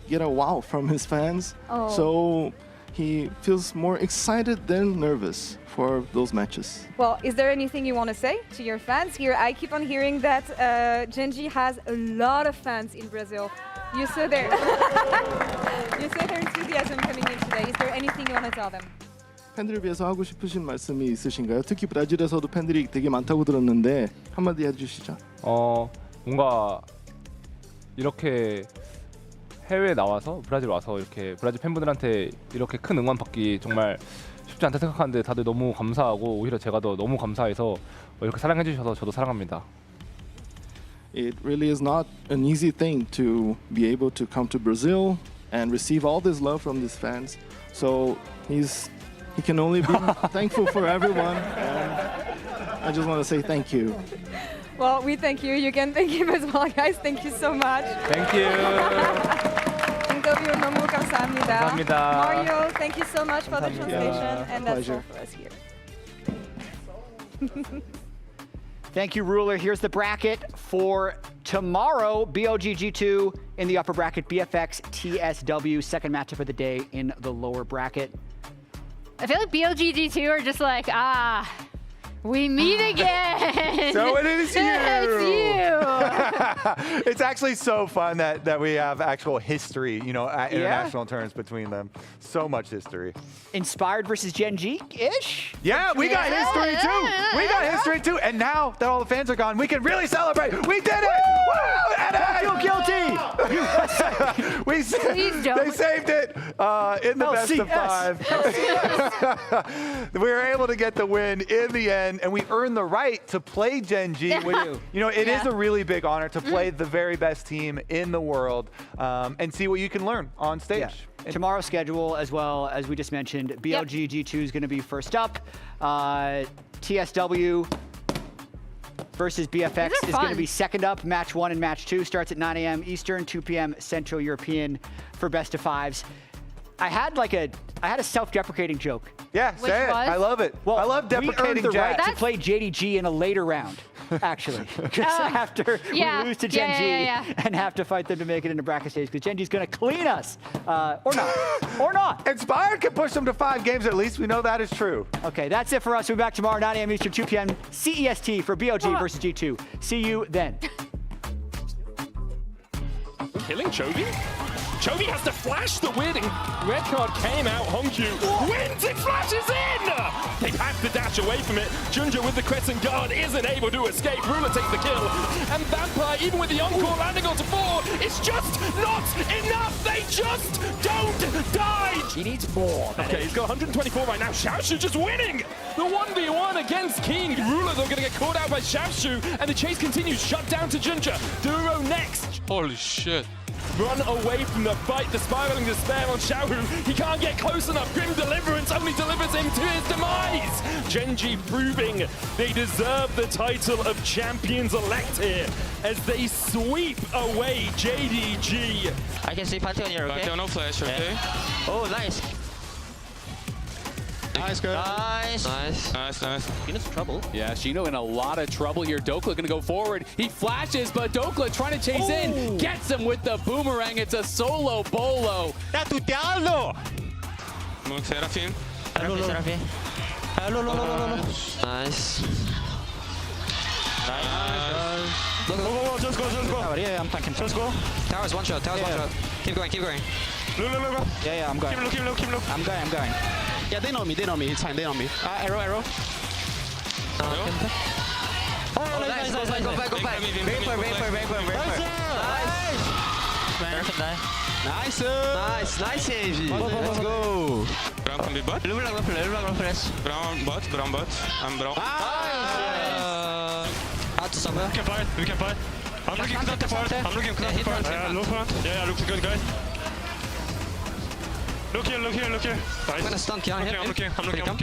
get a wow from his fans. Oh. So he feels more excited than nervous for those matches. Well, is there anything you want to say to your fans here? I keep on hearing that Genji has a lot of fans in Brazil. You saw their enthusiasm coming in today. Is there anything you want to tell them? 팬들을 위해서 하고 싶으신 말씀이 있으신가요? 특히 브라질에서도 팬들이 되게 많다고 들었는데 한마디 해주시죠. 뭔가 이렇게 해외에 나와서 브라질 와서 이렇게 브라질 팬분들한테 이렇게 큰 응원 받기 정말 쉽지 않다 생각하는데 다들 너무 감사하고 오히려 제가 더 너무 감사해서 이렇게 사랑해 주셔서 저도 사랑합니다. It really is not an easy thing to be able to come to Brazil and receive all this love from these fans. So he can only be thankful for everyone, and I just want to say thank you. Well, we thank you. You can thank him as well, guys. Thank you so much. Thank you. 인터뷰 너무 감사합니다. 감사합니다. Mario, thank you so much for the translation, and that's all Pleasure. for us here. Thank you, Ruler. Here's the bracket for tomorrow. BOGG2 in the upper bracket, BFX TSW, second matchup of the day in the lower bracket. I feel like BLGG2 are just like, we meet again. So it is you. It's you. It's actually so fun that we have actual history, at international tournaments between them. So much history. Inspired versus Genji-ish? Yeah, we got history too. We got history too. And now that all the fans are gone, we can really celebrate. We did it! Woo! And I feel guilty. They saved it in the best of five. We were able to get the win in the end, and we earned the right to play Genji. It is a really big honor to play the very best team in the world and see what you can learn on stage. Yeah. Tomorrow's schedule, as well as we just mentioned, BLGG2 is going to be first up. TSW versus BFX is going to be second up. Match 1 and match 2 starts at 9 a.m. Eastern, 2 p.m. Central European for best of fives. I had a self-deprecating joke. Yeah, say it. I love it. Well, I love deprecating we earned the right Jack. to play JDG in a later round. actually. Just after we lose to Gen G and have to fight them to make it into bracket stage, because Gen G's going to clean us. Or not. Or not. Inspired can push them to 5 games at least. We know that is true. Okay, that's it for us. We'll be back tomorrow, 9 a.m. Eastern, 2 p.m. CEST for BOG versus G2. See you then. Killing Chovy? Chovy has to flash the win, and red card came out. Hongkyu wins, it flashes in! They pack the dash away from it. Junja with the crescent guard isn't able to escape. Ruler takes the kill. And Vampire, even with the encore landing onto 4, it's just not enough! They just don't die! He needs more. Okay, he's got 124 right now. Xiaoshu just winning! The 1v1 against King. Ruler, they're going to get caught out by Xiaoshu, and the chase continues. Shut down to Junja. Duro next. Holy shit. Run away from the fight, the spiraling despair on Xiaohu. He can't get close enough. Grim Deliverance only delivers him to his demise. Gen G proving they deserve the title of champions elect here as they sweep away JDG. I can see Pantheon here, okay? Pantheon no flash, okay? Oh, nice. Nice, good. Nice. Nice. In trouble. Yeah, Shino in a lot of trouble here. Dokla going to go forward. He flashes, but Dokla trying to chase in. Gets him with the boomerang. It's a solo bolo. Look, Seraphim. Seraphim. Nice. Look, just go. Yeah, I'm tanking. Just go. Towers one shot. Keep going. Look. Yeah, I'm going. Keep look. I'm going. Yeah, they know me. It's fine, they know me. Arrow. Nice. Go back. Very far. Nice, Angie. Let's go. Brown can be bot. Brown flash. Brown bot. I'm brown. Out to somewhere. We can fight. I'm looking at the part. Yeah, look front. Yeah, looks good, guys. Look here. Nice. I'm gonna stun Kian. I'm looking.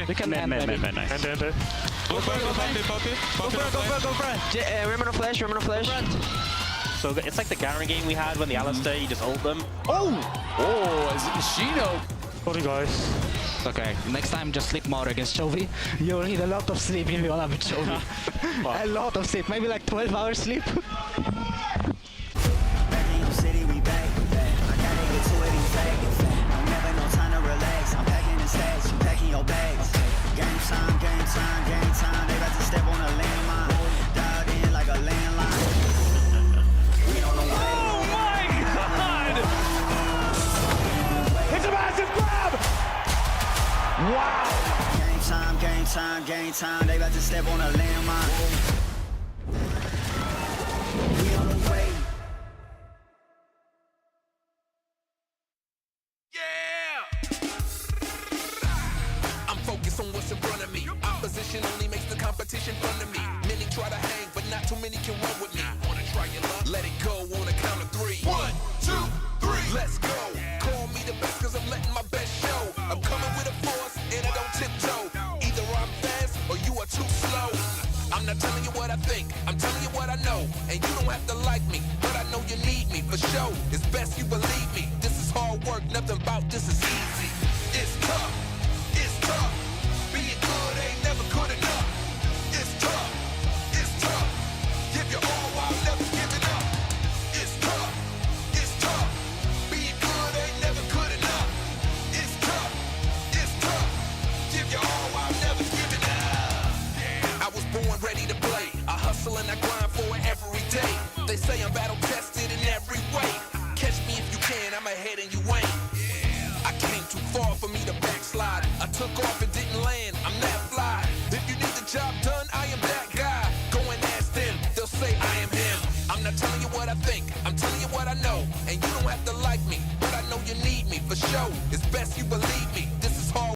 We can end. Nice. Go for it. Remember flash. So it's like the Garen game we had when the Alistar, you just ult them. Oh, Shino. Sorry, guys. Okay, next time just sleep more against Chovy. You'll need a lot of sleep if you wanna be Chovy. A lot of sleep, maybe like 12 hours sleep. Game time. They about to step on a landmine. Dialed in like a landline. We on the way. Oh my God! It's a massive grab! Wow! Game time. They about to step on a landmine. We on the way. On what's in front of me. Opposition only makes the competition fun to me. Many try to hang, but not too many can run with me. Wanna try your luck? Let it go on a count of 3. 1, 2, 3, let's go. Call me the best cause I'm letting my best show. I'm coming with a force and I don't tiptoe. Either I'm fast or you are too slow. I'm not telling you what I think, I'm telling you what I know. And you don't have to like me, but I know you need me for sure. It's best you believe me. This is hard work, nothing about this is easy. It's tough. Being good ain't never good enough. It's tough. Give your all while never giving up. It's tough. Being good ain't never good enough. It's tough. Give your all while never giving up. I was born ready to play. I hustle and I grind for it every day. They say I'm battle tested in every way. Catch me if you can, I'm ahead and you ain't. I came too far for me to backslide. I took off and didn't land, I'm that fly. If you need the job done, I am that guy. Go and ask them, they'll say I am him. I'm not telling you what I think, I'm telling you what I know. And you don't have to like me, but I know you need me for sure. It's best you believe me.